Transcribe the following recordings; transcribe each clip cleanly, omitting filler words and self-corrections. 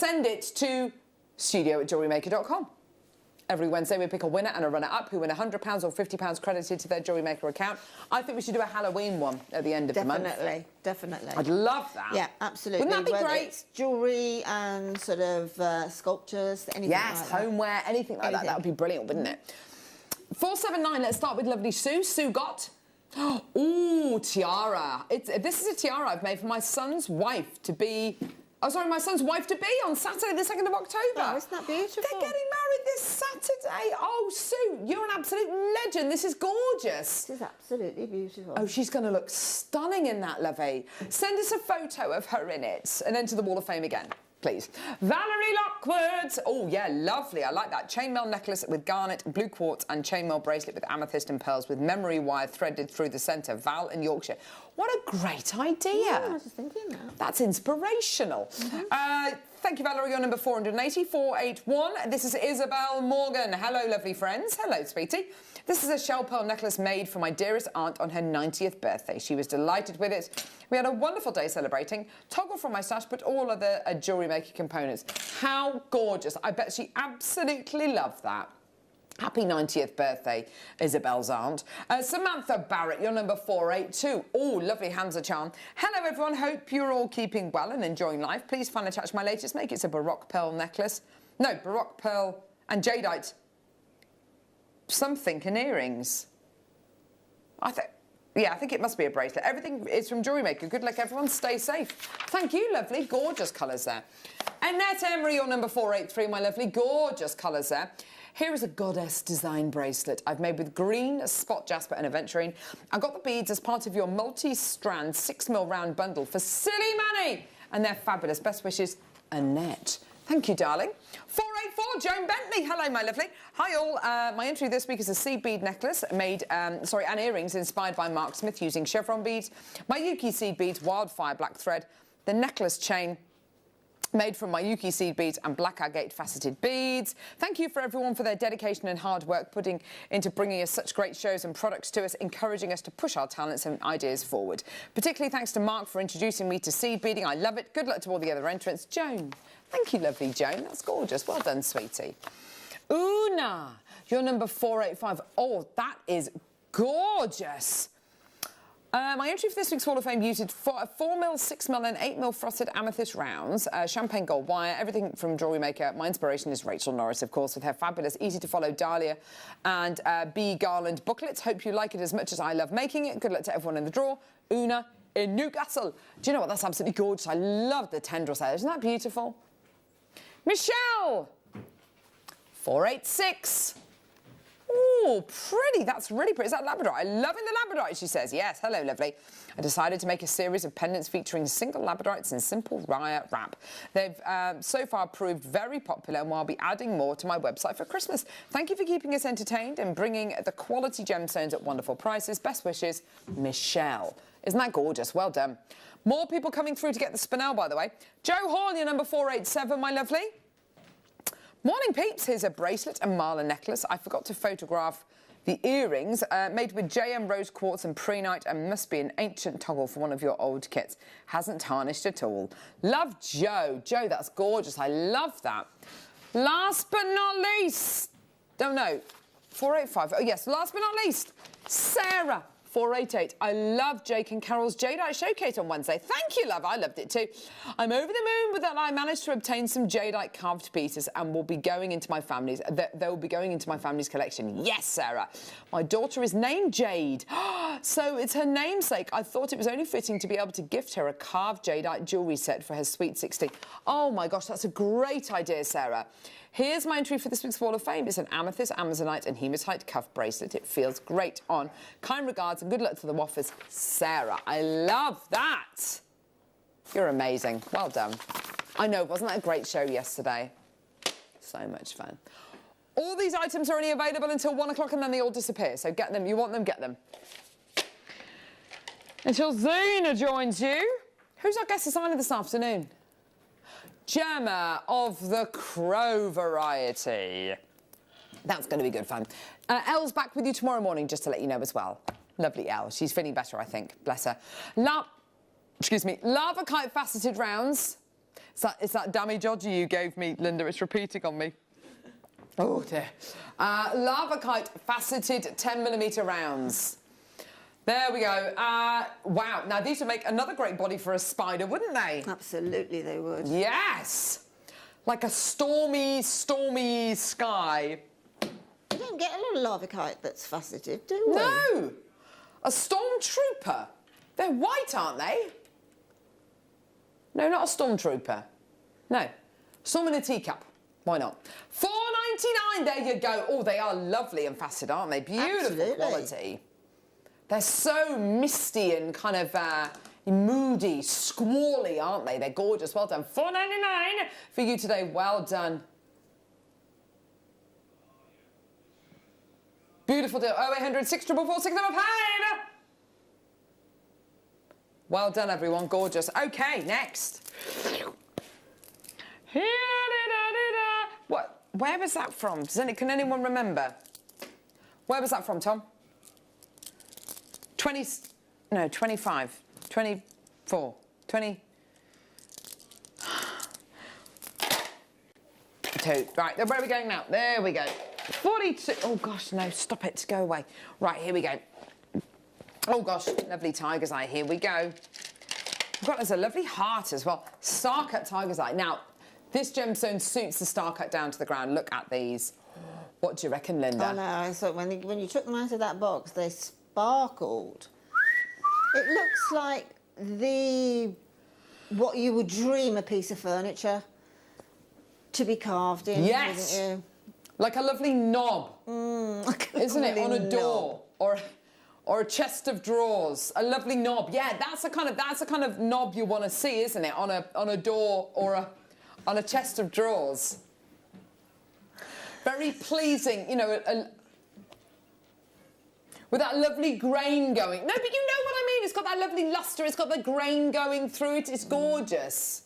send it to studio@jewellerymaker.com. Every Wednesday we pick a winner and a runner-up who win £100 or £50 credited to their Jewellery Maker account. I think we should do a Halloween one at the end of the month. Definitely. I'd love that. Yeah, absolutely. Wouldn't that be great? It's jewellery and sort of sculptures, anything like that. Yes, homeware, anything like that. That would be brilliant, wouldn't it? 479, let's start with lovely Sue. Sue got... Ooh, tiara. This is a tiara I've made for my son's wife to be... Oh, sorry, my son's wife to be on Saturday, the 2nd of October. Oh, isn't that beautiful? They're getting married this Saturday. Oh, Sue, you're an absolute legend. This is gorgeous. This is absolutely beautiful. Oh, she's going to look stunning in that, lovey. Send us a photo of her in it and enter the Wall of Fame again, please. Valerie Lockwood. Oh, yeah, lovely. I like that. Chainmail necklace with garnet, blue quartz, and chainmail bracelet with amethyst and pearls with memory wire threaded through the centre. Val in Yorkshire. What a great idea. Yeah, I was just thinking that. That's inspirational. Thank you, Valerie. You're number 480, 481. This is Isabel Morgan. Hello, lovely friends. Hello, sweetie. This is a shell pearl necklace made for my dearest aunt on her 90th birthday. She was delighted with it. We had a wonderful day celebrating. Toggle from my stash, but all other Jewellery Maker components. How gorgeous. I bet she absolutely loved that. Happy 90th birthday, Isabel's aunt. Samantha Barrett, you're number 482. Oh, lovely Hamza charm. Hello, everyone. Hope you're all keeping well and enjoying life. Please find and attach my latest make. It's a Baroque pearl necklace. No, Baroque pearl and jadeite something and earrings. I think it must be a bracelet. Everything is from Jewellery Maker. Good luck, everyone. Stay safe. Thank you, lovely. Gorgeous colours there. Annette Emery, you're number 483, my lovely. Gorgeous colours there. Here is a goddess design bracelet I've made with green, spot jasper and aventurine. I got the beads as part of your multi-strand 6mm round bundle for silly money. And they're fabulous. Best wishes, Annette. Thank you, darling. 484, Joan Bentley. Hello, my lovely. Hi, all. My entry this week is a seed bead necklace made, and earrings inspired by Mark Smith using chevron beads. My Yuki seed beads, wildfire black thread. The necklace chain made from my Yuki seed beads and black agate faceted beads. Thank you for everyone for their dedication and hard work putting into bringing us such great shows and products to us, encouraging us to push our talents and ideas forward. Particularly thanks to Mark for introducing me to seed beading. I love it. Good luck to all the other entrants. Joan. Thank you, lovely Joan. That's gorgeous. Well done, sweetie. Una, you're number 485. Oh, that is gorgeous. My entry for this week's Hall of Fame used 4mm, 6mm and 8mm frosted amethyst rounds, champagne gold wire, everything from Jewellery Maker. My inspiration is Rachel Norris, of course, with her fabulous, easy-to-follow Dahlia and bee garland booklets. Hope you like it as much as I love making it. Good luck to everyone in the draw. Una in Newcastle. Do you know what? That's absolutely gorgeous. I love the tendrils there. Isn't that beautiful? Michelle, 486. Oh, pretty. That's really pretty. Is that Labradorite? I'm loving the Labradorite, she says. Yes. Hello, lovely. I decided to make a series of pendants featuring single Labradorites and simple wire wrap. They've so far proved very popular, and I'll be adding more to my website for Christmas. Thank you for keeping us entertained and bringing the quality gemstones at wonderful prices. Best wishes, Michelle. Isn't that gorgeous? Well done. More people coming through to get the spinel, by the way. Joe Horn, you're number 487, my lovely. Morning, peeps. Here's a bracelet and mala necklace. I forgot to photograph the earrings, made with JM rose quartz and prehnite, and must be an ancient toggle for one of your old kits. Hasn't tarnished at all. Love, Joe. Joe, that's gorgeous. I love that. Last but not least, don't know, 485. Oh, yes, last but not least, Sarah. 488. I love Jake and Carol's Jadeite Showcase on Wednesday. Thank you, love. I loved it too. I'm over the moon with that. I managed to obtain some Jadeite carved pieces and will be going into my family's. They'll be going into my family's collection. Yes, Sarah. My daughter is named Jade, so it's her namesake. I thought it was only fitting to be able to gift her a carved Jadeite jewellery set for her sweet 16. Oh my gosh, that's a great idea, Sarah. Here's my entry for this week's Wall of Fame. It's an amethyst, amazonite and hematite cuff bracelet. It feels great on. Kind regards and good luck to the waffers, Sarah. I love that. You're amazing. Well done. I know, wasn't that a great show yesterday? So much fun. All these items are only available until 1 o'clock and then they all disappear. So get them. You want them, get them. Until Zena joins you. Who's our guest designer this afternoon? Gemma of the Crow variety. That's going to be good fun. Elle's back with you tomorrow morning, just to let you know as well. Lovely Elle. She's feeling better, I think. Bless her. Lava kite faceted rounds. It's that dammy dodgy you gave me, Linda. It's repeating on me. Oh dear. Lava kite faceted 10mm rounds. There we go. Wow. Now these would make another great body for a spider, wouldn't they? Absolutely, they would. Yes. Like a stormy, stormy sky. We don't get a lot of lava kite that's faceted, do we? No. A stormtrooper. They're white, aren't they? No, not a stormtrooper. No. Storm in a teacup. Why not? $4.99. There you go. Oh, they are lovely and faceted, aren't they? Beautiful Absolutely. quality. They're so misty and kind of moody, squally, aren't they? They're gorgeous. Well done. $4.99 for you today. Well done. Beautiful deal. 0800 644 655. Well done, everyone. Gorgeous. Okay, next. What? Where was that from? Can anyone remember? Where was that from, Tom? 25, 24, 20. 2. Right, where are we going now? There we go. 42. Oh, gosh, no, stop it. Go away. Right, here we go. Oh, gosh, lovely tiger's eye. Here we go. We've got there's a lovely heart as well. Star-cut tiger's eye. Now, this gemstone suits the star-cut down to the ground. Look at these. What do you reckon, Linda? Oh, no, I thought when you took them out of that box, they sparkled. It looks like what you would dream a piece of furniture to be carved in, yes. wouldn't you? Like a lovely knob, Like a isn't it? On a lovely door or a chest of drawers. A lovely knob. Yeah, that's the kind of knob you want to see, isn't it? On a door or on a chest of drawers. Very pleasing, you know, with that lovely grain going. No, but you know what I mean. It's got that lovely lustre. It's got the grain going through it. It's gorgeous.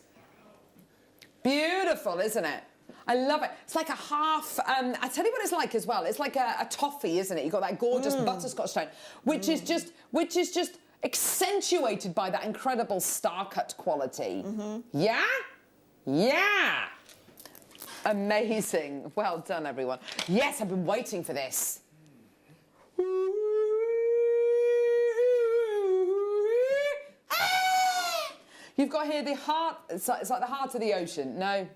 Beautiful, isn't it? I love it. It's like a half. I tell you what it's like as well. It's like a toffee, isn't it? You've got that gorgeous butterscotch tone, which is just accentuated by that incredible star-cut quality. Yeah, yeah. Amazing. Well done, everyone. Yes, I've been waiting for this. You've got here the heart. It's like the heart of the ocean. No.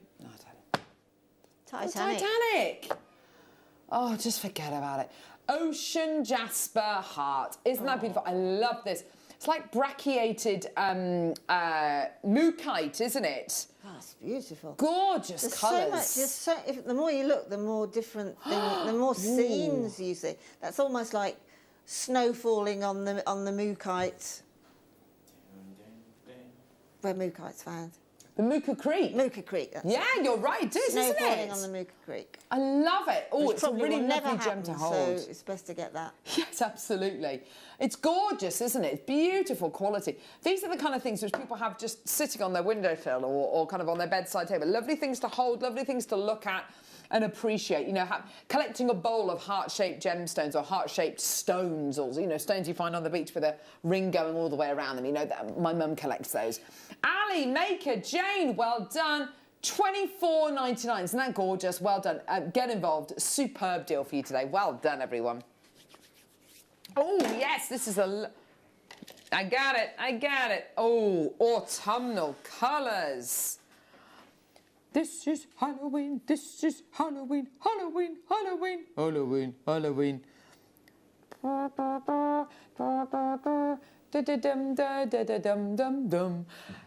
Titanic. Titanic. Oh, just forget about it. Ocean jasper heart. Isn't that beautiful? I love this. It's like brachiated mookaite, isn't it? Oh, it's beautiful. Gorgeous There's colours. so much. The more you look, the more different the more scenes you see. That's almost like snow falling on the mookaite. Where mookite's found. The Mooka Creek. Mooka Creek. Yeah, you're right. It is, Snow isn't falling it? on the Mooka Creek. I love it. Oh, Which it's a probably really will never lovely gem happen, to hold. So it's best to get that. Yes, absolutely. It's gorgeous, isn't it? It's beautiful quality. These are the kind of things which people have just sitting on their windowsill or kind of on their bedside table. Lovely things to hold, lovely things to look at and appreciate. You know, collecting a bowl of heart-shaped gemstones or heart-shaped stones, or, you know, stones you find on the beach with a ring going all the way around them. You know, my mum collects those. Ali, Maker, Jane, well done. $24.99. Isn't that gorgeous? Well done. Get involved. Superb deal for you today. Well done, everyone. Oh, yes, this is I got it. Oh, autumnal colours. This is Halloween. This is Halloween. Halloween. Halloween. Halloween. Halloween.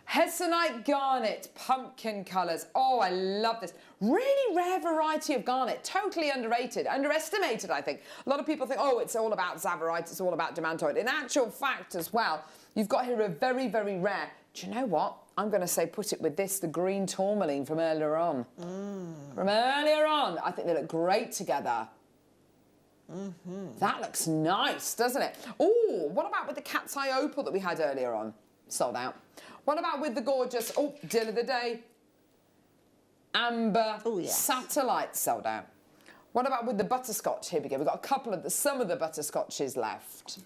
Hessonite garnet, pumpkin colours. Oh, I love this. Really rare variety of garnet. Totally underrated. Underestimated, I think. A lot of people think, oh, it's all about Tsavorite, it's all about demantoid. In actual fact as well, you've got here a very, very rare. Do you know what? I'm going to say put it with this, the green tourmaline from earlier on. From earlier on. I think they look great together. That looks nice, doesn't it? Oh, what about with the cat's eye opal that we had earlier on? Sold out. What about with the gorgeous, deal of the day, amber satellite? Sold out. What about with the butterscotch? Here we go. We've got some of the butterscotches left.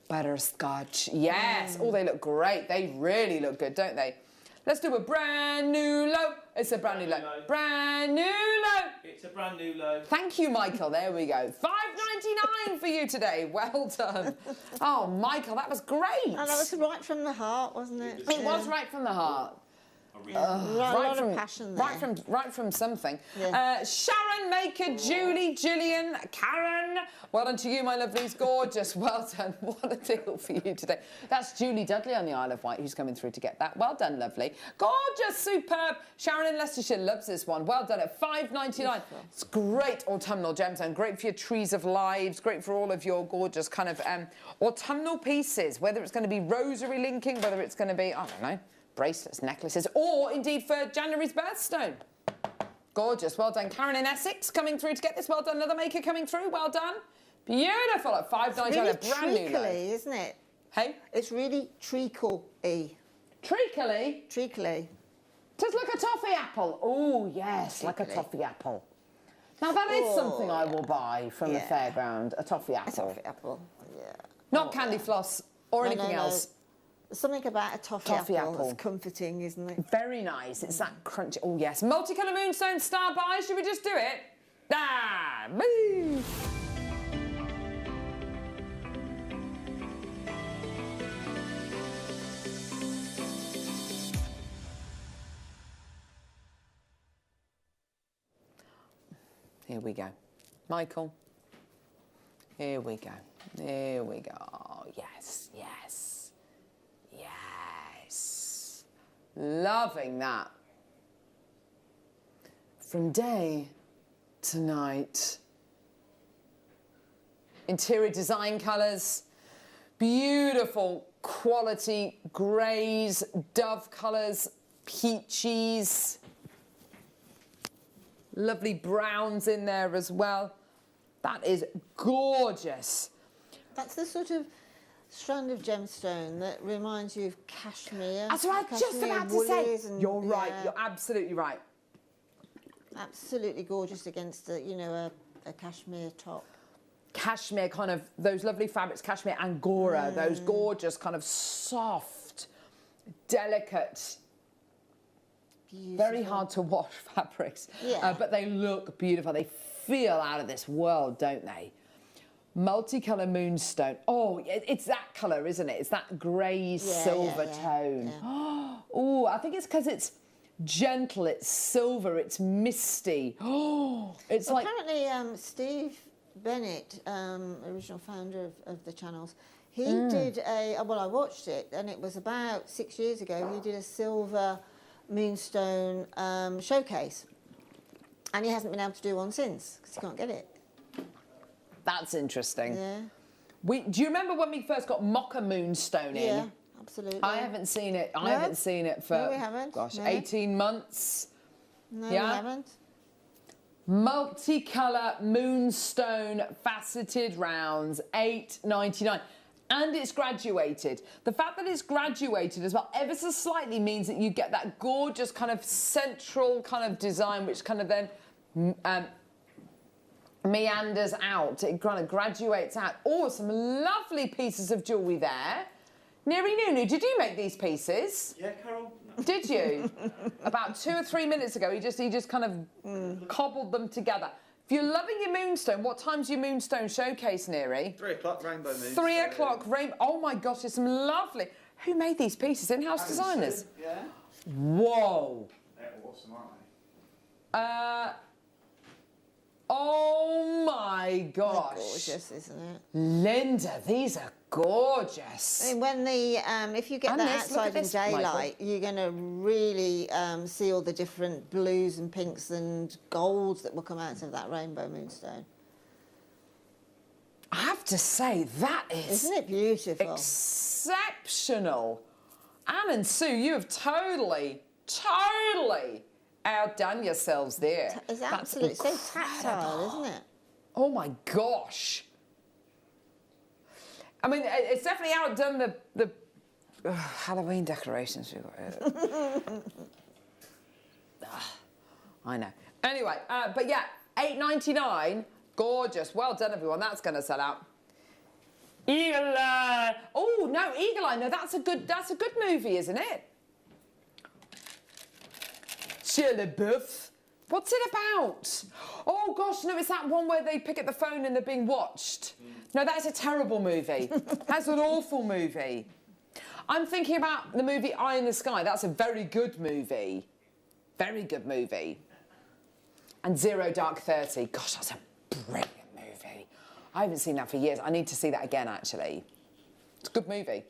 Butterscotch, yes. Oh, they look great. They really look good, don't they? Let's do a brand new low. It's a brand new low. Brand new low. It's a brand new low. Thank you, Michael. There we go. $5.99 for you today. Well done. Oh, Michael, that was great. And that was right from the heart, wasn't it? It was right from the heart. A lot of passion there. Right from something. Yeah. Sharon, Maker, Julie, Gillian, Karen. Well done to you, my lovelies. Gorgeous. Well done. What a deal for you today. That's Julie Dudley on the Isle of Wight who's coming through to get that. Well done, lovely. Gorgeous, superb. Sharon in Leicestershire loves this one. Well done at $5.99. It's great autumnal gemstone. Great for your trees of lives. Great for all of your gorgeous kind of autumnal pieces. Whether it's going to be rosary linking, whether it's going to be, I don't know, bracelets, necklaces, or indeed for January's birthstone. Gorgeous. Well done. Karen in Essex coming through to get this. Well done. Another Maker coming through. Well done. Beautiful at $5.99. Really a brand new low. treacly, isn't it? Hey? It's really treacle-y. Treacly. Treacly. Just like a toffee apple. Oh, yes, like a Treacly. toffee apple. Now, that is something I will buy from the Yeah. fairground, a toffee A apple. toffee apple, yeah. Not candy floss or No, anything no, no. else. Something about a toffee, Toffee apple. apple. That's comforting, isn't it? Very nice. It's that crunchy. Oh, yes. Multicolour moonstone star buy. Should we just do it? Ah, boo! Here we go. Michael. Here we go. Here we go. Oh, yes, yes, yes. Loving that. From day to night. Interior design colours. Beautiful quality greys, dove colours, peaches. Lovely browns in there as well. That is gorgeous. That's the sort of strand of gemstone that reminds you of cashmere. That's what I was just Cashmere about to say. woolies and, You're right. yeah, You're absolutely right. absolutely gorgeous against a, you know, a cashmere top. Cashmere, kind of those lovely fabrics, cashmere angora, those gorgeous kind of soft, delicate, very hard to wash fabrics. Yeah. But they look beautiful. They feel out of this world, don't they? Multicolour moonstone. Oh, it's that colour, isn't it? It's that grey silver tone. Yeah. Oh, I think it's because it's gentle, it's silver, it's misty. Oh, it's Well, like... apparently, Steve Bennett, original founder of the channels, he did well, I watched it, and it was about 6 years ago. He did a silver moonstone showcase, and he hasn't been able to do one since because he can't get it. That's interesting. Yeah. Do you remember when we first got mocha moonstone in? Yeah, absolutely. I haven't seen it. I haven't seen it for, No, we haven't. gosh, No. 18 months. No, Yeah? we haven't. Multicolour moonstone faceted rounds, $8.99. And it's graduated. The fact that it's graduated as well, ever so slightly, means that you get that gorgeous kind of central kind of design, which kind of then meanders out. It kind of graduates out. Oh, some lovely pieces of jewellery there. Neri Nunu, did you make these pieces? Yeah, Carol? No. Did you? About 2 or 3 minutes ago, he just kind of cobbled them together. If you're loving your moonstone, what time's your moonstone showcase, Neri? 3 o'clock, rainbow moon. 3 o'clock, rainbow. Oh my gosh, there's some lovely. Who made these pieces? In-house designers? Yeah. Whoa. They're awesome, aren't they? Oh my gosh. Gorgeous, isn't it? Linda, these are gorgeous. I mean, when the if you get And that this, look outside at in this, daylight, you're going to really see all the different blues and pinks and golds that will come out of that rainbow moonstone. I have to say, that is Isn't it beautiful? exceptional. Anne and Sue, you have totally outdone yourselves there. It's That's absolutely so incredible. tactile, isn't it? Oh my gosh. I mean, it's definitely outdone the Halloween decorations we've got. I know. Anyway, but yeah, $8.99, gorgeous. Well done, everyone. That's going to sell out. Eagle Eye. Oh no, Eagle Eye. No, that's a good movie, isn't it? Shia LaBeouf. What's it about? Oh gosh, no, it's that one where they pick up the phone and they're being watched. No, that is a terrible movie. That's an awful movie. I'm thinking about the movie Eye in the Sky. That's a very good movie. Very good movie. And Zero Dark 30. Gosh, that's a brilliant movie. I haven't seen that for years. I need to see that again, actually. It's a good movie.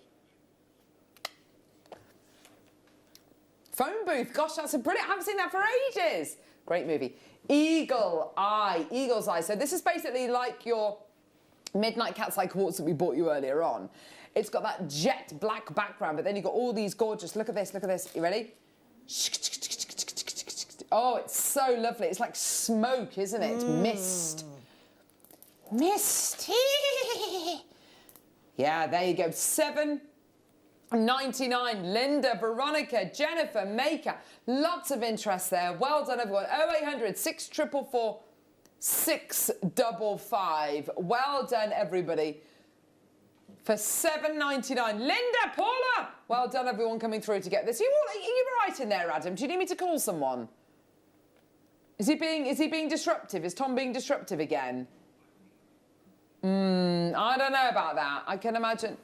Phone Booth. Gosh, that's a brilliant... I haven't seen that for ages. Great movie. Eagle Eye. Eagle's Eye. So this is basically like your Midnight Cat's Eye quartz that we bought you earlier on. It's got that jet black background, but then you've got all these gorgeous... Look at this, look at this. You ready? Oh, it's so lovely. It's like smoke, isn't it? Mist. Mist. Yeah, there you go. $7.99. Linda, Veronica, Jennifer, Maker. Lots of interest there. Well done, everyone. 0800 644 655. Well done, everybody. For $7.99. Linda, Paula. Well done, everyone coming through to get this. You were right in there, Adam. Do you need me to call someone? Is he being disruptive? Is Tom being disruptive again? I don't know about that. I can imagine.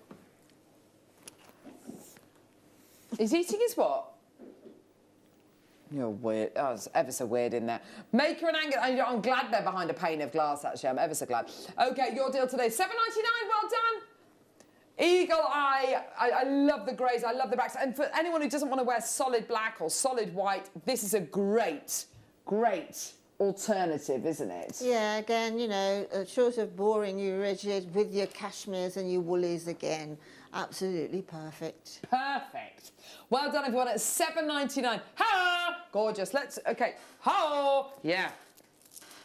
He's eating his what? You're weird. Oh, it's ever so weird in there. Maker and Angus. I'm glad they're behind a pane of glass, actually. I'm ever so glad. Okay, your deal today. $7.99. Well done. Eagle Eye. I love the greys. I love the blacks. And for anyone who doesn't want to wear solid black or solid white, this is a great alternative, isn't it? Yeah, again, you know, short of boring you rigid with your cashmeres and your woolies again, absolutely perfect. Perfect. Well done, everyone. At $7.99. Ha! Gorgeous. Okay. Ho! Yeah.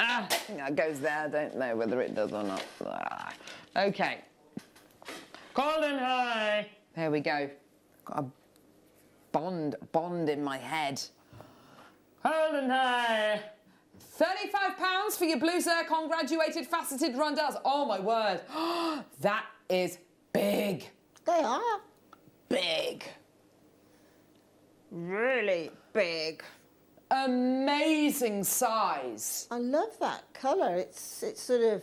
I think that goes there. I don't know whether it does or not. Okay. Golden high. There we go. Got a bond in my head. Golden high. £35 for your blue zircon graduated faceted rondelles. Oh my word. That is big. They are. Big. Really big. Amazing size. I love that colour. It's sort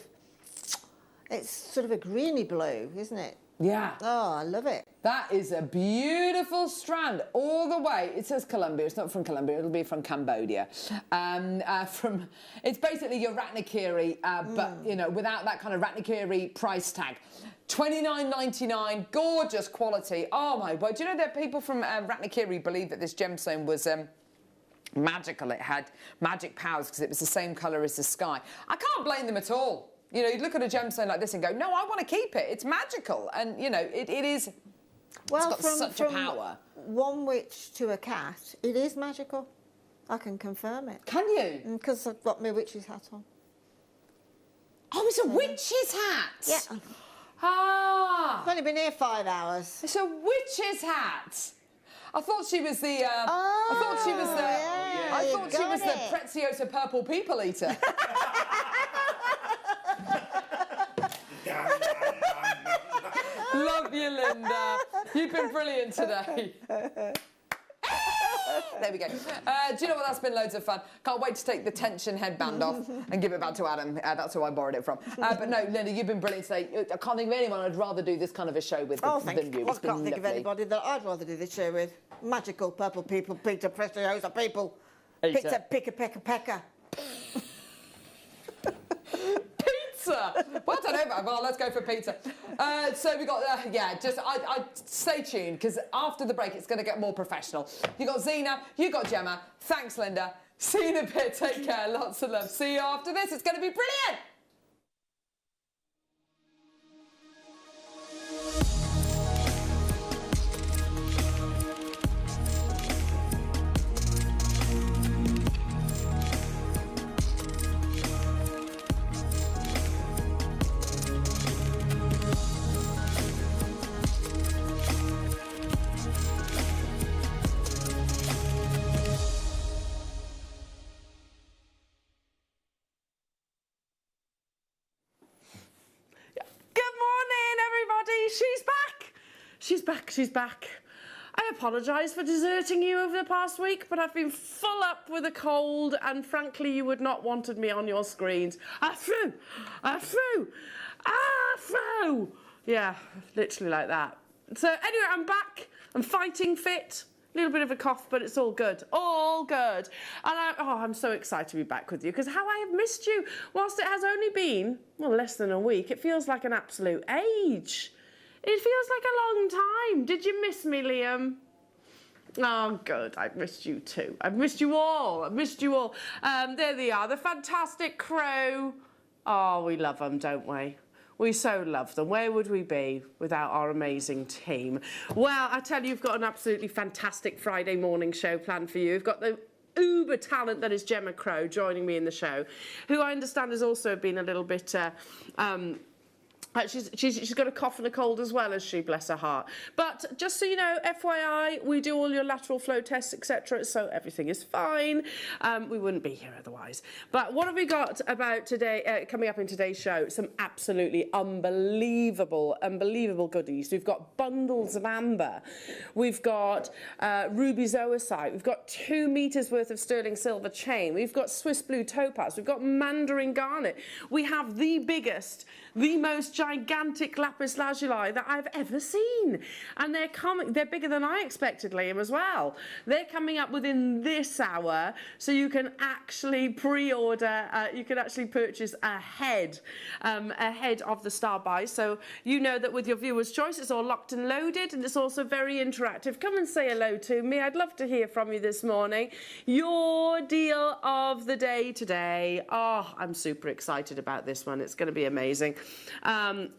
of a greeny blue, isn't it? Yeah. Oh, I love it. That is a beautiful strand all the way. It says Colombia. It's not from Colombia. It'll be from Cambodia. It's basically your Ratnakiri, but you know, without that kind of Ratnakiri price tag. $29.99. Gorgeous quality. Oh my word! Do you know that people from Ratnakiri believe that this gemstone was magical? It had magic powers because it was the same colour as the sky. I can't blame them at all. You know, you look at a gemstone like this and go, no, I want to keep it. It's magical. And, you know, it is, Well, it's got such a power. One witch to a cat, it is magical. I can confirm it. Can you? Because I've got my witch's hat on. Oh, it's a witch's hat. Yeah. Ah. I've only been here 5 hours. It's a witch's hat. I thought she was the, yeah, I thought she was the it. Preziosa purple people eater. Love you, Linda. You've been brilliant today. There we go. Do you know what? That's been loads of fun. Can't wait to take the tension headband off and give it back to Adam. That's who I borrowed it from. But no, Linda, you've been brilliant today. I can't think of anyone I'd rather do this kind of a show with than you. I can't think of anybody that I'd rather do this show with. Magical purple people, Peter Preciosa people. Pizza, picker, pecker, pecker. Pizza. Well done, everyone. Well, let's go for pizza. So we got, I stay tuned because after the break it's going to get more professional. You got Zena, you got Gemma. Thanks, Linda. See you in a bit. Take care. Lots of love. See you after this. It's going to be brilliant. She's back. I apologise for deserting you over the past week, but I've been full up with a cold, and frankly, you would not wanted me on your screens. Afro! Afro! Afro! Yeah, literally like that. So anyway, I'm back. I'm fighting fit. A little bit of a cough, but it's all good. All good. And I'm so excited to be back with you, because how I have missed you. Whilst it has only been, well, less than a week, it feels like an absolute age. It feels like a long time. Did you miss me, Liam? Oh, good. I've missed you too. I've missed you all. I've missed you all. There they are, the fantastic crew. Oh, we love them, don't we? We so love them. Where would we be without our amazing team? Well, I tell you, you've got an absolutely fantastic Friday morning show planned for you. You've got the uber talent that is Gemma Crow joining me in the show, who I understand has also been a little bit... she's got a cough and a cold as well, as she, bless her heart. But just so you know, FYI, we do all your lateral flow tests, etc., so everything is fine. We wouldn't be here otherwise. But what have we got about today, coming up in today's show? Some absolutely unbelievable goodies. We've got bundles of amber. We've got ruby zoisite. We've got 2 meters worth of sterling silver chain. We've got Swiss blue topaz. We've got mandarin garnet. We have the biggest, the most gigantic lapis lazuli that I've ever seen, and they're bigger than I expected, Liam, as well. They're coming up within this hour, so you can actually pre-order, you can actually purchase ahead of the star buy, so you know that with your viewer's choice it's all locked and loaded, and it's also very interactive. Come and say hello to me. I'd love to hear from you this morning. Your deal of the day today. Oh, I'm super excited about this one. It's going to be amazing.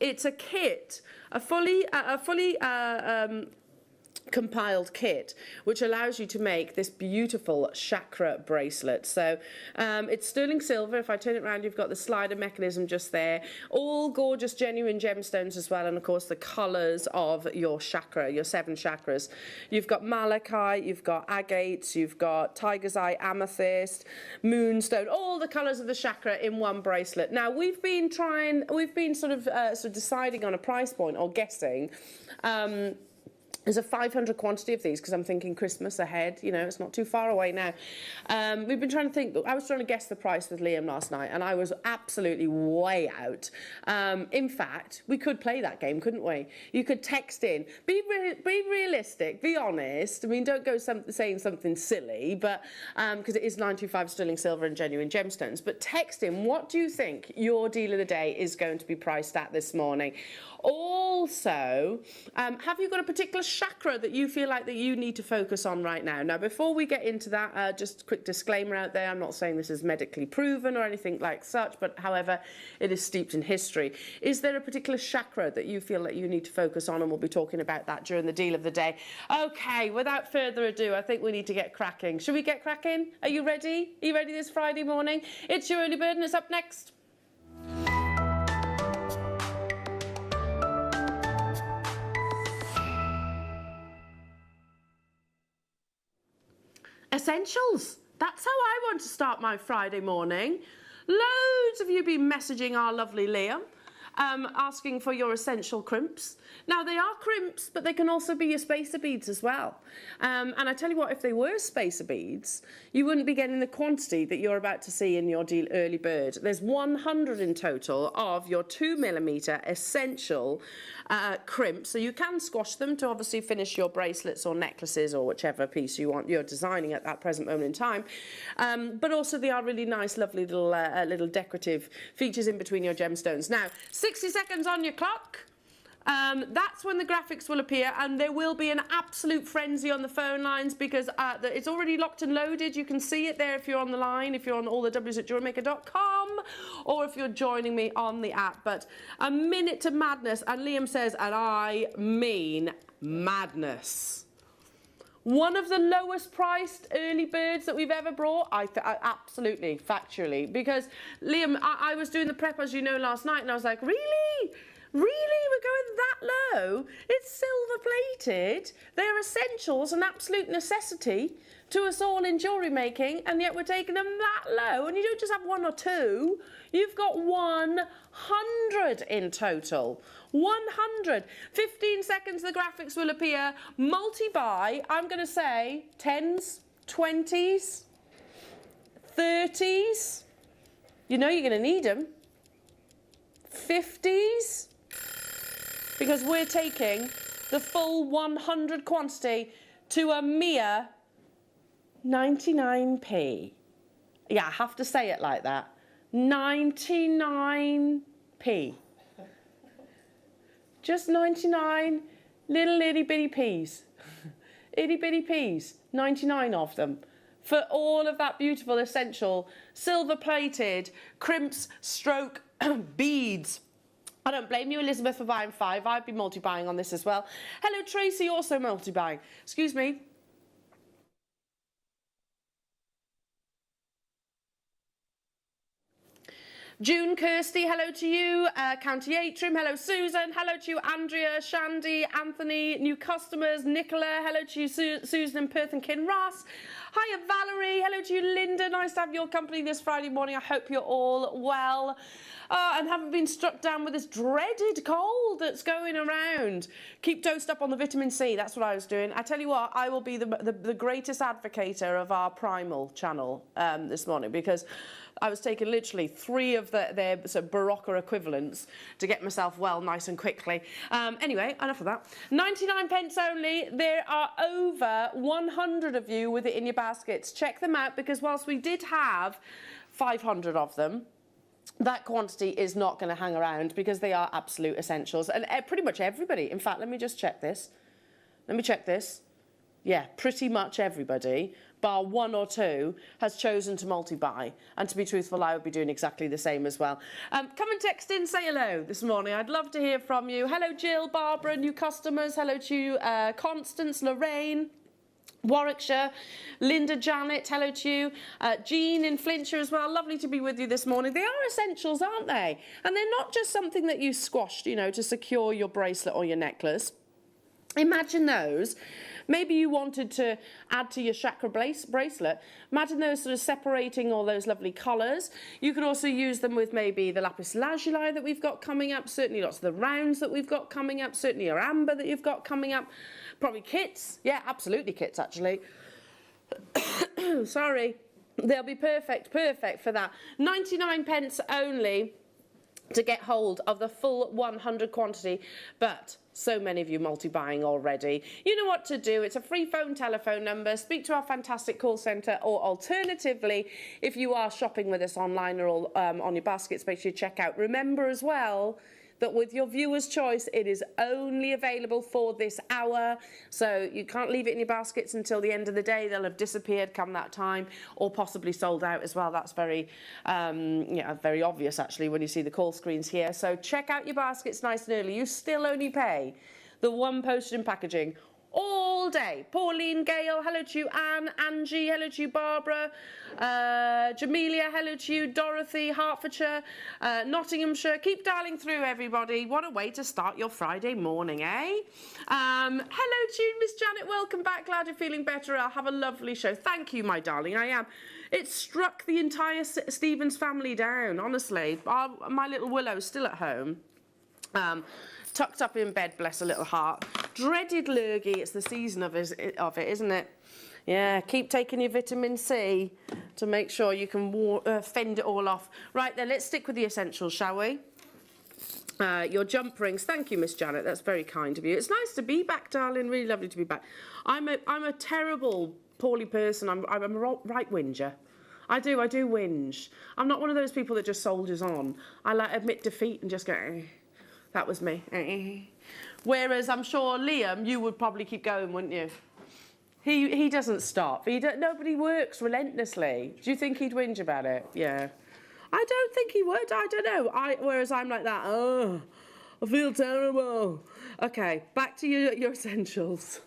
It's a kit, a fully compiled kit, which allows you to make this beautiful chakra bracelet. So it's sterling silver. If I turn it around, you've got the slider mechanism just there. All gorgeous, genuine gemstones as well, and of course the colours of your chakra, your 7 chakras. You've got malachite, you've got agates, you've got tiger's eye, amethyst, moonstone, all the colours of the chakra in one bracelet. Now we've been sort of deciding on a price point, or guessing. There's a 500 quantity of these, because I'm thinking Christmas ahead, you know, it's not too far away now. We've been trying to think, I was trying to guess the price with Liam last night, and I was absolutely way out. In fact, we could play that game, couldn't we? You could text in, be realistic, be honest. I mean, don't go saying something silly, but because it is 925 sterling silver and genuine gemstones. But text in, what do you think your deal of the day is going to be priced at this morning? Also, have you got a particular chakra that you feel like that you need to focus on right now? Now, before we get into that, just a quick disclaimer out there. I'm not saying this is medically proven or anything like such, but however, it is steeped in history. Is there a particular chakra that you feel that you need to focus on? And we'll be talking about that during the deal of the day. Okay, without further ado, I think we need to get cracking. Should we get cracking? Are you ready? Are you ready this Friday morning? It's your early bird, and it's up next. Essentials. That's how I want to start my Friday morning. Loads of you been messaging our lovely Liam, asking for your essential crimps. Now, they are crimps, but they can also be your spacer beads as well. And I tell you what, if they were spacer beads, you wouldn't be getting the quantity that you're about to see in your deal early bird. There's 100 in total of your 2mm essential crimps, so you can squash them to obviously finish your bracelets or necklaces or whichever piece you're designing at that present moment in time. But also they are really nice, lovely little decorative features in between your gemstones. Now, 60 seconds on your clock. That's when the graphics will appear, and there will be an absolute frenzy on the phone lines, because it's already locked and loaded. You can see it there if you're on the line, if you're on all the W's at JewelleryMaker.com, or if you're joining me on the app. But a minute to madness, and Liam says, and I mean madness. One of the lowest priced early birds that we've ever brought, absolutely, factually, because Liam, I was doing the prep, as you know, last night, and I was like, really? Really? We're going that low? It's silver plated. They're essentials, an absolute necessity to us all in jewellery making, and yet we're taking them that low. And you don't just have one or two, you've got 100 in total. 100. 15 seconds, the graphics will appear. Multi-buy, I'm going to say 10s, 20s, 30s. You know you're going to need them. 50s. Because we're taking the full 100 quantity to a mere 99p. Yeah, I have to say it like that. 99p. Just 99 little itty bitty peas. Itty bitty peas. 99 of them. For all of that beautiful essential silver plated crimps stroke beads. I don't blame you, Elizabeth, for buying 5. I'd be multi-buying on this as well. Hello, Tracy, also multi-buying. Excuse me. June Kirsty, hello to you. County Atrium, hello Susan. Hello to you, Andrea, Shandy, Anthony, new customers, Nicola. Hello to you, Susan in Perth and Kinross. Hiya, Valerie. Hello to you, Linda. Nice to have your company this Friday morning. I hope you're all well and haven't been struck down with this dreaded cold that's going around. Keep dosed up on the vitamin C. That's what I was doing. I tell you what, I will be the greatest advocator of our Primal channel this morning, because I was taking literally 3 of their sort of Barocca equivalents to get myself well nice and quickly. Anyway, enough of that. 99 pence only. There are over 100 of you with it in your baskets. Check them out, because whilst we did have 500 of them, that quantity is not going to hang around, because they are absolute essentials. And pretty much everybody, in fact, let me just check this. Let me check this. Yeah, pretty much everybody, bar 1 or 2, has chosen to multi-buy. And to be truthful, I would be doing exactly the same as well. Come and text in, say hello this morning. I'd love to hear from you. Hello, Jill, Barbara, new customers. Hello to you, Constance, Lorraine, Warwickshire, Linda, Janet, hello to you. Jean in Flintshire as well. Lovely to be with you this morning. They are essentials, aren't they? And they're not just something that you squashed, you know, to secure your bracelet or your necklace. Imagine those. Maybe you wanted to add to your chakra bracelet. Imagine those sort of separating all those lovely colours. You could also use them with maybe the lapis lazuli that we've got coming up, certainly lots of the rounds that we've got coming up, certainly your amber that you've got coming up. Probably kits. Yeah, absolutely kits, actually. Sorry. They'll be perfect for that. 99 pence only to get hold of the full 100 quantity, but so many of you multi-buying already. You know what to do. It's a free phone telephone number. Speak to our fantastic call centre, or alternatively, if you are shopping with us online or on your baskets, make sure you check out. Remember as well that with your viewer's choice, it is only available for this hour. So you can't leave it in your baskets until the end of the day. They'll have disappeared come that time, or possibly sold out as well. That's very, very obvious actually when you see the call screens here. So check out your baskets nice and early. You still only pay the one postage and packaging all day. Pauline, Gail, hello to you. Anne, Angie, hello to you. Barbara, Jamelia, hello to you. Dorothy, Hertfordshire, Nottinghamshire. Keep dialing through, everybody. What a way to start your Friday morning, eh? Hello to you, Miss Janet. Welcome back. Glad you're feeling better. I'll have a lovely show. Thank you, my darling. I am. It struck the entire Stevens family down, honestly. My little Willow's still at home. Tucked up in bed, bless her little heart. Dreaded lurgy, it's the season of it, isn't it? Yeah, keep taking your vitamin C to make sure you can fend it all off. Right then, let's stick with the essentials, shall we? Your jump rings. Thank you, Miss Janet. That's very kind of you. It's nice to be back, darling. Really lovely to be back. I'm a terrible, poorly person. I'm a right whinger. I do whinge. I'm not one of those people that just soldiers on. I like admit defeat and just go, eh. That was me. Whereas I'm sure Liam, you would probably keep going, wouldn't you? He doesn't stop. Nobody works relentlessly. Do you think he'd whinge about it? Yeah. I don't think he would. I don't know. Whereas I'm like that. Oh, I feel terrible. Okay, back to your essentials.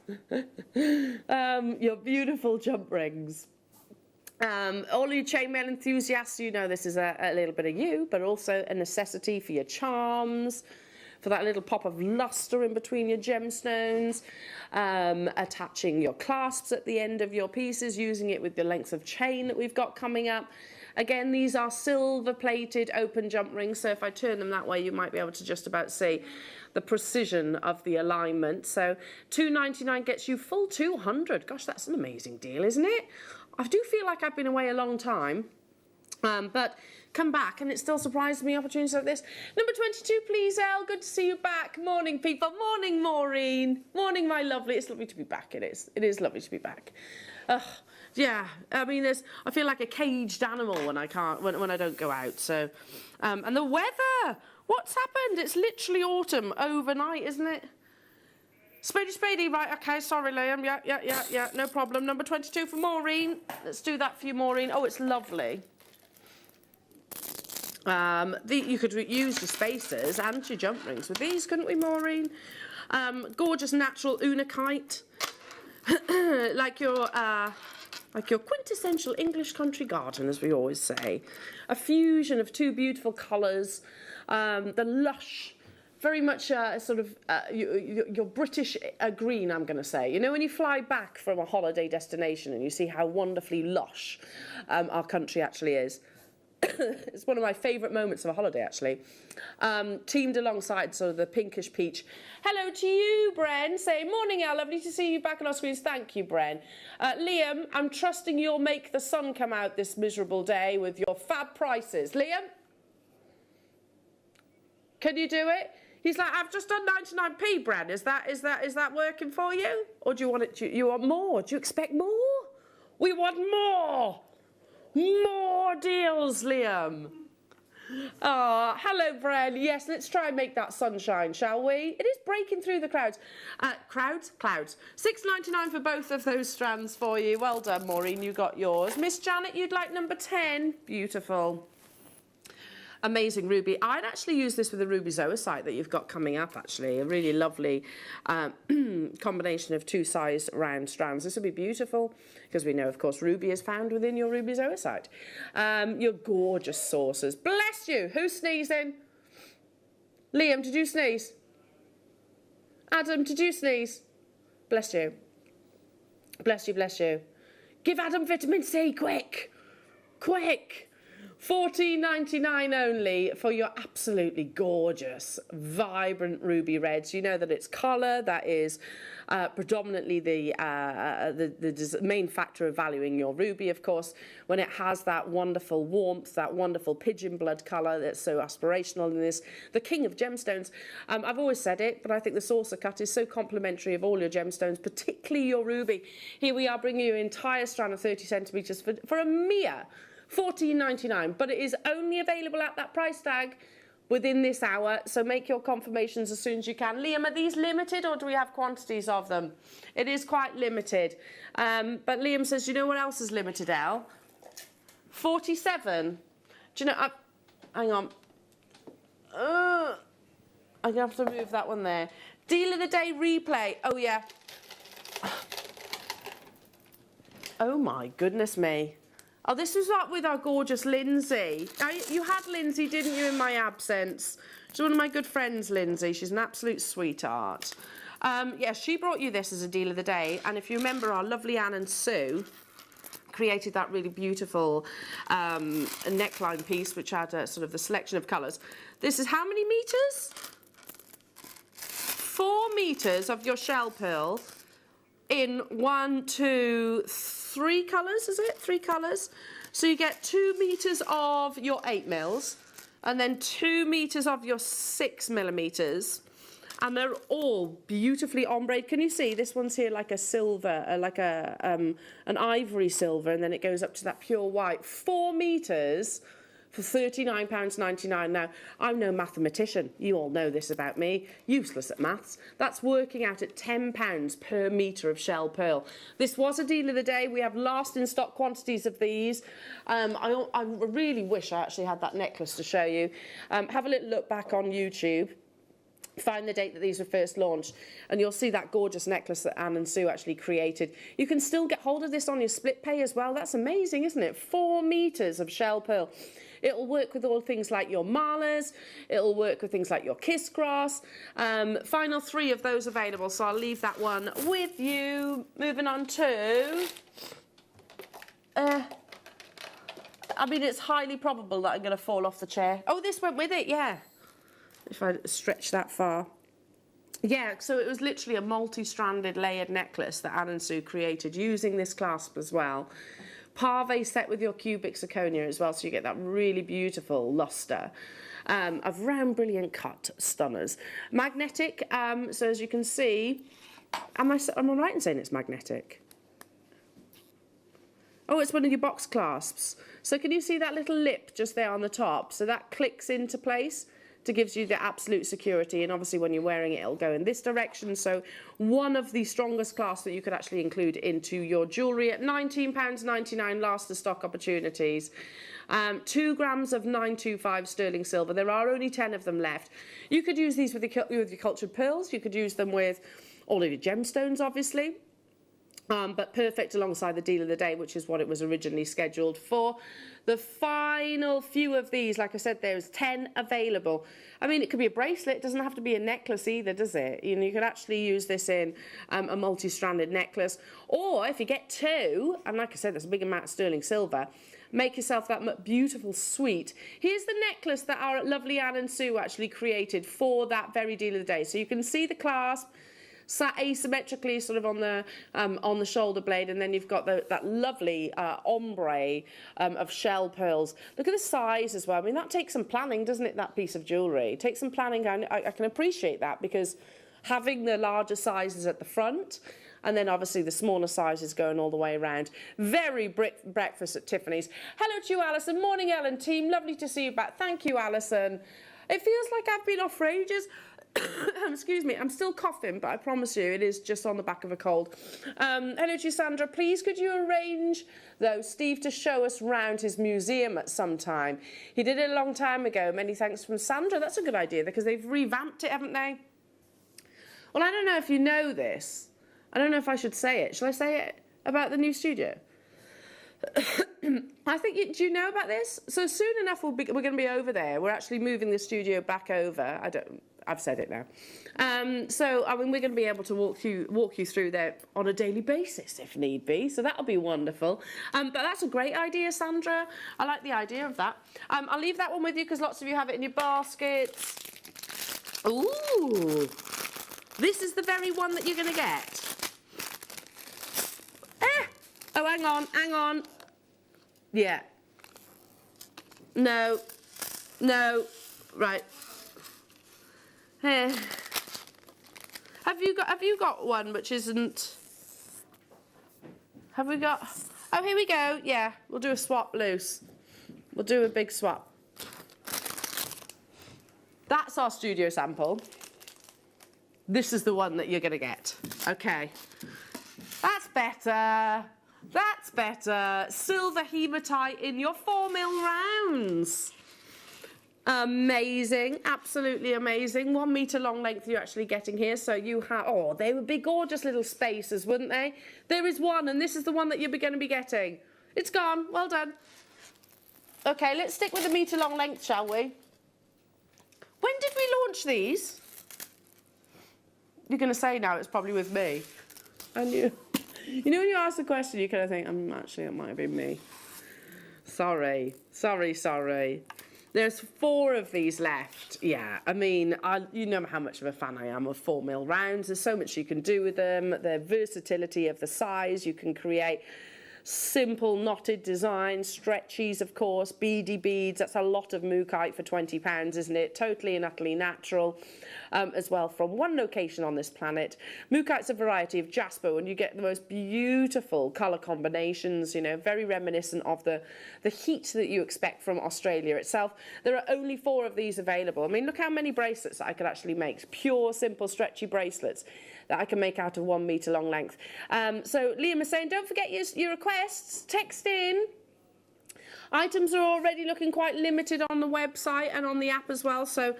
Your beautiful jump rings. All you chainmail enthusiasts, you know this is a little bit of you, but also a necessity for your charms, for that little pop of luster in between your gemstones, attaching your clasps at the end of your pieces, using it with the lengths of chain that we've got coming up. Again, these are silver-plated open jump rings, so if I turn them that way, you might be able to just about see the precision of the alignment. So $2.99 gets you full 200. Gosh, that's an amazing deal, isn't it? I do feel like I've been away a long time, but come back and it still surprises me, opportunities like this. Number 22, please, Elle. Good to see you back. Morning, people. Morning, Maureen. Morning, my lovely. It's lovely to be back. It is. It is lovely to be back. Yeah, I mean, I feel like a caged animal when I can't, when I don't go out. So, and the weather. What's happened? It's literally autumn overnight, isn't it? Spadey, right? Okay, sorry, Liam. Yeah. No problem. Number 22 for Maureen. Let's do that for you, Maureen. Oh, it's lovely. You could use your spacers and your jump rings with these, couldn't we, Maureen? Gorgeous natural unakite, like your quintessential English country garden, as we always say. A fusion of two beautiful colours, the lush, very much sort of your British green, I'm going to say. You know, when you fly back from a holiday destination and you see how wonderfully lush our country actually is. It's one of my favourite moments of a holiday, actually. Teamed alongside sort of the pinkish peach. Hello to you, Bren. Say, morning, Elle. Lovely to see you back on our screens. Thank you, Bren. Liam, I'm trusting you'll make the sun come out this miserable day with your fab prices. Liam? Can you do it? He's like, I've just done 99p, Bren. Is that working for you? Or do you want it? You want more? Do you expect more? We want more. More deals, Liam. Oh, hello, Bren. Yes, let's try and make that sunshine, shall we? It is breaking through the clouds. Clouds. $6.99 for both of those strands for you. Well done, Maureen. You got yours. Miss Janet, you'd like number 10. Beautiful. Amazing ruby. I'd actually use this with the ruby zoisite that you've got coming up, actually. A really lovely combination of two size round strands. This would be beautiful because we know, of course, ruby is found within your ruby zoisite. Your gorgeous saucers. Bless you. Who's sneezing? Liam, did you sneeze? Adam, did you sneeze? Bless you. Bless you, bless you. Give Adam vitamin C, quick. Quick. $14.99 only for your absolutely gorgeous, vibrant ruby reds. You know that it's colour that is predominantly the main factor of valuing your ruby, of course, when it has that wonderful warmth, that wonderful pigeon blood colour that's so aspirational in this, the king of gemstones. I've always said it, but I think the saucer cut is so complimentary of all your gemstones, particularly your ruby. Here we are bringing you an entire strand of 30 centimetres for a mere $14.99, but it is only available at that price tag within this hour, so make your confirmations as soon as you can. Liam, are these limited or do we have quantities of them? It is quite limited. But Liam says, you know what else is limited, Elle? 47. Do you know, hang on. I'm going to have to move that one there. Deal of the day replay. Oh, yeah. Oh, my goodness me. Oh, this was up with our gorgeous Lindsay. You had Lindsay, didn't you, in my absence? She's one of my good friends, Lindsay. She's an absolute sweetheart. Yeah, she brought you this as a deal of the day. And if you remember, our lovely Anne and Sue created that really beautiful neckline piece, which had sort of the selection of colours. This is how many metres? 4 metres of your shell pearl in 1, 2, 3 colours, is it? 3 colours. So you get 2 metres of your 8 mils and then 2 metres of your 6 millimetres. And they're all beautifully ombre. Can you see this one's here like a silver, like an ivory silver, and then it goes up to that pure white. 4 metres for £39.99. Now, I'm no mathematician. You all know this about me. Useless at maths. That's working out at £10 per metre of shell pearl. This was a deal of the day. We have last in stock quantities of these. I really wish I actually had that necklace to show you. Have a little look back on YouTube. Find the date that these were first launched and you'll see that gorgeous necklace that Anne and Sue actually created. You can still get hold of this on your split pay as well. That's amazing, isn't it? 4 metres of shell pearl. It'll work with all things like your malers. It'll work with things like your kiss cross. Final 3 of those available, so I'll leave that one with you. Moving on to... I mean, it's highly probable that I'm going to fall off the chair. Oh, this went with it, yeah. If I stretch that far. Yeah, so it was literally a multi-stranded layered necklace that Anne and Sue created using this clasp as well. Pave set with your cubic zirconia as well, so you get that really beautiful luster of round, brilliant cut stunners. Magnetic, so as you can see, am I right in saying it's magnetic? Oh, it's one of your box clasps. So can you see that little lip just there on the top? So that clicks into place to gives you the absolute security, and obviously when you're wearing it, it'll go in this direction. So one of the strongest clasps that you could actually include into your jewellery at £19.99, last of stock opportunities. 2 grams of 925 sterling silver. There are only 10 of them left. You could use these with your cultured pearls. You could use them with all of your gemstones, obviously. But perfect alongside the deal of the day, which is what it was originally scheduled for. The final few of these, like I said, there's 10 available. I mean, it could be a bracelet. It doesn't have to be a necklace either, does it? You know, you could actually use this in a multi-stranded necklace. Or if you get 2, and like I said, there's a big amount of sterling silver, make yourself that beautiful suite. He the necklace that our lovely Anne and Sue actually created for that very deal of the day. So you can see the clasp, sat asymmetrically sort of on the shoulder blade, and then you've got that lovely ombre of shell pearls. Look at the size as well. I mean, that takes some planning, doesn't it, that piece of jewellery? It takes some planning. I can appreciate that, because having the larger sizes at the front and then obviously the smaller sizes going all the way around. Very breakfast at Tiffany's. Hello to you, Alison. Morning, Ellen team. Lovely to see you back. Thank you, Alison. It feels like I've been off for ages. Excuse me, I'm still coughing, but I promise you it is just on the back of a cold. Hello to you, Sandra. Please could you arrange, though, Steve to show us round his museum at some time? He did it a long time ago. Many thanks from Sandra. That's a good idea, because they've revamped it, haven't they? Well, I don't know if you know this. I don't know if I should say it. Shall I say it about the new studio? I think, do you know about this? So soon enough we're going to be over there. We're actually moving the studio back over. I've said it now. So, I mean, we're going to be able to walk you through there on a daily basis if need be. So that'll be wonderful. But that's a great idea, Sandra. I like the idea of that. I'll leave that one with you because lots of you have it in your baskets. Ooh, this is the very one that you're going to get. Oh, hang on. Yeah. No. Right. Here. Have you got one which isn't? Have we got? Oh, here we go. Yeah, we'll do a swap loose. We'll do a big swap. That's our studio sample. This is the one that you're going to get. Okay. That's better. That's better. Silver hematite in your 4mm rounds. Amazing, absolutely amazing. 1 metre long length you're actually getting here. So you have, oh, they would be gorgeous little spaces, wouldn't they? There is one, and this is the one that you're going to be getting. It's gone. Well done. Okay, let's stick with the metre long length, shall we? When did we launch these? You're going to say now it's probably with me. I knew. You know when you ask the question, you kind of think, actually, it might have been me. Sorry. There's 4 of these left. Yeah, I mean, you know how much of a fan I am of 4mm rounds. There's so much you can do with them. The versatility of the size. You can create simple knotted designs, stretchies, of course, beady beads. That's a lot of mookaite for £20, isn't it? Totally and utterly natural. As well, from one location on this planet. Mookaite's a variety of jasper, and you get the most beautiful colour combinations, you know, very reminiscent of the heat that you expect from Australia itself. There are only 4 of these available. I mean, look how many bracelets that I could actually make. Pure, simple, stretchy bracelets that I can make out of 1 metre long length. So Liam is saying, don't forget your requests. Text in. Items are already looking quite limited on the website and on the app as well. So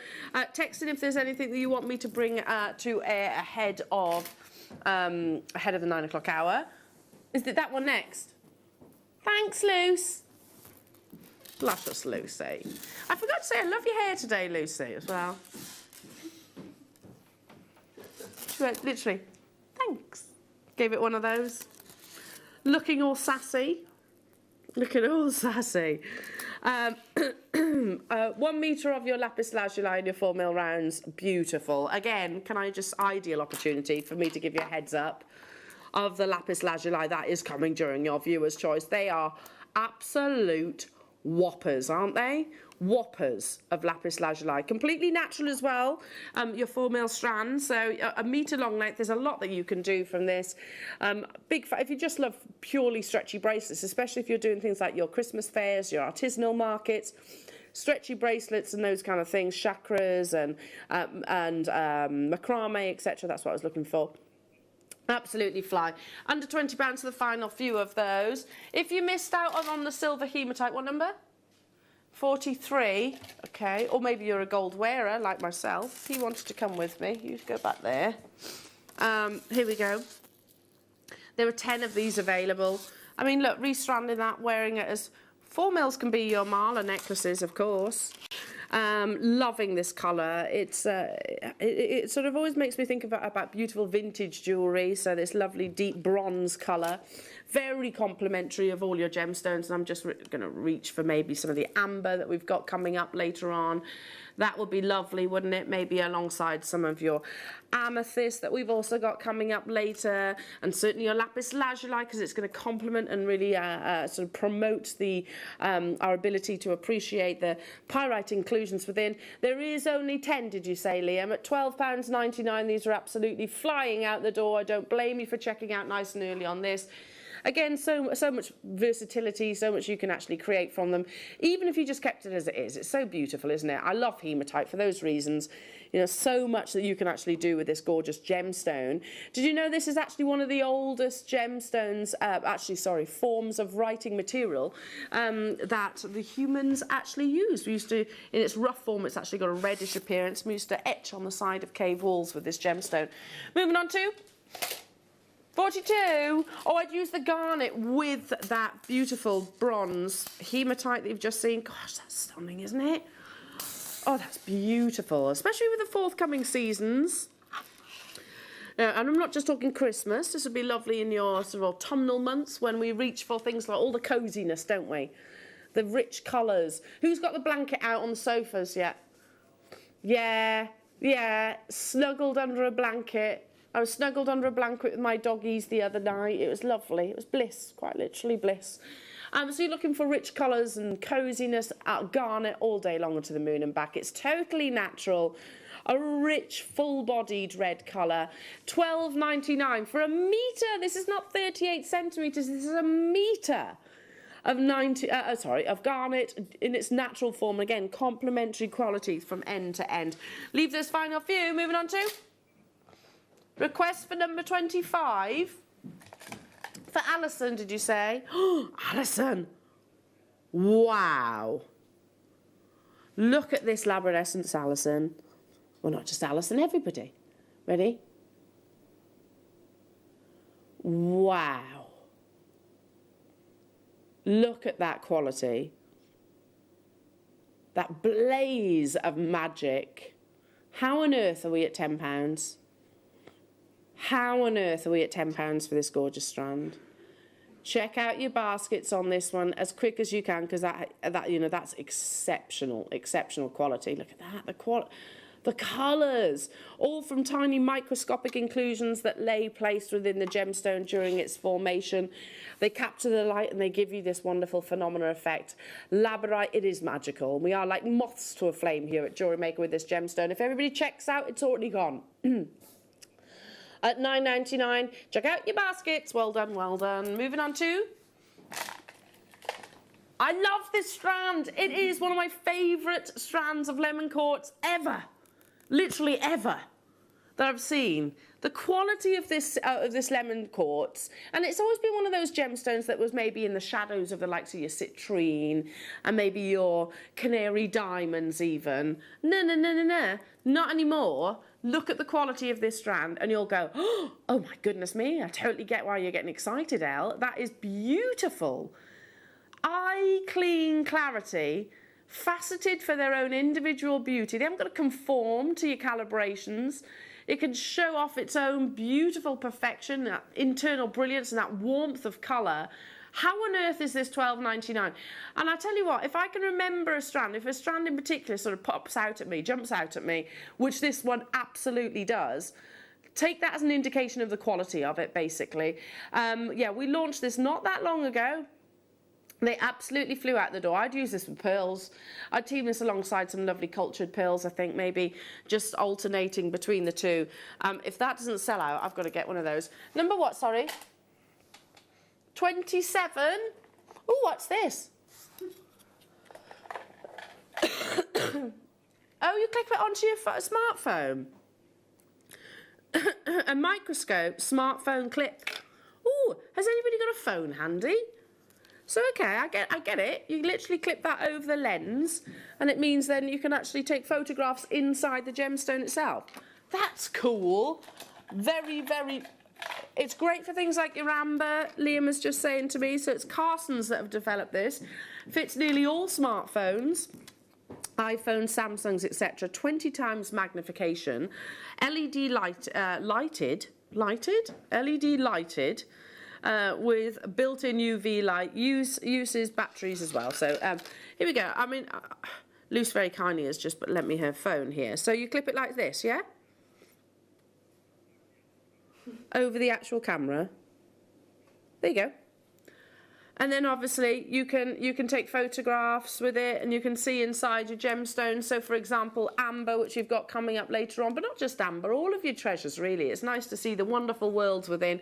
text in if there's anything that you want me to bring to air ahead of the 9 o'clock hour. Is it that one next? Thanks, Luce. Luscious Lucy. I forgot to say I love your hair today, Lucy, as well. She went, literally, thanks. Gave it one of those. Looking all sassy. Looking all sassy. 1 metre of your lapis lazuli in your 4mm rounds. Beautiful. Again, ideal opportunity for me to give you a heads up of the lapis lazuli that is coming during your viewer's choice. They are absolute whoppers, aren't they? Whoppers of lapis lazuli. Completely natural as well. Your 4mm strand, so a metre long length. There's a lot that you can do from this. If you just love purely stretchy bracelets, especially if you're doing things like your Christmas fairs, your artisanal markets, stretchy bracelets and those kind of things, chakras and macrame, etc. That's what I was looking for. Absolutely fly. Under £20 for the final few of those. If you missed out on the silver hematite, what number? 43. Okay. Or maybe you're a gold wearer like myself. He wanted to come with me. You go back there. Here we go. There are 10 of these available. I mean, look, restranding that, wearing it as 4mm can be your mala necklaces, of course. Loving this colour. It sort of always makes me think about beautiful vintage jewellery. So this lovely deep bronze colour, very complimentary of all your gemstones. And I'm just going to reach for maybe some of the amber that we've got coming up later on. That would be lovely, wouldn't it? Maybe alongside some of your amethyst that we've also got coming up later, and certainly your lapis lazuli, because it's going to complement and really sort of promote our ability to appreciate the pyrite inclusions within. There is only 10, did you say, Liam? At £12.99, these are absolutely flying out the door. I don't blame you for checking out nice and early on this. Again, so much versatility, so much you can actually create from them, even if you just kept it as it is. It's so beautiful, isn't it? I love hematite for those reasons. You know, so much that you can actually do with this gorgeous gemstone. Did you know this is actually one of the oldest gemstones, forms of writing material that the humans actually used? We used to, in its rough form, it's actually got a reddish appearance. We used to etch on the side of cave walls with this gemstone. Moving on to 42. Oh, I'd use the garnet with that beautiful bronze hematite that you've just seen. Gosh, that's stunning, isn't it? Oh, that's beautiful, especially with the forthcoming seasons. And I'm not just talking Christmas. This would be lovely in your sort of autumnal months when we reach for things like all the coziness, don't we? The rich colours. Who's got the blanket out on the sofas yet? Yeah, snuggled under a blanket. I was snuggled under a blanket with my doggies the other night. It was lovely. It was bliss, quite literally bliss. So you're looking for rich colours and coziness, garnet all day long to the moon and back. It's totally natural. A rich, full-bodied red colour. £12.99 for a metre. This is not 38 centimetres. This is a metre of garnet in its natural form. Again, complementary qualities from end to end. Leave this final few. Moving on to request for number 25. For Alison, did you say? Oh, Alison. Wow. Look at this labradescence, Alison. Well, not just Alison, everybody. Ready? Wow. Look at that quality. That blaze of magic. How on earth are we at £10? How on earth are we at £10 for this gorgeous strand? Check out your baskets on this one as quick as you can, because that's exceptional quality. Look at that, the colours, all from tiny microscopic inclusions that lay placed within the gemstone during its formation. They capture the light and they give you this wonderful phenomena effect. Labradorite, it is magical. We are like moths to a flame here at Jewellery Maker with this gemstone. If everybody checks out, it's already gone. At £9.99, check out your baskets. Well done, well done. Moving on to... I love this strand. It is one of my favourite strands of lemon quartz ever. Literally ever. That I've seen. The quality of this lemon quartz, and it's always been one of those gemstones that was maybe in the shadows of the likes of your citrine and maybe your canary diamonds even. No, not anymore. Look at the quality of this strand and you'll go, oh my goodness me, I totally get why you're getting excited, Elle. That is beautiful. eye clean clarity, faceted for their own individual beauty. They haven't got to conform to your calibrations. It can show off its own beautiful perfection, that internal brilliance and that warmth of colour. How on earth is this £12.99? And I tell you what, if I can remember a strand, if a strand in particular sort of pops out at me, jumps out at me, which this one absolutely does, take that as an indication of the quality of it, basically. Yeah, we launched this not that long ago. They absolutely flew out the door. I'd use this with pearls. I'd team this alongside some lovely cultured pearls, I think, maybe just alternating between the two. If that doesn't sell out, I've got to get one of those. Number what, sorry? 27. Oh, what's this? Oh, you clip it onto your smartphone. A microscope smartphone clip. Oh, has anybody got a phone handy? So, okay, I get it. You literally clip that over the lens, and it means then you can actually take photographs inside the gemstone itself. That's cool. Very, very... It's great for things like your amber, Liam was just saying to me. So it's Carson's that have developed this. Fits nearly all smartphones, iPhones, Samsungs, etc. 20 times magnification. LED lighted, with built-in UV light. Uses batteries as well. So here we go. I mean, Luce very kindly has just lent me her phone here. So you clip it like this, yeah? Over the actual camera. There you go. And then obviously you can take photographs with it, and you can see inside your gemstones. So for example, amber, which you've got coming up later on, but not just amber, all of your treasures really. It's nice to see the wonderful worlds within.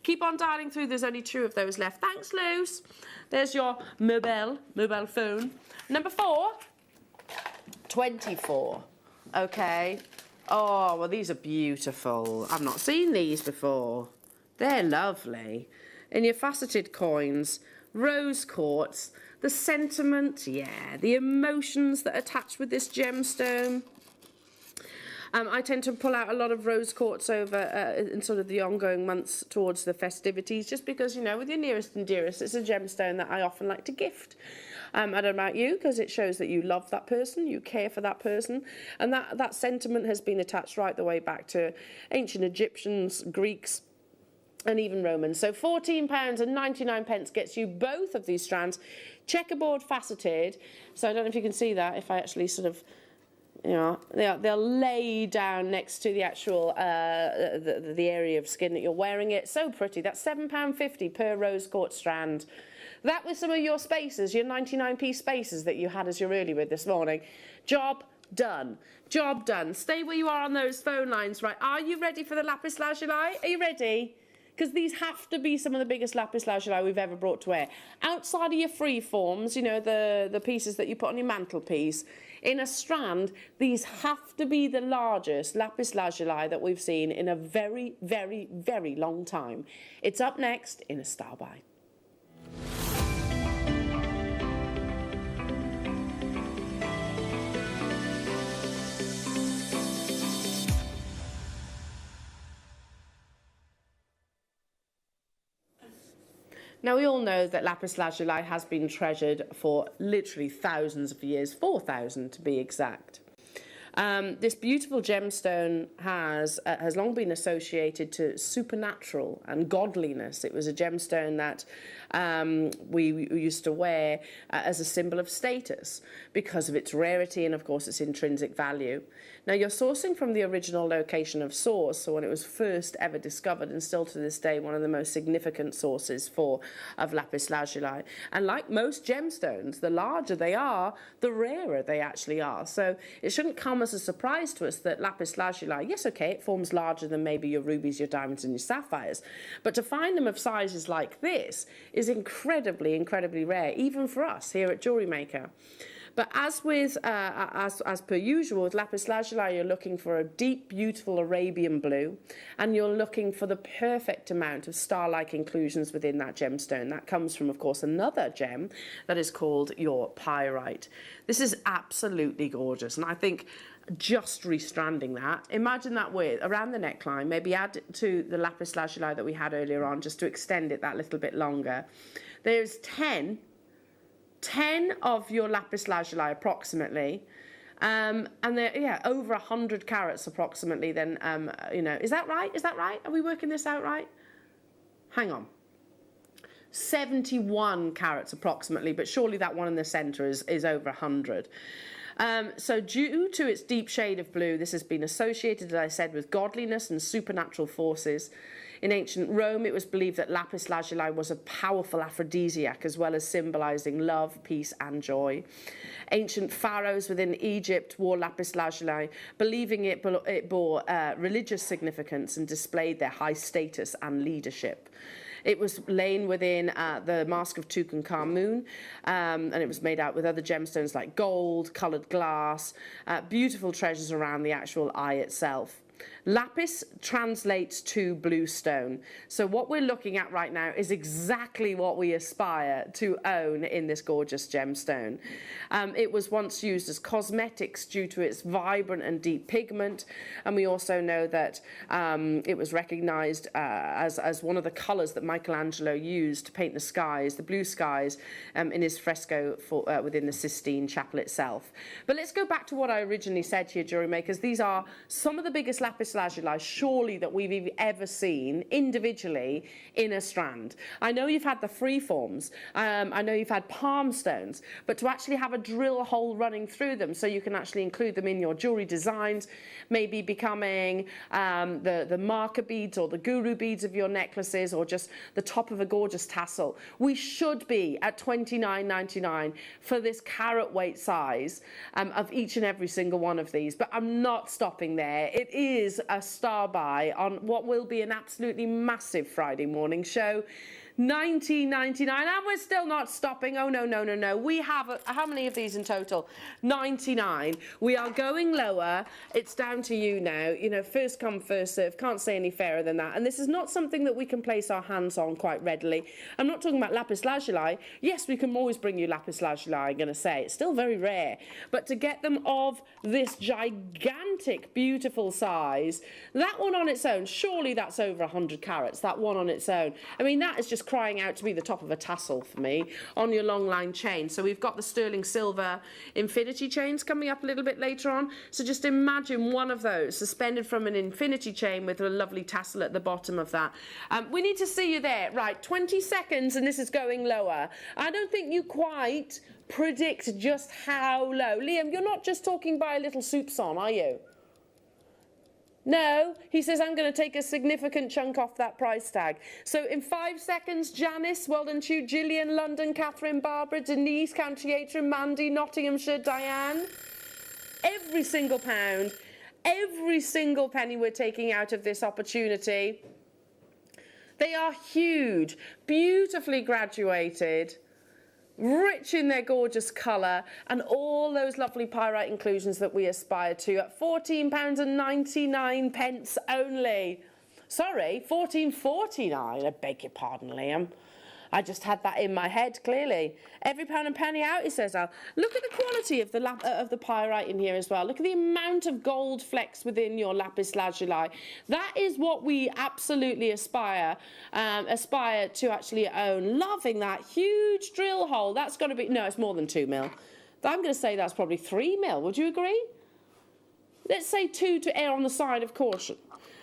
Keep on dialing through, there's only 2 of those left. Thanks, Luce. There's your mobile phone. Number 4, 24. Okay. Oh, well, these are beautiful. I've not seen these before. They're lovely. In your faceted coins, rose quartz, the sentiment, yeah, the emotions that attach with this gemstone. I tend to pull out a lot of rose quartz over in sort of the ongoing months towards the festivities, just because, you know, with your nearest and dearest, it's a gemstone that I often like to gift. I don't know about you, because it shows that you love that person, you care for that person, and that sentiment has been attached right the way back to ancient Egyptians, Greeks, and even Romans. So £14.99 gets you both of these strands, checkerboard faceted. So I don't know if you can see that, if I actually sort of, you know, they'll lay down next to the actual the area of skin that you're wearing it. So pretty. That's £7.50 per rose quartz strand. That was some of your spaces, your 99p spaces that you had as your early with this morning. Job done. Job done. Stay where you are on those phone lines, right? Are you ready for the lapis lazuli? Are you ready? Because these have to be some of the biggest lapis lazuli we've ever brought to wear. Outside of your free forms, you know, the pieces that you put on your mantelpiece, in a strand, these have to be the largest lapis lazuli that we've seen in a very, very, very long time. It's up next in a Style By. Now, we all know that lapis lazuli has been treasured for literally thousands of years, 4,000 to be exact. This beautiful gemstone has long been associated to supernatural and godliness. It was a gemstone that we used to wear as a symbol of status because of its rarity and, of course, its intrinsic value. Now, you're sourcing from the original location of source, so when it was first ever discovered, and still to this day one of the most significant sources of lapis lazuli. And like most gemstones, the larger they are, the rarer they actually are. So it shouldn't come as a surprise to us that lapis lazuli, yes, okay, it forms larger than maybe your rubies, your diamonds and your sapphires, but to find them of sizes like this is incredibly, incredibly rare, even for us here at Jewellery Maker. But as with, as per usual with lapis lazuli, you're looking for a deep, beautiful Arabian blue, and you're looking for the perfect amount of star-like inclusions within that gemstone. That comes from, of course, another gem that is called your pyrite. This is absolutely gorgeous, and I think just restranding that, imagine that with around the neckline, maybe add to the lapis lazuli that we had earlier on, just to extend it that little bit longer. There's 10 10 of your lapis lazuli approximately. And they're, over 100 carats approximately then, you know, is that right? Is that right? Are we working this out right? Hang on. 71 carats approximately, but surely that one in the center is over 100. So due to its deep shade of blue, this has been associated, as I said, with godliness and supernatural forces. In ancient Rome, it was believed that lapis lazuli was a powerful aphrodisiac, as well as symbolizing love, peace, and joy. Ancient pharaohs within Egypt wore lapis lazuli, believing it bore religious significance and displayed their high status and leadership. It was laying within the Mask of Tutankhamun, and it was made out with other gemstones like gold, coloured glass, beautiful treasures around the actual eye itself. Lapis translates to blue stone. So what we're looking at right now is exactly what we aspire to own in this gorgeous gemstone. It was once used as cosmetics due to its vibrant and deep pigment. And we also know that it was recognized as one of the colors that Michelangelo used to paint the skies, the blue skies, in his fresco within the Sistine Chapel itself. But let's go back to what I originally said here, Jewellery Makers. These are some of the biggest lapis lazuli surely that we've ever seen individually in a strand. I know you've had the free forms, I know you've had palm stones, but to actually have a drill hole running through them so you can actually include them in your jewelry designs, maybe becoming the marker beads or the guru beads of your necklaces, or just the top of a gorgeous tassel. We should be at $29.99 for this carat weight size of each and every single one of these, but I'm not stopping there. It is a star buy on what will be an absolutely massive Friday morning show. $19.99, and we're still not stopping. Oh no, we have how many of these in total? 99. We are going lower. It's down to you now, you know, first come first serve. Can't say any fairer than that. And this is not something that we can place our hands on quite readily. I'm not talking about lapis lazuli. Yes, we can always bring you lapis lazuli, I'm going to say. It's still very rare, but to get them of this gigantic beautiful size, that one on its own, surely that's over 100 carats, that one on its own. I mean, that is just crying out to be the top of a tassel for me on your long line chain. So we've got the sterling silver infinity chains coming up a little bit later on. So just imagine one of those suspended from an infinity chain with a lovely tassel at the bottom of that. We need to see you there. Right, 20 seconds and this is going lower. I don't think you quite predict just how low. Liam, you're not just talking by a little soupçon, are you? No, he says, I'm going to take a significant chunk off that price tag. So in 5 seconds, Janice, well done to you, Gillian, London, Catherine, Barbara, Denise, County Antrim, Mandy, Nottinghamshire, Diane. Every single pound, every single penny we're taking out of this opportunity. They are huge, beautifully graduated, rich in their gorgeous colour, and all those lovely pyrite inclusions that we aspire to at £14.99 only. Sorry, £14.49. I beg your pardon, Liam. I just had that in my head, clearly. Every pound and penny out, he says, Al. Look at the quality of the pyrite in here as well. Look at the amount of gold flecks within your lapis lazuli. That is what we absolutely aspire to actually own. Loving that huge drill hole. That's got to be, no, it's more than 2 mil. I'm going to say that's probably 3 mil. Would you agree? Let's say 2 to err on the side of caution.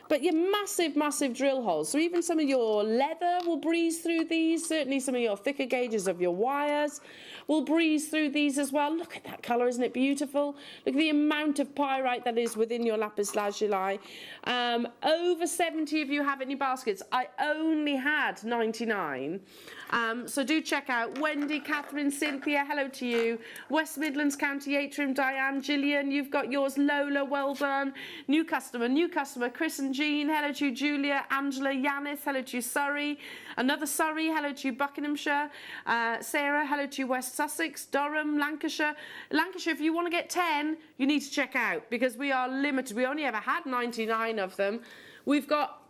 But your massive, massive drill holes. So even some of your leather will breeze through these. Certainly some of your thicker gauges of your wires will breeze through these as well. Look at that colour, isn't it beautiful? Look at the amount of pyrite that is within your lapis lazuli. Over 70 of you have it in your baskets. I only had 99. So do check out Wendy, Catherine, Cynthia, hello to you. West Midlands, County Antrim, Diane, Gillian, you've got yours. Lola, well done. New customer, Chris and Jean, hello to you. Julia, Angela, Yanis, hello to you. Surrey, another Surrey, hello to you. Buckinghamshire, Sarah, hello to you. West Sussex, Durham, Lancashire. Lancashire, if you want to get 10, you need to check out because we are limited. We only ever had 99 of them. We've got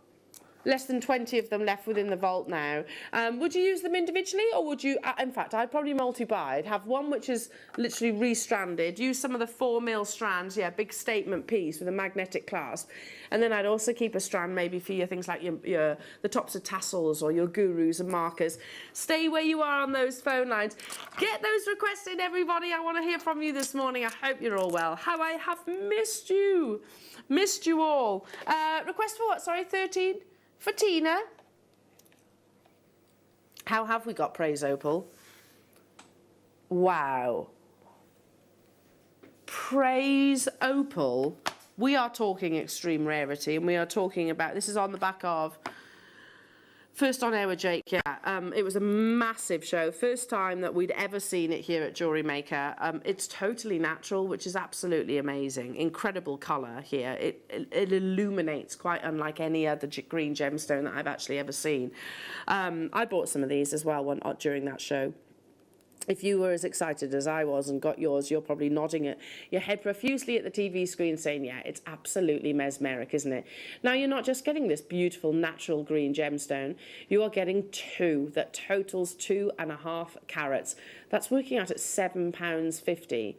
less than 20 of them left within the vault now. Would you use them individually, or would you, in fact, I'd probably multi-buy. I'd have one which is literally re-stranded, use some of the 4mm strands, yeah, big statement piece with a magnetic clasp, and then I'd also keep a strand maybe for your things like the tops of tassels or your gurus and markers. Stay where you are on those phone lines. Get those requests in, everybody. I want to hear from you this morning. I hope you're all well. How I have missed you. Missed you all. Request for what? Sorry, 13? For Tina. How have we got praise opal? Wow. Praise opal. We are talking extreme rarity, and we are talking about, this is on the back of First on Air with Jake, yeah. It was a massive show. First time that we'd ever seen it here at Jewellery Maker. It's totally natural, which is absolutely amazing. Incredible colour here. It illuminates quite unlike any other green gemstone that I've actually ever seen. I bought some of these as well during that show. If you were as excited as I was and got yours, you're probably nodding your head profusely at the TV screen saying, yeah, it's absolutely mesmeric, isn't it? Now, you're not just getting this beautiful natural green gemstone. You are getting two that totals 2.5 carats. That's working out at £7.50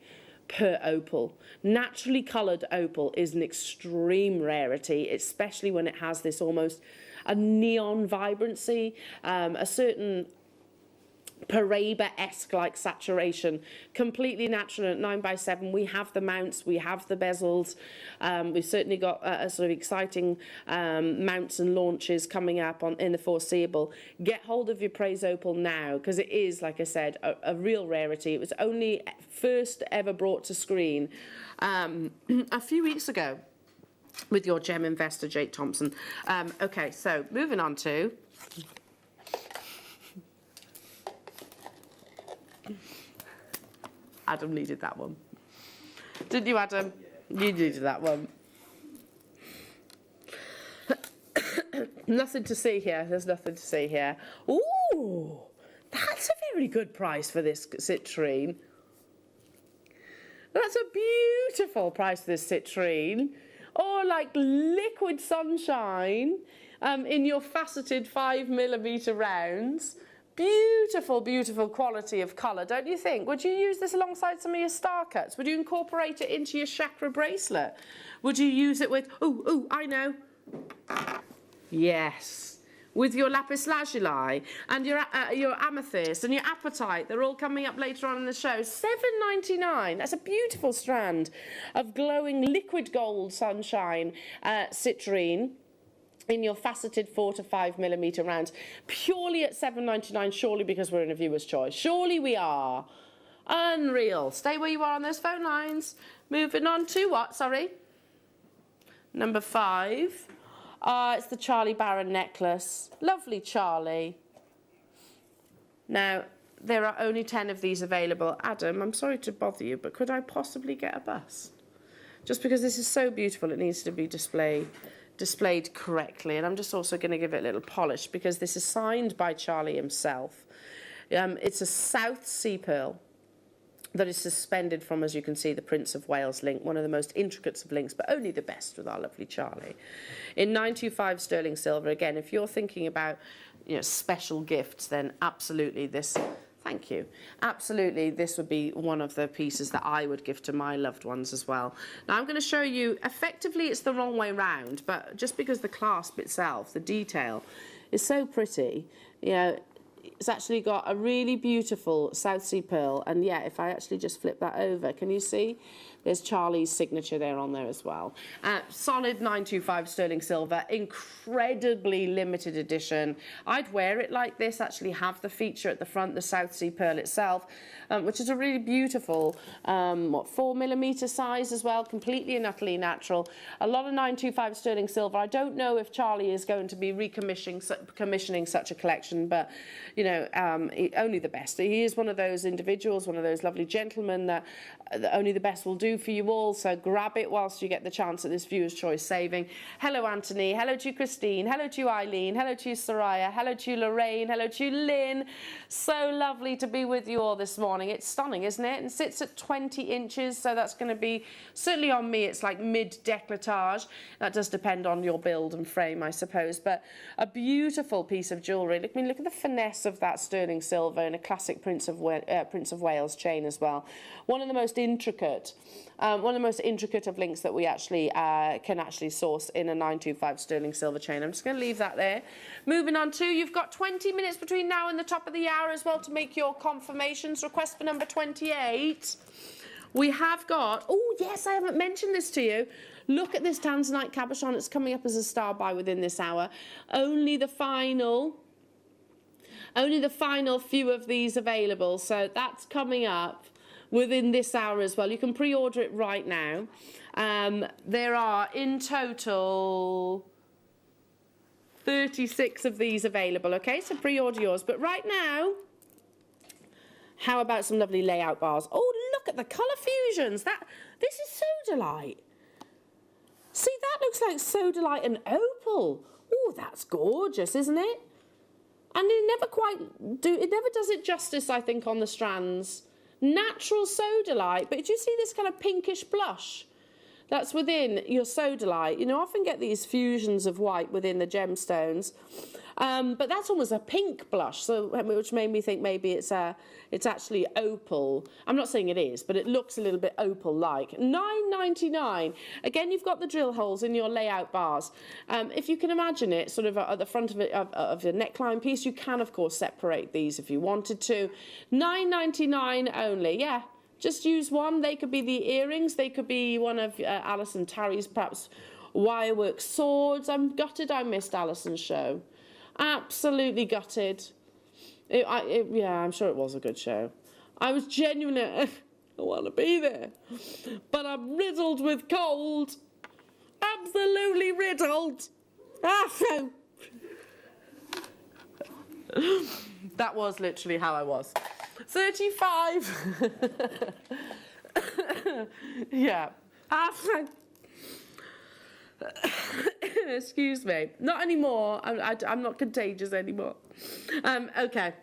per opal. Naturally coloured opal is an extreme rarity, especially when it has this almost a neon vibrancy, a certain Paraiba-esque like saturation, completely natural at 9x7. We have the mounts, we have the bezels. We've certainly got a sort of exciting mounts and launches coming up in the foreseeable. Get hold of your Praise Opal now, because it is, like I said, a real rarity. It was only first ever brought to screen a few weeks ago with your gem investor, Jake Thompson. Okay, so moving on to... Adam needed that one. Didn't you, Adam? Yeah. You needed that one. Nothing to see here. There's nothing to see here. Ooh, that's a very good price for this citrine. That's a beautiful price for this citrine. Or like liquid sunshine in your faceted 5mm rounds. Beautiful, beautiful quality of colour, don't you think? Would you use this alongside some of your star cuts? Would you incorporate it into your chakra bracelet? Would you use it with, I know. Yes. With your lapis lazuli and your amethyst and your apatite. They're all coming up later on in the show. $7.99. That's a beautiful strand of glowing liquid gold sunshine citrine in your faceted 4 to 5mm rounds, purely at $7.99, surely because we're in a viewer's choice. Surely we are. Unreal. Stay where you are on those phone lines. Moving on to what, sorry? Number 5. It's the Charlie Barron necklace. Lovely Charlie. Now, there are only 10 of these available. Adam, I'm sorry to bother you, but could I possibly get a bust? Just because this is so beautiful, it needs to be displayed correctly, and I'm just also going to give it a little polish because this is signed by Charlie himself. It's a South Sea pearl that is suspended from, as you can see, the Prince of Wales link, one of the most intricate of links, but only the best with our lovely Charlie. In 925 sterling silver. Again, if you're thinking about special gifts, then absolutely this. Thank you. Absolutely, this would be one of the pieces that I would give to my loved ones as well. Now, I'm going to show you, effectively, it's the wrong way round, but just because the clasp itself, the detail, is so pretty, it's actually got a really beautiful South Sea pearl, and yeah, if I actually just flip that over, can you see? There's Charlie's signature there on there as well. Solid 925 sterling silver, incredibly limited edition. I'd wear it like this, actually have the feature at the front, the South Sea pearl itself, which is a really beautiful, 4mm size as well, completely and utterly natural. A lot of 925 sterling silver. I don't know if Charlie is going to be commissioning such a collection, but, only the best. He is one of those individuals, one of those lovely gentlemen that only the best will do for you all, so grab it whilst you get the chance at this viewer's choice saving. Hello Anthony, hello to you Christine, hello to you Eileen, hello to you Soraya, hello to you Lorraine, hello to you Lynn. So lovely to be with you all this morning. It's stunning, isn't it? And sits at 20 inches, so that's going to be, certainly on me, it's like mid-décolletage. That does depend on your build and frame, I suppose, but a beautiful piece of jewellery. I mean, look at the finesse of that sterling silver and a classic Prince of Wales chain as well. One of the most intricate of links that we actually can actually source in a 925 sterling silver chain. I'm just going to leave that there. Moving on to, you've got 20 minutes between now and the top of the hour as well to make your confirmations. Request for number 28. We have got, oh yes, I haven't mentioned this to you. Look at this tanzanite cabochon. It's coming up as a star buy within this hour. Only the final few of these available, so that's coming up within this hour as well. You can pre-order it right now. There are in total 36 of these available, okay? So pre-order yours. But right now, how about some lovely layout bars? Oh, look at the colour fusions. This is Sodalite. See, that looks like Sodalite and opal. Oh, that's gorgeous, isn't it? And it never does it justice, I think, on the strands. Natural Sodalite, but do you see this kind of pinkish blush that's within your Sodalite? You know, I often get these fusions of white within the gemstones, but that's almost a pink blush, so which made me think maybe it's actually opal. I'm not saying it is, but it looks a little bit opal-like. $9.99. Again, you've got the drill holes in your layout bars. If you can imagine it, sort of at the front of it of your neckline piece, you can of course separate these if you wanted to. $9.99 only. Yeah. Just use one. They could be the earrings. They could be one of Alison Tarry's perhaps wirework swords. I'm gutted I missed Alison's show. Absolutely gutted. Yeah, I'm sure it was a good show. I was genuinely, I want to be there. But I'm riddled with cold. Absolutely riddled. That was literally how I was. 35. Yeah. Excuse me. Not anymore. I'm not contagious anymore. Okay.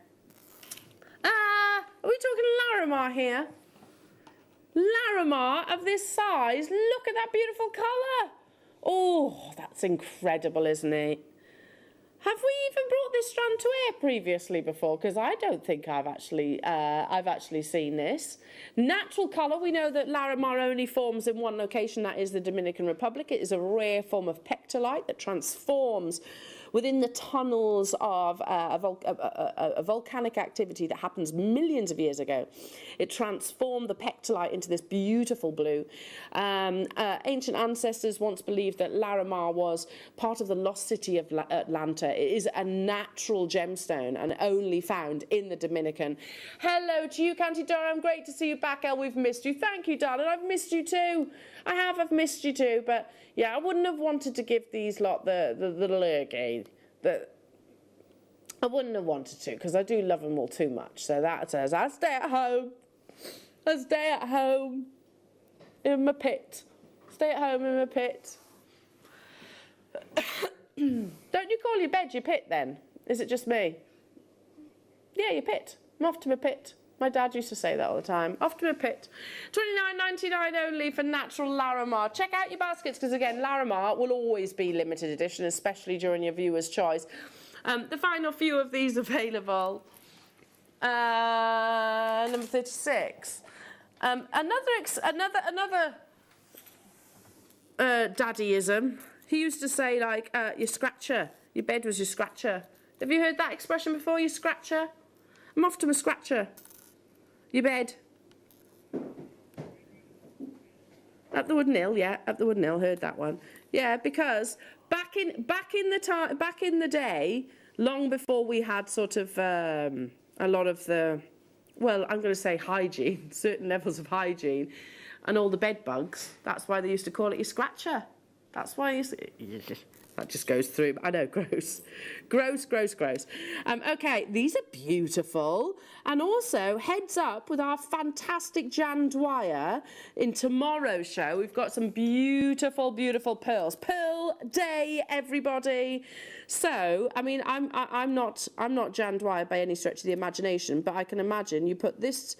Are we talking Larimar here? Larimar of this size. Look at that beautiful colour. Oh, that's incredible, isn't it? Have we even brought this strand to air previously before? Because I don't think I've actually seen this. Natural colour, we know that Larimar only forms in one location, that is the Dominican Republic. It is a rare form of pectolite that transforms within the tunnels of a volcanic activity that happens millions of years ago. It transformed the pectolite into this beautiful blue. Ancient ancestors once believed that Larimar was part of the lost city of Atlanta. It is a natural gemstone and only found in the Dominican. Hello to you, County Durham. Great to see you back, El. We've missed you. Thank you, darling. I've missed you too. I've missed you too. But yeah, I wouldn't have wanted to give these lot the lurgy. I wouldn't have wanted to, because I do love them all too much. So that says, I stay at home. I stay at home in my pit. Stay at home in my pit. Don't you call your bed your pit then? Is it just me? Yeah, your pit. I'm off to my pit. My dad used to say that all the time. Off to my pit. $29.99 only for natural Larimar. Check out your baskets, because again, Larimar will always be limited edition, especially during your viewer's't the final few of these available. Number 36. Another daddyism. He used to say, like, your scratcher. Your bed was your scratcher. Have you heard that expression before, your scratcher? I'm off to my scratcher. Your bed. Up the wooden hill, yeah, up the wooden hill, heard that one. Yeah, because back in the day, long before we had sort of a lot of the, well, I'm going to say hygiene, certain levels of hygiene, and all the bed bugs, that's why they used to call it your scratcher. That's why That just goes through. I know, gross. Gross, gross, gross. Okay, these are beautiful. And also, heads up with our fantastic Jan Dwyer in tomorrow's show. We've got some beautiful, beautiful pearls. Pearl day, everybody. So, I mean, I'm not Jan Dwyer by any stretch of the imagination, but I can imagine you put this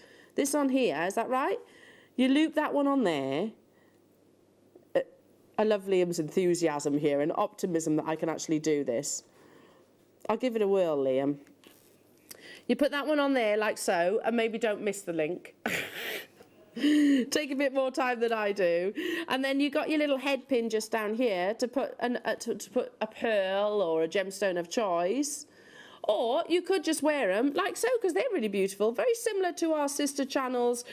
on here, is that right? You loop that one on there. I love Liam's enthusiasm here and optimism that I can actually do this. I'll give it a whirl, Liam. You put that one on there like so, and maybe don't miss the link. Take a bit more time than I do. And then you got your little head pin just down here to put to put a pearl or a gemstone of choice. Or you could just wear them like so, because they're really beautiful. Very similar to our sister channel's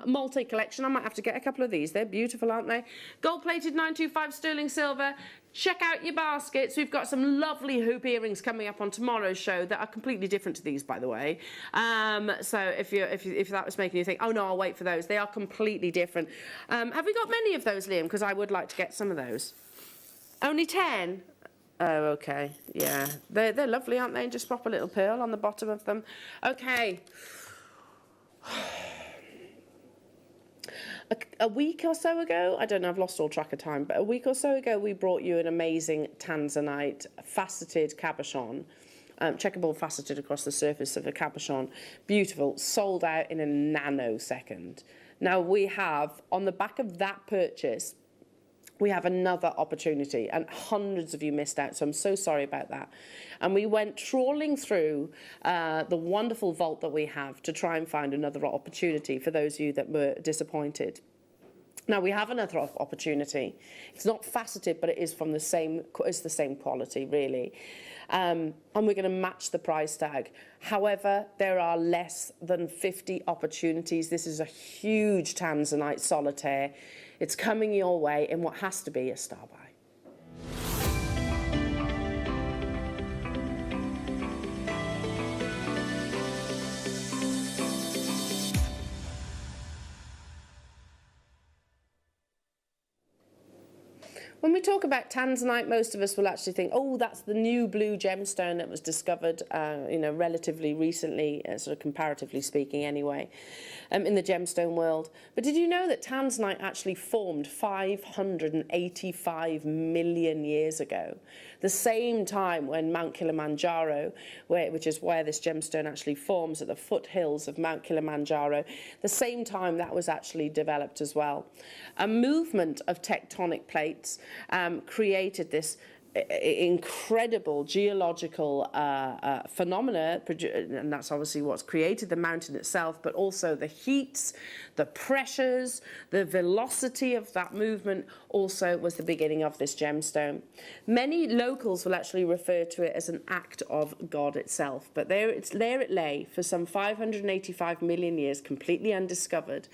multi-collection. I might have to get a couple of these. They're beautiful, aren't they? Gold-plated 925 sterling silver. Check out your baskets. We've got some lovely hoop earrings coming up on tomorrow's show that are completely different to these, by the way. So if that was making you think, oh no, I'll wait for those. They are completely different. Have we got many of those, Liam? Because I would like to get some of those. Only 10? Oh, okay. Yeah. They're lovely, aren't they? Just pop a little pearl on the bottom of them. Okay. A week or so ago, I don't know, I've lost all track of time, but a week or so ago, we brought you an amazing tanzanite faceted cabochon. Checkerboard faceted across the surface of a cabochon. Beautiful. Sold out in a nanosecond. Now, we have, on the back of that purchase, we have another opportunity, and hundreds of you missed out, so I'm so sorry about that. And we went trawling through the wonderful vault that we have to try and find another opportunity for those of you that were disappointed. Now, we have another opportunity. It's not faceted, but it is from the same quality, really. And we're going to match the price tag. However, there are less than 50 opportunities. This is a huge tanzanite solitaire. It's coming your way in what has to be a star buy. When we talk about tanzanite, most of us will actually think, oh, that's the new blue gemstone that was discovered, relatively recently, sort of comparatively speaking anyway, in the gemstone world. But did you know that tanzanite actually formed 585 million years ago? The same time when Mount Kilimanjaro, which is where this gemstone actually forms at the foothills of Mount Kilimanjaro, the same time that was actually developed as well. A movement of tectonic plates created this incredible geological phenomena, and that's obviously what's created the mountain itself, but also the heats, the pressures, the velocity of that movement also was the beginning of this gemstone. Many locals will actually refer to it as an act of God itself, but there it lay for some 585 million years, completely undiscovered,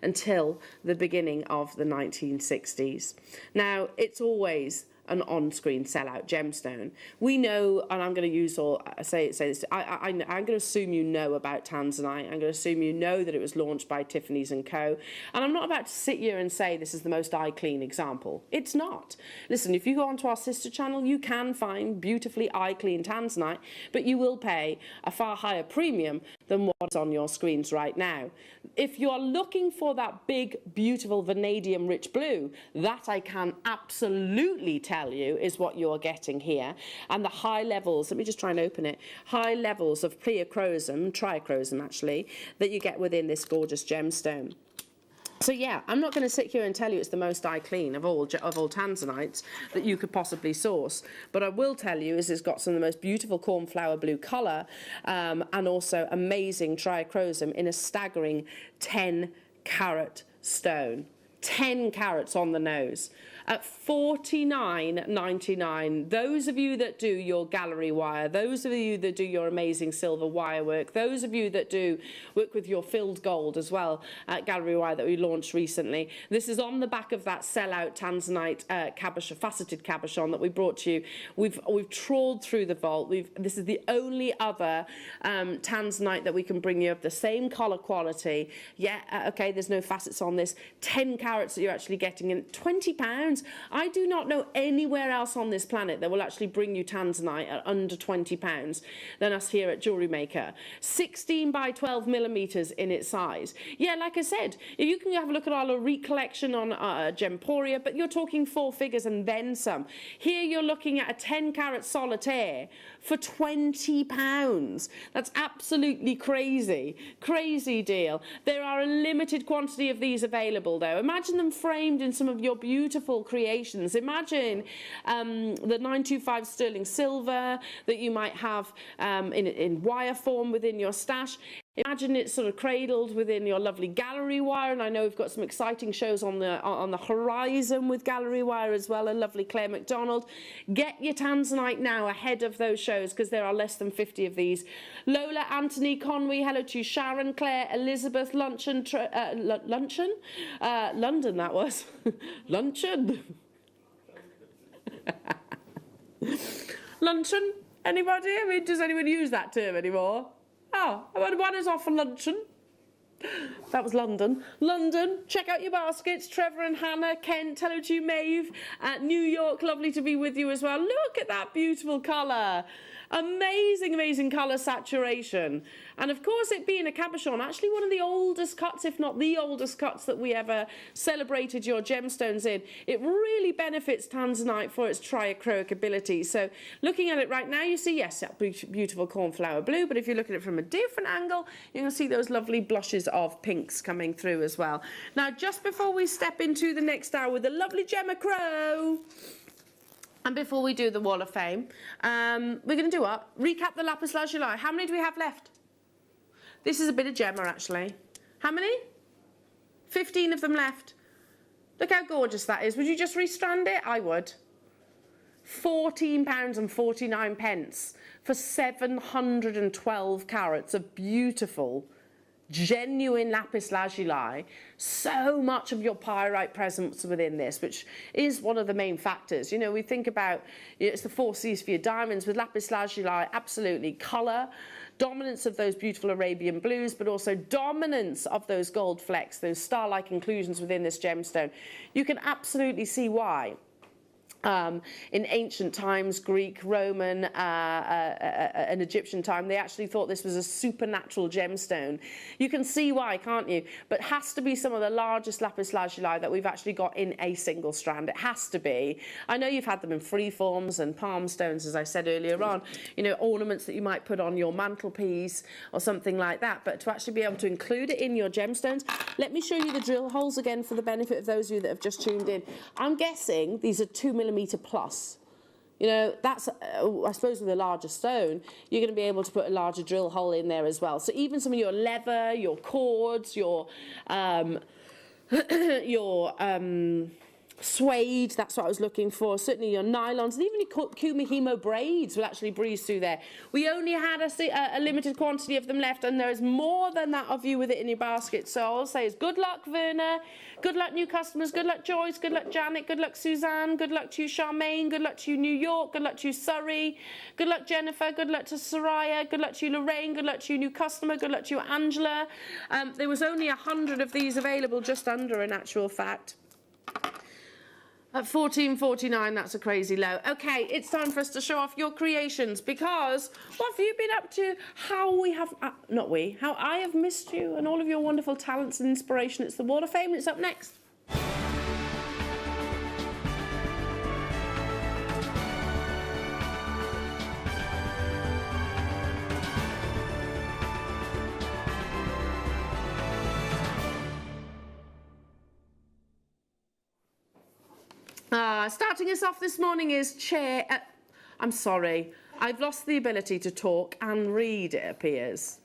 until the beginning of the 1960s. Now, it's always an on-screen sellout gemstone. We know, and I'm going to use say this. I'm going to assume you know about tanzanite. I'm going to assume you know that it was launched by Tiffany's & Co. And I'm not about to sit here and say this is the most eye-clean example. It's not. Listen, if you go onto our sister channel, you can find beautifully eye-clean tanzanite, but you will pay a far higher premium than what's on your screens right now. If you are looking for that big, beautiful vanadium-rich blue, that I can absolutely tell you is what you're getting here. And the high levels, let me just try and open it, high levels of pleochrosum, triachrosum actually, that you get within this gorgeous gemstone. So yeah, I'm not going to sit here and tell you it's the most eye clean of all tanzanites that you could possibly source, but I will tell you is it's got some of the most beautiful cornflower blue colour and also amazing triachrosum in a staggering 10 carat stone. 10 carats on the nose at $49.99. Those of you that do your gallery wire, those of you that do your amazing silver wire work, those of you that do work with your filled gold as well at gallery wire that we launched recently, this is on the back of that sellout tanzanite faceted cabochon that we brought to you. We've trawled through the vault. This is the only other tanzanite that we can bring you of the same color quality. Yeah, okay, there's no facets on this. 10 carats that you're actually getting in. £20. I do not know anywhere else on this planet that will actually bring you tanzanite at under £20 than us here at Jewellery Maker. 16 by 12 millimeters in its size. Yeah, like I said, if you can have a look at our Lorite collection on Gemporia, but you're talking 4 figures and then some. Here you're looking at a 10 carat solitaire for £20. That's absolutely crazy. Crazy deal. There are a limited quantity of these available though. Imagine them framed in some of your beautiful creations. Imagine the 925 sterling silver that you might have in wire form within your stash. Imagine it sort of cradled within your lovely gallery wire, and I know we've got some exciting shows on the horizon with gallery wire as well, and lovely Claire McDonald. Get your tanzanite now ahead of those shows because there are less than 50 of these. Lola, Anthony, Conway, hello to you, Sharon, Claire, Elizabeth, Luncheon, London that was, Luncheon. Luncheon, anybody? I mean, does anyone use that term anymore? Oh, one is off for luncheon. That was London. London, check out your baskets. Trevor and Hannah, Kent, hello to you, Maeve. New York, lovely to be with you as well. Look at that beautiful colour. Amazing, amazing colour saturation. And of course, it being a cabochon, actually one of the oldest cuts, if not the oldest cuts that we ever celebrated your gemstones in. It really benefits tanzanite for its triachroic ability. So looking at it right now, you see, yes, that beautiful cornflower blue, but if you look at it from a different angle, you can see those lovely blushes of pinks coming through as well. Now, just before we step into the next hour with the lovely Gemma Crow, and before we do the Wall of Fame, we're going to do what? Recap the lapis lazuli. How many do we have left? This is a bit of Gemma, actually. How many? 15 of them left. Look how gorgeous that is. Would you just restrand it? I would. £14.49 for 712 carats of beautiful, genuine lapis lazuli. So much of your pyrite presence within this, which is one of the main factors. You know, we think about, it's the 4 C's for your diamonds. With lapis lazuli, absolutely colour, dominance of those beautiful Arabian blues, but also dominance of those gold flecks, those star-like inclusions within this gemstone. You can absolutely see why. In ancient times, Greek, Roman, and Egyptian time, they actually thought this was a supernatural gemstone. You can see why, can't you? But it has to be some of the largest lapis lazuli that we've actually got in a single strand. It has to be. I know you've had them in free forms and palm stones, as I said earlier on, you know, ornaments that you might put on your mantelpiece or something like that. But to actually be able to include it in your gemstones, let me show you the drill holes again for the benefit of those of you that have just tuned in. I'm guessing these are 2 millimetre plus. You know, that's, I suppose with a larger stone, you're going to be able to put a larger drill hole in there as well. So even some of your leather, your cords, your suede, that's what I was looking for, certainly your nylons, and even your kumihimo braids will actually breeze through there. We only had a limited quantity of them left, and there's more than that of you with it in your basket. So I'll say is good luck, Verna, good luck new customers, good luck Joyce, good luck Janet, good luck Suzanne, good luck to you Charmaine, good luck to you New York, good luck to you Surrey, good luck Jennifer, good luck to Soraya, good luck to you Lorraine, good luck to you new customer, good luck to you Angela. There was only 100 of these available, just under in actual fact. At $14.49, that's a crazy low. Okay, it's time for us to show off your creations, because what have you been up to? How I have missed you and all of your wonderful talents and inspiration. It's the Wall of Fame. It's up next. Starting us off this morning is I'm sorry, I've lost the ability to talk and read, it appears.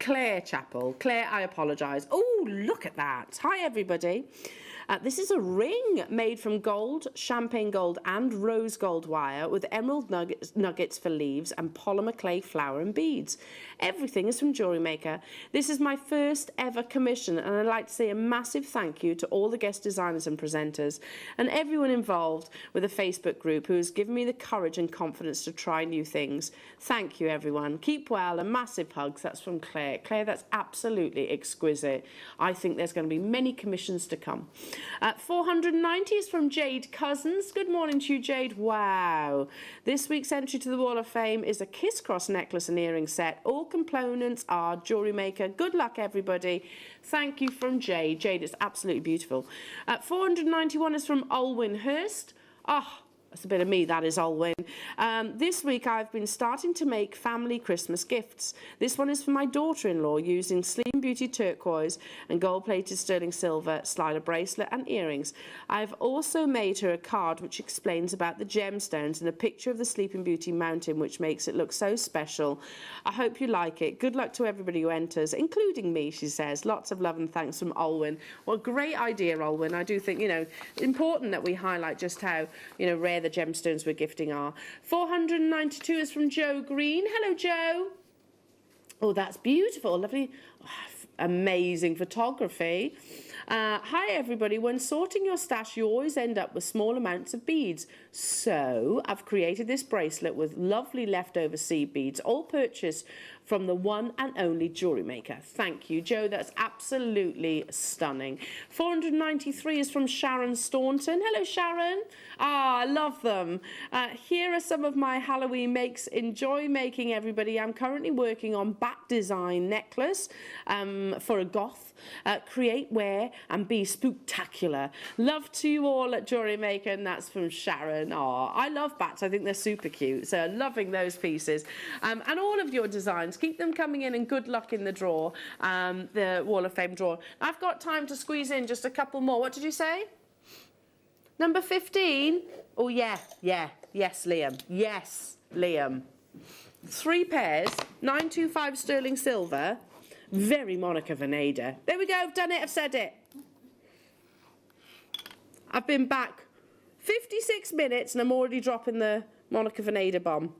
Claire Chapel. Claire, I apologise. Oh, look at that. Hi, everybody. This is a ring made from gold, champagne gold and rose gold wire with emerald nuggets for leaves and polymer clay flower and beads. Everything is from Jewellery Maker. This is my first ever commission, and I'd like to say a massive thank you to all the guest designers and presenters and everyone involved with the Facebook group who has given me the courage and confidence to try new things. Thank you, everyone. Keep well and massive hugs. That's from Claire. Claire, that's absolutely exquisite. I think there's going to be many commissions to come. 490 is from Jade Cousins. Good morning to you, Jade. Wow. This week's entry to the Wall of Fame is a Kiss Cross necklace and earring set. All components are Jewellery Maker. Good luck, everybody. Thank you from Jade. Jade, it's absolutely beautiful. 491 is from Olwyn Hurst. Oh, that's a bit of me, that is, Olwyn. This week I've been starting to make family Christmas gifts. This one is for my daughter-in-law using Sleeping Beauty turquoise and gold-plated sterling silver slider bracelet and earrings. I've also made her a card which explains about the gemstones and a picture of the Sleeping Beauty mountain, which makes it look so special. I hope you like it. Good luck to everybody who enters, including me, she says. Lots of love and thanks from Olwyn. Well, great idea, Olwyn. I do think, you know, important that we highlight just how, you know, rare the gemstones we're gifting are. 492 is from Joe Green. Hello, Joe. Oh, that's beautiful. Lovely. Oh, amazing photography. Hi, everybody. When sorting your stash, you always end up with small amounts of beads. So I've created this bracelet with lovely leftover seed beads, all purchased from the one and only Jewellery Maker. Thank you, Joe. That's absolutely stunning. 493 is from Sharon Staunton. Hello, Sharon. Ah, I love them. Here are some of my Halloween makes. Enjoy making, everybody. I'm currently working on bat design necklace for a goth. Create, wear, and be spooktacular. Love to you all at Jewellery Maker, and that's from Sharon. Oh, I love bats. I think they're super cute. So loving those pieces. And all of your designs, keep them coming in, and good luck in the draw, the Wall of Fame draw. I've got time to squeeze in just a couple more. What did you say? Number 15? Oh, yes, Liam. Yes, Liam. 3 pairs, 925 sterling silver. Very Monica Vinader. There we go, I've done it, I've said it. I've been back 56 minutes and I'm already dropping the Monica Vinader bomb.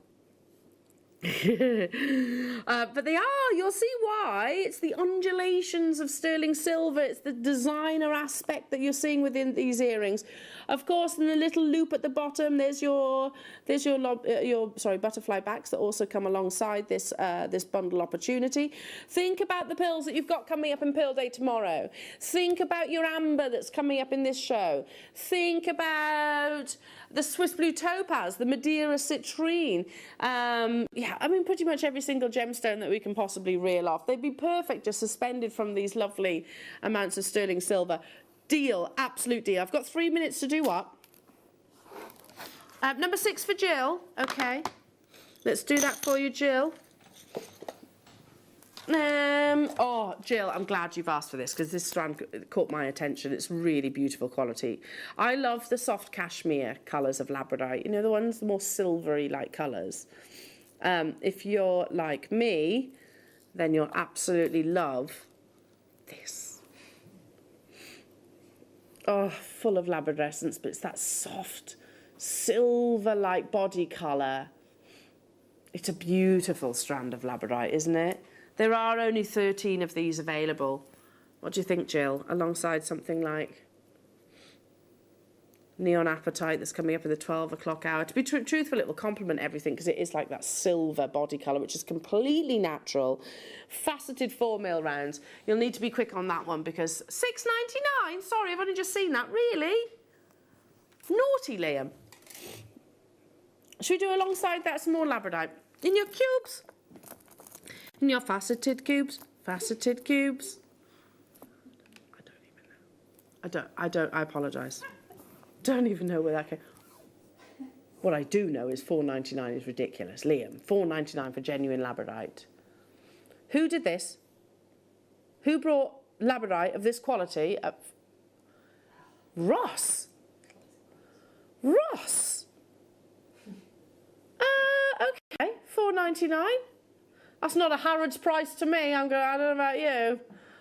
But they are, you'll see why. It's the undulations of sterling silver. It's the designer aspect that you're seeing within these earrings. Of course, in the little loop at the bottom, there's your butterfly backs that also come alongside this this bundle opportunity. Think about the pearls that you've got coming up in Pearl Day tomorrow. Think about your amber that's coming up in this show. Think about the Swiss Blue Topaz, the Madeira Citrine. Yeah, I mean, pretty much every single gemstone that we can possibly reel off. They'd be perfect just suspended from these lovely amounts of sterling silver. Deal, absolute deal. I've got 3 minutes to do what? Number 6 for Jill. Okay, let's do that for you, Jill. Oh, Jill, I'm glad you've asked for this because this strand caught my attention. It's really beautiful quality. I love the soft cashmere colours of labradorite. You know, the ones, the more silvery like colours. If you're like me, then you'll absolutely love this. Oh, full of labrador essence, but it's that soft silver-like body colour. It's a beautiful strand of labradorite, isn't it? There are only 13 of these available. What do you think, Jill? Alongside something like Neon Apatite that's coming up in the 12 o'clock hour. To be truthful, it will complement everything because it is like that silver body colour, which is completely natural. Faceted 4mm rounds. You'll need to be quick on that one because $6.99? Sorry, I've only just seen that. Really? Naughty, Liam. Should we do alongside that some more labradorite? In your cubes? In your faceted cubes? Faceted cubes? I don't even know. I apologise. Don't even know where that came. What I do know is $4.99 is ridiculous. Liam, $4.99 for genuine labradorite. Who did this? Who brought labradorite of this quality? Ross. Ross. Okay, $4.99. That's not a Harrods price to me. I don't know about you.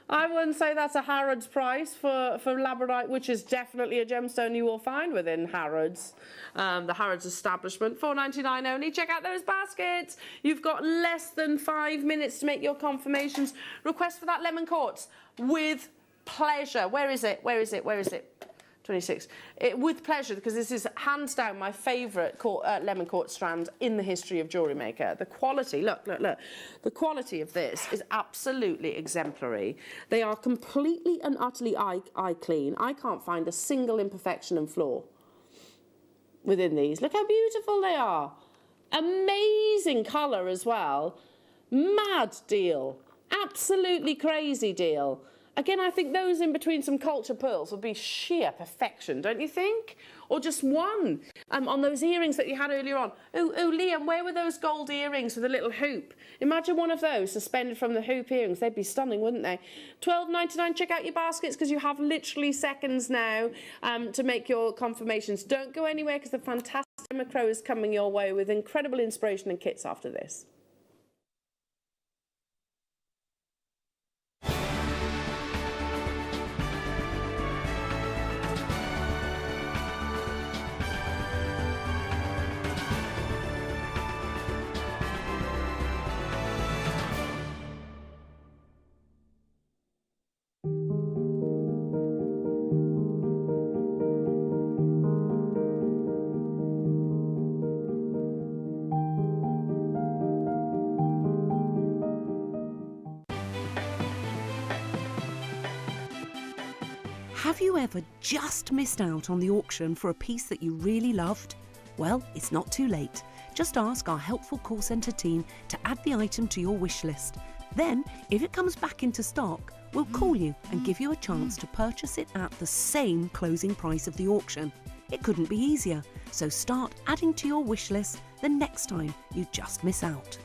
I wouldn't say that's a Harrods price for labradorite, which is definitely a gemstone you will find within Harrods, the Harrods establishment. $4.99 only. Check out those baskets. You've got less than 5 minutes to make your confirmations. Request for that lemon quartz with pleasure. Where is it? Where is it? Where is it? 26. With pleasure, because this is hands down my favourite lemon quartz strand in the history of Jewellery Maker. The quality, look. The quality of this is absolutely exemplary. They are completely and utterly eye clean. I can't find a single imperfection and flaw within these. Look how beautiful they are. Amazing colour as well. Mad deal. Absolutely crazy deal. Again, I think those in between some culture pearls would be sheer perfection, don't you think? Or just one. On those earrings that you had earlier on. Oh, Liam, where were those gold earrings with a little hoop? Imagine one of those suspended from the hoop earrings. They'd be stunning, wouldn't they? $12.99. Check out your baskets because you have literally seconds now to make your confirmations. Don't go anywhere because the fantastic Emma Crow is coming your way with incredible inspiration and kits after this. Have you ever just missed out on the auction for a piece that you really loved? Well, it's not too late. Just ask our helpful call centre team to add the item to your wish list. Then, if it comes back into stock, we'll call you and give you a chance to purchase it at the same closing price of the auction. It couldn't be easier, so start adding to your wish list the next time you just miss out.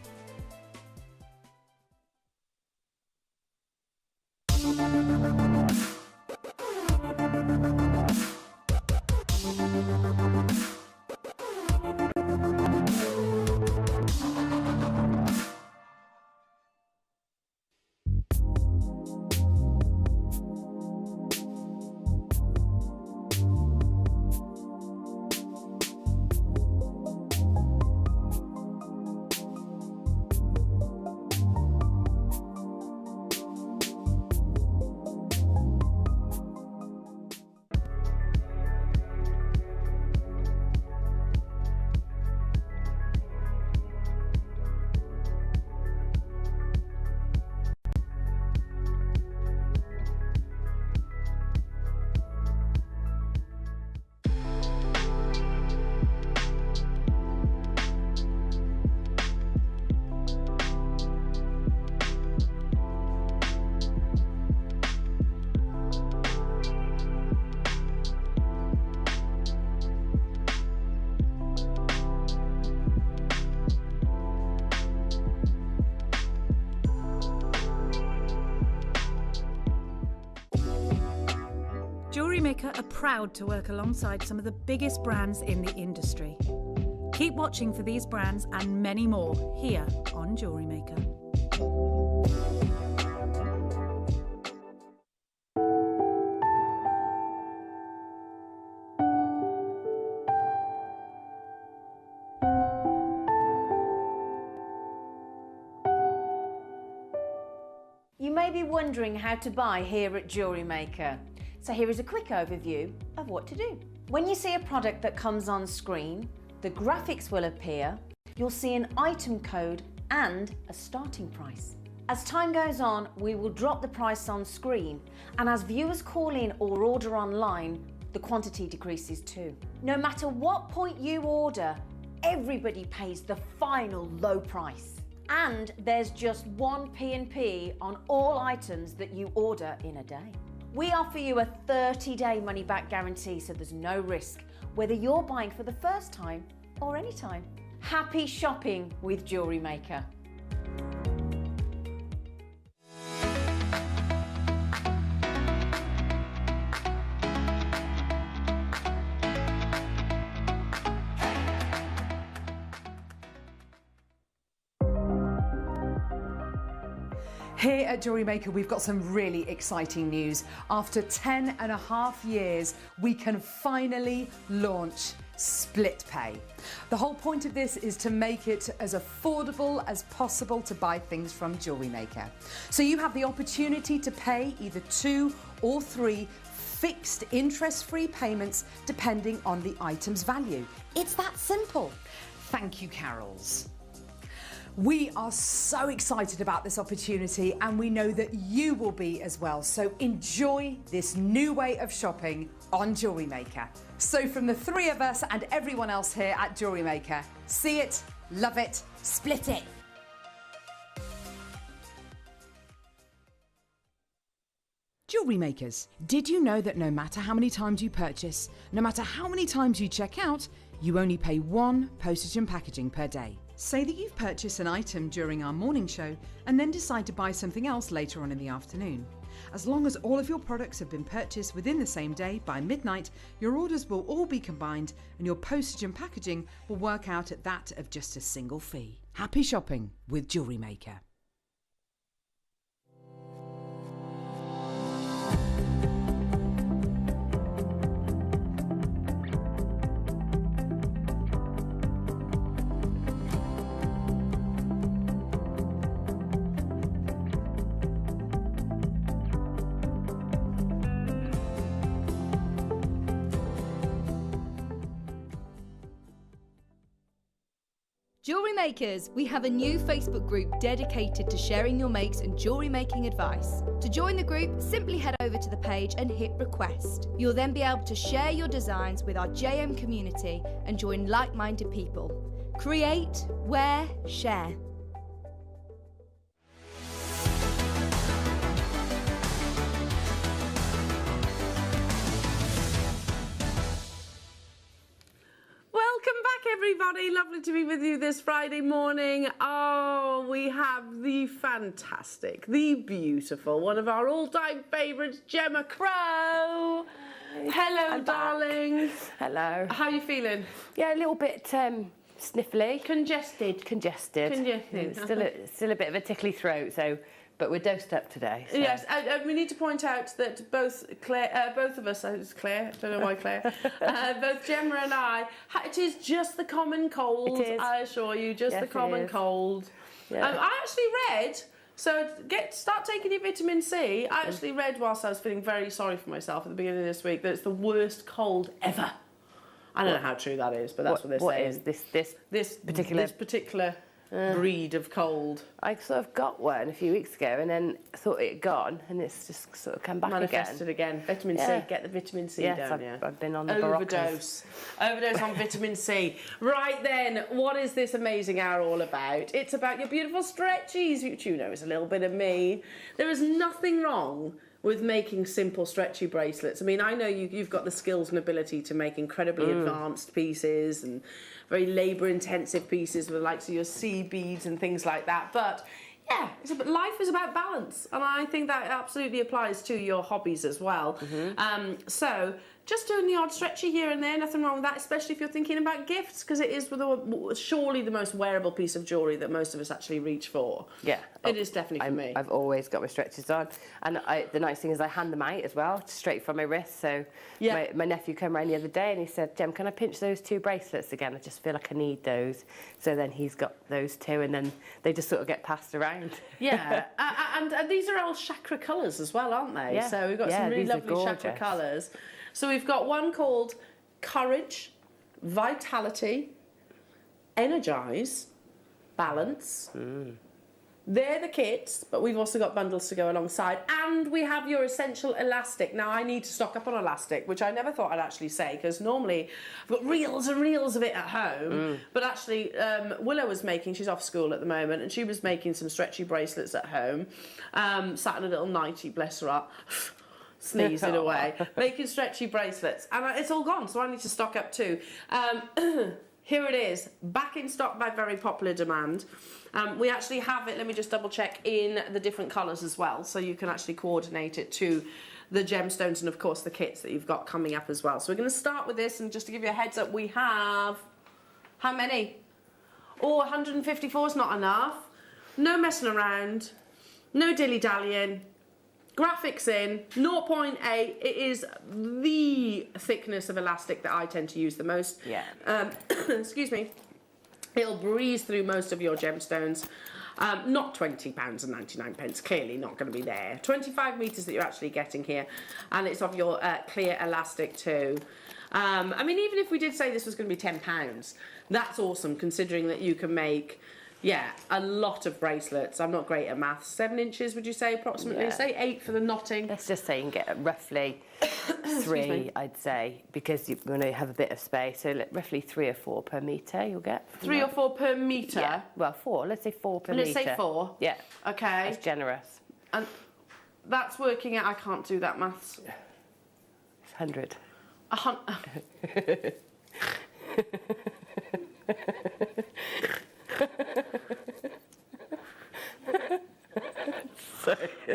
Jewellery Maker are proud to work alongside some of the biggest brands in the industry. Keep watching for these brands and many more here on Jewellery Maker. You may be wondering how to buy here at Jewellery Maker. So here is a quick overview of what to do. When you see a product that comes on screen, the graphics will appear, you'll see an item code and a starting price. As time goes on, we will drop the price on screen, and as viewers call in or order online, the quantity decreases too. No matter what point you order, everybody pays the final low price. And there's just one P&P on all items that you order in a day. We offer you a 30-day money-back guarantee, so there's no risk, whether you're buying for the first time or any time. Happy shopping with Jewellery Maker. Here at Jewellery Maker, we've got some really exciting news. After 10.5 years, we can finally launch split pay. The whole point of this is to make it as affordable as possible to buy things from Jewellery Maker. So you have the opportunity to pay either 2 or 3 fixed interest-free payments depending on the item's value. It's that simple. Thank you, Carols. We are so excited about this opportunity and we know that you will be as well. So enjoy this new way of shopping on Jewellery Maker. So from the three of us and everyone else here at Jewellery Maker, see it, love it, split it. Jewellery Makers, did you know that no matter how many times you purchase, no matter how many times you check out, you only pay 1 postage and packaging per day? Say that you've purchased an item during our morning show and then decide to buy something else later on in the afternoon. As long as all of your products have been purchased within the same day by midnight, your orders will all be combined and your postage and packaging will work out at that of just a single fee. Happy shopping with Jewellery Maker. Jewellery Makers, we have a new Facebook group dedicated to sharing your makes and jewellery making advice. To join the group, simply head over to the page and hit request. You'll then be able to share your designs with our JM community and join like-minded people. Create, wear, share. Welcome back, everybody. Lovely to be with you this Friday morning. Oh, we have the fantastic, the beautiful, one of our all-time favourites, Gemma Crow. Hello, darling. Hello. How are you feeling? Yeah, a little bit sniffly. Congested. Congested. Still a bit of a tickly throat, but we're dosed up today. So. Yes, and we need to point out that both of us, it's Claire, I don't know why Claire, both Gemma and I, it is just the common cold, It is. I assure you, just Yes, the common it is. cold. Yeah. I actually read, so start taking your vitamin C, I actually read whilst I was feeling very sorry for myself at the beginning of this week that it's the worst cold ever. I don't know how true that is, but that's what they're saying. What is this particular breed of cold? I sort of got one a few weeks ago and then thought it had gone and it's just sort of come back Manifested again. Vitamin Yeah. C, get the vitamin C Yes, down, yeah. I've been on the Overdose on vitamin C. Right then, what is this amazing hour all about? It's about your beautiful stretchies, which you know is a little bit of me. There is nothing wrong with making simple stretchy bracelets. I mean, I know you've got the skills and ability to make incredibly advanced pieces and very labour-intensive pieces with the likes of your sea beads and things like that, but yeah, life is about balance, and I think that absolutely applies to your hobbies as well. So just doing the odd stretchy here and there, nothing wrong with that, especially if you're thinking about gifts, because it is surely the most wearable piece of jewellery that most of us actually reach for. Yeah. It is definitely for me. I've always got my stretches on, and the nice thing is I hand them out as well, straight from my wrist. So Yeah. my nephew came around the other day and he said, "Gem, can I pinch those 2 bracelets again? I just feel like I need those." So then he's got those 2, and then they just sort of get passed around. Yeah, and these are all chakra colours as well, aren't they? Yeah. So we've got Yeah, some really these are lovely chakra gorgeous. colours. So we've got one called Courage, Vitality, Energize, Balance. They're the kits, but we've also got bundles to go alongside. And we have your essential elastic. Now, I need to stock up on elastic, which I never thought I'd actually say, because normally I've got reels and reels of it at home. But actually, Willow was she's off school at the moment, and she was making some stretchy bracelets at home. Sat in a little nightie, bless her up. Sneezing away, making stretchy bracelets. And it's all gone, so I need to stock up too. Here it is, back in stock by very popular demand. We actually have it, let me just double check, in the different colours as well, so you can actually coordinate it to the gemstones and of course the kits that you've got coming up as well. So we're going to start with this, and just to give you a heads up, we have, how many? Oh, 154 is not enough. No messing around, no dilly-dallying. Graphics in, 0.8, it is the thickness of elastic that I tend to use the most. Yeah. Excuse me. It'll breeze through most of your gemstones. Not £20.99, clearly not going to be there. 25 metres that you're actually getting here, and it's of your clear elastic too. I mean, even if we did say this was going to be £10, that's awesome, considering that you can make, yeah, a lot of bracelets. I'm not great at maths. 7 inches, would you say, approximately? Yeah. Say 8 for the knotting. Let's just say you can get roughly 3, I'd say, because you're going to have a bit of space. So roughly 3 or 4 per metre you'll get. 3 or 4 per metre? Yeah, well, 4. Let's say 4 per metre. Let's say 4? Yeah. Okay. That's generous. And that's working out, I can't do that maths. It's 100.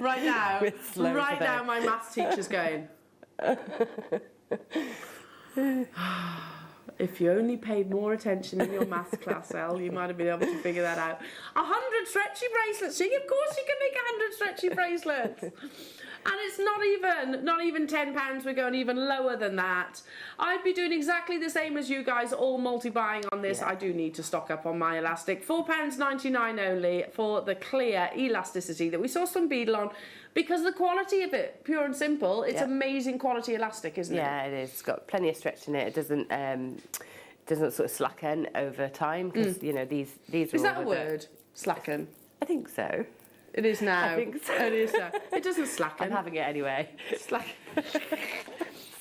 Right now, my maths teacher's going. If you only paid more attention in your maths class, Elle, you might have been able to figure that out. 100 stretchy bracelets. Of course you can make 100 stretchy bracelets. And it's not even £10. We're going even lower than that. I'd be doing exactly the same as you guys, all multi-buying on this. Yeah. I do need to stock up on my elastic. £4.99 only for the clear elasticity that we saw some beadle on. Because the quality of it, pure and simple, it's amazing quality elastic, isn't it? Yeah, it is. It's got plenty of stretch in it. It doesn't sort of slacken over time because you know these are. Is that a word? Slacken. I think so. It is now. I think so. It is now. It doesn't slacken. I'm having it anyway. Slacken.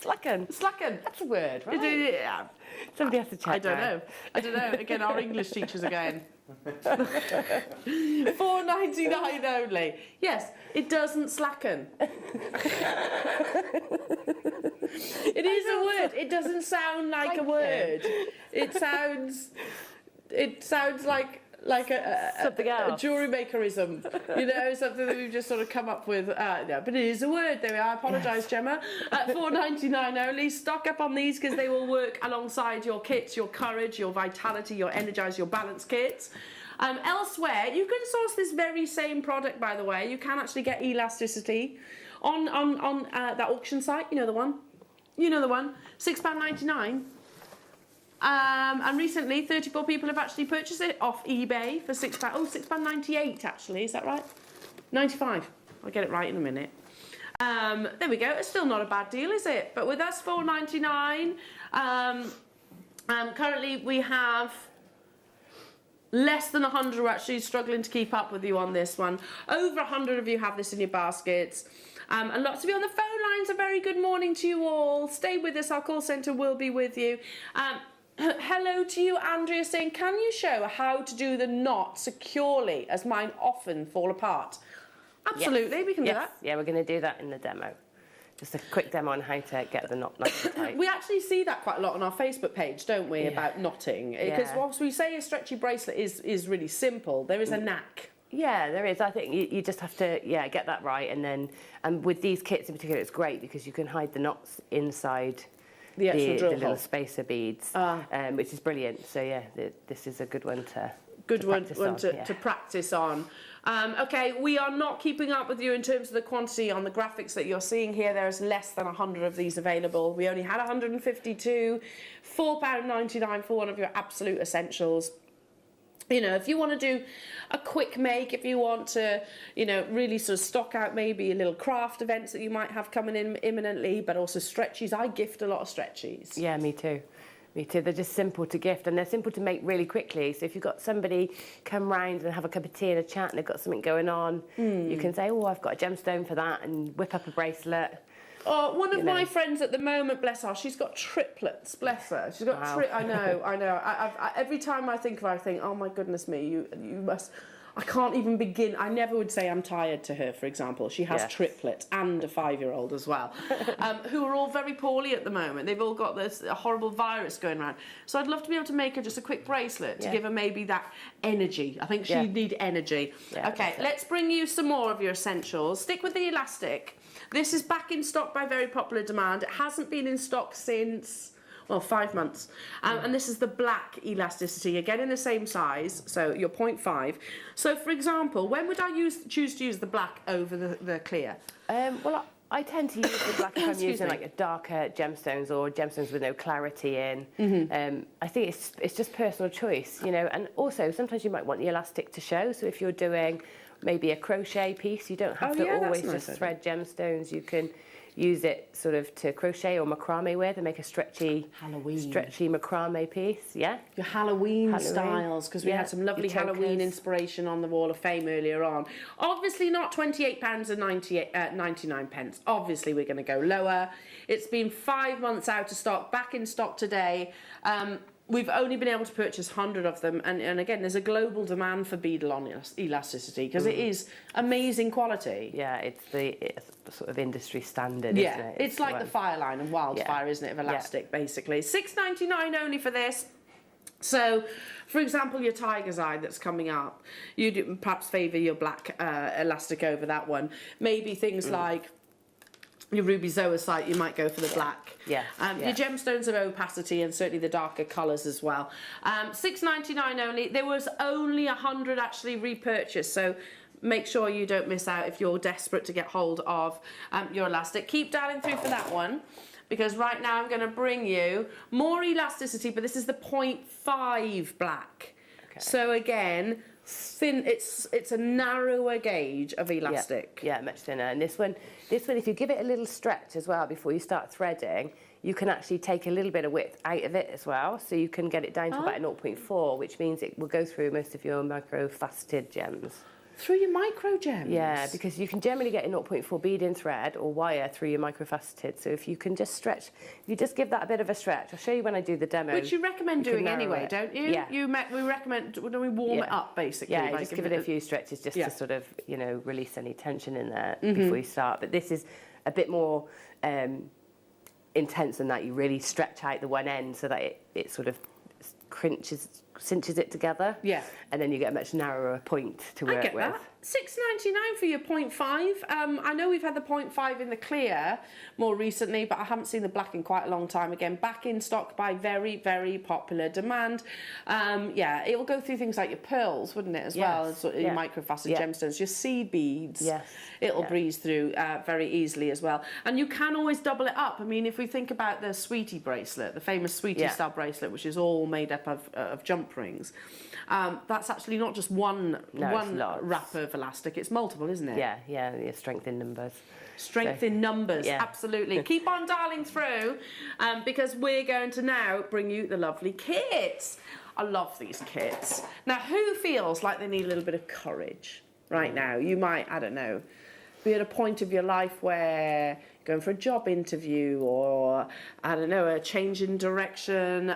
Slacken. Slacken. That's a word, right? Yeah. Somebody has to check. I don't know. Again, our English teachers again. £4.99 only. Yes, it doesn't slacken. It is a word. It doesn't sound like a word. It sounds like something else. A jewellery makerism, you know, something that we've just sort of come up with. No, but it is a word. There we are. I apologise, Gemma. £4.99 only. Stock up on these because they will work alongside your kits, your courage, your vitality, your energise, your balance kits. Elsewhere, you can source this very same product, by the way. You can actually get elasticity on that auction site. You know the one. £6.99. And recently, 34 people have actually purchased it off eBay for £6. Oh, £6.98 actually. Is that right? 95. I'll get it right in a minute. There we go. It's still not a bad deal, is it? But with us, £4.99. Currently, we have less than 100 are actually struggling to keep up with you on this one. Over 100 of you have this in your baskets. And lots of you on the phone lines. A very good morning to you all. Stay with us. Our call centre will be with you. Hello to you, Andrea, saying, can you show how to do the knot securely as mine often fall apart? Absolutely, we can do that. Yeah, we're going to do that in the demo. Just a quick demo on how to get the knot nice and tight. We actually see that quite a lot on our Facebook page, don't we, about knotting? Because whilst we say a stretchy bracelet is really simple, there is a knack. Yeah, there is. I think you just have to, get that right. And with these kits in particular, it's great because you can hide the knots inside the little spacer beads, which is brilliant. So, this is a good one to practice on. Okay, we are not keeping up with you in terms of the quantity on the graphics that you're seeing here. There's less than 100 of these available. We only had 152, £4.99 for one of your absolute essentials. You know, if you want to do a quick make, if you want to, really sort of stock out maybe a little craft events that you might have coming in imminently, but also stretchies. I gift a lot of stretchies. Yeah, me too. Me too. They're just simple to gift and they're simple to make really quickly. So if you've got somebody come round and have a cup of tea and a chat and they've got something going on, you can say, oh, I've got a gemstone for that, and whip up a bracelet. Oh, one of my friends at the moment, bless her, she's got triplets, bless her. She's got I know. I every time I think of her, I think, oh my goodness me, you must. I can't even begin. I never would say I'm tired to her, for example. She has triplets and a 5-year-old as well, who are all very poorly at the moment. They've all got this horrible virus going around. So I'd love to be able to make her just a quick bracelet to give her maybe that energy. I think she'd need energy. Yeah, okay, let's bring you some more of your essentials. Stick with the elastic. This is back in stock by very popular demand. It hasn't been in stock since, 5 months. And this is the black elasticity, again in the same size, so your 0.5. So, for example, when would I choose to use the black over the clear? Well, I tend to use the black if I'm using like a darker gemstones or gemstones with no clarity in. I think it's just personal choice, you know, and also sometimes you might want the elastic to show. So if you're doing maybe a crochet piece, you don't have to always just thread gemstones. You can use it sort of to crochet or macrame with and make a stretchy macrame piece. Yeah, your Halloween styles, because we had some lovely Halloween inspiration on the Wall of Fame earlier on. Obviously not £28 and 99 pence. Obviously we're going to go lower. It's been 5 months out of stock, back in stock today. We've only been able to purchase 100 of them, and again, there's a global demand for beadle on elasticity because it is amazing quality. Yeah, it's the sort of industry standard, isn't it? It's like the Fireline and Wildfire, isn't it, of elastic, basically. $6.99 only for this. So, for example, your Tiger's Eye that's coming up, you'd perhaps favour your black elastic over that one. Maybe things like your ruby zoisite, you might go for the black. Your gemstones of opacity and certainly the darker colours as well. $6.99 only. There was only 100 actually repurchased, so make sure you don't miss out if you're desperate to get hold of your elastic. Keep dialing through for that one, because right now I'm going to bring you more elasticity, but this is the 0.5 black. Okay. So again, thin. It's a narrower gauge of elastic. Yeah, much thinner. And this one, if you give it a little stretch as well before you start threading, you can actually take a little bit of width out of it as well. So you can get it down to about a 0.4, which means it will go through most of your micro-faceted gems. Through your micro gems? Yeah, because you can generally get a 0.4 bead in thread or wire through your microfaceted. So if you can just stretch, if you just give that a bit of a stretch, I'll show you when I do the demo. Which you recommend doing anyway, don't you? Yeah. We recommend, when we warm it up, basically. Yeah, just give it a few stretches just to sort of, you know, release any tension in there before you start. But this is a bit more intense than that. You really stretch out the one end so that it sort of cinches it together. Yeah. And then you get a much narrower point to work with. I get that. $6.99 for your 0.5. I know we've had the 0.5 in the clear more recently, but I haven't seen the black in quite a long time. Again, back in stock by very, very popular demand. Yeah, it will go through things like your pearls, wouldn't it, as well as your microfacet gemstones, your seed beads. Yes. It'll breeze through very easily as well. And you can always double it up. I mean, if we think about the Sweetie bracelet, the famous Sweetie style bracelet, which is all made up of jump rings, that's actually not just one wrap of elastic, it's multiple, isn't it? Yeah, strength in numbers. Strength in numbers, absolutely. Keep on dialing through because we're going to now bring you the lovely kits. I love these kits. Now, who feels like they need a little bit of courage right now? You might, I don't know, be at a point of your life where you're going for a job interview or, I don't know, a change in direction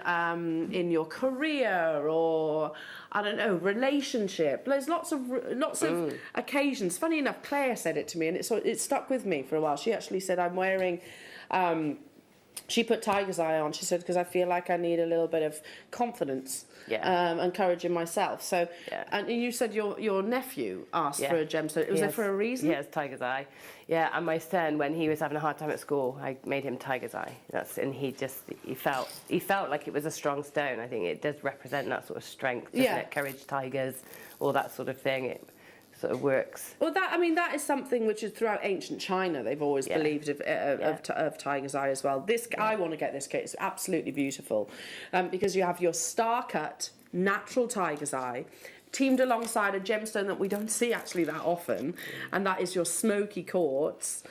in your career or, I don't know, relationship. There's lots of occasions. Funny enough, Claire said it to me and it stuck with me for a while. She actually said, I'm wearing... she put Tiger's Eye on, she said, because I feel like I need a little bit of confidence and courage in myself. So, and you said your nephew asked for a gemstone. Was it for a reason? Yeah, it's Tiger's Eye. Yeah, and my son, when he was having a hard time at school, I made him Tiger's Eye. And he felt like it was a strong stone. I think it does represent that sort of strength, doesn't it? Courage, tigers, all that sort of thing. It sort of works. Well, that is something which is throughout ancient China. They've always believed of Tiger's Eye as well. I want to get this kit. It's absolutely beautiful because you have your star-cut natural Tiger's Eye teamed alongside a gemstone that we don't see actually that often, and that is your smoky quartz.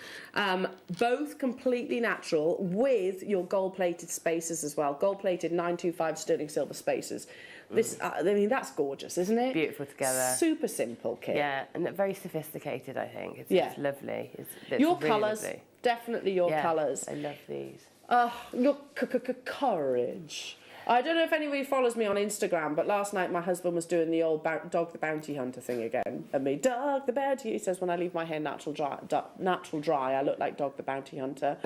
Both completely natural with your gold-plated spacers as well. Gold-plated 925 sterling silver spacers. This, I mean, that's gorgeous, isn't it? Beautiful together. Super simple kit. Yeah, and very sophisticated, I think. It's lovely. It's your really colours, lovely. Definitely your colours. I love these. Your courage. I don't know if anybody follows me on Instagram, but last night my husband was doing the old Dog the Bounty Hunter thing again. And me, Dog the Bounty, he says, when I leave my hair natural dry, I look like Dog the Bounty Hunter.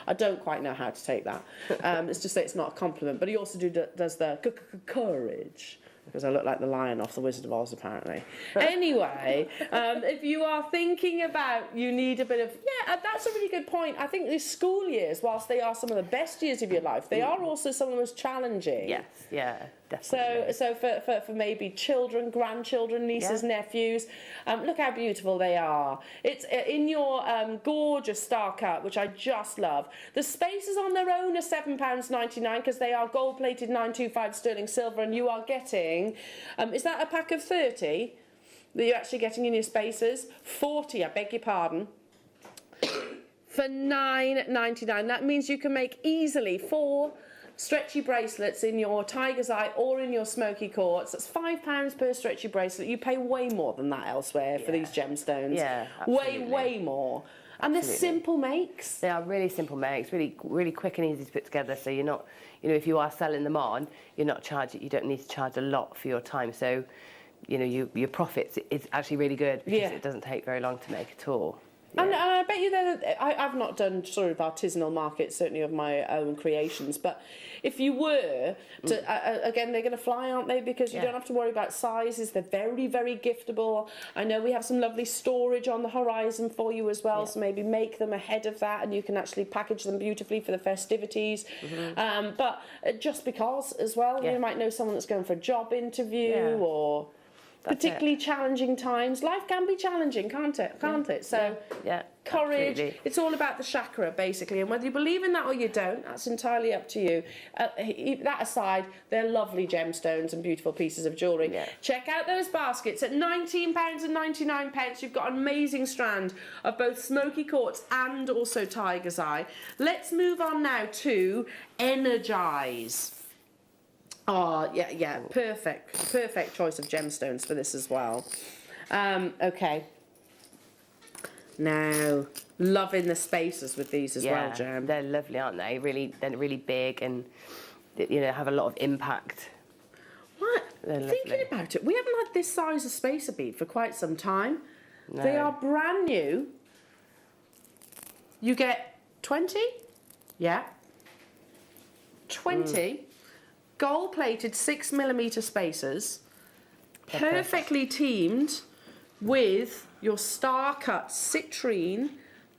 I don't quite know how to take that. It's just that it's not a compliment. But he also does the courage. because I look like the lion off The Wizard of Oz, apparently. Anyway, if you are thinking about, you need a bit of, that's a really good point. I think these school years, whilst they are some of the best years of your life, they are also some of the most challenging. Yes, yeah, definitely. So for maybe children, grandchildren, nieces, nephews, look how beautiful they are. It's in your gorgeous star cut, which I just love. The spaces on their own are £7.99 because they are gold-plated 925 sterling silver, and you are getting, is that a pack of 30 that you're actually getting in your spaces? 40, I beg your pardon. For £9.99. That means you can make easily 4 stretchy bracelets in your tiger's eye or in your smoky quartz. That's £5 per stretchy bracelet. You pay way more than that elsewhere for these gemstones. Yeah, absolutely. Way more. And they're simple makes. They are really simple makes, really quick and easy to put together. So you're not, you know, if you are selling them on, you don't need to charge a lot for your time. So, you know, your profits is actually really good because it doesn't take very long to make at all. Yeah. And I bet you that I've not done sort of artisanal markets, certainly of my own creations, but if you were to, again, they're going to fly, aren't they? Because you don't have to worry about sizes. They're very, very giftable. I know we have some lovely storage on the horizon for you as well, so maybe make them ahead of that and you can actually package them beautifully for the festivities. But just because as well, you might know someone that's going for a job interview or... particularly challenging times. Life can be challenging, can't it? So, courage. Absolutely. It's all about the chakra, basically. And whether you believe in that or you don't, that's entirely up to you. That aside, they're lovely gemstones and beautiful pieces of jewellery. Check out those baskets. At £19.99, you've got an amazing strand of both smoky quartz and also tiger's eye. Let's move on now to Energize. Oh, yeah, perfect choice of gemstones for this as well. Okay. Now, loving the spaces with these as well, Gem. They're lovely, aren't they? They're really big and, you know, have a lot of impact. What? Thinking about it, we haven't had this size of spacer bead for quite some time. No. They are brand new. You get 20? Yeah. 20. Gold-plated 6mm spacers, perfectly teamed with your star-cut citrine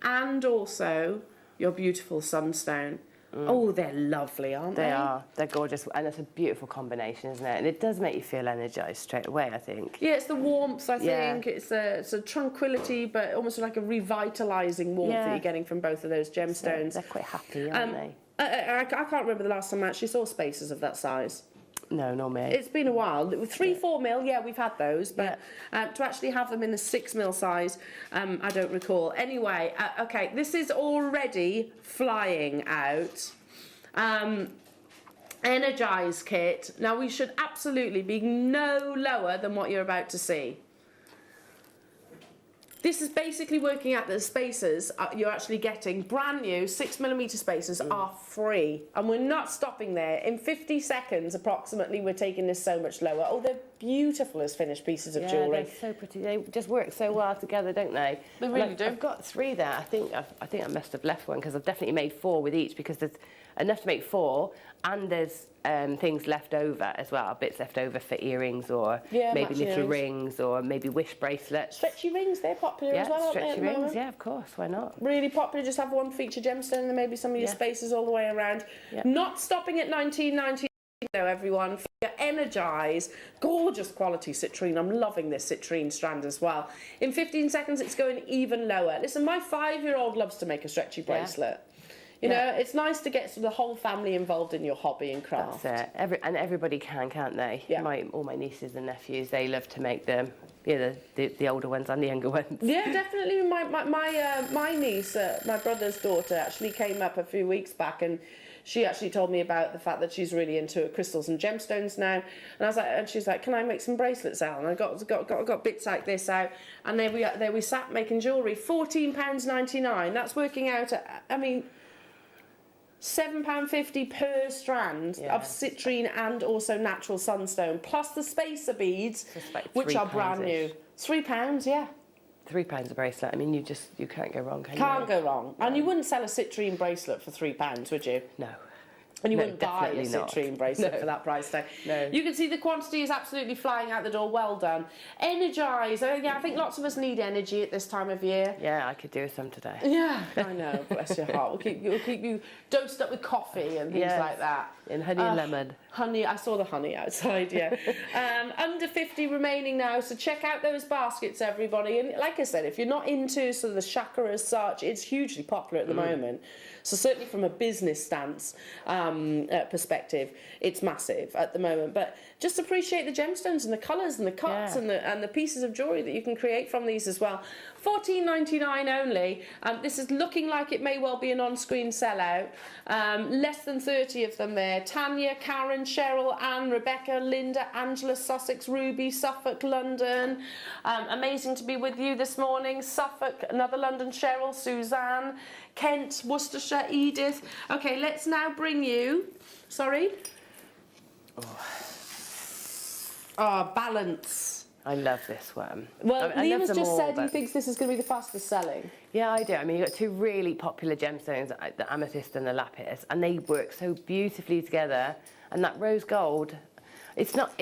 and also your beautiful sunstone. Oh, they're lovely, aren't they? They are. They're gorgeous, and it's a beautiful combination, isn't it? And it does make you feel energised straight away, I think. Yeah, it's the warmth, I think. It's a tranquility, but almost like a revitalising warmth that you're getting from both of those gemstones. They're quite happy, aren't they? I can't remember the last time I actually saw spacers of that size. No, not me. It's been a while. 3-4mm, we've had those, but to actually have them in the 6mm size, I don't recall. Anyway, okay, this is already flying out. Energize kit. Now, we should absolutely be no lower than what you're about to see. This is basically working out that the spacers you're actually getting brand new 6mm spacers are free, and we're not stopping there. In 50 seconds approximately, we're taking this so much lower. Oh, they're beautiful as finished pieces of jewellery. They're so pretty. They just work so well together, don't they? They really do. I've got 3 there. I think I must have left one because I've definitely made 4 with each because there's enough to make 4, and there's things left over as well, bits left over for earrings or maybe little rings or maybe wish bracelets. Stretchy rings, they're popular as well, aren't they? Stretchy rings, yeah, of course, why not? Really popular, just have one feature gemstone and then maybe some of your spacers all the way around. Not stopping at $19.99 though, everyone. For your Energize, gorgeous quality citrine. I'm loving this citrine strand as well. In 15 seconds, it's going even lower. Listen, my 5-year-old loves to make a stretchy bracelet. You know, it's nice to get the whole family involved in your hobby and craft. That's it. And everybody can, can't they? Yeah. All my nieces and nephews, they love to make them. Yeah, the older ones and the younger ones. Yeah, definitely. My niece, my brother's daughter, actually came up a few weeks back, and she actually told me about the fact that she's really into crystals and gemstones now. And I was like, and she's like, "Can I make some bracelets out?" And I got bits like this out, and there we sat making jewellery. £14.99. That's working out at, I mean, £7.50 per strand of citrine and also natural sunstone, plus the spacer beads, which are brand new. £3, yeah. £3 a bracelet. I mean, you can't go wrong, can you? Can't go wrong. And you wouldn't sell a citrine bracelet for £3, would you? No. And you No, wouldn't buy a definitely not. citrine bracelet No. for that price tag. No. You can see the quantity is absolutely flying out the door. Well done. Energise. Yeah, I think lots of us need energy at this time of year. Yeah, I could do with some today. Yeah, I know. Bless your heart. We'll keep you dosed up with coffee and things Yes. like that. And honey and lemon. Honey, I saw the honey outside, yeah. Under 50 remaining now, so check out those baskets, everybody. And like I said, if you're not into sort of the chakra as such, it's hugely popular at the moment. So certainly from a business stance perspective, it's massive at the moment. But just appreciate the gemstones and the colours and the cuts and the pieces of jewellery that you can create from these as well. $14.99 only. This is looking like it may well be an on-screen sellout. Less than 30 of them there. Tanya, Karen, Cheryl, Anne, Rebecca, Linda, Angela, Sussex, Ruby, Suffolk, London. Amazing to be with you this morning. Suffolk, another London, Cheryl, Suzanne, Kent, Worcestershire, Edith. Okay, let's now bring you... Sorry? Balance. I love this one. Well, I Liam love has them just all, said he but- thinks this is going to be the fastest selling. Yeah, I do. I mean, you've got two really popular gemstones, the amethyst and the lapis, and they work so beautifully together. And that rose gold, it's not,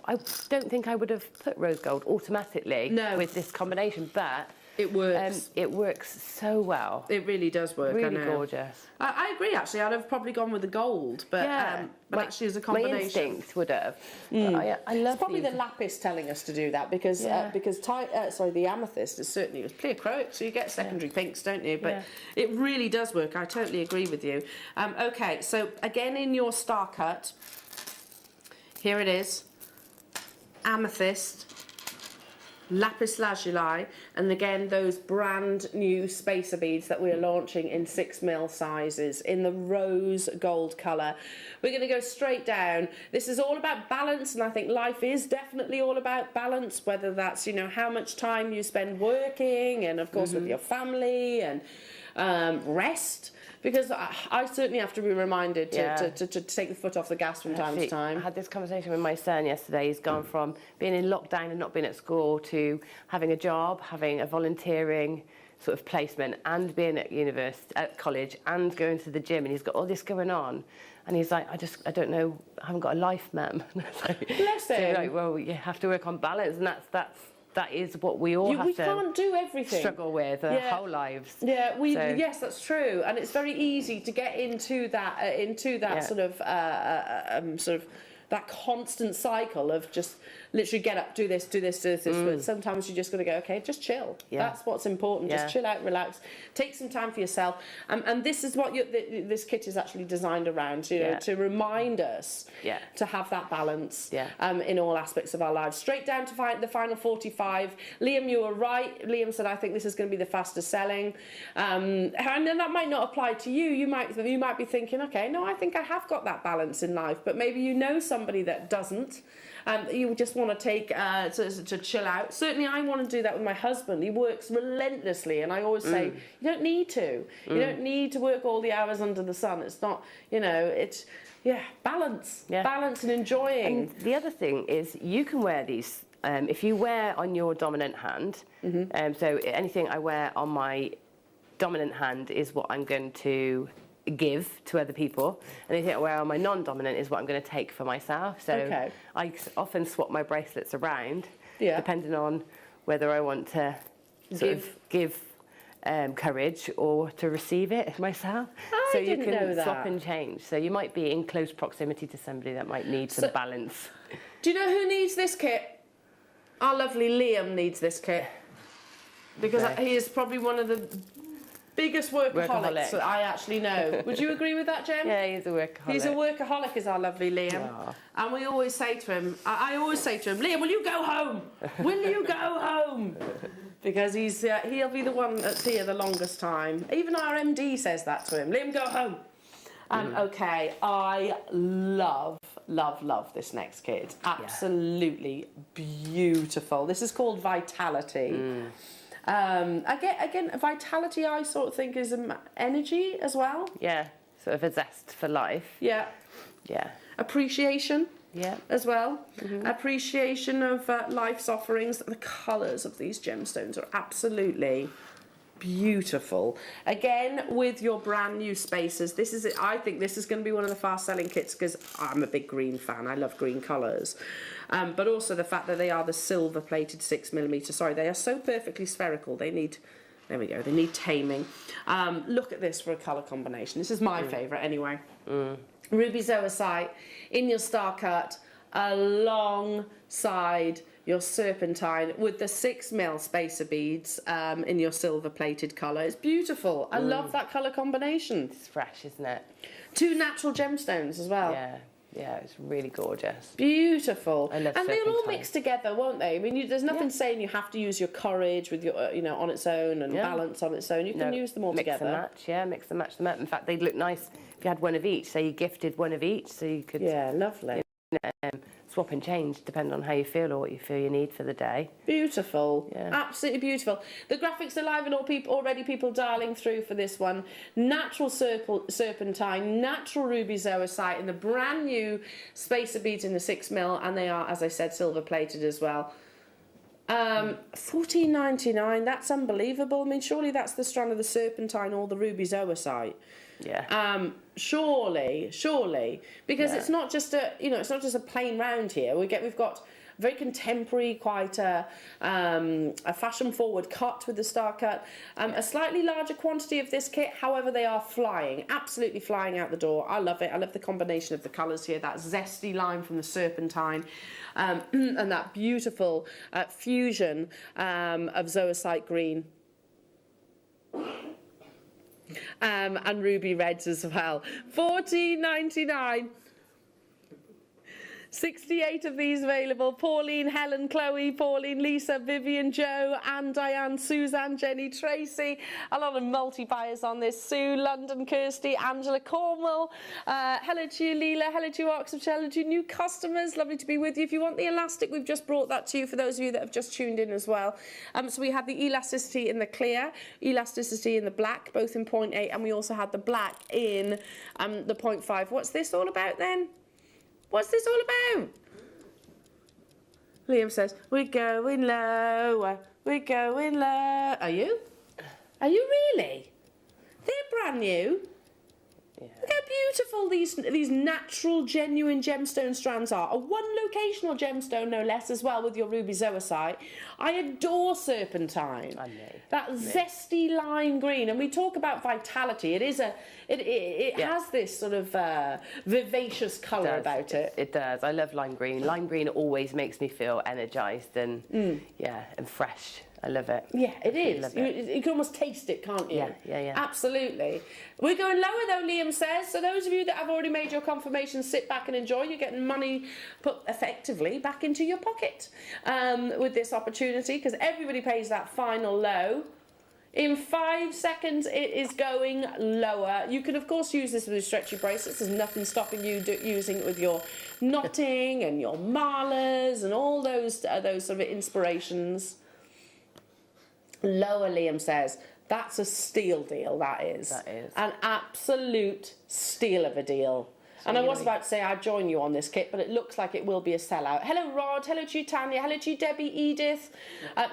I don't think I would have put rose gold automatically with this combination, but it works. It works so well. It really does work. Really gorgeous. I agree, actually. I'd have probably gone with the gold, but, actually as a combination. My instinct would have. I love it's probably the lapis telling us to do that because the amethyst is certainly it's pleochroic, so you get secondary pinks, don't you? But it really does work. I totally agree with you. Okay, so again in your star cut, here it is, amethyst, lapis lazuli, and again those brand new spacer beads that we are launching in 6mm sizes in the rose gold colour. We're going to go straight down. This is all about balance, and I think life is definitely all about balance, whether that's, you know, how much time you spend working and of course with your family and rest. Because I certainly have to be reminded to take the foot off the gas from time to time. I had this conversation with my son yesterday. He's gone from being in lockdown and not being at school to having a job, having a volunteering sort of placement, and being at college, and going to the gym. And he's got all this going on. And he's like, I don't know, I haven't got a life, ma'am. Bless him. So, like, well, you have to work on balance, and that is what we all have we to can't do everything. Struggle with our whole lives. Yeah, yes, that's true, and it's very easy to get into that sort of that constant cycle of just literally get up, do this. But sometimes you just got to go, okay, just chill. That's what's important. Just chill out, relax, take some time for yourself. And this is what this kit is actually designed around, to remind us to have that balance in all aspects of our lives. Straight down to the final 45. Liam, you were right. Liam said, I think this is going to be the fastest selling. And then that might not apply to you. You might be thinking, okay, no, I think I have got that balance in life, but maybe you know somebody that doesn't. You just want to take to chill out. Certainly I want to do that with my husband. He works relentlessly, and I always say, you don't need to. You don't need to work all the hours under the sun. It's not, it's balance. Balance and enjoying. And the other thing is you can wear these if you wear on your dominant hand. So anything I wear on my dominant hand is what I'm going to give to other people, and anything I wear on my non-dominant is what I'm going to take for myself. So I often swap my bracelets around depending on whether I want to give courage or to receive it myself. I so you didn't can know that. swap and change. So you might be in close proximity to somebody that might need some balance. Do you know who needs this kit? Our lovely Liam needs this kit, because he is probably one of the biggest workaholics that I actually know. Would you agree with that, Jem? Yeah, he's a workaholic. He's a workaholic, is our lovely Liam. Aww. And we always say to him, I always say to him, Liam, will you go home? Will you go home? Because he'll be the one that's here the longest time. Even our MD says that to him. Liam, go home. Okay, I love this next kit. Absolutely beautiful. This is called Vitality. Again, vitality I sort of think is energy as well. Yeah, sort of a zest for life. Yeah. Appreciation. Yeah. As well. Appreciation of life's offerings. The colours of these gemstones are absolutely beautiful. Again, with your brand new spacers, this is it. I think this is going to be one of the fast selling kits because I'm a big green fan. I love green colours. But also the fact that they are the silver plated 6mm. Sorry, they are so perfectly spherical. They need, there we go, they need taming. Look at this for a colour combination. This is my favourite anyway. Ruby Zoisite in your star cut alongside your serpentine with the 6mm spacer beads in your silver plated colour. It's beautiful. I love that colour combination. It's fresh, isn't it? 2 natural gemstones as well. Yeah. Yeah, it's really gorgeous. Beautiful. I love and they'll all serpentine. mix together, won't they? I mean, there's nothing saying you have to use your courage with your, you know, on its own and balance on its own. You can use them all together. Mix and match, yeah, mix and match them up. In fact, they'd look nice if you had one of each. So you gifted one of each, so you could lovely. swap and change, depending on how you feel or what you feel you need for the day. Beautiful, absolutely beautiful. The graphics are live and already people dialing through for this one. Natural serpentine, natural ruby zoisite, and the brand new spacer beads in the 6mm, and they are, as I said, silver plated as well. $14.99. That's unbelievable. I mean, surely that's the strand of the serpentine or the ruby zoisite. Yeah. Surely, because it's not just a, you know, it's not just a plain round here. We've got very contemporary, quite a fashion-forward cut with the star cut. A slightly larger quantity of this kit. However, they are flying, absolutely flying out the door. I love it. I love the combination of the colours here. That zesty lime from the serpentine, and that beautiful fusion of zoisite green. And ruby reds as well. $14.99. 68 of these available. Pauline, Helen, Chloe, Pauline, Lisa, Vivian, Joe, Anne, Diane, Suzanne, Jenny, Tracy. A lot of multi-buyers on this. Sue, London, Kirsty, Angela, Cornwall. Hello to you, Leela. Hello to you, Oxfordshire. Hello to you, new customers. Lovely to be with you. If you want the elastic, we've just brought that to you for those of you that have just tuned in as well. So we had the elasticity in the clear, elasticity in the black, both in 0.8, and we also had the black in the 0.5. What's this all about then? What's this all about? Liam says, we're going lower, we're going low. Are you? Are you really? They're brand new. Yeah. Look how beautiful these natural, genuine gemstone strands are. A one-locational gemstone, no less, as well, with your ruby zoisite. I adore serpentine. I know. That zesty lime green. And we talk about vitality. It is it has this sort of vivacious colour about it. It does. I love lime green. Lime green always makes me feel energised and and fresh. I love it. Yeah, it is. You can almost taste it, can't you? Yeah. Absolutely. We're going lower though, Liam says. So those of you that have already made your confirmation, sit back and enjoy. You're getting money put effectively back into your pocket with this opportunity, because everybody pays that final low. In 5 seconds, it is going lower. You can, of course, use this with your stretchy bracelets. There's nothing stopping you using it with your knotting and your marlers and all those sort of inspirations. Lower, Liam says. That's a steal deal, that is. That is. An absolute steal of a deal. And I was about to say I'd join you on this kit, but it looks like it will be a sellout. Hello, Rod. Hello to you, Tanya. Hello to you, Debbie, Edith,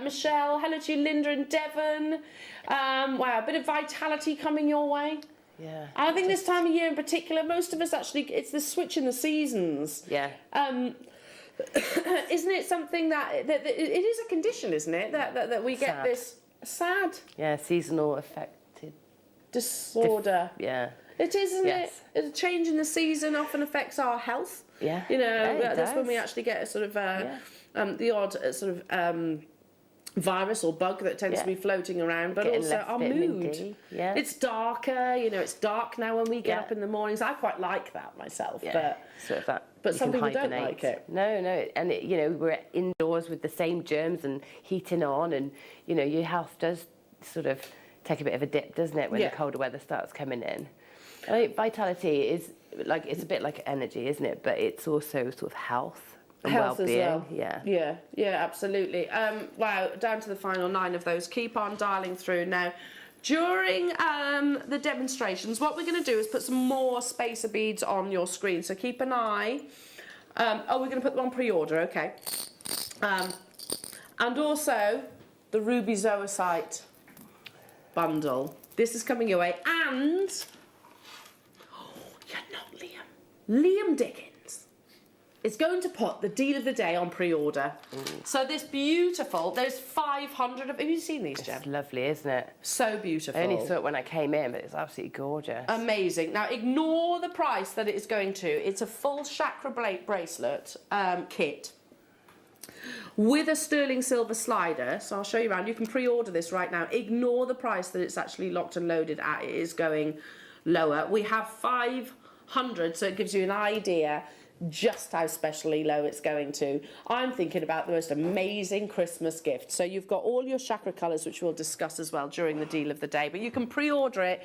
Michelle. Hello to you, Linda and Devon. Wow, a bit of vitality coming your way. Yeah. I think this time of year in particular, most of us actually, it's the switch in the seasons. Yeah. Isn't it something that it is a condition, isn't it, that we get this sad? Yeah, seasonal affected disorder. Yeah. It is, isn't it? A change in the season often affects our health. Yeah. You know, yeah, that's when we actually get a sort of the odd sort of virus or bug that tends to be floating around, but also our mood. Yeah. It's darker, you know, it's dark now when we get up in the mornings. I quite like that myself, but some people don't like it. No, and you know, we're indoors with the same germs and heating on, and you know, your health does sort of take a bit of a dip, doesn't it, when the colder weather starts coming in. I think vitality is like, it's a bit like energy, isn't it? But it's also sort of health and well-being. As well. Yeah, absolutely. Wow, down to the final 9 of those. Keep on dialing through now. During the demonstrations, what we're going to do is put some more spacer beads on your screen. So keep an eye. We're going to put them on pre-order, okay. And also the ruby zoisite bundle. This is coming your way, and you're not Liam. Liam Dickens is going to put the deal of the day on pre-order. So this beautiful, there's 500 of, have you seen these, Jem? It's lovely, isn't it? So beautiful. I only saw it when I came in, but it's absolutely gorgeous. Amazing. Now, ignore the price that it is going to. It's a full chakra bracelet kit with a sterling silver slider. So I'll show you around. You can pre-order this right now. Ignore the price that it's actually locked and loaded at. It is going lower. We have 500, so it gives you an idea just how specially low it's going to. I'm thinking about the most amazing Christmas gift. So you've got all your chakra colours, which we'll discuss as well during the deal of the day, but you can pre-order it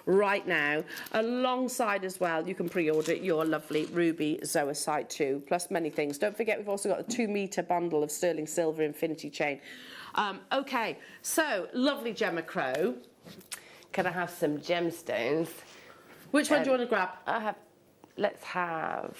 right now. Alongside as well, you can pre-order your lovely ruby zoisite too, plus many things. Don't forget, we've also got a 2-metre bundle of sterling silver infinity chain. Okay, so lovely Gemma Crow. Can I have some gemstones? Which one do you want to grab? Let's have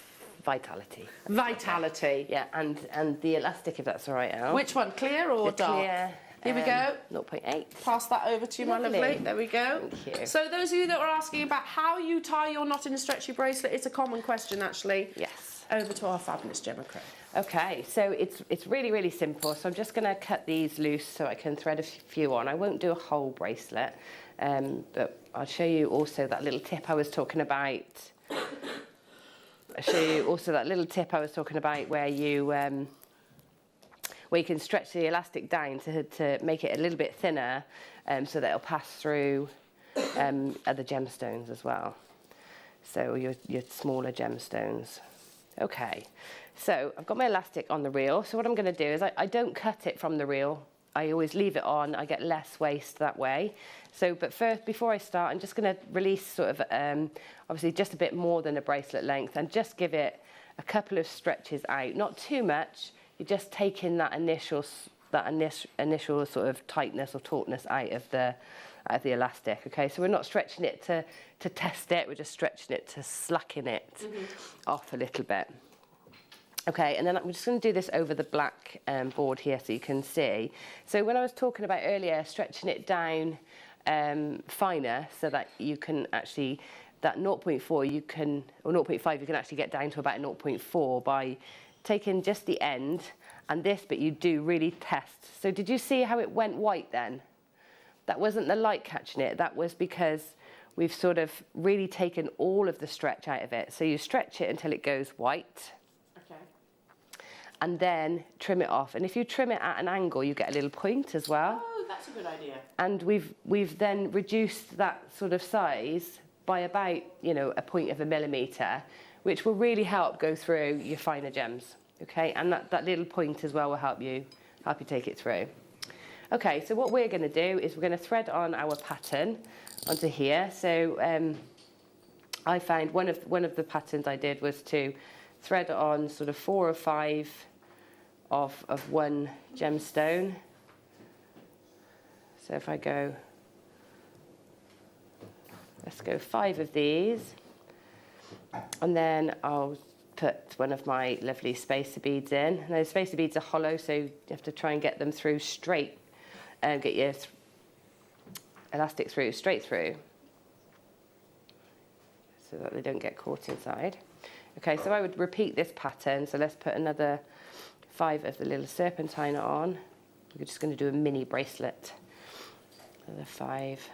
Vitality. Vitality. Yeah, and the elastic, if that's all right, Al. Which one, clear or dark? Clear. Here we go. 0.8. Pass that over to you, my lovely. There we go. Thank you. So those of you that were asking about how you tie your knot in a stretchy bracelet, it's a common question, actually. Yes. Over to our fabulous Gemma Crow. Okay, so it's really, really simple. So I'm just going to cut these loose so I can thread a few on. I won't do a whole bracelet, but I'll show you also that little tip I was talking about. I'll show you also that little tip I was talking about where you can stretch the elastic down to make it a little bit thinner so that it'll pass through other gemstones as well. So your smaller gemstones. Okay, so I've got my elastic on the reel. So what I'm going to do is I don't cut it from the reel. I always leave it on. I get less waste that way. So, but first, before I start, I'm just going to release sort of, obviously just a bit more than a bracelet length and just give it a couple of stretches out. Not too much. You're just taking that initial sort of tightness or tautness out of the elastic. Okay, so we're not stretching it to test it. We're just stretching it to slacken it off a little bit. Okay, and then I'm just going to do this over the black board here so you can see. So when I was talking about earlier, stretching it down finer so that you can actually, that 0.4 you can, or 0.5 you can actually get down to about 0.4 by taking just the end and this bit you do really test. So did you see how it went white then? That wasn't the light catching it, that was because we've sort of really taken all of the stretch out of it. So you stretch it until it goes white. And then trim it off. And if you trim it at an angle, you get a little point as well. Oh, that's a good idea. And we've then reduced that sort of size by about, you know, 0.1 millimetre, which will really help go through your finer gems. Okay, and that little point as well will help you take it through. Okay, so what we're going to do is we're going to thread on our pattern onto here. So I found one of the patterns I did was to thread on sort of 4 or 5 of one gemstone. So if I go, let's go 5 of these, and then I'll put one of my lovely spacer beads in. Now the spacer beads are hollow, so you have to try and get them through straight and get your elastic through straight through so that they don't get caught inside. Okay, so I would repeat this pattern. So let's put another 5 of the little serpentine on. We're just going to do a mini bracelet. Another 5,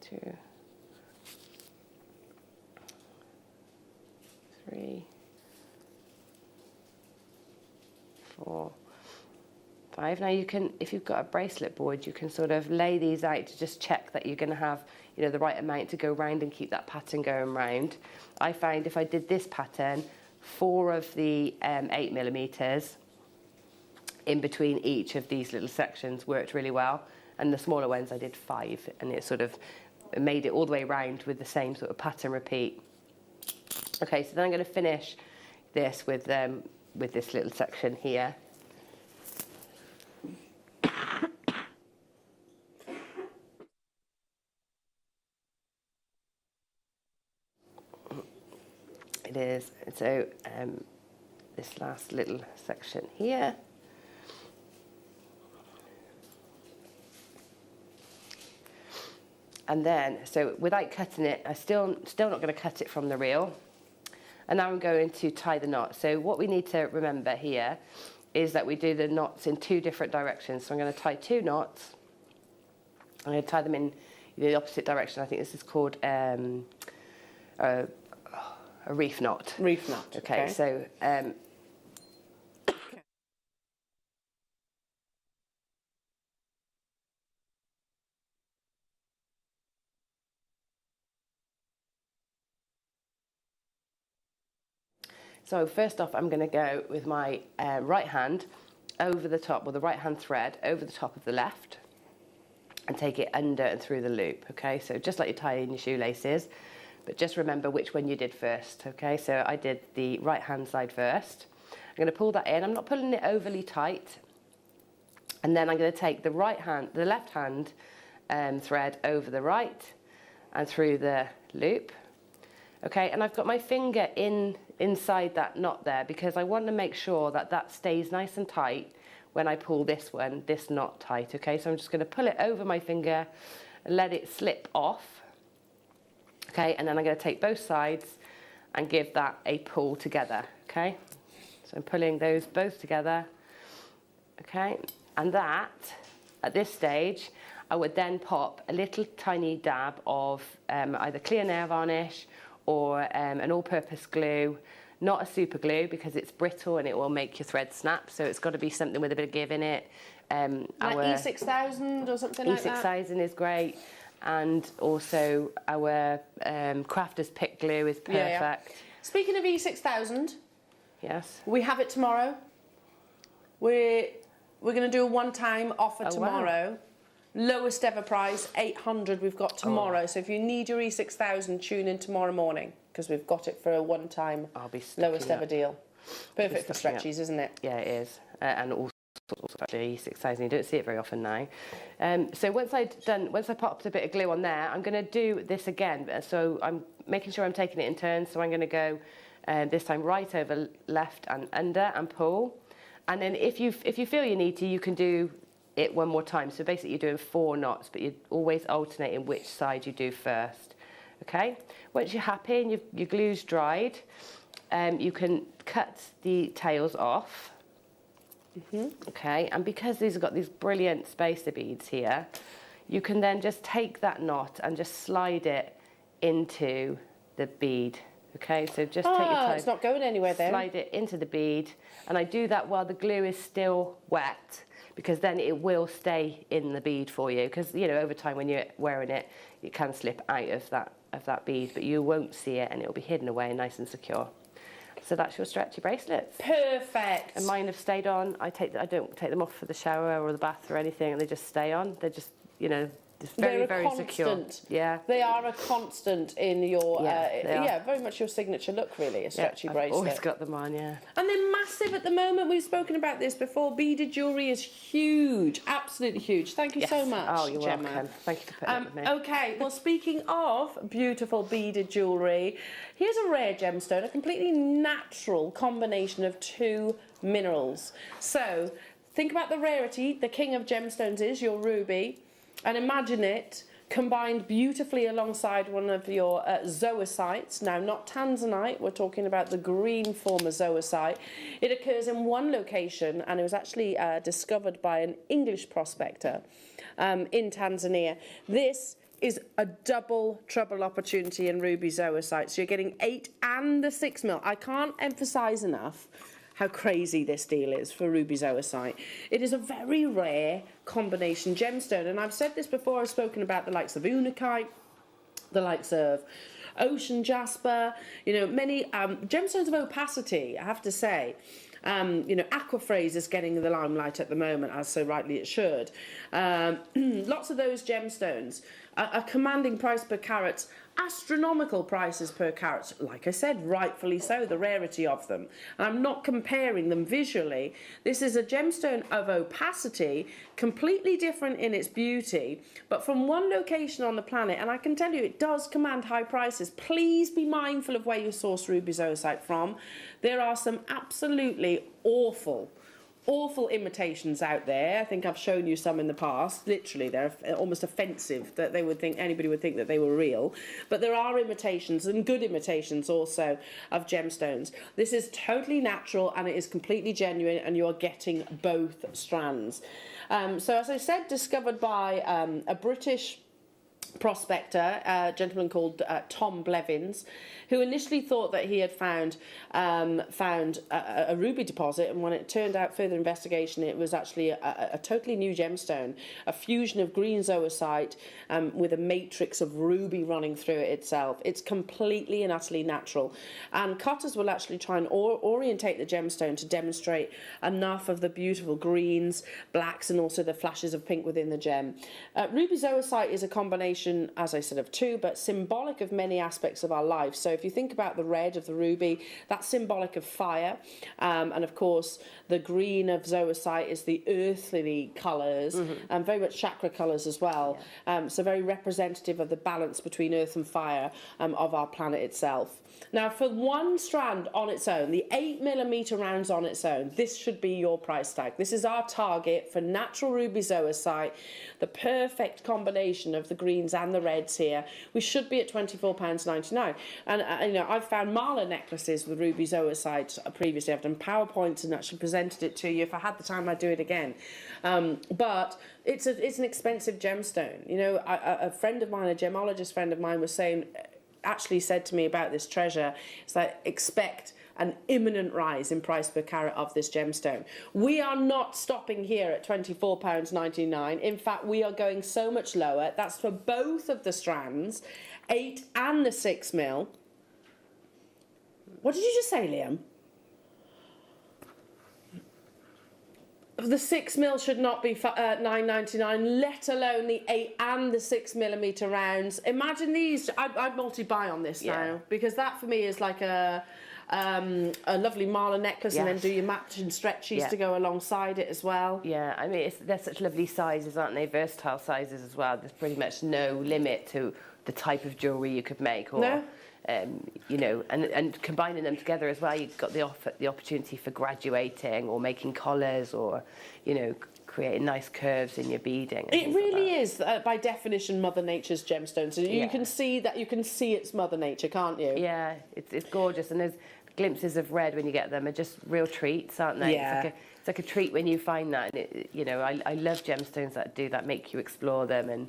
2, 3, 4, 5. Now you can, if you've got a bracelet board, you can sort of lay these out to just check that you're going to have, you know, the right amount to go round and keep that pattern going round. I found if I did this pattern, 4 of the 8 millimeters in between each of these little sections worked really well, and the smaller ones I did 5, and it sort of made it all the way round with the same sort of pattern repeat. Okay, so then I'm going to finish this with this little section here. It is, so this last little section here. And then, so without cutting it, I'm still not going to cut it from the reel. And now I'm going to tie the knot. So what we need to remember here is that we do the knots in 2 different directions. So I'm going to tie 2 knots. I'm going to tie them in the opposite direction. I think this is called a reef knot. Reef knot. Okay. So. So first off, I'm going to go with my right hand over the top, or the right hand thread over the top of the left, and take it under and through the loop, okay? So just like you tie in your shoelaces, but just remember which one you did first, okay? So I did the right hand side first. I'm going to pull that in. I'm not pulling it overly tight. And then I'm going to take the left hand thread over the right and through the loop. Okay, and I've got my finger inside that knot there because I want to make sure that that stays nice and tight when I pull this knot tight, okay? So I'm just going to pull it over my finger and let it slip off, okay? And then I'm going to take both sides and give that a pull together, okay? So I'm pulling those both together, okay? And that, at this stage, I would then pop a little tiny dab of either clear nail varnish or an all-purpose glue, not a super glue because it's brittle and it will make your thread snap, so it's got to be something with a bit of give in it. Like E6000 or something like that? E6000 is great, and also our Crafter's Pick glue is perfect. Yeah. Speaking of E6000, yes, we have it tomorrow. We're going to do a one-time offer tomorrow. Wow. Lowest ever price, 800 we've got tomorrow. So if you need your E6000, tune in tomorrow morning because we've got it for a one-time lowest ever deal. Perfect for stretchies, isn't it? Yeah, it is. And all sorts of E6000. You don't see it very often now. So once I popped a bit of glue on there, I'm going to do this again. So I'm making sure I'm taking it in turns. So I'm going to go this time right over left and under and pull. And then if you feel you need to, you can do it one more time. So basically you're doing 4 knots, but you're always alternating which side you do first. Okay? Once you're happy and your glue's dried, you can cut the tails off. Okay? And because these have got these brilliant spacer beads here, you can then just take that knot and just slide it into the bead. Okay, so just take your time. It's not going anywhere then. Slide it into the bead, and I do that while the glue is still wet, because then it will stay in the bead for you. Because over time when you're wearing it, it can slip out of that bead, but you won't see it, and it'll be hidden away nice and secure. So that's your stretchy bracelets. Perfect. And mine have stayed on. I don't take them off for the shower or the bath or anything, and they just stay on. They're just it's very, very secure. Yeah. They are a constant in your, very much your signature look, really, a stretchy bracelet. I've always got them on, yeah. And they're massive at the moment. We've spoken about this before. Beaded jewellery is huge, absolutely huge. Thank you so much, Oh, you're Gemma. welcome. Thank you for putting it with me. Okay, well, speaking of beautiful beaded jewellery, here's a rare gemstone, a completely natural combination of 2 minerals. So, think about the rarity. The king of gemstones is your ruby. And imagine it combined beautifully alongside one of your zoisites. Now, not tanzanite, we're talking about the green form of zoisite. It occurs in one location, and it was actually discovered by an English prospector in Tanzania. This is a double trouble opportunity in ruby zoisite. So you're getting 8 and the 6 mil. I can't emphasise enough how crazy this deal is for ruby zoisite. It is a very rare combination gemstone, and I've said this before. I've spoken about the likes of unakite, the likes of ocean jasper, many gemstones of opacity, I have to say. Aquaphrase is getting the limelight at the moment, as so rightly it should. Lots of those gemstones are commanding price per carat, astronomical prices per carat. Like I said, rightfully so, the rarity of them. And I'm not comparing them visually. This is a gemstone of opacity, completely different in its beauty, but from one location on the planet, and I can tell you it does command high prices. Please be mindful of where you source ruby zoisite from. There are some absolutely awful awful imitations out there. I think I've shown you some in the past. Literally, they're almost offensive that anybody would think that they were real. But there are imitations, and good imitations also, of gemstones. This is totally natural and it is completely genuine, and you are getting both strands. So as I said, discovered by a British prospector, a gentleman called Tom Blevins, who initially thought that he had found a ruby deposit, and when it turned out further investigation, it was actually a totally new gemstone, a fusion of green zoisite with a matrix of ruby running through it itself. It's completely and utterly natural, and cutters will actually try and orientate the gemstone to demonstrate enough of the beautiful greens, blacks, and also the flashes of pink within the gem. Ruby zoisite is a combination, as I said, of two, but symbolic of many aspects of our life. So if you think about the red of the ruby, that's symbolic of fire, and of course the green of zoisite is the earthly colours, and very much chakra colours as well. So very representative of the balance between earth and fire of our planet itself. Now, for one strand on its own, the 8mm rounds on its own, this should be your price tag. This is our target for natural ruby zoisite, the perfect combination of the greens and the reds here. We should be at £24.99. And you know, I've found mala necklaces with ruby zoisite previously. I've done PowerPoints and actually presented it to you. If I had the time, I'd do it again. But it's an expensive gemstone. You know, a friend of mine, a gemologist friend of mine, was saying, actually said to me about this treasure, it's like, expect an imminent rise in price per carat of this gemstone. We are not stopping here at £24.99. In fact, we are going so much lower. That's for both of the strands, 8 and the 6mm. What did you just say, Liam? The 6mm should not be £9.99, let alone the 8 and the 6mm rounds. Imagine these. I'd multi-buy on this now, because that for me is like a lovely mala necklace, and then do your matching stretchies to go alongside it as well. Yeah, I mean, they're such lovely sizes, aren't they? Versatile sizes as well. There's pretty much no limit to the type of jewellery you could make. Or, no. You know, and combining them together as well, you've got the opportunity for graduating or making collars, or, you know, creating nice curves in your beading. It really is, by definition, Mother Nature's gemstones. So you can see that, you can see it's Mother Nature, can't you? Yeah, it's gorgeous, and there's glimpses of red when you get them are just real treats, aren't they? Yeah. It's like a treat when you find that, and you know, I love gemstones that do that, make you explore them, and,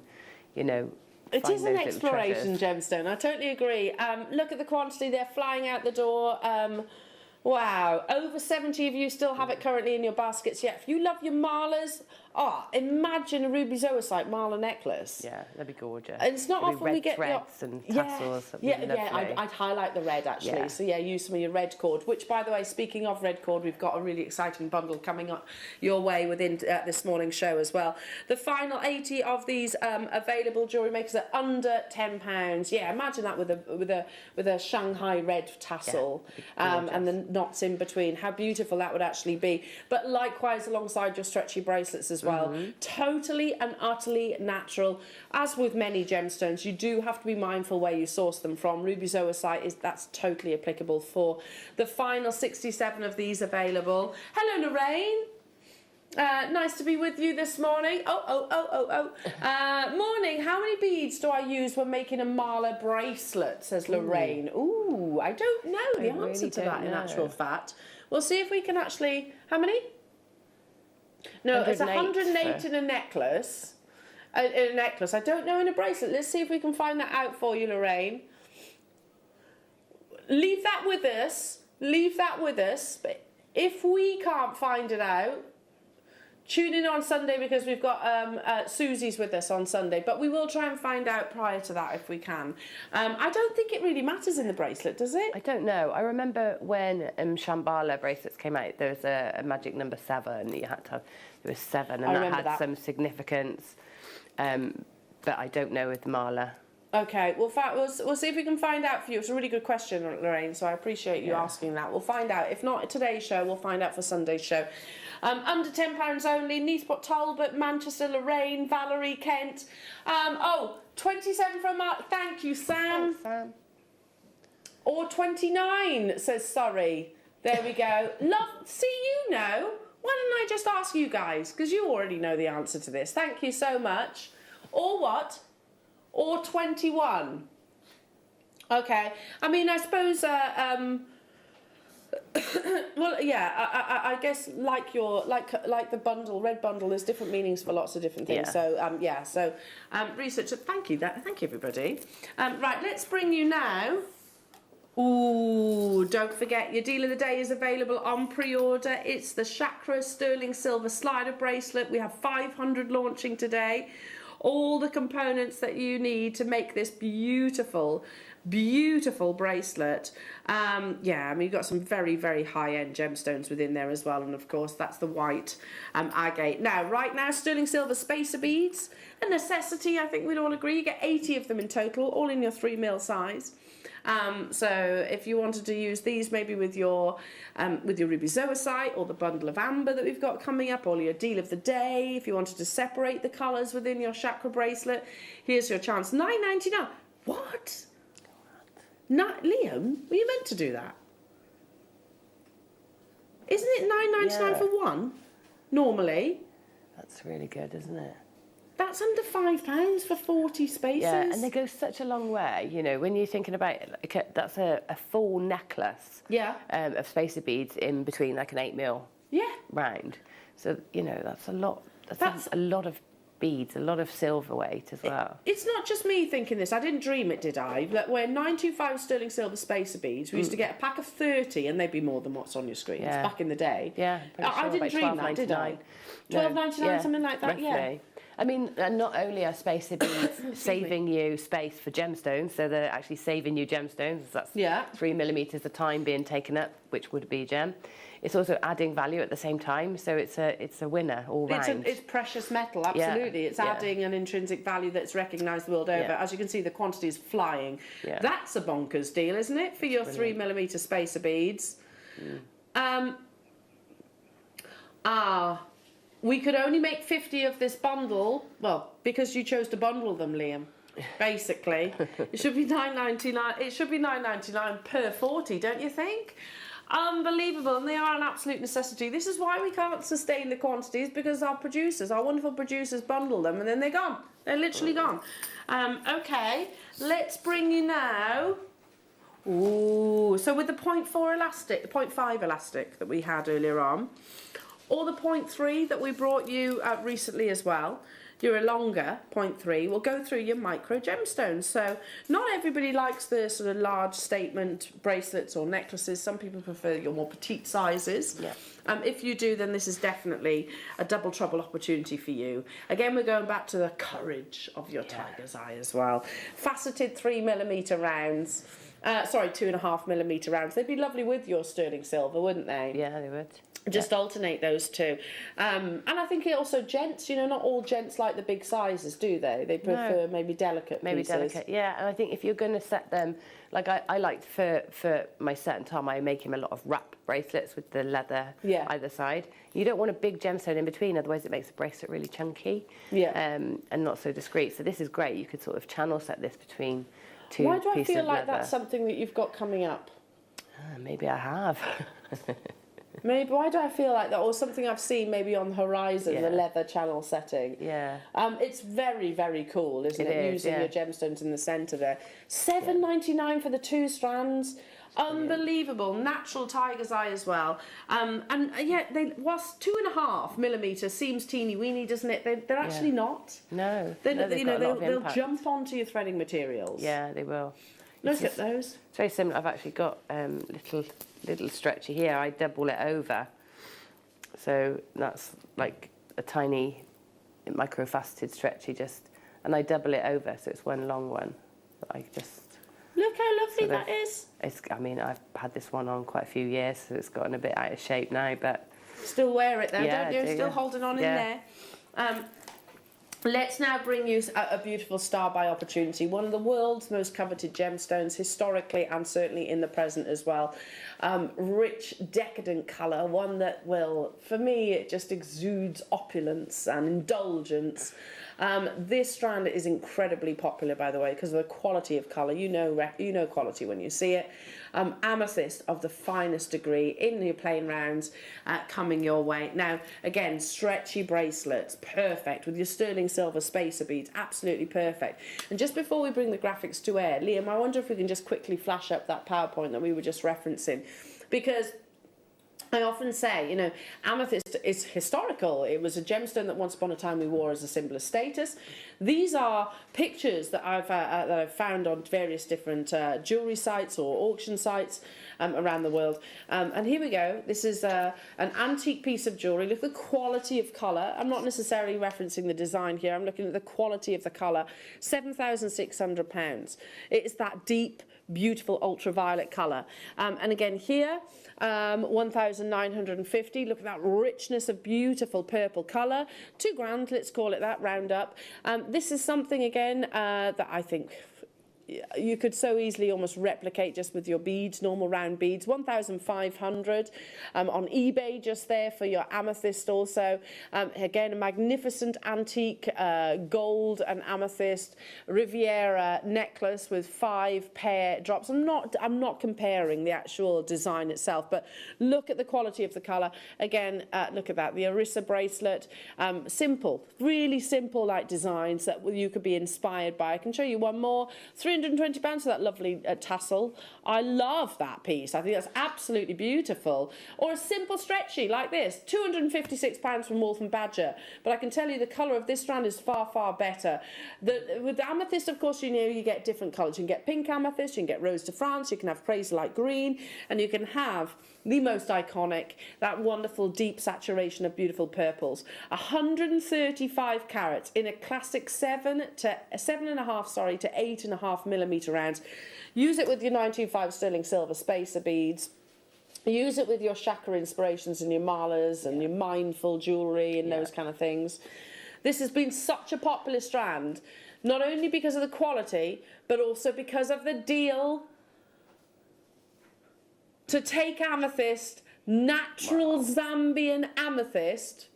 you know. It is an exploration gemstone, I totally agree. Look at the quantity, they're flying out the door. Wow, over 70 of you still have it currently in your baskets. Yeah, if you love your malas, imagine a ruby zoisite mala necklace. Yeah, that'd be gorgeous. And it's not often we get threads and tassels. I'd highlight the red actually. Yeah. So yeah, use some of your red cord. Which, by the way, speaking of red cord, we've got a really exciting bundle coming up your way within this morning's show as well. The final 80 of these available jewellery makers are under £10. Yeah, imagine that with a Shanghai red tassel, and the knots in between. How beautiful that would actually be. But likewise, alongside your stretchy bracelets as well. Totally and utterly natural. As with many gemstones, you do have to be mindful where you source them from. Ruby zoisite that's totally applicable for the final 67 of these available. Hello, Lorraine. Nice to be with you this morning. Morning. How many beads do I use when making a mala bracelet, says Lorraine. Ooh, I don't know the answer to that in actual fact. We'll see if we can actually... How many? No, it's 108 in a necklace. In a necklace. I don't know in a bracelet. Let's see if we can find that out for you, Lorraine. Leave that with us. Leave that with us. But if we can't find it out, tune in on Sunday, because we've got Susie's with us on Sunday. But we will try and find out prior to that if we can. I don't think it really matters in the bracelet, does it? I don't know. I remember when Shambhala bracelets came out, there was a magic number 7 that you had to have. There was 7, and that had some significance. But I don't know with mala. Okay, we'll see if we can find out for you. It's a really good question, Lorraine, so I appreciate you asking that. We'll find out. If not today's show, we'll find out for Sunday's show. Under £10 only, Niceport, Talbot, Manchester, Lorraine, Valerie, Kent. 27 from Mark. Thank you, Sam. Thanks, Sam. Or 29, says sorry. There we go. See, you know. Why don't I just ask you guys, because you already know the answer to this. Thank you so much. Or what? Or 21? Okay. I mean, I suppose, well, yeah, I guess like the bundle, red bundle, there's different meanings for lots of different things. Yeah. So, researcher, thank you, everybody. Right, let's bring you now. Ooh, don't forget, your deal of the day is available on pre-order. It's the Chakra Sterling Silver Slider Bracelet. We have 500 launching today. All the components that you need to make this beautiful, beautiful bracelet. Yeah, I mean, you've got some very, very high-end gemstones within there as well. And, of course, that's the white agate. Now, right now, sterling silver spacer beads, a necessity, I think we'd all agree. You get 80 of them in total, all in your 3mm size. So if you wanted to use these maybe with your ruby zoisite or the bundle of amber that we've got coming up, or your deal of the day, if you wanted to separate the colours within your chakra bracelet, here's your chance. $9.99. What? Liam, were you meant to do that? Isn't it $9.99 for one? Normally. That's really good, isn't it? That's under £5 for 40 spaces. Yeah, and they go such a long way. You know, when you're thinking about it, like that's a full necklace. Yeah. Of spacer beads in between like an 8mm. Yeah. Round. So you know that's a lot. That's a lot of beads, a lot of silver weight as well. It's not just me thinking this. I didn't dream it, did I? Like, we're 925 sterling silver spacer beads. We used to get a pack of 30, and they'd be more than what's on your screen. Yeah. It's back in the day. Yeah. I didn't dream that, did I? $12.99, something like that. Roughly. Yeah. I mean, not only are spacer beads saving you space for gemstones, so they're actually saving you gemstones. That's 3mm of time being taken up, which would be a gem. It's also adding value at the same time, so it's a winner all round. It's precious metal, absolutely. Yeah. It's adding an intrinsic value that's recognised the world over. Yeah. As you can see, the quantity is flying. Yeah. That's a bonkers deal, isn't it, for your 3mm spacer beads? We could only make 50 of this bundle, well, because you chose to bundle them, Liam. Basically, it should be $9.99. It should be $9.99 per 40, don't you think? Unbelievable, and they are an absolute necessity. This is why we can't sustain the quantities, because our wonderful producers, bundle them, and then they're gone. They're literally gone. Okay, let's bring you now. Ooh, so with the 0.4 elastic, the 0.5 elastic that we had earlier on, or the 0.3 that we brought you recently as well, you're a longer 0.3, we'll go through your micro gemstones. So not everybody likes the sort of large statement bracelets or necklaces. Some people prefer your more petite sizes. Yeah. If you do, then this is definitely a double trouble opportunity for you. Again, we're going back to the courage of your tiger's eye as well. Faceted 3mm rounds. 2.5mm rounds. They'd be lovely with your sterling silver, wouldn't they? Yeah, they would. Just alternate those two. And I think also gents, you know, not all gents like the big sizes, do they? They prefer maybe delicate pieces. Delicate, yeah. And I think if you're going to set them, like I like for my set and Tom, I make him a lot of wrap bracelets with the leather either side. You don't want a big gemstone in between, otherwise it makes the bracelet really chunky and not so discreet. So this is great. You could sort of channel set this between two pieces of leather. Why do I feel like that's something that you've got coming up? Maybe I have. Maybe, why do I feel like that? Or something I've seen maybe on the horizon, the leather channel setting. Yeah. It's very, very cool, isn't it? Using your gemstones in the centre there. $7.99 for the 2 strands. Unbelievable. Natural tiger's eye as well. Whilst 2.5mm seems teeny weeny, doesn't it? They're actually not. No. They'll jump onto your threading materials. Yeah, they will. Look at those. It's very similar. I've actually got little stretchy here. I double it over, so that's like a tiny micro-faceted stretchy, and I double it over, so it's one long one. I just look how lovely that is. I mean, I've had this one on quite a few years, so it's gotten a bit out of shape now, but still wear it though, yeah, don't you? Still holding on in there. Let's now bring you a beautiful star by opportunity, one of the world's most coveted gemstones historically and certainly in the present as well. Rich, decadent colour, one that will, for me, it just exudes opulence and indulgence. This strand is incredibly popular, by the way, because of the quality of colour. You know quality when you see it. Amethyst of the finest degree in your plain rounds, coming your way. Now, again, stretchy bracelets, perfect, with your sterling silver spacer beads, absolutely perfect. And just before we bring the graphics to air, Liam, I wonder if we can just quickly flash up that PowerPoint that we were just referencing, because I often say, you know, amethyst is historical. It was a gemstone that once upon a time we wore as a symbol of status. These are pictures that I've found on various different jewellery sites or auction sites around the world. And here we go. This is an antique piece of jewellery. Look at the quality of colour. I'm not necessarily referencing the design here. I'm looking at the quality of the colour. £7,600. It is that deep, beautiful ultraviolet colour. And again here, 1,950. Look at that richness of beautiful purple colour. £2,000, let's call it that, round up. This is something again that I think you could so easily almost replicate just with your beads, normal round beads. 1,500 on eBay just there for your amethyst also. Again, a magnificent antique gold and amethyst Riviera necklace with 5 pair drops. I'm not comparing the actual design itself, but look at the quality of the colour. Again, look at that, the Orissa bracelet. Simple, really simple like designs that you could be inspired by. I can show you one more. £320 for that lovely tassel. I love that piece. I think that's absolutely beautiful. Or a simple stretchy like this. £256 from Wolf and Badger. But I can tell you the colour of this strand is far, far better. With the amethyst, of course, you know, you get different colours. You can get pink amethyst, you can get Rose de France, you can have Praise-Light green, and you can have the most iconic, that wonderful deep saturation of beautiful purples. 135 carats in a classic 7.5 to 8.5 millimetre rounds. Use it with your 925 sterling silver spacer beads. Use it with your chakra inspirations and your malas and your mindful jewellery and those kind of things. This has been such a popular strand, not only because of the quality, but also because of the deal. To take amethyst, natural Zambian amethyst,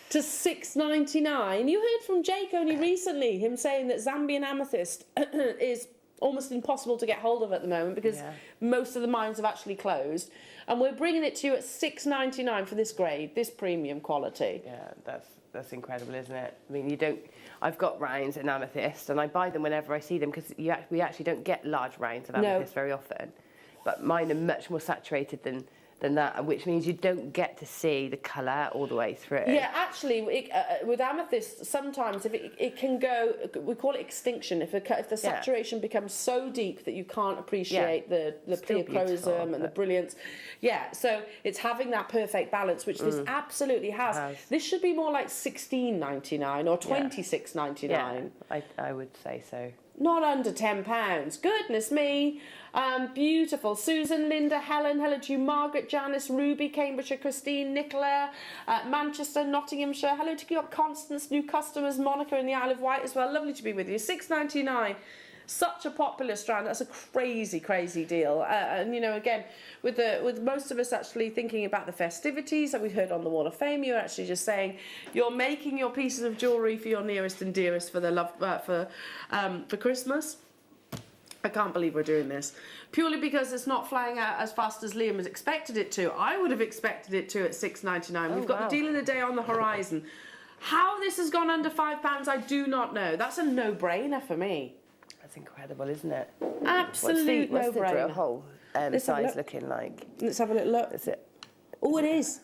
to $6.99. You heard from Jake only recently, him saying that Zambian amethyst is almost impossible to get hold of at the moment because most of the mines have actually closed. And we're bringing it to you at $6.99 for this grade, this premium quality. Yeah, that's incredible, isn't it? I mean, I've got rounds in amethyst and I buy them whenever I see them because we actually don't get large rounds of amethyst very often. But mine are much more saturated than that, which means you don't get to see the colour all the way through. Yeah, actually, with amethyst, sometimes if it can go, we call it extinction, if the saturation becomes so deep that you can't appreciate the pleochrosum and the brilliance. Yeah, so it's having that perfect balance, which this absolutely has. This should be more like $16.99 or $26.99. Yeah, I would say so. Not under £10. Goodness me. Beautiful. Susan, Linda, Helen, hello to you. Margaret, Janice, Ruby, Cambridgeshire, Christine, Nicola, Manchester, Nottinghamshire. Hello to you, Constance, new customers, Monica in the Isle of Wight as well. Lovely to be with you. $6.99. Such a popular strand. That's a crazy, crazy deal. And you know, again, with most of us actually thinking about the festivities that we heard on the Wall of Fame, you're actually just saying you're making your pieces of jewellery for your nearest and dearest for their love for Christmas. I can't believe we're doing this. Purely because it's not flying out as fast as Liam has expected it to. I would have expected it to at $6.99. We've got the deal of the day on the horizon. How this has gone under £5, I do not know. That's a no-brainer for me. That's incredible, isn't it? Absolute what's the no-brainer. drill hole size looking like? Let's have a little look. Is it? Oh, it is.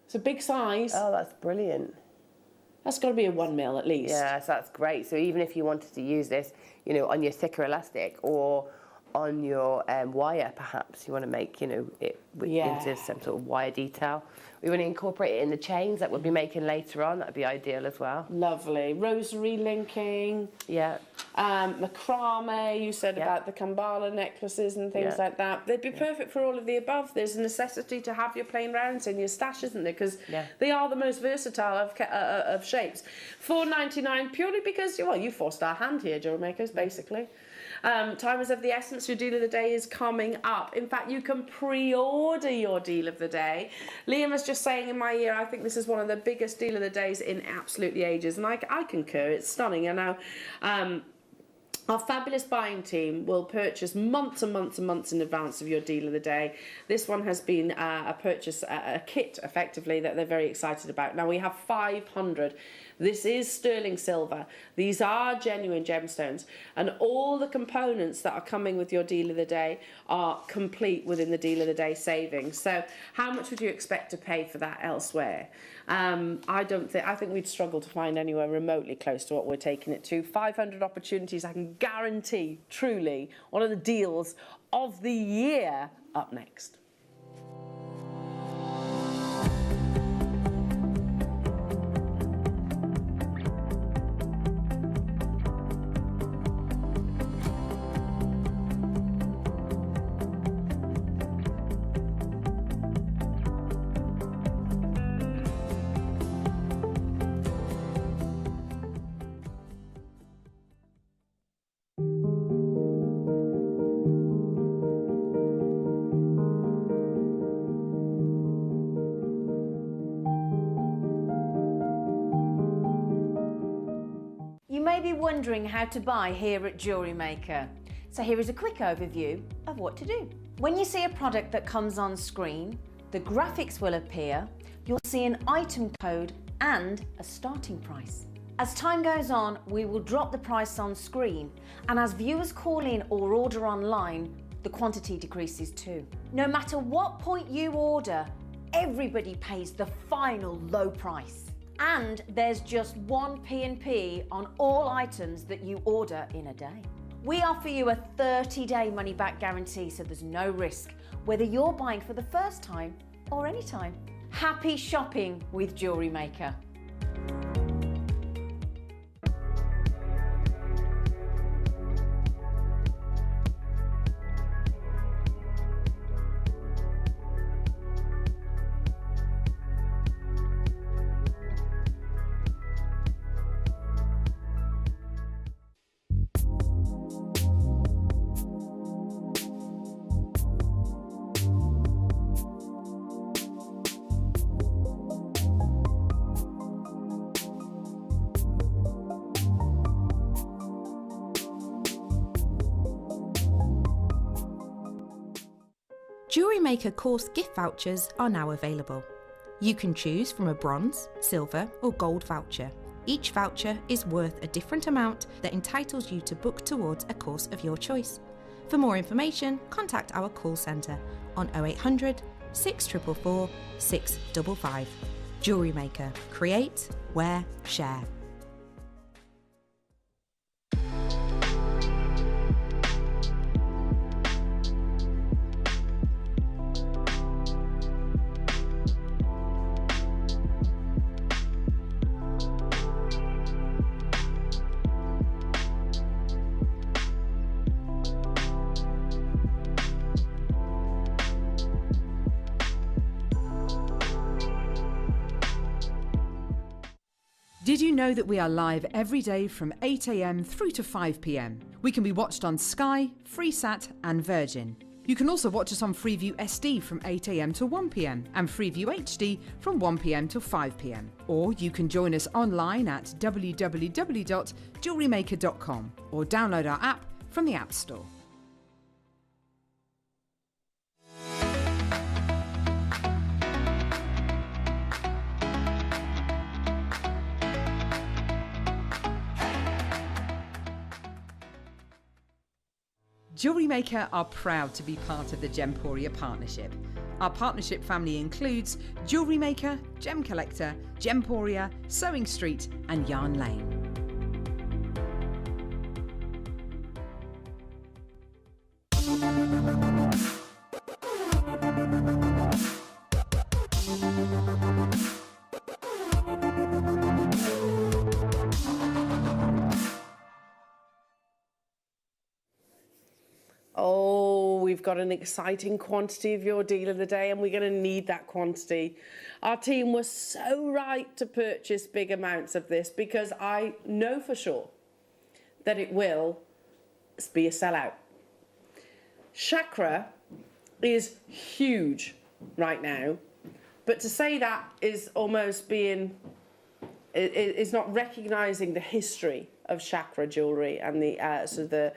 It's a big size. Oh, that's brilliant. That's got to be a 1 mil at least. Yeah, so that's great. So even if you wanted to use this, you know, on your thicker elastic or on your wire, perhaps you want to make, you know, it into some sort of wire detail. We want to incorporate it in the chains that we'll be making later on. That'd be ideal as well. Lovely. Rosary linking. Yeah. Macrame, you said about the Kambala necklaces and things like that. They'd be perfect for all of the above. There's a necessity to have your plain rounds in your stash, isn't there? Because they are the most versatile of shapes. $4.99 purely because, well, you forced our hand here, Jewellery Makers, basically. Time is of the essence. Your deal of the day is coming up. In fact, you can pre-order your deal of the day. Liam was just saying in my ear, I think this is one of the biggest deal of the days in absolutely ages, and I concur. It's stunning. And now our fabulous buying team will purchase months and months and months in advance of your deal of the day. This one has been a purchase, a kit effectively that they're very excited about. Now we have 500. This is sterling silver. These are genuine gemstones, and all the components that are coming with your deal of the day are complete within the deal of the day savings. So how much would you expect to pay for that elsewhere? I think we'd struggle to find anywhere remotely close to what we're taking it to. 500 opportunities, I can guarantee, truly, one of the deals of the year up next. You may be wondering how to buy here at Jewellery Maker. So here is a quick overview of what to do. When you see a product that comes on screen, the graphics will appear, you'll see an item code and a starting price. As time goes on, we will drop the price on screen, and as viewers call in or order online, the quantity decreases too. No matter what point you order, everybody pays the final low price. And there's just one P&P on all items that you order in a day. We offer you a 30-day money-back guarantee, so there's no risk, whether you're buying for the first time or any time. Happy shopping with Jewellery Maker. Jewellery Maker course gift vouchers are now available. You can choose from a bronze, silver or gold voucher. Each voucher is worth a different amount that entitles you to book towards a course of your choice. For more information, contact our call centre on 0800 644 655. Jewellery Maker. Create, wear, share. Did you know that we are live every day from 8 AM through to 5 PM? We can be watched on Sky, Freesat and Virgin. You can also watch us on Freeview SD from 8 AM to 1 PM and Freeview HD from 1 PM to 5 PM. Or you can join us online at www.jewellerymaker.com or download our app from the App Store. Jewellery Maker are proud to be part of the Gemporia partnership. Our partnership family includes Jewellery Maker, Gem Collector, Gemporia, Sewing Street and Yarn Lane. Oh, we've got an exciting quantity of your deal of the day, and we're going to need that quantity. Our team was so right to purchase big amounts of this because I know for sure that it will be a sellout. Chakra is huge right now, but to say that is almost being, is not recognising the history of chakra jewellery and the sort of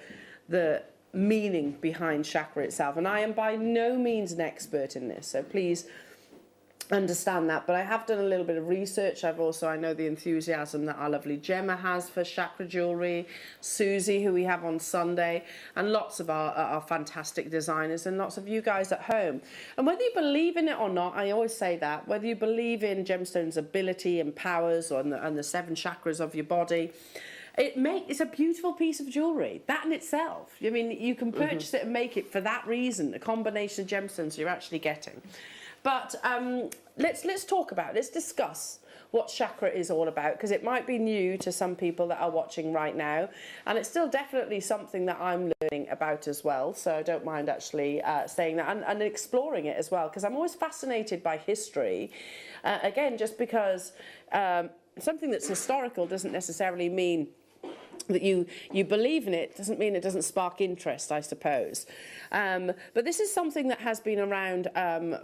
the meaning behind chakra itself. And I am by no means an expert in this, so please understand that, but I have done a little bit of research. I know the enthusiasm that our lovely Gemma has for chakra jewellery, Susie, who we have on Sunday, and lots of our fantastic designers, and lots of you guys at home. And whether you believe in it or not, I always say that, whether you believe in gemstones' ability and powers and the 7 chakras of your body, it's a beautiful piece of jewellery, that in itself. I mean, you can purchase it and make it for that reason, a combination of gemstones you're actually getting. But let's talk about it. Let's discuss what chakra is all about, because it might be new to some people that are watching right now, and it's still definitely something that I'm learning about as well, so I don't mind actually saying that and exploring it as well, because I'm always fascinated by history. Again, just because something that's historical doesn't necessarily mean that you believe in it, doesn't mean it doesn't spark interest, I suppose. But this is something that has been around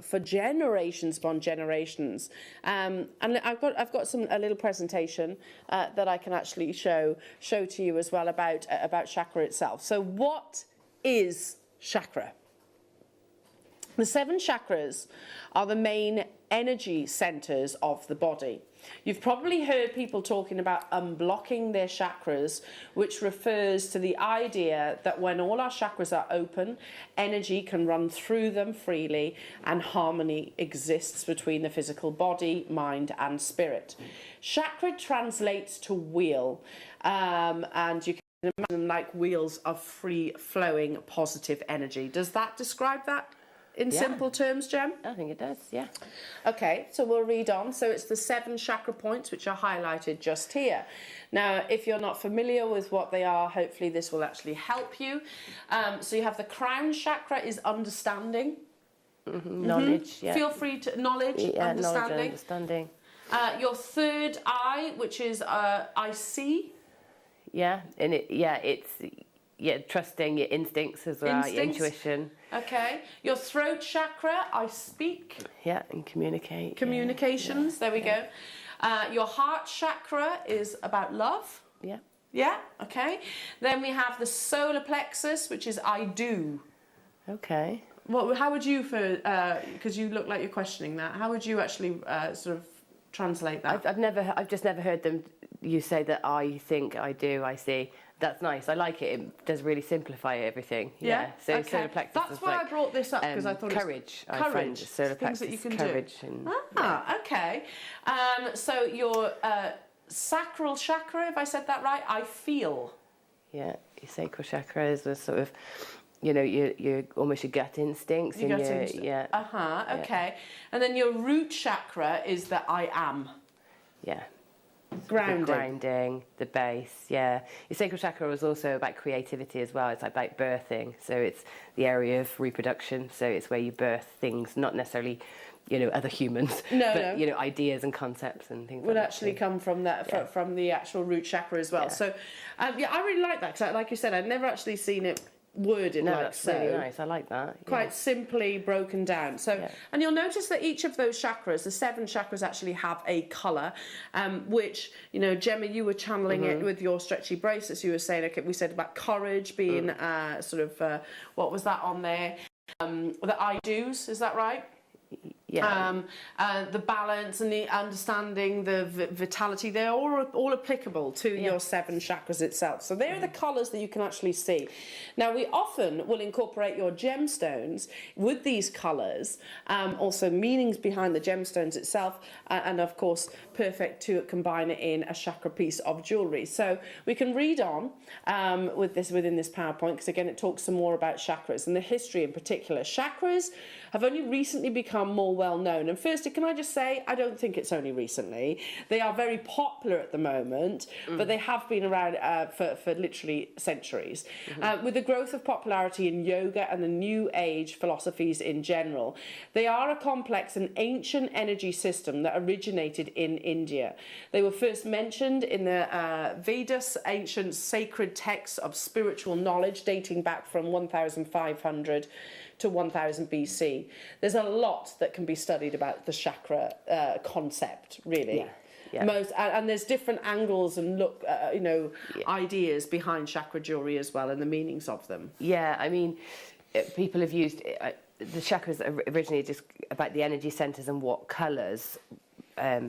for generations upon generations. And I've got a little presentation that I can actually show to you as well about chakra itself. So what is chakra? The 7 chakras are the main energy centres of the body. You've probably heard people talking about unblocking their chakras, which refers to the idea that when all our chakras are open, energy can run through them freely and harmony exists between the physical body, mind and spirit. Chakra translates to wheel, and you can imagine them like wheels of free-flowing positive energy. Does that describe that in simple terms, Gem? I think it does, yeah. Okay, so we'll read on. So it's the 7 chakra points, which are highlighted just here. Now, if you're not familiar with what they are, hopefully this will actually help you. So you have the crown chakra is understanding. Knowledge, yeah. Feel free to knowledge, understanding. Knowledge and understanding. Your third eye, which is I see. Yeah, and it's trusting your instincts as well, your intuition. Okay. Your throat chakra, I speak. Yeah, and communicate. Communications, there we go. Your heart chakra is about love. Yeah. Yeah, okay. Then we have the solar plexus, which is I do. Okay. Well, how would you, because you look like you're questioning that, how would you actually sort of translate that? I've just never heard you say that I think, I do, I see. That's nice. I like it. It does really simplify everything. Yeah. So okay. solar plexus. That's why I brought this up, because I thought courage. It's I find solar things plexus that you can courage do. And, Okay. So your sacral chakra, if I said that right, I feel. Yeah. Your sacral chakra is the sort of, your almost your gut instincts. Your gut instinct. Yeah. Okay. Yeah. And then your root chakra is that I am. Yeah. Grounding. The grounding, the base, yeah. Your sacral chakra is also about creativity as well. It's like birthing. So it's the area of reproduction. So it's where you birth things, not necessarily, other humans, but ideas and concepts and things would like actually come from that, from the actual root chakra as well. Yeah. So, I really like that, because like you said, I'd never actually seen it worded like that's so. Really nice. I like that. Yeah. Quite simply broken down. So, and you'll notice that each of those chakras, the 7 chakras, actually have a colour, which, Gemma, you were channeling it with your stretchy bracelets. You were saying, okay, we said about courage being what was that on there? The I do's, is that right? Yeah. The balance and the understanding, the vitality, they're all applicable to your 7 chakras itself. So they're the colours that you can actually see. Now, we often will incorporate your gemstones with these colours, also meanings behind the gemstones itself, and of course, perfect to combine it in a chakra piece of jewellery. So we can read on within this PowerPoint, because again, it talks some more about chakras and the history in particular. Chakras have only recently become more well known. And firstly, can I just say, I don't think it's only recently. They are very popular at the moment, but they have been around for literally centuries. With the growth of popularity in yoga and the New Age philosophies in general, they are a complex and ancient energy system that originated in India. They were first mentioned in the Vedas, ancient sacred texts of spiritual knowledge dating back from 1500 to 1000 BC. There's a lot that can be studied about the chakra concept, really. Yeah. Yeah. And there's different angles and ideas behind chakra jewellery as well, and the meanings of them. Yeah, I mean, people have used the chakras originally just about the energy centres and what colours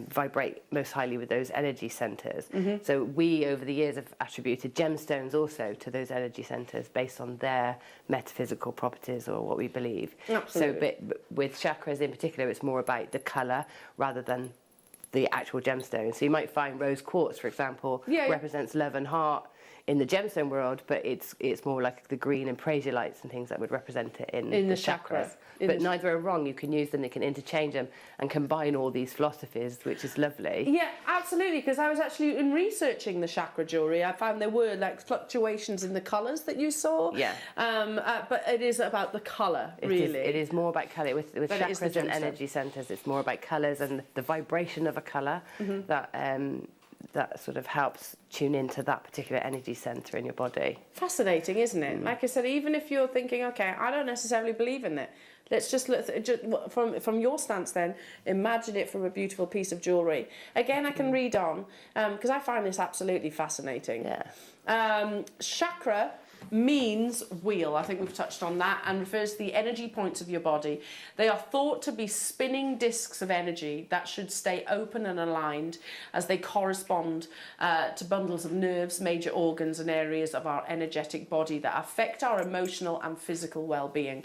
vibrate most highly with those energy centres. So we, over the years, have attributed gemstones also to those energy centres based on their metaphysical properties or what we believe. Absolutely. So, but with chakras in particular, it's more about the colour rather than the actual gemstone. So you might find rose quartz, for example, represents love and heart in the gemstone world, but it's more like the green and prasiolites and things that would represent it in the chakras. But neither are wrong. You can use them, you can interchange them and combine all these philosophies, which is lovely. Yeah, absolutely, because I was actually, in researching the chakra jewellery, I found there were like fluctuations in the colours that you saw. Yeah. But it is about the colour, really. It is more about colour. With chakras and energy centres, it's more about colours and the vibration of a colour that sort of helps tune into that particular energy centre in your body. Fascinating, isn't it? Like I said, even if you're thinking, okay, I don't necessarily believe in it, let's just look from your stance then, imagine it from a beautiful piece of jewellery. Again, I can read on, because I find this absolutely fascinating. Yeah. Chakra means wheel. I think we've touched on that, and refers to the energy points of your body. They are thought to be spinning discs of energy that should stay open and aligned as they correspond to bundles of nerves, major organs and areas of our energetic body that affect our emotional and physical well-being.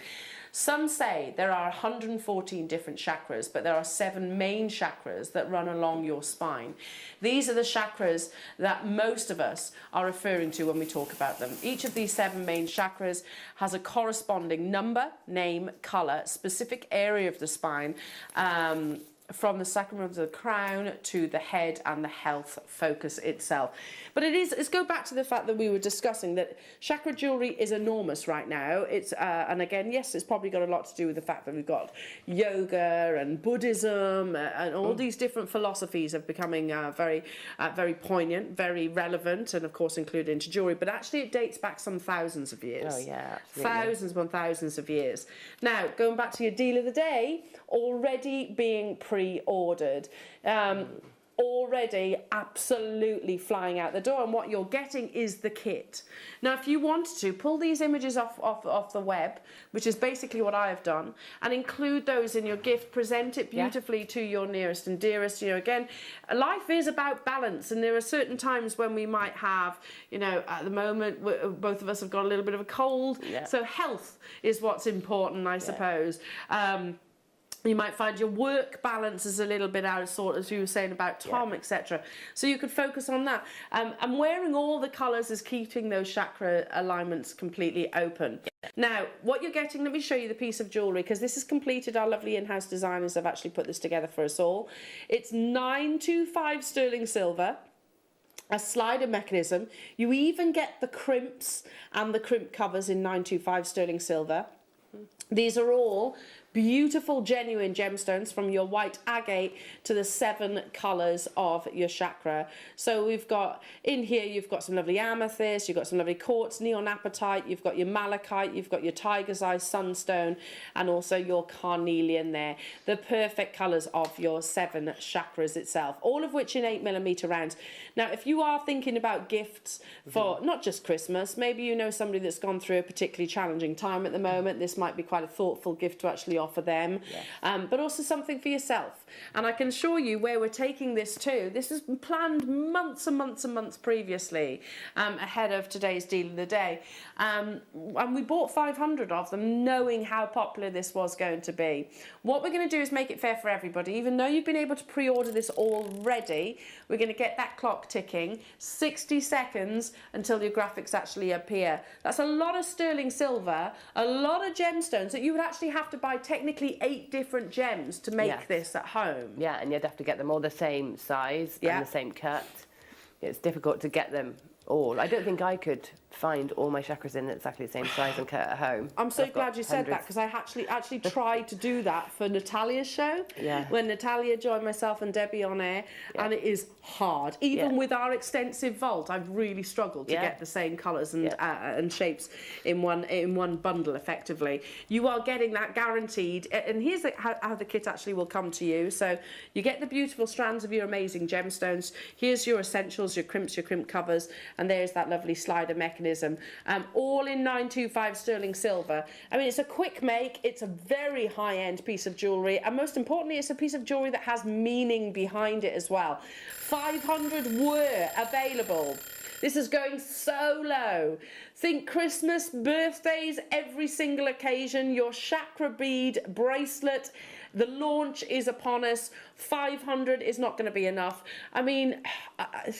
Some say there are 114 different chakras, but there are 7 main chakras that run along your spine. These are the chakras that most of us are referring to when we talk about them. Each of these 7 main chakras has a corresponding number, name, colour, specific area of the spine, from the sacrum of the crown to the head and the health focus itself. But let's go back to the fact that we were discussing that chakra jewellery is enormous right now. It's and again, yes, it's probably got a lot to do with the fact that we've got yoga and Buddhism and all these different philosophies are becoming very poignant, very relevant, and of course included into jewellery. But actually it dates back some thousands of years. Oh yeah, absolutely. Thousands upon thousands of years. Now, going back to your deal of the day, already being pre-ordered, already absolutely flying out the door, and what you're getting is the kit. Now, if you wanted to pull these images off the web, which is basically what I have done, and include those in your gift, present it beautifully to your nearest and dearest. You know, again, life is about balance, and there are certain times when we might have, you know, at the moment both of us have got a little bit of a cold, so health is what's important, I suppose. You might find your work balance is a little bit out of sort, as you were saying about Tom, etc. So you could focus on that. And wearing all the colours is keeping those chakra alignments completely open. Now, what you're getting, let me show you the piece of jewellery, because this is completed. Our lovely in-house designers have actually put this together for us all. It's 925 sterling silver, a slider mechanism. You even get the crimps and the crimp covers in 925 sterling silver. These are all beautiful, genuine gemstones, from your white agate to the 7 colours of your chakra. So we've got, in here, you've got some lovely amethyst, you've got some lovely quartz, neonapatite, you've got your malachite, you've got your tiger's eye sunstone, and also your carnelian there. The perfect colours of your 7 chakras itself, all of which in 8mm rounds. Now, if you are thinking about gifts for not just Christmas, maybe you know somebody that's gone through a particularly challenging time at the moment, this might be quite a thoughtful gift to actually offer them, but also something for yourself. And I can assure you where we're taking this to. This is planned months and months and months previously, ahead of today's deal of the day. And we bought 500 of them, knowing how popular this was going to be. What we're going to do is make it fair for everybody. Even though you've been able to pre-order this already, we're going to get that clock ticking, 60 seconds until your graphics actually appear. That's a lot of sterling silver, a lot of gemstones that you would actually have to buy technically 8 different gems to make this at home. Yeah, and you'd have to get them all the same size and the same cut. It's difficult to get them all. I don't think I could find all my chakras in exactly the same size and cut at home. I'm so glad you said that, because I actually tried to do that for Natalia's show. When Natalia joined myself and Debbie on air, and it is hard. Even with our extensive vault, I've really struggled to get the same colours and shapes in one bundle effectively. You are getting that guaranteed, and here's how the kit actually will come to you. So you get the beautiful strands of your amazing gemstones. Here's your essentials, your crimp covers, and there's that lovely slider mechanism. All in 925 sterling silver. I mean, it's a quick make, it's a very high-end piece of jewellery, and most importantly, it's a piece of jewellery that has meaning behind it as well. 500 were available. This is going so low. Think Christmas, birthdays, every single occasion, your chakra bead, bracelet. The launch is upon us. 500 is not going to be enough. I mean,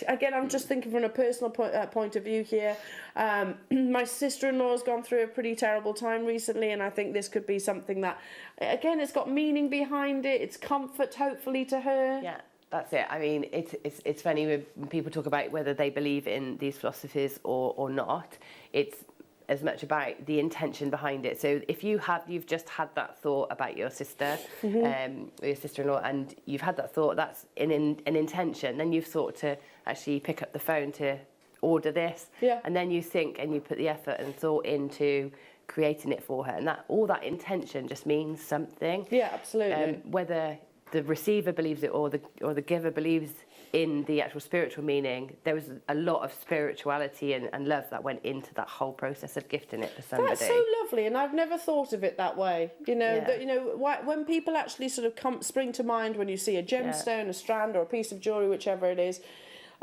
again, I'm just thinking from a personal point of view here. My sister-in-law has gone through a pretty terrible time recently, and I think this could be something that, again, it's got meaning behind it. It's comfort, hopefully, to her. Yeah. That's it. I mean, it's funny when people talk about whether they believe in these philosophies or not. It's as much about the intention behind it. So if you've just had that thought about your sister, or your sister-in-law, and you've had that thought, that's an intention. Then you've thought to actually pick up the phone to order this, and then you think and you put the effort and thought into creating it for her, and that all that intention just means something. Yeah, absolutely. Whether the receiver believes it or the giver believes in the actual spiritual meaning, there was a lot of spirituality and love that went into that whole process of gifting it for somebody. That's so lovely, and I've never thought of it that way. You know, when people actually sort of spring to mind when you see a gemstone, a strand, or a piece of jewellery, whichever it is,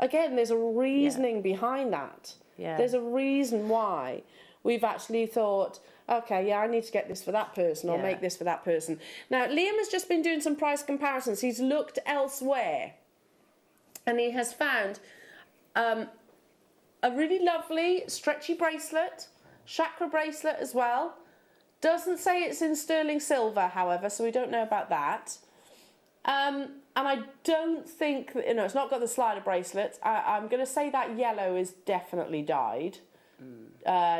again, there's a reasoning behind that. There's a reason why we've actually thought, okay, I need to get this for that person, or make this for that person. Now, Liam has just been doing some price comparisons. He's looked elsewhere, and he has found a really lovely stretchy bracelet, chakra bracelet as well. Doesn't say it's in sterling silver, however, so we don't know about that. And I don't think, it's not got the slider bracelet. I'm going to say that yellow is definitely dyed.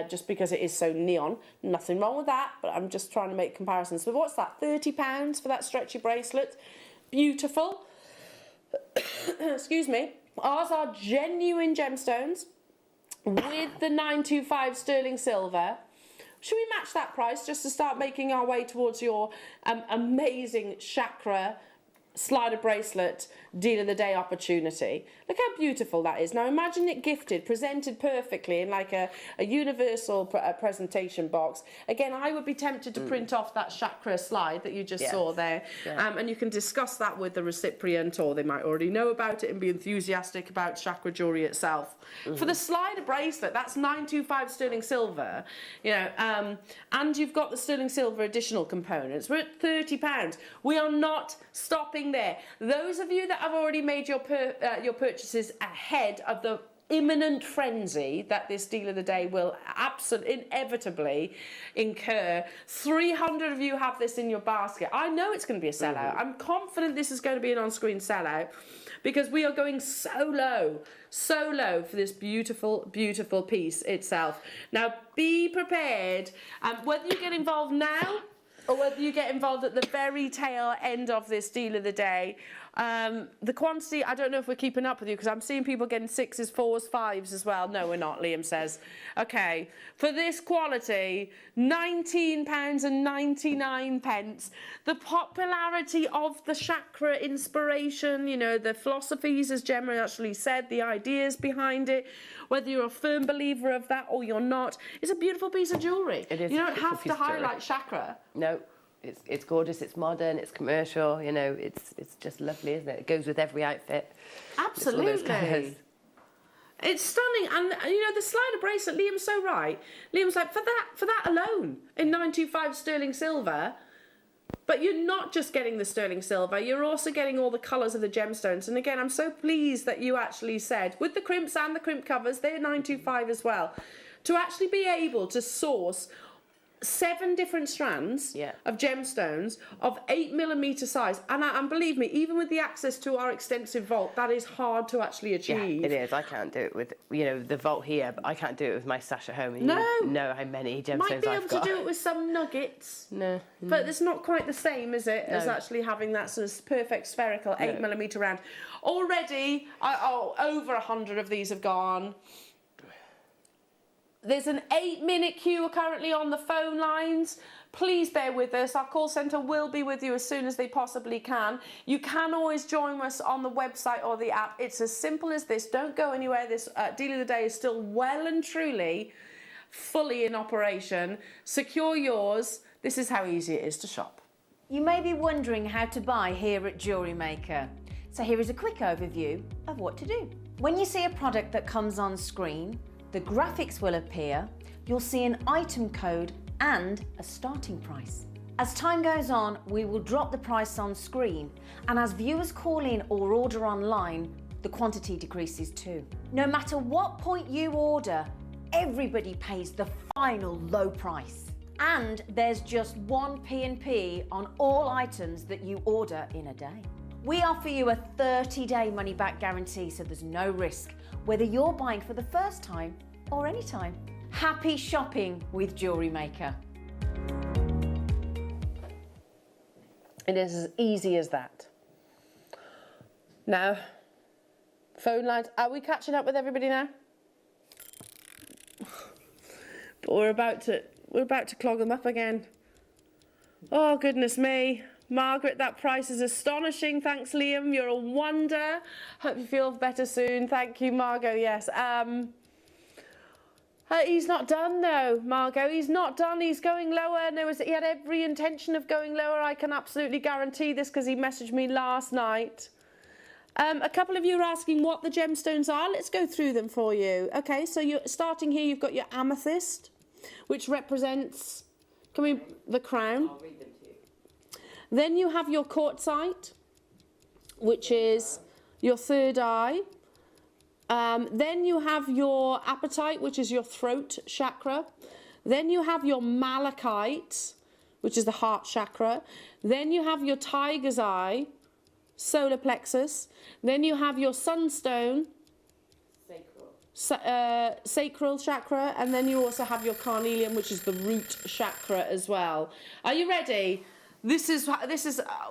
Just because it is so neon. Nothing wrong with that, but I'm just trying to make comparisons. So what's that, £30 for that stretchy bracelet? Beautiful. Excuse me. Ours are genuine gemstones with the 925 sterling silver. Should we match that price just to start making our way towards your amazing chakra slider bracelet deal of the day opportunity? Look how beautiful that is. Now imagine it gifted, presented perfectly in like a universal presentation box. Again, I would be tempted to print off that chakra slide that you just saw there, and you can discuss that with the recipient, or they might already know about it and be enthusiastic about chakra jewellery itself. For the slider bracelet, that's 925 sterling silver, and you've got the sterling silver additional components. We're at £30. We are not stopping there. Those of you that have already made your purchases ahead of the imminent frenzy that this deal of the day will inevitably incur, 300 of you have this in your basket. I know it's going to be a sellout. I'm confident this is going to be an on-screen sellout, because we are going so low for this beautiful, beautiful piece itself. Now, be prepared, whether you get involved now or whether you get involved at the very tail end of this deal of the day. The quantity, I don't know if we're keeping up with you, because I'm seeing people getting 6s, 4s, 5s as well. No, we're not, Liam says. Okay, for this quality, £19.99. The popularity of the chakra inspiration, the philosophies, as Gemma actually said, the ideas behind it, whether you're a firm believer of that or you're not, it's a beautiful piece of jewellery. It is. You don't have to highlight chakra. No. It's gorgeous, it's modern, it's commercial, it's just lovely, isn't it? It goes with every outfit. Absolutely. It's stunning. And, the slider bracelet, Liam's so right. Liam's like, for that alone, in 925 sterling silver, but you're not just getting the sterling silver, you're also getting all the colours of the gemstones. And again, I'm so pleased that you actually said, with the crimps and the crimp covers, they're 925 as well, to actually be able to source 7 different strands of gemstones of 8mm size, and believe me, even with the access to our extensive vault, that is hard to actually achieve. Yeah, it is. I can't do it with, you know, the vault here, but I can't do it with my stash at home. And No. you know how many gemstones Might be able I've got. to do it with some nuggets. No. But it's not quite the same, is it, as No. actually having that sort of perfect spherical 8mm round. Already, over 100 of these have gone. There's an 8-minute queue currently on the phone lines. Please bear with us. Our call centre will be with you as soon as they possibly can. You can always join us on the website or the app. It's as simple as this. Don't go anywhere. This deal of the day is still well and truly fully in operation. Secure yours. This is how easy it is to shop. You may be wondering how to buy here at Jewellery Maker. So here is a quick overview of what to do. When you see a product that comes on screen, the graphics will appear, you'll see an item code and a starting price. As time goes on, we will drop the price on screen, and as viewers call in or order online, the quantity decreases too. No matter what point you order, everybody pays the final low price. And there's just one P&P on all items that you order in a day. We offer you a 30-day money-back guarantee, so there's no risk, whether you're buying for the first time or any time. Happy shopping with Jewellery Maker. It is as easy as that. Now, phone lines. Are we catching up with everybody now? But we're about to clog them up again. Oh, goodness me. Margaret, that price is astonishing. Thanks, Liam. You're a wonder. Hope you feel better soon. Thank you, Margot. Yes. He's not done, though, Margot. He's not done. He's going lower. And he had every intention of going lower. I can absolutely guarantee this because he messaged me last night. A couple of you are asking what the gemstones are. Let's go through them for you. Okay, so you're starting here. You've got your amethyst, which represents the crown. I'll read them to you. Then you have your quartzite, which is your third eye. Then you have your apatite, which is your throat chakra. Then you have your malachite, which is the heart chakra. Then you have your tiger's eye, solar plexus. Then you have your sunstone, sacral chakra. And then you also have your carnelian, which is the root chakra as well. Are you ready? This is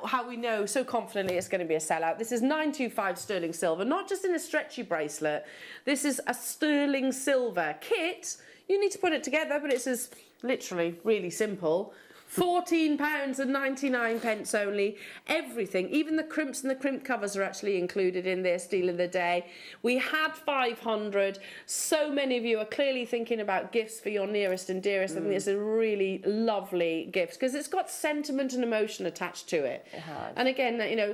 how we know so confidently it's going to be a sellout. This is 925 sterling silver, not just in a stretchy bracelet. This is a sterling silver kit. You need to put it together, but it's literally really simple. £14.99 only. Everything, even the crimps and the crimp covers are actually included in this deal of the day. We had 500. So many of you are clearly thinking about gifts for your nearest and dearest. I think it's a really lovely gift because it's got sentiment and emotion attached to it. And again, you know,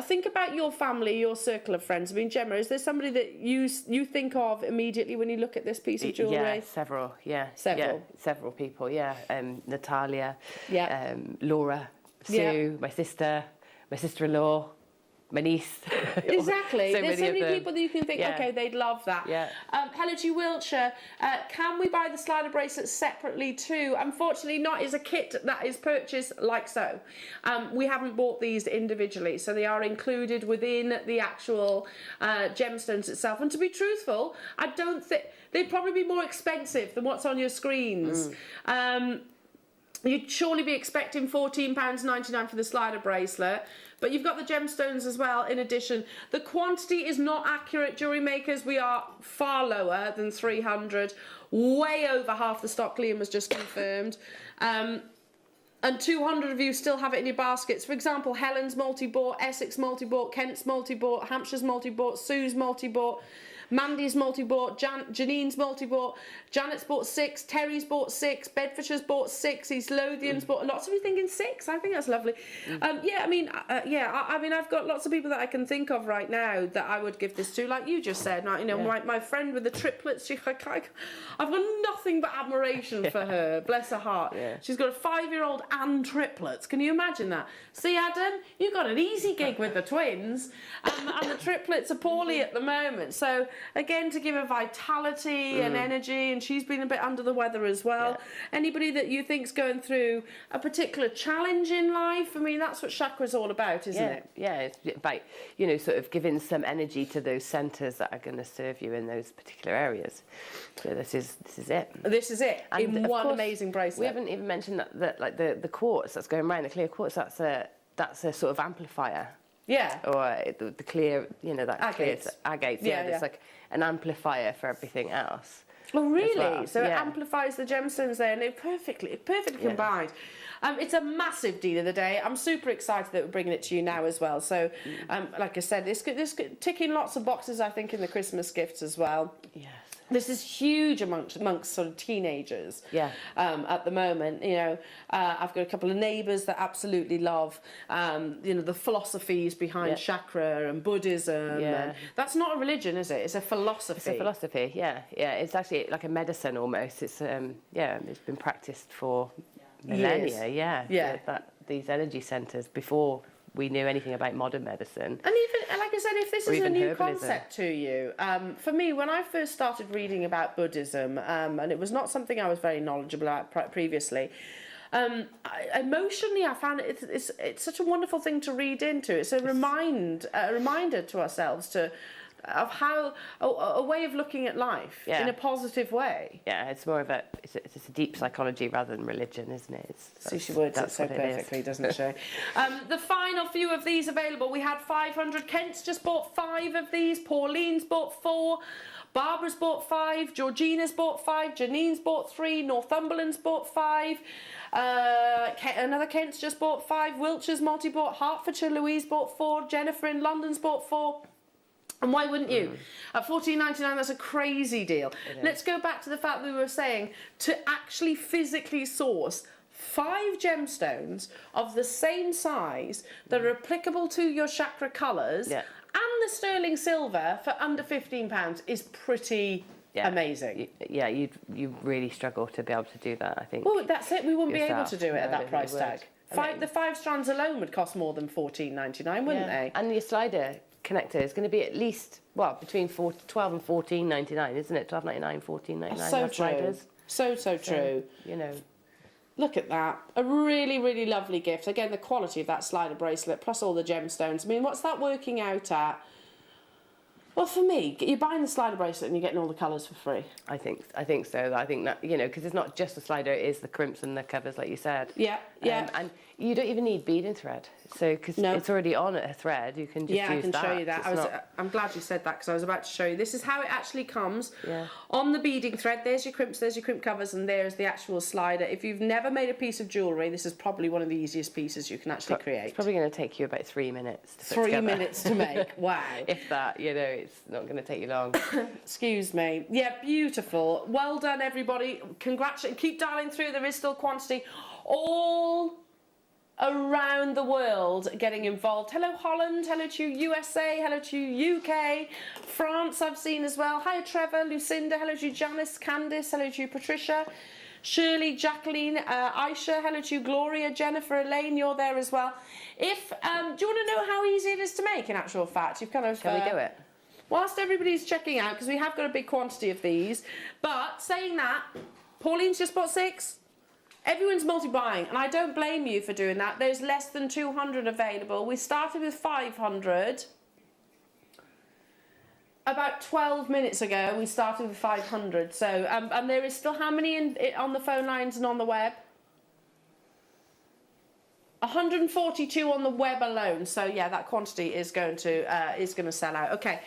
think about your family, your circle of friends. I mean, Gemma, is there somebody that you think of immediately when you look at this piece of jewellery? Yeah, several. Yeah, several people. Yeah, Natalia. Yeah. Laura, Sue, my sister-in-law, my niece. Exactly. There's so many them. people that you can think, okay, they'd love that. Yeah. Hello to you, Wiltshire. Can we buy the slider bracelets separately too? Unfortunately not. It's a kit that is purchased like so. We haven't bought these individually, so they are included within the actual gemstones itself. And to be truthful, I don't think they'd probably be more expensive than what's on your screens. You'd surely be expecting £14.99 for the slider bracelet, but you've got the gemstones as well in addition. The quantity is not accurate, jewellery makers. We are far lower than 300, way over half the stock Liam has just confirmed. And 200 of you still have it in your baskets. For example, Helen's multi-bought, Essex multi-bought, Kent's multi-bought, Hampshire's multi-bought, Sue's multi-bought, Mandy's multi-bought, Janine's multi-bought, Janet's bought 6, Terry's bought 6, Bedfordshire's bought 6, East Lothian's bought lots of you thinking 6. I think that's lovely. I mean, I've got lots of people that I can think of right now that I would give this to, like you just said. Now, you know, my friend with the triplets, I've got nothing but admiration for her. Bless her heart. Yeah. She's got a 5-year-old and triplets. Can you imagine that? See, Adam, you've got an easy gig with the twins, and the triplets are poorly at the moment. So again, to give her vitality and energy, and she's been a bit under the weather as well. Yeah. Anybody that you think's going through a particular challenge in life, I mean, that's what chakra's all about, isn't it? Yeah, it's about, you know, sort of giving some energy to those centres that are going to serve you in those particular areas. So this is it. This is it, and in one course, amazing bracelet. We haven't even mentioned that like the quartz that's going around, the clear quartz, that's a sort of amplifier. Yeah. Or the clear, you know, that agates. Agates. Yeah, it's like an amplifier for everything else. Oh, really? Well. So it amplifies the gemstones there, and it perfectly combined. It's a massive deal of the day. I'm super excited that we're bringing it to you now as well. So, like I said, this ticking lots of boxes, I think, in the Christmas gifts as well. Yes. This is huge amongst sort of teenagers. Yeah. At the moment, you know, I've got a couple of neighbours that absolutely love, you know, the philosophies behind chakra and Buddhism. Yeah. And that's not a religion, is it? It's a philosophy. It's a philosophy. Yeah. Yeah. It's actually like a medicine almost. It's it's been practiced for millennia. Years. Yeah. These energy centres before we knew anything about modern medicine. And even, like I said, if this is a new concept to you, for me, when I first started reading about Buddhism, and it was not something I was very knowledgeable about previously, emotionally I found it's such a wonderful thing to read into. It's a reminder to ourselves of how a way of looking at life in a positive way. Yeah, it's more of it's a deep psychology rather than religion, isn't it? She words it so perfectly, doesn't she? The final few of these available. We had 500. Kent's just bought 5 of these. Pauline's bought 4. Barbara's bought 5. Georgina's bought 5. Janine's bought 3. Northumberland's bought 5. Another Kent's just bought 5. Wiltshire's multi-bought. Hertfordshire Louise bought 4. Jennifer in London's bought 4. And why wouldn't you? At $14.99, that's a crazy deal. Let's go back to the fact that we were saying to actually physically source 5 gemstones of the same size that are applicable to your chakra colours and the sterling silver for under £15 is pretty amazing. You really struggle to be able to do that, I think. Well, that's it. We wouldn't be able to do it at that price tag. The 5 strands alone would cost more than $14.99, wouldn't they? And your slider connector is going to be at least between $12 and $14.99, isn't it? $12.99, $14.99. So true. So true. You know, look at that. A really, really lovely gift. Again, the quality of that slider bracelet plus all the gemstones. I mean, what's that working out at? Well, for me, you're buying the slider bracelet and you're getting all the colours for free. I think so. I think that, you know, because it's not just the slider, it is the crimps and the covers, like you said. Yeah. And you don't even need beading thread. So, because it's already on a thread, you can just use that. Yeah, I can show you that. I'm glad you said that, because I was about to show you. This is how it actually comes on the beading thread. There's your crimps, there's your crimp covers, and there's the actual slider. If you've never made a piece of jewellery, this is probably one of the easiest pieces you can actually create. It's probably going to take you about 3 minutes to put 3 minutes to make. Wow. If that, you know, it's not going to take you long. Excuse me. Yeah, beautiful. Well done, everybody. Congratulations. Keep dialing through. There is still quantity. All around the world getting involved. Hello Holland, hello to USA, hello to UK, France I've seen as well. Hi Trevor, Lucinda, hello to Janice, Candice, hello to Patricia, Shirley, Jacqueline, Aisha, hello to Gloria, Jennifer, Elaine, you're there as well. If do you want to know how easy it is to make in actual fact? You've kind of Can we do it? Whilst everybody's checking out, because we have got a big quantity of these, but saying that, Pauline's just bought 6. Everyone's multi-buying, and I don't blame you for doing that. There's less than 200 available. We started with 500. About 12 minutes ago, we started with 500. So, and there is still how many on the phone lines and on the web? 142 on the web alone. So yeah, that quantity is going to sell out. Okay,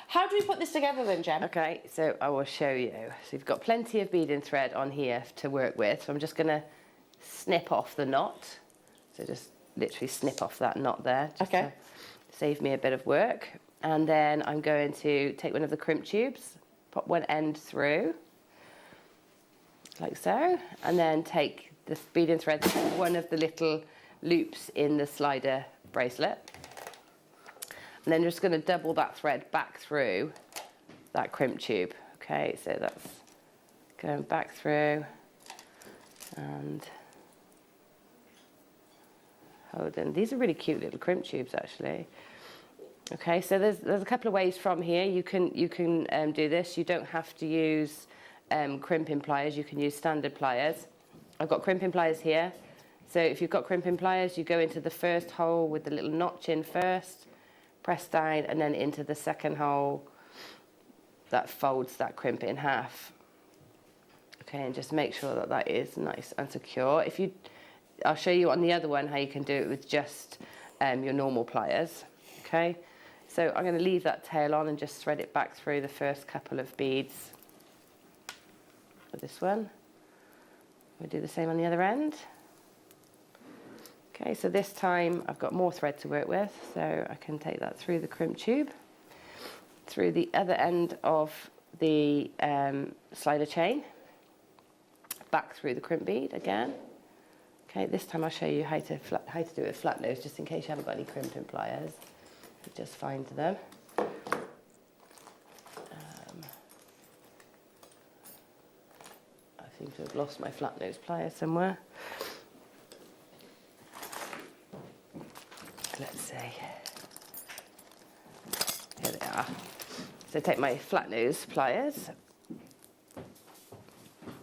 how do we put this together then, Jen? Okay, so I will show you. So you've got plenty of beading thread on here to work with. So I'm just going to snip off the knot. So just literally snip off that knot there. Just to save me a bit of work. And then I'm going to take one of the crimp tubes, pop one end through, like so, and then take the beading thread, one of the little loops in the slider bracelet, and then just going to double that thread back through that crimp tube. Okay, so that's going back through and holding. These are really cute little crimp tubes actually. Okay, so there's a couple of ways from here. You can do this. You don't have to use crimping pliers. You can use standard pliers. I've got crimping pliers here. So if you've got crimping pliers, you go into the first hole with the little notch in first, press down, and then into the second hole that folds that crimp in half. Okay, and just make sure that that is nice and secure. I'll show you on the other one how you can do it with just your normal pliers. Okay, so I'm going to leave that tail on and just thread it back through the first couple of beads with this one. We'll do the same on the other end. Okay, so this time I've got more thread to work with, so I can take that through the crimp tube, through the other end of the slider chain, back through the crimp bead again. Okay, this time I'll show you how to do it with flat nose, just in case you haven't got any crimping pliers. Just find them. I seem to have lost my flat nose pliers somewhere. Let's see. Here they are. So take my flat nose pliers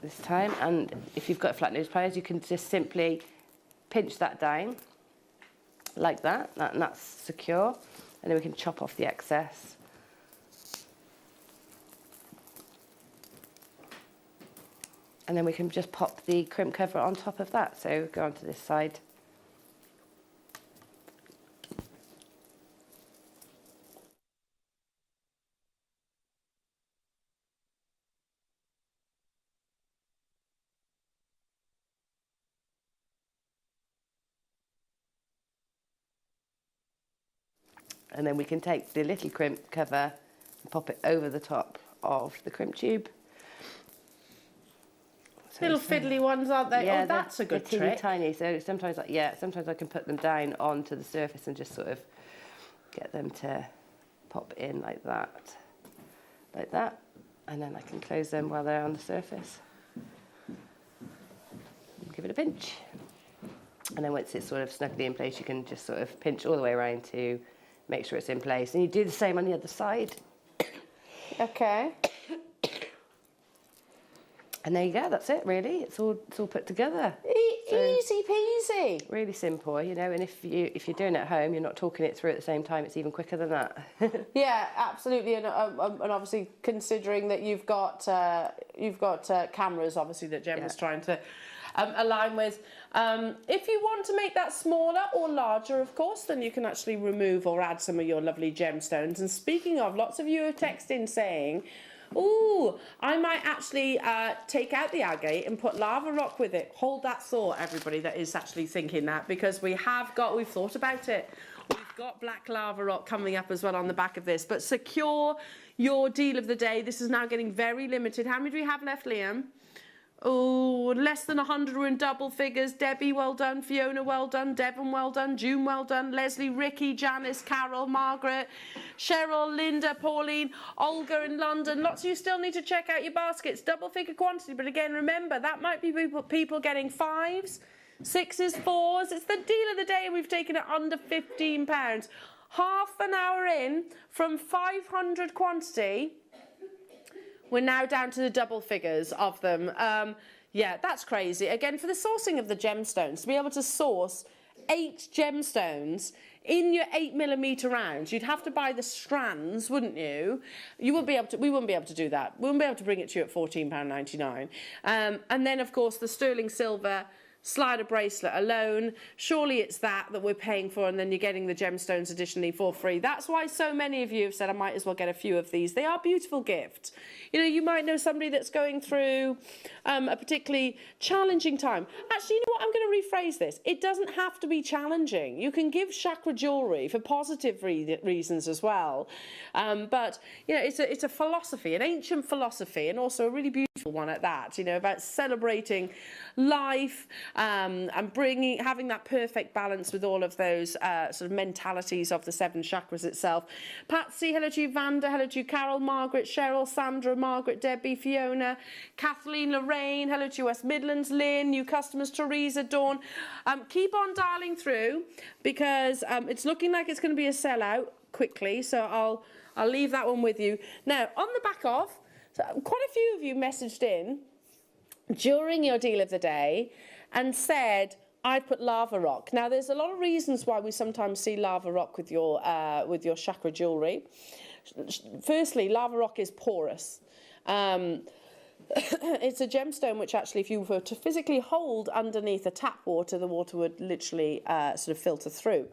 this time, and if you've got flat nose pliers, you can just simply pinch that down like that, and that's secure, and then we can chop off the excess. And then we can just pop the crimp cover on top of that. So go onto this side. And then we can take the little crimp cover and pop it over the top of the crimp tube. So little fiddly ones, aren't they? Yeah, oh, that's a good they're trick. Tiny, so sometimes I can put them down onto the surface and just sort of get them to pop in like that, and then I can close them while they're on the surface. Give it a pinch, and then once it's sort of snugly in place, you can just sort of pinch all the way around to make sure it's in place. And you do the same on the other side. Okay. And there you go, that's it really. It's all put together. Easy peasy. Really simple, you know, and if you're doing it at home, you're not talking it through at the same time, it's even quicker than that. Yeah, absolutely, and obviously considering that you've got cameras, obviously, that Jem was trying to align with. If you want to make that smaller or larger, of course, then you can actually remove or add some of your lovely gemstones. And speaking of, lots of you have texted in saying, ooh, I might actually take out the agate and put lava rock with it. Hold that thought, everybody that is actually thinking that, because we've thought about it. We've got black lava rock coming up as well on the back of this. But secure your deal of the day. This is now getting very limited. How many do we have left, Liam? Oh, less than 100 are in double figures. Debbie, well done. Fiona, well done. Devon, well done. June, well done. Leslie, Ricky, Janice, Carol, Margaret, Cheryl, Linda, Pauline, Olga in London. Lots of you still need to check out your baskets. Double figure quantity, but again, remember, that might be people getting 5s, 6s, 4s. It's the deal of the day, and we've taken it under £15. Half an hour in from 500 quantity. We're now down to the double figures of them. Yeah, that's crazy. Again, for the sourcing of the gemstones, to be able to source 8 gemstones in your 8mm rounds, you'd have to buy the strands, wouldn't you? We wouldn't be able to do that. We wouldn't be able to bring it to you at £14.99. And then, of course, the sterling silver slider bracelet alone, surely it's that we're paying for, and then you're getting the gemstones additionally for free. That's why so many of you have said I might as well get a few of these. They are beautiful gifts. You know, you might know somebody that's going through a particularly challenging time. Actually, you know what, I'm going to rephrase this. It doesn't have to be challenging. You can give chakra jewellery for positive reasons as well. But, you know, it's a philosophy, an ancient philosophy, and also a really beautiful one at that, you know, about celebrating life, and having that perfect balance with all of those sort of mentalities of the 7 chakras itself. Patsy, hello to you. Vanda, hello to you. Carol, Margaret, Cheryl, Sandra, Margaret, Debbie, Fiona, Kathleen, Lorraine, hello to you. West Midlands, Lynn, new customers, Teresa, Dawn. Keep on dialing through, because it's looking like it's going to be a sellout. quickly, so I'll leave that one with you. Now, on the back of, so quite a few of you messaged in during your deal of the day and said, I put lava rock. Now, there's a lot of reasons why we sometimes see lava rock with your chakra jewellery. Firstly, lava rock is porous. It's a gemstone which actually, if you were to physically hold underneath a tap water, the water would literally sort of filter through.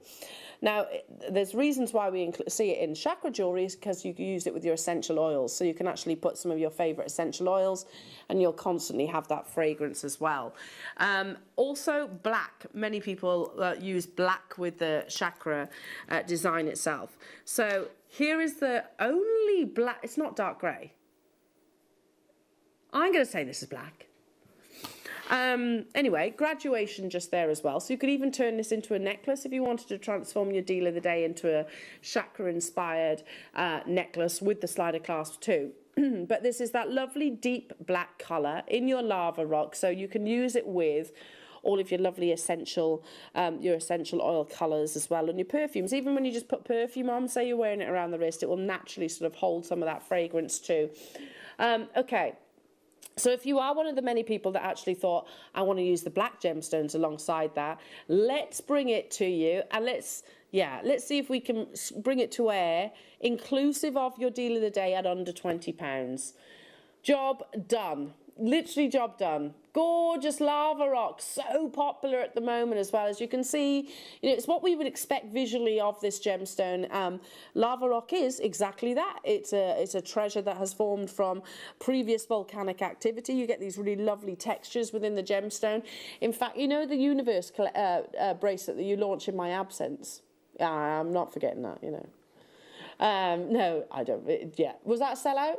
Now, there's reasons why we see it in chakra jewellery is because you can use it with your essential oils. So you can actually put some of your favourite essential oils and you'll constantly have that fragrance as well. Also, black. Many people use black with the chakra design itself. So here is the only black, it's not dark grey. I'm going to say this is black. Anyway, graduation just there as well. So you could even turn this into a necklace if you wanted to transform your deal of the day into a chakra-inspired necklace with the slider clasp too. But this is that lovely deep black colour in your lava rock, so you can use it with all of your lovely essential oil colours as well, and your perfumes. Even when you just put perfume on, say you're wearing it around the wrist, it will naturally sort of hold some of that fragrance too. Okay. So if you are one of the many people that actually thought, I want to use the black gemstones alongside that, let's bring it to you and let's see if we can bring it to air, inclusive of your deal of the day at under £20. Job done. Literally job done. Gorgeous lava rock, so popular at the moment as well. As you can see, it's what we would expect visually of this gemstone. Lava rock is exactly that. It's a treasure that has formed from previous volcanic activity. You get these really lovely textures within the gemstone. In fact, you know the universe bracelet that you launch in my absence? I'm not forgetting that, No, I don't. Yeah. Was that a sellout?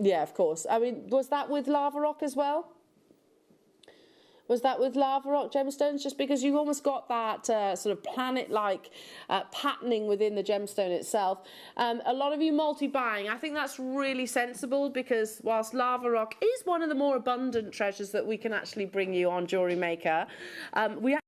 Yeah, of course. I mean, was that with lava rock as well? Was that with lava rock gemstones? Just because you almost got that sort of planet-like patterning within the gemstone itself. A lot of you multi-buying. I think that's really sensible because whilst lava rock is one of the more abundant treasures that we can actually bring you on Jewellery Maker, we have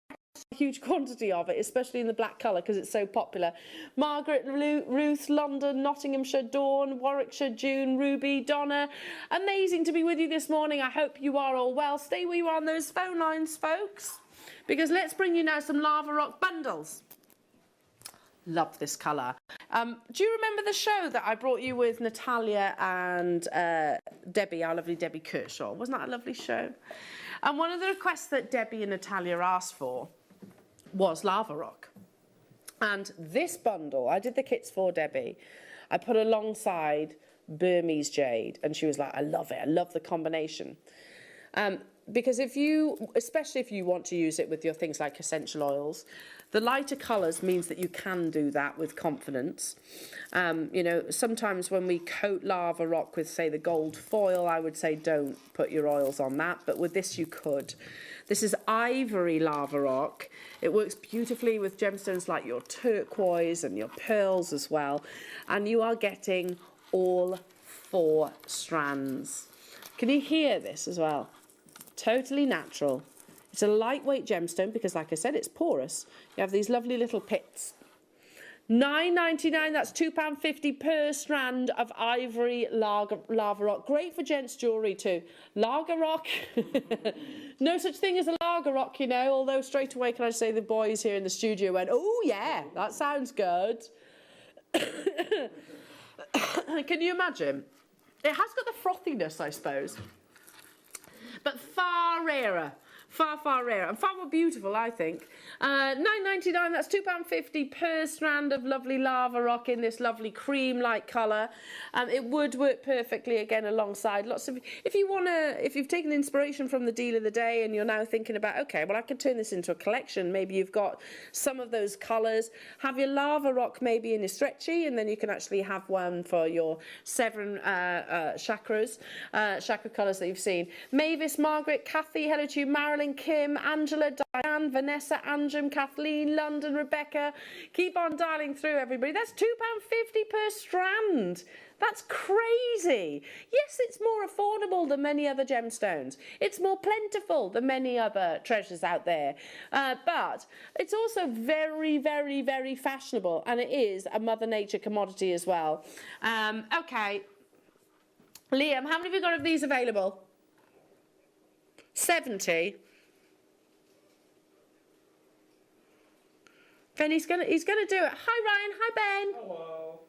a huge quantity of it, especially in the black colour because it's so popular. Margaret, Ruth, London, Nottinghamshire, Dawn, Warwickshire, June, Ruby, Donna. Amazing to be with you this morning. I hope you are all well. Stay where you are on those phone lines, folks, because let's bring you now some lava rock bundles. Love this colour. Do you remember the show that I brought you with Natalia and Debbie, our lovely Debbie Kershaw? Wasn't that a lovely show? And one of the requests that Debbie and Natalia asked for was lava rock. And this bundle, I did the kits for Debbie. I put alongside Burmese jade, and she was like, I love it. I love the combination. Because especially if you want to use it with your things like essential oils, the lighter colours means that you can do that with confidence. Sometimes when we coat lava rock with, say, the gold foil, I would say don't put your oils on that, but with this you could. This is ivory lava rock. It works beautifully with gemstones like your turquoise and your pearls as well. And you are getting all 4 strands. Can you hear this as well? Totally natural. It's a lightweight gemstone because, like I said, it's porous. You have these lovely little pits. £9.99, that's £2.50 per strand of ivory lava rock. Great for gents' jewellery too. Lager rock. No such thing as a lager rock, although straight away, can I say, the boys here in the studio went, oh yeah, that sounds good. Can you imagine? It has got the frothiness, I suppose, but far rarer. Far rarer and far more beautiful, I think. £9.99, that's £2.50 per strand of lovely lava rock in this lovely cream-like colour. It would work perfectly again alongside lots of. If you've taken inspiration from the deal of the day and you're now thinking about, okay, well I could turn this into a collection. Maybe you've got some of those colours. Have your lava rock maybe in your stretchy, and then you can actually have one for your 7 chakra colours that you've seen. Mavis, Margaret, Kathy, hello to you, Marilyn. Marilyn, Kim, Angela, Diane, Vanessa, Anjum, Kathleen, London, Rebecca. Keep on dialing through, everybody. That's £2.50 per strand. That's crazy. Yes, it's more affordable than many other gemstones. It's more plentiful than many other treasures out there. But it's also very, very, very fashionable, and it is a Mother Nature commodity as well. Okay. Liam, how many have you got of these available? 70. Ben, he's gonna do it. Hi, Ryan. Hi, Ben. Hello.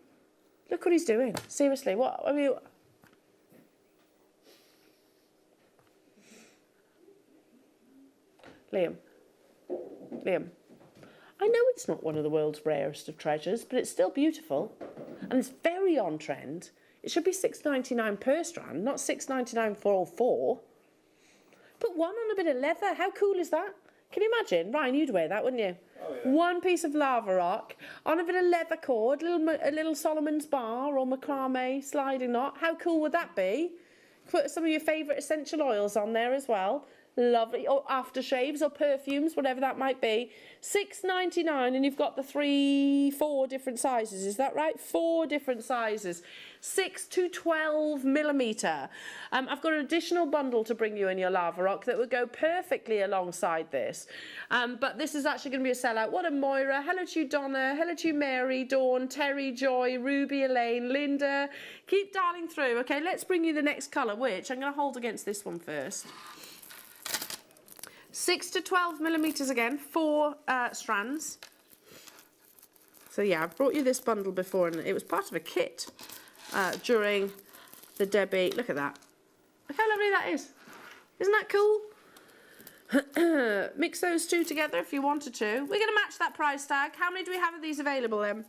Look what he's doing. Seriously, what? I mean, Liam. I know it's not one of the world's rarest of treasures, but it's still beautiful, and it's very on trend. It should be $6.99 per strand, not $6.99 for all four. Put one on a bit of leather. How cool is that? Can you imagine? Ryan, you'd wear that, wouldn't you? Oh, yeah. One piece of lava rock on a bit of leather cord, a little Solomon's bar or macrame sliding knot. How cool would that be? Put some of your favourite essential oils on there as well. Lovely. Or aftershaves or perfumes, whatever that might be. $6.99, and you've got the 4 different sizes. Is that right? 4 different sizes. 6 to 12 millimetre. I've got an additional bundle to bring you in your lava rock that would go perfectly alongside this. But this is actually going to be a sellout. What a Moira. Hello to you, Donna. Hello to you, Mary, Dawn, Terry, Joy, Ruby, Elaine, Linda. Keep dialing through. Okay, let's bring you the next colour, which I'm going to hold against this one first. 6 to 12 millimetres again, 4 strands. So yeah, I've brought you this bundle before, and it was part of a kit during the Debbie. Look at that. Look how lovely that is. Isn't that cool? Mix those two together if you wanted to. We're going to match that price tag. How many do we have of these available then?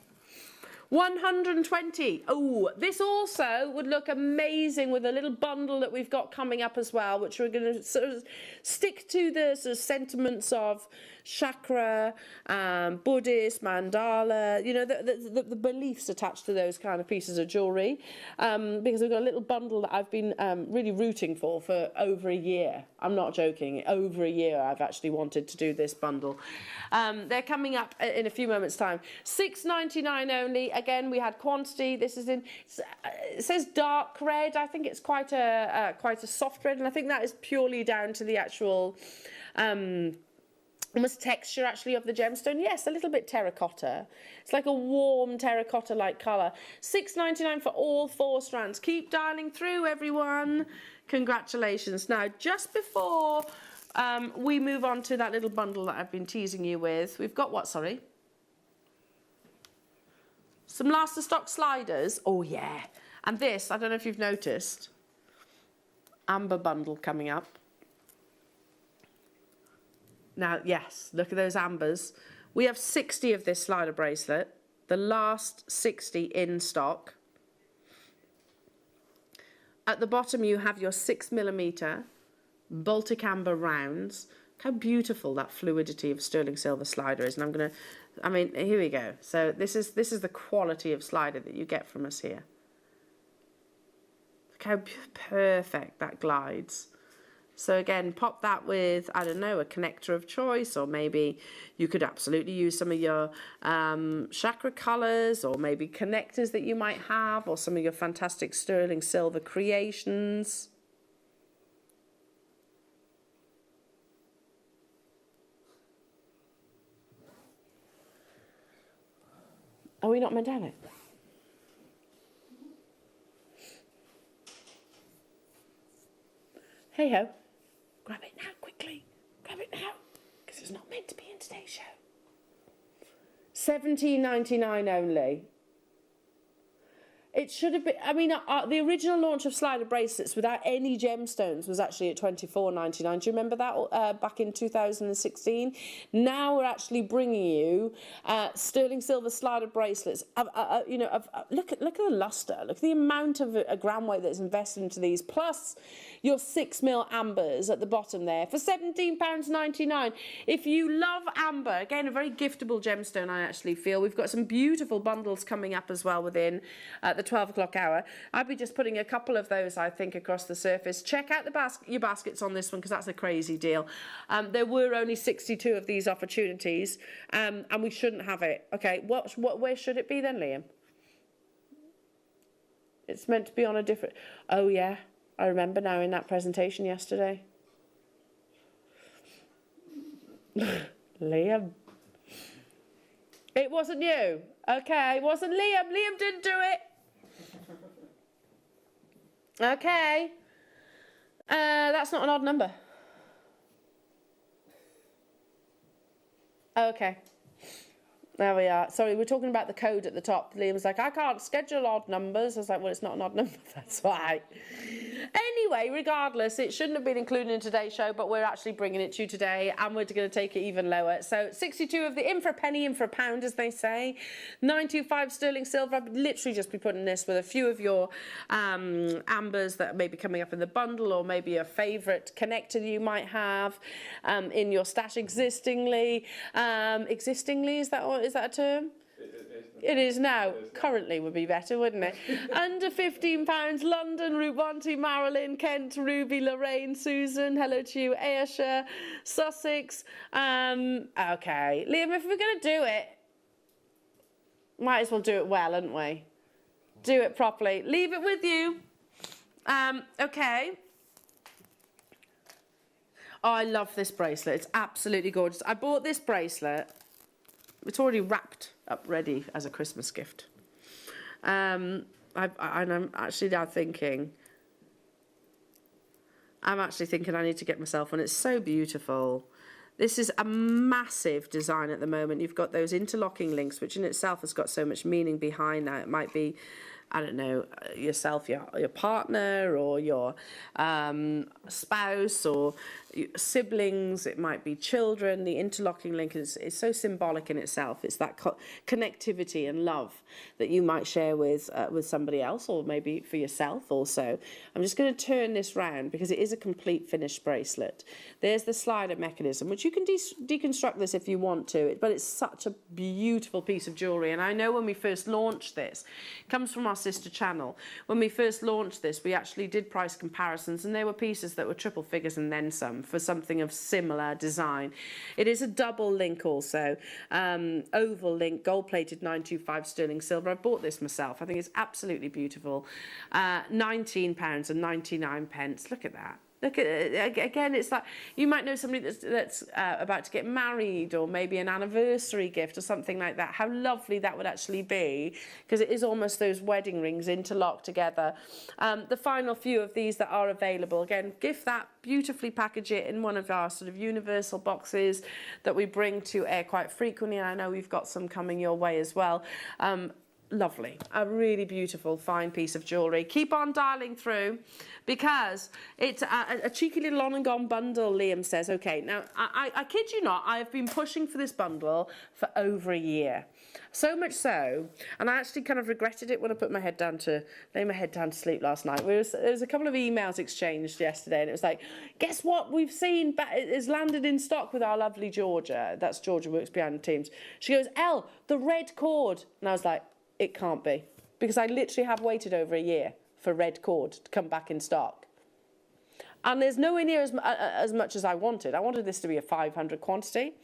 120. Oh, this also would look amazing with a little bundle that we've got coming up as well, which we're going to sort of stick to the sort of sentiments of chakra, Buddhist, mandala, you know, the beliefs attached to those kind of pieces of jewellery, because we've got a little bundle that I've been really rooting for over a year. I'm not joking. Over a year I've actually wanted to do this bundle. They're coming up in a few moments' time. $6.99 only. Again, we had quantity. This is in. It says dark red. I think it's quite a soft red, and I think that is purely down to the actual almost texture actually of the gemstone. Yes, a little bit terracotta. It's like a warm terracotta-like colour. $6.99 for all 4 strands. Keep dialing through, everyone. Congratulations. Now, just before we move on to that little bundle that I've been teasing you with, we've got what, sorry? Some last of stock sliders. Oh, yeah. And this, I don't know if you've noticed, amber bundle coming up. Now, yes, look at those ambers. We have 60 of this slider bracelet. The last 60 in stock. At the bottom, you have your 6mm Baltic amber rounds. Look how beautiful that fluidity of sterling silver slider is. And I'm going to, I mean, here we go. So this is the quality of slider that you get from us here. Look how perfect that glides. So again, pop that with, I don't know, a connector of choice, or maybe you could absolutely use some of your chakra colours, or maybe connectors that you might have, or some of your fantastic sterling silver creations. Are we not meant to have it? Hey ho. Grab it now, quickly. Grab it now, because it's not meant to be in today's show. $17.99 only. It should have been, I mean, the original launch of slider bracelets without any gemstones was actually at $24.99. Do you remember that back in 2016? Now we're actually bringing you sterling silver slider bracelets. You know, look at the luster. Look at the amount of a gram weight that's invested into these, plus your 6mm ambers at the bottom there for £17.99. If you love amber, again, a very giftable gemstone, I actually feel. We've got some beautiful bundles coming up as well within the 12 o'clock hour. I'd be just putting a couple of those, I think, across the surface. Check out your baskets on this one, because that's a crazy deal. There were only 62 of these opportunities, and we shouldn't have it. Okay, where should it be then, Liam? It's meant to be on a different... Oh, yeah. I remember now in that presentation yesterday. Liam. It wasn't you. Okay, it wasn't Liam. Liam didn't do it. Okay. That's not an odd number. Okay. There we are. Sorry, we're talking about the code at the top. Liam was like, I can't schedule odd numbers. I was like, well, it's not an odd number. That's why. Anyway, regardless, it shouldn't have been included in today's show, but we're actually bringing it to you today, and we're going to take it even lower. So 62 of the in for a penny, in for a pound, as they say. 925 sterling silver. I'd literally just be putting this with a few of your ambers that may be coming up in the bundle, or maybe a favourite connector that you might have in your stash existingly. Existingly, is that a term? It is now. Currently would be better, wouldn't it? Under £15, London, Route 12, Marilyn, Kent, Ruby, Lorraine, Susan, hello to you, Ayrshire, Sussex. Okay, Liam, if we're going to do it, might as well do it well, hadn't we? Do it properly. Leave it with you. Okay. Oh, I love this bracelet. It's absolutely gorgeous. I bought this bracelet. It's already wrapped up ready as a Christmas gift. I'm actually now thinking, I need to get myself one. It's so beautiful. This is a massive design at the moment. You've got those interlocking links, which in itself has got so much meaning behind that. It might be, I don't know, yourself, your partner, or your spouse, or siblings. It might be children. The interlocking link is so symbolic in itself. It's that connectivity and love that you might share with somebody else, or maybe for yourself also. I'm just going to turn this round because it is a complete finished bracelet. There's the slider mechanism, which you can deconstruct this if you want to, but it's such a beautiful piece of jewellery. And I know when we first launched this, it comes from our sister channel. When we first launched this, we actually did price comparisons, and there were pieces that were triple figures and then some for something of similar design. It is a double link also, oval link, gold-plated 925 sterling silver. I bought this myself. I think it's absolutely beautiful. £19.99. Look at that. Look at it. Again, it's like you might know somebody that's about to get married, or maybe an anniversary gift or something like that. How lovely that would actually be, because it is almost those wedding rings interlocked together. The final few of these that are available, again, gift that, beautifully package it in one of our sort of universal boxes that we bring to air quite frequently. And I know we've got some coming your way as well. Lovely, a really beautiful, fine piece of jewellery. Keep on dialing through, because it's a cheeky little on and gone bundle, Liam says. Okay, now, I kid you not, I have been pushing for this bundle for over a year. So much so, and I actually kind of regretted it when I put my head down to, lay my head down to sleep last night. There was a couple of emails exchanged yesterday, and it was like, guess what we've seen is landed in stock with our lovely Georgia. That's Georgia, works behind the teams. She goes, Elle, the red cord. And I was like, it can't be, because I literally have waited over a year for red cord to come back in stock. And there's nowhere near as much as I wanted. I wanted this to be a 500 quantity.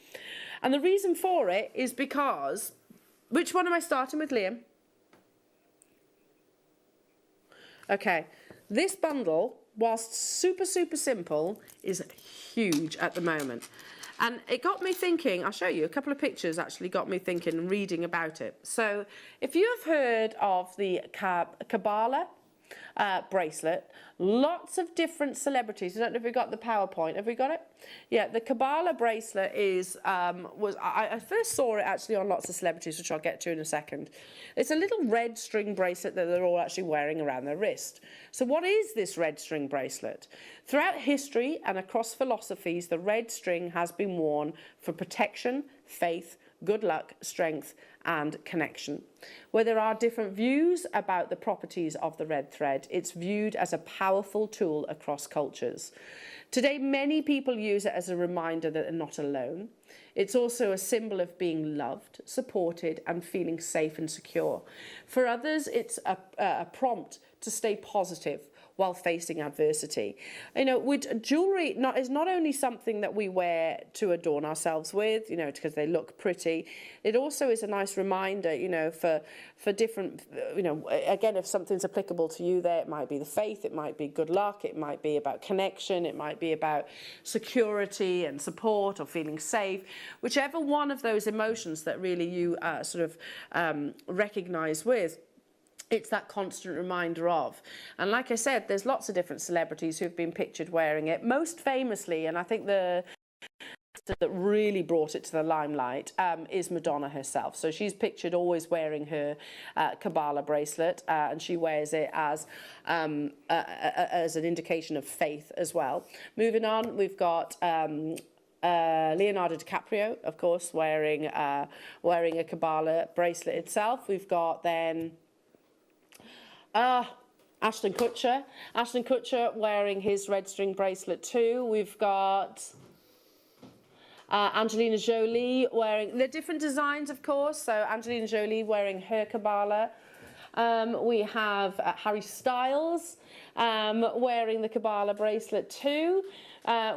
And the reason for it is because, which one am I starting with, Liam? Okay, this bundle, whilst super, super simple, is huge at the moment. And it got me thinking, I'll show you, a couple of pictures actually got me thinking and reading about it. So if you have heard of the Kabbalah bracelet, lots of different celebrities. I don't know if we got the PowerPoint. Have we got it? Yeah, the Kabbalah bracelet is, I first saw it actually on lots of celebrities, which I'll get to in a second. It's a little red string bracelet that they're all actually wearing around their wrist. So what is this red string bracelet? Throughout history and across philosophies, the red string has been worn for protection, faith, good luck, strength, and connection. Where there are different views about the properties of the red thread, it's viewed as a powerful tool across cultures. Today, many people use it as a reminder that they're not alone. It's also a symbol of being loved, supported, and feeling safe and secure. For others, it's a prompt to stay positive while facing adversity. You know, with jewellery is not only something that we wear to adorn ourselves with, you know, because they look pretty, it also is a nice reminder, you know, for different, you know, again, if something's applicable to you there, it might be the faith, it might be good luck, it might be about connection, it might be about security and support or feeling safe, whichever one of those emotions that really you recognise with. It's that constant reminder of. And like I said, there's lots of different celebrities who've been pictured wearing it. Most famously, and I think the that really brought it to the limelight is Madonna herself. So she's pictured always wearing her Kabbalah bracelet, and she wears it as an indication of faith as well. Moving on, we've got Leonardo DiCaprio, of course, wearing a Kabbalah bracelet itself. We've got then Ashton Kutcher wearing his red string bracelet too. We've got Angelina Jolie wearing, they're different designs of course, so Angelina Jolie wearing her Kabbalah. We have Harry Styles wearing the Kabbalah bracelet too.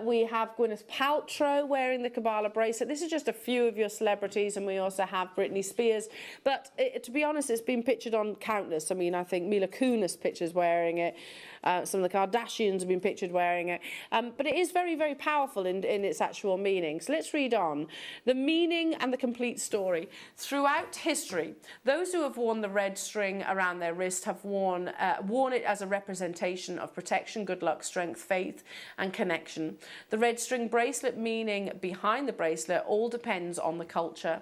We have Gwyneth Paltrow wearing the Kabbalah bracelet. This is just a few of your celebrities, and we also have Britney Spears. But to be honest, it's been pictured on countless. I mean, I think Mila Kunis pictures wearing it. Some of the Kardashians have been pictured wearing it. But it is very, very powerful in its actual meaning. So let's read on. The meaning and the complete story. Throughout history, those who have worn the red string around their wrist have worn it as a representation of protection, good luck, strength, faith, and connection. The red string bracelet meaning behind the bracelet all depends on the culture.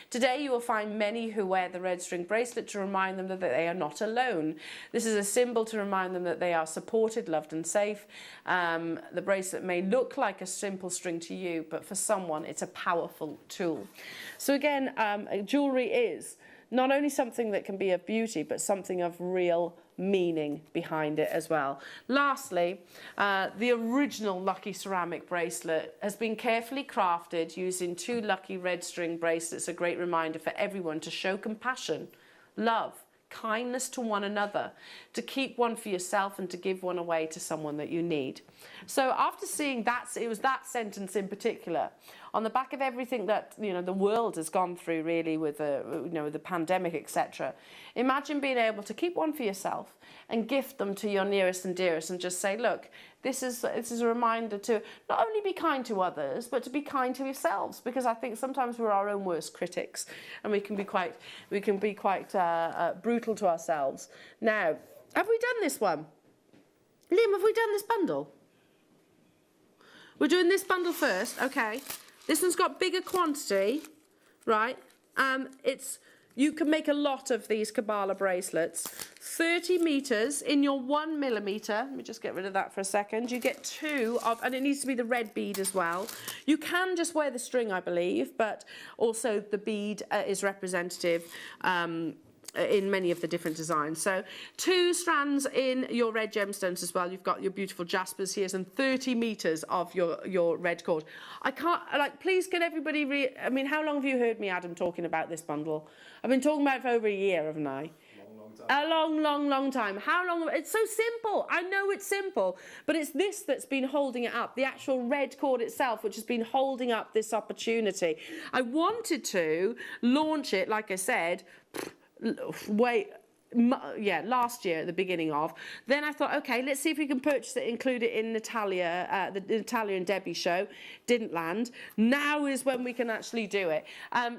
Today you will find many who wear the red string bracelet to remind them that they are not alone. This is a symbol to remind them that they are supported, loved and safe. The bracelet may look like a simple string to you, but for someone it's a powerful tool. So again, jewellery is not only something that can be of beauty, but something of real meaning behind it as well. Lastly, the original lucky ceramic bracelet has been carefully crafted using 2 lucky red string bracelets, a great reminder for everyone to show compassion, love, kindness to one another, to keep one for yourself and to give one away to someone that you need. So after seeing that, it was that sentence in particular, on the back of everything that, you know, the world has gone through really with the pandemic, etc. Imagine being able to keep one for yourself and gift them to your nearest and dearest and just say, look, this is a reminder to not only be kind to others, but to be kind to yourselves, because I think sometimes we're our own worst critics and we can be quite brutal to ourselves. Now, have we done this one? Liam, have we done this bundle? We're doing this bundle first, okay. This one's got bigger quantity, right? You can make a lot of these Kabbalah bracelets. 30 meters in your 1 millimeter. Let me just get rid of that for a second. You get 2 of, and it needs to be the red bead as well. You can just wear the string, I believe, but also the bead is representative in many of the different designs. So 2 strands in your red gemstones as well. You've got your beautiful jaspers here, and 30 meters of your red cord. I can't, like, please can everybody I mean, how long have you heard me, Adam, talking about this bundle? I've been talking about it for over a year, haven't I? A long time. How long? It's so simple. I know it's simple, but it's this that's been holding it up. The actual red cord itself, which has been holding up this opportunity. I wanted to launch it, like I said, last year at the beginning of. Then I thought, okay, let's see if we can purchase it, include it in Natalia, the Natalia and Debbie show. Didn't land. Now is when we can actually do it.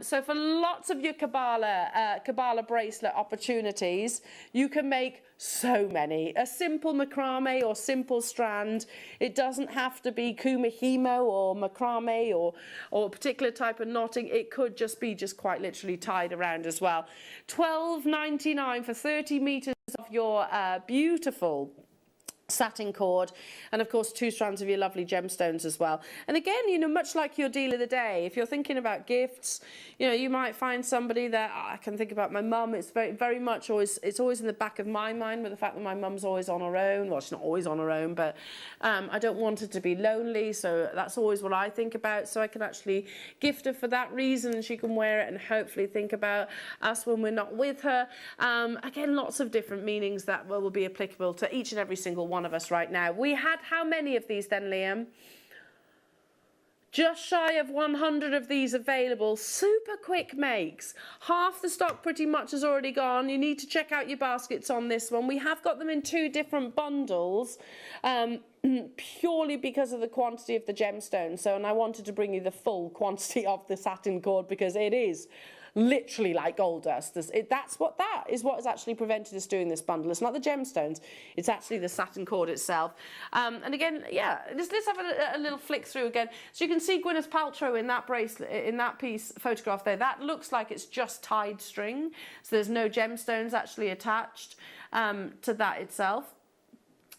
So for lots of your Kabbalah bracelet opportunities, you can make so many. A simple macrame or simple strand. It doesn't have to be kumihimo or macrame or a particular type of knotting. It could just be quite literally tied around as well. $12.99 for 30 meters of your beautiful satin cord, and of course 2 strands of your lovely gemstones as well. And again, you know, much like your deal of the day, if you're thinking about gifts, you know, you might find somebody that I can think about my mum. It's very much always, it's always in the back of my mind with the fact that my mum's always on her own. Well, she's not always on her own, but I don't want her to be lonely, so that's always what I think about. So I can actually gift her for that reason, and she can wear it and hopefully think about us when we're not with her. Again, lots of different meanings that will be applicable to each and every single one of us right now. We had how many of these then, Liam? Just shy of 100 of these available. Super quick makes. Half the stock pretty much has already gone. You need to check out your baskets on this one. We have got them in 2 different bundles, purely because of the quantity of the gemstones. So, and I wanted to bring you the full quantity of the satin cord because it is literally like gold dust. That is what has actually prevented us doing this bundle. It's not the gemstones, it's actually the satin cord itself. And again, yeah, let's have a little flick through again. So you can see Gwyneth Paltrow in that bracelet, in that piece photograph there. That looks like it's just tied string, so there's no gemstones actually attached to that itself.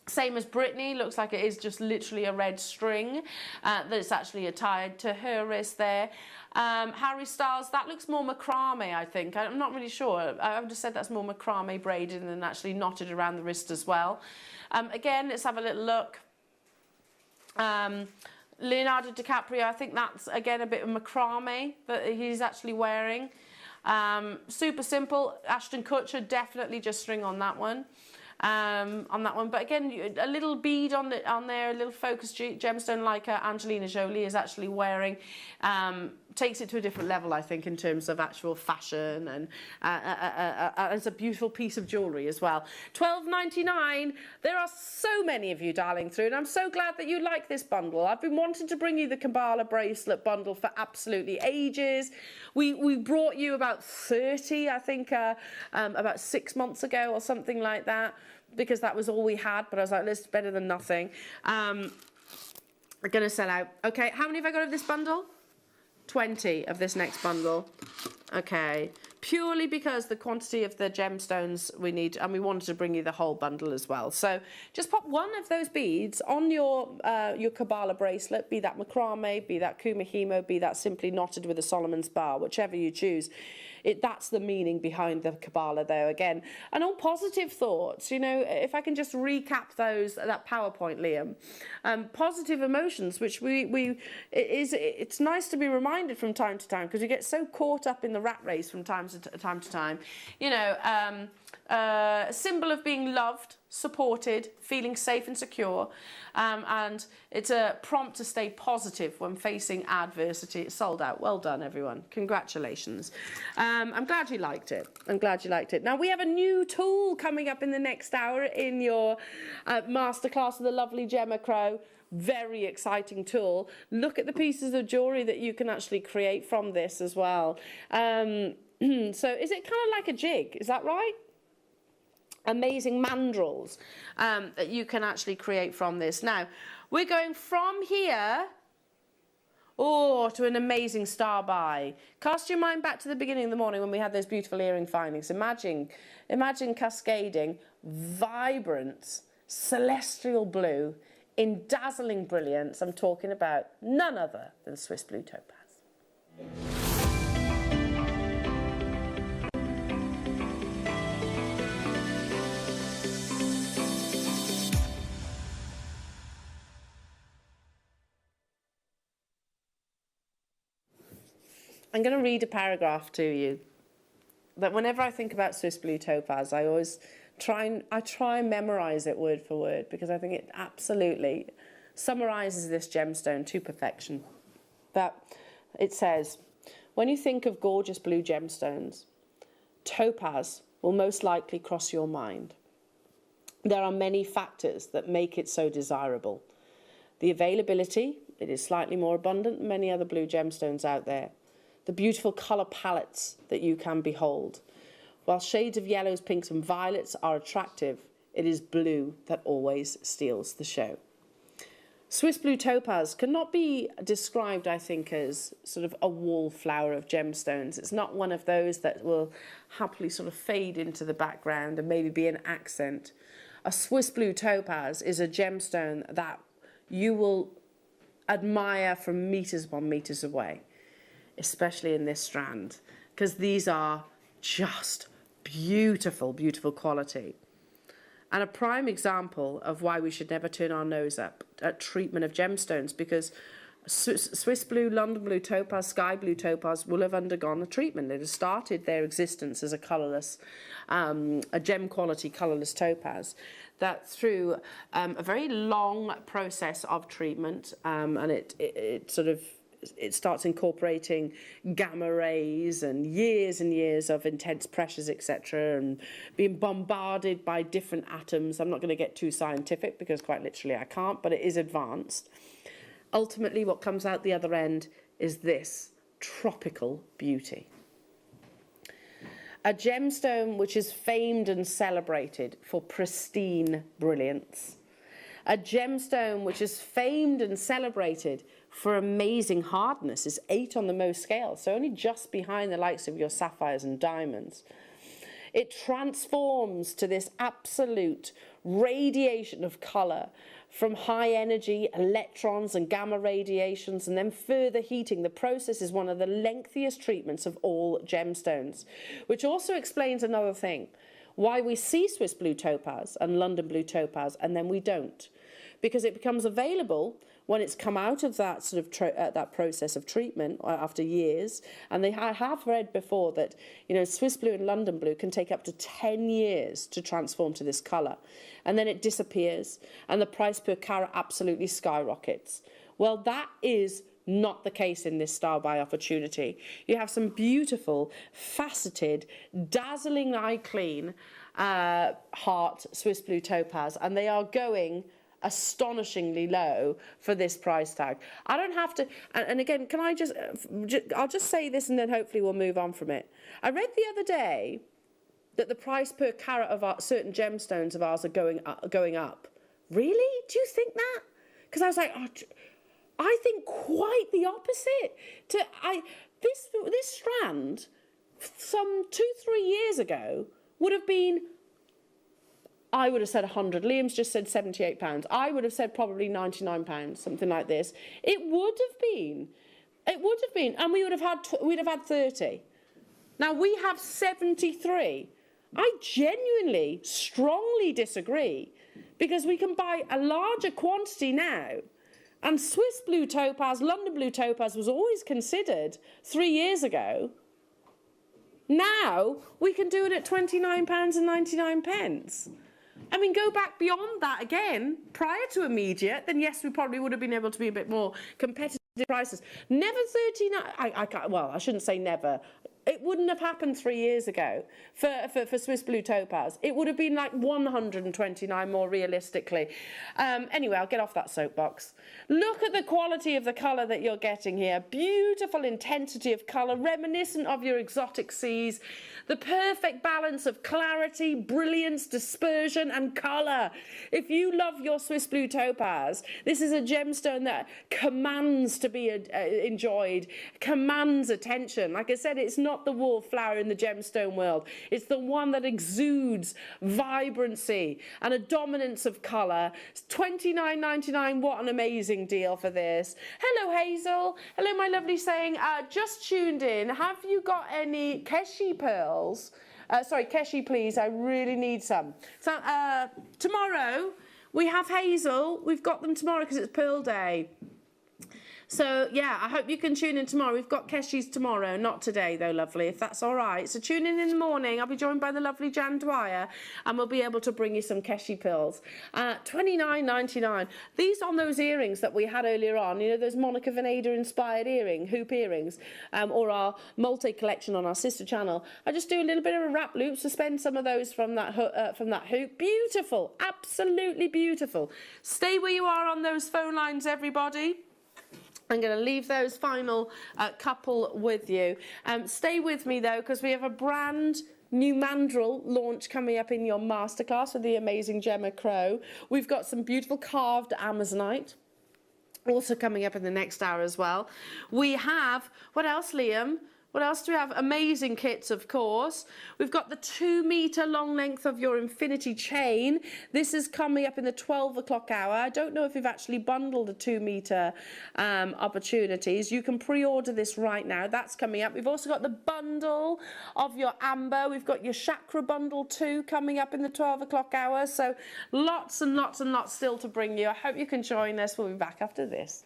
Same as Brittany, looks like it is just literally a red string that's actually tied to her wrist there. Harry Styles, that looks more macrame, I think. I'm not really sure. I would have said that's more macrame braided and actually knotted around the wrist as well. Again, let's have a little look. Leonardo DiCaprio, I think that's, again, a bit of macrame that he's actually wearing. Super simple. Ashton Kutcher, definitely just string on that one. But again, a little bead on there, a little focused gemstone like Angelina Jolie is actually wearing, takes it to a different level, I think, in terms of actual fashion, and it's a beautiful piece of jewellery as well. $12.99. There are so many of you dialing through, and I'm so glad that you like this bundle. I've been wanting to bring you the Kabbalah bracelet bundle for absolutely ages. We brought you about 30, I think, about 6 months ago or something like that, because that was all we had, but I was like, this is better than nothing. I'm going to sell out. Okay, how many have I got of this bundle? 20 of this next bundle. Okay, purely because the quantity of the gemstones we need, and we wanted to bring you the whole bundle as well. So just pop one of those beads on your Kabbalah bracelet, be that macrame, be that kumihimo, be that simply knotted with a Solomon's bar, whichever you choose. That's the meaning behind the Kabbalah, though, again. And all positive thoughts, you know, if I can just recap that PowerPoint, Liam. Positive emotions, which it's nice to be reminded from time to time, because we get so caught up in the rat race from time to time. You know, a symbol of being loved, supported, feeling safe and secure, and it's a prompt to stay positive when facing adversity. It's sold out. Well done, everyone. Congratulations. I'm glad you liked it. I'm glad you liked it. Now, we have a new tool coming up in the next hour in your masterclass with the lovely Gemma Crow. Very exciting tool. Look at the pieces of jewellery that you can actually create from this as well. So is it kind of like a jig? Is that right? Amazing mandrels that you can actually create from this. Now, we're going from here to an amazing star buy. Cast your mind back to the beginning of the morning when we had those beautiful earring findings. Imagine cascading vibrant celestial blue in dazzling brilliance. I'm talking about none other than Swiss Blue Topaz. I'm going to read a paragraph to you that whenever I think about Swiss Blue Topaz, I always try and memorise it word for word, because I think it absolutely summarises this gemstone to perfection. That it says, when you think of gorgeous blue gemstones, topaz will most likely cross your mind. There are many factors that make it so desirable. The availability, it is slightly more abundant than many other blue gemstones out there. The beautiful colour palettes that you can behold. While shades of yellows, pinks and violets are attractive, it is blue that always steals the show. Swiss Blue Topaz cannot be described, I think, as sort of a wallflower of gemstones. It's not one of those that will happily sort of fade into the background and maybe be an accent. a Swiss blue topaz is a gemstone that you will admire from meters upon meters away, especially in this strand, because these are just beautiful, beautiful quality. And a prime example of why we should never turn our nose up at treatment of gemstones, because Swiss blue, London blue topaz, sky blue topaz will have undergone a treatment. It has started their existence as a colourless, a gem quality colourless topaz, that through a very long process of treatment, and it starts incorporating gamma rays and years of intense pressures, etc., and being bombarded by different atoms. I'm not going to get too scientific because quite literally I can't, but it is advanced. Ultimately, what comes out the other end is this tropical beauty. A gemstone which is famed and celebrated for pristine brilliance. A gemstone which is famed and celebrated for amazing hardness, is 8 on the Mohs scale, so only just behind the likes of your sapphires and diamonds. It transforms to this absolute radiation of colour from high energy electrons and gamma radiations, and then further heating. The process is one of the lengthiest treatments of all gemstones, which also explains another thing, why we see Swiss blue topaz and London blue topaz and then we don't, because it becomes available when it's come out of that sort of that process of treatment after years. And I have read before that, you know, Swiss blue and London blue can take up to 10 years to transform to this colour, and then it disappears and the price per carat absolutely skyrockets. Well, that is not the case in this style by Opportunity. You have some beautiful, faceted, dazzling eye clean heart Swiss blue topaz, and they are going astonishingly low for this price tag. I don't have to, and again, can I I'll just say this and then hopefully we'll move on from it. I read the other day that the price per carat of certain gemstones of ours are going up. Really? Do you think that? Because I was like, I think quite the opposite. This strand, some 2-3 years ago, would have been, I would have said 100. Liam's just said £78. I would have said probably £99, something like this. It would have been, and we'd have had 30. Now we have 73. I genuinely, strongly disagree, because we can buy a larger quantity now. And Swiss blue topaz, London blue topaz was always considered 3 years ago. Now we can do it at £29.99. I mean, go back beyond that again, prior to immediate, then yes, we probably would have been able to be a bit more competitive prices. Never 39, I can't, well, I shouldn't say never. It wouldn't have happened 3 years ago for Swiss blue topaz. It would have been like 129 more realistically. Anyway, I'll get off that soapbox. Look at the quality of the colour that you're getting here. Beautiful intensity of colour, reminiscent of your exotic seas. The perfect balance of clarity, brilliance, dispersion and colour. If you love your Swiss blue topaz, this is a gemstone that commands to be enjoyed, commands attention. Like I said, it's not the wallflower in the gemstone world. It's the one that exudes vibrancy and a dominance of colour. It's £29.99. What an amazing deal for this. Hello, Hazel. Hello, my lovely saying, just tuned in. Have you got any Keshi pearls? Sorry, Keshi, please. I really need some. So tomorrow we have Hazel. We've got them tomorrow because it's Pearl Day. So, yeah, I hope you can tune in tomorrow. We've got Keshi's tomorrow, not today, though, lovely, if that's all right. So tune in the morning. I'll be joined by the lovely Jan Dwyer, and we'll be able to bring you some Keshi pills. £29.99. These on those earrings that we had earlier on, you know, those Monica Vinader-inspired hoop earrings, or our multi-collection on our sister channel. I just do a little bit of a wrap loop, suspend some of those from that hoop. Beautiful, absolutely beautiful. Stay where you are on those phone lines, everybody. I'm going to leave those final couple with you. Stay with me, though, because we have a brand new mandrel launch coming up in your masterclass with the amazing Gemma Crow. We've got some beautiful carved Amazonite also coming up in the next hour as well. We have, what else, Liam? What else do we have? Amazing kits, of course. We've got the 2 metre long length of your infinity chain. This is coming up in the 12 o'clock hour. I don't know if we've actually bundled the 2 metre opportunities. You can pre-order this right now. That's coming up. We've also got the bundle of your amber. We've got your chakra bundle too coming up in the 12 o'clock hour. So lots and lots and lots still to bring you. I hope you can join us. We'll be back after this.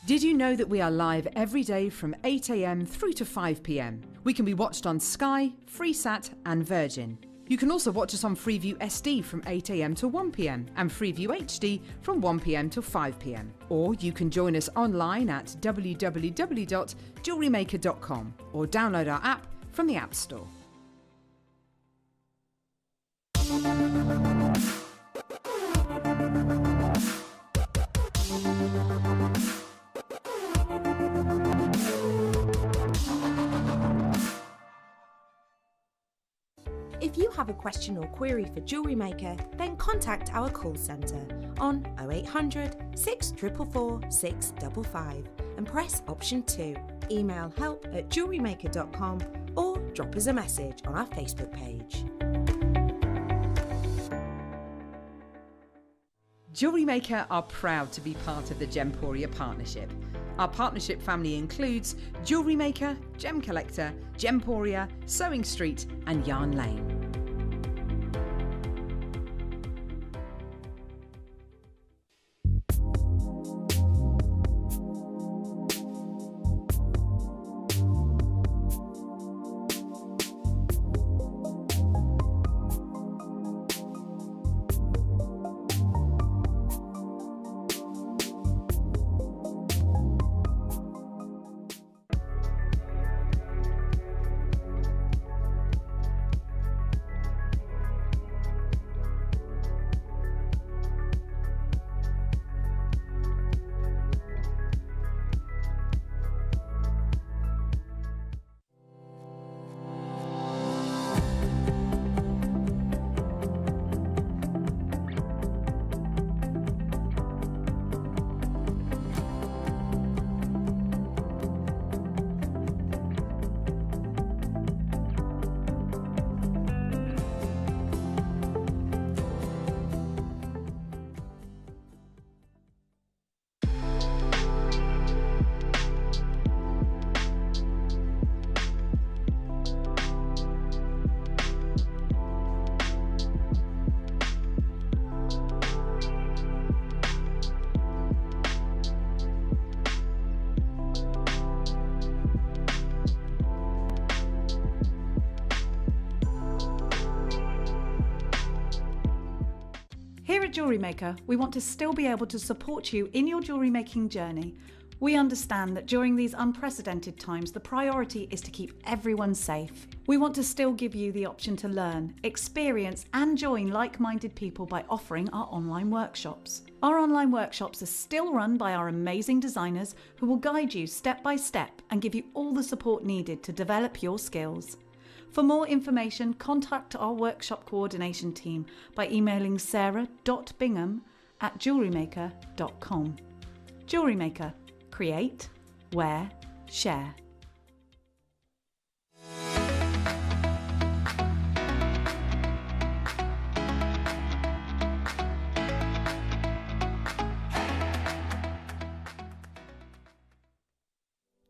Did you know that we are live every day from 8 a.m. through to 5 p.m? We can be watched on Sky, Freesat and Virgin. You can also watch us on Freeview SD from 8 a.m. to 1 p.m. and Freeview HD from 1 p.m. to 5 p.m. Or you can join us online at www.JewelleryMaker.com or download our app from the App Store. If you have a question or query for Jewellery Maker, then contact our call centre on 0800 644 655 and press option 2. Email help@jewellerymaker.com or drop us a message on our Facebook page. Jewellery Maker are proud to be part of the Gemporia partnership. Our partnership family includes Jewellery Maker, Gem Collector, Gemporia, Sewing Street and Yarn Lane. Here at Jewellery Maker, we want to still be able to support you in your jewellery making journey. We understand that during these unprecedented times, the priority is to keep everyone safe. We want to still give you the option to learn, experience and join like-minded people by offering our online workshops. Our online workshops are still run by our amazing designers who will guide you step by step and give you all the support needed to develop your skills. For more information, contact our workshop coordination team by emailing sarah.bingham@jewellerymaker.com. Jewellery Maker. Create, wear, share.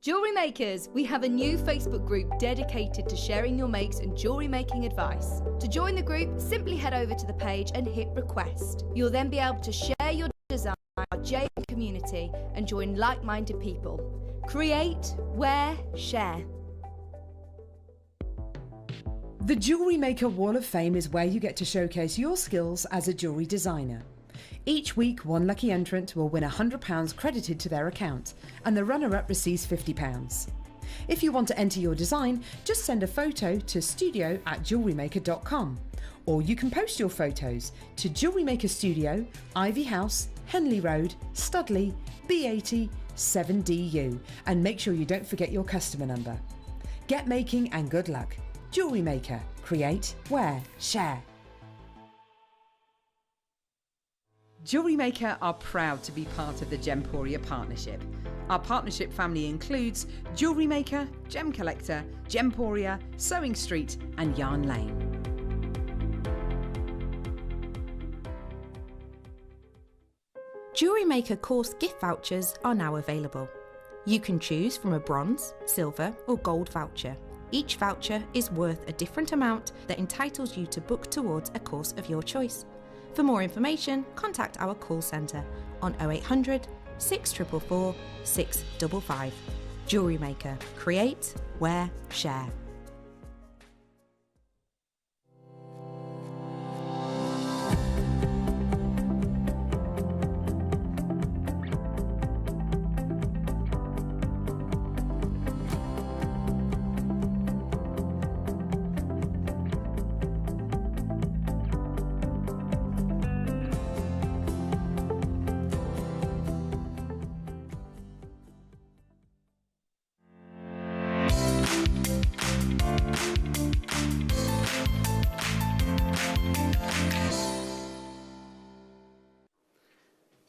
Jewellery Makers, we have a new Facebook group dedicated to sharing your makes and jewellery making advice. To join the group, simply head over to the page and hit request. You'll then be able to share your design in our JM community and join like-minded people. Create, wear, share. The Jewellery Maker Wall of Fame is where you get to showcase your skills as a jewellery designer. Each week, one lucky entrant will win £100 credited to their account, and the runner-up receives £50. If you want to enter your design, just send a photo to studio@jewellerymaker.com, or you can post your photos to Jewellery Maker Studio, Ivy House, Henley Road, Studley, B80 7DU, and make sure you don't forget your customer number. Get making and good luck. Jewellery Maker. Create, wear, share. Jewellery Maker are proud to be part of the Gemporia partnership. Our partnership family includes Jewellery Maker, Gem Collector, Gemporia, Sewing Street and Yarn Lane. Jewellery Maker course gift vouchers are now available. You can choose from a bronze, silver or gold voucher. Each voucher is worth a different amount that entitles you to book towards a course of your choice. For more information, contact our call centre on 0800 644 655. Jewellery Maker. Create, wear, share.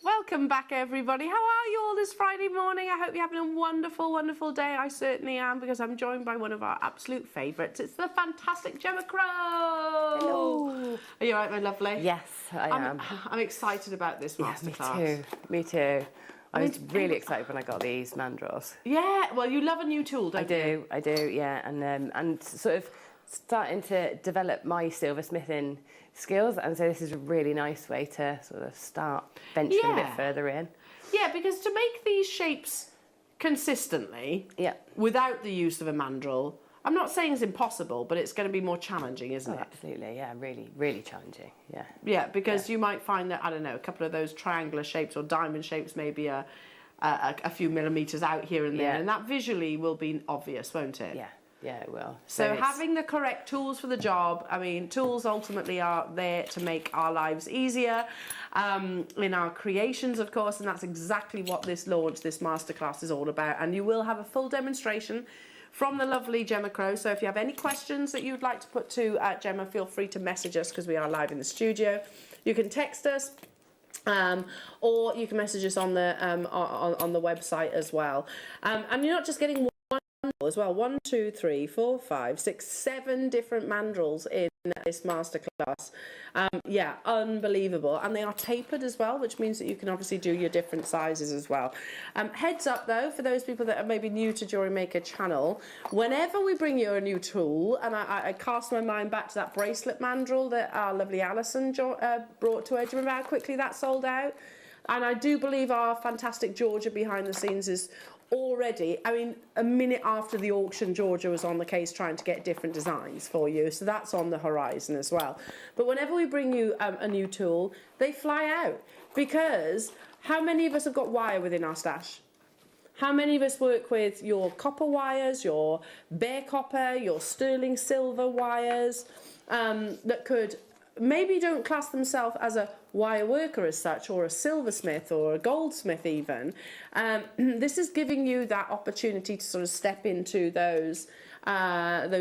Welcome back, everybody. How are you all this Friday morning? I hope you're having a wonderful, wonderful day. I certainly am, because I'm joined by one of our absolute favourites. It's the fantastic Gemma Crow. Hello. Are you all right, my lovely? Yes, I am. I'm excited about this masterclass. Me too. Me too. I was really excited when I got these mandrels. Yeah, well, you love a new tool, don't you? I do, yeah. And sort of starting to develop my silversmithing skills, and so this is a really nice way to sort of start venturing a bit further in. Yeah, because to make these shapes consistently, without the use of a mandrel, I'm not saying it's impossible, but it's going to be more challenging, isn't it? Absolutely, yeah, really, really challenging, yeah. Yeah, because you might find that, I don't know, a couple of those triangular shapes or diamond shapes maybe a few millimetres out here and there, and that visually will be obvious, won't it? Yeah. Yeah, it will. So having the correct tools for the job, I mean, tools ultimately are there to make our lives easier in our creations, of course, and that's exactly what this launch, this masterclass is all about. And you will have a full demonstration from the lovely Gemma Crow. So if you have any questions that you'd like to put to Gemma, feel free to message us, because we are live in the studio. You can text us. Or you can message us on the website as well. And you're not just getting as well. 1, 2, 3, 4, 5, 6, 7 different mandrels in this masterclass. Yeah, unbelievable. And they are tapered as well, which means that you can obviously do your different sizes as well. Heads up though, for those people that are maybe new to Jewellery Maker channel, whenever we bring you a new tool, and I cast my mind back to that bracelet mandrel that our lovely Alison brought to her. Do you remember how quickly that sold out? And I do believe our fantastic Georgia behind the scenes is already, I mean, a minute after the auction, Georgia was on the case trying to get different designs for you, so that's on the horizon as well. But whenever we bring you a new tool, they fly out, because how many of us have got wire within our stash? How many of us work with your copper wires, your bare copper, your sterling silver wires that could maybe don't class themselves as a wire worker as such, or a silversmith or a goldsmith even. This is giving you that opportunity to sort of step into those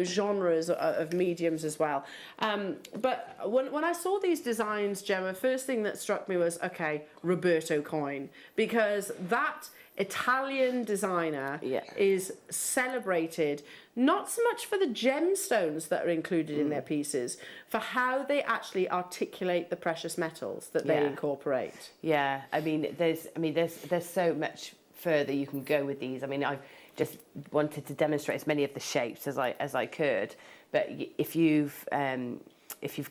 genres of mediums as well. But when I saw these designs, Gemma, first thing that struck me was, okay, Roberto coin, because that Italian designer is celebrated not so much for the gemstones that are included in their pieces, for how they actually articulate the precious metals that they incorporate. Yeah, I mean, there's so much further you can go with these. I mean, I've just wanted to demonstrate as many of the shapes as I could. But if you've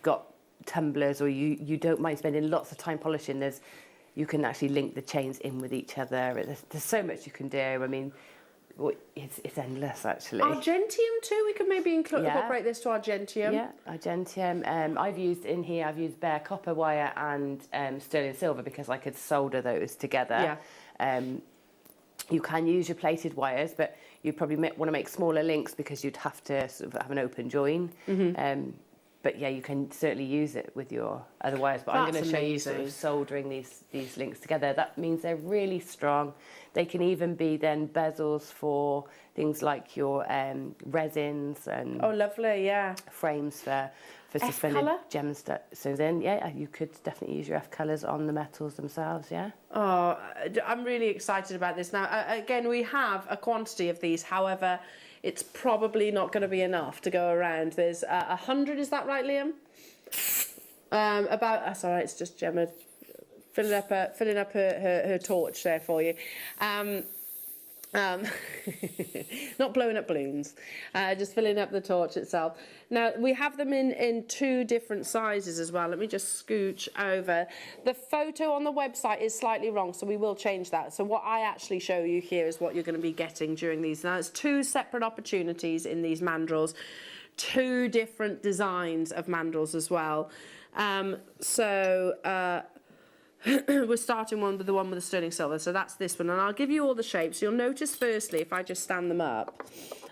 got tumblers, or you don't mind spending lots of time polishing, you can actually link the chains in with each other. There's so much you can do. I mean, it's endless, actually. Argentium too, we could maybe incorporate this to Argentium. Yeah, Argentium. I've used bare copper wire and sterling silver, because I could solder those together. Yeah. You can use your plated wires, but you probably want to make smaller links, because you'd have to sort of have an open join. But yeah, you can certainly use it with your other wires. But I'm going to show you sort of soldering these links together. That means they're really strong. They can even be then bezels for things like your resins and lovely, yeah, frames for suspended gems. So then, yeah, you could definitely use your F colours on the metals themselves, yeah. Oh, I'm really excited about this. Now, again, we have a quantity of these. However, it's probably not going to be enough to go around. There's 100, is that right, Liam? That's all right, it's just Gemma filling up her torch there for you. Not blowing up balloons, just filling up the torch itself. Now, we have them in 2 different sizes as well. Let me just scooch over. The photo on the website is slightly wrong, so we will change that. So what I actually show you here is what you're going to be getting during these. Now, it's 2 separate opportunities in these mandrels, 2 different designs of mandrels as well. We're starting with the one with the sterling silver, so that's this one, and I'll give you all the shapes. You'll notice firstly, if I just stand them up,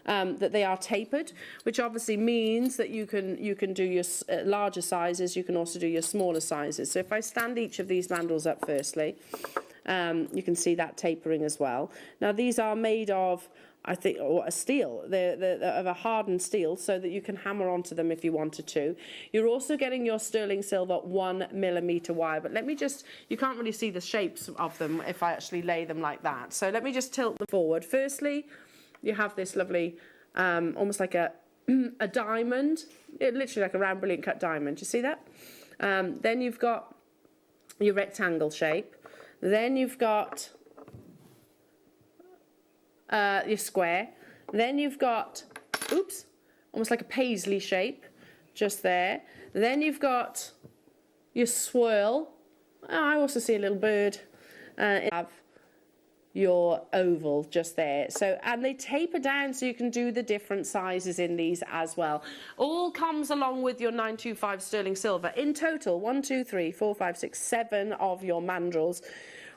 that they are tapered, which obviously means that you can do your larger sizes, you can also do your smaller sizes. So if I stand each of these mandrels up firstly, you can see that tapering as well. Now these are made of, I think, a steel. They're of a hardened steel, so that you can hammer onto them if you wanted to. You're also getting your sterling silver 1mm wire, but let me just, you can't really see the shapes of them if I actually lay them like that. So let me just tilt them forward. Firstly, you have this lovely, almost like a diamond, literally like a round brilliant cut diamond. Do you see that? Then you've got your rectangle shape. Then you've got your square. Then you've got, almost like a paisley shape, just there. Then you've got your swirl. Oh, I also see a little bird. Have your oval just there. So, and they taper down so you can do the different sizes in these as well. All comes along with your 925 sterling silver. In total, 1, 2, 3, 4, 5, 6, 7 of your mandrels,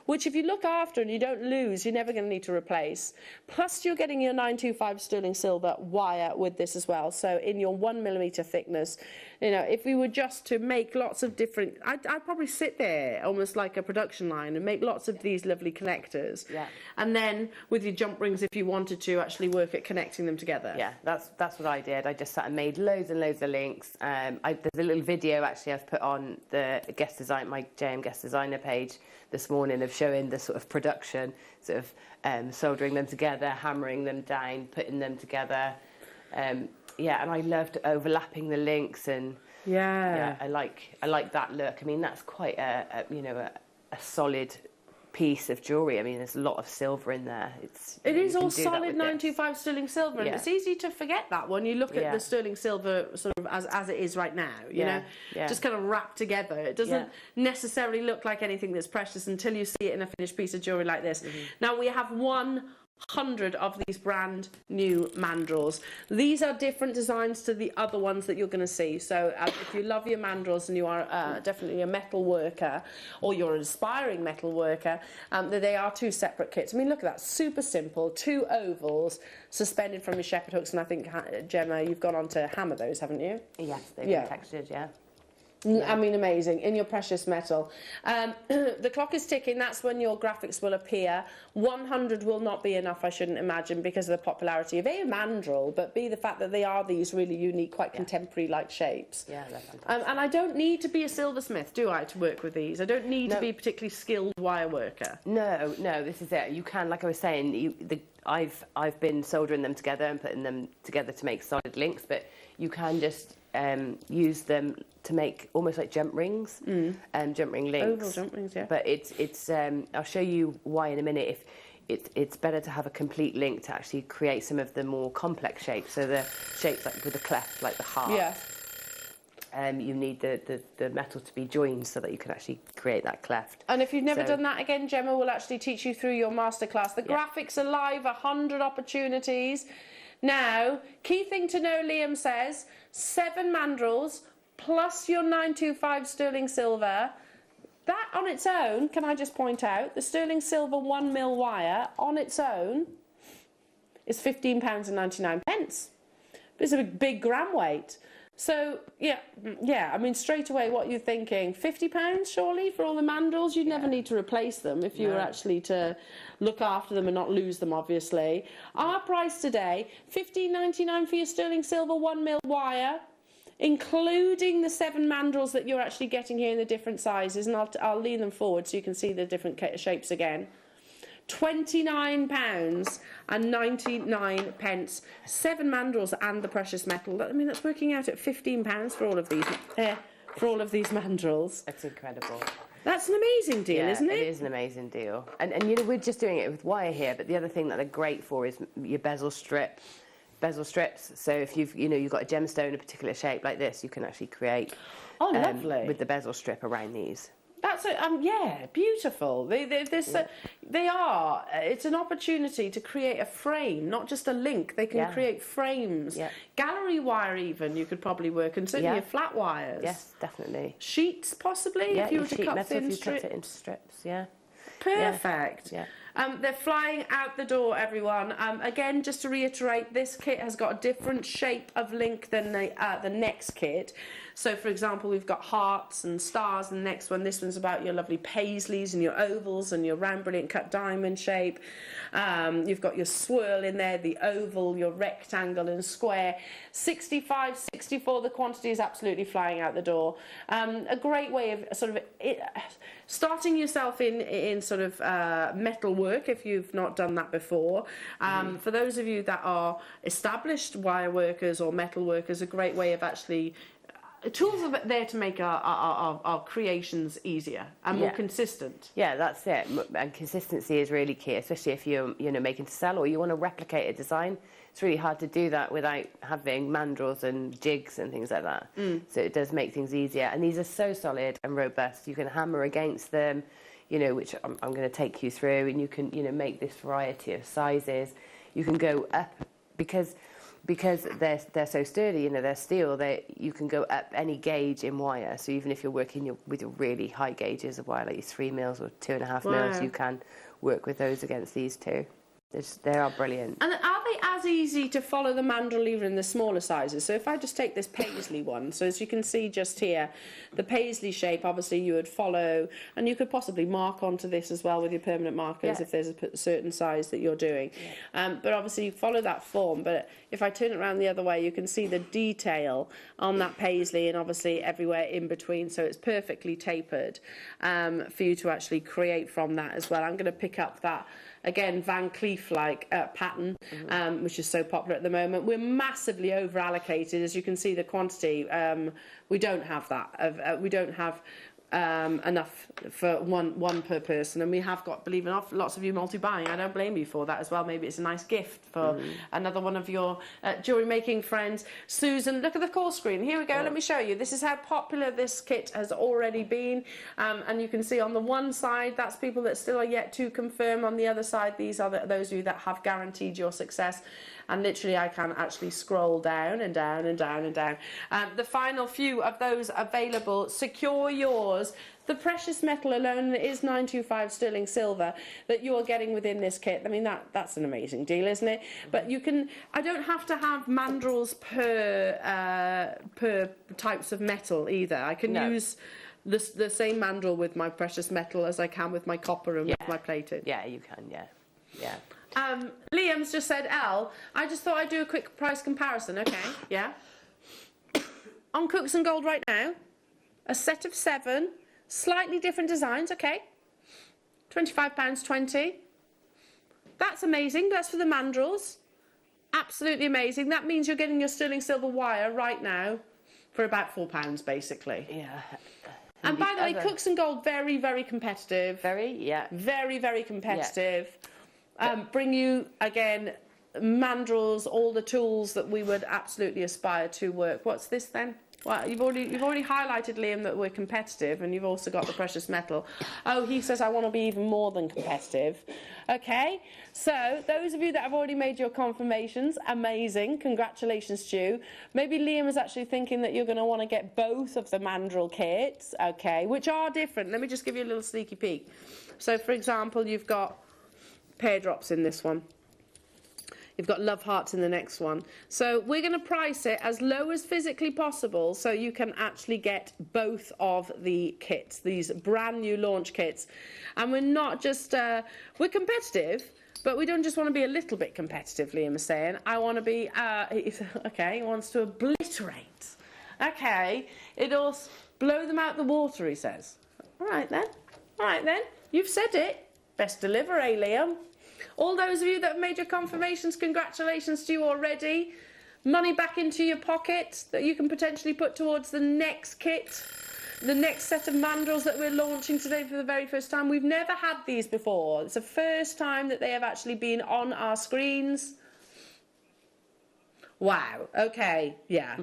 which if you look after and you don't lose, you're never going to need to replace. Plus you're getting your 925 sterling silver wire with this as well. So in your 1mm thickness, you know, if we were just to make lots of different, I'd probably sit there almost like a production line and make lots of these lovely connectors. Yeah. And then with your jump rings, if you wanted to actually work at connecting them together. Yeah, that's what I did. I just sat and made loads and loads of links. There's a little video actually I've put on the guest design, my JM guest designer page this morning, of showing the sort of production, sort of soldering them together, hammering them down, putting them together. Yeah, and I loved overlapping the links, and yeah, I like that look. I mean, that's quite a solid piece of jewellery. I mean, there's a lot of silver in there. It is all solid 925 sterling silver, and it's easy to forget that when you look at the sterling silver sort of as it is right now, you know, just kind of wrapped together. It doesn't necessarily look like anything that's precious until you see it in a finished piece of jewellery like this. Now we have 100 of these brand new mandrels. These are different designs to the other ones that you're going to see. So if you love your mandrels and you are definitely a metal worker, or you're an aspiring metal worker, they are 2 separate kits. I mean, look at that, super simple, 2 ovals suspended from your shepherd hooks, and I think, Gemma, you've gone on to hammer those, haven't you? Yes, they've been textured, yeah. I mean, amazing, in your precious metal. The clock is ticking, that's when your graphics will appear. 100 will not be enough, I shouldn't imagine, because of the popularity of A, mandrel, but B, the fact that they are these really unique, quite contemporary-like shapes. Yeah, they're fantastic. And I don't need to be a silversmith, do I, to work with these? I don't need to be a particularly skilled wire worker. No, this is it. You can, like I was saying, I've been soldering them together and putting them together to make solid links, but you can just use them to make almost like jump rings, jump ring links. Oval jump rings, yeah. But it's I'll show you why in a minute. If it's better to have a complete link to actually create some of the more complex shapes. So the shapes like with the cleft, like the heart. Yeah. You need the metal to be joined so that you can actually create that cleft. And if you've never done that, again, Gemma will actually teach you through your masterclass. The graphics are live, 100 opportunities. Now, key thing to know, Liam says, 7 mandrels plus your 925 sterling silver. That on its own, can I just point out, the sterling silver 1mm wire on its own is £15.99. It's a big gram weight. So, I mean, straight away, what you're thinking, £50 surely for all the mandrels? You'd never need to replace them if you were actually to look after them and not lose them, obviously. Our price today, £15.99 for your sterling silver 1mm wire. including the 7 mandrels that you're actually getting here in the different sizes, and I'll lean them forward so you can see the different shapes again. £29.99, 7 mandrels and the precious metal. I mean, that's working out at £15 for all of these. For all of these mandrels. It's incredible. That's an amazing deal, isn't it? It is an amazing deal. And you know, we're just doing it with wire here, but the other thing that they're great for is your bezel strips. So if you've got a gemstone in a particular shape like this, you can actually create lovely. With the bezel strip around these. That's beautiful. They are. It's an opportunity to create a frame, not just a link. They can create frames. Yeah. Gallery wire even you could probably work, and certainly your flat wires. Yes, definitely. Sheets possibly if you were to cut thin strips. Cut it into strips. Yeah. Perfect. Yeah. They're flying out the door, everyone. Again, just to reiterate, this kit has got a different shape of link than the next kit. So, for example, we've got hearts and stars in the next one. This one's about your lovely paisleys and your ovals and your round brilliant cut diamond shape. You've got your swirl in there, the oval, your rectangle and square. 65, 64, the quantity is absolutely flying out the door. A great way of sort of starting yourself in sort of metal work if you've not done that before. For those of you that are established wire workers or metal workers, a great way of actually tools are there to make our creations easier and more consistent. Yeah, that's it. And consistency is really key, especially if you're making to sell or you want to replicate a design. It's really hard to do that without having mandrels and jigs and things like that. So it does make things easier. And these are so solid and robust. You can hammer against them, which I'm going to take you through, and you can make this variety of sizes. You can go up because they're so sturdy, they're steel, you can go up any gauge in wire. So even if you're working with your really high gauges of wire, like your 3 mils or 2.5 mils, you can work with those against these too. They are brilliant. And are they as easy to follow the mandrel even in the smaller sizes? So if I just take this paisley one, so as you can see just here, the paisley shape, obviously you would follow, and you could possibly mark onto this as well with your permanent markers if there's a certain size that you're doing. But obviously you follow that form, but if I turn it around the other way, you can see the detail on that paisley and obviously everywhere in between, so it's perfectly tapered for you to actually create from that as well. I'm going to pick up that again, Van Cleef-like pattern, which is so popular at the moment. We're massively over-allocated, as you can see the quantity. We don't have that. We don't have enough for one per person, and we have got, believe it or not, lots of you multi-buying. I don't blame you for that as well. Maybe it's a nice gift for another one of your jewellery making friends. Susan, look at the call screen. Here we go. Let me show you. This is how popular this kit has already been, and you can see on the one side that's people that still are yet to confirm. On the other side, these are those of you that have guaranteed your success. And literally I can actually scroll down and down and down and down. The final few of those available. Secure yours. The precious metal alone is 925 sterling silver that you are getting within this kit. I mean, that's an amazing deal, isn't it? But you can, I don't have to have mandrels per types of metal either. I can use the same mandrel with my precious metal as I can with my copper and with my plated. Yeah, you can, yeah. Liam's just said, I just thought I'd do a quick price comparison. Okay, yeah. On Cooks and Gold right now, a set of 7, slightly different designs, okay. £25.20. That's amazing. That's for the mandrels. Absolutely amazing. That means you're getting your sterling silver wire right now for about £4, basically. Yeah. And by the way, Cooks and Gold, very, very competitive. Very, yeah. Very, very competitive. Yeah. Bring you, again, mandrels, all the tools that we would absolutely aspire to work. What's this then? Well, you've already highlighted, Liam, that we're competitive, and you've also got the precious metal. Oh, he says, I want to be even more than competitive. Okay, so those of you that have already made your confirmations, amazing. Congratulations to you. Maybe Liam is actually thinking that you're going to want to get both of the mandrel kits, okay, which are different. Let me just give you a little sneaky peek. So, for example, you've got pear drops in this one. You've got love hearts in the next one. So we're going to price it as low as physically possible so you can actually get both of the kits, these brand new launch kits. And we're not just, we're competitive, but we don't just want to be a little bit competitive, Liam is saying. I want to be, okay, he wants to obliterate Okay, it'll blow them out the water, he says. All right then. All right then. You've said it. Best deliver, eh, Liam? All those of you that have made your confirmations, congratulations to you already. Money back into your pocket that you can potentially put towards the next kit, the next set of mandrels that we're launching today for the very first time. We've never had these before. It's the first time that they have actually been on our screens. Wow, okay, yeah.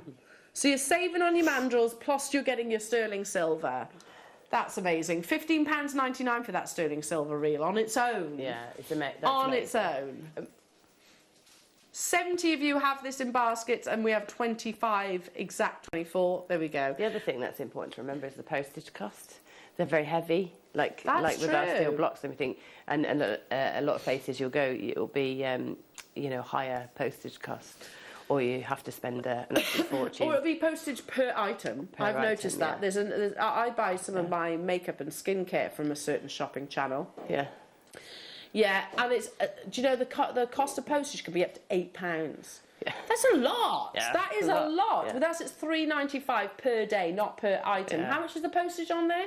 So you're saving on your mandrels, plus you're getting your sterling silver. That's amazing. £15.99 for that sterling silver reel on its own. Yeah, it's amazing. On its own. 70 of you have this in baskets, and we have 25, exact 24. There we go. The other thing that's important to remember is the postage cost. They're very heavy, like That's with our steel true. blocks and everything. And a lot of places you'll go, it'll be, you know, higher postage cost, or you have to spend an extra fortune. Or it'll be postage per item. I've noticed that. Yeah. I buy some of my makeup and skincare from a certain shopping channel. Yeah. Yeah, and it's, do you know the cost of postage could be up to £8? Yeah. That's a lot. Yeah, that is a lot. Yeah. With us, it's £3.95 per day, not per item. Yeah. How much is the postage on there?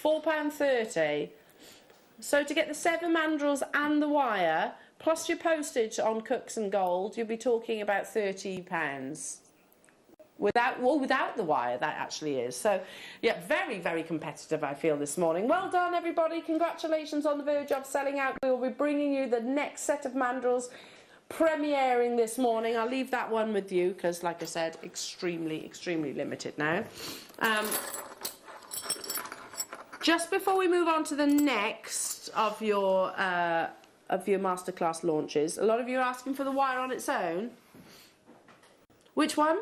£4.30. So to get the 7 mandrels and the wire, plus your postage on Cooks and Gold, you'll be talking about £30. Without the wire, that actually is. So, yeah, very, very competitive, I feel, this morning. Well done, everybody. Congratulations on the verge of selling out. We'll be bringing you the next set of mandrels premiering this morning. I'll leave that one with you because, like I said, extremely, extremely limited now. Just before we move on to the next of your masterclass launches, a lot of you are asking for the wire on its own. Which one?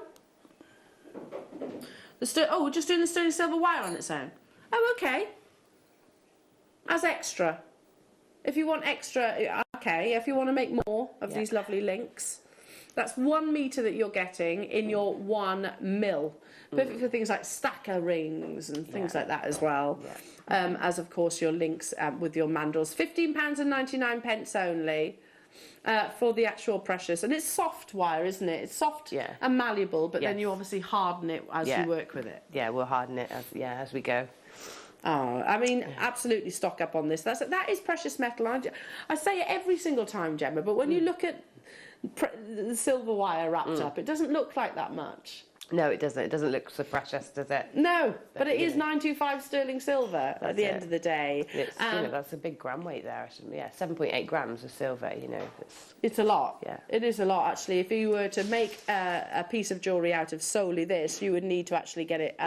We're just doing the sterling silver wire on its own. Oh, okay. As extra. If you want extra, okay. If you want to make more of these lovely links, that's 1 metre that you're getting in your 1 mil. Perfect for things like stacker rings and things like that as well. Yeah. As of course your links with your mandrels. £15.99 only. For the actual precious, and it's soft wire, isn't it? It's soft and malleable, but then you obviously harden it as you work with it. Yeah, we'll harden it as we go. Oh, I mean, absolutely stock up on this. That is precious metal. I say it every single time, Gemma, but when you look at the silver wire wrapped up, it doesn't look like that much. No, it doesn't. It doesn't look so precious, does it? No, but it is 925 sterling silver at the end of the day. It's, you know, that's a big gram weight there. Yeah, 7.8 grams of silver, you know. It's a lot. Yeah. It is a lot, actually. If you were to make a piece of jewellery out of solely this, you would need to actually get it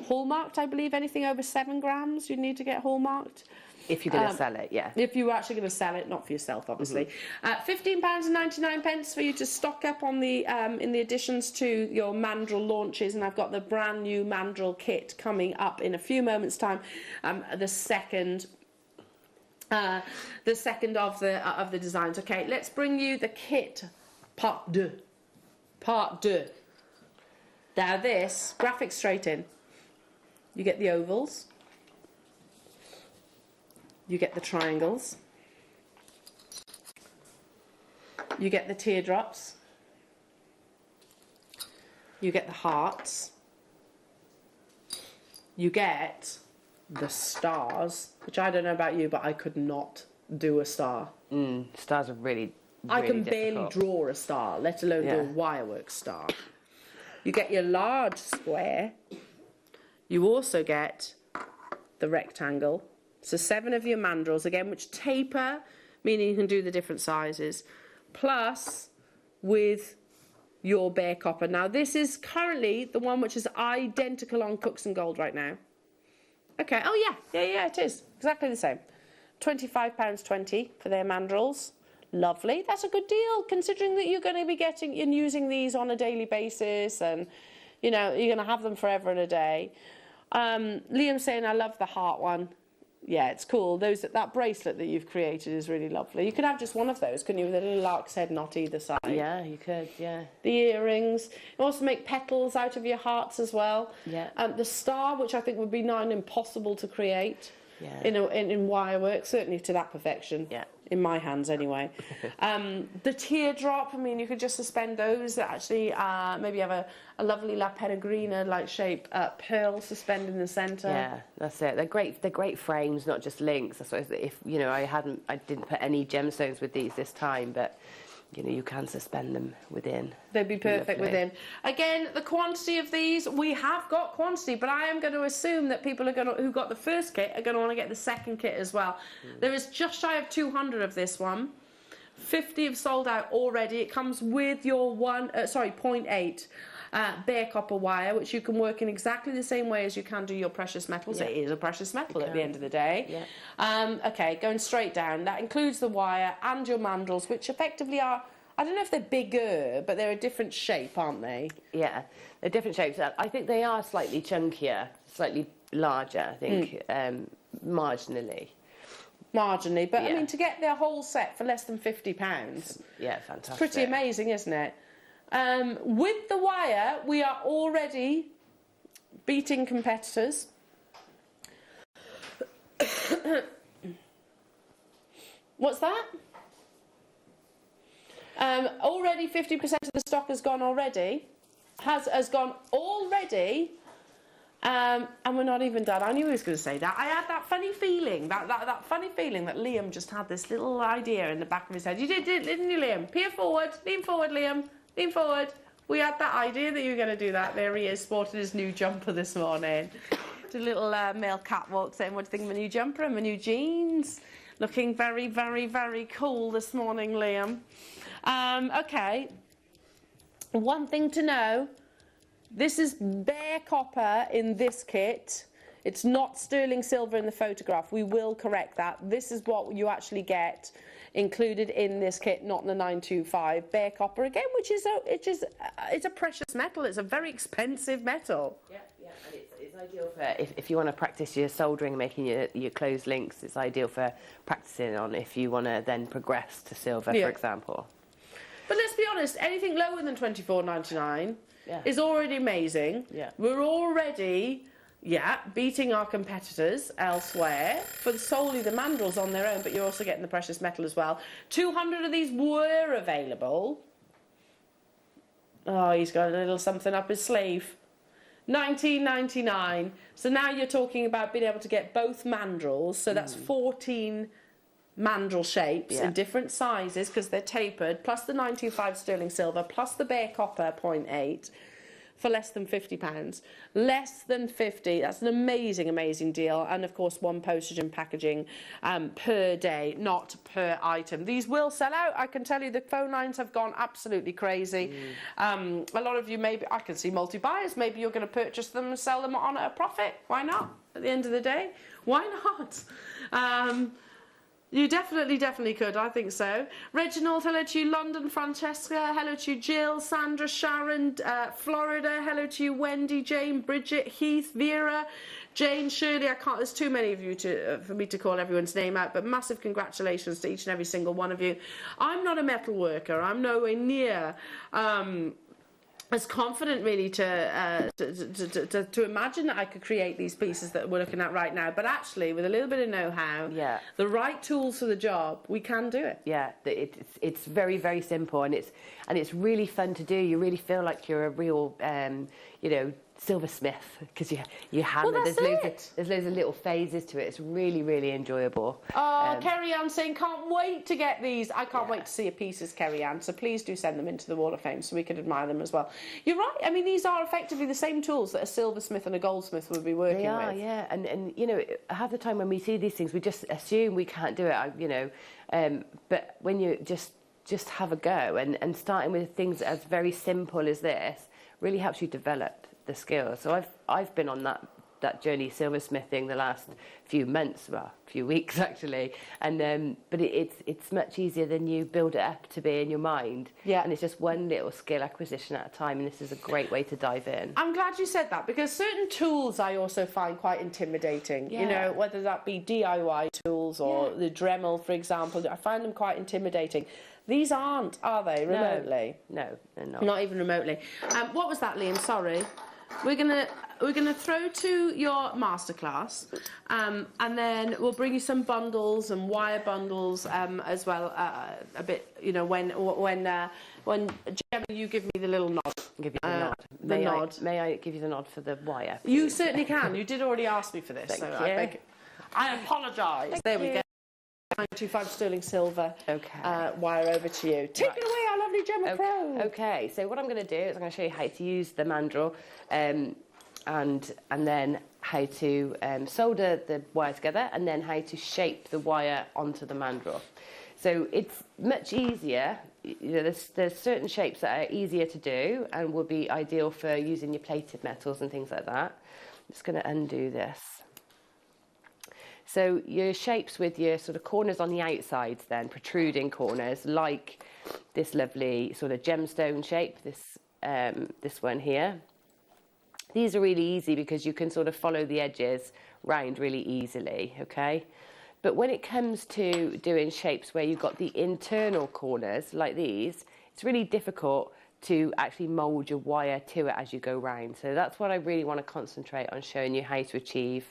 hallmarked, I believe. Anything over 7 grams, you'd need to get hallmarked. If you're going to sell it, yeah. If you were actually going to sell it, not for yourself, obviously. £15.99 for you to stock up on the in the additions to your mandrel launches, and I've got the brand new mandrel kit coming up in a few moments' time. The second of the designs. Okay, let's bring you the kit part 2. Part 2. Now this graphics straight in. You get the ovals. You get the triangles. You get the teardrops. You get the hearts. You get the stars, which I don't know about you, but I could not do a star. Stars are really I can difficult. barely draw a star, let alone do a wirework star. You get your large square. You also get the rectangle. So 7 of your mandrels, again, which taper, meaning you can do the different sizes, plus with your bare copper. Now, this is currently the one which is identical on Cooks and Gold right now. Okay, oh yeah, it is. Exactly the same. £25.20 for their mandrels. Lovely. That's a good deal, considering that you're going to be getting and using these on a daily basis, and, you know, you're going to have them forever and a day. Liam's saying, I love the heart one. Yeah, it's cool. That bracelet that you've created is really lovely. You could have just one of those, couldn't you, with a little lark's head knot either side? Yeah, you could, yeah. The earrings. You also make petals out of your hearts as well. Yeah. The star, which I think would be nigh impossible to create Yeah. in wirework, certainly to that perfection. Yeah. in my hands anyway. The teardrop, I mean, you could just suspend those that actually maybe have a lovely La Peregrina like shape pearl suspended in the centre. Yeah, that's it. They're great frames, not just links. I suppose that if you know, I didn't put any gemstones with these this time, but you know, you can suspend them within. They'd be perfect within. Again, the quantity of these, we have got quantity, but I am going to assume that people are who got the first kit are going to want to get the second kit as well. There is just shy of 200 of this one. 50 have sold out already. It comes with your 0.8 bare copper wire, which you can work in exactly the same way as you can do your precious metals. It is a precious metal at the end of the day. Okay, going straight down. That includes the wire and your mandrels, which effectively are, I don't know if they're bigger, but they're a different shape, aren't they? Yeah, they're different shapes. I think they are slightly chunkier, slightly larger, I think, marginally. Marginally, but I mean, to get their whole set for less than £50. Yeah, fantastic. It's pretty amazing, isn't it? With the wire, we are already beating competitors. What's that? Already 50% of the stock has gone already. Has gone already. And we're not even done. I knew he was going to say that. I had that funny feeling, that funny feeling that Liam just had this little idea in the back of his head. You did, didn't you, Liam? Peer forward. Lean forward, Liam. Lean forward. We had that idea that you were going to do that. There he is, sporting his new jumper this morning. Did a little male catwalk saying, what do you think of my new jumper and my new jeans? Looking very, very, very cool this morning, Liam. Okay. One thing to know. This is bare copper in this kit. It's not sterling silver in the photograph. We will correct that. This is what you actually get included in this kit, not in the 925. Bare copper again, which is it's a precious metal. It's a very expensive metal. Yeah, and it's ideal for if you want to practice your soldering, making your closed links. It's ideal for practicing on if you want to then progress to silver, for example. But let's be honest, anything lower than £24.99 is already amazing. Yeah. We're already, beating our competitors elsewhere for solely the mandrels on their own, but you're also getting the precious metal as well. 200 of these were available. Oh, he's got a little something up his sleeve. £19.99. So now you're talking about being able to get both mandrels, so that's 14 mandrel shapes in different sizes because they're tapered, plus the 925 sterling silver, plus the bare copper 0.8 for less than £50. Less than 50. That's an amazing, amazing deal. And of course, one postage and packaging per day, not per item. These will sell out. I can tell you the phone lines have gone absolutely crazy. A lot of you, maybe, I can see multi-buyers. Maybe you're going to purchase them and sell them on at a profit. Why not? At the end of the day, why not? You definitely could, I think so. Reginald, hello to you. London, Francesca, hello to you. Jill, Sandra, Sharon, Florida, hello to you. Wendy, Jane, Bridget, Heath, Vera, Jane, Shirley. There's too many of you for me to call everyone's name out, but massive congratulations to each and every single one of you. I'm not a metal worker. I'm nowhere near as confident really to imagine that I could create these pieces that we're looking at right now, but actually with a little bit of know-how, the right tools for the job, we can do it. Yeah, it's very, very simple, and it's really fun to do. You really feel like you're a real silversmith because you hammer. Well, there's loads of little phases to it. It's really, really enjoyable. Oh, Kerry Ann saying can't wait to get these. I can't wait to see your pieces, Kerry Ann. So please do send them into the Wall of Fame so we can admire them as well. You're right. I mean, these are effectively the same tools that a silversmith and a goldsmith would be working with. They are, yeah. And you know, half the time when we see these things, we just assume we can't do it. But when you just have a go and starting with things as very simple as this really helps you develop the skills. So I've been on that journey silversmithing the last few months, few weeks actually, and but it's much easier than you build it up to be in your mind. And it's just one little skill acquisition at a time, and this is a great way to dive in. I'm glad you said that, because certain tools I also find quite intimidating. You know, whether that be DIY tools or the Dremel, for example, I find them quite intimidating. These aren't, are they, remotely? No, they're not. Not even remotely. What was that, Liam? Sorry. we're gonna throw to your masterclass, and then we'll bring you some bundles and wire bundles as well. A bit, you know, when Gemma, you give me the little nod. Give you the nod. May I give you the nod for the wire? Please? You certainly can. You did already ask me for this, Thank so you. I apologise. There we go. 925 sterling silver. Okay. Wire over to you. Take it away, our lovely Gemma Pro. Okay. So what I'm going to do is I'm going to show you how to use the mandrel, and then how to solder the wire together, and then how to shape the wire onto the mandrel. So it's much easier. You know, there's certain shapes that are easier to do and will be ideal for using your plated metals and things like that. I'm just going to undo this. So your shapes with your sort of corners on the outsides then, protruding corners, like this lovely sort of gemstone shape, this one here. These are really easy because you can sort of follow the edges round really easily, okay? But when it comes to doing shapes where you've got the internal corners, like these, it's really difficult to actually mould your wire to it as you go round. So that's what I really want to concentrate on showing you how to achieve.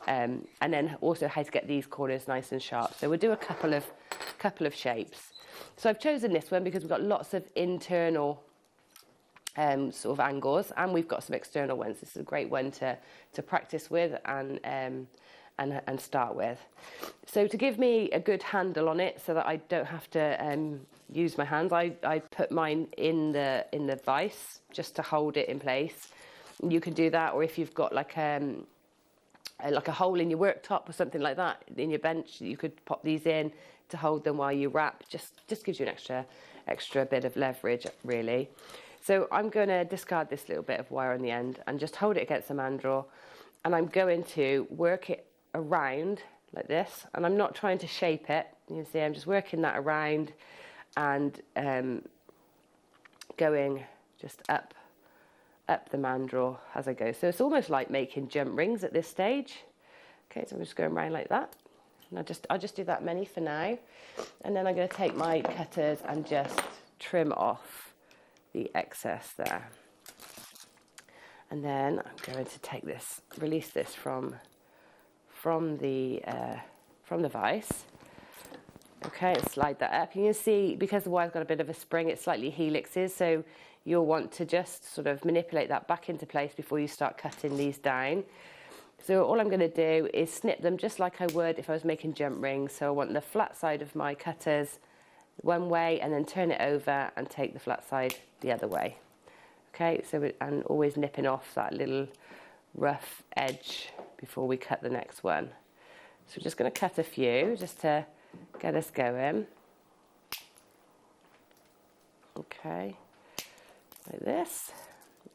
And then also how to get these corners nice and sharp. So we'll do a couple of shapes. So I've chosen this one because we've got lots of internal sort of angles, and we've got some external ones. This is a great one to practice with and start with. So to give me a good handle on it so that I don't have to use my hands, I put mine in the vise just to hold it in place. You can do that, or if you've got like a hole in your worktop or something like that in your bench, you could pop these in to hold them while you wrap. Just gives you an extra bit of leverage, really. So I'm going to discard this little bit of wire on the end and just hold it against the mandrel, and I'm going to work it around like this, and I'm not trying to shape it. You can see I'm just working that around and going just up the mandrel as I go. So it's almost like making jump rings at this stage. Okay, so I'm just going around like that. And I'll just do that many for now. And then I'm going to take my cutters and just trim off the excess there. And then I'm going to take this, release this from the vise. Okay, and slide that up. You can see, because the wire's got a bit of a spring, it slightly helixes, so you'll want to just sort of manipulate that back into place before you start cutting these down. So all I'm going to do is snip them just like I would if I was making jump rings. So I want the flat side of my cutters one way, and then turn it over and take the flat side the other way. Okay, so and always nipping off that little rough edge before we cut the next one. So we're just going to cut a few just to get us going. Okay, like this.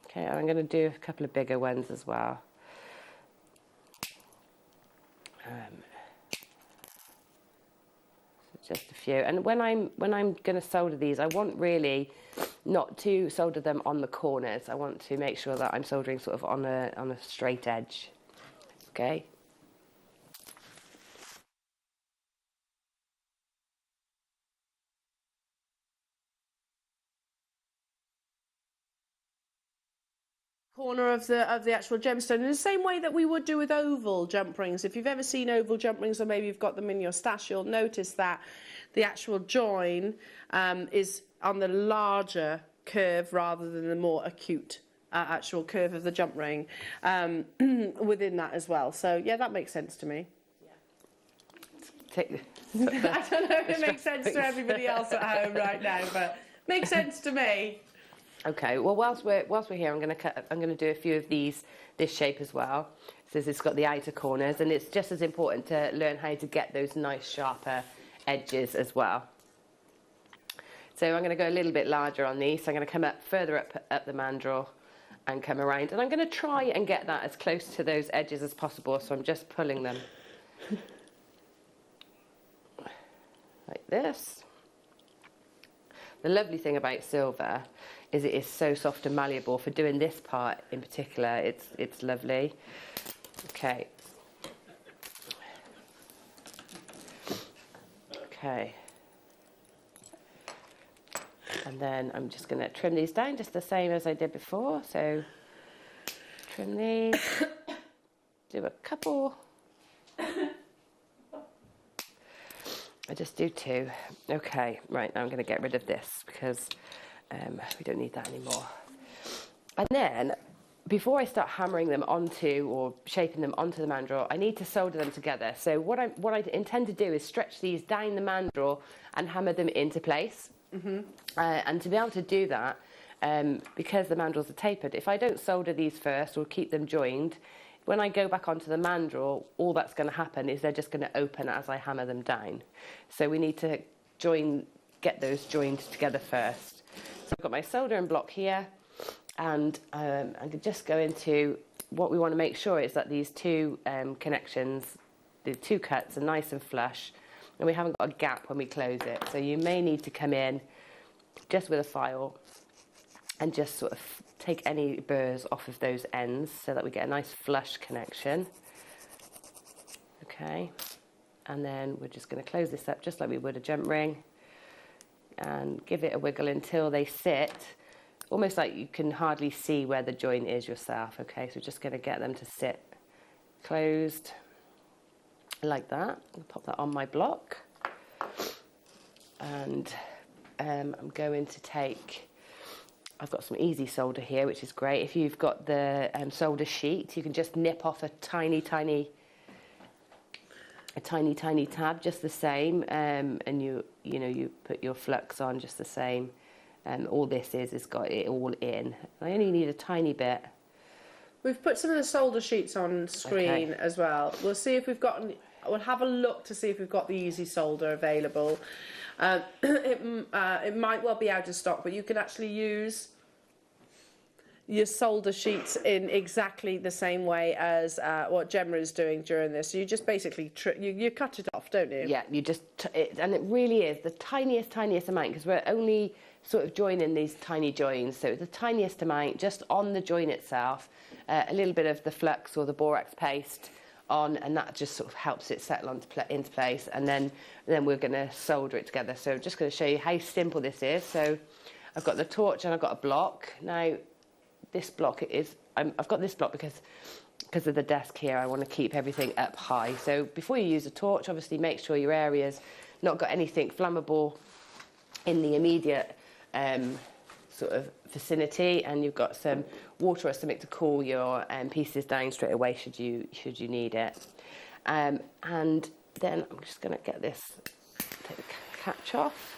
Okay, and I'm going to do a couple of bigger ones as well. Just a few. And when I'm going to solder these, I want really not to solder them on the corners. I want to make sure that I'm soldering sort of on a straight edge. Okay. Corner of the actual gemstone in the same way that we would do with oval jump rings. If you've ever seen oval jump rings, or maybe you've got them in your stash, you'll notice that the actual join is on the larger curve rather than the more acute actual curve of the jump ring within that as well. So yeah, that makes sense to me. Yeah. I don't know if it makes sense to everybody else at home right now, but makes sense to me. Okay, well, whilst we're here, I'm going to do a few of this shape as well. So it's got the outer corners, and it's just as important to learn how to get those nice sharper edges as well. So I'm going to go a little bit larger on these. So I'm going to come up further up the mandrel and come around, and I'm going to try and get that as close to those edges as possible. So I'm just pulling them like this. The lovely thing about silver is it is so soft and malleable. For doing this part in particular, it's lovely. Okay. Okay. And then I'm just going to trim these down just the same as I did before. So trim these. Do a couple. I just do 2. Okay, right, now I'm going to get rid of this because we don't need that anymore. And then, before I start hammering them onto or shaping them onto the mandrel, I need to solder them together. So what I intend to do is stretch these down the mandrel and hammer them into place. And to be able to do that, because the mandrels are tapered, if I don't solder these first or keep them joined, when I go back onto the mandrel, all that's going to happen is they're just going to open as I hammer them down. So we need to get those joined together first. So I've got my soldering block here, and I'm going to just go into what we want to make sure is that these 2 connections, the 2 cuts are nice and flush, and we haven't got a gap when we close it. So you may need to come in just with a file and just sort of take any burrs off of those ends so that we get a nice flush connection. Okay, and then we're just going to close this up just like we would a jump ring and give it a wiggle until they sit almost like you can hardly see where the joint is yourself. Okay, so we're just going to get them to sit closed like that. I'll pop that on my block, and I'm going to take, I've got some easy solder here, which is great. If you've got the solder sheet, you can just nip off a tiny tab, just the same, and you put your flux on just the same. All this is got it all in. I only need a tiny bit. We've put some of the solder sheets on screen as well. We'll see if we've got. We'll have a look to see if we've got the easy solder available. It might well be out of stock, but you can actually use your solder sheets in exactly the same way as what Gemma is doing during this. So you just basically you cut it off, don't you? Yeah, you just and it really is the tiniest amount, because we're only sort of joining these tiny joins. So the tiniest amount just on the join itself, a little bit of the flux or the borax paste on, and that just sort of helps it settle into place, and then we're going to solder it together. So I'm just going to show you how simple this is. So I've got the torch and I've got a block. Now this block is, I've got this block because of the desk here. I want to keep everything up high. So before you use a torch, obviously make sure your area's not got anything flammable in the immediate sort of vicinity, and you've got some water or something to cool your pieces down straight away should you need it. And then I'm just going to get this, take the catch off.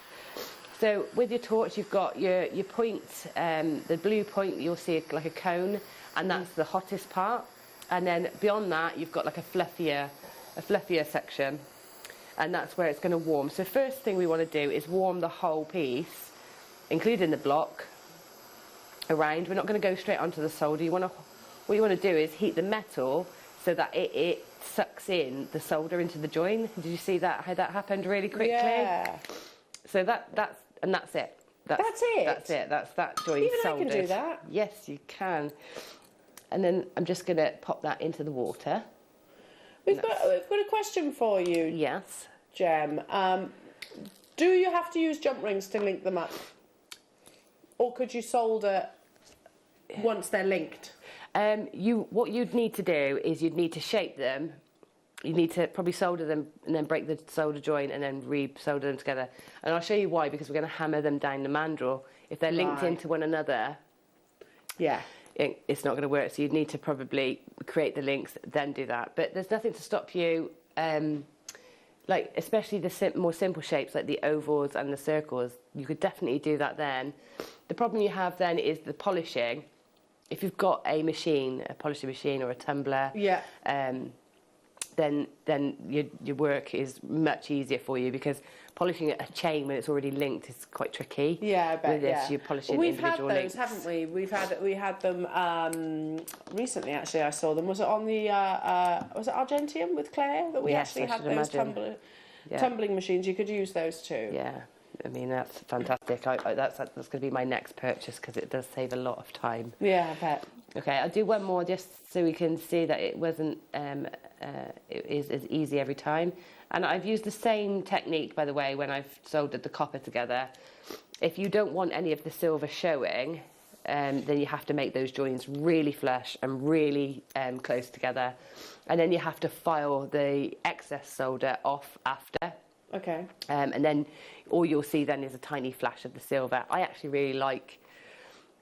So with your torch, you've got your point, the blue point, you'll see like a cone, and that's the hottest part. And then beyond that, you've got like a fluffier section, and that's where it's going to warm. So first thing we want to do is warm the whole piece, including the block, around. We're not going to go straight onto the solder. What you want to do is heat the metal so that it sucks in the solder into the join. Did you see that? How that happened really quickly? Yeah. So that's it. That's it. That's that join soldered. Even I can do that. Yes, you can. And then I'm just going to pop that into the water. We've got a question for you. Yes, Gem. Do you have to use jump rings to link them up, or could you solder once they're linked? What you'd need to do is you'd need to shape them. You need to probably solder them and then break the solder joint and then re-solder them together. And I'll show you why, because we're going to hammer them down the mandrel. If they're linked into one another, it's not going to work. So you'd need to probably create the links, then do that. But there's nothing to stop you, like especially the more simple shapes like the ovals and the circles. You could definitely do that then. The problem you have then is the polishing. If you've got a machine, a polishing machine or a tumbler, then your work is much easier for you, because polishing a chain when it's already linked is quite tricky. Yeah, I bet. With this, you're polishing individual links. We've had those, haven't we? We had them recently. Actually, I saw them. Was it on the was it Argentium with Claire that we actually had those tumbling machines? You could use those too. Yeah. I mean, that's fantastic. That's going to be my next purchase, because it does save a lot of time. Yeah, I bet. Okay, I'll do one more just so we can see that it wasn't, it is as easy every time. And I've used the same technique, by the way, when I've soldered the copper together. If you don't want any of the silver showing, then you have to make those joins really flush and really close together. And then you have to file the excess solder off after. Okay. And then all you'll see then is a tiny flash of the silver. I actually really like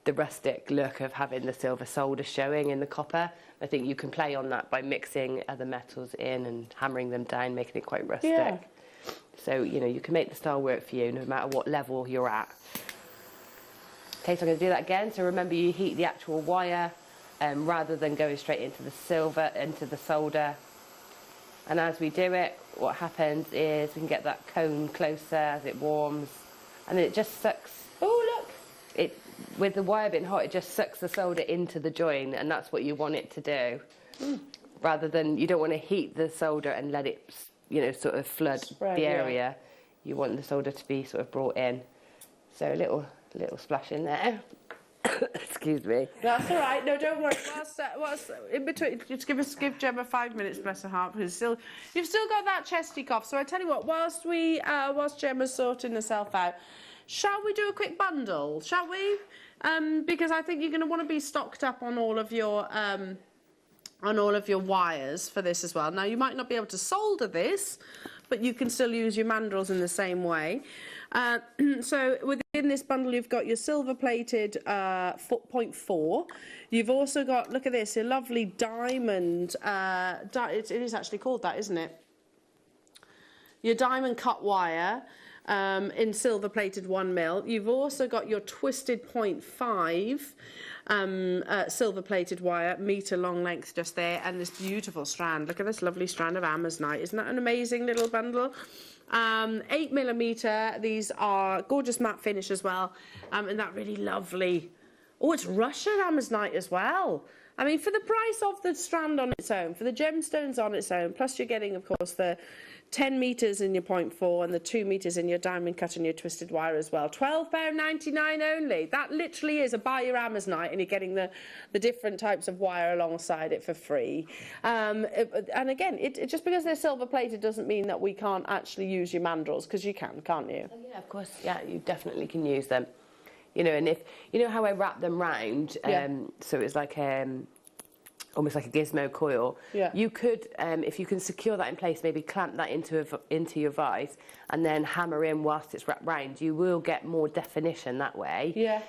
the rustic look of having the silver solder showing in the copper. I think you can play on that by mixing other metals in and hammering them down, making it quite rustic. Yeah. So, you know, you can make the style work for you no matter what level you're at. Okay, so I'm going to do that again. So remember, you heat the actual wire rather than going straight into the silver, into the solder. And as we do it, what happens is we can get that cone closer as it warms, and then it just sucks. Oh, look! It, with the wire being hot, it just sucks the solder into the join, and that's what you want it to do. Rather than, you don't want to heat the solder and let it, you know, sort of flood the area. Yeah. You want the solder to be sort of brought in. So a little splash in there. Excuse me. That's all right. No, don't worry. Whilst in between, just give Gemma 5 minutes, bless her heart, because you've still got that chesty cough. So I tell you what, whilst Gemma's sorting herself out, shall we do a quick bundle? Shall we? Because I think you're going to want to be stocked up on all of your wires for this as well. Now, you might not be able to solder this, but you can still use your mandrels in the same way. So within this bundle, you've got your silver-plated 0.4. You've also got, look at this, a lovely diamond. It is actually called that, isn't it? Your diamond cut wire in silver-plated 1mm. You've also got your twisted 0.5 silver-plated wire, metre long length just there, and this beautiful strand. Look at this lovely strand of Amazonite. Isn't that an amazing little bundle? 8mm. These are gorgeous matte finish as well, and that really lovely. Oh, it's Russian Amazonite as well. I mean, for the price of the strand on its own, for the gemstones on its own, plus you're getting, of course, the 10 metres in your 0.4 and the 2 metres in your diamond cut and your twisted wire as well. £12.99 only. That literally is a buy your Amazonite, and you're getting the different types of wire alongside it for free. And again, just because they're silver plated doesn't mean that we can't actually use your mandrels, because you can, can't you? Oh, yeah, of course. Yeah, you definitely can use them. You know, and if you know how I wrap them round, so it's like almost like a gizmo coil. Yeah. You could, if you can secure that in place, maybe clamp that into your vise and then hammer in whilst it's wrapped round. You will get more definition that way. Yeah.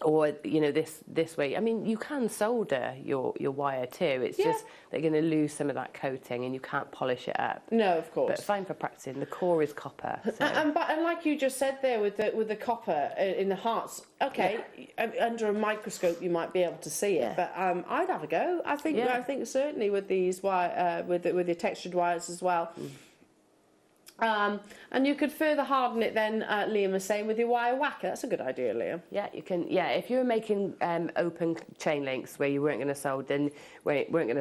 Or you know, this way. I mean, you can solder your wire too. It's just they're going to lose some of that coating, and you can't polish it up. No, of course. But fine for practicing. The core is copper. So. And like you just said there with the copper in the hearts. Okay, under a microscope you might be able to see it, but I'd have a go. I think certainly with these wire with your textured wires as well. And you could further harden it then, Liam was saying, with your wire whacker. That's a good idea, Liam. Yeah, you can. Yeah, if you were making open chain links where you weren't going to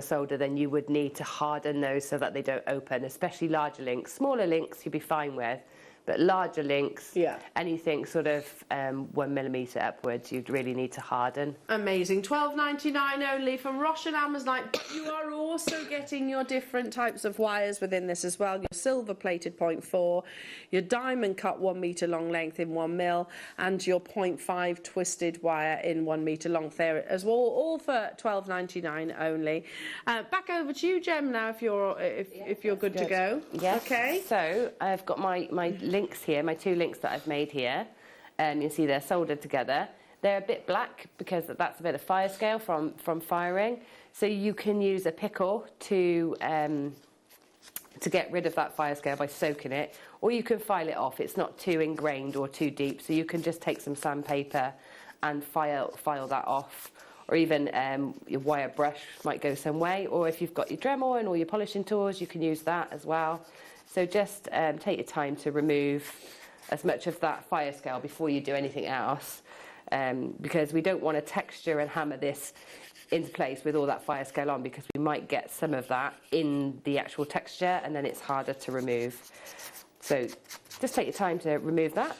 solder, then you would need to harden those so that they don't open, especially larger links. Smaller links you'd be fine with, but larger links, anything sort of 1mm upwards, you'd really need to harden. Amazing. £12.99 only from Russian Amazonite. But you are also getting your different types of wires within this as well. Your silver-plated 0.4, your diamond cut 1 metre long length in 1mm, and your 0.5 twisted wire in 1 metre long there as well. All for £12.99 only. Back over to you, Jem, now, if you're good to go. Yes. Okay. So I've got my links here, my 2 links that I've made here. You see they're soldered together. They're a bit black because that's a bit of fire scale from firing. So you can use a pickle to get rid of that fire scale by soaking it, or you can file it off. It's not too ingrained or too deep, so you can just take some sandpaper and file that off. Or even your wire brush might go some way, or if you've got your Dremel and all your polishing tools, you can use that as well. So just take your time to remove as much of that fire scale before you do anything else, because we don't want to texture and hammer this into place with all that fire scale on, because we might get some of that in the actual texture and then it's harder to remove. So just take your time to remove that.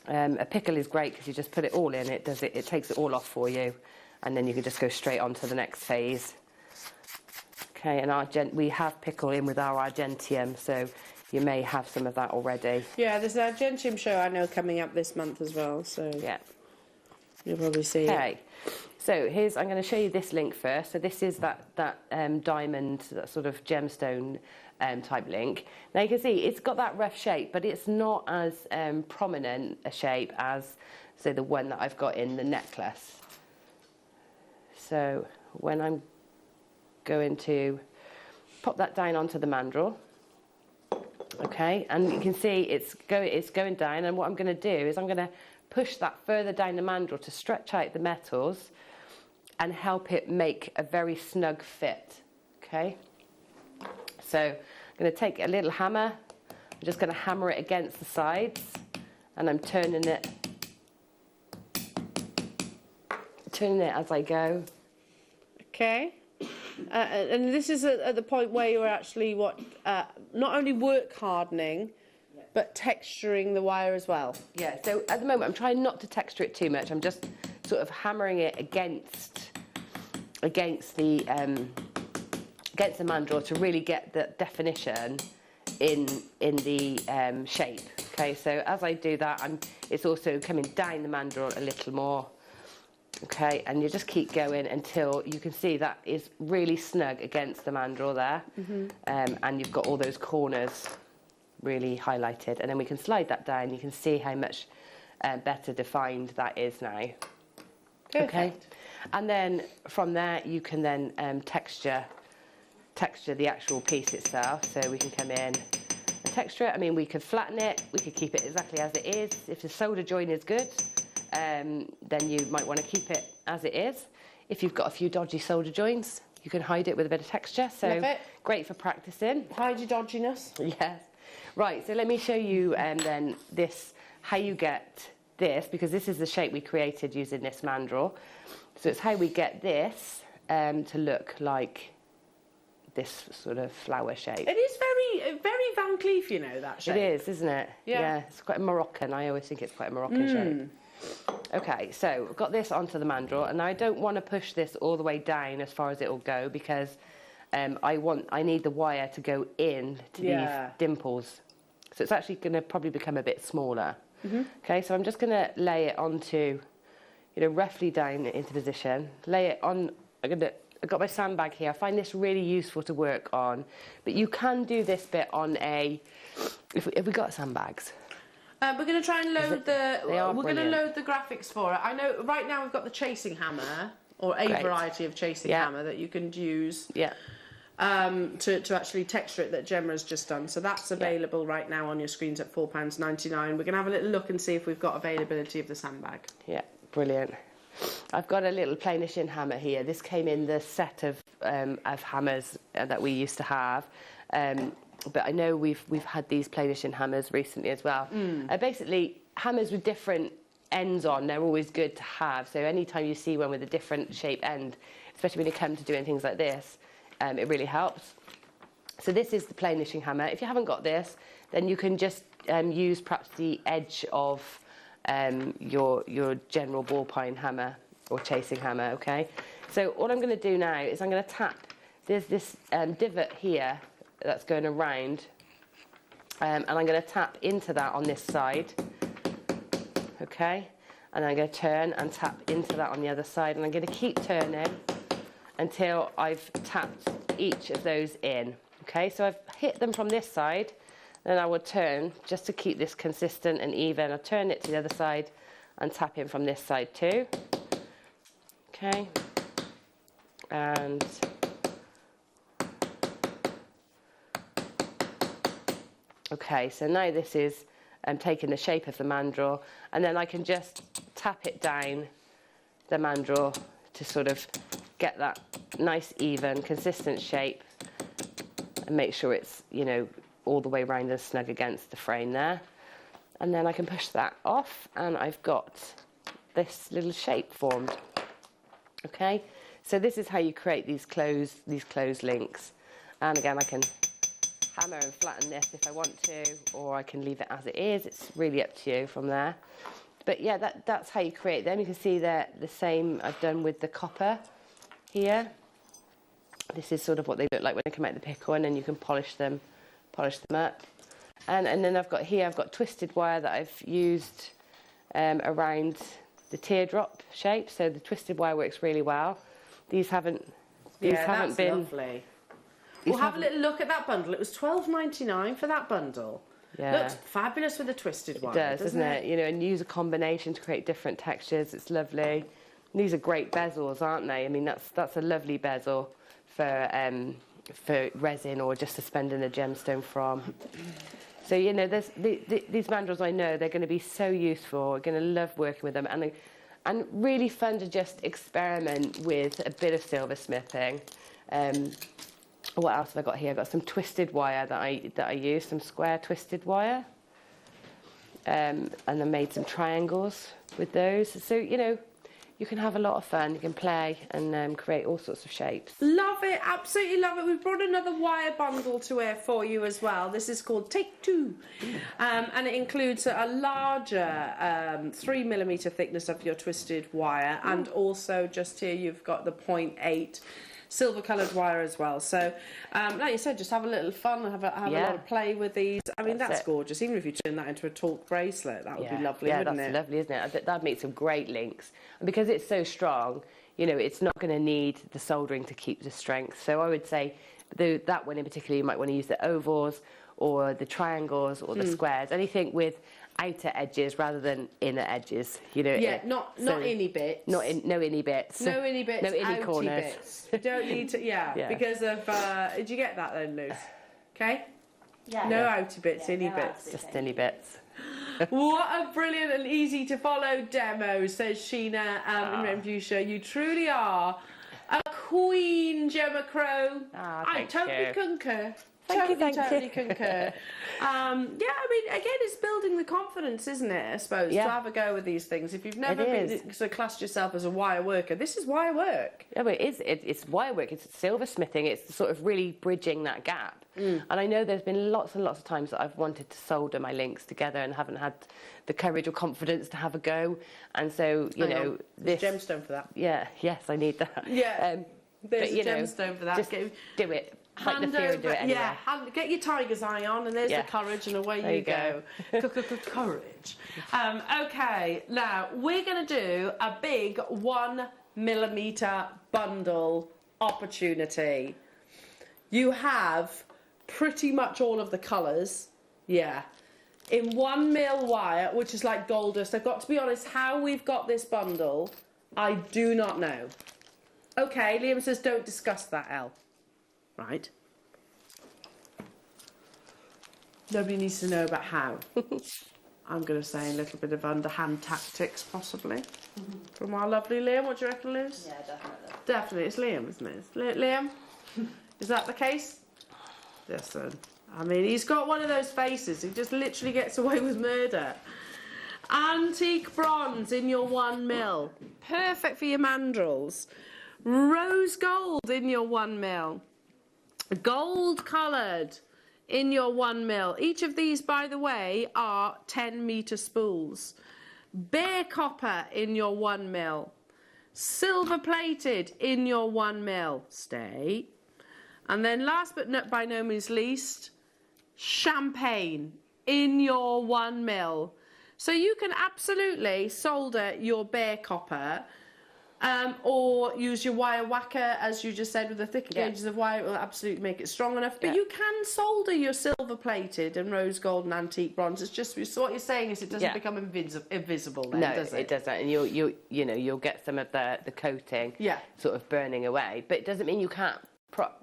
A pickle is great because you just put it all in, it takes it all off for you, and then you can just go straight on to the next phase. Okay, and we have pickle in with our argentium, so you may have some of that already. Yeah, there's an argentium show I know coming up this month as well, so... Yeah. You'll probably see it. Okay, so here's, I'm going to show you this link first. So this is that diamond, that sort of gemstone type link. Now you can see it's got that rough shape, but it's not as prominent a shape as, say, the one that I've got in the necklace. So when I'm going to pop that down onto the mandrel, okay, and you can see it's going down, and what I'm going to do is I'm going to push that further down the mandrel to stretch out the metals and help it make a very snug fit, okay? So I'm going to take a little hammer, I'm just going to hammer it against the sides, and I'm turning it as I go. Okay. And this is at the point where you're actually not only work hardening, but texturing the wire as well. Yeah, so at the moment I'm trying not to texture it too much. I'm just sort of hammering it against the mandrel to really get the definition in the shape. Okay, so as I do that, it's also coming down the mandrel a little more. Okay, and you just keep going until you can see that is really snug against the mandrel there, and you've got all those corners really highlighted, and then we can slide that down. You can see how much better defined that is now. Perfect. Okay, and then from there you can then texture the actual piece itself. So we can come in and texture it. I mean, we could flatten it, we could keep it exactly as it is. If the solder join is good, then you might want to keep it as it is. If you've got a few dodgy solder joints, you can hide it with a bit of texture. So great for practicing. Hide your dodginess. Yes. Right, so let me show you then how you get this, because this is the shape we created using this mandrel. So it's how we get this to look like this sort of flower shape. It is very Van Cleef, you know, that shape. It is, isn't it? Yeah. It's quite a Moroccan. I always think it's quite a Moroccan shape. Okay, so I've got this onto the mandrel, and I don't want to push this all the way down as far as it will go, because I need the wire to go in to these dimples. So it's actually going to probably become a bit smaller. Okay, so I'm just going to lay it onto, roughly down into position. Lay it on. I've got my sandbag here. I find this really useful to work on, but you can do this bit on if we got sandbags. We're going to try and load we're going to load the graphics for it. I know right now we've got the chasing hammer, or a variety of chasing hammer that you can use to actually texture it, that Gemma has just done. So that's available right now on your screens at £4.99. We're going to have a little look and see if we've got availability of the sandbag. Yeah, brilliant. I've got a little plainish-in hammer here. This came in the set of hammers that we used to have. But I know we've had these plainish-in hammers recently as well. Basically, hammers with different ends on, they're always good to have. So anytime you see one with a different shape end, especially when you come to doing things like this, it really helps. So this is the plainish-in hammer. If you haven't got this, then you can just use perhaps the edge of your general ball peen hammer or chasing hammer, okay? So all I'm going to do now is I'm going to tap. There's this divot here that's going around, and I'm going to tap into that on this side, okay? And I'm going to turn and tap into that on the other side, and I'm going to keep turning until I've tapped each of those in, okay? So I've hit them from this side, then I will turn just to keep this consistent and even. I'll turn it to the other side and tap in from this side too, okay? And okay, so now this is taking the shape of the mandrel, and then I can just tap it down the mandrel to sort of get that nice, even, consistent shape, and make sure it's, all the way around and snug against the frame there. And then I can push that off, and I've got this little shape formed. Okay, so this is how you create these closed links. And again, I can hammer and flatten this if I want to, or I can leave it as it is. It's really up to you from there. But yeah, that's how you create them. You can see that the same I've done with the copper here. This is sort of what they look like when they come out of the pickle, and then you can polish them up. And then I've got twisted wire that I've used around the teardrop shape, so the twisted wire works really well. These haven't been lovely. We'll have a little look at that bundle. It was £12.99 for that bundle. Yeah. Looks fabulous with the twisted wire. It does, doesn't it? You know, and use a combination to create different textures. It's lovely. These are great bezels, aren't they? I mean, that's a lovely bezel for resin or just suspending a gemstone from. So, you know, these mandrels, I know, they're going to be so useful. We're going to love working with them. And really fun to just experiment with a bit of silversmithing. What else have I got here? I've got some twisted wire that I use, some square twisted wire. And I made some triangles with those. So, you know, you can have a lot of fun. You can play and create all sorts of shapes. Love it, absolutely love it. We've brought another wire bundle to wear for you as well. This is called Take Two. And it includes a larger 3mm thickness of your twisted wire. And also just here you've got the 0.8 silver coloured wire as well. So, like you said, just have a little fun and have a lot of play with these. I mean, that's gorgeous. Even if you turn that into a talk bracelet, that would be lovely, wouldn't it? Yeah, that's lovely, isn't it? That'd make some great links. And because it's so strong, you know, it's not going to need the soldering to keep the strength. So I would say that one in particular, you might want to use the ovals or the triangles or the squares. Anything with outer edges rather than inner edges, you know. Yeah, not inny bits. No inny bits. No inny bits. No inny outy corners. Bits. You don't need to. Yeah, because of. Did you get that then, Luce? Okay. Yeah. No outy bits, inny bits. Just inny bits. What a brilliant and easy to follow demo, says Sheena in Renfrewshire. You truly are a queen, Gemma Crow. I totally concur. Totally concur. Yeah, I mean, again, it's building the confidence, isn't it, I suppose, to have a go with these things. If you've never classed yourself as a wire worker, this is wire work. Yeah, but it's wire work, it's silversmithing, it's sort of really bridging that gap. And I know there's been lots and lots of times that I've wanted to solder my links together and haven't had the courage or confidence to have a go. And so, you know... There's a gemstone for that. Yeah, yes, I need that. Yeah, there's a gemstone for that. Just do it. Hand like the fear over, and do it anyway. Yeah, get your tiger's eye on, and there's the courage, and away you go. Courage. Okay, now we're going to do a big 1mm bundle opportunity. You have pretty much all of the colours, in 1mm wire, which is like gold dust. I've got to be honest, how we've got this bundle, I do not know. Okay, Liam says don't discuss that, Elle. Right. Nobody needs to know about how. I'm going to say a little bit of underhand tactics, possibly, from our lovely Liam. What do you reckon, Liz? Yeah, definitely. Definitely, it's Liam, isn't it? Liam, is that the case? Listen, I mean, he's got one of those faces. He just literally gets away with murder. Antique bronze in your 1mm. Perfect for your mandrels. Rose gold in your 1mm. Gold coloured in your 1mm. Each of these, by the way, are 10-metre spools. Bare copper in your 1mm. Silver plated in your 1mm. Stay. And then last but not by no means least, champagne in your 1mm. So you can absolutely solder your bare copper or use your wire whacker, as you just said, with the thicker gauges of wire. It will absolutely make it strong enough. But you can solder your silver plated and rose gold and antique bronze. It's just so what you're saying is it doesn't become invisible then, does it? No, it doesn't. And you'll get some of the coating sort of burning away. But it doesn't mean you can't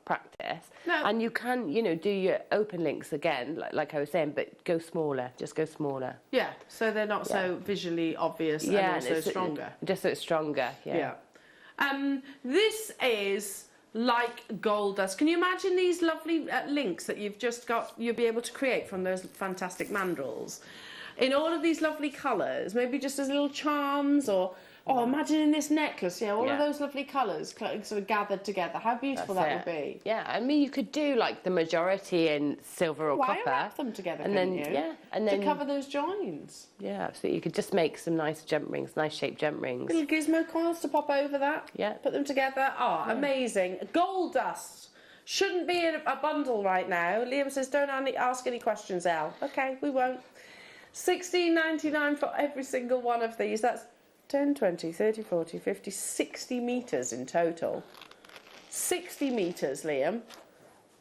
practice. No. And you can, do your open links again, like I was saying, but go smaller. Just go smaller. Yeah, so they're not so visually obvious and also stronger. Just so it's stronger, This is like gold dust. Can you imagine these lovely links that you've just got, you'll be able to create from those fantastic mandrels? In all of these lovely colours, maybe just as little charms or... Oh, imagine in this necklace, all of those lovely colours sort of gathered together. How beautiful that would be. Yeah, I mean, you could do like the majority in silver or copper. Wire wrap them together, and then and then to cover those joins. Yeah, absolutely. You could just make some nice jump rings, nice shaped jump rings. Little gizmo coils to pop over that. Yeah. Put them together. Oh, amazing. Gold dust. Shouldn't be in a bundle right now. Liam says, don't ask any questions, Elle. Okay, we won't. £16.99 for every single one of these. That's 10, 20, 30, 40, 50, 60 metres in total. 60 metres, Liam.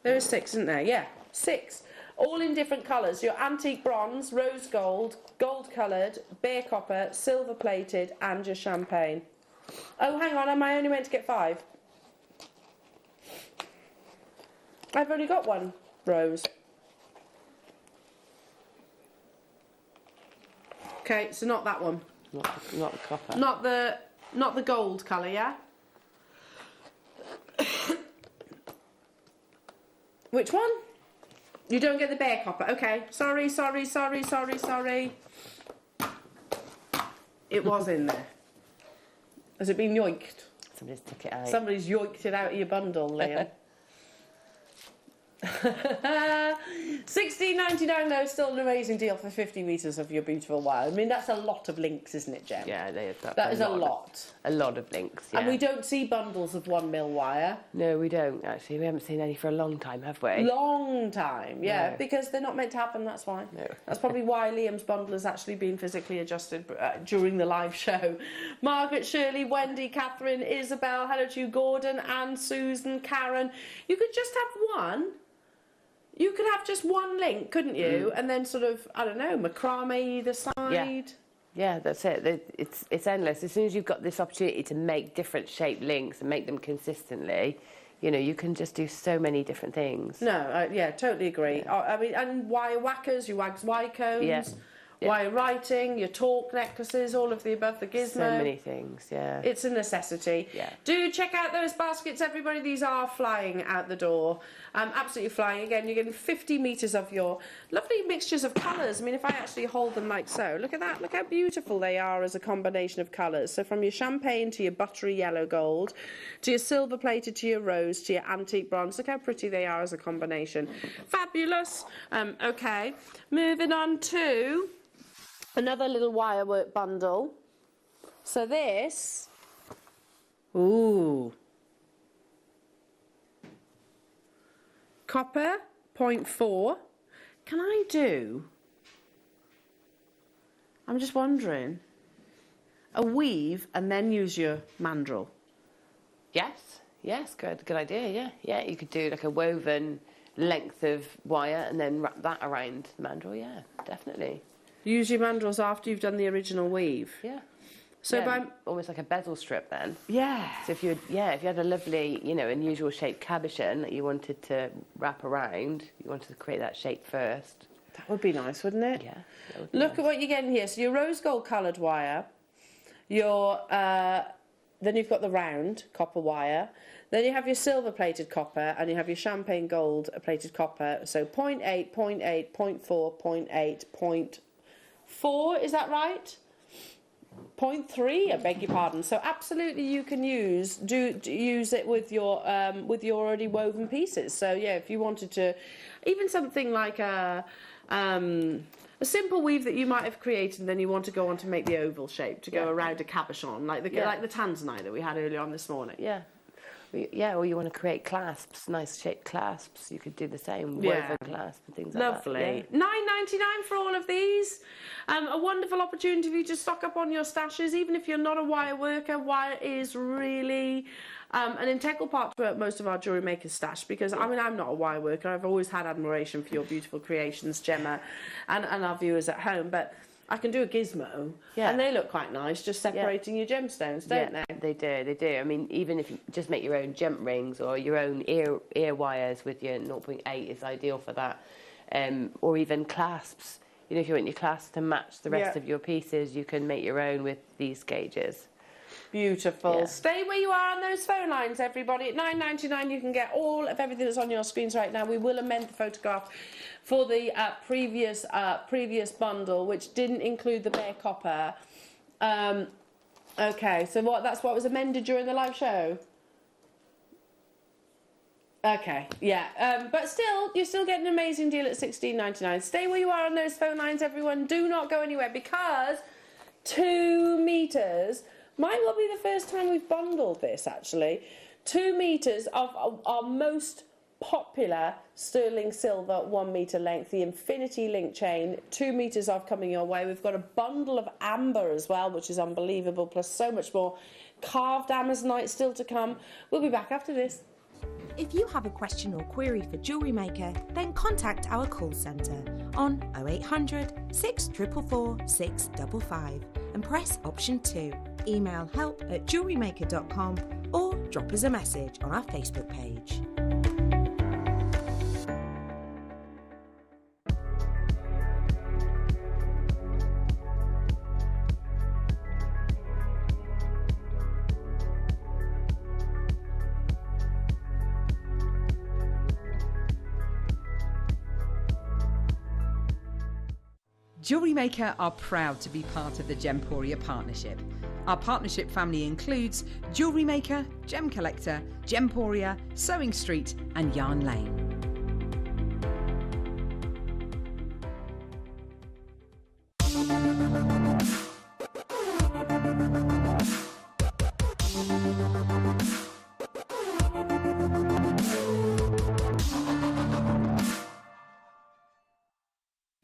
There is 6, isn't there? Yeah, 6. All in different colours. Your antique bronze, rose gold, gold coloured, bare copper, silver plated, and your champagne. Oh, hang on, am I only meant to get 5? I've only got 1 rose. Okay, so not that one. Not the copper. Not the gold colour, yeah? Which one? You don't get the bare copper. Okay, sorry. It was in there. Has it been yoinked? Somebody's took it out. Somebody's yoinked it out of your bundle, Liam. $16.99 though, still an amazing deal for 50 metres of your beautiful wire. I mean, that's a lot of links, isn't it, Jem? Yeah, that is a lot. A lot of links, yeah. And we don't see bundles of 1 mil wire. No, we don't, actually. We haven't seen any for a long time, have we? Long time, yeah, No. because they're not meant to happen, that's why. No. That's probably why Liam's bundle has actually been physically adjusted during the live show. Margaret, Shirley, Wendy, Catherine, Isabel, hello to you, Gordon, Anne, Susan, Karen. You could just have 1. You could have just 1 link, couldn't you? And then sort of, I don't know, macrame either side. Yeah, that's it. It's endless. As soon as you've got this opportunity to make different shaped links and make them consistently, you know, you can just do so many different things. No, yeah, totally agree. Yeah. I mean, and wire whackers, your wags Y-cones. Yeah. Wire writing, your torque necklaces, all of the above, the gizmo. So many things, yeah. It's a necessity. Yeah. Do check out those baskets, everybody. These are flying out the door. Absolutely flying. Again, you're getting 50 metres of your lovely mixtures of colours. I mean, if I actually hold them like so, look at that. Look how beautiful they are as a combination of colours. So from your champagne to your buttery yellow gold, to your silver plated, to your rose, to your antique bronze. Look how pretty they are as a combination. Fabulous. Okay, moving on to another little wire work bundle. So this, ooh, copper 0.4. Can I do, I'm just wondering, a weave and then use your mandrel? Yes, good idea, yeah. You could do like a woven length of wire and then wrap that around the mandrel, yeah, definitely. Use your mandrels after you've done the original weave. Yeah. So yeah, almost like a bezel strip then. Yeah. So if you had a lovely, you know, unusual shaped cabochon that you wanted to wrap around, you wanted to create that shape first. That would be nice, wouldn't it? Yeah. Look at what you're getting here. So your rose gold coloured wire, your then you've got the round copper wire. Then you have your silver plated copper and you have your champagne gold plated copper. So 0.8, 0.8, 0.4, 0.8, 0.4, is that right? 0.3, I beg your pardon. So absolutely you can use it with your already woven pieces. So yeah, if you wanted to, even something like a simple weave that you might have created and then you want to go on to make the oval shape to go around a cabochon, like the tanzanite that we had earlier on this morning. Yeah. Yeah, or you want to create clasps, nice shaped clasps. You could do the same, woven clasp and things like that. Lovely. Yeah. $9.99 for all of these. A wonderful opportunity for you to stock up on your stashes. Even if you're not a wire worker, wire is really an integral part to most of our Jewellery Maker stash, because I mean, I'm not a wire worker. I've always had admiration for your beautiful creations, Gemma, and our viewers at home, but I can do a gizmo, and they look quite nice, just separating your gemstones, don't they? They do. I mean, even if you just make your own jump rings or your own ear wires with your 0.8 is ideal for that, or even clasps. You know, if you want your clasp to match the rest of your pieces, you can make your own with these gauges. Beautiful. Yeah. Stay where you are on those phone lines, everybody. At $9.99 you can get all of everything that's on your screens right now. We will amend the photograph for the previous bundle, which didn't include the bare copper. Okay, so that's what was amended during the live show? Okay, yeah, but still, you're still getting an amazing deal at $16.99. Stay where you are on those phone lines, everyone. Do not go anywhere, because 2 meters might well be the first time we've bundled this, actually. 2 meters of our most popular sterling silver 1 metre length, the infinity link chain, 2 metres off coming your way. We've got a bundle of amber as well, which is unbelievable, plus so much more carved amazonite still to come. We'll be back after this. If you have a question or query for Jewellery Maker, then contact our call centre on 0800 644 655 and press option 2. Email help@jewellerymaker.com or drop us a message on our Facebook page. Jewellery Maker are proud to be part of the Gemporia partnership. Our partnership family includes Jewellery Maker, Gem Collector, Gemporia, Sewing Street and Yarn Lane.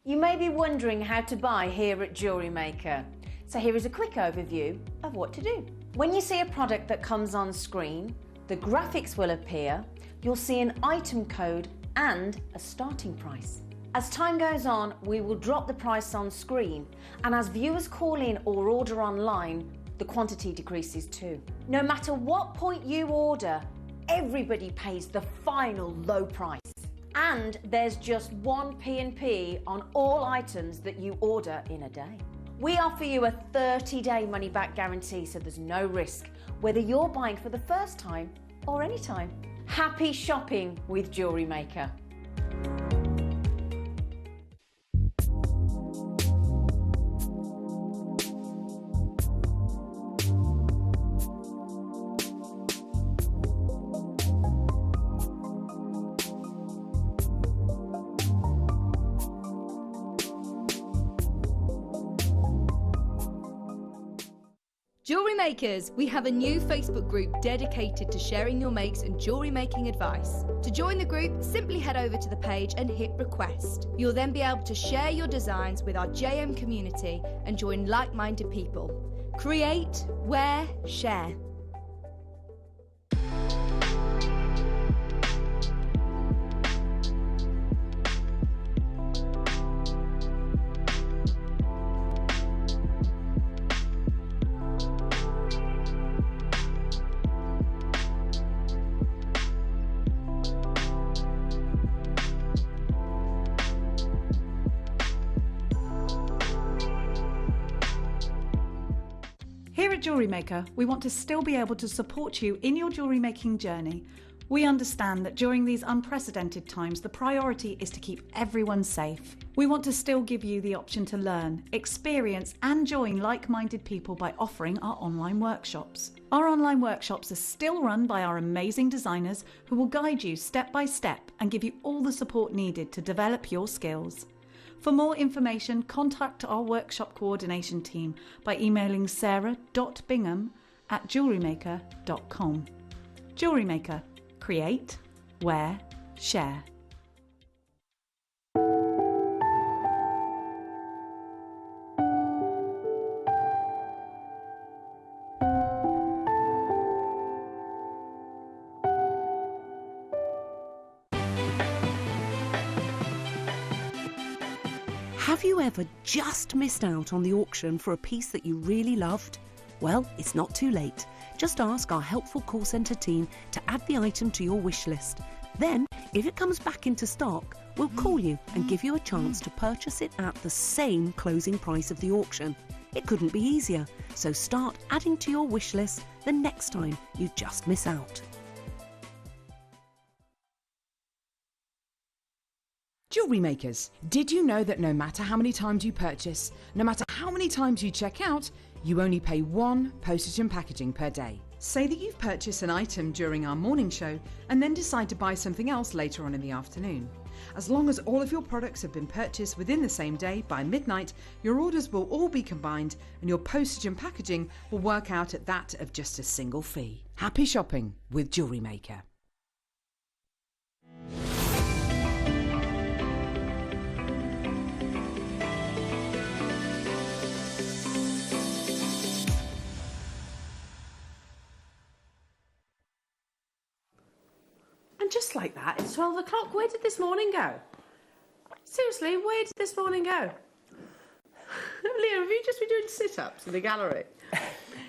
You may be wondering how to buy here at Jewellery Maker. So here is a quick overview of what to do. When you see a product that comes on screen, the graphics will appear, you'll see an item code and a starting price. As time goes on, we will drop the price on screen, and as viewers call in or order online, the quantity decreases too. No matter what point you order, everybody pays the final low price. And there's just one P&P on all items that you order in a day. We offer you a 30-day money-back guarantee, so there's no risk, whether you're buying for the first time or any time. Happy shopping with Jewellery Maker. Jewellery Makers, we have a new Facebook group dedicated to sharing your makes and jewellery making advice. To join the group, simply head over to the page and hit request. You'll then be able to share your designs with our JM community and join like-minded people. Create, wear, share. Here at Jewellery Maker, we want to still be able to support you in your jewellery making journey. We understand that during these unprecedented times, the priority is to keep everyone safe. We want to still give you the option to learn, experience and join like-minded people by offering our online workshops. Our online workshops are still run by our amazing designers who will guide you step by step and give you all the support needed to develop your skills. For more information, contact our workshop coordination team by emailing sarah.bingham@jewellerymaker.com. Jewellery Maker. Create, wear, share. Have you ever just missed out on the auction for a piece that you really loved? Well, it's not too late. Just ask our helpful call centre team to add the item to your wish list. Then, if it comes back into stock, we'll call you and give you a chance to purchase it at the same closing price of the auction. It couldn't be easier, so start adding to your wish list the next time you just miss out. Jewellery makers, did you know that no matter how many times you purchase, no matter how many times you check out, you only pay one postage and packaging per day? Say that you've purchased an item during our morning show and then decide to buy something else later on in the afternoon. As long as all of your products have been purchased within the same day by midnight, your orders will all be combined and your postage and packaging will work out at that of just a single fee. Happy shopping with Jewellery Maker. just like that, it's 12 o'clock. Where did this morning go? Seriously, where did this morning go? Liam, have you just been doing sit-ups in the gallery?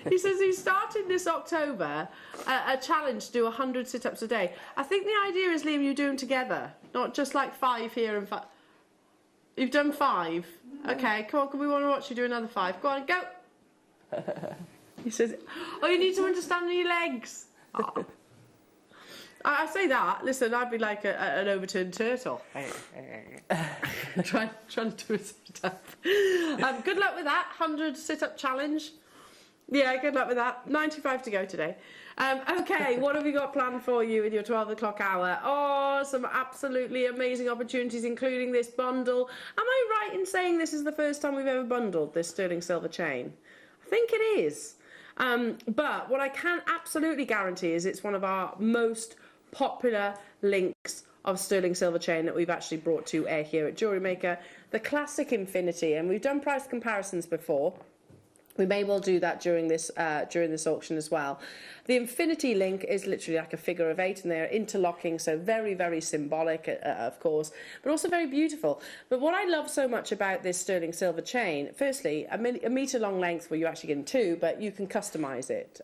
He says he started this October a challenge to do 100 sit-ups a day. I think the idea is, Liam, you do them together, not just like 5 here and 5. You've done 5? Okay, come on, we want to watch you do another 5. Go on, go. He says, oh, you need someone to stand on your legs. Oh. I say that, listen, I'd be like an overturned turtle. trying to do a sit-up. Good luck with that, 100 sit-up challenge. Yeah, good luck with that. 95 to go today. Okay, what have we got planned for you in your 12 o'clock hour? Oh, some absolutely amazing opportunities, including this bundle. Am I right in saying this is the first time we've ever bundled this sterling silver chain? I think it is. But what I can absolutely guarantee is it's one of our most popular links of sterling silver chain that we've actually brought to air here at Jewellery Maker, the classic infinity, and we've done price comparisons before. We may well do that during this auction as well. The infinity link is literally like a figure of 8, and they're interlocking, so very, very symbolic, of course, but also very beautiful. But what I love so much about this sterling silver chain, firstly, a metre long length, where you actually get 2, but you can customise it.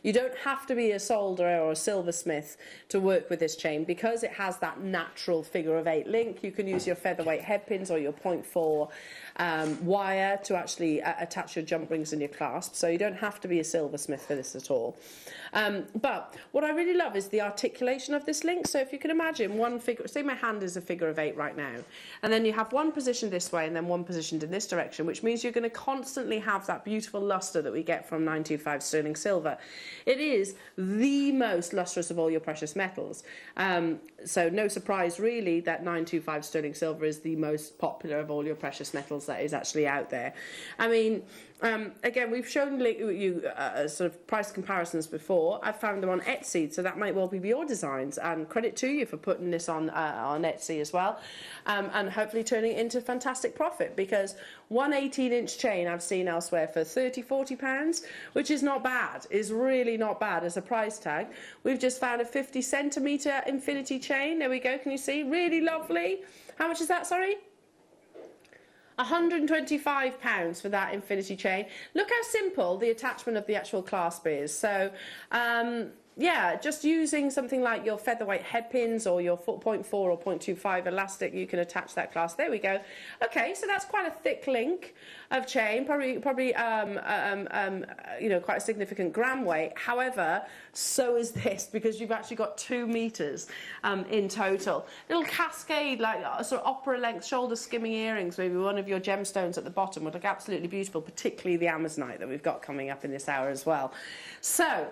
You don't have to be a solderer or a silversmith to work with this chain, because it has that natural figure of 8 link. You can use your featherweight head pins or your 0.4 wire to actually attach your jump rings and your clasps, so you don't have to be a silversmith for this at all. But what I really love is the articulation of this link. So if you can imagine one figure, say my hand is a figure of 8 right now, and then you have one positioned this way and then one positioned in this direction, which means you're going to constantly have that beautiful lustre that we get from 925 sterling silver. It is the most lustrous of all your precious metals. So no surprise really that 925 sterling silver is the most popular of all your precious metals that is actually out there. I mean, again, we've shown you sort of price comparisons before. I've found them on Etsy, so that might well be your designs, and credit to you for putting this on Etsy as well, and hopefully turning it into fantastic profit, because one 18-inch chain I've seen elsewhere for £30–40, which is not bad, is really not bad as a price tag. We've just found a 50-centimetre infinity chain. There we go, can you see? Really lovely. How much is that, sorry? £125 for that infinity chain. Look how simple the attachment of the actual clasp is. So, yeah, just using something like your featherweight head pins or your 0.4 or 0.25 elastic, you can attach that clasp. There we go. Okay, so that's quite a thick link of chain, probably you know, quite a significant gram weight. However, so is this, because you've actually got 2 meters in total. Little cascade, like sort of opera length shoulder skimming earrings, maybe one of your gemstones at the bottom would look absolutely beautiful, particularly the Amazonite that we've got coming up in this hour as well. So,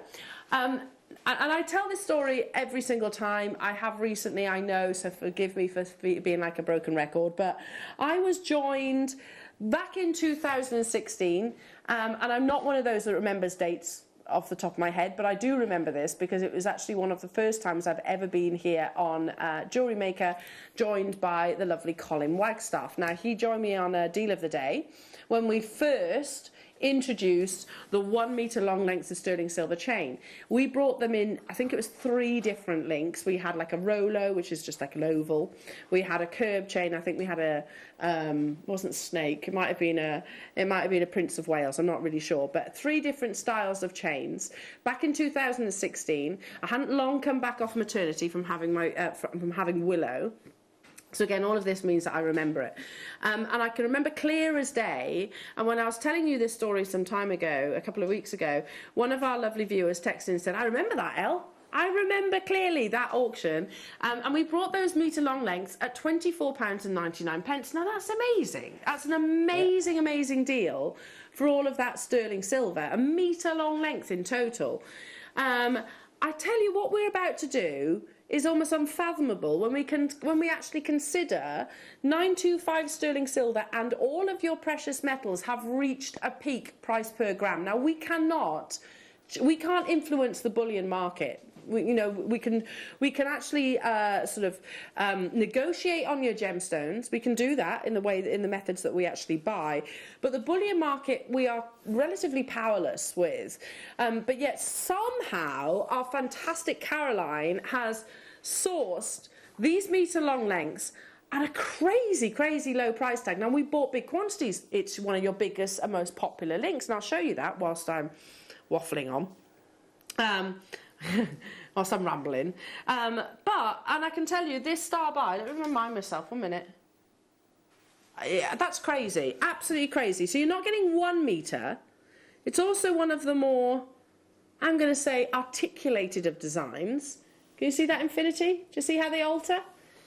and I tell this story every single time. I have recently, I know, so forgive me for being like a broken record, but I was joined back in 2016, and I'm not one of those that remembers dates off the top of my head, but I do remember this because it was actually one of the first times I've ever been here on Jewellery Maker, joined by the lovely Colin Wagstaff. Now, he joined me on a deal of the day when we first introduced the 1 metre long lengths of sterling silver chain. We brought them in, I think it was 3 different links. We had like a Rolo, which is just like an oval. We had a curb chain. I think we had a wasn't snake. It might have been a Prince of Wales. I'm not really sure. But 3 different styles of chains. Back in 2016, I hadn't long come back off maternity from having from having Willow. So again, all of this means that I remember it. And I can remember clear as day. And when I was telling you this story some time ago, a couple of weeks ago, one of our lovely viewers texted and said, I remember that, Elle. I remember clearly that auction. And we brought those metre-long lengths at £24.99. Now, that's amazing. That's an amazing, amazing deal for all of that sterling silver. A metre-long length in total. I tell you what we're about to do is almost unfathomable when we actually consider 925 sterling silver and all of your precious metals have reached a peak price per gram. Now we can't influence the bullion market. We can actually sort of negotiate on your gemstones. We can do that in the methods that we actually buy. But the bullion market we are relatively powerless with. But yet somehow our fantastic Caroline has sourced these metre-long lengths at a crazy, crazy low price tag. Now, we bought big quantities. It's one of your biggest and most popular links, and I'll show you that whilst I'm waffling on. Whilst I'm rambling. And I can tell you, this star buy, let me remind myself, 1 minute. Yeah, that's crazy, absolutely crazy. So you're not getting 1 metre. It's also one of the more, I'm going to say, articulated of designs. Can you see that infinity? Do you see how they alter?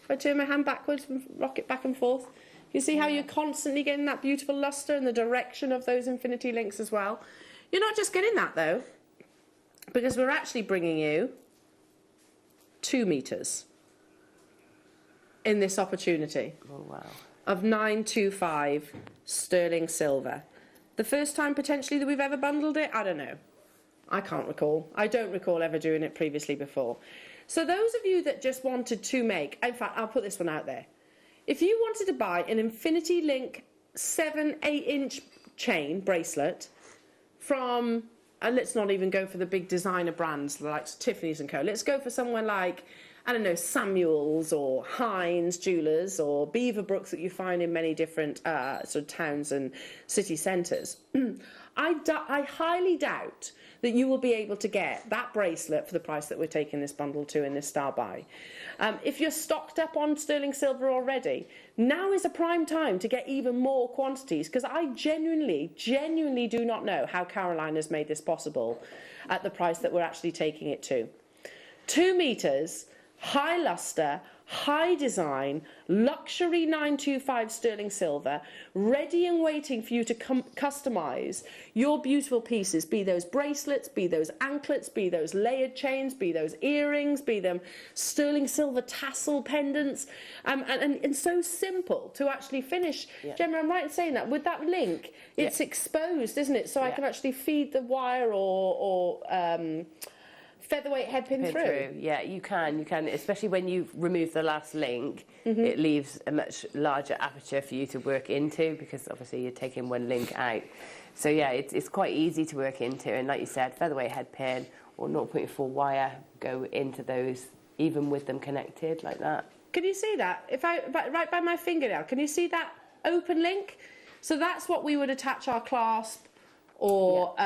If I turn my hand backwards and rock it back and forth. You see how you're constantly getting that beautiful lustre in the direction of those infinity links as well. You're not just getting that though, because we're actually bringing you 2 metres in this opportunity. Oh, wow. Of 925 sterling silver. The first time potentially that we've ever bundled it, I don't know. I can't recall. I don't recall ever doing it previously before. So those of you that just wanted to make, in fact, I'll put this one out there. If you wanted to buy an Infinity Link 7-8-inch chain bracelet from, and let's not even go for the big designer brands like Tiffany's & Co. Let's go for somewhere like, I don't know, Samuel's or Hines Jewellers or Beaverbrooks that you find in many different sort of towns and city centres. I highly doubt that you will be able to get that bracelet for the price that we're taking this bundle to in this star buy. If you're stocked up on sterling silver already, now is a prime time to get even more quantities, because I genuinely do not know how Caroline has made this possible at the price that we're actually taking it to. 2 metres, high lustre, high design, luxury 925 sterling silver, ready and waiting for you to customise your beautiful pieces, be those bracelets, be those anklets, be those layered chains, be those earrings, be them sterling silver tassel pendants, and so simple to actually finish. Yeah. Gemma, I'm right in saying that with that link, it's exposed, isn't it? So I can actually feed the wire or featherweight head pin through. Yeah, you can, especially when you've removed the last link. It leaves a much larger aperture for you to work into, because obviously you're taking 1 link out. So yeah, it's quite easy to work into, and like you said, featherweight head pin or 0.4 wire go into those, even with them connected like that. Can you see that? If right by my fingernail, can you see that open link? So that's what we would attach our clasp or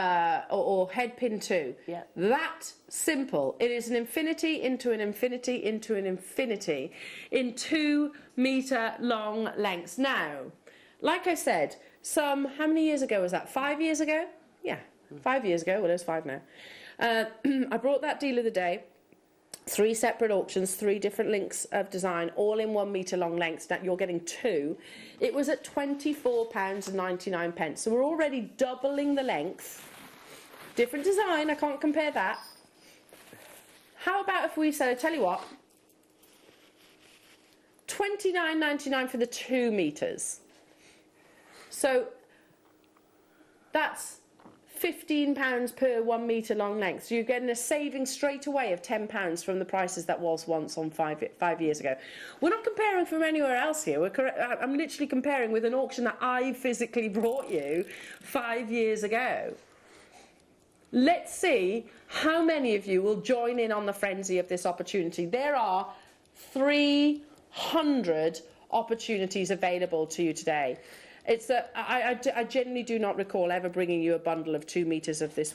head pin to. Yeah. That simple. It is an infinity into an infinity into an infinity in 2 metre long lengths. Now, like I said, how many years ago was that? 5 years ago? Yeah, 5 years ago. Well, it's 5 now. I brought that deal of the day. 3 separate auctions, 3 different links of design, all in 1 metre long lengths. Now you're getting 2. It was at £24.99. So we're already doubling the length. Different design, I can't compare that. How about if we said, I tell you what, £29.99 for the 2 metres. So that's £15 per 1 metre long length. So you're getting a saving straight away of £10 from the prices that was once on 5 years ago. We're not comparing from anywhere else here. I'm literally comparing with an auction that I physically brought you 5 years ago. Let's see how many of you will join in on the frenzy of this opportunity. There are 300 opportunities available to you today. I genuinely do not recall ever bringing you a bundle of 2 metres of this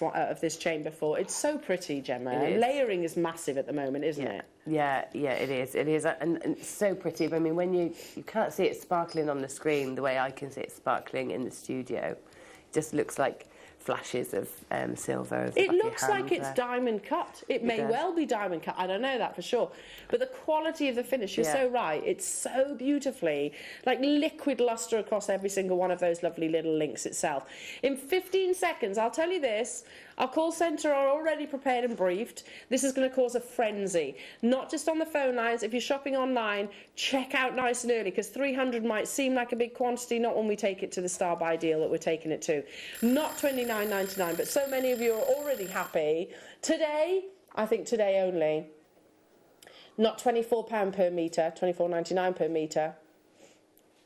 chain before. It's so pretty, Gemma. Layering is massive at the moment, isn't it? Yeah, it is. It is, and it's so pretty. But I mean, when you can't see it sparkling on the screen the way I can see it sparkling in the studio, it just looks like flashes of silver. It looks like it's diamond cut. It may well be diamond cut. I don't know that for sure. But the quality of the finish, you're so right. It's so beautifully, like liquid lustre across every single one of those lovely little links itself. In 15 seconds, I'll tell you this, our call centre are already prepared and briefed. This is going to cause a frenzy. Not just on the phone lines. If you're shopping online, check out nice and early, because 300 might seem like a big quantity, not when we take it to the star buy deal that we're taking it to. Not £29.99, but so many of you are already happy. Today, I think today only, not £24 per metre, £24.99 per metre.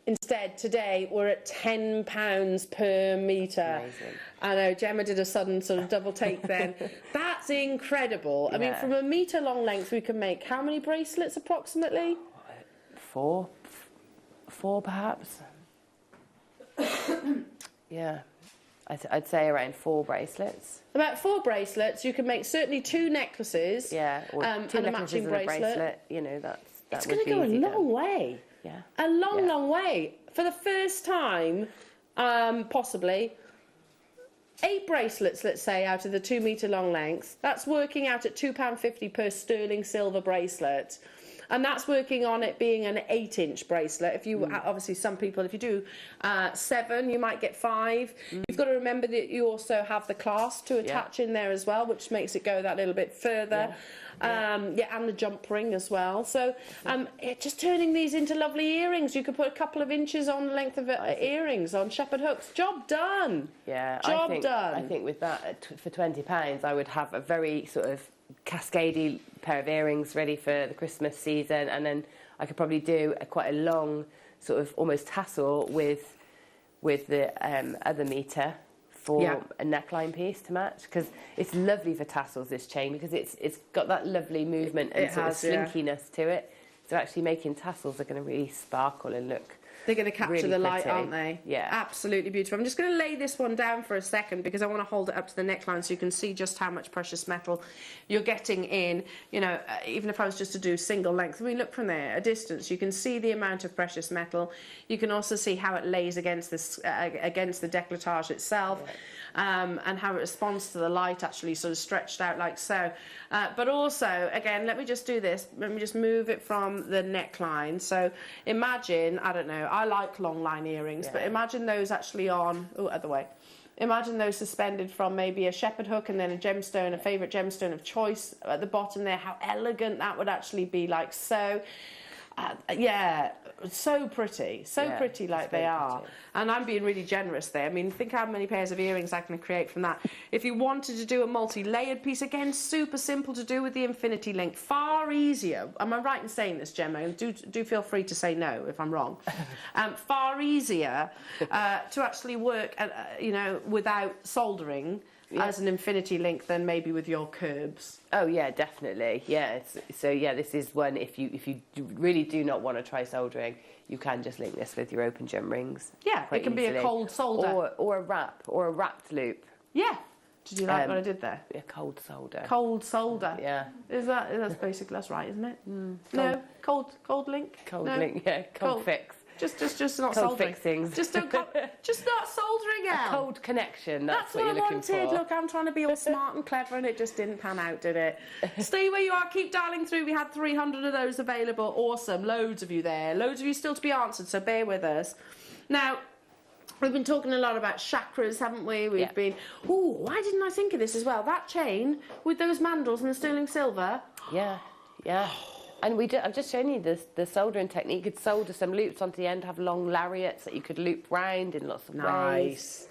Instead, today, we're at £10 per metre. Amazing. I know, Gemma did a sudden sort of double take then. That's That's incredible. I mean, from a metre long length, we can make how many bracelets approximately? Four perhaps. Yeah, I'd say around 4 bracelets. About 4 bracelets. You can make certainly 2 necklaces. Yeah, or 2 and a necklaces matching and bracelet. a bracelet. You know, It's going to go a long way. Yeah. A long way. For the first time, possibly, 8 bracelets, let's say, out of the 2 metre long length. That's working out at £2.50 per sterling silver bracelet. And that's working on it being an 8-inch bracelet. If you obviously, some people, if you do 7, you might get 5. You've got to remember that you also have the clasp to attach in there as well, which makes it go that little bit further. And the jump ring as well. So just turning these into lovely earrings. You could put a couple of inches on the length of earrings on shepherd hooks. Job done. Yeah, Job done. I think with that, for £20, I would have a very sort of cascadey pair of earrings ready for the Christmas season, and then I could probably do quite a long sort of almost tassel with the other metre for a neckline piece to match, because it's lovely for tassels, this chain, because it's got that lovely movement and sort of slinkiness to it. So actually making tassels are going to really sparkle and look. They're going to capture really the light, pretty. aren't they? Yeah. Absolutely beautiful. I'm just going to lay this one down for a second because I want to hold it up to the neckline so you can see just how much precious metal you're getting in. You know, even if I was just to do single length, I mean, look from there, a distance, you can see the amount of precious metal. You can also see how it lays against this, against the décolletage itself. Yeah. And how it responds to the light, actually sort of stretched out like so. But also, again, let me just do this. Let me just move it from the neckline. So imagine, I don't know, I like long line earrings, but imagine those actually on, other way. Imagine those suspended from maybe a shepherd hook and then a gemstone, a favourite gemstone of choice at the bottom there. How elegant that would actually be, like so. So pretty, pretty like they are. Pretty. And I'm being really generous there. I mean, think how many pairs of earrings I can create from that. If you wanted to do a multi-layered piece, again, super simple to do with the infinity link. Far easier. Am I right in saying this, Gemma? And do feel free to say no if I'm wrong. Far easier to actually work, you know, without soldering. As an infinity link than maybe with your curbs. Oh yeah, definitely. Yeah. So yeah, this is one. If you really do not want to try soldering, you can just link this with your open gem rings. Yeah, it can be a cold solder or a wrapped loop. Yeah. Did you like what I did there? Yeah, cold solder. Cold solder. Yeah. That's basically, that's right, isn't it? No, cold link. Cold link. Yeah, cold fix. Just not cold soldering. Fixings. Just not soldering out. A cold connection. That's what what you're I looking wanted. for. Look, I'm trying to be all smart and clever, and it just didn't pan out, did it? Stay where you are. Keep dialing through. We had 300 of those available. Awesome. Loads of you there. Loads of you still to be answered. So bear with us. Now, we've been talking a lot about chakras, haven't we? We've been. Ooh, why didn't I think of this as well? That chain with those mandrels and the sterling silver. Yeah. Yeah. And I've just shown you the soldering technique. You could solder some loops onto the end, have long lariats that you could loop round in lots of ways.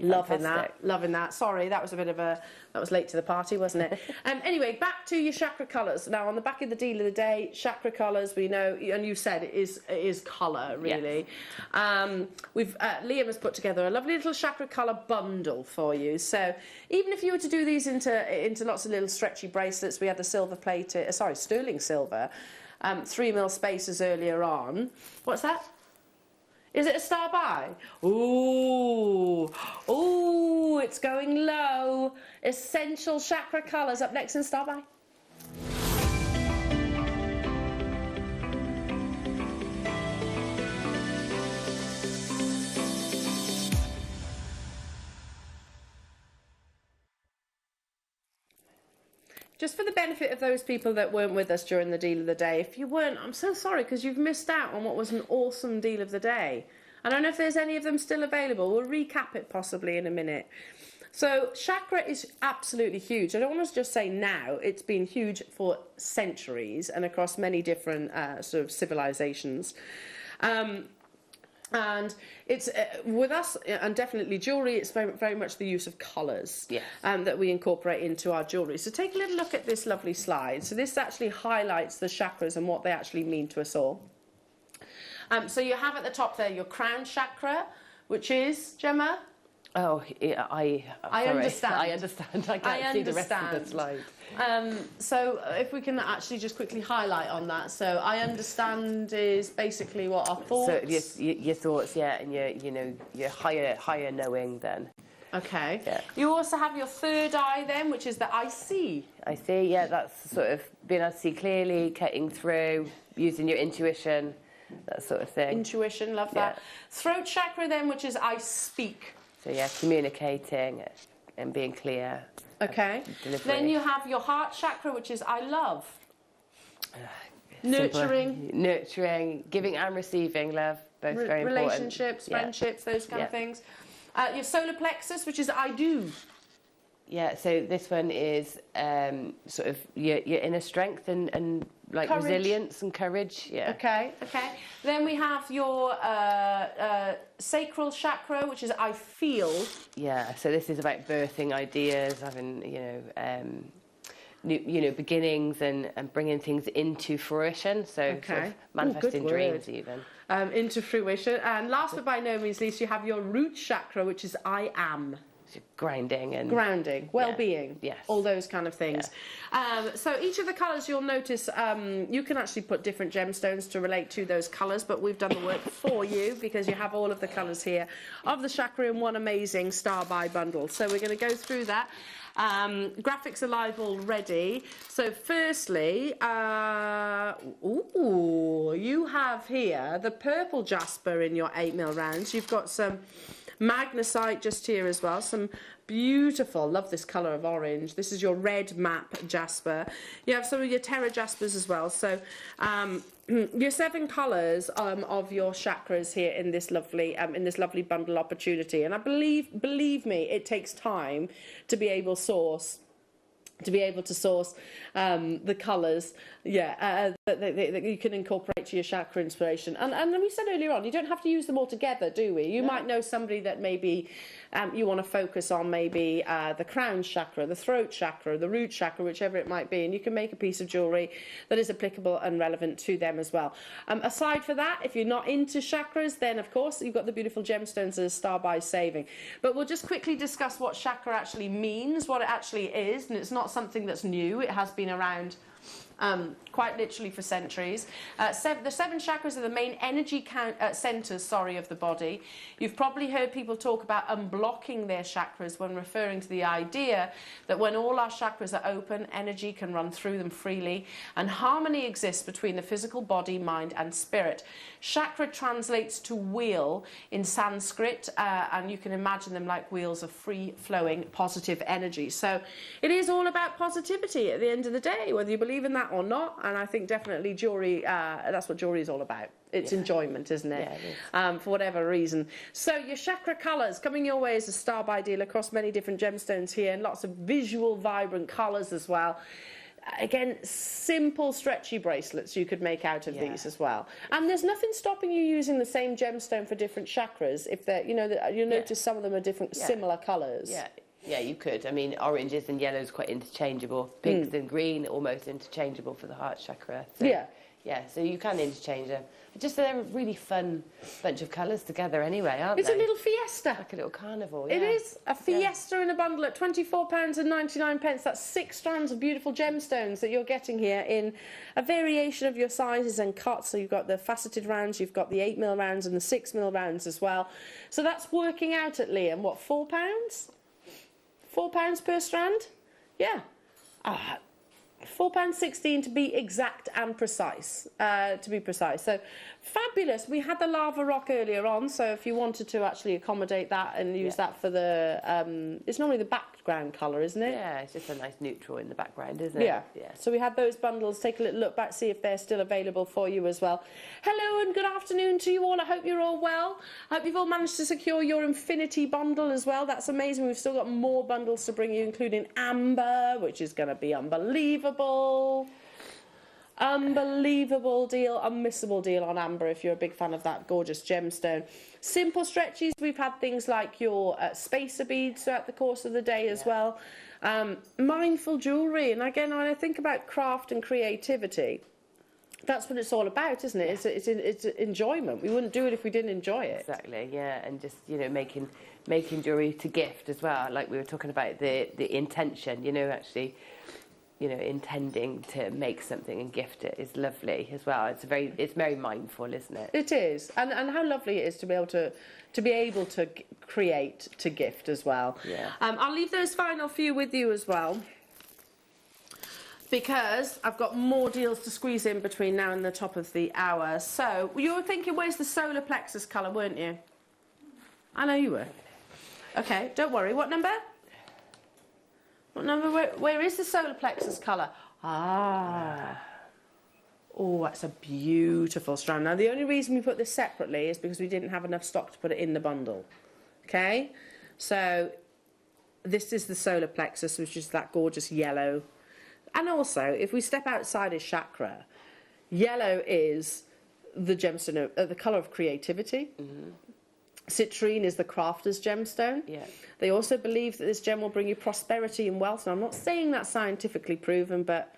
Loving that. Sorry, that was a bit of that was late to the party, wasn't it? Anyway, back to your chakra colours. Now, on the back of the deal of the day, chakra colours, we know, and you said it is colour, really. Yes. Liam has put together a lovely little chakra colour bundle for you. So even if you were to do these into lots of little stretchy bracelets, we had the sterling silver, 3mm spacers earlier on. What's that? Is it a star by? Ooh, it's going low. Essential chakra colours up next in star by. Just for the benefit of those people that weren't with us during the deal of the day, if you weren't, I'm so sorry because you've missed out on what was an awesome deal of the day. I don't know if there's any of them still available. We'll recap it possibly in a minute. So chakra is absolutely huge. I don't want to just say now. It's been huge for centuries and across many different sort of civilizations. And it's with us, and definitely jewellery, it's very much the use of colours that we incorporate into our jewellery. So take a little look at this lovely slide. So this actually highlights the chakras and what they actually mean to us all. So you have at the top there your crown chakra, which is, Gemma? Oh, yeah, I understand. I understand. I can't see the rest of the slide. So if we can actually just quickly highlight on that. So I understand is basically what our thoughts. So your thoughts, yeah, and your higher knowing then. Okay. Yeah. You also have your third eye then, which is the I see. I see, yeah, that's sort of being able to see clearly, cutting through, using your intuition, that sort of thing. Intuition, love that. Yeah. Throat chakra then, which is I speak. So yeah, communicating and being clear. Okay. Delivery. Then you have your heart chakra, which is I love. Nurturing. Nurturing, giving and receiving love, both very important. Relationships, friendships, those kind of things. Your solar plexus, which is I do. Yeah, so this one is sort of your inner strength and like courage. Resilience and courage. Yeah. Okay. Then we have your sacral chakra, which is I feel. Yeah, so this is about birthing ideas, having new beginnings and bringing things into fruition. So sort of manifesting dreams even. Into fruition. And last but by no means least, you have your root chakra, which is I am. So grounding, well-being, yes, all those kind of things. Yeah. So each of the colours, you'll notice, you can actually put different gemstones to relate to those colours, but we've done the work for you because you have all of the colours here of the chakra in one amazing star buy bundle. So we're going to go through that. Graphics are live already. So firstly, you have here the purple jasper in your 8mm rounds. You've got some magnesite just here as well, some beautiful, love this colour of orange. This is your red map jasper. You have some of your terra jaspers as well. So your 7 colours of your chakras here in this lovely bundle opportunity. And I believe me, it takes time to be able to source the colours, that you can incorporate to your chakra inspiration. And we said earlier on, you don't have to use them all together, do we? You might know somebody that maybe you want to focus on maybe the crown chakra, the throat chakra, the root chakra, whichever it might be, and you can make a piece of jewellery that is applicable and relevant to them as well. Aside for that, if you're not into chakras, then of course you've got the beautiful gemstones as star by saving. But we'll just quickly discuss what chakra actually means, what it actually is, and it's not something that's new. It has been around quite literally for centuries. The 7 chakras are the main energy centres of the body. You've probably heard people talk about unblocking their chakras when referring to the idea that when all our chakras are open, energy can run through them freely and harmony exists between the physical body, mind and spirit. Chakra translates to wheel in Sanskrit, and you can imagine them like wheels of free-flowing positive energy. So it is all about positivity at the end of the day, whether you believe in that or not. And I think definitely jewellery, that's what jewellery is all about. It's enjoyment, isn't it? Yeah, it is. For whatever reason. So your chakra colours coming your way as a star buy deal across many different gemstones here, and lots of visual, vibrant colours as well. Again, simple stretchy bracelets you could make out of these as well. And there's nothing stopping you using the same gemstone for different chakras if they're, you'll notice some of them are different, similar colours. Yeah, you could. I mean, oranges and yellows quite interchangeable. Pinks and green almost interchangeable for the heart chakra. So, so you can interchange them. Just they're a really fun bunch of colours together anyway, aren't they? It's a little fiesta. Like a little carnival, It is. A fiesta in a bundle at £24.99. That's 6 strands of beautiful gemstones that you're getting here in a variation of your sizes and cuts. So you've got the faceted rounds, you've got the 8mm rounds and the 6mm rounds as well. So that's working out at, Liam, what, £4? £4 per strand? Yeah. £4.16 to be exact and precise. So fabulous. We had the lava rock earlier on, so if you wanted to actually accommodate that and use that for the it's normally the background colour, isn't it? Yeah, it's just a nice neutral in the background, isn't it? Yeah. So we had those bundles. Take a little look back, see if they're still available for you as well. Hello and good afternoon to you all. I hope you're all well. I hope you've all managed to secure your infinity bundle as well. That's amazing. We've still got more bundles to bring you, including amber, which is going to be unbelievable. Unbelievable deal, unmissable deal on amber if you're a big fan of that gorgeous gemstone. Simple stretchies, we've had things like your spacer beads throughout the course of the day as well. Mindful jewellery, and again, when I think about craft and creativity, That's what it's all about, isn't it? Yeah. It's enjoyment. We wouldn't do it if we didn't enjoy it. Exactly, yeah, and just, you know, making jewellery to gift as well. Like we were talking about the intention, you know, actually, you know, intending to make something and gift it is lovely as well. It's very mindful, isn't it? It is, and how lovely it is to be able to create to gift as well. Yeah. I'll leave those final few with you as well, because I've got more deals to squeeze in between now and the top of the hour. So you were thinking, where's the solar plexus colour, weren't you? I know you were. Okay, don't worry. What number? What number? Where is the solar plexus colour? Ah. Oh, that's a beautiful strand. Now, the only reason we put this separately is because we didn't have enough stock to put it in the bundle. Okay? So this is the solar plexus, which is that gorgeous yellow. And also, if we step outside of chakra, yellow is the gemstone, the colour of creativity. Mm-hmm. Citrine is the crafter's gemstone. Yeah. They also believe that this gem will bring you prosperity and wealth. And I'm not saying that's scientifically proven, but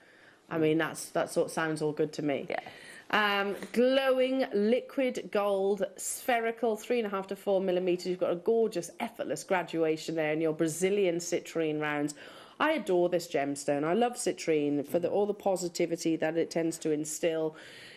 I mean, that sort of sounds all good to me. Yeah. Glowing liquid gold, spherical, 3.5 to 4 millimetres. You've got a gorgeous, effortless graduation there in your Brazilian citrine rounds. I adore this gemstone. I love citrine for all the positivity that it tends to instill.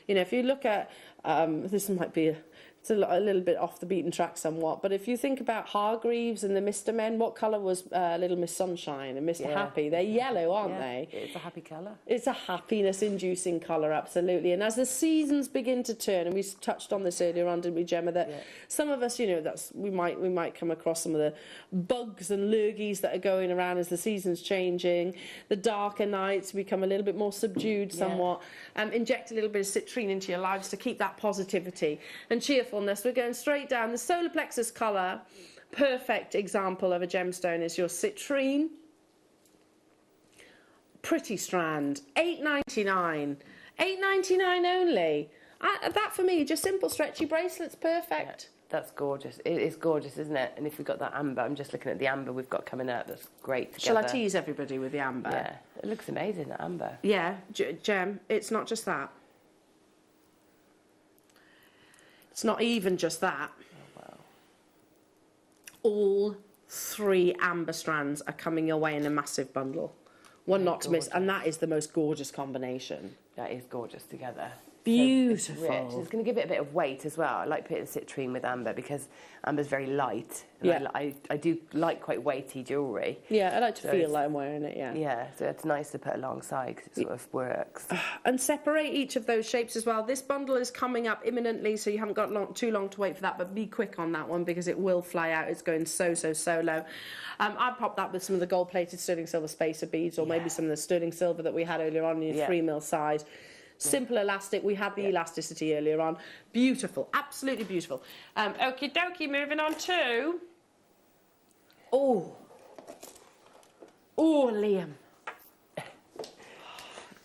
You know, if you look at, this might be it's a little bit off the beaten track somewhat, but if you think about Hargreaves and the Mr. Men, what colour was Little Miss Sunshine and Mr. Happy? They're yellow, aren't they? It's a happy colour. It's a happiness-inducing colour, absolutely. And as the seasons begin to turn, and we touched on this earlier on, didn't we, Gemma, that some of us, you know, we might come across some of the bugs and lurgies that are going around as the season's changing. The darker nights become a little bit more subdued somewhat. Inject a little bit of citrine into your lives to keep that positivity and cheerfulness. We're going straight down. The solar plexus colour, perfect example of a gemstone, is your citrine. Pretty strand, $8.99. $8.99 only. That for me, just simple stretchy bracelets, perfect. Yeah, that's gorgeous. It is gorgeous, isn't it? And if we've got that amber, I'm just looking at the amber we've got coming out. That's great together. Shall I tease everybody with the amber? Yeah, it looks amazing, that amber. Yeah, Gem, it's not just that. It's not even just that. Oh, wow. All 3 amber strands are coming your way in a massive bundle. One not to miss, and that is the most gorgeous combination. That is gorgeous together. Beautiful. So it's going to give it a bit of weight as well. I like putting citrine with amber because amber's very light. And I do like quite weighty jewellery. Yeah, I like to feel like I'm wearing it, Yeah, so it's nice to put alongside because it sort of works. And separate each of those shapes as well. This bundle is coming up imminently, so you haven't got too long to wait for that, but be quick on that one because it will fly out. It's going so low. I'd pop that with some of the gold-plated sterling silver spacer beads or maybe some of the sterling silver that we had earlier on in your 3mm size. Simple elastic. We had the elasticity earlier on. Beautiful. Absolutely beautiful. Okie dokie, moving on to... Oh, Liam.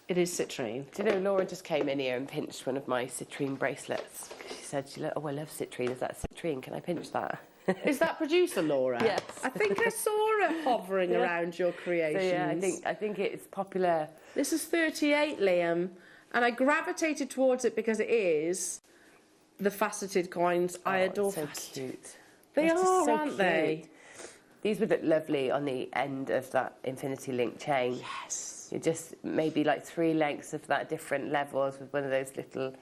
It is citrine. Do you know, Laura just came in here and pinched one of my citrine bracelets. She said, oh, I love citrine. Is that citrine? Can I pinch that? Is that producer Laura? Yes. I think I saw her hovering around your creations. So, yeah, I think it's popular. This is 38, Liam. And I gravitated towards it because it is the faceted coins. I adore so faceted. Cute. They are, so aren't they? These would look lovely on the end of that infinity link chain. Yes. You just maybe like 3 lengths of that, different levels with one of those little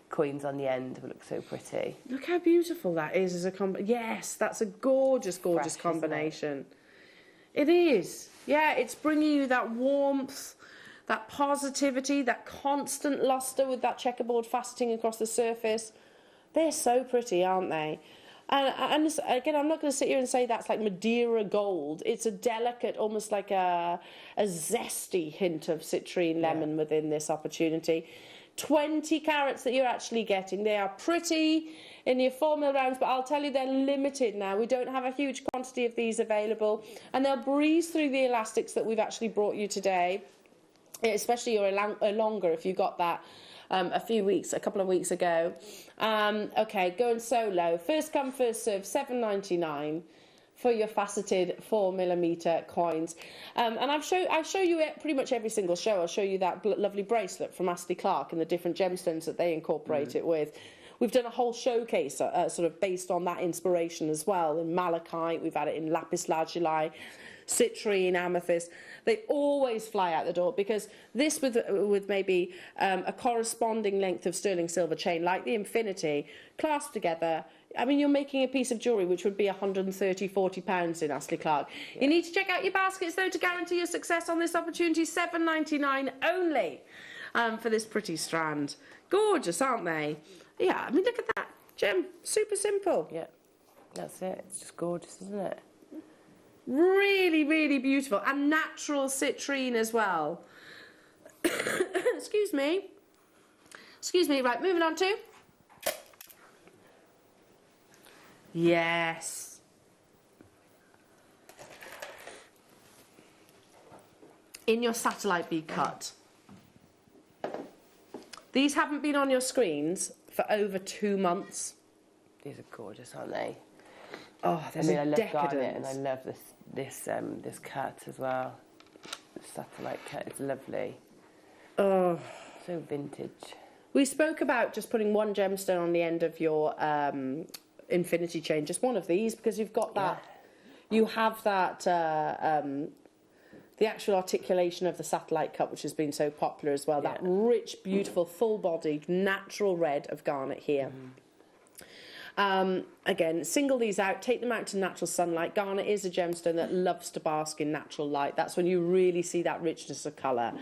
coins on the end would look so pretty. Look how beautiful that is as a yes, that's a gorgeous combination. It is. Yeah, it's bringing you that warmth, that positivity, that constant lustre with that checkerboard faceting across the surface. They're so pretty, aren't they? And again, I'm not going to sit here and say that's like Madeira gold. It's a delicate, almost like a zesty hint of citrine lemon within this opportunity. 20 carats that you're actually getting. They are pretty in your 4mm rounds, but I'll tell you they're limited now. We don't have a huge quantity of these available, and they'll breeze through the elastics that we've actually brought you today. Especially your longer if you got that a couple of weeks ago. Okay, going so low. First come, first serve, $7.99. for your faceted 4mm coins. And I show you it pretty much every single show. I'll show you that lovely bracelet from Astley Clark and the different gemstones that they incorporate it with. We've done a whole showcase sort of based on that inspiration as well. In malachite, we've had it in lapis lazuli, citrine, amethyst. They always fly out the door, because this with maybe a corresponding length of sterling silver chain like the Infinity clasped together. I mean, you're making a piece of jewellery which would be 130, 40 pounds in Astley Clark. Yeah. You need to check out your baskets, though, to guarantee your success on this opportunity. $7.99 only for this pretty strand. Gorgeous, aren't they? Yeah, I mean, look at that gem. Super simple. Yeah, that's it. It's just gorgeous, isn't it? Really, really beautiful. And natural citrine as well. Excuse me. Excuse me. Right, moving on to... Yes. In your satellite bead cut. These haven't been on your screens for over 2 months. These are gorgeous, aren't they? Oh, there's I love decadence. garnet, and I love this cut as well. The satellite cut is lovely. Oh, so vintage. We spoke about just putting one gemstone on the end of your infinity chain, just one of these, because you've got that. Yeah. You have that. The actual articulation of the satellite cut, which has been so popular as well. Yeah. That rich, beautiful, full-bodied, natural red of garnet here. Again, single these out, take them out to natural sunlight. Garnet is a gemstone that loves to bask in natural light. That's when you really see that richness of colour.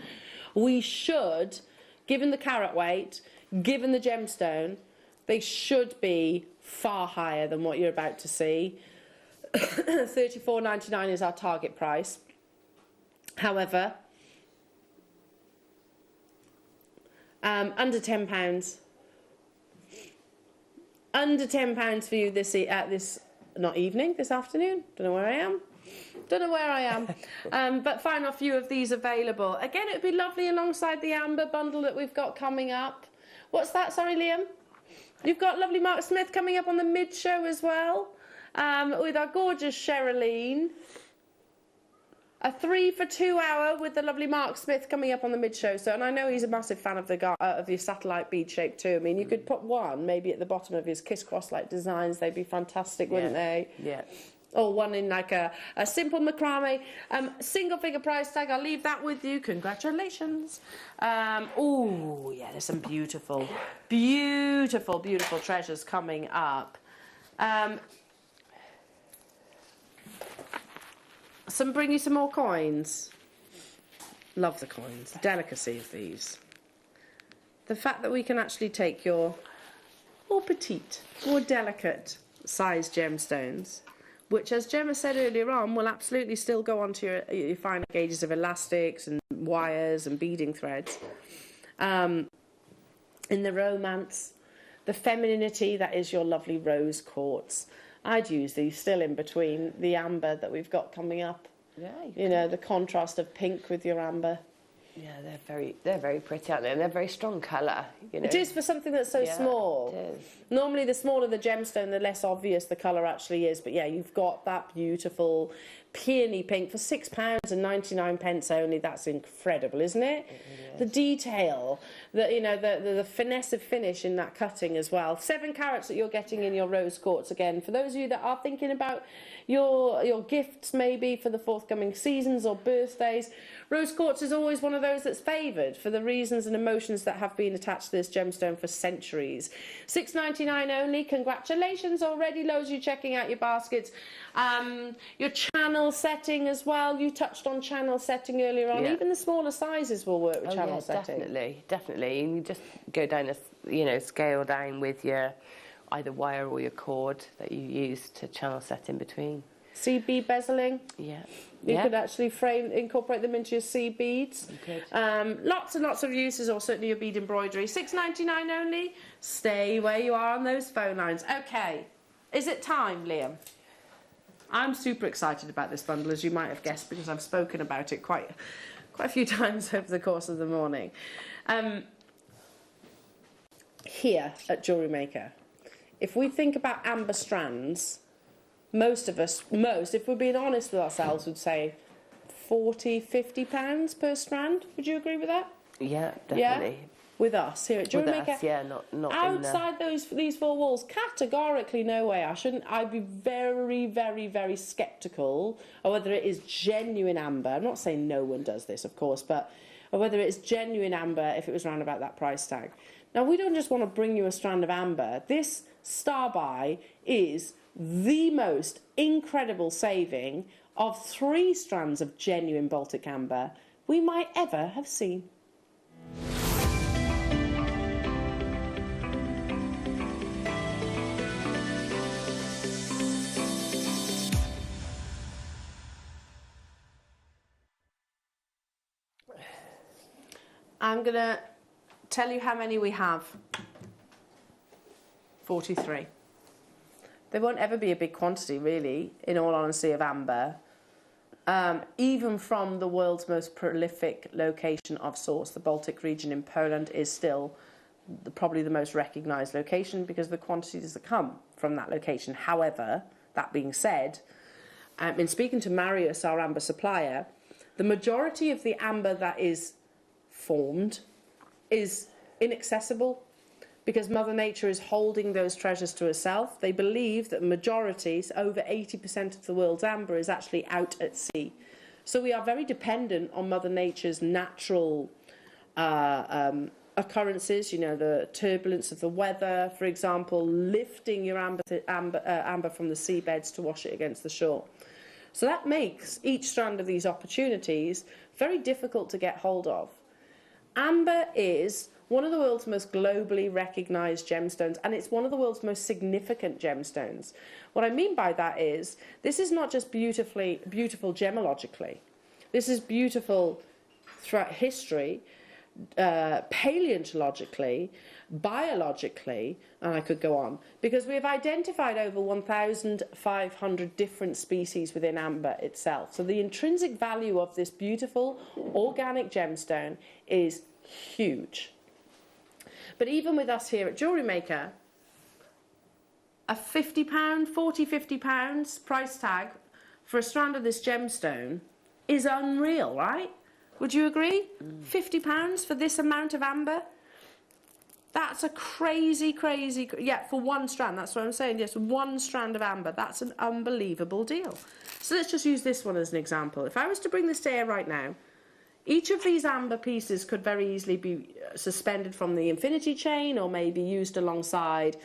We should, given the carat weight, given the gemstone, they should be far higher than what you're about to see. $34.99 is our target price. However, under £10. Under £10 for you this afternoon. Don't know where I am. Don't know where I am. But final few of these available. Again, it would be lovely alongside the amber bundle that we've got coming up. What's that? Sorry, Liam. You've got lovely Mark Smith coming up on the mid-show as well, with our gorgeous Sherilyn. A 3 for 2 hour with the lovely Mark Smith coming up on the mid-show. So, and I know he's a massive fan of the satellite bead shape too. I mean, you could put one maybe at the bottom of his kiss-cross-like designs. They'd be fantastic, wouldn't they? Yeah. Or one in like a simple macrame. Single figure price tag. I'll leave that with you. Congratulations. Oh, yeah, there's some beautiful, beautiful, beautiful treasures coming up. Bring you some more coins. Love the coins. The delicacy of these. The fact that we can actually take your more petite, more delicate sized gemstones, which, as Gemma said earlier on, will absolutely still go onto your finer gauges of elastics and wires and beading threads. In the romance, the femininity that is your lovely rose quartz. I'd use these still in between the amber that we've got coming up. Yeah, you know, the contrast of pink with your amber. Yeah, they're very pretty, aren't they? And they're very strong colour. You know. It is for something that's so small. It is. Normally, the smaller the gemstone, the less obvious the colour actually is. But yeah, you've got that beautiful peony pink for £6.99 only. That's incredible, isn't it? The detail, the finesse of finish in that cutting as well. 7 carats that you're getting in your rose quartz again. For those of you that are thinking about your gifts maybe for the forthcoming seasons or birthdays, rose quartz is always one of those that's favoured for the reasons and emotions that have been attached to this gemstone for centuries. $6.99 only. Congratulations already, loads of you checking out your baskets. Your channel setting as well. You touched on channel setting earlier on. Yeah. Even the smaller sizes will work with channel setting. Definitely. And you just go down scale down with your either wire or your cord that you use to channel set in between. Seed bead bezeling. Yeah. You could actually incorporate them into your seed beads. You could. Lots and lots of uses, or certainly your bead embroidery. $6.99 only. Stay where you are on those phone lines. Okay. Is it time, Liam? I'm super excited about this bundle, as you might have guessed, because I've spoken about it quite a few times over the course of the morning. Here at Jewellery Maker, if we think about amber strands, most of us, if we're being honest with ourselves, would say £40–50 per strand. Would you agree with that? Yeah, definitely. Yeah? With us here at Jewellery Maker. Yeah, not outside these four walls, categorically no way. I'd be very, very, very sceptical of whether it is genuine amber. I'm not saying no one does this, of course, but whether it's genuine amber if it was around about that price tag. Now, we don't just want to bring you a strand of amber. This star buy is the most incredible saving of 3 strands of genuine Baltic amber we might ever have seen. I'm going to tell you how many we have. 43. There won't ever be a big quantity, really, in all honesty, of amber. Even from the world's most prolific location of source, the Baltic region in Poland is still probably the most recognised location because of the quantities that come from that location. However, that being said, in speaking to Marius, our amber supplier, the majority of the amber that is formed is inaccessible because Mother Nature is holding those treasures to herself. They believe that majorities, over 80% of the world's amber, is actually out at sea. So we are very dependent on Mother Nature's natural occurrences, you know, the turbulence of the weather, for example, lifting your amber from the seabeds to wash it against the shore. So that makes each strand of these opportunities very difficult to get hold of. Amber is one of the world's most globally recognised gemstones, and it's one of the world's most significant gemstones. What I mean by that is, this is not just beautiful gemologically. This is beautiful throughout history, paleontologically, biologically, and I could go on, because we have identified over 1,500 different species within amber itself. So the intrinsic value of this beautiful organic gemstone is huge. But even with us here at Jewellery Maker, a £50, £40–50 price tag for a strand of this gemstone is unreal, right? Would you agree? £50 for this amount of amber? That's a crazy, yeah, for one strand, that's what I'm saying, yes, one strand of amber, that's an unbelievable deal. So let's just use this one as an example. If I was to bring this to air right now, each of these amber pieces could very easily be suspended from the infinity chain or maybe used alongside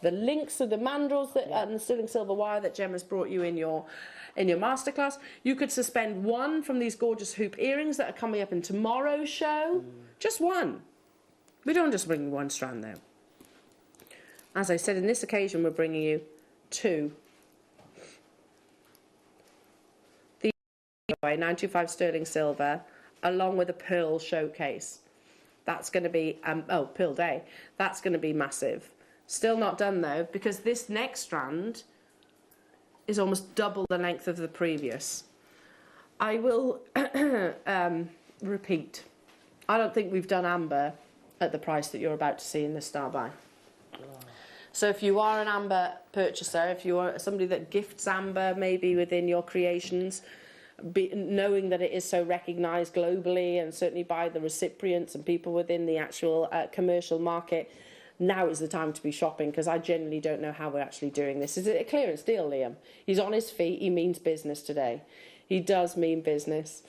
the links of the mandrels and the sterling silver wire that Gemma's brought you in your masterclass. You could suspend one from these gorgeous hoop earrings that are coming up in tomorrow's show. Just one. We don't just bring you one strand though. As I said, in this occasion we're bringing you 2. The 925 sterling silver along with a pearl showcase. That's going to be, pearl day. That's going to be massive. Still not done though, because this next strand is almost double the length of the previous. I will repeat. I don't think we've done amber at the price that you're about to see in this star buy. So if you are an amber purchaser, if you are somebody that gifts amber maybe within your creations, knowing that it is so recognised globally and certainly by the recipients and people within the actual commercial market, now is the time to be shopping, because I genuinely don't know how we're actually doing this. Is it a clearance deal, Liam? He's on his feet. He means business today. He does mean business.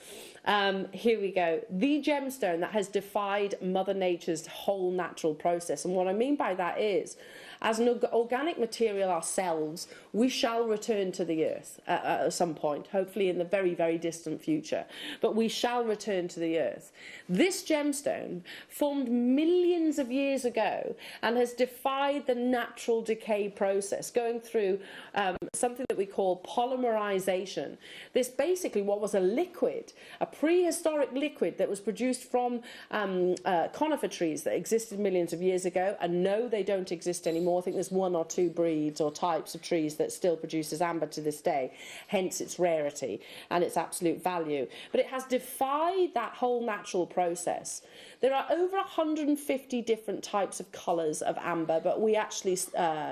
Here we go. The gemstone that has defied Mother Nature's whole natural process. And what I mean by that is, as an organic material ourselves, we shall return to the earth at some point, hopefully in the very, very distant future. But we shall return to the earth. This gemstone formed millions of years ago and has defied the natural decay process, going through something that we call polymerization. This basically what was a liquid, a prehistoric liquid that was produced from conifer trees that existed millions of years ago, and no, they don't exist anymore. I think there's 1 or 2 breeds or types of trees that still produces amber to this day, hence its rarity and its absolute value. But it has defied that whole natural process. There are over 150 different types of colours of amber, but we actually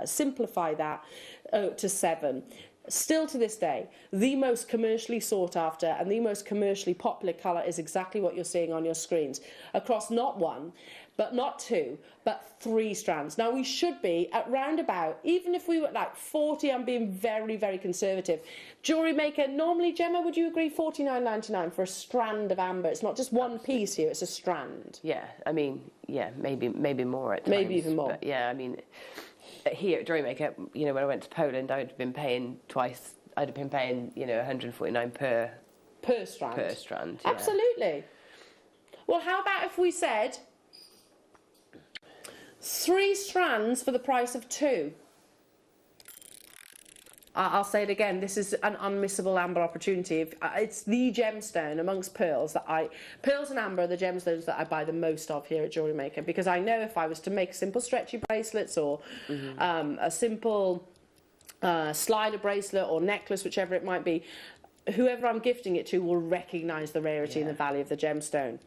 simplify that to 7. still to this day, the most commercially sought after and the most commercially popular colour is exactly what you're seeing on your screens, across not one, but not two, but 3 strands. Now we should be at round about, even if we were like 40, I'm being very, very conservative. Jewellery Maker, normally, Gemma, would you agree $49.99 for a strand of amber? It's not just one piece here, it's a strand. Yeah, I mean, yeah, maybe more at times. Maybe even more. But yeah, I mean, here at Jewellery Maker, you know, when I went to Poland, I'd have been paying twice. I'd have been paying, you know, 149 per strand. Per strand, yeah. Absolutely. Well, how about if we said 3 strands for the price of 2? I'll say it again, this is an unmissable amber opportunity. It's the gemstone amongst pearls that pearls and amber are the gemstones that I buy the most of here at Jewellery Maker, because I know if I was to make simple stretchy bracelets or a simple slider bracelet or necklace, whichever it might be, whoever I'm gifting it to will recognise the rarity and the value of the gemstone.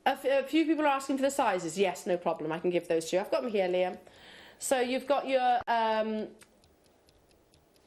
A few people are asking for the sizes. Yes, no problem. I can give those to you. I've got them here, Liam. So you've got your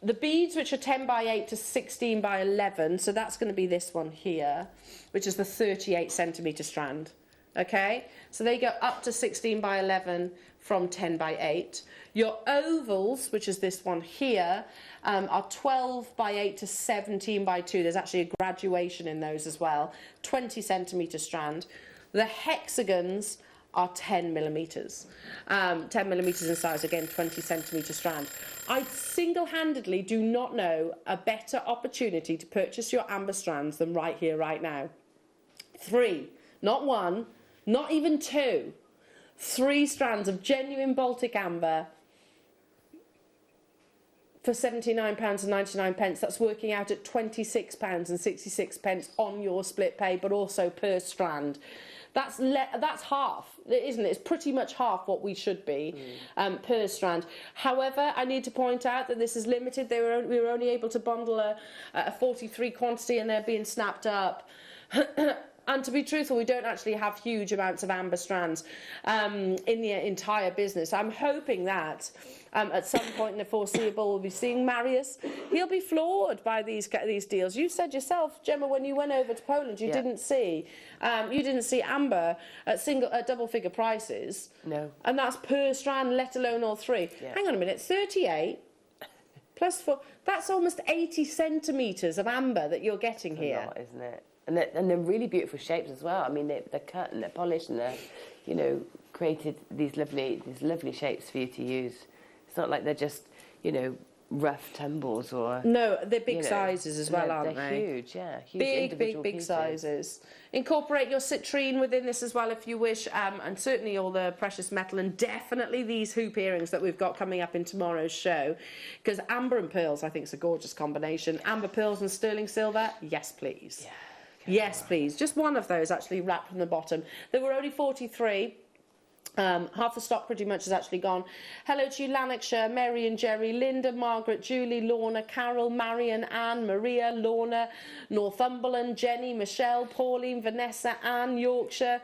the beads, which are 10 by 8 to 16 by 11. So that's going to be this one here, which is the 38 centimetre strand. Okay, so they go up to 16 by 11 from 10 by 8. Your ovals, which is this one here, are 12 by 8 to 17 by 2. There's actually a graduation in those as well. 20 centimetre strand. The hexagons are 10 millimetres. 10 millimetres in size, again, 20 centimetre strand. I single-handedly do not know a better opportunity to purchase your amber strands than right here, right now. 3, not 1, not even 2. 3 strands of genuine Baltic amber for £79.99. That's working out at £26.66 on your split pay, but also per strand. That's half, isn't it? It's pretty much half what we should be per strand. However, I need to point out that this is limited. We were only able to bundle a 43 quantity, and they're being snapped up. And to be truthful, we don't actually have huge amounts of amber strands in the entire business. I'm hoping that at some point in the foreseeable we'll be seeing Marius. He'll be floored by these deals. You said yourself, Gemma, when you went over to Poland, you didn't see amber at double-figure prices. No. And that's per strand, let alone all 3. Yeah. Hang on a minute, 38 plus 4. That's almost 80 centimetres of amber that you're getting here. A lot, isn't it? And they're really beautiful shapes as well. I mean, they're cut and they're polished and they're, you know, created these lovely shapes for you to use. It's not like they're just, you know, rough tumbles or... No, they're big sizes as well, aren't they? They're huge, yeah. Huge big sizes. Incorporate your citrine within this as well if you wish, and certainly all the precious metal, and definitely these hoop earrings that we've got coming up in tomorrow's show, because amber and pearls, I think, is a gorgeous combination. Amber, pearls and sterling silver, yes, please. Yeah. Yes, please. Just one of those actually wrapped from the bottom. There were only 43. Half the stock pretty much is actually gone. Hello to you, Lanarkshire, Mary and Jerry, Linda, Margaret, Julie, Lorna, Carol, Marion, Anne, Maria, Lorna, Northumberland, Jenny, Michelle, Pauline, Vanessa, Anne, Yorkshire,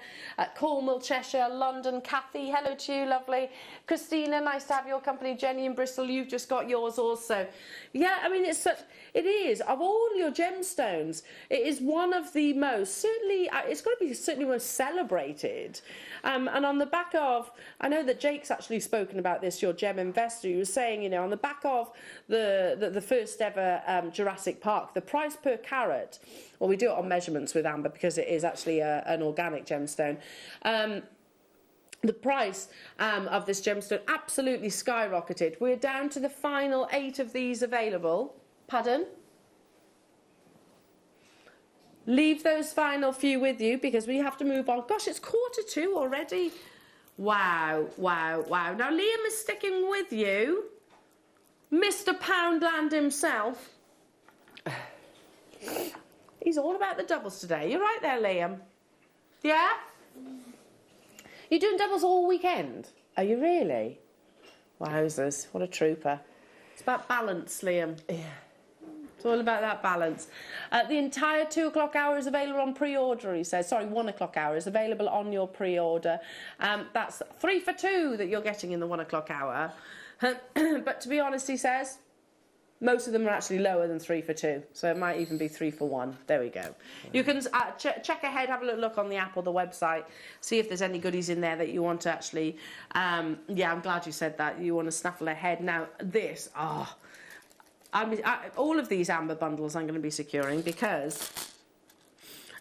Cornwall, Cheshire, London, Kathy, hello to you, lovely. Christina, nice to have your company. Jenny in Bristol, you've just got yours also. Yeah, I mean, it is, of all your gemstones, it is one of the most, certainly, it's got to be certainly most celebrated. And on the back of, I know that Jake's actually spoken about this, your gem investor, he was saying, you know, on the back of the first ever Jurassic Park, the price per carat, well, we do it on measurements with amber because it is actually an organic gemstone. The price of this gemstone absolutely skyrocketed. We're down to the final 8 of these available. Pardon? Leave those final few with you because we have to move on. Gosh, it's 1:45 already. Wow, wow, wow. Now, Liam is sticking with you. Mr. Poundland himself. He's all about the doubles today. You're right there, Liam. Yeah? You're doing doubles all weekend? Are you really? Wowzers, what a trooper. It's about balance, Liam. Yeah. It's all about that balance. The entire 2 o'clock hour is available on pre-order, he says. Sorry, 1 o'clock hour is available on your pre-order. That's 3 for 2 that you're getting in the 1 o'clock hour. But to be honest, he says, most of them are actually lower than 3 for 2. So it might even be 3 for 1. There we go. You can check ahead, have a little look on the app or the website, see if there's any goodies in there that you want to actually... yeah, I'm glad you said that. You want to snaffle ahead. Now, this... all of these amber bundles I'm going to be securing because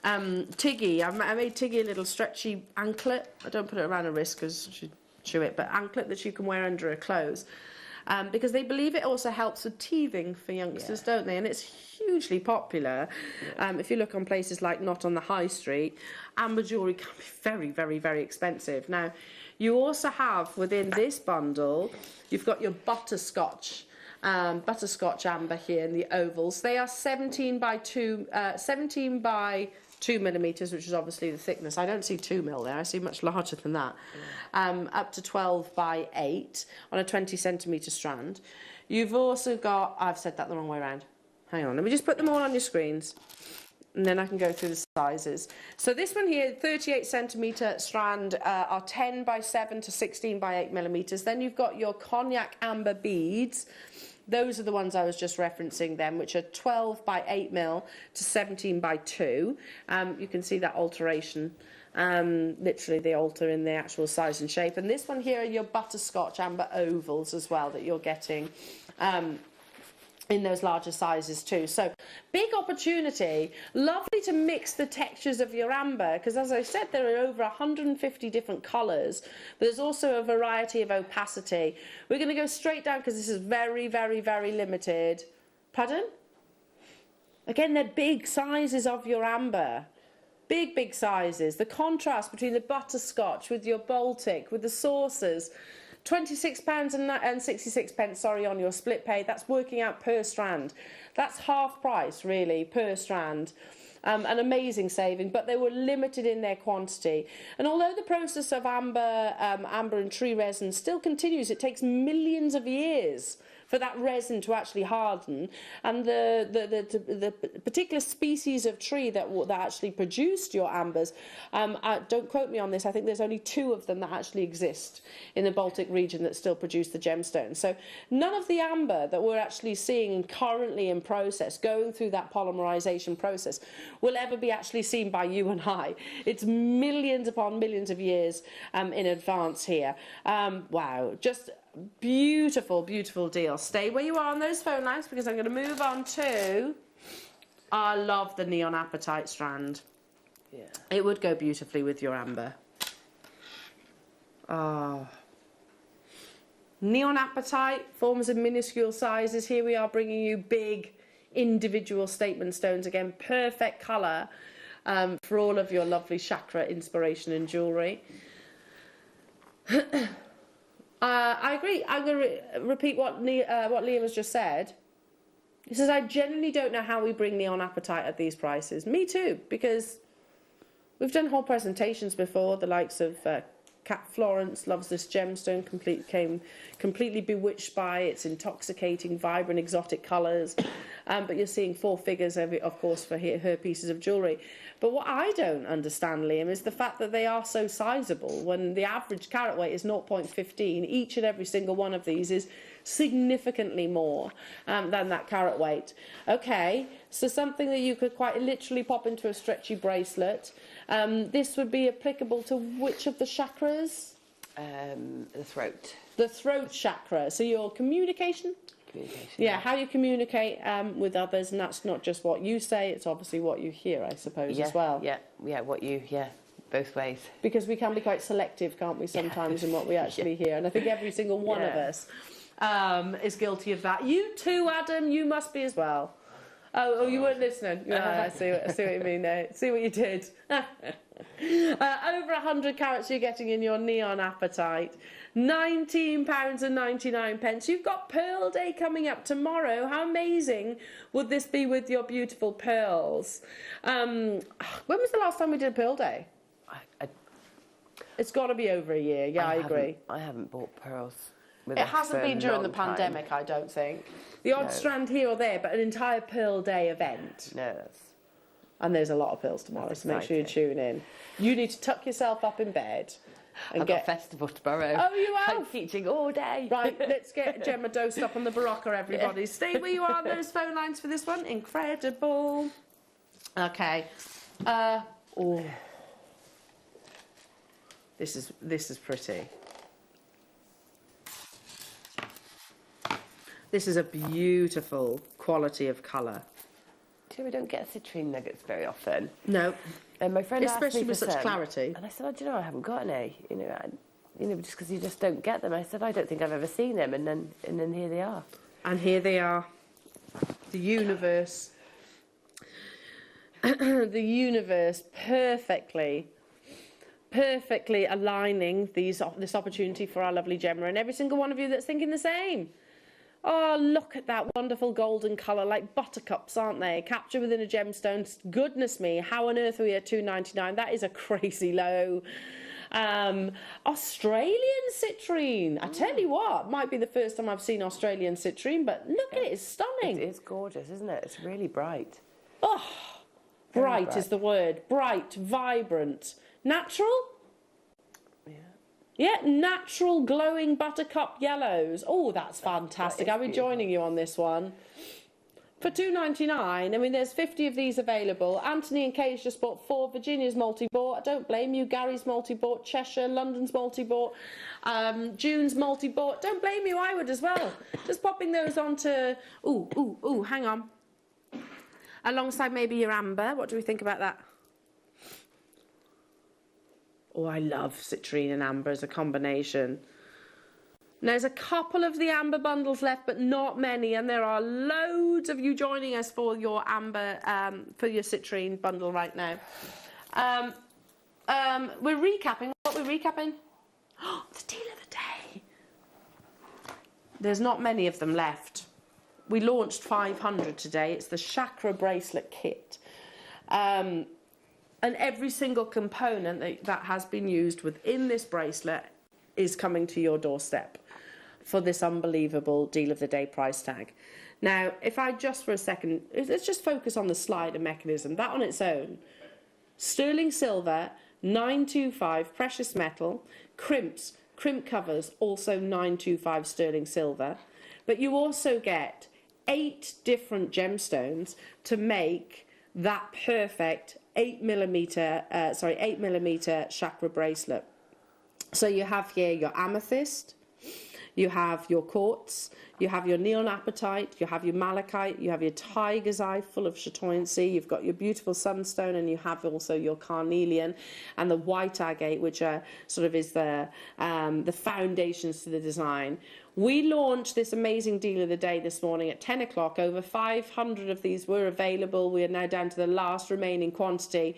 Tiggy, I made Tiggy a little stretchy anklet. I don't put it around her wrist because she'd chew it, but anklet that you can wear under her clothes. Because they believe it also helps with teething for youngsters, don't they? And it's hugely popular. If you look on places like Not on the High Street, amber jewellery can be very, very, very expensive. Now, you also have within this bundle, you've got your butterscotch amber here in the ovals. They are 17 by 2 millimeters, which is obviously the thickness. I don't see 2 mil there. I see much larger than that. Up to 12 by 8 on a 20 centimetre strand. You've also got... I've said that the wrong way around. Hang on. Let me just put them all on your screens, and then I can go through the sizes. So this one here, 38 centimetre strand, are 10 by 7 to 16 by 8 millimetres. Then you've got your cognac amber beads. Those are the ones I was just referencing then, which are 12 by 8 mil to 17 by 2. You can see that alteration. Literally they alter in the actual size and shape. And this one here are your butterscotch amber ovals as well that you're getting in those larger sizes too. So big opportunity. Lovely to mix the textures of your amber, because as I said, there are over 150 different colours. There's also a variety of opacity. We're going to go straight down because this is very, very, very limited. Pardon? Again, they're big sizes of your amber. Big, big sizes. The contrast between the butterscotch with your Baltic, with the saucers. £26.66, sorry, on your split pay. That's working out per strand. That's half price, really, per strand. An amazing saving, but they were limited in their quantity. And although the process of amber and tree resin still continues, it takes millions of years for that resin to actually harden, and the particular species of tree that actually produced your ambers, don't quote me on this, I think there's only 2 of them that actually exist in the Baltic region that still produce the gemstones. So none of the amber that we're actually seeing currently in process, going through that polymerization process, will ever be actually seen by you and I. It's millions upon millions of years in advance here. Wow, just beautiful, beautiful deal. Stay where you are on those phone lines because I'm going to move on to... I love the neon apatite strand. Yeah. It would go beautifully with your amber. Oh. Neon apatite, forms in minuscule sizes. Here we are bringing you big individual statement stones. Again, perfect colour for all of your lovely chakra inspiration and jewellery. I agree. I'm going to repeat what Liam has just said. He says, I genuinely don't know how we bring neon apatite at these prices. Me too, because we've done whole presentations before. The likes of Cat Florence loves this gemstone, came completely bewitched by its intoxicating, vibrant, exotic colours. But you're seeing 4 figures, of course, for her pieces of jewellery. But what I don't understand, Liam, is the fact that they are so sizable. When the average carat weight is 0.15, each and every single one of these is significantly more than that carat weight. Okay, so something that you could quite literally pop into a stretchy bracelet. This would be applicable to which of the chakras? The throat. The throat chakra. So your communication? Yeah, how you communicate with others, and that's not just what you say, it's obviously what you hear, I suppose, as well. Both ways. Because we can be quite selective, can't we, sometimes in what we actually hear, and I think every single one of us is guilty of that. You too, Adam, you must be as well. Oh, you weren't listening. No, I see what you mean there. See what you did. Over 100 carats you're getting in your neon apatite. £19.99. You've got Pearl Day coming up tomorrow. How amazing would this be with your beautiful pearls? When was the last time we did Pearl Day? It's got to be over a year. Yeah, I agree. I haven't bought pearls. It hasn't been during the pandemic, I don't think. The odd strand here or there, but an entire Pearl Day event. No, that's... And there's a lot of pearls tomorrow, so make sure you tune in. You need to tuck yourself up in bed. And I've got a festival tomorrow. Oh, you have? I'm teaching all day. Right, let's get Gemma dosed up on the Barocca, everybody. Stay where you are on those phone lines for this one. Incredible. Okay. Oh. This is pretty. This is a beautiful quality of colour. We don't get citrine nuggets very often. No. And my friend especially asked me with for such some, clarity. And I said, oh, do you know, I haven't got any. You know, just because you just don't get them. I said, I don't think I've ever seen them. And then here they are. And here they are. The universe. The universe perfectly aligning this opportunity for our lovely Gemma and every single one of you that's thinking the same. Oh, look at that wonderful golden colour, like buttercups, aren't they? Captured within a gemstone. Goodness me, how on earth are we at $2.99? That is a crazy low. Australian citrine. I tell you what, might be the first time I've seen Australian citrine, but look at it, it's stunning. It is gorgeous, isn't it? It's really bright. Oh, bright is the word. Bright, vibrant, natural. Yeah, natural glowing buttercup yellows. Oh, that's fantastic. I'll be joining you on this one. For $2.99, I mean, there's 50 of these available. Anthony and Kay's just bought 4. Virginia's multi-bought. I don't blame you. Gary's multi-bought. Cheshire, London's multi-bought. June's multi-bought. Don't blame you. I would as well. Just popping those onto... Ooh, hang on. Alongside maybe your amber. What do we think about that? Oh, I love citrine and amber as a combination. There's a couple of the amber bundles left, but not many, and there are loads of you joining us for your amber, for your citrine bundle right now. We're recapping. What we're recapping? Oh, the deal of the day. There's not many of them left. We launched 500 today. It's the chakra bracelet kit. And every single component that has been used within this bracelet is coming to your doorstep for this unbelievable deal of the day price tag. Now, if I just for a second, let's just focus on the slider mechanism. That on its own, sterling silver, 925 precious metal, crimp covers, also 925 sterling silver. But you also get 8 different gemstones to make that perfect 8mm chakra bracelet. So you have here your amethyst, you have your quartz, you have your neon apatite, you have your malachite, you have your tiger's eye full of chatoyancy, you've got your beautiful sunstone, and you have also your carnelian and the white agate, which are sort of is the foundations to the design. We launched this amazing deal of the day this morning at 10 o'clock. Over 500 of these were available. We are now down to the last remaining quantity.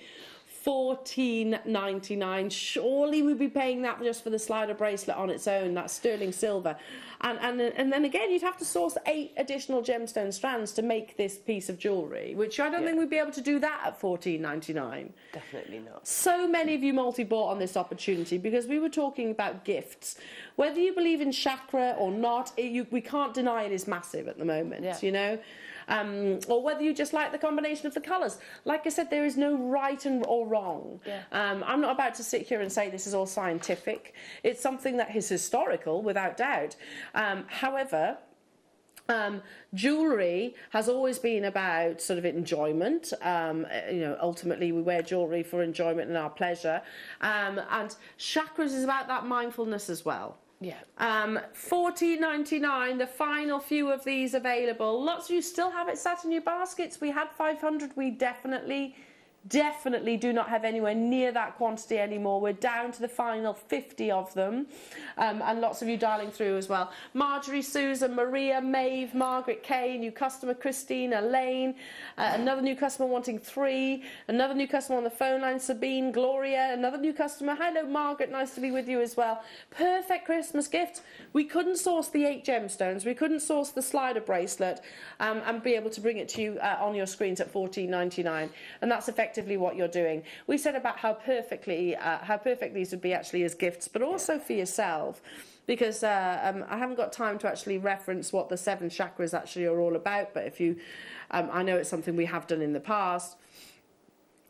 $14.99. Surely we'd be paying that just for the slider bracelet on its own. That's sterling silver. And then again, you'd have to source 8 additional gemstone strands to make this piece of jewellery, which I don't think we'd be able to do that at $14.99. Definitely not. So many of you multi-bought on this opportunity because we were talking about gifts. Whether you believe in chakra or not, we can't deny it is massive at the moment, you know? Or whether you just like the combination of the colours. Like I said, there is no right or wrong. I'm not about to sit here and say this is all scientific. It's something that is historical, without doubt. However, jewellery has always been about sort of enjoyment. You know, ultimately we wear jewellery for enjoyment and our pleasure. And chakras is about that mindfulness as well. $14.99, the final few of these available. Lots of you still have it sat in your baskets. We had 500. We definitely do not have anywhere near that quantity anymore. We're down to the final 50 of them, and lots of you dialing through as well. Marjorie, Susan, Maria, Maeve, Margaret, Kay, new customer Christine, Elaine, another new customer wanting 3, another new customer on the phone line, Sabine, Gloria, another new customer. Hello Margaret, nice to be with you as well. Perfect Christmas gift. We couldn't source the 8 gemstones, we couldn't source the slider bracelet and be able to bring it to you on your screens at $14.99, and that's effectively what you're doing. We said about how perfect these would be actually as gifts, but also for yourself. because I haven't got time to actually reference what the 7 chakras actually are all about, but if you, I know it's something we have done in the past.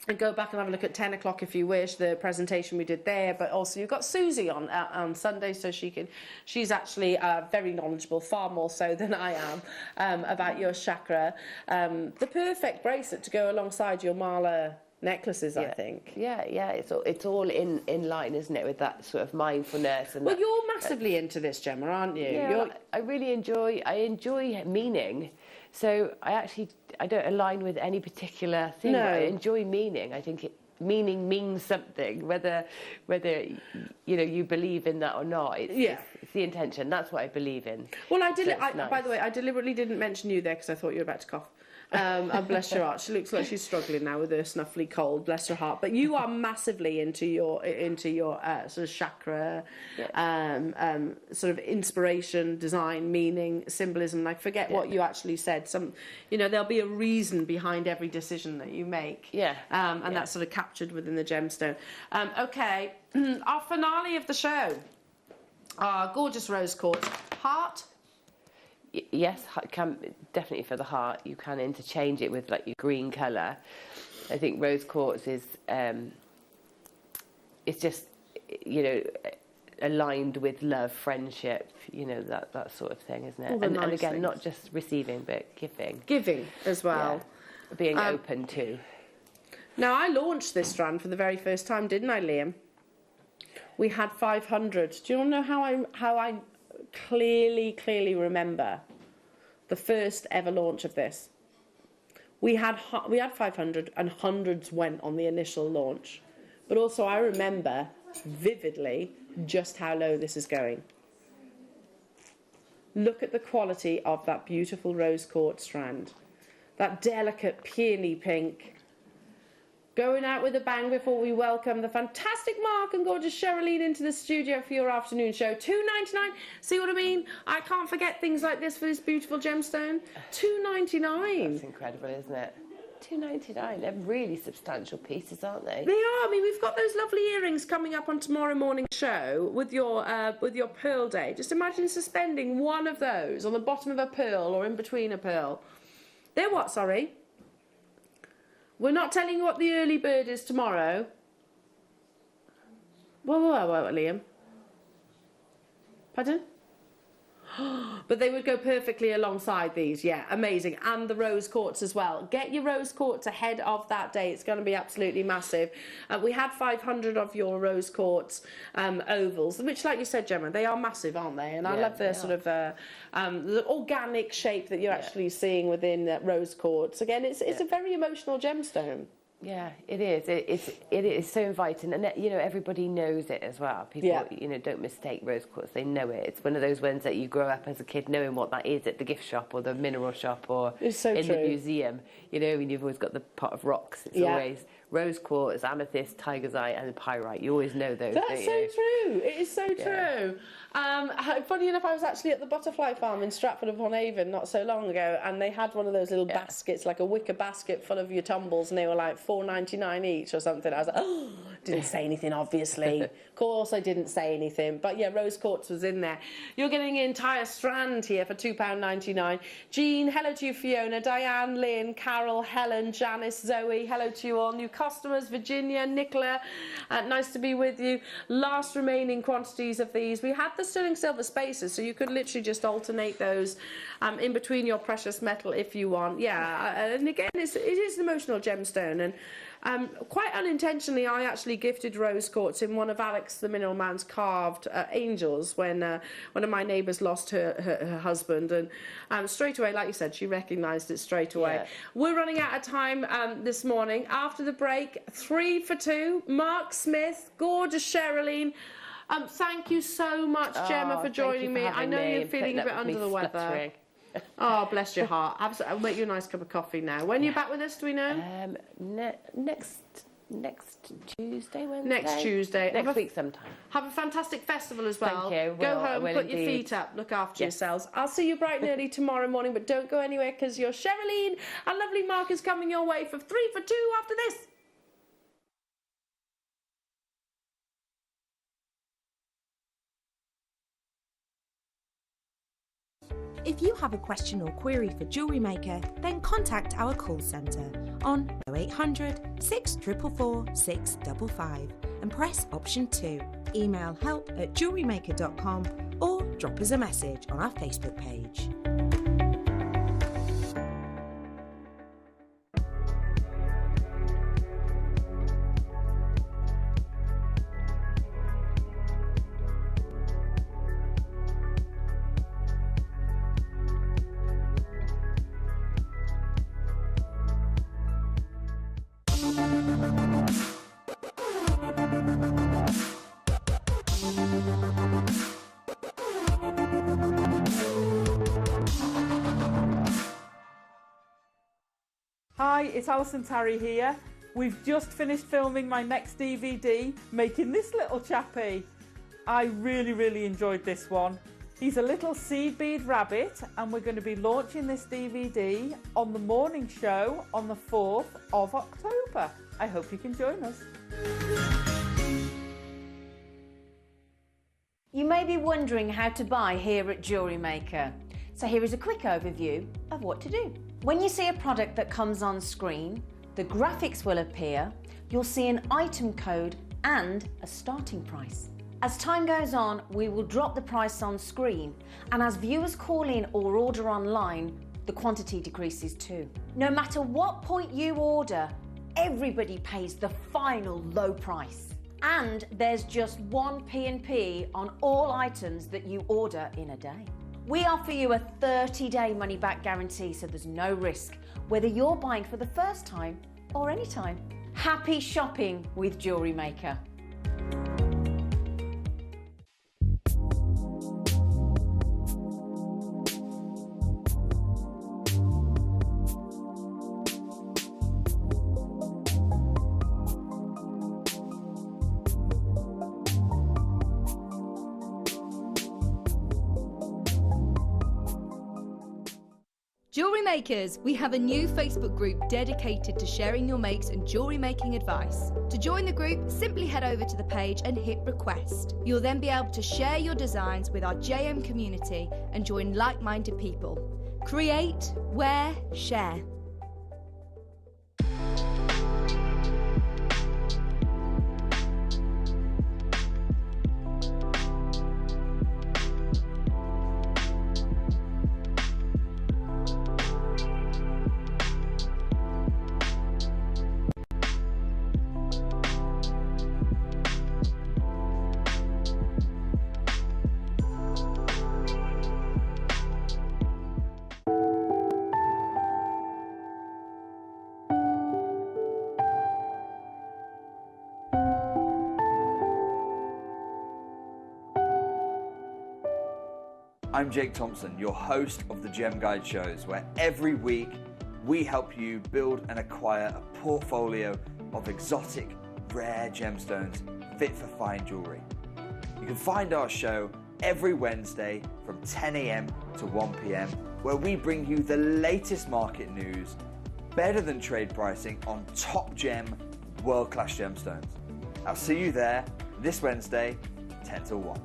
And go back and have a look at 10 o'clock if you wish, the presentation we did there. But also you've got Susie on Sunday, so she's actually very knowledgeable, far more so than I am, about your chakra. The perfect bracelet to go alongside your mala necklaces, I think. Yeah, it's all in line, isn't it, with that sort of mindfulness. And well, you're massively into this, Gemma, aren't you? Yeah, I really enjoy meaning. So I don't align with any particular thing. No. I enjoy meaning. I think meaning means something, whether you believe in that or not. It's the intention. That's what I believe in. Well, Nice. By the way, I deliberately didn't mention you there because I thought you were about to cough. And bless her heart, she looks like she's struggling now with her snuffly cold. Bless her heart. But you are massively into your sort of chakra, sort of inspiration, design, meaning, symbolism. And I forget what you actually said. There'll be a reason behind every decision that you make. And that's sort of captured within the gemstone. Okay, our finale of the show. Our gorgeous rose quartz heart. Yes, definitely for the heart. You can interchange it with like your green colour. I think rose quartz is, it's just, aligned with love, friendship, that sort of thing, isn't it? And again, things. not just receiving, but giving. Giving as well. Yeah. Being open to. Now, I launched this strand for the very first time, didn't I, Liam? We had 500. Do you want to know how I clearly remember the first ever launch of this? We had 500 and hundreds went on the initial launch, but also I remember vividly just how low this is going. Look at the quality of that beautiful rose quartz strand, that delicate peony pink. Going out with a bang before we welcome the fantastic Mark and gorgeous Sherilyn into the studio for your afternoon show. $2.99. See what I mean? I can't forget things like this for this beautiful gemstone. $2.99. That's incredible, isn't it? $2.99. They're really substantial pieces, aren't they? They are. I mean, we've got those lovely earrings coming up on tomorrow morning's show with your pearl day. Just imagine suspending one of those on the bottom of a pearl or in between a pearl. They're what, sorry? We're not telling you what the early bird is tomorrow. Whoa, Liam. Pardon? But they would go perfectly alongside these, yeah, amazing. And the rose quartz as well. Get your rose quartz ahead of that day. It's going to be absolutely massive. We had 500 of your rose quartz ovals, which, like you said, Gemma, they are massive, aren't they? And I love their sort of the organic shape that you're actually seeing within that rose quartz. Again, it's a very emotional gemstone. Yeah, it is. It is so inviting, and everybody knows it as well. People, don't mistake rose quartz; they know it. It's one of those ones that you grow up as a kid knowing what that is at the gift shop or the mineral shop or in the museum. And you've always got the pot of rocks. It's always rose quartz, amethyst, tiger's eye, and pyrite. You always know those. That's so true. It is so true. Funny enough, I was actually at the butterfly farm in Stratford-upon-Avon not so long ago, and they had one of those little baskets, like a wicker basket full of your tumbles, and they were like $4.99 each or something. I was like, oh, didn't say anything, obviously. Of course I didn't say anything. But yeah, rose quartz was in there. You're getting an entire strand here for £2.99. Jean, hello to you, Fiona. Diane, Lynn, Carol, Helen, Janice, Zoe, hello to you all. New customers, Virginia, Nicola, nice to be with you. Last remaining quantities of these. We had the sterling silver spaces, so you could literally just alternate those in between your precious metal if you want. Yeah, and again, it is an emotional gemstone, and quite unintentionally, I actually gifted rose quartz in one of Alex the Mineral Man's carved angels when one of my neighbours lost her husband, and straight away, like you said, she recognised it straight away. Yeah. We're running out of time this morning. After the break, 3 for 2. Mark Smith, gorgeous Sherilyn. Thank you so much, Gemma, for joining me. I know you're feeling a bit under the weather. Oh, bless your heart. I'll make you a nice cup of coffee now. When are you back with us, do we know? Next Tuesday, Wednesday? Next Tuesday. Next week sometime. Have a fantastic festival as well. Thank you. Go home, put your feet up, look after yourselves. I'll see you bright and early tomorrow morning, but don't go anywhere because your Sherilyn and lovely Mark is coming your way for 3 for 2 after this. If you have a question or query for Jewellery Maker, then contact our call centre on 0800 644 655 and press option 2. Email help@jewellerymaker.com or drop us a message on our Facebook page. Hi, it's Alison Tarry here. We've just finished filming my next DVD, making this little chappie. I really enjoyed this one. He's a little seed bead rabbit, and we're going to be launching this DVD on the morning show on the 4th of October. I hope you can join us. You may be wondering how to buy here at Jewellery Maker. So here is a quick overview of what to do. When you see a product that comes on screen, the graphics will appear, you'll see an item code and a starting price. As time goes on, we will drop the price on screen, and as viewers call in or order online, the quantity decreases too. No matter what point you order, everybody pays the final low price. And there's just one P&P on all items that you order in a day. We offer you a 30-day money-back guarantee, so there's no risk, whether you're buying for the first time or any time. Happy shopping with Jewellery Maker. Jewellery Makers, we have a new Facebook group dedicated to sharing your makes and jewellery making advice. To join the group, simply head over to the page and hit request. You'll then be able to share your designs with our JM community and join like-minded people. Create, wear, share. I'm Jake Thompson, your host of the Gem Guide shows, where every week we help you build and acquire a portfolio of exotic, rare gemstones fit for fine jewellery. You can find our show every Wednesday from 10 AM to 1 PM, where we bring you the latest market news, better than trade pricing on top gem, world-class gemstones. I'll see you there this Wednesday, 10 till 1.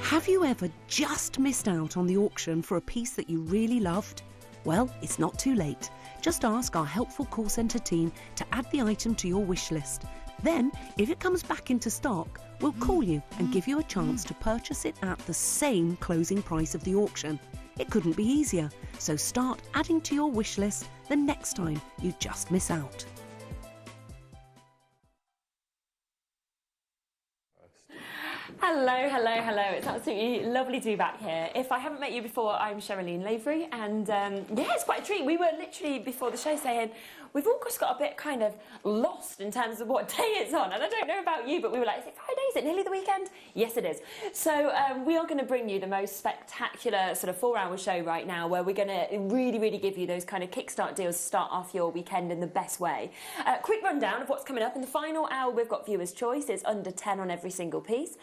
Have you ever just missed out on the auction for a piece that you really loved? Well, it's not too late. Just ask our helpful call centre team to add the item to your wish list. Then, if it comes back into stock, we'll call you and give you a chance to purchase it at the same closing price of the auction. It couldn't be easier, so start adding to your wish list the next time you just miss out. Hello, hello, hello. It's absolutely lovely to be back here. If I haven't met you before, I'm Sherilyn Lavery, and yeah, it's quite a treat. We were literally before the show saying, we've all just got a bit kind of lost in terms of what day it's on. And I don't know about you, but we were like, is it Friday? Is it nearly the weekend? Yes, it is. So we are going to bring you the most spectacular sort of 4-hour show right now, where we're going to really, really give you those kind of kickstart deals to start off your weekend in the best way. Quick rundown of what's coming up. In the final hour, we've got Viewer's Choice. It's under 10 on every single piece.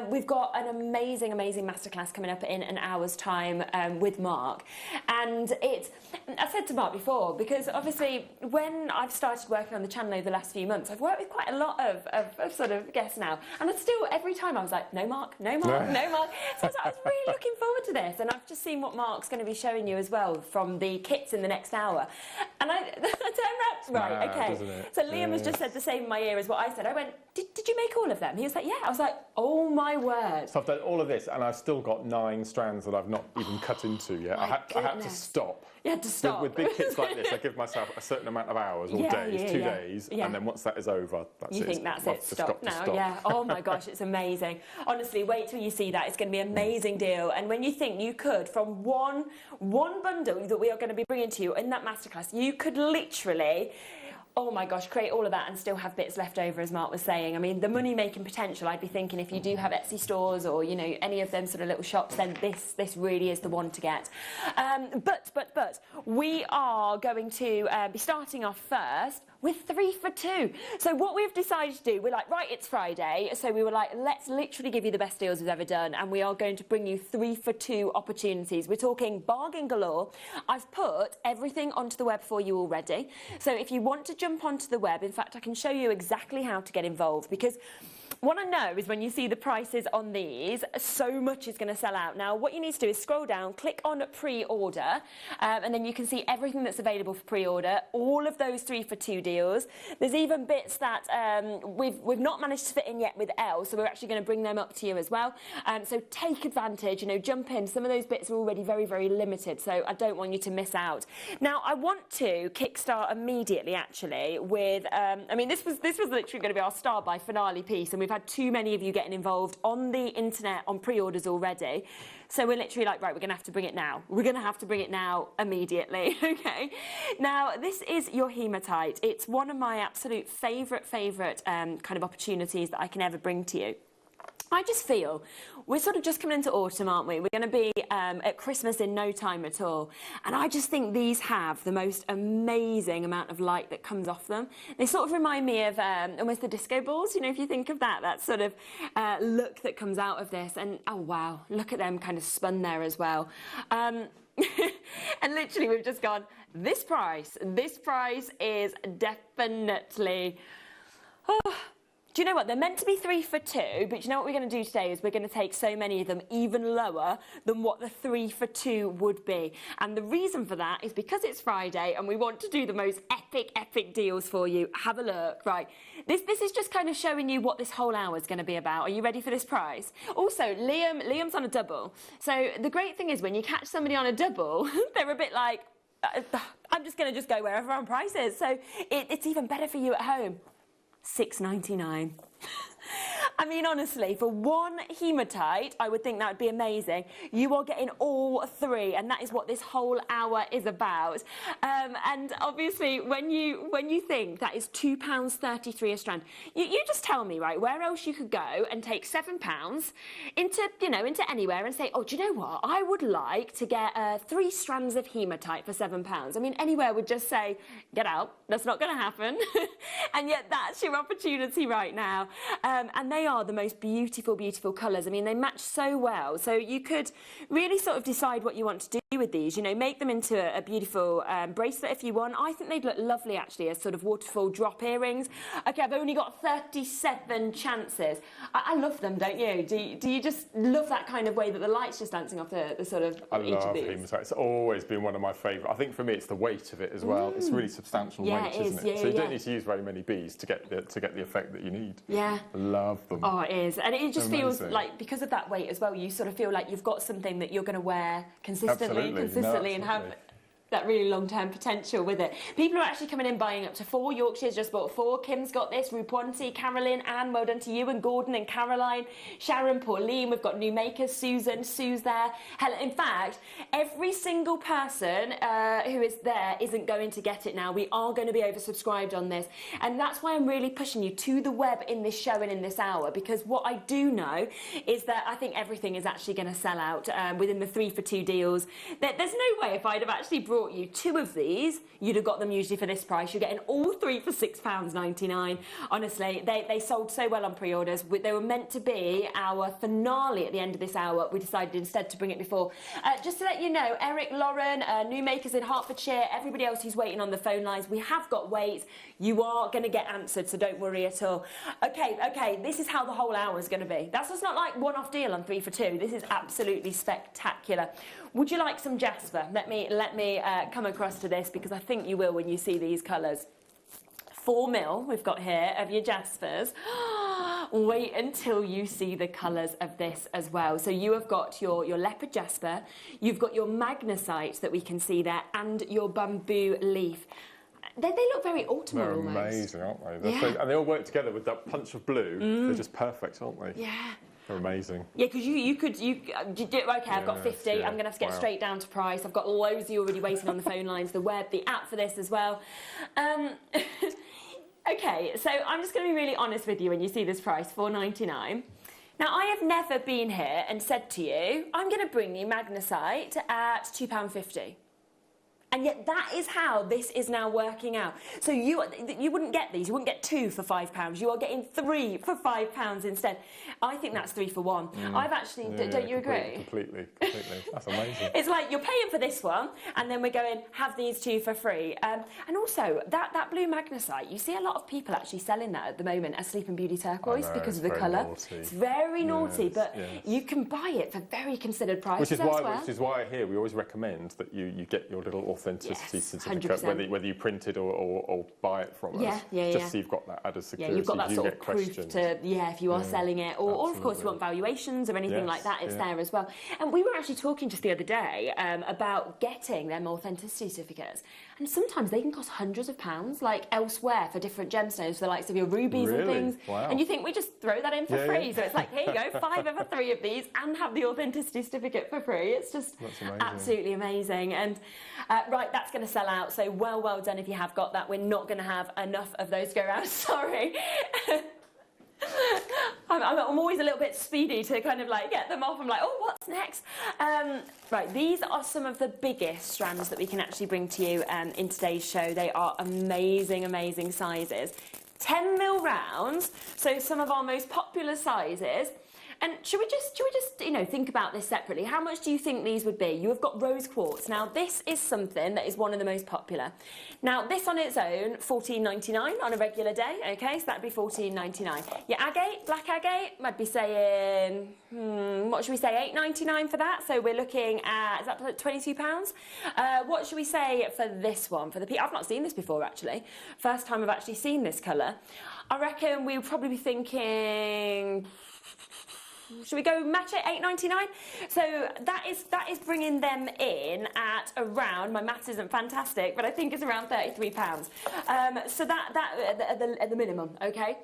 We've got an amazing, amazing masterclass coming up in an hour's time with Mark. And I said to Mark before, because obviously when I've started working on the channel over the last few months, I've worked with quite a lot of sort of guests now. And I still, every time I was like, no Mark, no Mark, no Mark. So I was really looking forward to this. And I've just seen what Mark's going to be showing you as well from the kits in the next hour. And I turned around, right, okay. So Liam has just said the same in my ear as what I said. I went, did you make all of them? He was like, yeah. I was like, oh my word. So I've done all of this and I've still got 9 strands that I've not even cut into yet. I had to stop. You had to stop. With big kits like this, I give myself a certain amount of hours or days, 2 days, and then once that is over, that's it. You think that's it, stop now, yeah. Oh my gosh, it's amazing. Honestly, wait till you see that. It's going to be an amazing deal. And when you think you could, from one bundle that we are going to be bringing to you in that masterclass, you could literally, oh my gosh, create all of that and still have bits left over, as Mark was saying. I mean, the money-making potential, I'd be thinking if you do have Etsy stores or, you know, any of them sort of little shops, then this really is the one to get. But we are going to be starting off first with 3 for 2. So what we've decided to do, we're like, right, it's Friday, so we were like, let's literally give you the best deals we've ever done, and we are going to bring you 3 for 2 opportunities. We're talking bargain galore. I've put everything onto the web for you already. So if you want to jump onto the web, in fact, I can show you exactly how to get involved, because what I know is when you see the prices on these, so much is going to sell out. Now, what you need to do is scroll down, click on pre-order, and then you can see everything that's available for pre-order, all of those 3 for 2 deals. There's even bits that we've not managed to fit in yet with Elle, so we're actually going to bring them up to you as well. So take advantage, you know, jump in. Some of those bits are already very, very limited, so I don't want you to miss out. Now, I want to kickstart immediately, actually, with, I mean, this was literally going to be our start by finale piece, and we've had too many of you getting involved on the internet on pre-orders already. So we're literally like, right, we're going to have to bring it now. We're going to have to bring it now immediately, okay? Now, this is your hematite. It's one of my absolute favourite kind of opportunities that I can ever bring to you. I just feel we're sort of just coming into autumn, aren't we? We're going to be at Christmas in no time at all. And I just think these have the most amazing amount of light that comes off them. They sort of remind me of almost the disco balls, you know, if you think of that sort of look that comes out of this. And, oh, wow, look at them kind of spun there as well. And literally we've just gone, this price is definitely... Oh, do you know what? They're meant to be 3 for 2, but you know what we're going to do today is we're going to take so many of them even lower than what the 3 for 2 would be. And the reason for that is because it's Friday and we want to do the most epic deals for you. Have a look. Right. This is just kind of showing you what this whole hour is going to be about. Are you ready for this price? Also, Liam's on a double. So the great thing is when you catch somebody on a double, they're a bit like, I'm just going to go wherever on price is. So it's even better for you at home. $6.99. I mean, honestly, for one hematite, I would think that would be amazing. You are getting all 3, and that is what this whole hour is about. And obviously, when you think that is £2.33 a strand, you just tell me, right, where else you could go and take £7 into anywhere and say, oh, do you know what? I would like to get 3 strands of hematite for £7. I mean, anywhere would just say, get out. That's not going to happen. And yet, that's your opportunity right now. And they are the most beautiful colours. I mean, they match so well. So you could really sort of decide what you want to do with these. You know, make them into a beautiful bracelet if you want. I think they'd look lovely, actually, as sort of waterfall drop earrings. Okay, I've only got 37 chances. I love them, don't you? Do you just love that kind of way that the light's just dancing off the sort of each of these? I love hematite. It's always been one of my favourite. I think for me, it's the weight of it as well. It's really substantial weight, isn't it? So you don't need to use very many beads to get the effect that you need. Yeah. I love them. Oh, it is. And it just feels like, because of that weight as well, you sort of feel like you've got something that you're going to wear consistently and have really long-term potential with it. People are actually coming in buying up to 4. Yorkshire's just bought 4. Kim's got this. Ruponti, Carolyn, Anne, well done to you, and Gordon and Caroline, Sharon, Pauline. We've got new makers. Susan, Sue's there. Helen. In fact, every single person who is there isn't going to get it now. We are going to be oversubscribed on this, and that's why I'm really pushing you to the web in this show and in this hour, because what I do know is that I think everything is actually going to sell out within the 3 for 2 deals. There's no way if I'd have actually brought you 2 of these, you'd have got them usually for this price. You're getting all 3 for £6.99. Honestly, they sold so well on pre-orders. They were meant to be our finale at the end of this hour. We decided instead to bring it before. Just to let you know, Eric, Lauren, new makers in Hertfordshire, everybody else who's waiting on the phone lines, we have got waits. You are going to get answered, so don't worry at all. Okay, this is how the whole hour is going to be. That's just not like one-off deal on 3 for 2. This is absolutely spectacular. Would you like some Jasper? Let me come across to this, because I think you will when you see these colours. 4 mil we've got here of your Jaspers. Wait until you see the colours of this as well. So you have got your leopard jasper, you've got your magnesite that we can see there, and your bamboo leaf. They look very autumnal almost. They're amazing, aren't they? Yeah. And they all work together with that punch of blue. They're just perfect, aren't they? Yeah. They're amazing. Yeah, because okay, I've got 50. Yeah. I'm going to have to get straight down to price. I've got loads of you already waiting on the phone lines, the web, the app for this as well. Okay, so I'm just going to be really honest with you when you see this price, £4.99. Now, I have never been here and said to you, I'm going to bring you magnesite at £2.50. And yet that is how this is now working out. So you wouldn't get these. You wouldn't get 2 for £5. You are getting 3 for £5 instead. I think that's 3 for 1. I've actually, don't you agree? Completely. That's amazing. It's like you're paying for this one, and then we're going, have these 2 for free. And also, that blue magnesite, you see a lot of people actually selling that at the moment as Sleep and Beauty turquoise because of the colour. It's very naughty, but you can buy it for very considered prices elsewhere. Which is why here we always recommend that you get your little authenticity certificate, 100%. whether you print it or buy it from us. Just so you've got that added security. Yeah, you've got that you sort get of proof questions. to, if you are selling it. Or of course you want valuations or anything like that, it's there as well. And we were actually talking just the other day about getting them authenticity certificates. And sometimes they can cost hundreds of pounds, like elsewhere for different gemstones, for the likes of your rubies and things. Wow. And you think we just throw that in for free. So it's like, here you go, 5 over 3 of these and have the authenticity certificate for free. It's just absolutely amazing. And right, that's going to sell out. So well done if you have got that. We're not going to have enough of those to go around. Sorry. I'm always a little bit speedy to kind of like get them off. I'm like, oh, what's next? Right, these are some of the biggest strands that we can actually bring to you in today's show. They are amazing sizes. 10 mil rounds, so some of our most popular sizes. And should we just think about this separately? How much do you think these would be? You have got rose quartz. Now, this is something that is one of the most popular. Now, this on its own, £14.99 on a regular day. Okay, so that'd be £14.99. Your agate, black agate, I'd be saying, what should we say, £8.99 for that? So we're looking at, is that £22? What should we say for this one? I've not seen this before, actually. First time I've actually seen this colour. I reckon we would probably be thinking, should we go match it, £8.99? So that is bringing them in at around, my maths isn't fantastic, but I think it's around £33. So that at the minimum, okay?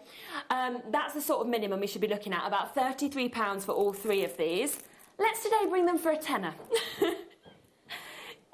That's the sort of minimum we should be looking at, about £33 for all 3 of these. Let's today bring them for a tenner.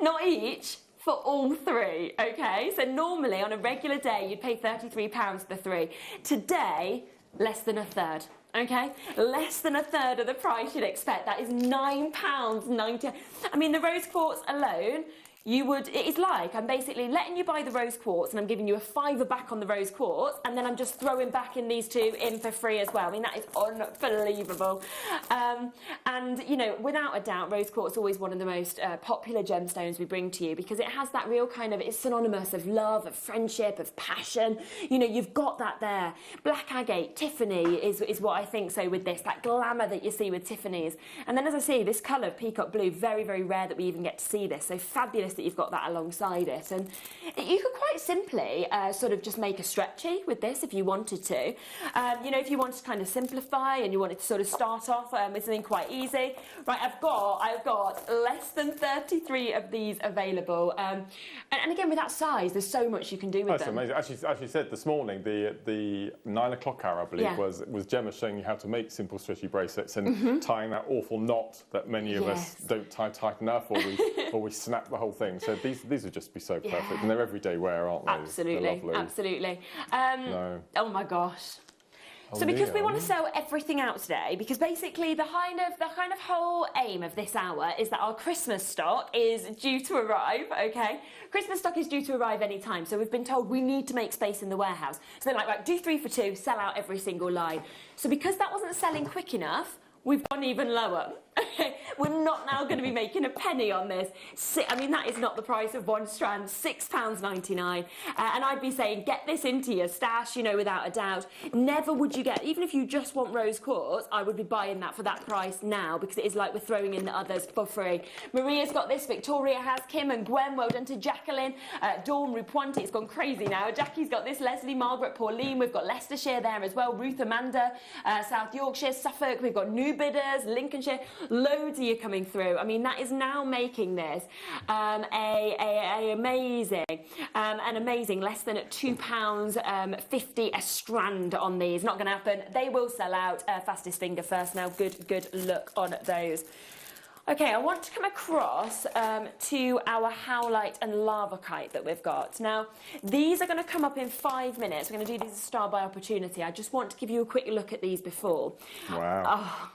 Not each, for all 3, okay? So normally on a regular day you'd pay £33 for the 3. Today, less than a third. Okay, less than a third of the price you'd expect. That is £9.90. I mean, the rose quartz alone, it's like I'm basically letting you buy the rose quartz and I'm giving you a £5 back on the rose quartz, and then I'm just throwing back in these 2 in for free as well. I mean, that is unbelievable. And, without a doubt, rose quartz is always one of the most popular gemstones we bring to you, because it has that real kind of, it's synonymous of love, of friendship, of passion. You've got that there. Black agate, Tiffany is what I think so with this, that glamour that you see with Tiffany's. And then, as I see, this colour, peacock blue, very, very rare that we even get to see this. So fabulous that you've got that alongside it. And you could quite simply sort of just make a stretchy with this if you wanted to. You know, if you wanted to kind of simplify and you wanted to sort of start off with something quite easy. Right, I've got less than 33 of these available. And again, with that size, there's so much you can do with them. That's amazing. As you said this morning, the 9 o'clock hour, I believe, was Gemma showing you how to make simple stretchy bracelets and tying that awful knot that many of us don't tie tight enough, or we snap the whole thing. So these would just be so perfect, and they're everyday wear, aren't they? Absolutely, absolutely. Oh my gosh. So because we want to sell everything out today, because basically the kind of whole aim of this hour is that our Christmas stock is due to arrive, okay? Christmas stock is due to arrive any time, so we've been told we need to make space in the warehouse. So they're like, right, do 3 for 2, sell out every single line. So because that wasn't selling quick enough, we've gone even lower. We're not now going to be making a penny on this. I mean, that is not the price of one strand, £6.99. And I'd be saying, get this into your stash, you know, without a doubt. Never would you get, even if you just want rose quartz, I would be buying that for that price now, because it is like we're throwing in the others for free. Maria's got this, Victoria has, Kim and Gwen, well done to Jacqueline. Dawn, Rupuanti, it's gone crazy now. Jackie's got this, Leslie, Margaret, Pauline, we've got Leicestershire there as well, Ruth, Amanda, South Yorkshire, Suffolk, we've got new bidders, Lincolnshire, loads of you coming through. I mean, that is now making this an amazing less than £2.50 a strand on these. Not going to happen. They will sell out. Fastest finger first now. Good luck on those. Okay, I want to come across to our howlite and lava kite that we've got. Now, these are going to come up in 5 minutes. We're going to do these as a star by opportunity. I just want to give you a quick look at these before. Wow. Oh,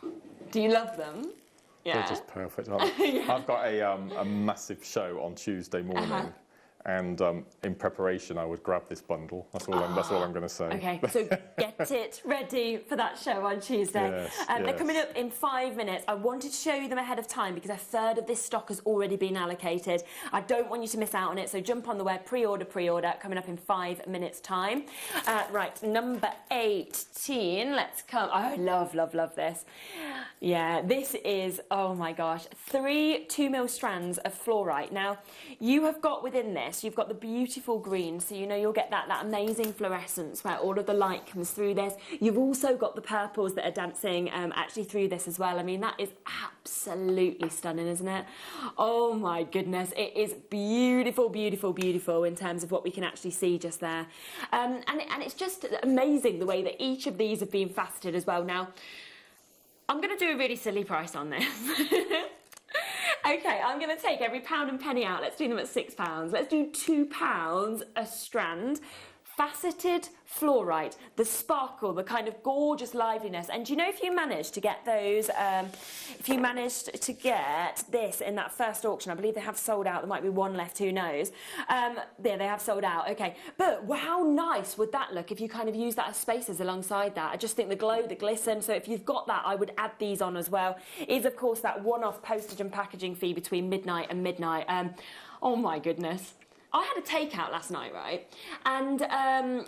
do you love them? Yeah. They're just perfect. I've got a massive show on Tuesday morning. And in preparation, I would grab this bundle. That's all I'm going to say. Okay, so get it ready for that show on Tuesday. They're coming up in 5 minutes. I wanted to show you them ahead of time because a third of this stock has already been allocated. I don't want you to miss out on it, so jump on the web, pre-order, coming up in 5 minutes' time. Right, number 18. Let's come. Oh, I love this. Yeah, this is, oh my gosh, 3 2mm strands of fluorite. Now, you have got within this, you've got the beautiful green, so you know you'll get that amazing fluorescence where all of the light comes through this. You've also got the purples that are dancing actually through this as well. I mean, that is absolutely stunning, isn't it? Oh my goodness, it is beautiful, beautiful, beautiful in terms of what we can actually see just there. And it's just amazing the way that each of these have been faceted as well. Now, I'm going to do a really silly price on this. Okay, I'm going to take every pound and penny out. Let's do them at £6. Let's do £2 a strand. Faceted fluorite, the sparkle, the kind of gorgeous liveliness. And do you know, if you managed to get those, if you managed to get this in that first auction, I believe they have sold out. There might be one left, who knows. There, they have sold out, okay. But how nice would that look if you kind of use that as spacers alongside that? I just think the glow, the glisten, so if you've got that, I would add these on as well. Is, of course, that one-off postage and packaging fee between midnight and midnight. Oh my goodness. I had a takeout last night, right? And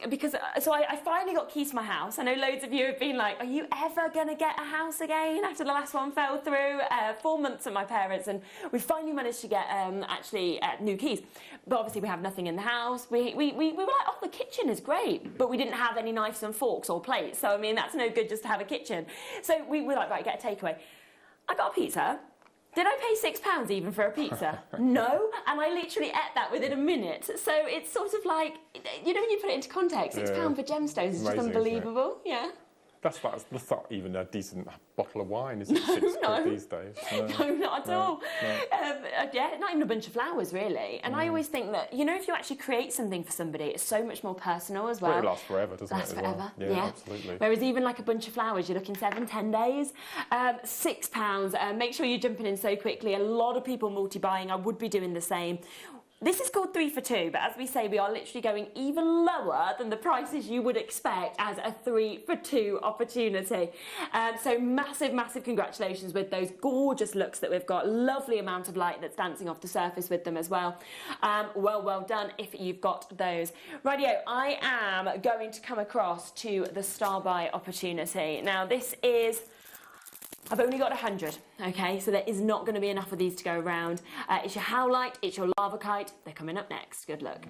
because I finally got keys to my house. I know loads of you have been like, are you ever going to get a house again after the last one fell through? 4 months at my parents', and we finally managed to get actually new keys. But obviously we have nothing in the house. We were like, oh, the kitchen is great, but we didn't have any knives and forks or plates. So I mean, that's no good just to have a kitchen. So we were like, right, get a takeaway. I got a pizza. Did I pay £6 even for a pizza? No, and I literally ate that within a minute. So it's sort of like, you know, when you put it into context, £6 for gemstones is just unbelievable. Yeah. That's not even a decent bottle of wine, is it? £6 these days. No, not at all. Yeah, not even a bunch of flowers, really. And I always think that, you know, if you actually create something for somebody, it's so much more personal as well. It lasts forever, doesn't it? Lasts forever, well? Yeah, absolutely. Whereas even like a bunch of flowers, you're looking 7-10 days. £6. Make sure you're jumping in so quickly. A lot of people multi-buying. I would be doing the same. This is called 3 for 2, but as we say, we are literally going even lower than the prices you would expect as a 3 for 2 opportunity. So massive, massive congratulations with those gorgeous looks that we've got. Lovely amount of light that's dancing off the surface with them as well. Well done if you've got those. Rightio, I am going to come across to the star buy opportunity. Now, this is I've only got 100, okay? So there is not going to be enough of these to go around. It's your howlite, it's your lava kite. They're coming up next. Good luck.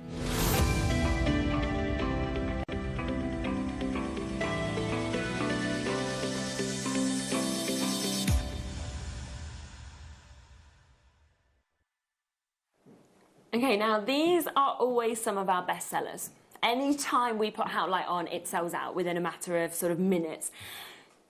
Okay, now these are always some of our best sellers. Anytime we put howlite on, it sells out within a matter of sort of minutes.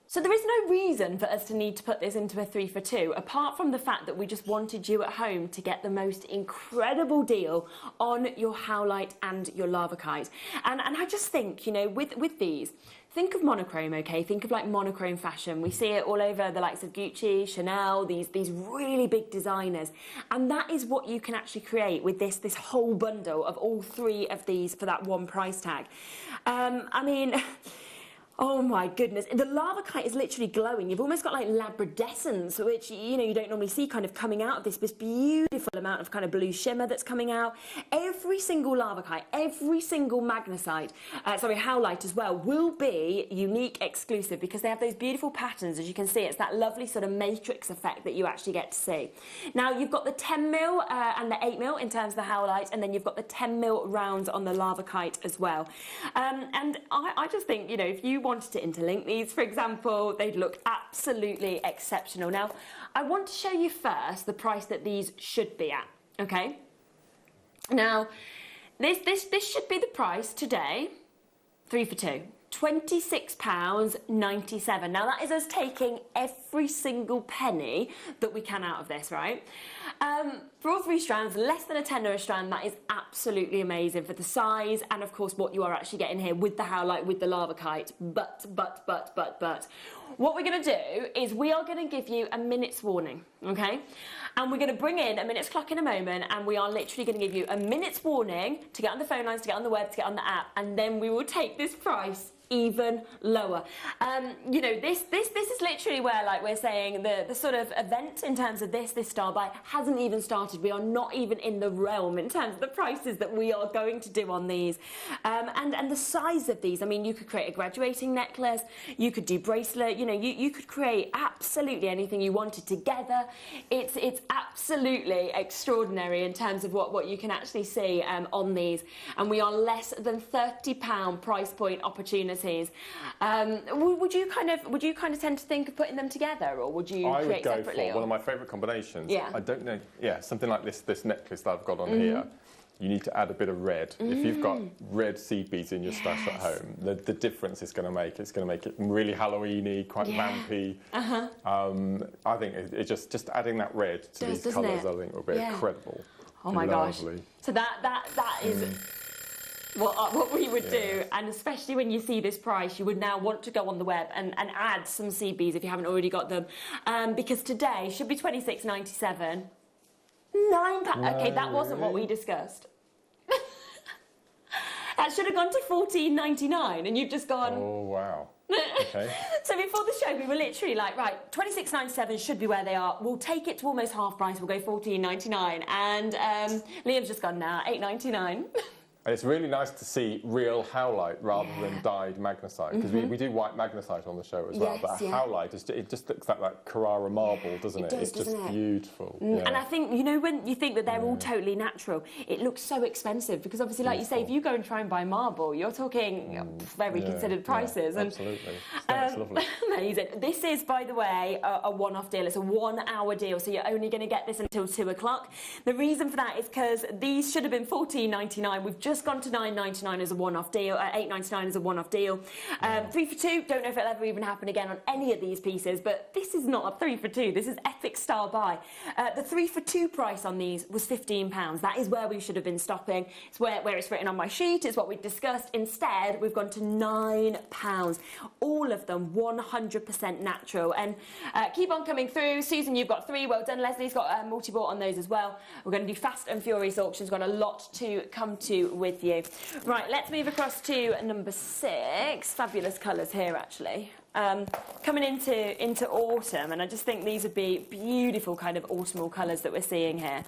So there is no reason for us to need to put this into a 3 for 2, apart from the fact that we just wanted you at home to get the most incredible deal on your howlite and your lava kite. And I just think, you know, with these, think of monochrome, okay? Think of like monochrome fashion. We see it all over the likes of Gucci, Chanel, these really big designers. And that is what you can actually create with this whole bundle of all 3 of these for that one price tag. I mean, oh my goodness, the lava kite is literally glowing. You've almost got like labradescence, which, you know, you don't normally see kind of coming out of this beautiful amount of kind of blue shimmer that's coming out. Every single lava kite, every single magnesite, howlite as well, will be unique, exclusive, because they have those beautiful patterns. As you can see, it's that lovely sort of matrix effect that you actually get to see. Now, you've got the 10 mil and the 8 mil in terms of the howlite, and then you've got the 10 mil rounds on the lava kite as well. And I just think, you know, if you wanted to interlink these, for example, they'd look absolutely exceptional. Now, I want to show you first the price that these should be at, okay? Now, this should be the price today, 3 for 2. £26.97. Now that is us taking every single penny that we can out of this, right? For all 3 strands, less than a tenner a strand. That is absolutely amazing for the size and of course what you are actually getting here with the howlite, with the lava kite. But what we're going to do is we are going to give you a minute's warning, okay? And we're going to bring in a minute's clock in a moment, and we are literally going to give you a minute's warning to get on the phone lines, to get on the web, to get on the app, and then we will take this price even lower. You know, this is literally where, like, we're saying the sort of event in terms of this star buy hasn't even started. We are not even in the realm in terms of the prices that we are going to do on these. And the size of these, I mean, you could create a graduating necklace, you could do bracelet, you know, you could create absolutely anything you wanted together. It's absolutely extraordinary in terms of what you can actually see on these. And we are less than £30 price point opportunities. Would you kind of tend to think of putting them together, or would you create separately? I would go for one of my favourite combinations. Yeah. I don't know. Yeah, something like this necklace that I've got on here. You need to add a bit of red. If you've got red seed beads in your stash at home, the difference it's going to make it really Halloweeny, quite vampy. I think it just adding that red to these colours, I think will be incredible. Oh my gosh! So that is. What we would do, and especially when you see this price, you would now want to go on the web and add some seed beads if you haven't already got them, because today should be £26.97. £9. Okay, that wasn't what we discussed. That should have gone to £14.99, and you've just gone. Oh wow. Okay. So before the show, we were literally like, right, £26.97 should be where they are. We'll take it to almost half price. We'll go £14.99, and Liam's just gone now, £8.99. And it's really nice to see real howlite rather than dyed magnesite, because we do white magnesite on the show as well, but howlite, it just looks like that Carrara marble, doesn't it? It's just beautiful. And I think, you know, when you think that they're all totally natural, it looks so expensive, because obviously, like you say, if you go and try and buy marble, you're talking very considered prices. Absolutely. That's lovely. Amazing. This is, by the way, a one-off deal. It's a 1-hour deal, so you're only going to get this until 2 o'clock. The reason for that is because these should have been £14.99. We've just gone to £9.99 as a one-off deal, £8.99 as a one-off deal. 3 for 2, don't know if it'll ever even happen again on any of these pieces, but this is not a 3 for 2, this is epic star buy. The 3 for 2 price on these was £15. That is where we should have been stopping. It's where it's written on my sheet, it's what we discussed. Instead, we've gone to £9. All of them 100% natural. And keep on coming through. Susan, you've got 3, well done. Leslie's got multi-bought on those as well. We're going to do fast and furious auctions. We've got a lot to come to with you. Right, let's move across to number 6. Fabulous colours here, actually. Coming into autumn, and I just think these would be beautiful kind of autumnal colours that we're seeing here.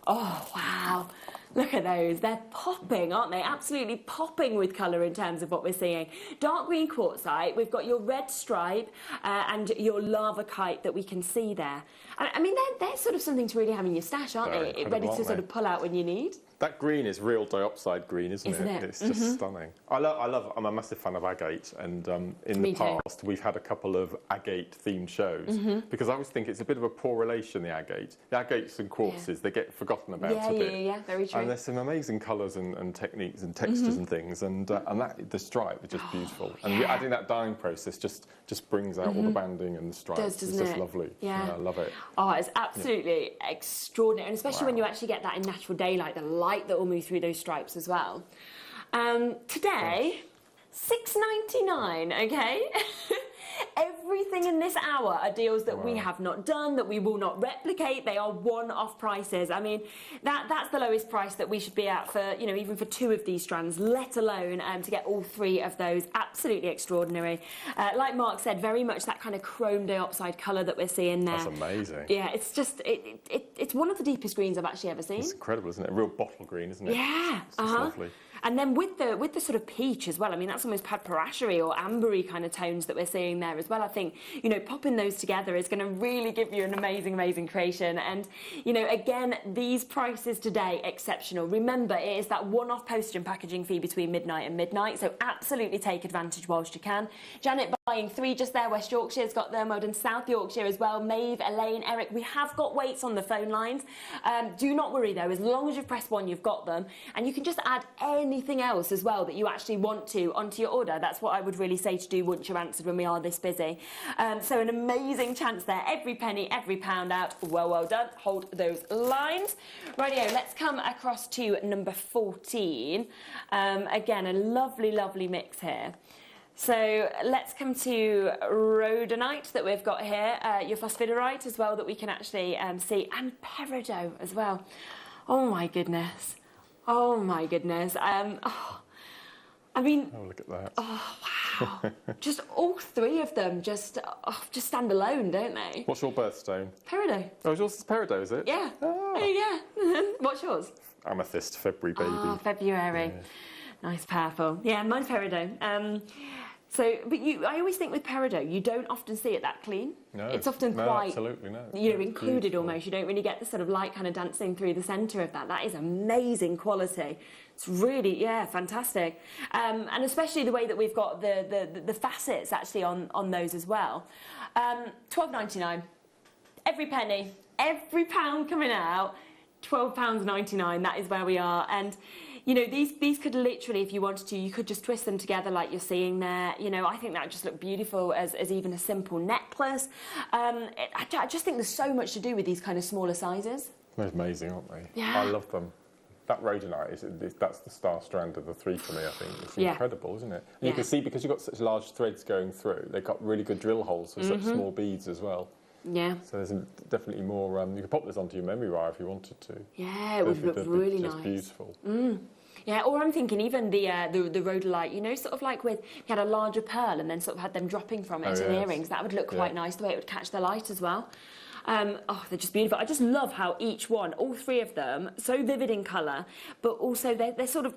Oh, wow. Look at those. They're popping, aren't they? Absolutely popping with colour in terms of what we're seeing. Dark green quartzite. We've got your red stripe and your lava kite that we can see there. I mean, they're sort of something to really have in your stash, aren't they? Ready to sort of pull out when you need. That green is real diopside green, isn't it? It's just stunning. I'm a massive fan of agate, and in the past we've had a couple of agate-themed shows because I always think it's a bit of a poor relation, the agate. The agates and quartzes, they get forgotten about a bit. Yeah, very true. And there's some amazing colours and techniques and textures and things, and the stripe is just beautiful. And adding that dyeing process just brings out all the banding and the stripes. It's just lovely. Yeah. I love it. Oh, it's absolutely extraordinary, and especially when you actually get that in natural daylight, the light that will move through those stripes as well. Today, $6.99, okay? Everything in this hour are deals that we have not done, that we will not replicate. They are one-off prices. I mean, that's the lowest price that we should be at for, you know, even for 2 of these strands, let alone to get all 3 of those. Absolutely extraordinary. Like Mark said, very much that kind of chrome diopside colour that we're seeing there. That's amazing. Yeah, it's just, it's one of the deepest greens I've actually ever seen. It's incredible, isn't it? A real bottle green, isn't it? Yeah. It's just lovely. And then with the sort of peach as well, I mean, that's almost padparashery or ambery kind of tones that we're seeing there as well. I think, you know, popping those together is going to really give you an amazing, amazing creation. And, you know, again, these prices today, exceptional. Remember, it is that one-off postage and packaging fee between midnight and midnight, so absolutely take advantage whilst you can. Janet buying 3 just there. West Yorkshire's got them. Well done, South Yorkshire as well. Maeve, Elaine, Eric. We have got weights on the phone lines. Do not worry, though. As long as you've pressed 1, you've got them. And you can just add anything else as well that you actually want to onto your order. That's what I would really say to do once you're answered when we are this busy. So an amazing chance there. Every penny, every pound out. Well done. Hold those lines. Rightio, let's come across to number 14. Again, a lovely, lovely mix here. So let's come to rhodonite that we've got here, your phosphoderite as well that we can actually see, and peridot as well. Oh my goodness. Oh my goodness. I mean... Oh, look at that. Oh, wow. Just all 3 of them just stand alone, don't they? What's your birthstone? Peridot. Oh, yours is peridot, is it? Yeah. Oh. Yeah. What's yours? Amethyst, February baby. Oh, February. Yeah. Nice, powerful. Yeah, mine's peridot. But I always think with peridot, you don't often see it that clean. No, it's often quite, absolutely no. You know, included almost. You don't really get the sort of light kind of dancing through the centre of that. That is amazing quality. It's really, yeah, fantastic. And especially the way that we've got the facets actually on those as well. £12.99. Every penny, every pound coming out, £12.99. That is where we are. And you know, these could literally, if you wanted to, you could just twist them together like you're seeing there. You know, I think that would just look beautiful as even a simple necklace. I just think there's so much to do with these kind of smaller sizes. They're amazing, aren't they? Yeah. I love them. That rhodonite, that's the star strand of the 3 for me, I think. It's incredible, isn't it? And you can see, because you've got such large threads going through, they've got really good drill holes for such small beads as well. Yeah. So there's definitely more. You could pop this onto your memory wire if you wanted to. Yeah, it would look really nice. Just beautiful. Yeah, or I'm thinking even the rhodolite, you know, sort of like with, you had a larger pearl and then sort of had them dropping from it in earrings. That would look quite nice, the way it would catch the light as well. Oh, they're just beautiful. I just love how each one, all 3 of them, so vivid in colour, but also they're sort of,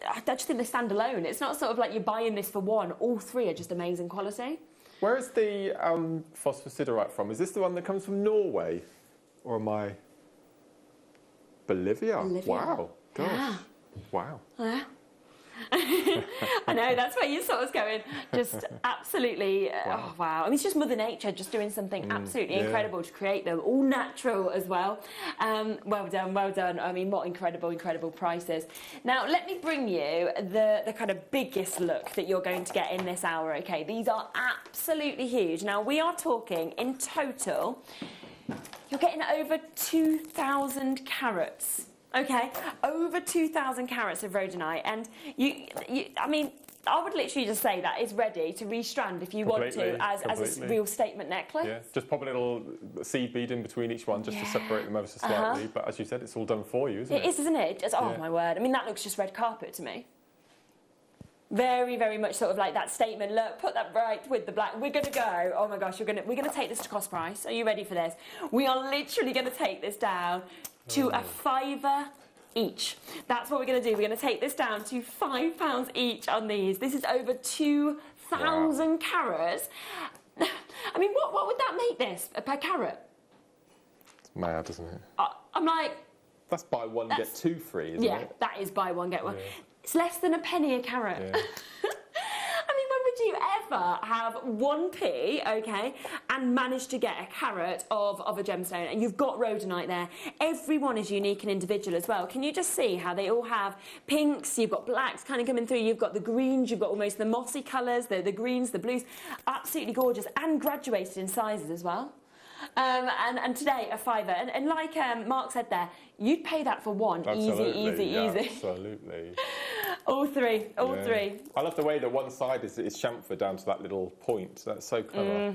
I just think they stand alone. It's not sort of like you're buying this for one. All 3 are just amazing quality. Where is the phosphosiderite from? Is this the one that comes from Norway? Or am I... Bolivia? Wow. Gosh. Yeah. Wow. Yeah. I know, that's where your sort of going. Just absolutely, oh wow. I mean, it's just Mother Nature just doing something absolutely incredible to create them, all natural as well. Well done, well done. I mean, what incredible, incredible prices. Now, let me bring you the kind of biggest look that you're going to get in this hour, okay? These are absolutely huge. Now, we are talking in total, you're getting over 2,000 carats. Okay, over 2,000 carats of rhodonite, and I mean, I would literally just say that is ready to restrand if you want to as a real statement necklace. Yeah, just pop a little seed bead in between each one just to separate them ever so slightly. But as you said, it's all done for you, isn't it? It is, isn't it? Just, oh my word! I mean, that looks just red carpet to me. Very, very much sort of like that statement. Look, put that right with the black. We're going to go. Oh my gosh, we're going to take this to cost price. Are you ready for this? We are literally going to take this down to a £5 each. That's what we're going to do. We're going to take this down to £5 each on these. This is over 2,000 carats. I mean, what would that make this per carat? It's mad, isn't it? I'm like... That's buy one, get two free, isn't it? Yeah, that is buy one, get one. Yeah. It's less than a penny a carat. Yeah. I mean, when would you ever have 1p, okay, and manage to get a carat of a gemstone? And you've got rhodonite there. Everyone is unique and individual as well. Can you just see how they all have pinks, you've got blacks kind of coming through, you've got the greens, you've got almost the mossy colours, the greens, the blues. Absolutely gorgeous and graduated in sizes as well. And today a £5, and like Mark said there, you'd pay that for one. Absolutely, easy. Absolutely. all three. I love the way that one side is chamfered down to that little point. That's so clever.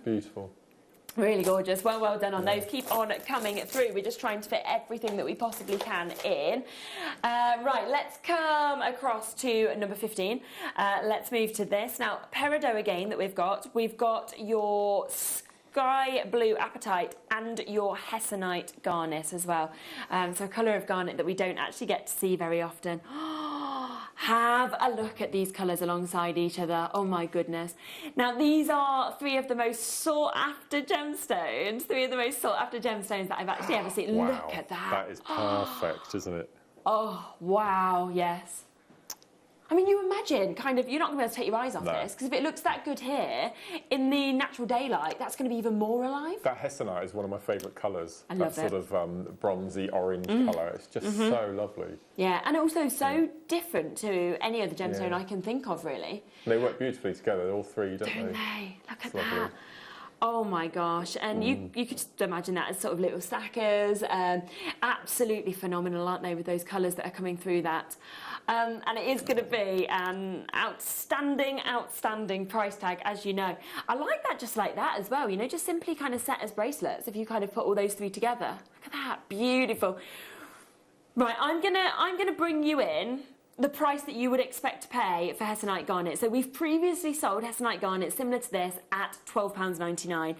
Beautiful. Really gorgeous. Well done on those. Keep on coming through. We're just trying to fit everything that we possibly can in. Right, let's come across to number 15. Let's move to this. Now, peridot again that we've got. We've got your sky blue apatite and your hessonite garnet as well. So a colour of garnet that we don't actually get to see very often. Have a look at these colours alongside each other. Oh my goodness. Now these are three of the most sought after gemstones. Three of the most sought after gemstones that I've actually ever seen. Wow. Look at that. That is perfect, isn't it? Oh, wow, yes. I mean, you imagine, kind of, you're not going to be able to take your eyes off this, because if it looks that good here, in the natural daylight, that's going to be even more alive. That hessonite is one of my favourite colours. I love that sort of bronzy orange colour. It's just so lovely. Yeah, and also so different to any other gemstone I can think of, really. They work beautifully together, all three, don't they? Look at that. Oh my gosh, and you could just imagine that as sort of little stackers. Absolutely phenomenal, aren't they, with those colours that are coming through that. And it is going to be an outstanding price tag, as you know. I like that just like that as well, you know, just simply kind of set as bracelets if you kind of put all those three together. Look at that, beautiful. Right, I'm gonna bring you in the price that you would expect to pay for hessonite garnet. So we've previously sold hessonite garnet similar to this at £12.99.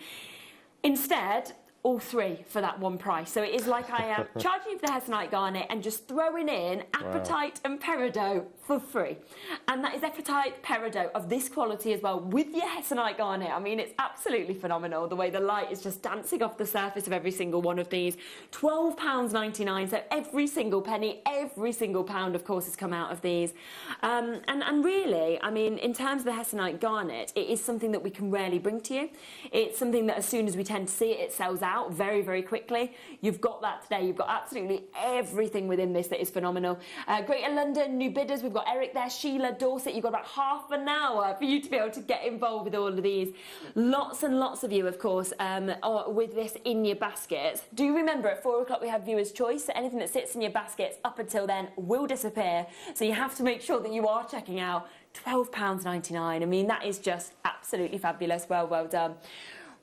Instead, all three for that one price. So it is like I am charging you for the hessonite garnet and just throwing in apatite and peridot for free. And that is apatite peridot of this quality as well, with your hessonite garnet. I mean, it's absolutely phenomenal the way the light is just dancing off the surface of every single one of these. £12.99, so every single penny, every single pound, of course, has come out of these. And really, I mean, in terms of the hessonite garnet, it is something that we can rarely bring to you. It's something that as soon as we tend to see it, it sells out very quickly. You've got that today. You've got absolutely everything within this that is phenomenal. Greater London, new bidders. We've got Eric there, Sheila, Dorset. You've got about half an hour for you to be able to get involved with all of these. Lots and lots of you, of course, are with this in your baskets. Do remember at 4 o'clock we have viewer's choice. So anything that sits in your baskets up until then will disappear. So you have to make sure that you are checking out. £12.99. I mean, that is just absolutely fabulous. Well done.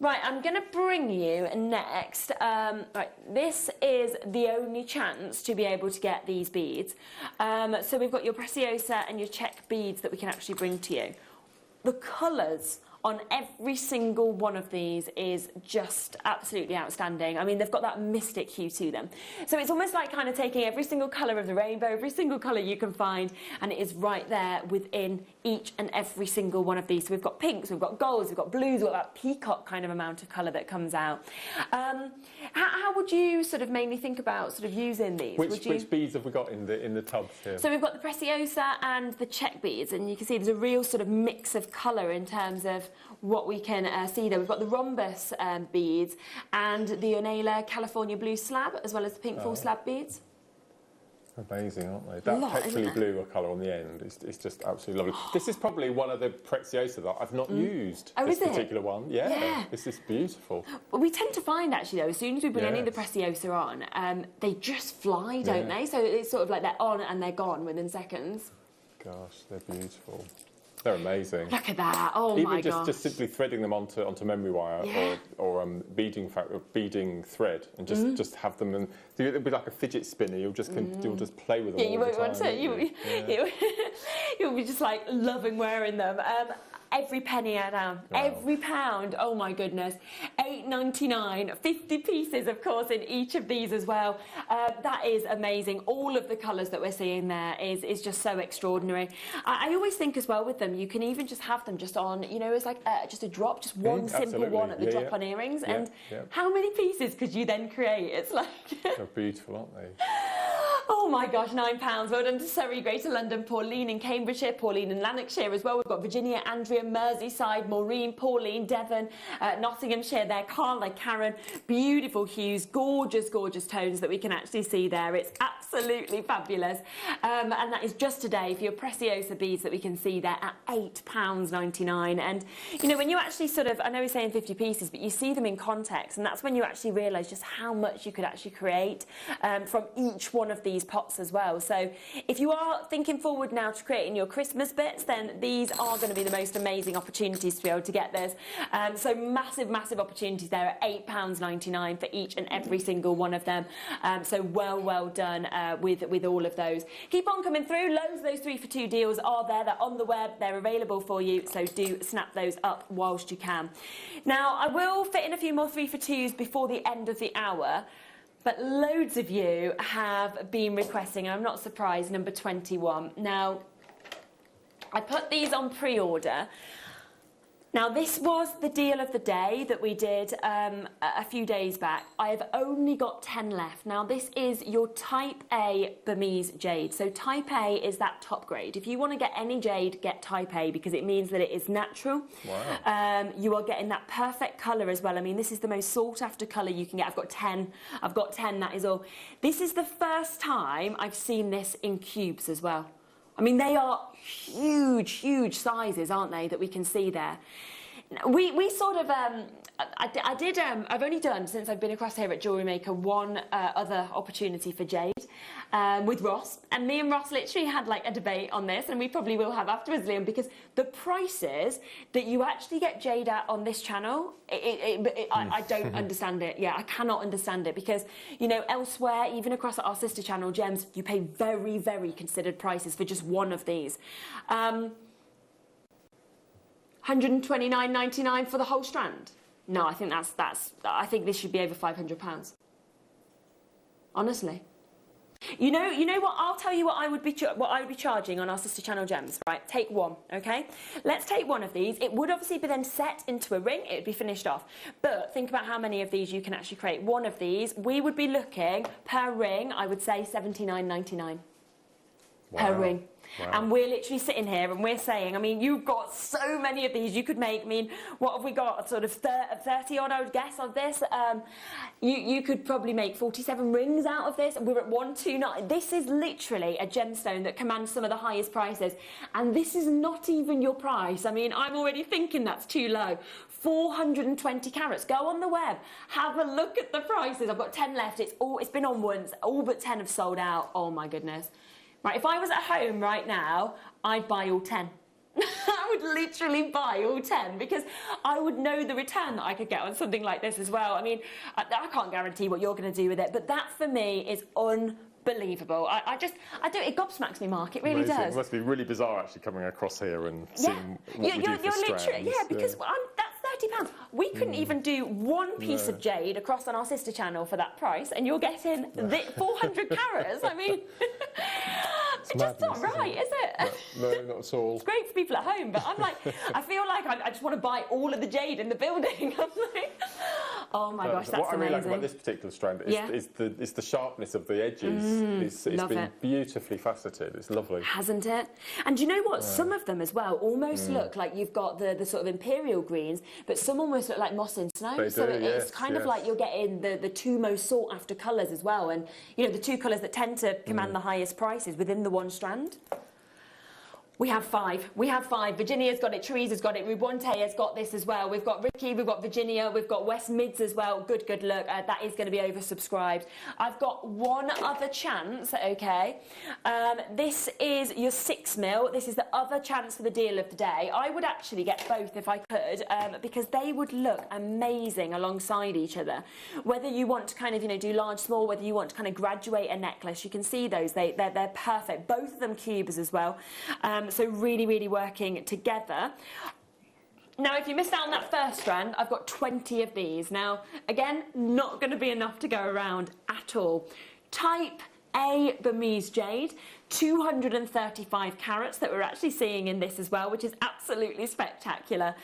Right, I'm going to bring you next. Right, this is the only chance to be able to get these beads. So we've got your Preciosa and your check beads that we can actually bring to you. The colours on every single one of these is just absolutely outstanding. I mean, they've got that mystic hue to them. So it's almost like kind of taking every single colour of the rainbow, every single colour you can find, and it is right there within each and every single one of these. So we've got pinks, we've got golds, we've got blues, we've got that peacock kind of amount of colour that comes out. How would you sort of mainly think about sort of using these? Which beads have we got in the tubs here? So we've got the Preciosa and the check beads, and you can see there's a real sort of mix of colour in terms of what we can see there. We've got the rhombus beads and the Onela California blue slab, as well as the pink full slab beads. Amazing, aren't they? That petrol blue colour on the end is just absolutely lovely. This is probably one of the Preciosa that I've not used. Oh, this is it? particular one. Yeah, this is beautiful. We tend to find actually though, as soon as we bring any of the Preciosa on, they just fly, don't they? So it's sort of like they're on and they're gone within seconds. Gosh, they're beautiful. They're amazing. Look at that! Oh my gosh! Even just simply threading them onto memory wire or beading thread, and just have them, and it'll be like a fidget spinner. You'll just play with them. Yeah, you won't want to. You'll be just like loving wearing them. every penny down, every pound. Oh my goodness, £8.99, 50 pieces, of course, in each of these as well. That is amazing. All of the colours that we're seeing there is just so extraordinary. I always think as well with them, you can even just have them just on, you know, it's like just a drop, just one simple one at the drop-on earrings. And how many pieces could you then create? It's like... They're beautiful, aren't they? Oh my gosh, £9. Well done to Surrey, Greater London, Pauline in Cambridgeshire, Pauline in Lanarkshire as well. We've got Virginia, Andrea, Merseyside, Maureen, Pauline, Devon, Nottinghamshire there, Carla, Karen. Beautiful hues, gorgeous, gorgeous tones that we can actually see there. It's absolutely fabulous. And that is just today for your Preciosa beads that we can see there at £8.99. And, you know, when you actually sort of, I know we're saying 50 pieces, but you see them in context, and that's when you actually realise just how much you could actually create from each one of these pots as well. So if you are thinking forward now to creating your Christmas bits, then these are going to be the most amazing opportunities to be able to get this. So massive, massive opportunities there at £8.99 for each and every single one of them. So well done with all of those. Keep on coming through. Loads of those 3 for 2 deals are there. They're on the web. They're available for you. So do snap those up whilst you can. Now, I will fit in a few more 3 for 2s before the end of the hour. But loads of you have been requesting, and I'm not surprised, number 21. Now, I put these on pre-order. Now, this was the deal of the day that we did a few days back. I have only got 10 left. Now, this is your Type A Burmese jade. So Type A is that top grade. If you want to get any jade, get Type A, because it means that it is natural. Wow. You are getting that perfect colour as well. I mean, this is the most sought-after colour you can get. I've got 10. I've got 10, that is all. This is the first time I've seen this in cubes as well. I mean, they are huge, huge sizes, aren't they, that we can see there. We sort of, I've only done, since I've been across here at Jewellery Maker, one other opportunity for jade with Ross. And me and Ross literally had like a debate on this, and we probably will have afterwards, Liam, because the prices that you actually get jade at on this channel, I don't understand it. Yeah, I cannot understand it, because, you know, elsewhere, even across our sister channel, Gems, you pay very, very considered prices for just one of these. £129.99 for the whole strand? No, I think I think this should be over £500. Honestly. You know what? I'll tell you what I would be charging on our sister channel Gems, right? Take one, okay? Let's take one of these. It would obviously be then set into a ring. It would be finished off. But think about how many of these you can actually create. One of these, we would be looking per ring, I would say £79.99 per ring. Wow. And we're literally sitting here and we're saying, I mean, you've got so many of these you could make. I mean, what have we got? Sort of 30 odd, I would guess, of this. You could probably make 47 rings out of this. We're at 129. This is literally a gemstone that commands some of the highest prices. And this is not even your price. I mean, I'm already thinking that's too low. 420 carats. Go on the web. Have a look at the prices. I've got 10 left. It's been on once. All but 10 have sold out. Oh, my goodness. Right, if I was at home right now, I'd buy all 10. I would literally buy all 10, because I would know the return that I could get on something like this as well. I mean, I can't guarantee what you're going to do with it, but that for me is unbelievable. It gobsmacks me, Mark. It really does. It must be really bizarre actually coming across here and seeing what we do for strands. Yeah, because that's £30. We couldn't even do one piece of jade across on our sister channel for that price, and you're getting 400 carats. I mean, it's just not right, is it? No, not at all. It's great for people at home, but I'm like, I feel like I just want to buy all of the jade in the building. I'm like, oh my gosh, that's amazing. What I really like about this particular strand is the sharpness of the edges. It's been beautifully faceted. It's lovely. Hasn't it? And do you know what? Some of them as well almost look like you've got the sort of imperial greens, but some almost look like moss in snow. It's kind of like you're getting the two most sought after colours as well, and you know, the two colours that tend to command the highest prices within the one strand. We have 5. Virginia's got it, Teresa's got it, Rubonte has got this as well. We've got Ricky, we've got Virginia, we've got West Mids as well. Good look. That is going to be oversubscribed. I've got one other chance, okay? This is your 6mm. This is the other chance for the deal of the day. I would actually get both if I could, because they would look amazing alongside each other. Whether you want to kind of, you know, do large, small, whether you want to kind of graduate a necklace, you can see those. They're perfect. Both of them cubes as well. So really, really working together. Now, if you missed out on that first strand, I've got 20 of these. Now, again, not going to be enough to go around at all. Type A Burmese jade, 235 carats that we're actually seeing in this as well, which is absolutely spectacular.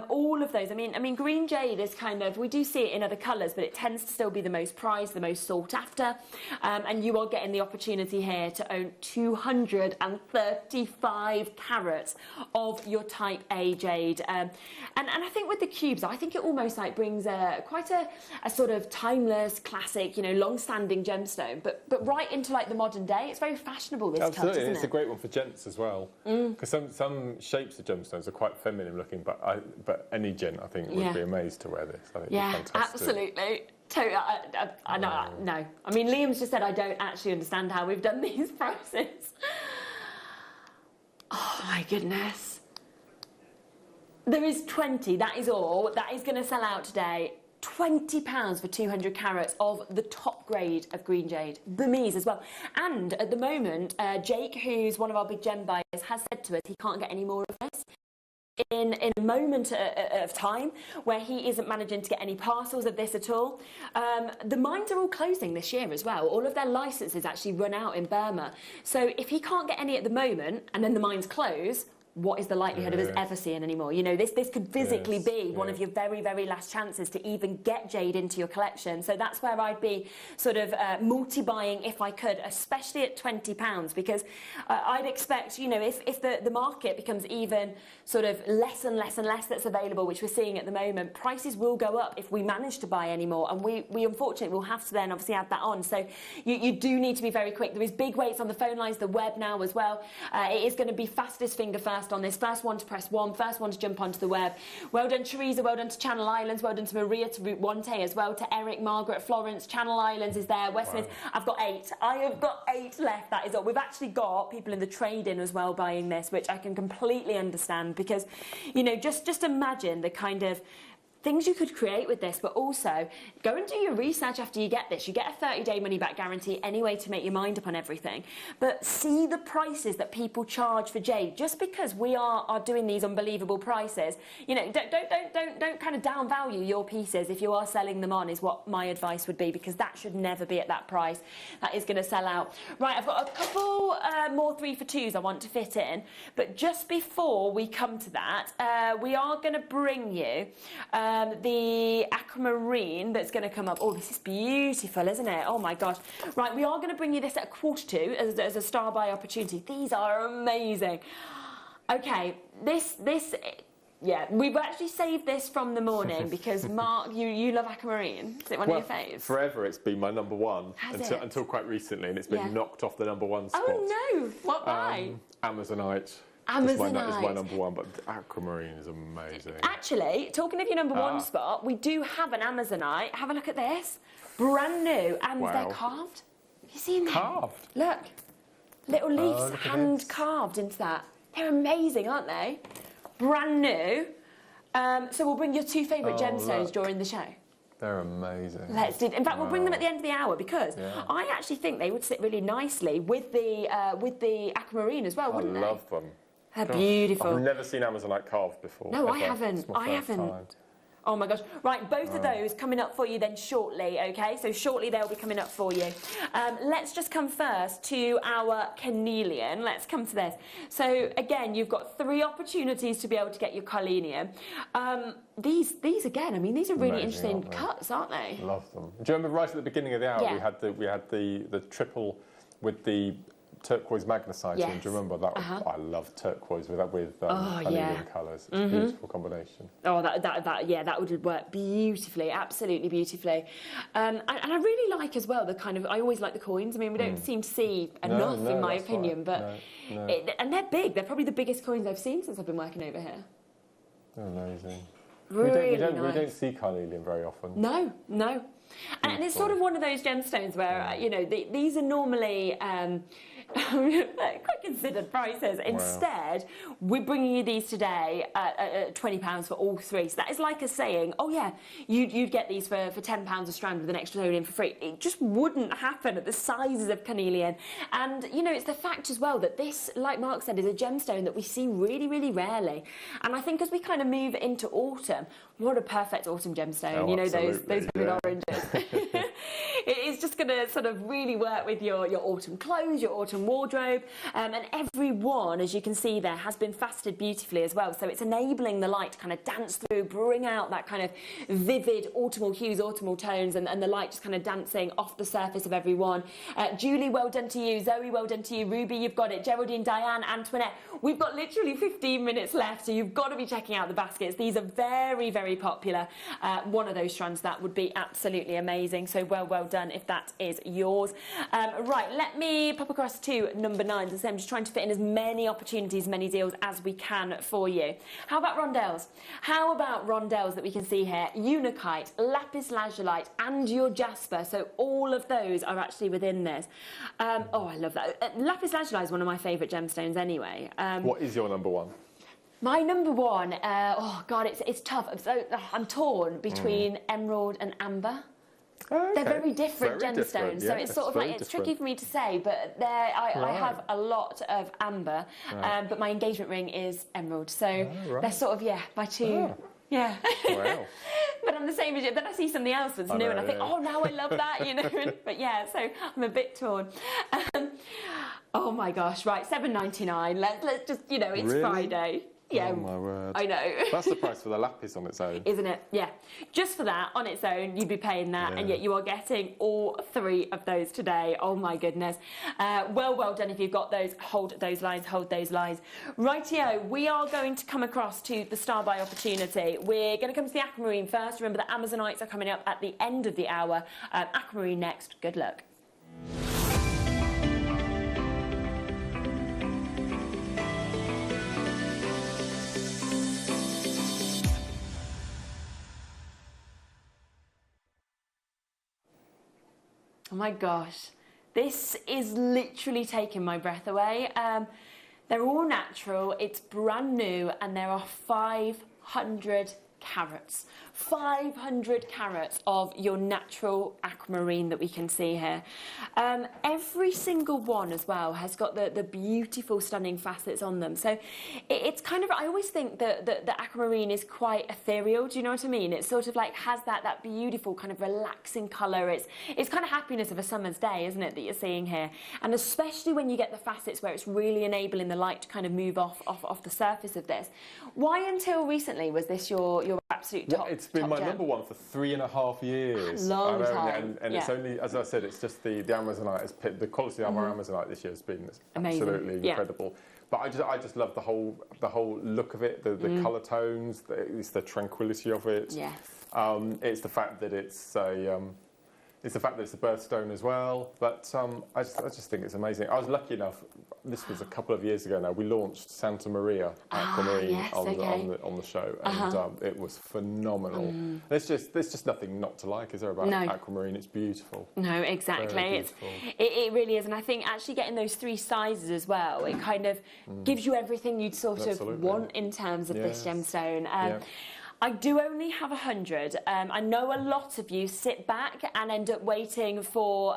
All of those, I mean, green jade is kind of, we do see it in other colours, but it tends to still be the most prized, the most sought after. And you are getting the opportunity here to own 235 carats of your type A jade. And I think with the cubes, I think it almost like brings quite a sort of timeless, classic, you know, long-standing gemstone, but right into like the modern day. It's very fashionable. This absolutely, cut, isn't it's it? a great one for gents as well. Because some shapes of gemstones are quite feminine looking, but any gent I think would be amazed to wear this. I think it'd be fantastic. Absolutely. Totally. No. I mean, Liam's just said I don't actually understand how we've done these prices. Oh my goodness. There is 20. That is all. That is going to sell out today. £20 for 200 carats of the top grade of green jade, Burmese as well. And at the moment, Jake, who's one of our big gem buyers, has said to us he can't get any more of this. In a moment of time where he isn't managing to get any parcels of this at all. The mines are all closing this year as well. All of their licences actually run out in Burma. So if he can't get any at the moment and then the mines close, what is the likelihood of us ever seeing any more? You know, this could physically be one of your very, very last chances to even get jade into your collection. So that's where I'd be sort of multi-buying if I could, especially at £20, because I'd expect, you know, if the market becomes even sort of less and less and less that's available, which we're seeing at the moment, prices will go up if we manage to buy any more. And we unfortunately will have to then obviously add that on. So you do need to be very quick. There is big waits on the phone lines, the web now as well. It is going to be fastest finger first on this. First one to press 1, first one to jump onto the web. Well done, Teresa. Well done to Channel Islands. Well done to Maria, to Route Wante as well, to Eric, Margaret, Florence. Channel Islands is there. Westminster. Wow. I've got 8. I have got 8 left. That is all. We've actually got people in the trade-in as well buying this, which I can completely understand because, you know, just imagine the kind of things you could create with this, but also go and do your research after you get this. You get a 30-day money-back guarantee anyway to make your mind up on everything. But see the prices that people charge for jade. Just because we are doing these unbelievable prices, you know, don't kind of downvalue your pieces if you are selling them on, is what my advice would be, because that should never be at that price. That is going to sell out. Right, I've got a couple more 3 for 2s I want to fit in, but just before we come to that, we are going to bring you the aquamarine that's going to come up. Oh, this is beautiful, isn't it? Oh my gosh. Right, we are going to bring you this at 1/4 as a star buy opportunity. These are amazing. Okay, yeah, we've actually saved this from the morning because Mark, you love aquamarine. Is it one of your faves? Forever it's been my number one until quite recently, and it's been knocked off the number 1 spot. Oh no, what by? Amazonite. Amazonite is my number 1, but aquamarine is amazing. Actually, talking of your number 1 spot, we do have an Amazonite. Have a look at this. Brand new, and they're carved. Have you seen them? Carved? Look. Little leaves hand carved into that. They're amazing, aren't they? Brand new. So we'll bring your 2 favourite gemstones during the show. They're amazing. Let's do. In fact, we'll bring them at the end of the hour because I actually think they would sit really nicely with the aquamarine as well, wouldn't they? I love them. They're beautiful. I've never seen Amazonite carved before. No, I haven't. I haven't. Time. Oh my gosh. Right, both of those coming up for you then shortly, okay? So shortly they'll be coming up for you. Let's just come first to our carnelian. Let's come to this. So again, you've got 3 opportunities to be able to get your carnelian. These again, I mean, these are really interesting cuts, aren't they? Love them. Do you remember right at the beginning of the hour we had the triple with the turquoise magnesite. Do you remember that? I love turquoise with carnelian colours. It's a beautiful combination. Oh, that would work beautifully, absolutely beautifully. And I really like as well the kind of, I always like the coins. I mean, we don't seem to see enough in my opinion, but and they're big. They're probably the biggest coins I've seen since I've been working over here. They're amazing. Really we don't see carnelian very often. No. And it's sort of one of those gemstones where, you know, these are normally, quite considered prices. Wow. Instead, we're bringing you these today at £20 for all three. So that is like us saying, oh yeah, you'd get these for £10 a strand with an extra stone in for free. It just wouldn't happen at the sizes of carnelian. And, you know, it's the fact as well that this, like Mark said, is a gemstone that we see really, really rarely. And I think as we kind of move into autumn, what a perfect autumn gemstone. Oh, you know, absolutely, those vivid oranges. It is just going to sort of really work with your autumn clothes, your autumn wardrobe, and every one, as you can see there, has been faceted beautifully as well. So it's enabling the light to kind of dance through, bring out that kind of vivid autumnal hues, autumnal tones, and the light just kind of dancing off the surface of every one. Julie, well done to you. Zoe, well done to you. Ruby, you've got it. Geraldine, Diane, Antoinette. We've got literally 15 minutes left, so you've got to be checking out the baskets. These are very, very popular. One of those strands, that would be absolutely amazing. So well done if that is yours. Right, let me pop across to number 9. As I say, I'm just trying to fit in as many opportunities, many deals as we can for you. How about rondelles? How about rondelles that we can see here? Unakite, lapis lazulite, and your jasper. So all of those are actually within this. Oh, I love that. Lapis lazuli is one of my favourite gemstones anyway. What is your number one? My number one, oh God, it's tough. I'm torn between emerald and amber. Okay. They're very different gemstones, so yeah, it's sort of like, it's tricky for me to say, but I have a lot of amber, but my engagement ring is emerald, so they're sort of, my two, yeah. Wow. But I'm the same as you. Then I see something else that's new, and I think, oh, now I love that, you know. But yeah, so I'm a bit torn. Oh my gosh, right, $7.99. Let's just, you know, it's Friday. Yeah, oh my word. I know. That's the price for the lapis on its own. Isn't it? Yeah. Just for that, on its own, you'd be paying that, and yet you are getting all 3 of those today. Oh my goodness. Well done if you've got those. Hold those lines, hold those lines. Rightio, we are going to come across to the star buy opportunity. We're going to come to the aquamarine first. Remember, the Amazonites are coming up at the end of the hour. Aquamarine next. Good luck. Oh my gosh, this is literally taking my breath away. They're all natural, it's brand new, and there are 500 carats. 500 carats of your natural aquamarine that we can see here. Every single one as well has got the beautiful, stunning facets on them. So it's kind of, I always think that the aquamarine is quite ethereal, do you know what I mean? It sort of like has that beautiful kind of relaxing colour. It's kind of happiness of a summer's day, isn't it, that you're seeing here? And especially when you get the facets where it's really enabling the light to kind of move off the surface of this. Why until recently was this your absolute top? It's been my number one for 3.5 years. Long time. And it's only, as I said, it's just the Amazonite. The quality of our Amazonite this year has been absolutely incredible. But I just love the whole look of it, the colour tones, it's the tranquility of it. Yes. It's the fact that it's a birthstone as well. But I just think it's amazing. I was lucky enough. This was a couple of years ago now. We launched Santa Maria Aquamarine on the show, and it was phenomenal. There's just nothing not to like, is there, about aquamarine? It's beautiful. No, exactly. It really is, and I think actually getting those 3 sizes as well, it kind of gives you everything you'd sort of want in terms of this gemstone. I do only have 100. I know a lot of you sit back and end up waiting for,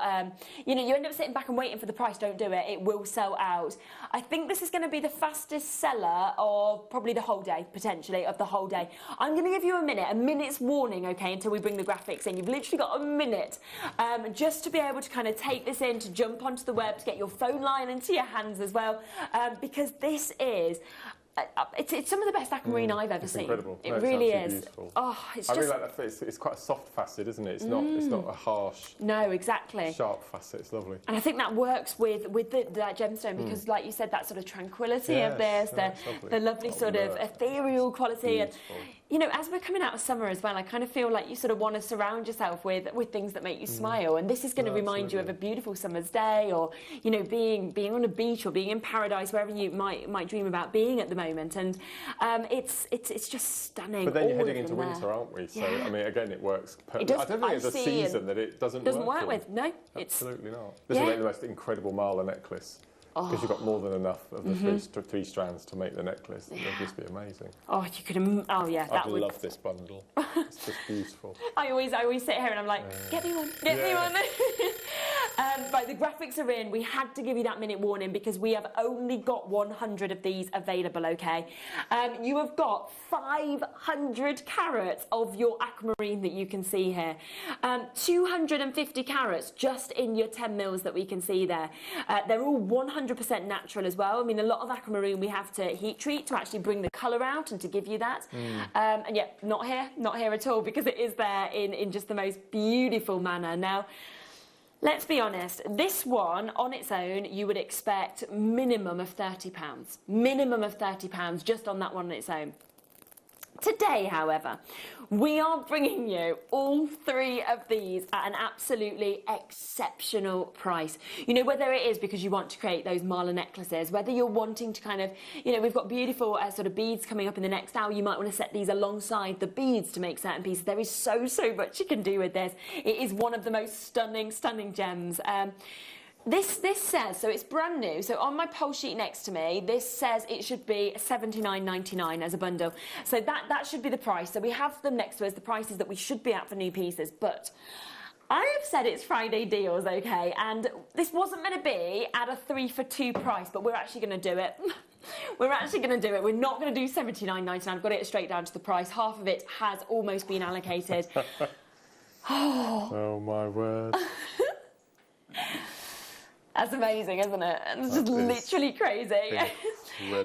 you end up sitting back and waiting for the price. Don't do it. It will sell out. I think this is going to be the fastest seller of probably the whole day, potentially, of the whole day. I'm going to give you a minute's warning, okay, until we bring the graphics in. You've literally got a minute just to be able to kind of take this in, to jump onto the web, to get your phone line into your hands as well, because this is... It's some of the best aquamarine I've ever seen. Incredible. It really is. Beautiful. Oh, it's I just. really like that. It's quite a soft facet, isn't it? It's not a harsh. No, exactly. Sharp facet. It's lovely. And I think that works with that gemstone because, like you said, that sort of tranquility of this, the lovely sort of ethereal quality, and as we're coming out of summer as well, I kind of feel like you sort of want to surround yourself with things that make you smile, and this is going to remind you of a beautiful summer's day, or being on a beach or being in paradise, wherever you might dream about being at the moment, and it's just stunning. But then you're heading into winter, aren't we? So I mean, again, it works. I don't think there's a season that it doesn't work with. No, absolutely not. This is like the most incredible Marla necklace Because you've got more than enough of the three strands to make the necklace. It would just be amazing. Oh, you could. Oh yeah, that would. I love this bundle. It's just beautiful. I always sit here and I'm like, get me one, get me one. Right, the graphics are in. We had to give you that minute warning because we have only got 100 of these available, okay? You have got 500 carats of your aquamarine that you can see here. 250 carats just in your 10 mils that we can see there. They're all 100% natural as well. I mean, a lot of aquamarine we have to heat treat to actually bring the colour out and to give you that. And yeah, not here at all because it is there in just the most beautiful manner. Now, let's be honest, this one on its own, you would expect minimum of £30. Minimum of £30 just on that one on its own. Today, however, we are bringing you all three of these at an absolutely exceptional price. You know, whether it is because you want to create those mala necklaces, whether you're wanting to kind of, you know, we've got beautiful sort of beads coming up in the next hour. You might want to set these alongside the beads to make certain pieces. There is so much you can do with this. It is one of the most stunning gems. This says, so it's brand new, so on my poll sheet next to me, this says it should be $79.99 as a bundle. So that should be the price. So we have them next to us, the prices that we should be at for new pieces, but I have said it's Friday deals, okay, and this wasn't meant to be at a 3 for 2 price, but we're actually going to do it. We're actually going to do it. We're not going to do $79.99. I've got it straight down to the price. Half of it has almost been allocated. Oh my word. That's amazing, isn't it? It's just literally crazy.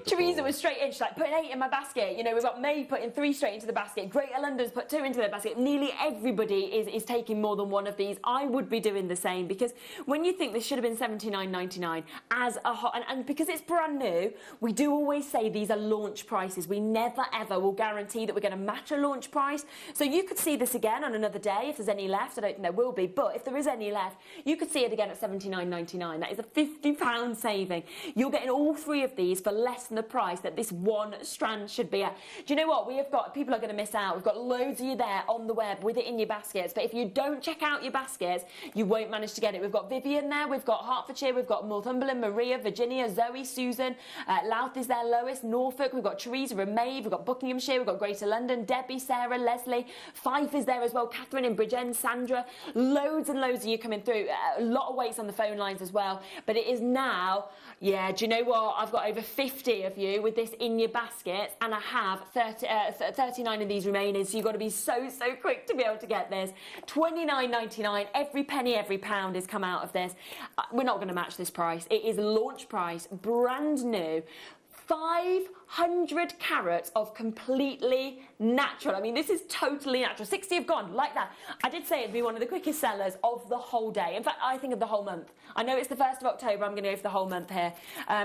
Teresa was straight in. She's like, put 8 in my basket. You know, we've got May putting 3 straight into the basket. Greater London's put 2 into their basket. Nearly everybody is taking more than one of these. I would be doing the same because when you think this should have been $79.99 as a hot... And because it's brand new, we do always say these are launch prices. We never, ever will guarantee that we're going to match a launch price. So you could see this again on another day if there's any left. I don't think there will be. But if there is any left, you could see it again at $79.99. That is a £50 saving. You're getting all 3 of these for less than the price that this one strand should be at. Do you know what? We have got, people are going to miss out. We've got loads of you there on the web with it in your baskets. But if you don't check out your baskets, you won't manage to get it. We've got Vivian there. We've got Hertfordshire. We've got Northumberland, Maria, Virginia, Zoe, Susan. Louth is there, Lois, Norfolk. We've got Teresa and Maeve. We've got Buckinghamshire. We've got Greater London, Debbie, Sarah, Leslie. Fife is there as well. Catherine in Bridgend, Sandra. Loads and loads of you coming through. A lot of weights on the phone lines as well. But it is now, yeah, do you know what? I've got over 50 of you with this in your baskets, and I have 39 of these remaining, so you've got to be so quick to be able to get this. $29.99, every penny, every pound has come out of this. We're not going to match this price. It is launch price, brand new. 500 carats of completely natural. I mean, this is totally natural. 60 have gone like that. I did say it'd be one of the quickest sellers of the whole day. In fact, I think of the whole month. I know it's the 1st of October. I'm going to go for the whole month here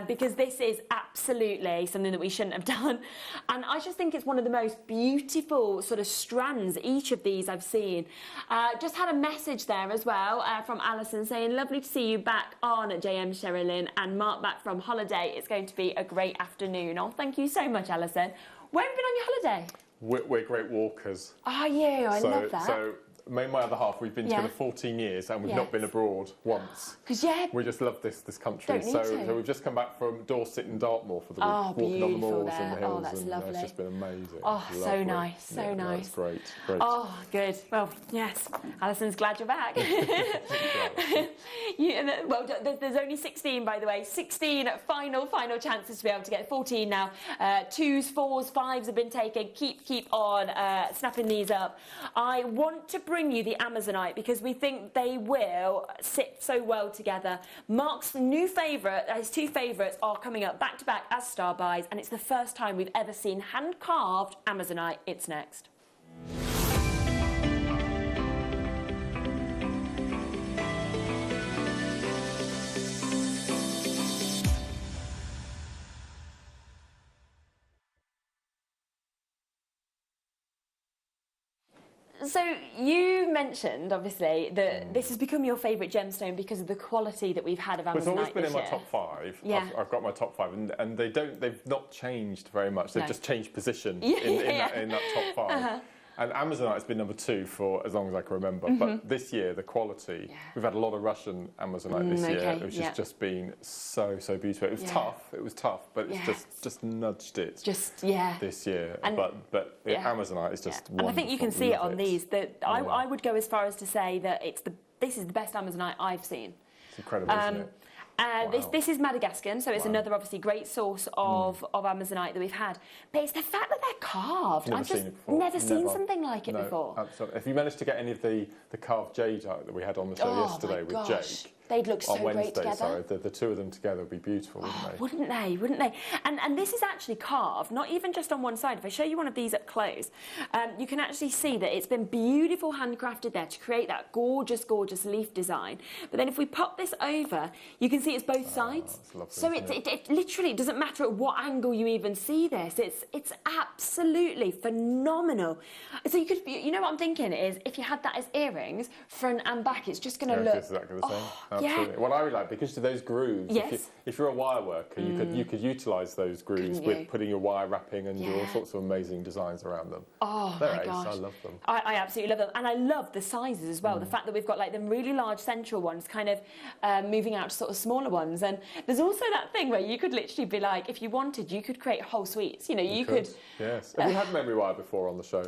because this is absolutely something that we shouldn't have done. And I just think it's one of the most beautiful sort of strands, each of these I've seen. Just had a message there as well from Alison saying, lovely to see you back on at JM Sherilyn, and Mark back from holiday. It's going to be a great afternoon. Oh, thank you so much, Alison. Where have you been on your holiday? We're great walkers. Are you? I love that. So me and my other half, we've been together 14 years and we've not been abroad once. Because we just love this country. So we've just come back from Dorset and Dartmoor for the week, walking on the moors and the hills, that's and lovely. it's just been amazing. Oh, so nice, so nice. It's great. Oh, good. Well, yes, Alison's glad you're back. Well, there's only 16, by the way. 16 final chances to be able to get 14 now. 2s, 4s, 5s have been taken. Keep on snapping these up. I want to bring you the Amazonite because we think they will sit so well together. Mark's new favourite, his 2 favourites are coming up back to back as star buys, and it's the first time we've ever seen hand-carved Amazonite. It's next. So you mentioned, obviously, that this has become your favourite gemstone because of the quality that we've had of Amazonite. It's always been in my top 5. Yeah. I've got my top 5, and they've not changed very much. They've just changed position in that top 5. And Amazonite has been number 2 for as long as I can remember. But this year, the quality, we've had a lot of Russian Amazonite this year, which has just been so beautiful. It was tough, but it's just nudged it this year. And but Amazonite is just wonderful. And I think you can see it on these. I would go as far as to say that this is the best Amazonite I've seen. It's incredible, isn't it? This is Madagascan, so it's another obviously great source of Amazonite that we've had. But it's the fact that they're carved. I've just never seen something like it before. Absolutely. If you managed to get any of the carved jade that we had on the show yesterday with Jake. They'd look so on Wednesday, great together. Sorry, the two of them together would be beautiful, wouldn't they? Wouldn't they? And this is actually carved, not even just on one side. If I show you one of these up close, you can actually see that it's been beautiful handcrafted there to create that gorgeous, gorgeous leaf design. But then if we pop this over, you can see it's both sides. Lovely, so it literally doesn't matter at what angle you even see this. It's absolutely phenomenal. So you could, you know what I'm thinking is, if you had that as earrings, front and back, it's just going to look exactly the same. Absolutely. What I would like, because of those grooves, if you're a wire worker, you could utilise those grooves with putting your wire wrapping and do all sorts of amazing designs around them. Oh, they're my gosh. I love them. I absolutely love them. And I love the sizes as well. The fact that we've got like them really large central ones kind of moving out to sort of smaller ones. And there's also that thing where you could literally be like, if you wanted, you could create whole suites. You know, you could. Yes. Have you had memory wire before on the show?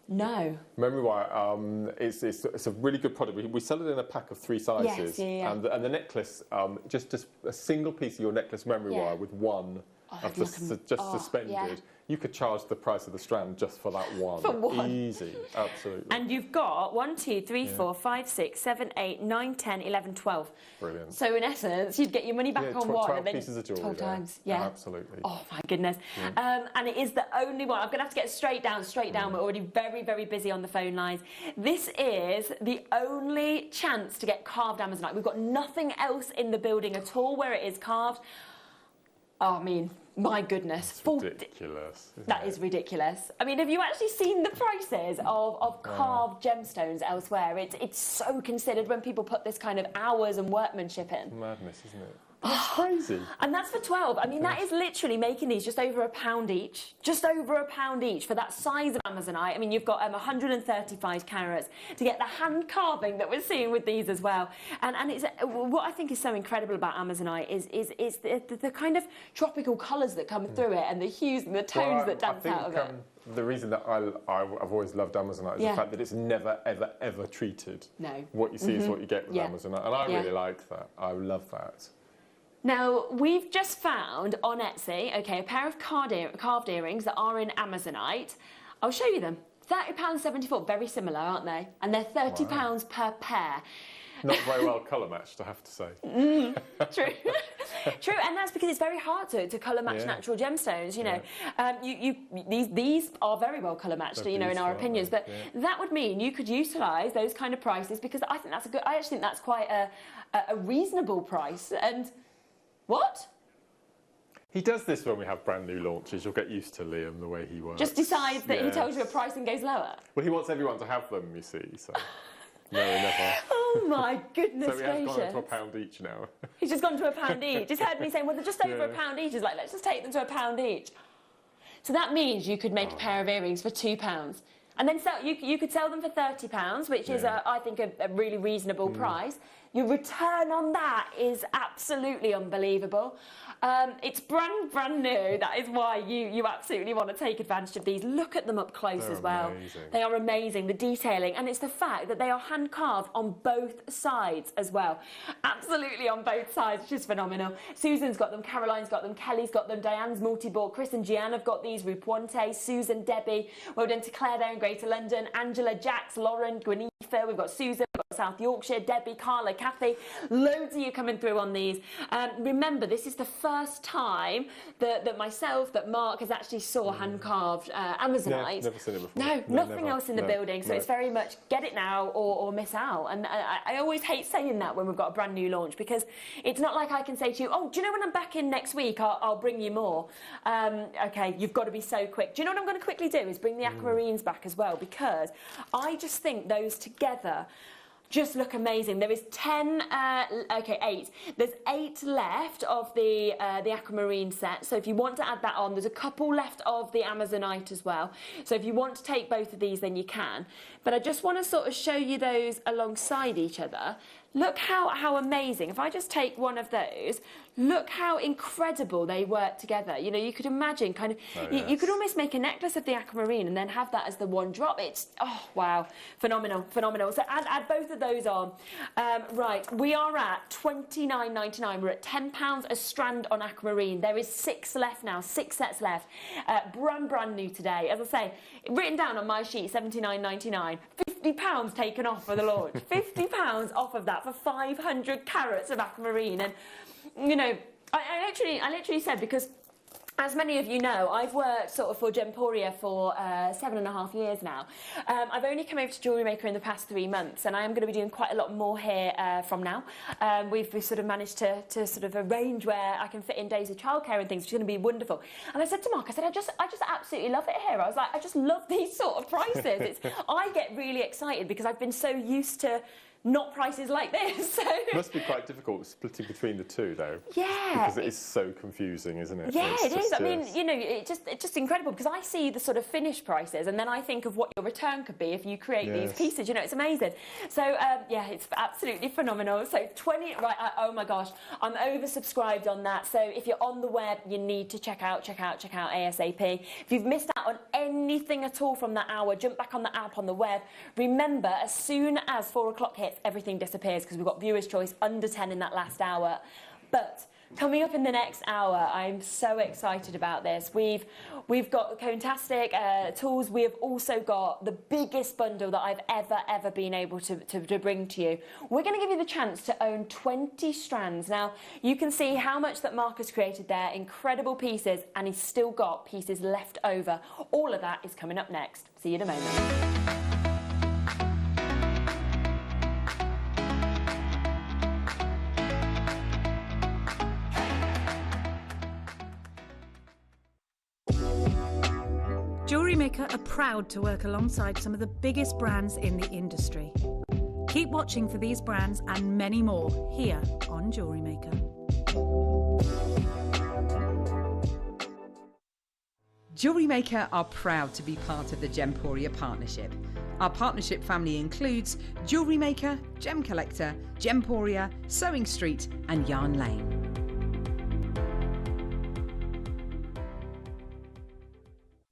No. Memory wire, it's a really good product. We sell it in a pack of 3 sizes. And the necklace, just a single piece of your necklace memory wire with one suspended. You could charge the price of the strand just for that one. For one. Easy, absolutely. And you've got 1, 2, 3, 4, 5, 6, 7, 8, 9, 10, 11, 12. Brilliant. So in essence, you'd get your money back on one. 12 and then pieces of jewellery 12 there. times. Absolutely. Oh my goodness. And it is the only one. I'm going to have to get straight down. We're already very, very busy on the phone lines. This is the only chance to get carved Amazonite. We've got nothing else in the building at all where it is carved. Oh, I mean, my goodness. That's ridiculous. That is ridiculous. I mean, have you actually seen the prices of carved gemstones elsewhere? It's so considered when people put this kind of hours and workmanship in. Madness, isn't it? That's crazy. And that's for 12. I mean, that is literally making these just over £1 each. Just over £1 each for that size of Amazonite. I mean, you've got 135 carats to get the hand carving that we're seeing with these as well. And it's what I think is so incredible about Amazonite is the kind of tropical colours that come through it and the hues and the tones that dance out of it. The reason that I've always loved Amazonite is the fact that it's never, ever, ever treated. No. What you see is what you get with Amazonite. And I really like that. I love that. Now, we've just found on Etsy, a pair of carved earrings that are in Amazonite. I'll show you them. £30.74, very similar, aren't they? And they're £30 per pair. Not very well colour matched, I have to say. True. True, and that's because it's very hard to colour match natural gemstones, you know. These are very well colour matched, you know, in our opinions, but that would mean you could utilise those kind of prices, because I think that's I actually think that's quite a reasonable price. And what? He does this when we have brand new launches. You'll get used to Liam, the way he works. Just decides that he tells you a price and goes lower? Well, he wants everyone to have them, you see, so... No, never. Oh my goodness gracious. So he has gone to £1 each now. He's just gone to £1 each. He's heard me saying, well, they're just over £1 each. He's like, let's just take them to £1 each. So that means you could make a pair of earrings for £2. And then you could sell them for £30, which is, I think, a really reasonable price. Your return on that is absolutely unbelievable. It's brand new. That is why you absolutely want to take advantage of these. Look at them up close as well. Amazing. They are amazing, the detailing. And it's the fact that they are hand carved on both sides as well. Absolutely on both sides, which is phenomenal. Susan's got them, Caroline's got them, Kelly's got them, Diane's multi-bought, Chris and Gianne have got these, Ruth Puente, Susan, Debbie, well done to Claire there in Greater London, Angela, Jax, Lauren, Gwynetha, we've got Susan, we've got South Yorkshire, Debbie, Carla, Kathy, loads of you coming through on these. Remember, this is the first time that myself, that Mark has actually saw hand-carved Amazonite. Yeah, never seen it before. No, nothing else in the building, so it's very much get it now or miss out. And I always hate saying that when we've got a brand new launch, because it's not like I can say to you, oh, do you know when I'm back in next week, I'll bring you more. Okay, you've got to be so quick. Do you know what I'm going to quickly do is bring the aquamarines back as well, because I just think those together just look amazing. There is 8. There's 8 left of the aquamarine set. So if you want to add that on, there's a couple left of the Amazonite as well. So if you want to take both of these, then you can. But I just want to sort of show you those alongside each other. Look how amazing. If I just take one of those, look how incredible they work together. You know, you could imagine kind of, you could almost make a necklace of the aquamarine and then have that as the one drop. It's, oh, wow, phenomenal, phenomenal. So add both of those on. Right, we are at £29.99. We're at £10 a strand on aquamarine. There is 6 left now, 6 sets left. Brand new today. As I say, written down on my sheet, £79.99. £50 taken off for the launch. £50 off of that for 500 carats of aquamarine. And, you know, I literally said, because as many of you know, I've worked sort of for Gemporia for 7.5 years now. I've only come over to Jewellery Maker in the past 3 months, and I am going to be doing quite a lot more here from now. We've sort of managed to sort of arrange where I can fit in days of childcare and things, which is going to be wonderful. And I said to Mark, I said, I just absolutely love it here. I was like, I just love these sort of prices. I get really excited because I've been so used to not prices like this. So. It must be quite difficult splitting between the two, though. Yeah. Because it is so confusing, isn't it? Yeah, it is. I mean, you know, it's just incredible, because I see the sort of finished prices and then I think of what your return could be if you create these pieces. You know, it's amazing. So, yeah, it's absolutely phenomenal. So, oh my gosh, I'm oversubscribed on that. So, if you're on the web, you need to check out ASAP. If you've missed out on anything at all from that hour, jump back on the app on the web. Remember, as soon as 4 o'clock hits, everything disappears, because we've got viewer's choice under 10 in that last hour. But coming up in the next hour, I'm so excited about this. We've got fantastic tools. We have also got the biggest bundle that I've ever been able to bring to you. We're going to give you the chance to own 20 strands. Now, you can see how much that Mark has created there. Incredible pieces, and he's still got pieces left over. All of that is coming up next. See you in a moment. Jewellery Maker are proud to work alongside some of the biggest brands in the industry. Keep watching for these brands and many more here on Jewellery Maker. Jewellery Maker are proud to be part of the Gemporia partnership. Our partnership family includes Jewellery Maker, Gem Collector, Gemporia, Sewing Street and Yarn Lane.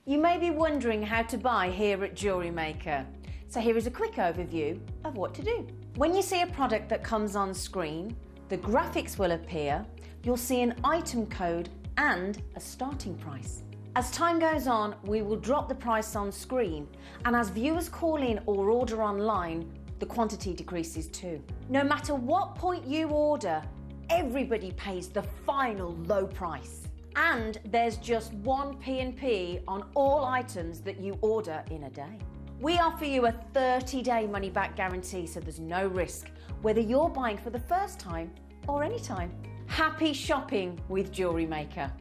You may be wondering how to buy here at Jewellery Maker. So here is a quick overview of what to do. When you see a product that comes on screen, the graphics will appear, you'll see an item code and a starting price. As time goes on, we will drop the price on screen, and as viewers call in or order online, the quantity decreases too. No matter what point you order, everybody pays the final low price. And there's just one P&P on all items that you order in a day. We offer you a 30-day money-back guarantee, so there's no risk, whether you're buying for the first time or any time. Happy shopping with Jewellery Maker.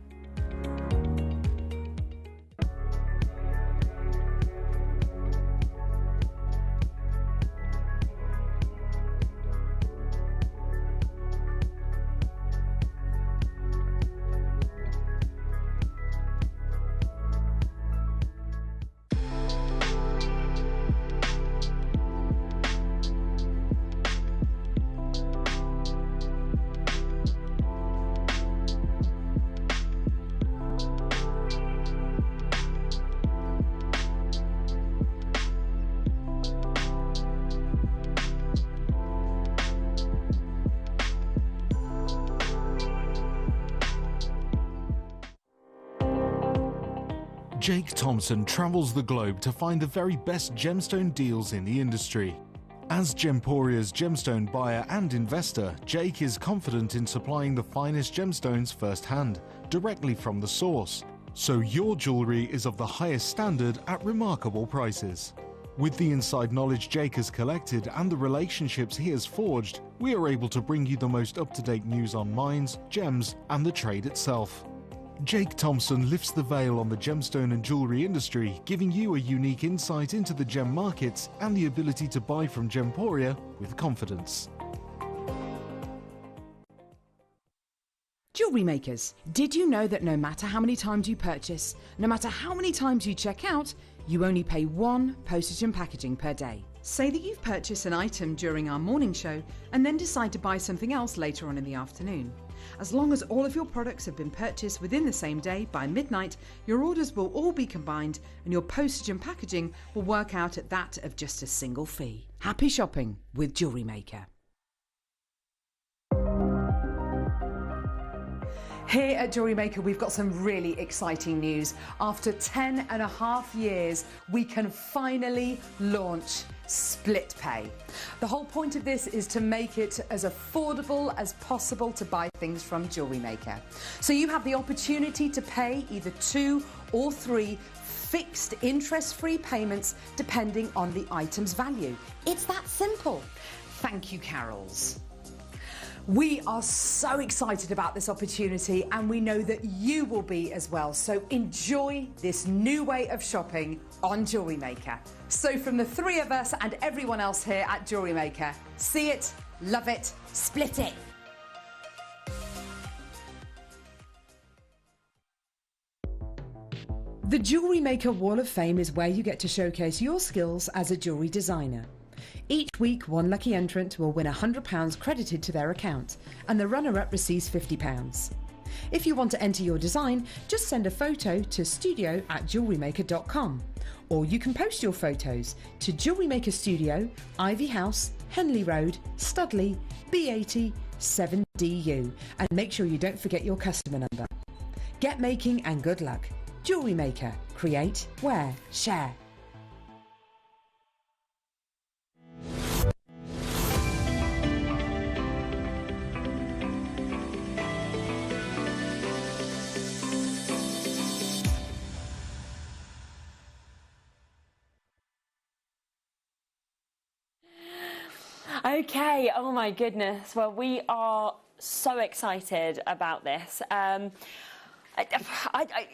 Jake Thompson travels the globe to find the very best gemstone deals in the industry. As Gemporia's gemstone buyer and investor, Jake is confident in supplying the finest gemstones firsthand, directly from the source, so your jewellery is of the highest standard at remarkable prices. With the inside knowledge Jake has collected and the relationships he has forged, we are able to bring you the most up-to-date news on mines, gems and the trade itself. Jake Thompson lifts the veil on the gemstone and jewellery industry, giving you a unique insight into the gem markets and the ability to buy from Gemporia with confidence. Jewellery makers, did you know that no matter how many times you purchase, no matter how many times you check out, you only pay 1 postage and packaging per day? Say that you've purchased an item during our morning show and then decide to buy something else later on in the afternoon. As long as all of your products have been purchased within the same day by midnight, your orders will all be combined and your postage and packaging will work out at that of just a single fee. Happy shopping with Jewellery Maker. Here at Jewellery Maker, we've got some really exciting news. After 10.5 years, we can finally launch split pay. The whole point of this is to make it as affordable as possible to buy things from Jewellery Maker. So you have the opportunity to pay either 2 or 3 fixed interest-free payments depending on the item's value. It's that simple. Thank you, Carols. We are so excited about this opportunity and we know that you will be as well. So enjoy this new way of shopping on Jewellery Maker. So from the 3 of us and everyone else here at Jewellery Maker, see it, love it, split it. The Jewellery Maker Wall of Fame is where you get to showcase your skills as a jewellery designer. Each week, one lucky entrant will win £100 credited to their account, and the runner-up receives £50. If you want to enter your design, just send a photo to studio@jewellerymaker.com, or you can post your photos to Jewellery Maker Studio, Ivy House, Henley Road, Studley, B80 7DU, and make sure you don't forget your customer number. Get making and good luck. Jewellery Maker. Create, wear, share. Okay, oh my goodness. Well, we are so excited about this.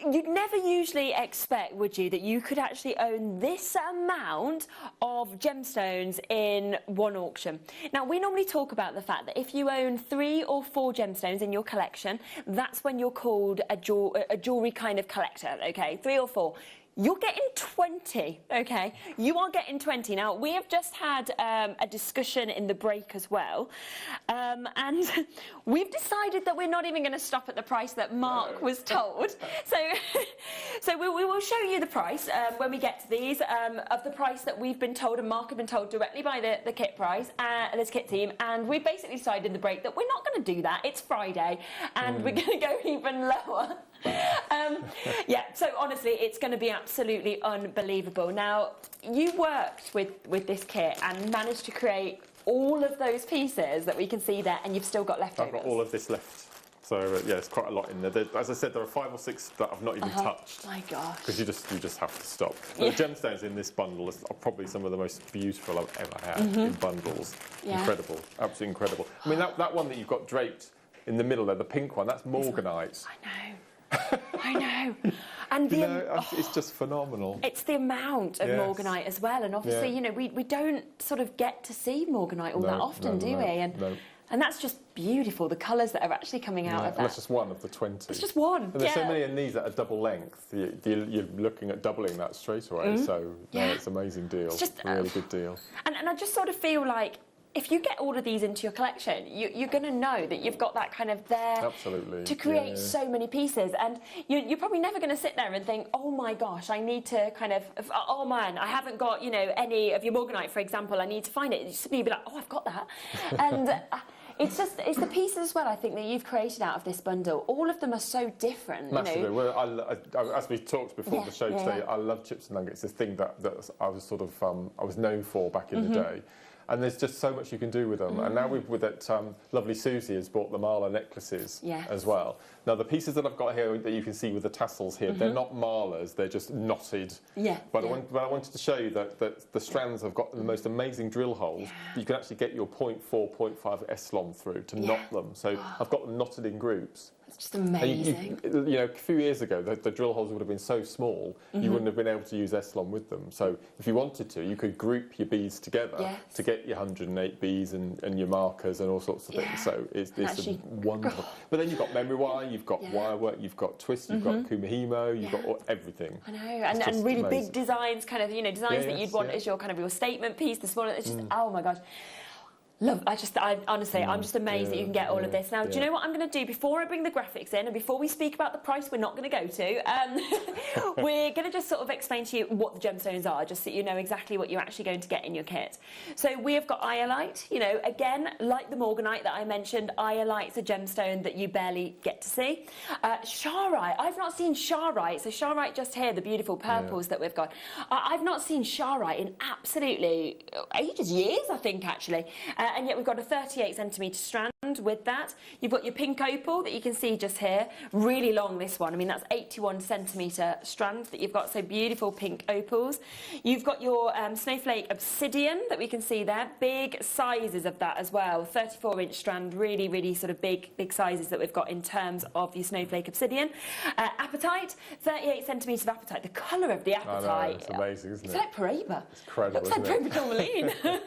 You'd never usually expect, would you, that you could actually own this amount of gemstones in one auction. Now, we normally talk about the fact that if you own 3 or 4 gemstones in your collection, that's when you're called a jewellery kind of collector, okay? 3 or 4. You're getting 20, okay? You are getting 20. Now, we have just had a discussion in the break as well, and we've decided that we're not even going to stop at the price that Mark was told. So we will show you the price when we get to these, of the price that we've been told and Mark have been told directly by the kit price, this kit team, and we basically decided in the break that we're not going to do that. It's Friday, and we're going to go even lower. Yeah, so honestly, it's going to be absolutely unbelievable. Now, you worked with this kit and managed to create all of those pieces that we can see there, and you've still got leftovers. I've got all of this left. So yeah, it's quite a lot in there. As I said, there are 5 or 6 that I've not even touched. My gosh. Because you just have to stop. The gemstones in this bundle are probably some of the most beautiful I've ever had in bundles. Yeah. Incredible, absolutely incredible. I mean, that one that you've got draped in the middle there, the pink one, that's morganite. I know. I know. And it's just phenomenal. It's the amount of morganite as well, and obviously, you know, we don't sort of get to see morganite all that often, do we? And that's just beautiful, the colours that are actually coming out of that. And that's just one of the 20. It's just one. And there's so many in these that are double length. You're looking at doubling that straight away. So it's an amazing deal. It's just a really good deal. And I just sort of feel like if you get all of these into your collection, you're going to know that you've got that kind of there to create so many pieces. And you're probably never going to sit there and think, oh my gosh, I need to kind of, oh man, I haven't got, you know, any of your morganite, for example, I need to find it. You simply be like, oh, I've got that. And it's the pieces as well, I think, that you've created out of this bundle. All of them are so different. Massively. You know? Well, as we talked before the show today, I love chips and nuggets. It's the thing that I was sort of, I was known for back in the day. And there's just so much you can do with them. And now with that, lovely Susie has bought the Marla necklaces as well. Now, the pieces that I've got here that you can see with the tassels here, they're not Marlas, they're just knotted. But I wanted to show you that the strands have got the most amazing drill holes. You can actually get your 0.4, 0.5 Eslon through to knot them. So I've got them knotted in groups. It's just amazing. You know, a few years ago, the drill holes would have been so small, you wouldn't have been able to use Eslon with them. So if you wanted to, you could group your beads together to get your 108 beads and your markers and all sorts of things. So it's wonderful. But then you've got memory wire, you've got wire work, you've got twists, you've got kumihimo, you've got everything. I know, and really big designs, kind of, you know, designs that you'd want as your kind of your statement piece. The smaller, it's just oh my gosh. Love, I honestly, I'm just amazed that you can get all of this. Now, do you know what I'm going to do before I bring the graphics in and before we speak about the price we're not going to go to, we're going to just sort of explain to you what the gemstones are, just so you know exactly what you're actually going to get in your kit. So we have got iolite, you know, again, like the morganite that I mentioned, iolite's a gemstone that you barely get to see. Charoite, I've not seen charoite, so charoite just here, the beautiful purples that we've got. I've not seen charoite in absolutely years, I think, actually. And yet we've got a 38 centimetre strand with that. You've got your pink opal that you can see just here, really long this one. I mean, that's 81 centimetre strand that you've got, so beautiful pink opals. You've got your snowflake obsidian that we can see there, big sizes of that as well, 34-inch strand, really, really sort of big sizes that we've got in terms of your snowflake obsidian. Apatite, 38 centimetres of apatite. The colour of the apatite. I know, it's amazing, isn't it? It's like Paraiba. It's incredible, looks like Paraiba tourmaline.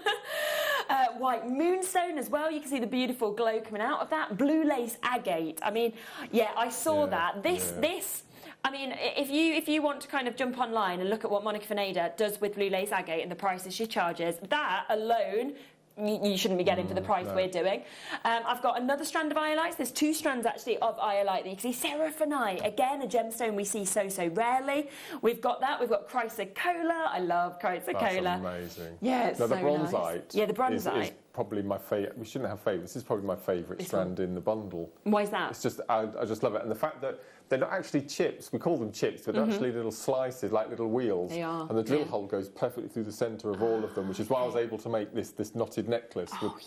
White moonstone as well. You can see the beautiful glow coming out of that. Blue lace agate. I mean, yeah, I saw that. This. I mean, if you want to kind of jump online and look at what Monica Fineda does with blue lace agate and the prices she charges, that alone, you shouldn't be getting for the price we're doing. I've got another strand of iolites. There's two strands actually of iolite that you can see. Seraphinite, again, a gemstone we see so rarely. We've got that. We've got chrysocolla. I love chrysocolla. That's amazing. Yeah, it's the so bronzite. Nice. Yeah, the bronzite. Is probably my favourite. We shouldn't have favourites. This is probably my favourite strand in the bundle. Why is that? It's just I just love it, and the fact that they're not actually chips. We call them chips, but they're actually little slices, like little wheels. They are. And the drill hole goes perfectly through the centre of all of them, which is why I was able to make this knotted necklace with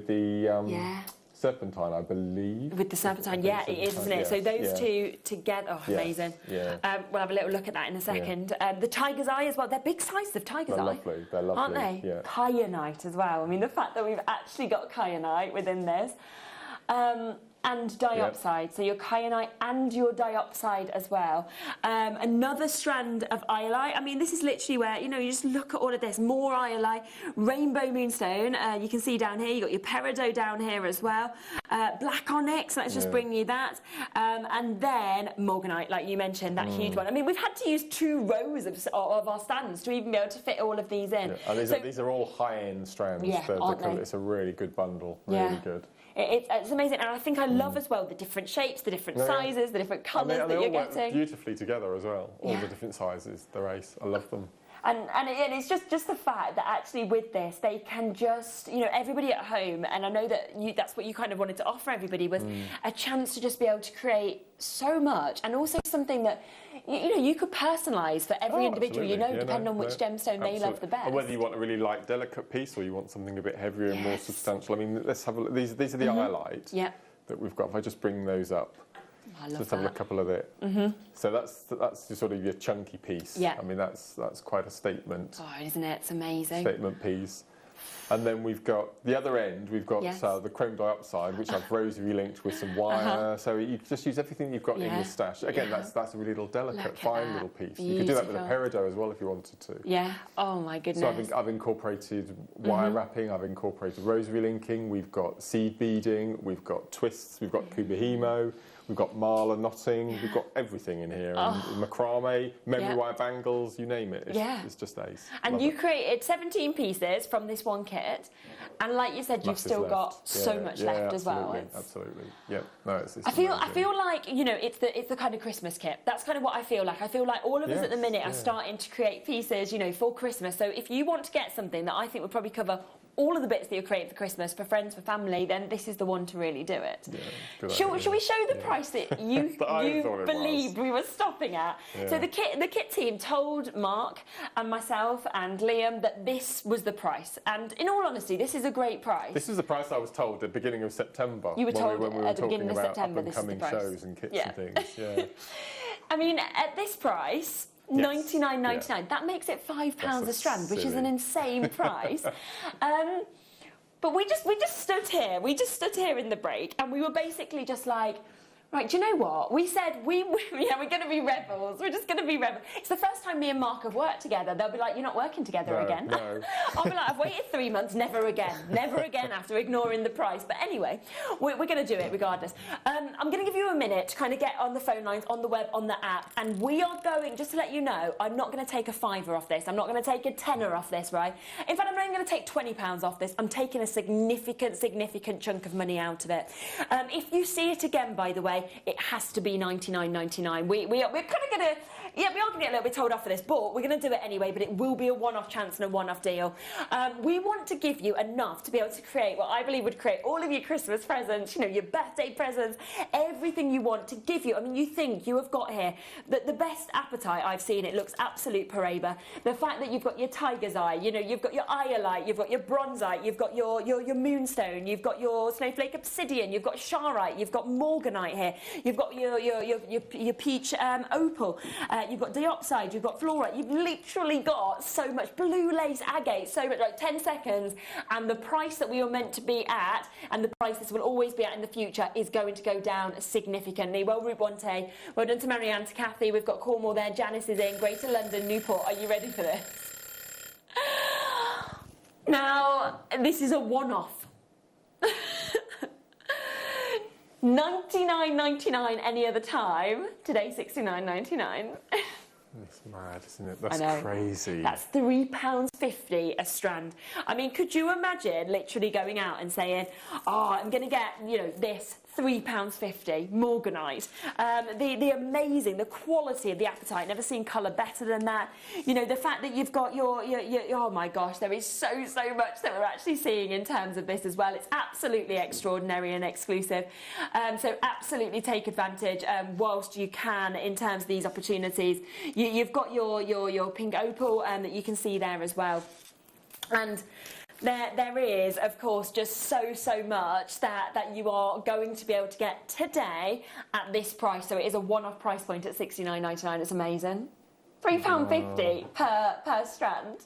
the serpentine, I believe. With the serpentine, yeah, it is, isn't it? So those two together, amazing. Yeah. We'll have a little look at that in a second. The tiger's eye as well. They're big sizes of tiger's eye. Lovely. They're lovely, aren't they? Yeah. Kyanite as well. I mean, the fact that we've actually got kyanite within this. And diopside, so your kyanite and your diopside as well. Another strand of iolite. I mean, this is literally where, you know, you just look at all of this. More iolite, rainbow moonstone. You can see down here, you've got your peridot down here as well. Black onyx, let's just bring you that. And then morganite, like you mentioned, that huge one. I mean, we've had to use 2 rows of our stands to even be able to fit all of these in. Yeah. And these are all high-end strands. Aren't they? It's a really good bundle, really good. It's amazing, and I think I love as well the different shapes, the different sizes, the different colours that you're getting. They all work beautifully together as well. All the different sizes, they're ace. I love them. And it's just the fact that actually with this, they can just, you know, everybody at home, and I know that that's what you kind of wanted to offer everybody, was a chance to just be able to create so much, and also something that, you know, you could personalise for every individual, you know, depending on which gemstone they love the best. And whether you want a really light, delicate piece or you want something a bit heavier and more substantial. I mean, let's have a look. These are the iolite that we've got. If I just bring those up. Just have a couple of it. So that's just sort of your chunky piece. Yeah. I mean, that's quite a statement. Oh, isn't it? It's amazing. Statement piece. And then we've got the other end. We've got the chrome diopside, which I've rosary linked with some wire. So you just use everything you've got in your stash. Again, that's a really little delicate, fine little piece. Beautiful. You could do that with a peridot as well if you wanted to. Yeah. Oh my goodness. So I've incorporated wire wrapping. I've incorporated rosary linking. We've got seed beading. We've got twists. We've got kubihimo. We've got mala knotting, we've got everything in here. And macrame, memory wire bangles, you name it. It's just ace. And you created 17 pieces from this one kit. And like you said, you've still got so much left as well. Absolutely. Yeah. No, it's I feel like, you know, it's the kind of Christmas kit. That's kind of what I feel like. I feel like all of us at the minute are starting to create pieces, you know, for Christmas. So if you want to get something that I think would probably cover all of the bits that you're creating for Christmas, for friends, for family, then this is the one to really do it. Yeah, shall we show the price that you believed we were stopping at? Yeah. So the kit team told Mark and myself and Liam that this was the price. And in all honesty, this is a great price. This is the price I was told at the beginning of September. You were told when we were at the beginning of September this is the price. Shows and kits and things. Yeah. I mean, at this price, $99.99. That makes it £5 a strand, which is an insane price. But we just stood here. We just stood here in the break, and we were basically just like, right, do you know what? We said, we're going to be rebels. We're just going to be rebels. It's the first time me and Mark have worked together. They'll be like, you're not working together again. No. I'll be like, I've waited 3 months, never again after ignoring the price. But anyway, we're going to do it regardless. I'm going to give you a minute to kind of get on the phone lines, on the web, on the app. And we are going, just to let you know, I'm not going to take a £5 off this. I'm not going to take a £10 off this, right? In fact, I'm not even going to take £20 off this. I'm taking a significant chunk of money out of it. If you see it again, by the way, it has to be $99.99. We're kind of going to, we are going to get a little bit told off for this, but we're going to do it anyway, but it will be a one-off chance and a one-off deal. We want to give you enough to be able to create what I believe would create all of your Christmas presents, you know, your birthday presents, everything you want to give you. I mean, you think you have got here the best appetite I've seen. It looks absolute parade. The fact that you've got your tiger's eye, you know, you've got your iolite, you've got your bronzite, you've got your moonstone, you've got your snowflake obsidian, you've got charite, you've got morganite here, you've got your peach opal, you've got diopside, you've got fluorite, you've literally got so much blue lace agate, so much, like 10 seconds, and the price that we were meant to be at, and the price this will always be at in the future, is going to go down significantly. Well, Rubonte, well done to Marianne, to Kathy, we've got Cornwall there, Janice is in, Greater London, Newport, are you ready for this? Now, this is a one-off. $99.99 any other time. Today, $69.99. It's mad, isn't it? That's crazy. That's £3.50 a strand. I mean, could you imagine literally going out and saying, oh, I'm going to get, you know, this £3.50 morganite. The amazing, the quality of the apatite. Never seen colour better than that. You know, the fact that you've got your oh my gosh, there is so much that we're actually seeing in terms of this as well. It's absolutely extraordinary and exclusive. So absolutely take advantage whilst you can in terms of these opportunities. You've got your pink opal that you can see there as well. And there is, of course, just so much that you are going to be able to get today at this price. So it is a one-off price point at $69.99. It's amazing. £3.50 per strand.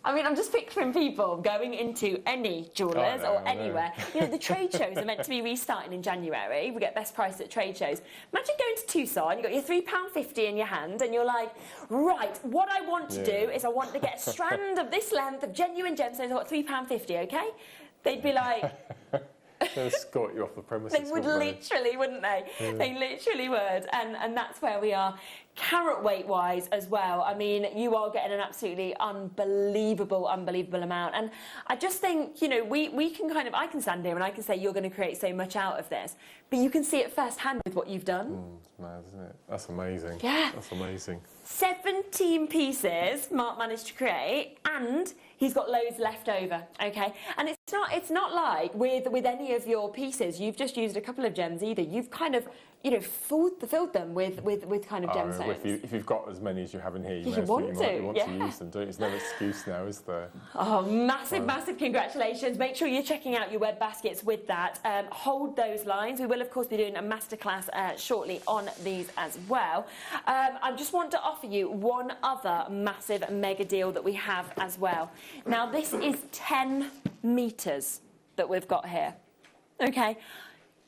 I mean, I'm just picturing people going into any jewellers or anywhere. You know, the trade shows are meant to be restarting in January. We get best price at trade shows. Imagine going to Tucson, you've got your £3.50 in your hand, and you're like, right, what I want to do is I want to get a strand of this length of genuine gemstones. I want £3.50, okay? They'd be like... They'll escort you off the premises. They would literally, wouldn't they? Yeah. They literally would. And that's where we are. Carat weight wise as well. I mean, you are getting an absolutely unbelievable amount. And I just think, you know, we can kind of, I can stand here and I can say you're going to create so much out of this, but you can see it firsthand with what you've done. It's mad, isn't it? That's amazing. Yeah. That's amazing. 17 pieces Mark managed to create, and he's got loads left over, okay? And it's not like with any of your pieces, you've just used a couple of gems either. You've kind of, you know, filled them with kind of gemstones. If you've got as many as you have in here, you want to use them, don't you? There's no excuse now, is there? Oh, massive congratulations. Make sure you're checking out your web baskets with that. Hold those lines. We will, of course, be doing a masterclass shortly on these as well. I just want to offer you one other massive mega deal that we have as well. Now, this is 10 metres that we've got here. Okay.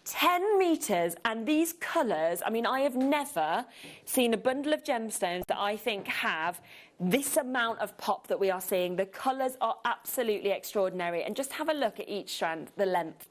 10 metres, and these colours, I mean, I have never seen a bundle of gemstones that I think have this amount of pop that we are seeing. The colours are absolutely extraordinary, and just have a look at each strand, the length.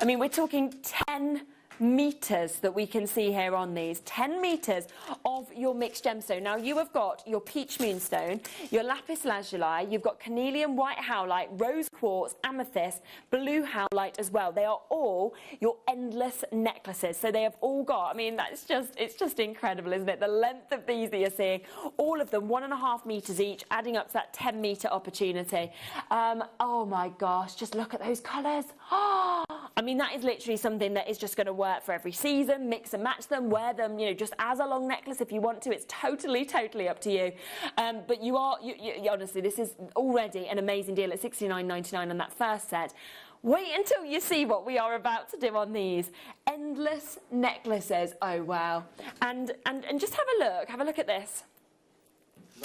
I mean, we're talking 10 metres that we can see here on these. 10 metres of your mixed gemstone. Now, you have got your peach moonstone, your lapis lazuli, you've got carnelian white howlite, rose quartz, amethyst, blue howlite as well. They are all your endless necklaces. So they have all got, I mean, it's just incredible, isn't it? The length of these that you're seeing, all of them 1.5 metres each, adding up to that 10 metre opportunity. Oh my gosh, just look at those colours. I mean, that is literally something that is just going to work for every season. Mix and match them, wear them, you know, just as a long necklace if you want to. It's totally up to you. But you honestly, this is already an amazing deal at $69.99 on that first set. Wait until you see what we are about to do on these endless necklaces. Oh wow! And just have a look at this.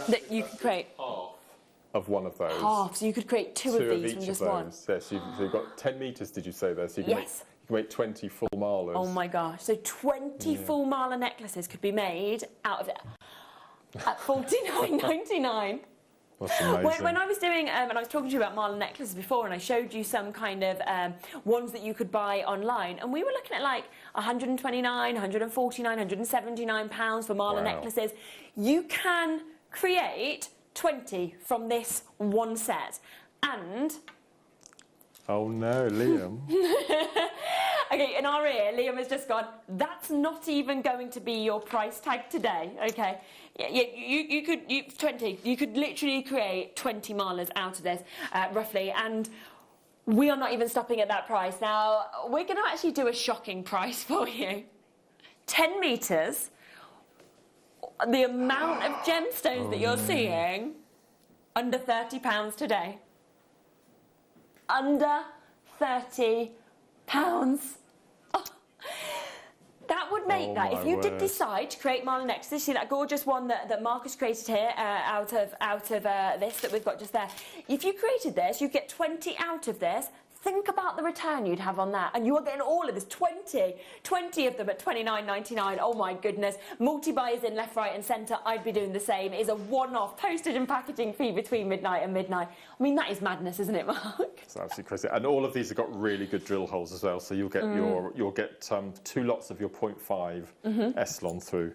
That you can create. of one of those. Half, so you could create two of these from just one. Yeah, so you've got 10 metres, did you say there? So you can make, you can make 20 full malas. Oh my gosh, so 20 full mala necklaces could be made out of it at $49.99. That's amazing. When I was doing, and I was talking to you about mala necklaces before, and I showed you some kind of ones that you could buy online, and we were looking at like 129, 149, 179 pounds for mala necklaces. You can create 20 from this one set, and oh no, Liam. okay, in our ear, Liam has just gone, that's not even going to be your price tag today, okay? Yeah, you could 20. You could literally create 20 malas out of this, roughly, and we are not even stopping at that price. Now, we're going to actually do a shocking price for you. 10 metres, the amount of gemstones that you're seeing, under £30 today. Under £30. Oh. That would make that, if you did decide to create mala necklaces, see that gorgeous one that Marcus created here out of this that we've got just there. If you created this, you get 20 out of this. Think about the return you'd have on that, and you are getting all of this, 20 of them at $29.99. Oh my goodness, multi-buys in left, right and centre. I'd be doing the same. It is a one-off postage and packaging fee between midnight and midnight. I mean, that is madness, isn't it, Mark? It's absolutely crazy. And all of these have got really good drill holes as well, so you'll get you'll get 2 lots of your 0.5 Eslon through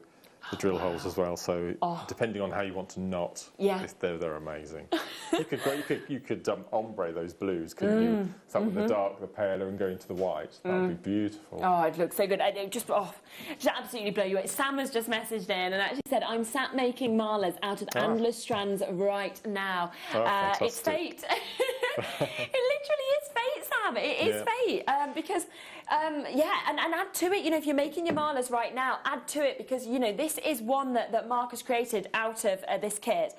the drill holes as well. So depending on how you want to knot, they're amazing. you could ombre those blues, couldn't you? Start with the dark, the paler, and go into the white. That would be beautiful. Oh, it looks so good. It just absolutely blow you away. Sam has just messaged in and actually said, I'm sat making malas out of endless strands right now. It's fate. It literally is fate, Sam. It is fate. Because, and add to it, you know, if you're making your malas right now, add to it, because, you know, this is one that Mark has created out of this kit.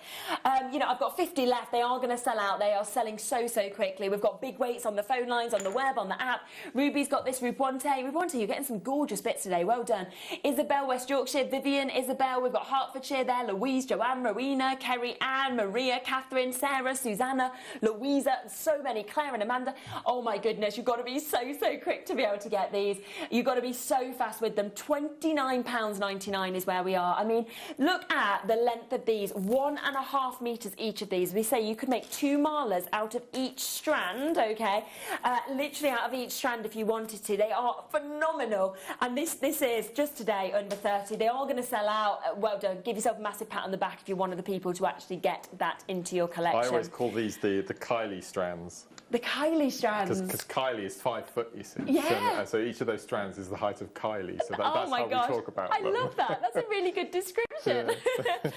You know, I've got 50 left. They are going to sell out. They are selling so quickly. We've got big weights on the phone lines, on the web, on the app. Ruby's got this. Rubonte, you're getting some gorgeous bits today. Well done. Isabel, West Yorkshire. Vivian, Isabel. We've got Hertfordshire there. Louise, Joanne, Rowena, Kerry, Anne, Maria, Catherine, Sarah, Susanna, Louisa, so many. Claire and Amanda. Oh my goodness, you've got to be so quick to be able to get these. You've got to be so fast with them. £29.99 is where we are. I mean, look at the length of these. 1.5 metres each of these. We say you could make 2 malas out of each strand, okay? Literally out of each strand if you wanted to. They are phenomenal. And this is just today under 30. They are going to sell out. Well done. Give yourself a massive pat on the back if you're one of the people to actually get that into your collection. I always call these the Kylie strands. The Kylie strands. Because Kylie is 5 foot, you see. Yeah. So each of those strands is the height of Kylie. So that's how we talk about them. I love that. That's a really good description.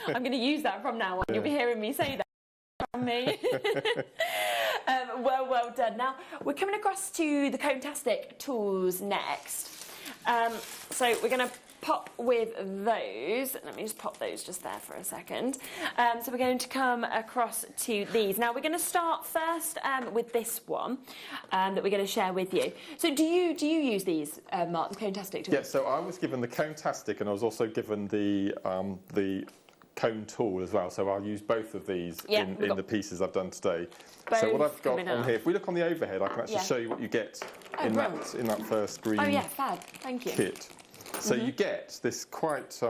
I'm going to use that from now on. You'll be hearing me say that from me. Well done. Now, we're coming across to the Cone-tastic tools next. So we're going to pop with those. Let me just pop those just there for a second. So we're going to come across to these. Now, we're going to start first with this one that we're going to share with you. So do you use these, Mark, the Cone-tastic tools? Yeah, so I was given the Cone-tastic and I was also given the cone tool as well, so I'll use both of these in the pieces I've done today. So what I've got on here, if we look on the overhead, I can actually show you what you get in that first green fab. Thank you. kit. So you get this quite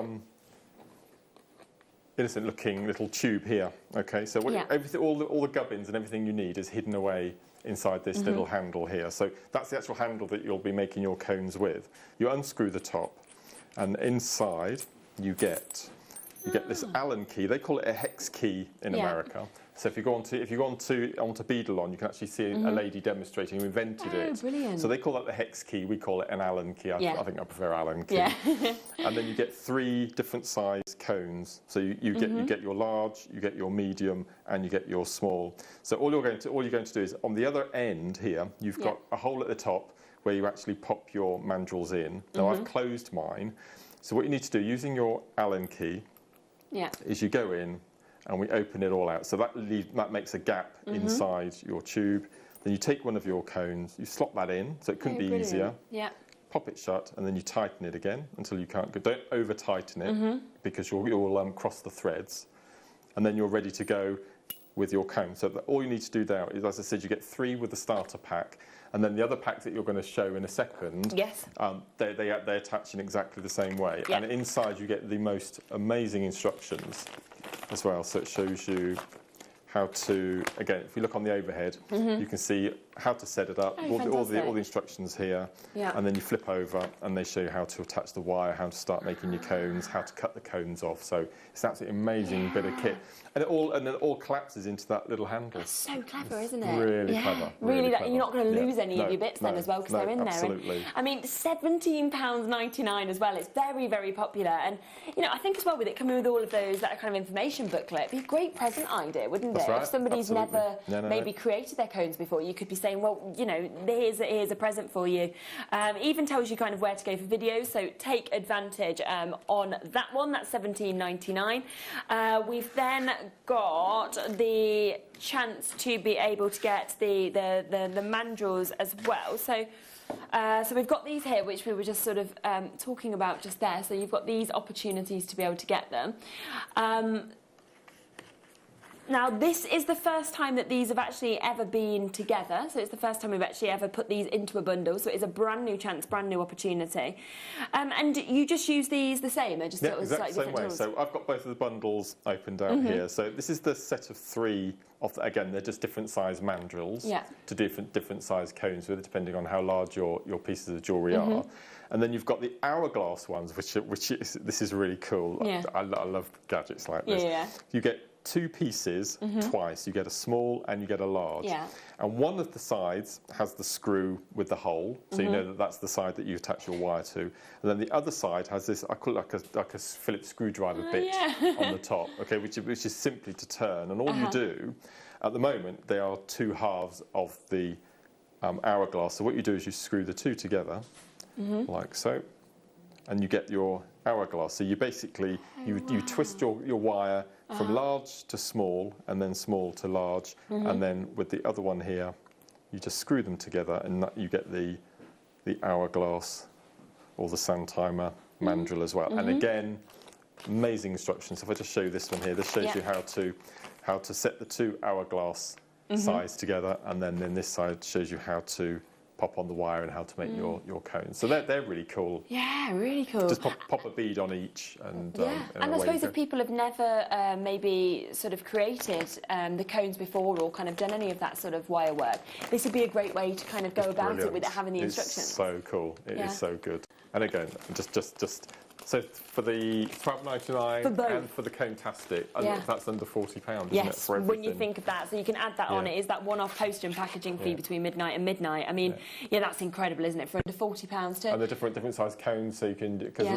innocent looking little tube here, okay? So everything, all the gubbins and everything you need is hidden away inside this little handle here. So that's the actual handle that you'll be making your cones with. You unscrew the top, and inside you get this Allen key. They call it a hex key in America. So if you go onto Beadalon, you can actually see a lady demonstrating who invented it. Brilliant. So they call that the hex key. We call it an Allen key. I think I prefer Allen key. Yeah. And then you get 3 different size cones. So you get your large, you get your medium, and you get your small. So all you're going to do is on the other end here, you've got a hole at the top where you actually pop your mandrels in. Now I've closed mine. So what you need to do using your Allen key is you go in and we open it all out. So that makes a gap inside your tube. Then you take one of your cones, you slot that in, so it couldn't be easier. Yeah. Pop it shut, and then you tighten it again until you can't go. Don't over tighten it because you'll cross the threads. And then you're ready to go with your cone. So all you need to do there is, as I said, you get 3 with the starter pack, and then the other packs that you're going to show in a second, yes, they attach in exactly the same way. Yep. And inside you get the most amazing instructions as well. So it shows you how to, again, if you look on the overhead, you can see how to set it up, all the instructions here, and then you flip over and they show you how to attach the wire, how to start making your cones, how to cut the cones off. So it's an absolutely amazing bit of kit, and it all collapses into that little handle. That's so clever, isn't it? Really clever. Really, clever. You're not going to lose any of your bits then as well, because they're in absolutely. there. And, I mean, £17.99 as well. It's very, very popular, and you know, I think as well with it coming with all of those that kind of information booklet, it'd be a great present idea, wouldn't it? Right. If somebody's absolutely. never maybe created their cones before, you could be saying, well, you know, here's a present for you. Even tells you kind of where to go for videos, so take advantage on that one. That's £17.99. We've then got the chance to be able to get the mandrels as well. So we've got these here, which we were just sort of talking about just there. So you've got these opportunities to be able to get them. Now, this is the first time that these have actually ever been together. So it's the first time we've actually ever put these into a bundle. So it's a brand new chance, brand new opportunity. And you just use these the same? Or just exactly the same way. So I've got both of the bundles opened out here. So this is the set of 3 of, again, they're just different size mandrels to different size cones with it, depending on how large your pieces of jewellery are. And then you've got the hourglass ones, this is really cool. I love gadgets like this. You get 2 pieces twice. You get a small and you get a large. And one of the sides has the screw with the hole, so you know that that's the side that you attach your wire to. And then the other side has this, I call it like a Phillips screwdriver bit on the top, okay, which is simply to turn. And all you do, at the moment, they are 2 halves of the hourglass. So what you do is you screw the 2 together, like so, and you get your hourglass. So you basically, you twist your wire from large to small, and then small to large, and then with the other one here, you just screw them together, and you get the hourglass or the sand timer mandrel as well. And again, amazing instructions. If I just show you this one here, this shows you how to set the 2 hourglass sides together, and then this side shows you how to pop on the wire and how to make your cones. So they're really cool. Yeah, really cool. Just pop a bead on each, and and I suppose if people have never maybe sort of created the cones before, or kind of done any of that sort of wire work, this would be a great way to kind of go about it without having the instructions. It's so cool. It is so good. And again, just so for the £12.99 and for the Cone-tastic, that's under £40, isn't it, for everything? When you think of that, so you can add that on. It is that one-off postage and packaging fee between midnight and midnight. I mean, that's incredible, isn't it, for under £40 too? And the different size cones, so you can, because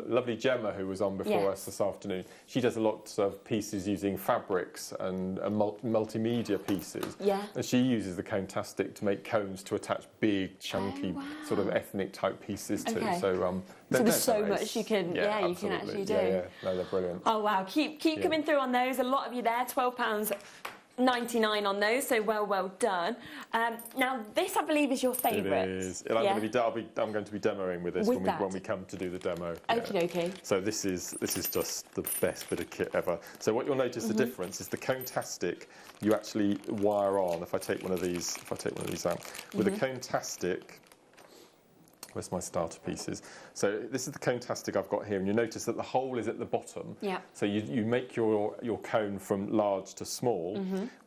lovely Gemma, who was on before us this afternoon, she does a lot of pieces using fabrics and multimedia pieces. And she uses the Cone-tastic to make cones to attach big, chunky, sort of ethnic type pieces to. So there's so much you can, you can actually do. No, they're brilliant. Oh wow, keep coming through on those. A lot of you there, £12.99 on those, so well done. Now this, I believe, is your favourite. It is. I'm going to be demoing with this when we come to do the demo. Okie dokie. So this is just the best bit of kit ever. So what you'll notice the difference is the Cone-tastic you actually wire on. If I take one of these out with the Cone-tastic. Where's my starter pieces? So this is the Cone-tastic I've got here, and you notice that the hole is at the bottom. So you make your cone from large to small,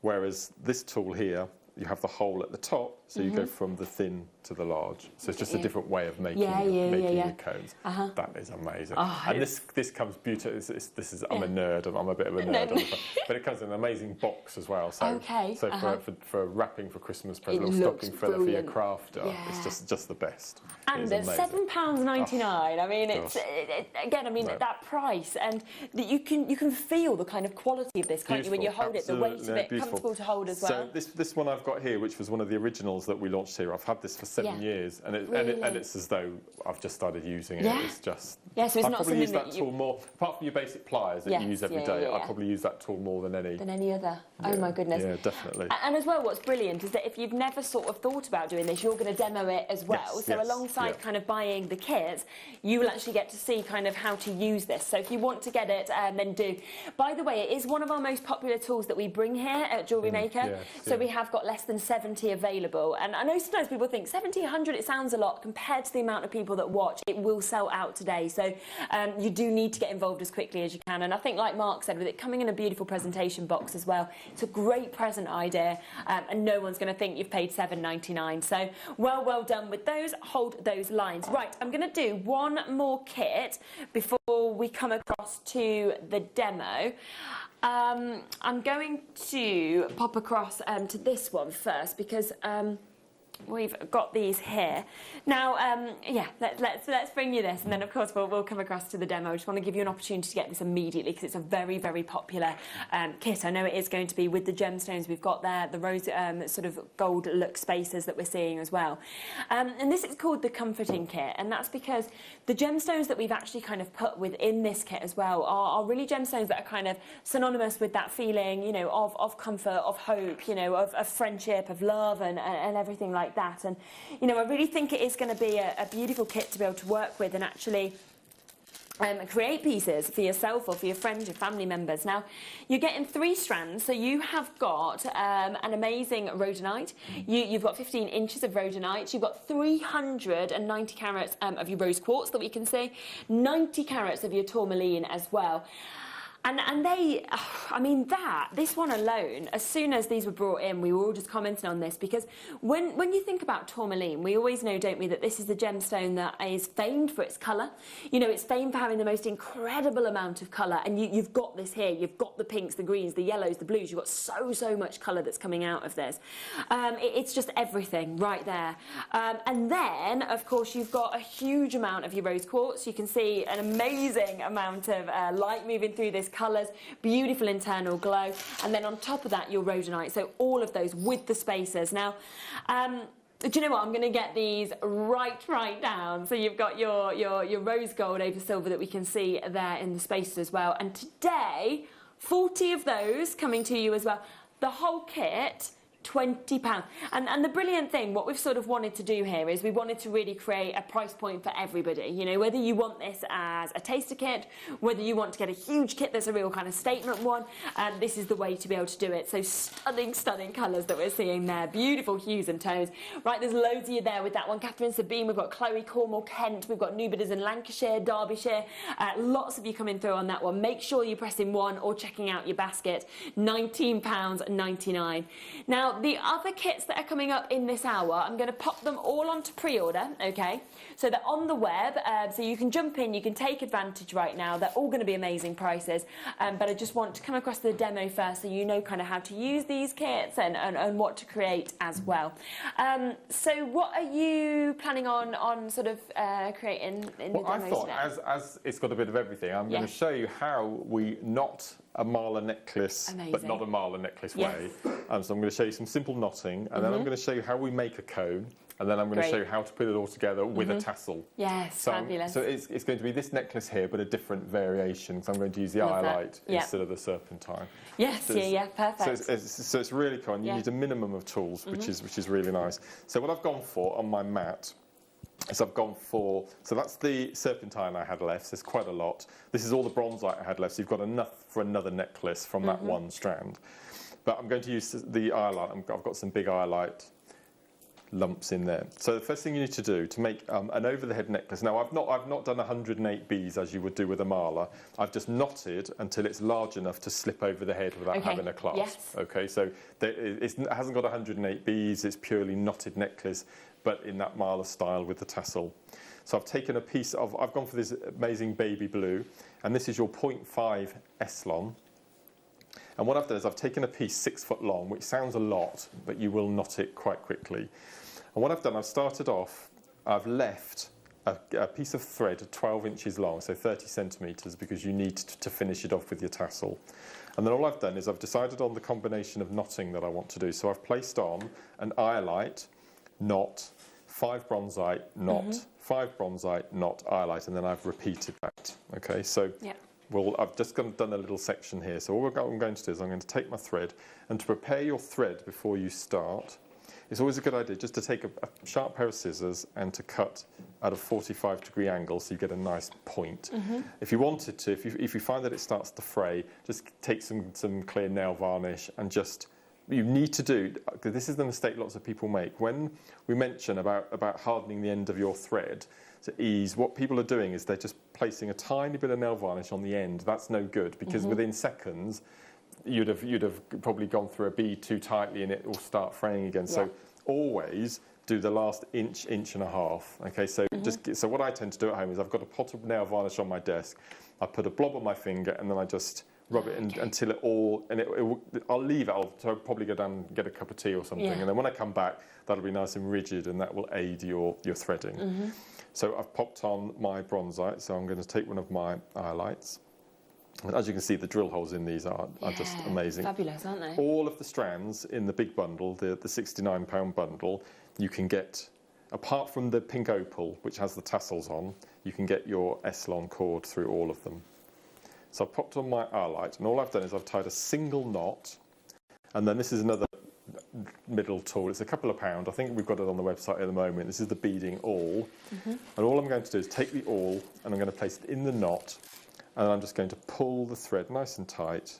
whereas this tool here, you have the hole at the top, so you go from the thin to the large. So it's just a different way of making your cones. That is amazing. And this comes beautiful. I'm a nerd. I'm a bit of a nerd on the front, but it comes in an amazing box as well. So for wrapping for Christmas present or stocking filler for your crafter, it's just the best. And at £7.99, I mean, it's again, I mean, that price, and you can feel the kind of quality of this, can't you, when you hold it, the weight of it, comfortable to hold as well. So this one I've got here, which was one of the originals channels that we launched here, I've had this for 7 years, and it's as though I've just started using it. Yeah. It's just... Yeah, so it's I not probably something use that tool more, apart from your basic pliers that you use every day, I probably use that tool more than any. Than any other. Oh my goodness. Yeah, definitely. And as well, what's brilliant is that if you've never sort of thought about doing this, you're going to demo it as well. So alongside kind of buying the kits, you will actually get to see kind of how to use this. So if you want to get it, then do. By the way, it is one of our most popular tools that we bring here at Jewellery Maker. So we have got less than 70 available. And I know sometimes people think 70, 100, it sounds a lot. Compared to the amount of people that watch, it will sell out today. So you do need to get involved as quickly as you can. And I think, like Mark said, with it coming in a beautiful presentation box as well, it's a great present idea, and no one's going to think you've paid $7.99. So well done with those. Hold those lines. Right, I'm going to do one more kit before we come across to the demo. I'm going to pop across to this one first because we've got these here. Now, yeah, let's bring you this, and then of course we'll come across to the demo. I just want to give you an opportunity to get this immediately because it's a very, very popular kit. I know it is going to be with the gemstones we've got there, the rose sort of gold look spaces that we're seeing as well. And this is called the Comforting Kit, and that's because the gemstones that we've actually kind of put within this kit as well are really gemstones that are kind of synonymous with that feeling, you know, of comfort, of hope, you know, of friendship, of love, and everything like that. And you know, I really think it is going to be a beautiful kit to be able to work with and actually create pieces for yourself or for your friends, your family members. Now, you're getting 3 strands, so you have got an amazing rhodonite. You've got 15 inches of rhodonite. You've got 390 carats of your rose quartz that we can see, 90 carats of your tourmaline as well. And they, I mean, this one alone, as soon as these were brought in, we were all just commenting on this because when you think about tourmaline, we always know, don't we, that this is the gemstone that is famed for its colour. You know, it's famed for having the most incredible amount of colour, and you've got this here. You've got the pinks, the greens, the yellows, the blues. You've got so much colour that's coming out of this. It's just everything right there. And then, of course, you've got a huge amount of your rose quartz. You can see an amazing amount of light moving through this colours, beautiful internal glow, and then on top of that your rhodonite, so all of those with the spacers. Now do you know what, I'm going to get these right down. So you've got your rose gold over silver that we can see there in the spacers as well, and today 40 of those coming to you as well. The whole kit, £20. And the brilliant thing, what we've sort of wanted to do here is we wanted to really create a price point for everybody. You know, whether you want this as a taster kit, whether you want to get a huge kit that's a real kind of statement one, this is the way to be able to do it. So stunning colours that we're seeing there, beautiful hues and tones. Right, there's loads of you there with that one. Catherine Sabine, we've got Chloe, Cornwall, Kent, we've got New Bidders in Lancashire, Derbyshire, lots of you coming through on that one. Make sure you're pressing 1 or checking out your basket. £19.99. Now, the other kits that are coming up in this hour, I'm going to pop them all onto pre-order, okay? So they're on the web, so you can jump in, you can take advantage right now. They're all going to be amazing prices, but I just want to come across the demo first so you know kind of how to use these kits and what to create as well. So what are you planning on sort of creating in the demo I thought, today? as it's got a bit of everything, I'm going to show you how we knot a mala necklace, but not a mala necklace way. So I'm going to show you some simple knotting, and then I'm going to show you how we make a cone, and then I'm going to show you how to put it all together with a tassel. Yes, fabulous. So it's going to be this necklace here, but a different variation. So I'm going to use the eyelight instead of the serpentine. Yes, perfect. So it's really cool. And you need a minimum of tools, which is really nice. So what I've gone for on my mat, so I've gone for, so that's the serpentine I had left, so there's quite a lot. This is all the bronzite I had left, so you've got enough for another necklace from that one strand. But I'm going to use the eyelight. I've got some big eyelight lumps in there. So the first thing you need to do to make an over-the-head necklace, now I've not done 108 beads as you would do with a mala. I've just knotted until it's large enough to slip over the head without having a clasp. Yes. Okay, so it hasn't got 108 beads, it's purely knotted necklace, but in that mala style with the tassel. So I've taken a piece of, I've gone for this amazing baby blue, and this is your 0.5 Eslon. And what I've done is I've taken a piece 6 foot long, which sounds a lot, but you will knot it quite quickly. And what I've done, I've started off, I've left a piece of thread 12 inches long, so 30 centimetres, because you need to finish it off with your tassel. And then all I've done is I've decided on the combination of knotting that I want to do. So I've placed on an eyelight, knot, 5 bronzite, knot, 5 bronzite, knot, highlight, and then I've repeated that. Okay, so I've just done a little section here. So all I'm going to do is I'm going to take my thread, and to prepare your thread before you start, it's always a good idea just to take a sharp pair of scissors and to cut at a 45-degree angle so you get a nice point. If you wanted to, if you find that it starts to fray, just take some clear nail varnish and just, you need to do, because this is the mistake lots of people make. When we mention about hardening the end of your thread to ease, what people are doing is they're just placing a tiny bit of nail varnish on the end. That's no good, because within seconds, you'd have probably gone through a bead too tightly and it will start fraying again. So always do the last inch and a half. Okay, so so what I tend to do at home is I've got a pot of nail varnish on my desk. I put a blob on my finger and then I just rub it until it all, and I'll leave it. I'll probably go down and get a cup of tea or something, and then when I come back, that'll be nice and rigid, and that will aid your threading. So I've popped on my bronzite, so I'm going to take one of my highlights. And as you can see, the drill holes in these are just amazing. Fabulous, aren't they? All of the strands in the big bundle, the £69 bundle, you can get, apart from the pink opal, which has the tassels on, you can get your Eslon cord through all of them. So I've popped on my highlight, and all I've done is I've tied a single knot, and then this is another middle tool. It's a couple of pound. I think we've got it on the website at the moment. This is the beading awl. And all I'm going to do is take the awl, and I'm going to place it in the knot, and I'm just going to pull the thread nice and tight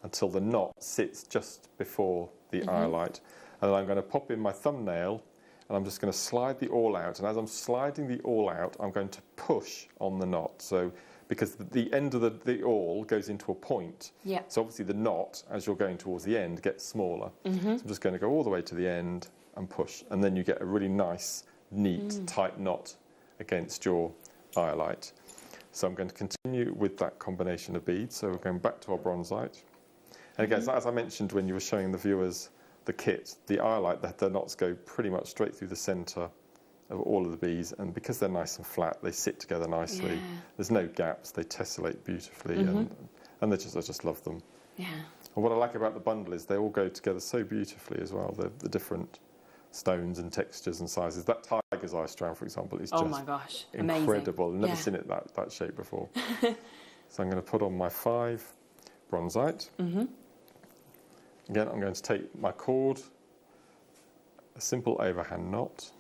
until the knot sits just before the highlight. And then I'm going to pop in my thumbnail, and I'm just going to slide the awl out. And as I'm sliding the awl out, I'm going to push on the knot. So, because the end of the awl goes into a point. So obviously the knot, as you're going towards the end, gets smaller. So I'm just going to go all the way to the end and push. And then you get a really nice, neat, tight knot against your highlight. So I'm going to continue with that combination of beads. So we're going back to our bronzite. And again, as I mentioned when you were showing the viewers the kit, the highlight, the knots go pretty much straight through the centre of all of the beads, and because they're nice and flat, they sit together nicely. There's no gaps, they tessellate beautifully, and I just love them. And what I like about the bundle is they all go together so beautifully as well, the different stones and textures and sizes. That tiger's eye strand, for example, is just incredible. I've never seen it that shape before. So I'm going to put on my 5 bronzite. Again, I'm going to take my cord, a simple overhand knot,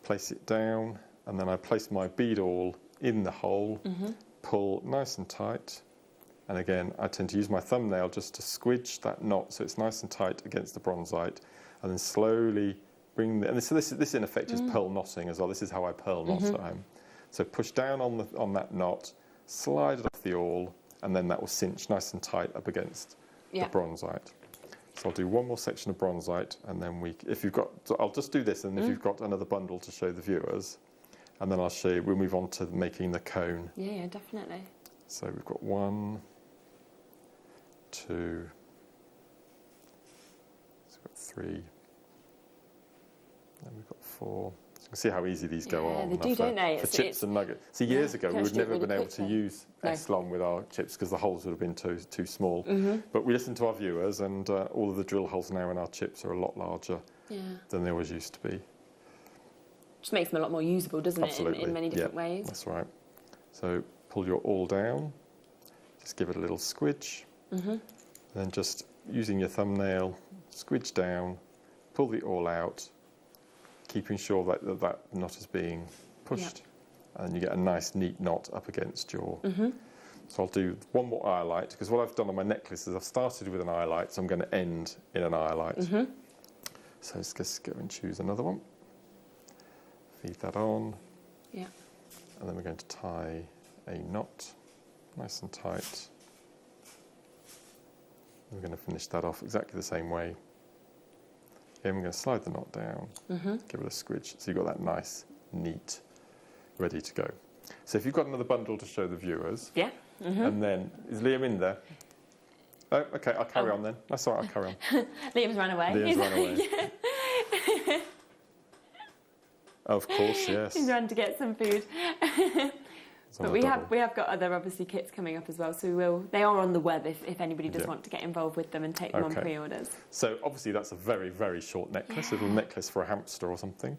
place it down, and then I place my bead awl in the hole, pull nice and tight, and again I tend to use my thumbnail just to squidge that knot so it's nice and tight against the bronzite, and then slowly bring and so this in effect is pearl knotting as well. This is how I pearl knot at home. So push down on that knot, slide it off the awl, and then that will cinch nice and tight up against the bronzite. So I'll do one more section of bronzite, and then I'll just do this, and if you've got another bundle to show the viewers, and then I'll show you, we'll move on to making the cone. Yeah, definitely. So we've got 1, 2, so we've got 3, and we've got 4. So you can see how easy these go on. They do, don't they? For chips and nuggets. See, years ago, we would never have been able to use Eslon with our chips because the holes would have been too small. But we listened to our viewers, and all of the drill holes now in our chips are a lot larger than they always used to be. Just makes them a lot more usable, doesn't Absolutely. it, in many different ways? That's right. So pull your awl down, just give it a little squidge, and then just using your thumbnail, squidge down, pull the awl out, keeping sure that knot is being pushed, and you get a nice neat knot up against your... So I'll do one more highlight, because what I've done on my necklace is I've started with an highlight, so I'm going to end in an highlight. So let's just go and choose another one. Feed that on. And then we're going to tie a knot, nice and tight. We're going to finish that off exactly the same way. Again, we're going to slide the knot down, give it a squidge, so you've got that nice, neat, ready to go. So if you've got another bundle to show the viewers, and then, is Liam in there? Oh, okay, I'll carry on then. That's all right, I'll carry on. Liam's run away. Liam's run away. Of course, yes. He's run to get some food. But we have got other obviously kits coming up as well, so they are on the web if anybody does want to get involved with them and take them on pre-orders. So obviously that's a very, very short necklace, a little necklace for a hamster or something.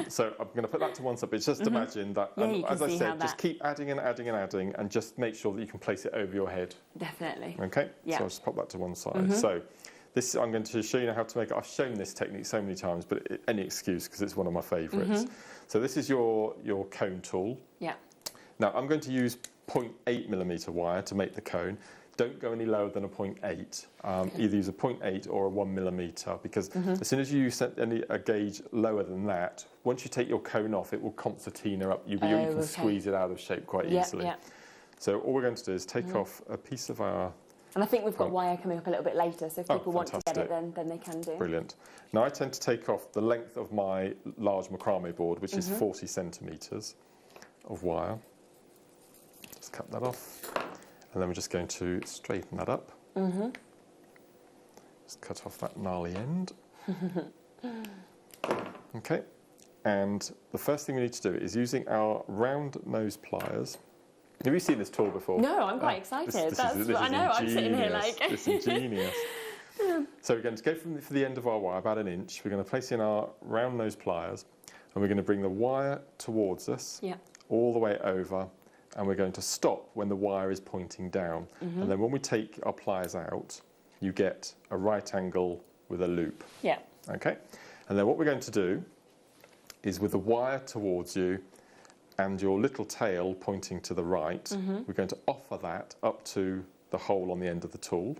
So I'm going to put that to one side, but just imagine that, as I said, just keep adding and adding and adding, and just make sure that you can place it over your head. Definitely. Okay, so I'll just pop that to one side. So this, I'm going to show you how to make it. I've shown this technique so many times, but any excuse, because it's one of my favourites. So this is your cone tool. Yeah. Now I'm going to use 0.8mm wire to make the cone. Don't go any lower than a 0.8. Either use a 0.8 or a 1mm, because as soon as you use a gauge lower than that, once you take your cone off, it will concertina up. You can squeeze it out of shape quite easily. So all we're going to do is take off a piece of our... And I think we've got wire coming up a little bit later, so if people want to get it, then they can do. Brilliant. Now I tend to take off the length of my large macrame board, which is 40 centimetres of wire. Just cut that off, and then we're just going to straighten that up. Just cut off that gnarly end. Okay, and the first thing we need to do is using our round nose pliers. Have you seen this tool before? No, I'm quite excited. I know, I'm sitting here like... It's ingenious. So we're going to go for the end of our wire, about 1 inch. We're going to place in our round nose pliers, and we're going to bring the wire towards us, all the way over, and we're going to stop when the wire is pointing down. And then when we take our pliers out, you get a right angle with a loop. Yeah. Okay? And then what we're going to do is, with the wire towards you and your little tail pointing to the right, we're going to offer that up to the hole on the end of the tool.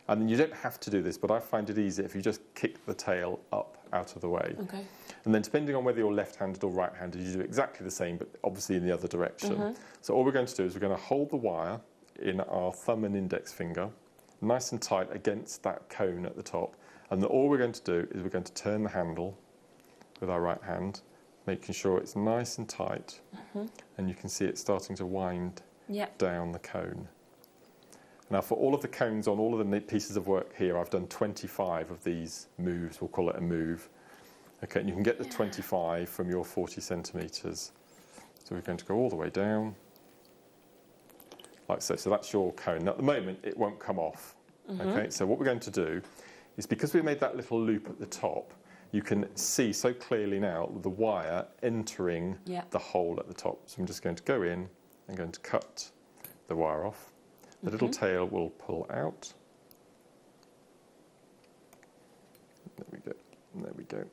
And you don't have to do this, but I find it easier if you just kick the tail up out of the way. Okay. And then depending on whether you're left-handed or right-handed, you do exactly the same, but obviously in the other direction. So all we're going to do is we're going to hold the wire in our thumb and index finger, nice and tight against that cone at the top. And then all we're going to do is we're going to turn the handle with our right hand, making sure it's nice and tight. And you can see it starting to wind down the cone. Now for all of the cones on all of the pieces of work here, I've done 25 of these moves, we'll call it a move. Okay, and you can get the 25 from your 40 centimetres. So we're going to go all the way down, like so. So that's your cone. Now at the moment, it won't come off. Okay, so what we're going to do is, because we made that little loop at the top, you can see so clearly now the wire entering the hole at the top. So I'm just going to go in and going to cut the wire off. The little tail will pull out. There we go. There we go.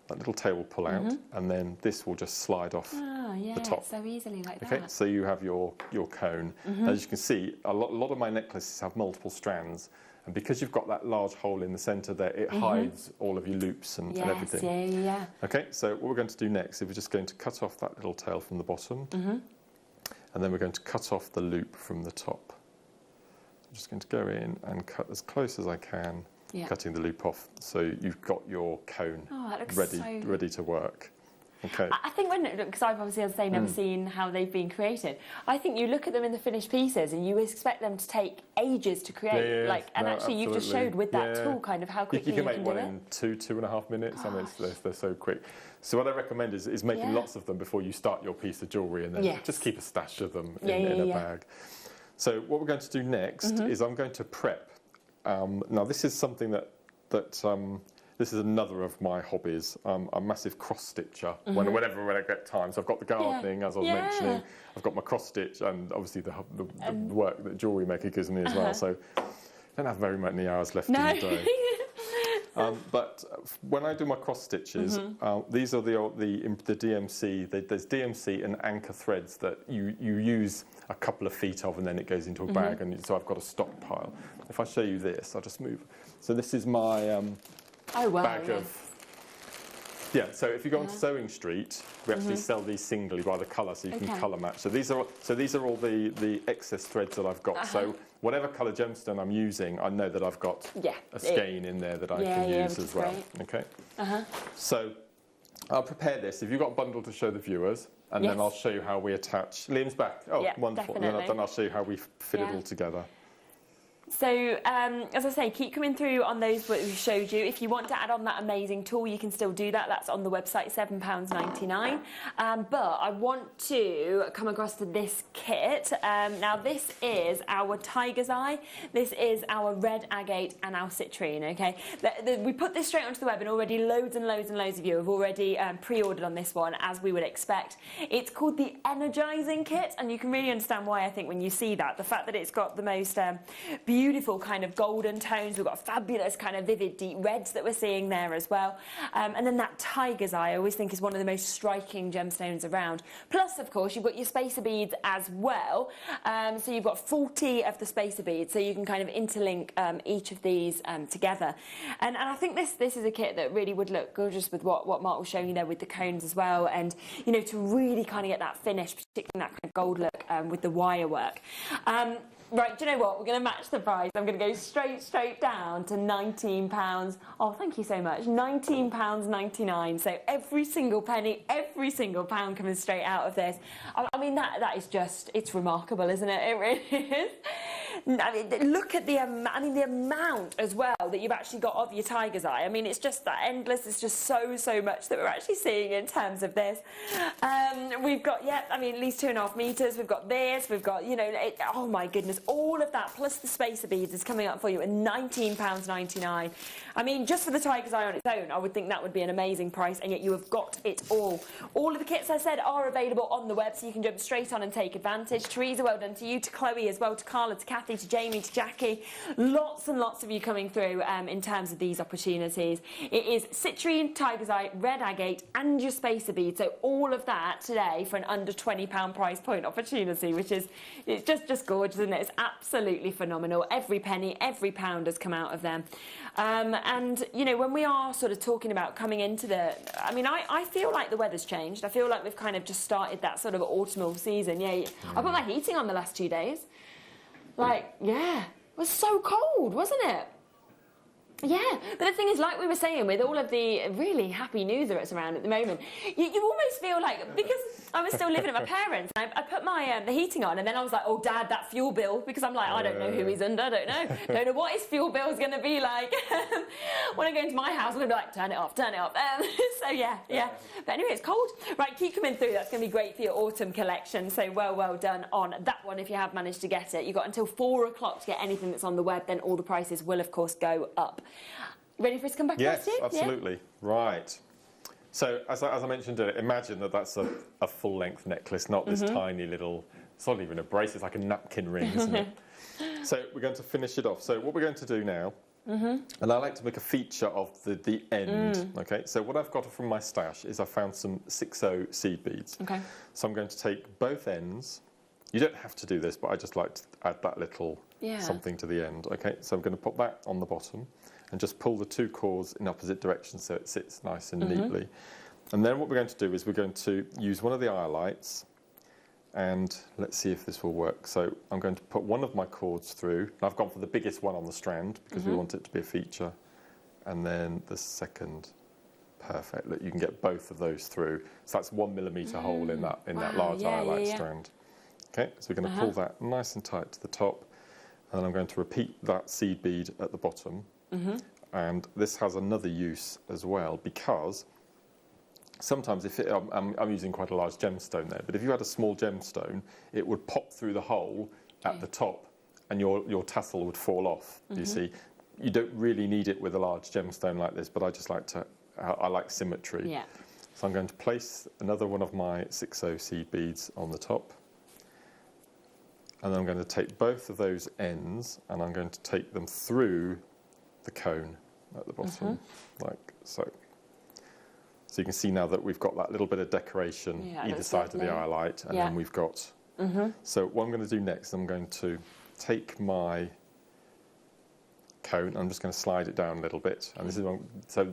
That little tail will pull out, and then this will just slide off the top. So easily like that. Okay, so you have your cone. As you can see, a lot of my necklaces have multiple strands, and because you've got that large hole in the centre there, it hides all of your loops and everything. Yeah. Okay, so what we're going to do next is we're just going to cut off that little tail from the bottom, and then we're going to cut off the loop from the top. I'm just going to go in and cut as close as I can. Cutting the loop off, so you've got your cone ready to work. Okay. I think because I've obviously, as I say, never seen how they've been created. I think you look at them in the finished pieces and you expect them to take ages to create. Actually, you've just showed with that tool kind of how quickly you can make do one it. in 2.5 minutes. I mean, they're so quick. So what I recommend is making lots of them before you start your piece of jewellery, and then just keep a stash of them in a bag. So what we're going to do next is I'm going to prep. Now this is something that this is another of my hobbies. I'm a massive cross stitcher. Whenever I get time, so I've got the gardening as I was mentioning. I've got my cross stitch, and obviously the work that Jewellery Maker gives me as well. So I don't have very many hours left in the day. But when I do my cross stitches, these are the DMC. There's DMC and anchor threads that you use a couple of feet of, and then it goes into a bag, and so I've got a stockpile. If I show you this, I'll just move. So this is my bag of... Yeah, so if you go onto Sewing Street, we actually sell these singly by the colour, so you can colour match. So these are all the excess threads that I've got. So whatever colour gemstone I'm using, I know that I've got a skein in there that I can use as well. Okay. So I'll prepare this. If you've got a bundle to show the viewers, and then I'll show you how we attach. Liam's back. Oh, wonderful. And then I'll show you how we fit it all together. So, as I say, keep coming through on those that we showed you. If you want to add on that amazing tool, you can still do that. That's on the website, £7.99. But I want to come across to this kit. Now, this is our Tiger's Eye. This is our Red Agate and our Citrine, okay? We put this straight onto the web, and already loads and loads and loads of you have already pre-ordered on this one, as we would expect. It's called the Energising Kit, and you can really understand why, I think, when you see that. The fact that it's got the most beautiful kind of golden tones. We've got fabulous kind of vivid deep reds that we're seeing there as well. And then that Tiger's Eye I always think is one of the most striking gemstones around. Plus, of course, you've got your spacer beads as well. So you've got 40 of the spacer beads, so you can kind of interlink each of these together. And I think this is a kit that really would look gorgeous with what Mark was showing you there with the cones as well. And, you know, to really kind of get that finish, particularly that kind of gold look with the wire work. Right, do you know what? We're going to match the price. I'm going to go straight down to £19. Oh, thank you so much. £19.99. So every single penny, every single pound coming straight out of this. I mean, that is just, it's remarkable, isn't it? It really is. I mean, look at the amount as well that you've actually got of your Tiger's Eye. I mean, it's just that endless. It's just so much that we're actually seeing in terms of this. We've got, at least 2.5 meters. We've got this. We've got, you know, oh my goodness, all of that plus the spacer beads is coming up for you at £19.99. I mean, just for the Tiger's Eye on its own, I would think that would be an amazing price, and yet you have got it all. All of the kits, I said, are available on the web, so you can jump straight on and take advantage. Teresa, well done to you, to Chloe as well, to Carla, to Kathy, to Jamie, to Jackie. Lots and lots of you coming through in terms of these opportunities. It is Citrine, Tiger's Eye, Red Agate, and your spacer bead. So all of that today for an under £20 price point opportunity, which is it's just gorgeous, isn't it? It's absolutely phenomenal. Every penny, every pound has come out of them. And, you know, when we are sort of talking about coming into the... I mean, I feel like the weather's changed. I feel like we've kind of just started that sort of autumnal season. Yeah, I put my heating on the last 2 days. Like, yeah, it was so cold, wasn't it? Yeah, but the thing is, like we were saying, with all of the really happy news that's around at the moment, you almost feel like, because I was still living at my parents, and I put my the heating on, and then I was like, oh, Dad, that fuel bill, because I'm like, I don't know who he's under, I don't know what his fuel bill is going to be like. When I go into my house, I'm going to be like, turn it off. So yeah. But anyway, it's cold. Right, keep coming through. That's going to be great for your autumn collection. So well done on that one if you have managed to get it. You've got until 4 o'clock to get anything that's on the web, then all the prices will, of course, go up. Ready for us to come back? Yes, absolutely. Yeah? Right. So, as I mentioned earlier, imagine that's a full-length necklace, not this tiny little... It's not even a bracelet, it's like a napkin ring, isn't it? So, we're going to finish it off. So, what we're going to do now, and I like to make a feature of the end, okay? So, what I've got from my stash is I found some 6/0 seed beads. Okay. So, I'm going to take both ends. You don't have to do this, but I just like to add that little something to the end, okay? So, I'm going to put that on the bottom and just pull the 2 cords in opposite directions so it sits nice and neatly. And then what we're going to do is we're going to use one of the eye lights, and let's see if this will work. So I'm going to put one of my cords through, and I've gone for the biggest one on the strand because we want it to be a feature, and then the second. Perfect. Look, you can get both of those through. So that's 1 millimetre hole in that large eye light strand. Okay, so we're going to pull that nice and tight to the top, and then I'm going to repeat that seed bead at the bottom. And this has another use as well, because sometimes if I'm using quite a large gemstone there, but if you had a small gemstone, it would pop through the hole at the top, and your tassel would fall off. You see, you don't really need it with a large gemstone like this, but I just like I like symmetry. Yeah. So I'm going to place another one of my 6/0 seed beads on the top. And then I'm going to take both of those ends and I'm going to take them through the cone at the bottom, like so. So you can see now that we've got that little bit of decoration either side of the eye light, and then we've got... So what I'm going to do next, I'm going to take my cone, I'm just going to slide it down a little bit. And this is one, so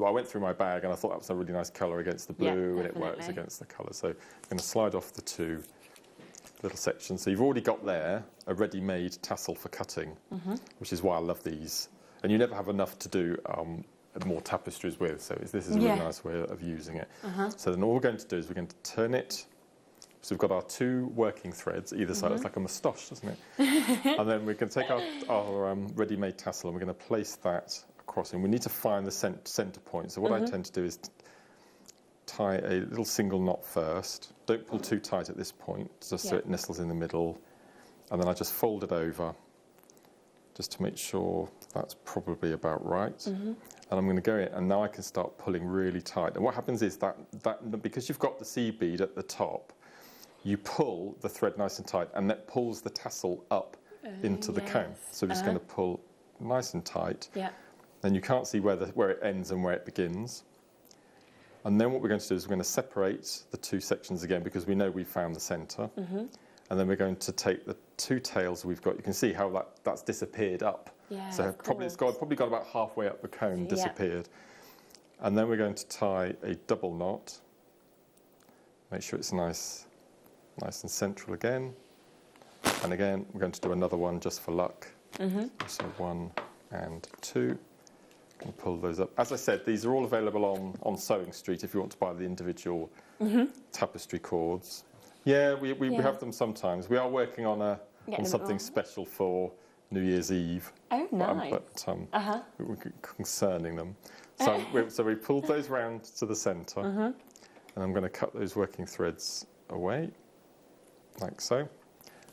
I went through my bag and I thought that was a really nice colour against the blue, and it works against the colour. So I'm going to slide off the 2 little sections. So you've already got there a ready-made tassel for cutting, which is why I love these. And you never have enough to do more tapestries with, so this is a really nice way of using it. So then all we're going to do is we're going to turn it So we've got our 2 working threads either side. It's like a moustache, doesn't it? And then we can take our ready-made tassel and we're going to place that across. And we need to find the centre point. So what I tend to do is tie a little single knot first. Don't pull too tight at this point, just so it nestles in the middle. And then I just fold it over, just to make sure that's probably about right. And I'm going to go in, and now I can start pulling really tight. And what happens is that because you've got the seed bead at the top, you pull the thread nice and tight, and that pulls the tassel up into the cone. So we're just going to pull nice and tight. And you can't see where it ends and where it begins. And then what we're going to do is we're going to separate the 2 sections again, because we know we've found the centre. And then we're going to take the 2 tails we've got. You can see how that's disappeared up. So it's probably got about halfway up the cone, disappeared. And then we're going to tie a double knot. Make sure it's nice and central again. And again, we're going to do another one just for luck. So 1 and 2. And pull those up. As I said, these are all available on Sewing Street if you want to buy the individual tapestry cords. Yeah, we have them sometimes. We are working on something special for New Year's Eve. Oh, nice. We're concerning them. So we pulled those round to the centre, and I'm going to cut those working threads away, like so.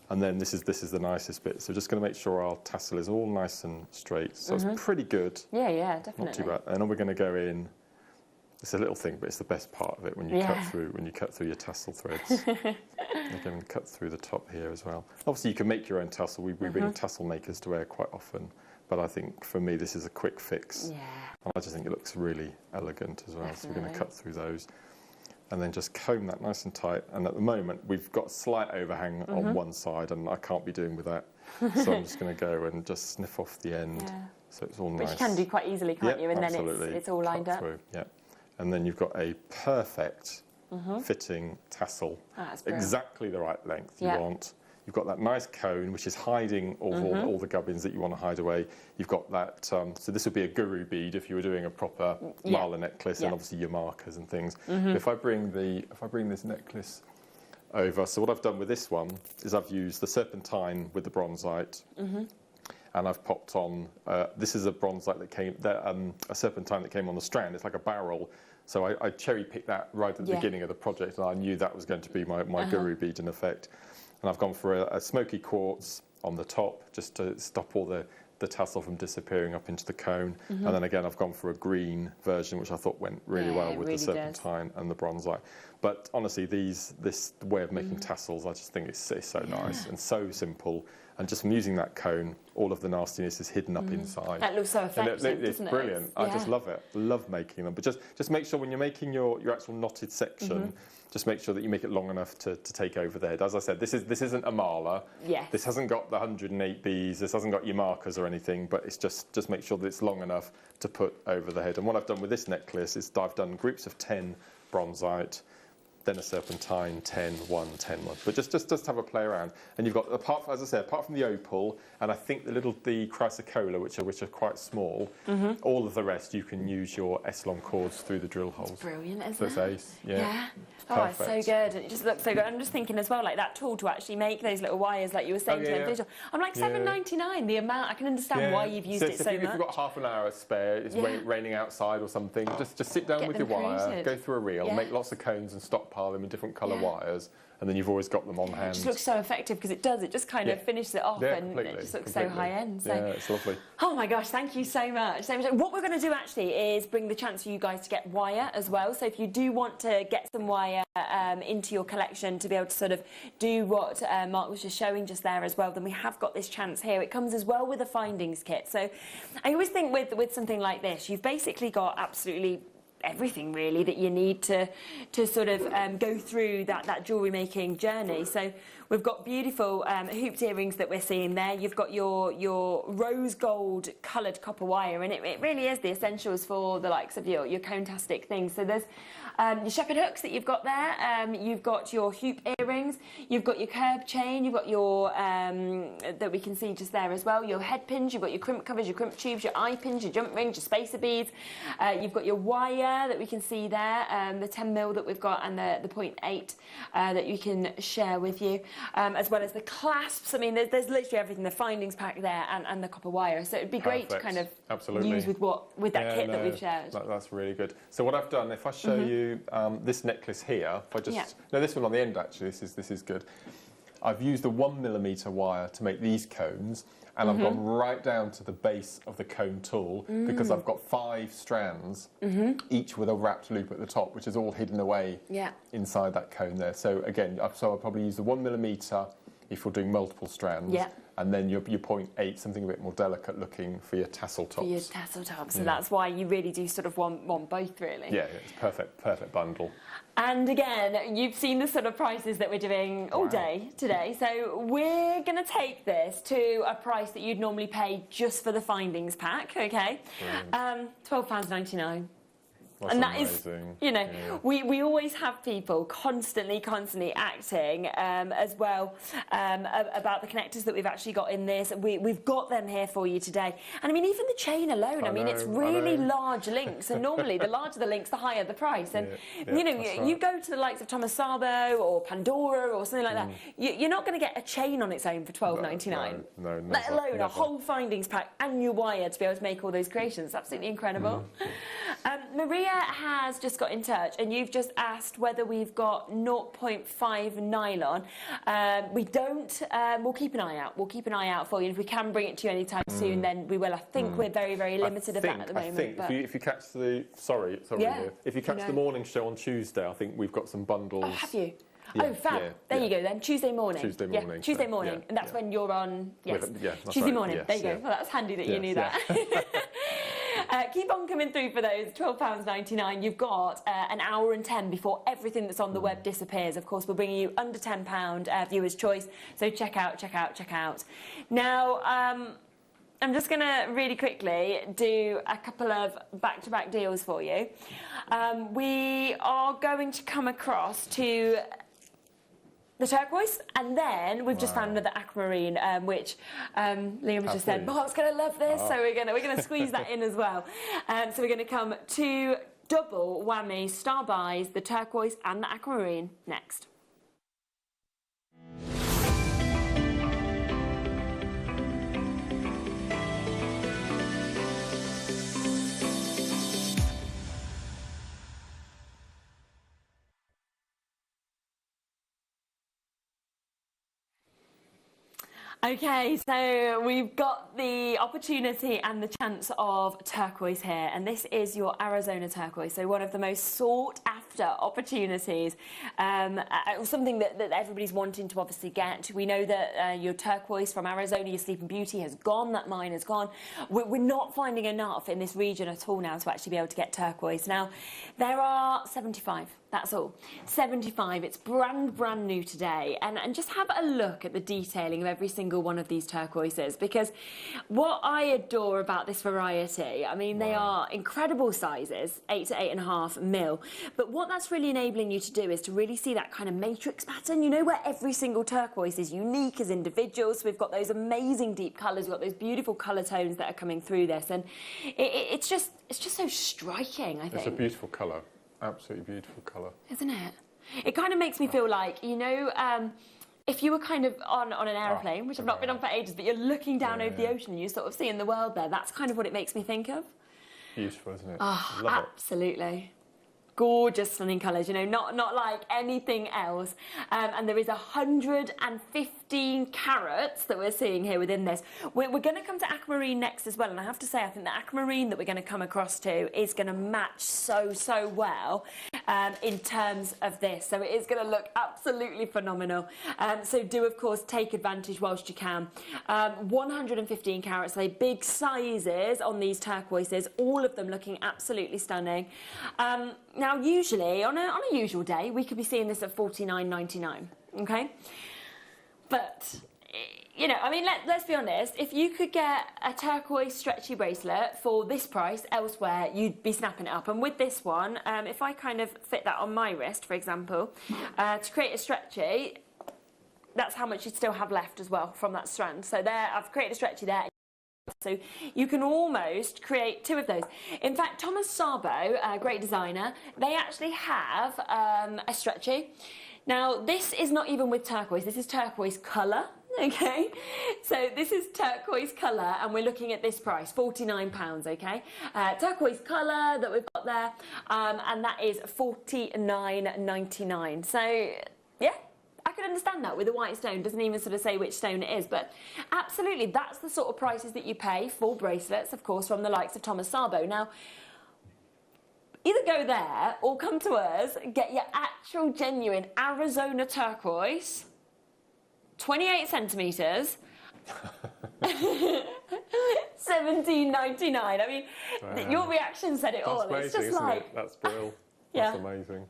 And then this is the nicest bit. So just going to make sure our tassel is all nice and straight. So it's pretty good. Yeah, definitely. Not too bad. And then we're going to go in. It's a little thing, but it's the best part of it when you cut through your tassel threads. Again, cut through the top here as well. Obviously, you can make your own tassel. We bring tassel makers to wear quite often, but I think for me this is a quick fix. And I just think it looks really elegant as well. Definitely. So we're going to cut through those, and then just comb that nice and tight. And at the moment, we've got a slight overhang on one side, and I can't be doing with that. So I'm just going to go and just sniff off the end, so it's all nice. Which you can do quite easily, can't you? And absolutely. Then it's all lined up. And then you've got a perfect fitting tassel, exactly the right length you want. You've got that nice cone, which is hiding all the gubbins that you want to hide away. You've got that, so this would be a guru bead if you were doing a proper mala necklace, and obviously your markers and things. If I bring this necklace over, so what I've done with this one is I've used the serpentine with the bronzite. And I've popped on, this is a bronzite that came, a serpentine that came on the strand. It's like a barrel. So I cherry-picked that right at the beginning of the project, and I knew that was going to be my guru bead in effect. And I've gone for a smoky quartz on the top, just to stop all the tassel from disappearing up into the cone. And then again, I've gone for a green version, which I thought went really well with the serpentine and the bronzite. But honestly, this way of making tassels, I just think it's so nice and so simple. And just from using that cone, all of the nastiness is hidden up inside. That looks so effective, it's brilliant. I just love it. Love making them. But just make sure when you're making your actual knotted section, just make sure that you make it long enough to take over the head. As I said, this isn't a mala. This hasn't got the 108 bees. This hasn't got your markers or anything. But it's just make sure that it's long enough to put over the head. And what I've done with this necklace is I've done groups of 10 bronzite, then a serpentine, 10, 1, 10, 1. But just have a play around. And you've got, apart from the opal, and I think the chrysocolla, which are quite small, all of the rest you can use your S-long cords through the drill holes. It's brilliant, isn't it? That's ace. Yeah. Oh, it's so good. It just looks so good. I'm just thinking as well, like that tool to actually make those little wires, like you were saying to them visual. I'm like $7.99. The amount, I can understand why you've used it so much. If you've got half an hour spare, it's raining outside or something, just sit down with your wire, go through a reel, make lots of cones and stockpile them in different colour wires, and then you've always got them on hand. It just looks so effective because it does. It just kind of finishes it off, and it just looks so high end. So. Yeah, it's lovely. Oh my gosh, thank you so much. What we're going to do actually is bring the chance for you guys to get wire as well. So if you do want to get some wire into your collection to be able to sort of do what Mark was just showing just there as well, then we have got this chance here. It comes as well with a findings kit. So I always think with something like this, you've basically got absolutely everything really that you need to sort of go through that jewellery making journey. So we've got beautiful hooped earrings that we're seeing there. You've got your rose gold coloured copper wire, and it really is the essentials for the likes of your cone-tastic things. So there's your shepherd hooks that you've got there. You've got your hoop earrings. You've got your curb chain. You've got your that we can see just there as well. Your head pins. You've got your crimp covers, your crimp tubes, your eye pins, your jump rings, your spacer beads. You've got your wire. there that we can see there, the 10mm that we've got and the 0.8 that you can share with you, as well as the clasps. I mean, there's literally everything, the findings pack there and the copper wire. So it'd be great to kind of use with that kit that we've shared. That's really good. So what I've done, if I show you this necklace here, if I just no, this one on the end actually, this is good. I've used the 1mm wire to make these cones, and I've gone right down to the base of the cone tool because I've got 5 strands, each with a wrapped loop at the top, which is all hidden away inside that cone there. So again, I'll probably use the 1mm if you're doing multiple strands. And then your 0.8, something a bit more delicate looking for your tassel tops. For your tassel tops, so that's why you really do sort of want both, really. Yeah, it's perfect bundle. And again, you've seen the sort of prices that we're doing all day today. So we're going to take this to a price that you'd normally pay just for the findings pack, okay? £12.99. That's and that amazing. Is, you know, we always have people constantly acting as well about the connectors that we've actually got in this. We've got them here for you today. And I mean, even the chain alone, I mean, it's really large links. And normally, the larger the links, the higher the price. And, you know, you go to the likes of Thomas Sabo or Pandora or something like that, you're not going to get a chain on its own for £12.99. No, let alone a whole findings pack and your wire to be able to make all those creations. It's absolutely incredible. Maria has just got in touch and you've just asked whether we've got 0.5 nylon. We don't. We'll keep an eye out. We'll keep an eye out for you. If we can bring it to you anytime soon, then we will. I think we're very limited of that at the moment. I think if you catch the if you catch the morning show on Tuesday, I think we've got some bundles. Oh, have you? Oh, fab. There you go then. Tuesday morning. Tuesday morning. Yeah, Tuesday morning. And that's when you're on, Tuesday morning. Yes, there you go. Well, that's handy that you knew that. Keep on coming through for those. £12.99. You've got an hour and 10 before everything that's on the web disappears. Of course, we're bringing you under £10 viewer's choice. So check out. Now, I'm just going to really quickly do a couple of back-to-back deals for you. We are going to come across to the turquoise, and then we've just found another aquamarine, which Liam has just said, Mark's going to love this, so we're going to squeeze that in as well. So we're going to come to double whammy star buys, the turquoise and the aquamarine next. Okay, so we've got the opportunity and the chance of turquoise here, and this is your Arizona turquoise, so one of the most sought after opportunities, something that everybody's wanting to obviously get. We know that your turquoise from Arizona, your Sleeping Beauty, has gone, that mine has gone. We're not finding enough in this region at all now to actually be able to get turquoise. Now, there are 75. That's all. 75. It's brand new today. And just have a look at the detailing of every single one of these turquoises, because what I adore about this variety, I mean, they are incredible sizes, 8 to 8.5 mil. But what that's really enabling you to do is to really see that kind of matrix pattern, you know, where every single turquoise is unique as individuals. So we've got those amazing deep colours, we've got those beautiful colour tones that are coming through this. And it's just so striking, I think. It's a beautiful colour. Absolutely beautiful colour. Isn't it? It kind of makes me feel like, you know, if you were kind of on an aeroplane, which I've not been on for ages, but you're looking down over the ocean and you're sort of seeing the world there, that's kind of what it makes me think of. Beautiful, isn't it? Oh, Love absolutely. Gorgeous, stunning colours, you know, not like anything else. And there is 115 carats that we're seeing here within this. We're going to come to aquamarine next as well, and I have to say, I think the aquamarine that we're going to come across to is going to match so well in terms of this. So it is going to look absolutely phenomenal. So do, of course, take advantage whilst you can. 115 carats, so big sizes on these turquoises, all of them looking absolutely stunning. Now, usually, on a usual day, we could be seeing this at $49.99, okay? But, you know, I mean, let's be honest, if you could get a turquoise stretchy bracelet for this price elsewhere, you'd be snapping it up. And with this one, if I kind of fit that on my wrist, for example, to create a stretchy, that's how much you'd still have left as well from that strand. So there, I've created a stretchy there. So you can almost create 2 of those. In fact, Thomas Sabo, a great designer, they actually have a stretchy. Now, this is not even with turquoise, this is turquoise colour. Okay, so this is turquoise colour and we're looking at this price, £49, okay? Turquoise colour that we've got there, and that is $49.99. So, yeah, I could understand that with a white stone, doesn't even sort of say which stone it is, but absolutely, that's the sort of prices that you pay for bracelets, of course, from the likes of Thomas Sabo. Now, either go there or come to us, get your actual genuine Arizona turquoise, 28 centimetres, $17.99. I mean, your reaction said it all. Amazing, it's just like... That's brilliant. Yeah. That's amazing.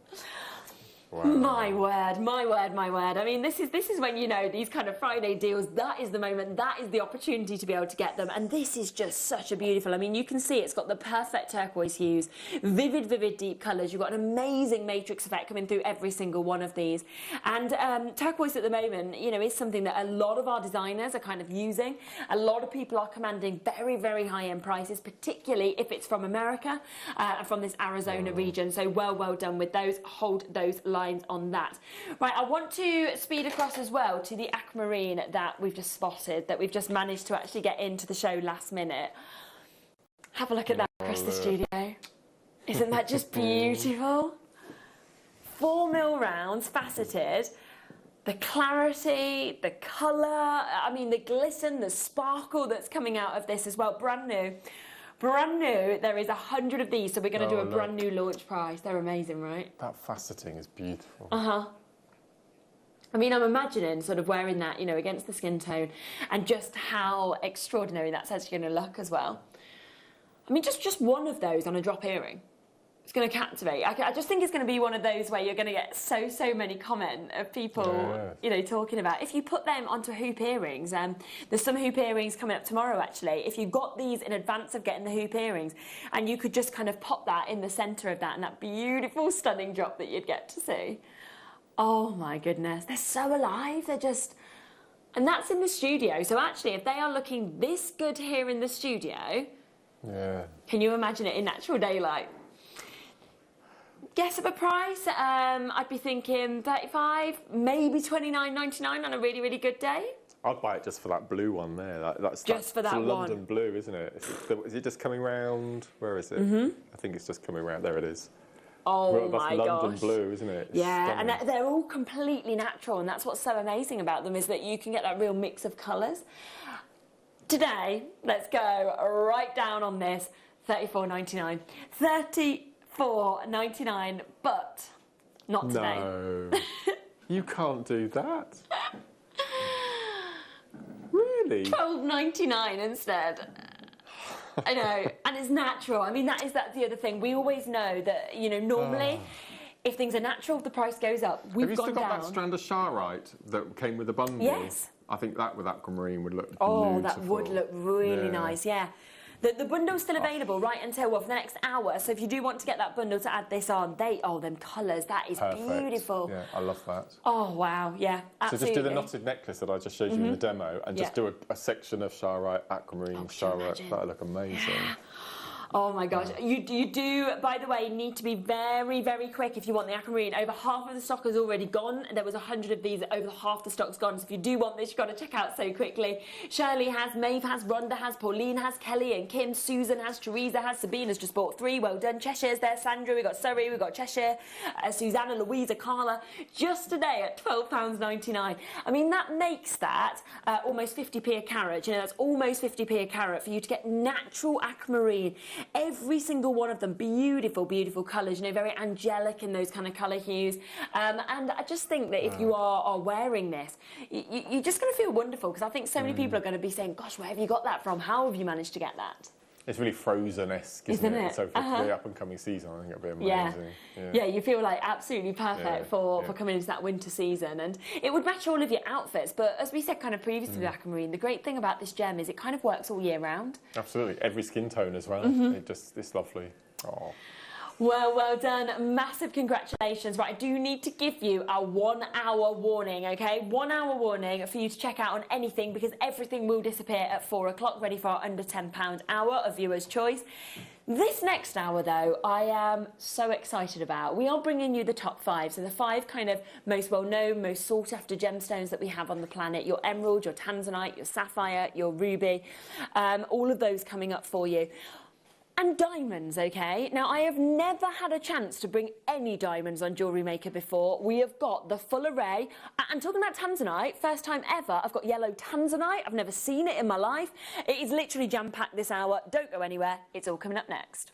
Wow. My word, my word, my word. I mean, this is when, you know, these kind of Friday deals, that is the moment, that is the opportunity to be able to get them. And this is just such a beautiful, I mean, you can see it's got the perfect turquoise hues, vivid, vivid deep colours. You've got an amazing matrix effect coming through every single one of these. And turquoise at the moment, you know, is something that a lot of our designers are kind of using. A lot of people are commanding very, very high-end prices, particularly if it's from America, from this Arizona region. So well done with those. Hold those lines on that. Right, I want to speed across as well to the aquamarine that we've just spotted, that we've just managed to actually get into the show last minute. Have a look at that across the studio. Isn't that just beautiful? 4mm rounds, faceted. The clarity, the colour, I mean the glisten, the sparkle that's coming out of this as well. Brand new. Brand new, there is 100 of these, so we're going to do a brand new launch price. They're amazing, right? That faceting is beautiful. I mean, I'm imagining sort of wearing that, you know, against the skin tone, and just how extraordinary that's actually going to look as well. I mean, just one of those on a drop earring. It's going to captivate. I just think it's going to be one of those where you're going to get so many comment of people, you know, talking about. If you put them onto hoop earrings, there's some hoop earrings coming up tomorrow actually. If you got these in advance of getting the hoop earrings, and you could just kind of pop that in the centre of that, and that beautiful, stunning drop that you'd get to see. Oh my goodness, they're so alive. They're just, and that's in the studio. So actually, if they are looking this good here in the studio, can you imagine it in natural daylight? Guess of a price, I'd be thinking 35, maybe 29.99 on a really, really good day. I'd buy it just for that blue one there. That's for that one. London blue, isn't it? Is it just coming round? Where is it? I think it's just coming round. There it is. Oh that's my London gosh. blue, isn't it? It's yeah, stunning. and they're all completely natural, and that's what's so amazing about them, is that you can get that real mix of colours. Today, let's go right down on this, $34.99. $34.99, but not today. No, you can't do that. Really? $12.99 instead. I know, and it's natural. I mean, that's the other thing. We always know that, you know, normally, if things are natural, the price goes up. Have you still got that strand of Charite that came with the bundle? Yes. I think that with aquamarine would look beautiful. Oh, that would look really nice, yeah. The bundle's still available right until, well, for the next hour. So if you do want to get that bundle to add this on, them colours, that is beautiful. Yeah, I love that. Oh, wow, yeah, absolutely. So just do the knotted necklace that I just showed you in the demo, and just do a section of Charite, aquamarine, Charite. That'll look amazing. Yeah. Oh my gosh, you do, by the way, need to be very, very quick if you want the aquamarine. Over half of the stock is already gone. There was 100 of these, over half the stock's gone. So if you do want this, you've got to check out so quickly. Shirley has, Maeve has, Rhonda has, Pauline has, Kelly and Kim, Susan has, Teresa has, Sabina's just bought 3. Well done. Cheshire's there, Sandra, we've got Surrey, we've got Cheshire, Susanna, Louisa, Carla, just today at £12.99. I mean, that makes that almost 50p a carat. You know, that's almost 50p a carat for you to get natural aquamarine. Every single one of them, beautiful, beautiful colours, you know, very angelic in those kind of colour hues. And I just think that if you are wearing this, you're just going to feel wonderful, because I think so many people are going to be saying, gosh, where have you got that from? How have you managed to get that? It's really Frozen-esque, isn't it? So for the up-and-coming season, I think it'll be amazing. Yeah, you feel like absolutely perfect for coming into that winter season, and it would match all of your outfits. But as we said kind of previously with aquamarine, the great thing about this gem is it kind of works all year round. Absolutely, every skin tone as well. It's lovely. Oh. Well done. Massive congratulations. Right, I do need to give you a 1 hour warning, okay? 1 hour warning for you to check out on anything because everything will disappear at 4 o'clock, ready for our under £10 hour of viewer's choice. This next hour, though, I am so excited about. We are bringing you the top 5, so the 5 kind of most well-known, most sought-after gemstones that we have on the planet. Your emerald, your tanzanite, your sapphire, your ruby, all of those coming up for you. And diamonds, okay? Now, I have never had a chance to bring any diamonds on Jewellery Maker before. We have got the full array. And talking about tanzanite, first time ever, I've got yellow tanzanite. I've never seen it in my life. It is literally jam-packed this hour. Don't go anywhere. It's all coming up next.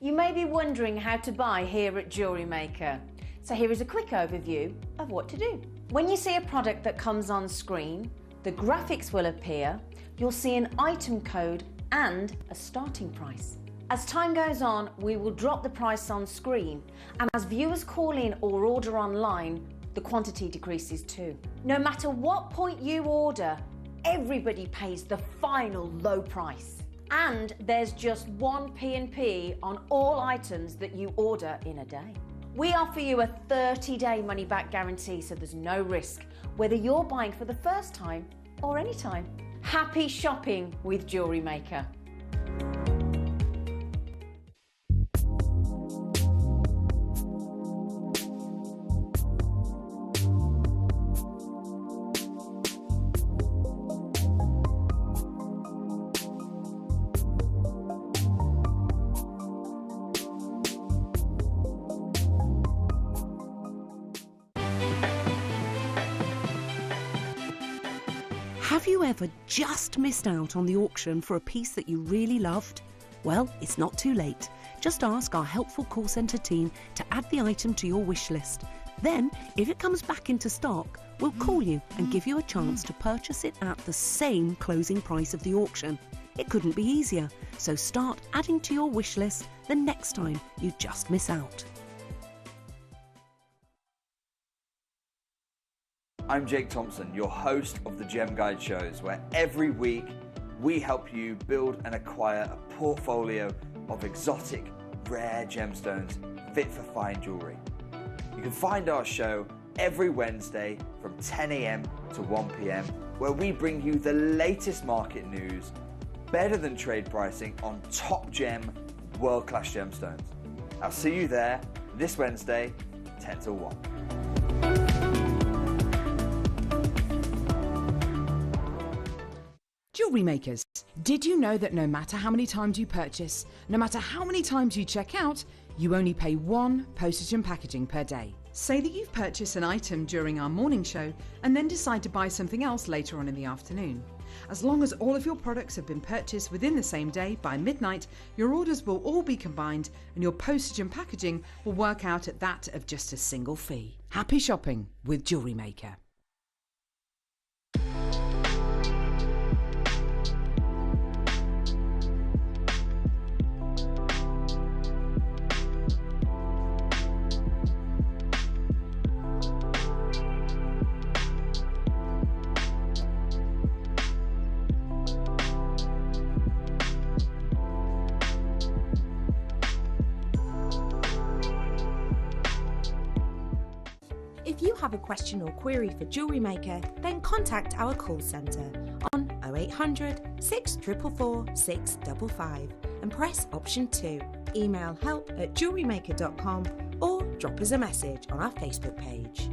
You may be wondering how to buy here at Jewellery Maker. So here is a quick overview of what to do. When you see a product that comes on screen, the graphics will appear, you'll see an item code and a starting price. As time goes on, we will drop the price on screen, and as viewers call in or order online, the quantity decreases too. No matter what point you order, everybody pays the final low price. And there's just one P&P on all items that you order in a day. We offer you a 30-day money-back guarantee, so there's no risk, whether you're buying for the first time or any time. Happy shopping with Jewellery Maker. Have you ever just missed out on the auction for a piece that you really loved? Well, it's not too late. Just ask our helpful call centre team to add the item to your wish list. Then, if it comes back into stock, we'll call you and give you a chance to purchase it at the same closing price of the auction. It couldn't be easier, so start adding to your wish list the next time you just miss out. I'm Jake Thompson, your host of the Gem Guide shows, where every week we help you build and acquire a portfolio of exotic, rare gemstones fit for fine jewellery. You can find our show every Wednesday from 10 AM to 1 PM, where we bring you the latest market news, better than trade pricing on top gem, world-class gemstones. I'll see you there this Wednesday, 10 till 1. Jewellery makers, did you know that no matter how many times you purchase, no matter how many times you check out, you only pay one postage and packaging per day? Say that you've purchased an item during our morning show and then decide to buy something else later on in the afternoon. As long as all of your products have been purchased within the same day by midnight, your orders will all be combined and your postage and packaging will work out at that of just a single fee. Happy shopping with Jewellery Maker. If you have a question or query for Jewellery Maker, then contact our call centre on 0800 644 655 and press option 2. Email help@jewellerymaker.com or drop us a message on our Facebook page.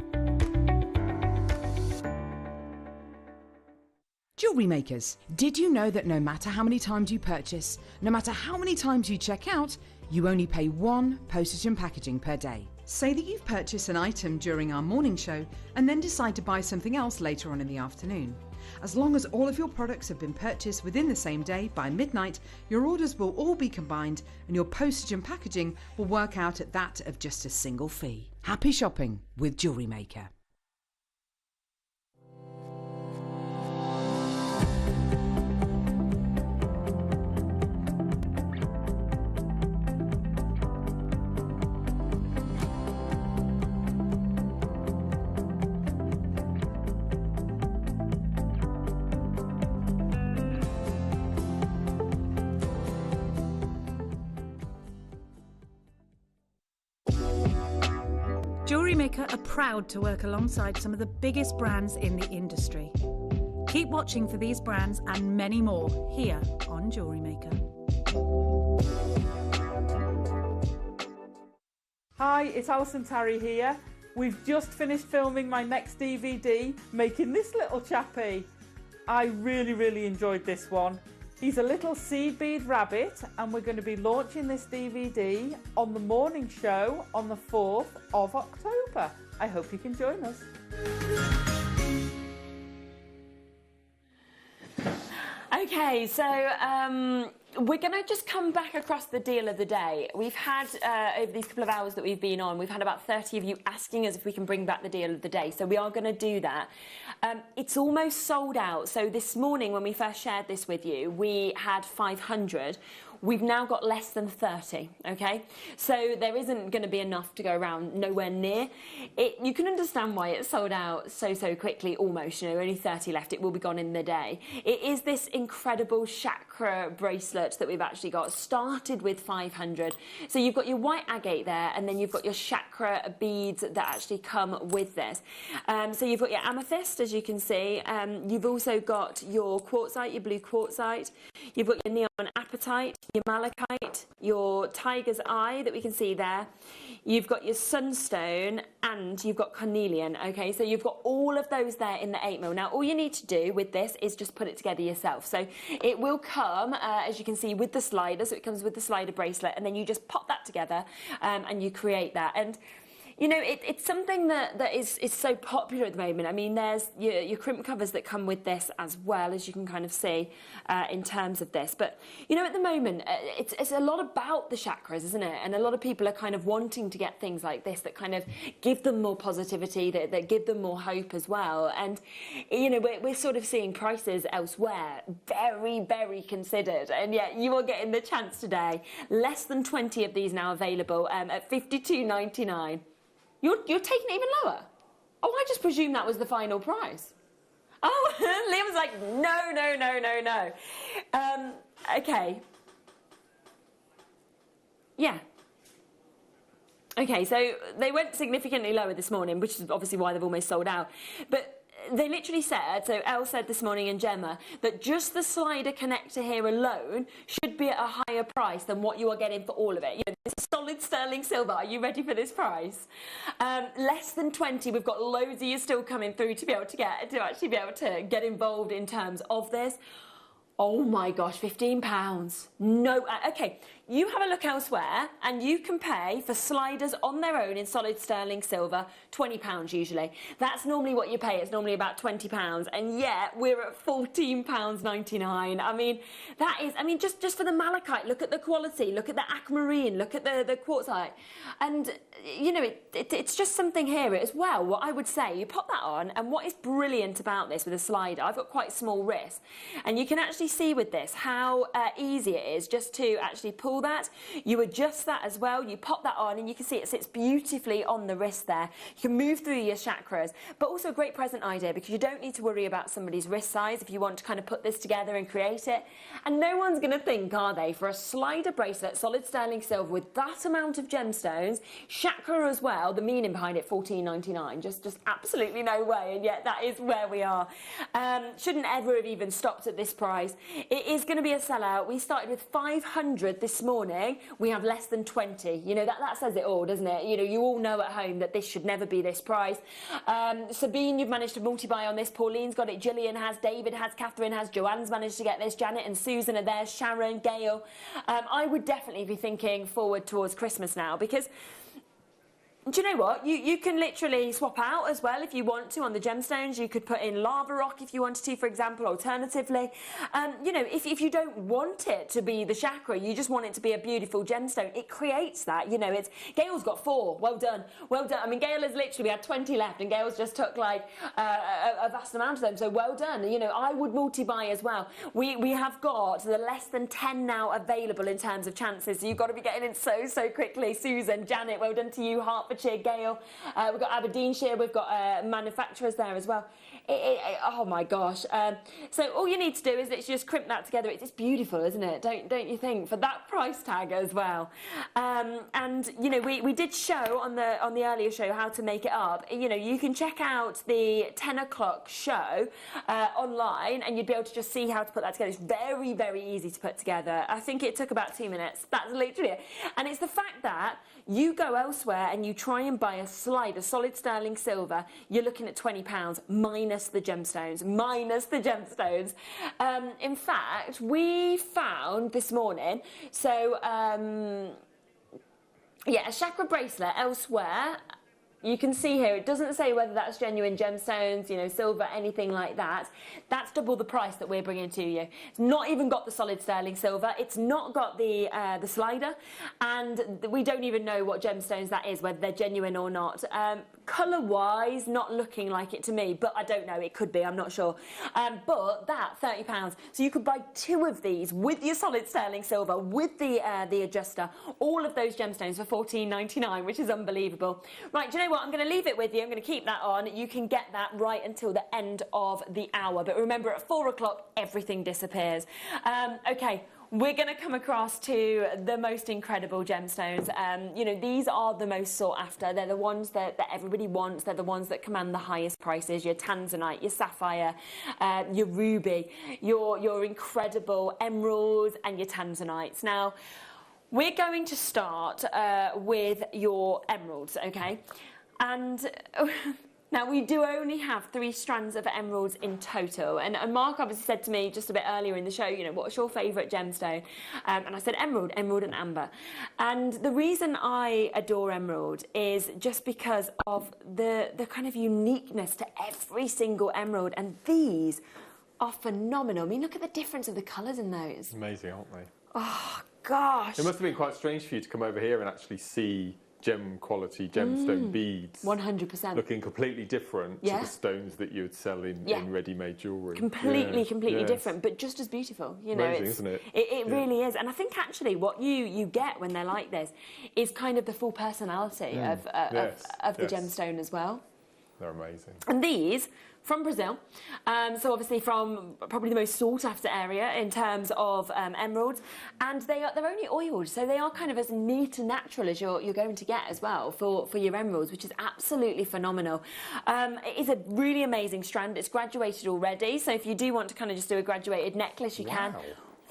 Jewellery makers, did you know that no matter how many times you purchase, no matter how many times you check out, you only pay one postage and packaging per day? Say that you've purchased an item during our morning show and then decide to buy something else later on in the afternoon. As long as all of your products have been purchased within the same day by midnight, your orders will all be combined and your postage and packaging will work out at that of just a single fee. Happy shopping with Jewellery Maker. Jewellery Maker are proud to work alongside some of the biggest brands in the industry. Keep watching for these brands and many more here on Jewellery Maker. Hi, it's Alison Tarry here. We've just finished filming my next DVD, making this little chappie. I really enjoyed this one. He's a little seed bead rabbit, and we're going to be launching this DVD on the morning show on the 4th of October. I hope you can join us. Okay, so we're going to just come back across the deal of the day. We've had, over these couple of hours that we've been on, we've had about 30 of you asking us if we can bring back the deal of the day, so we are going to do that. It's almost sold out, so this morning when we first shared this with you, we had 500. We've now got less than 30, okay? So there isn't going to be enough to go around, nowhere near. You can understand why it's sold out so quickly, almost, you know, only 30 left. It will be gone in the day. It is this incredible chakra bracelet that we've actually got, started with 500. So you've got your white agate there, and then you've got your chakra beads that actually come with this. So you've got your amethyst, as you can see. You've also got your quartzite, your blue quartzite. You've got your neon apatite, your malachite, your tiger's eye that we can see there. You've got your sunstone, and you've got carnelian, okay? So you've got all of those there in the 8mm. Now, all you need to do with this is just put it together yourself. So it will come, as you can see, with the slider. So it comes with the slider bracelet, and then you just pop that together and you create that. And you know, it's something that is so popular at the moment. I mean, there's your crimp covers that come with this as well, as you can kind of see in terms of this. But, you know, at the moment, it's a lot about the chakras, isn't it? And a lot of people are kind of wanting to get things like this that kind of give them more positivity, that give them more hope as well. And, you know, we're sort of seeing prices elsewhere very considered. And yet you are getting the chance today. Less than 20 of these now available at $52.99. You're taking it even lower? Oh, I just presumed that was the final price. Oh, Liam's like, no. Okay. Yeah. Okay, so they went significantly lower this morning, which is obviously why they've almost sold out. But they literally said, so Elle said this morning and Gemma, that just the slider connector here alone should be at a higher price than what you are getting for all of it. You know, this is solid sterling silver. Are you ready for this price? Less than 20. We've got loads of you still coming through to be able to actually be able to get involved in terms of this. Oh my gosh, £15. No, okay. You have a look elsewhere and you can pay for sliders on their own in solid sterling silver, £20 usually. That's normally what you pay. It's normally about £20, and yet we're at £14.99. I mean, that is, I mean, just for the malachite, look at the quality, look at the aquamarine, look at the quartzite. And, you know, it's just something here as well. What I would say, you pop that on, and what is brilliant about this with a slider, I've got quite small wrists, and you can actually see with this how easy it is just to actually pull that. You adjust that as well, you pop that on, and you can see it sits beautifully on the wrist there. You can move through your chakras, but also a great present idea because you don't need to worry about somebody's wrist size if you want to kind of put this together and create it. And no one's going to think, are they, for a slider bracelet, solid sterling silver with that amount of gemstones, chakra as well, the meaning behind it, $14.99, just absolutely no way, and yet that is where we are. Shouldn't ever have even stopped at this price. It is going to be a sellout. We started with 500 this morning. We have less than 20. You know, that says it all, doesn't it? You know, you all know at home that this should never be this price. Sabine, you've managed to multi-buy on this. Pauline's got it. Gillian has. David has. Catherine has. Joanne's managed to get this. Janet and Susan are there. Sharon, Gail. I would definitely be thinking forward towards Christmas now because do you know what? You can literally swap out as well if you want to on the gemstones. You could put in lava rock if you wanted to, for example, alternatively. You know, if you don't want it to be the chakra, you just want it to be a beautiful gemstone, it creates that. You know, it's Gail's got 4. Well done. Well done. I mean, Gail has literally, we had 20 left and Gail's just took like a vast amount of them. So well done. You know, I would multi-buy as well. We have got the less than 10 now available in terms of chances. So you've got to be getting in so quickly. Susan, Janet, well done to you. Hertfordshire, Gail. We've got Aberdeenshire. We've got manufacturers there as well. oh my gosh. So all you need to do is let's just crimp that together. It's beautiful, isn't it? Don't you think? For that price tag as well. And you know, we did show on the earlier show how to make it up. You know, you can check out the 10 o'clock show online, and you'd be able to just see how to put that together. It's very, very easy to put together. I think it took about 2 minutes. That's literally it. And it's the fact that you go elsewhere and you try and buy a slider, solid sterling silver, you're looking at £20 minus the gemstones, in fact, we found this morning, so, yeah, a chakra bracelet elsewhere. You can see here, it doesn't say whether that's genuine gemstones, you know, silver, anything like that. That's double the price that we're bringing to you. It's not even got the solid sterling silver. It's not got the slider, and we don't even know what gemstones that is, whether they're genuine or not. Colour-wise, not looking like it to me, but I don't know. It could be. I'm not sure. But that £30. So you could buy 2 of these with your solid sterling silver, with the adjuster, all of those gemstones for £14.99, which is unbelievable. Right, do you know what? I'm going to leave it with you. I'm going to keep that on. You can get that right until the end of the hour. But remember, at 4 o'clock, everything disappears. Okay. We're going to come across to the most incredible gemstones. You know, these are the most sought after. They're the ones that everybody wants. They're the ones that command the highest prices. Your tanzanite, your sapphire, your ruby, your incredible emeralds and your tanzanites. Now, we're going to start with your emeralds, okay? And now, we do only have 3 strands of emeralds in total. And Mark obviously said to me just a bit earlier in the show, you know, what's your favourite gemstone? And I said emerald and amber. And the reason I adore emerald is just because of the kind of uniqueness to every single emerald. And these are phenomenal. I mean, look at the difference of the colours in those. Amazing, aren't they? Oh, gosh. It must have been quite strange for you to come over here and actually see gem quality gemstone beads 100% looking completely different to the stones that you would sell in ready-made jewellery. Completely different, but just as beautiful. You know, amazing, isn't it? It really is. And I think actually what you get when they're like this is kind of the full personality of the gemstone as well. They're amazing. And these from Brazil, so obviously from probably the most sought after area in terms of emeralds, and they're only oiled, so they are kind of as neat and natural as you're going to get as well for your emeralds, which is absolutely phenomenal. It is a really amazing strand. It's graduated already, so if you do want to kind of just do a graduated necklace, you can.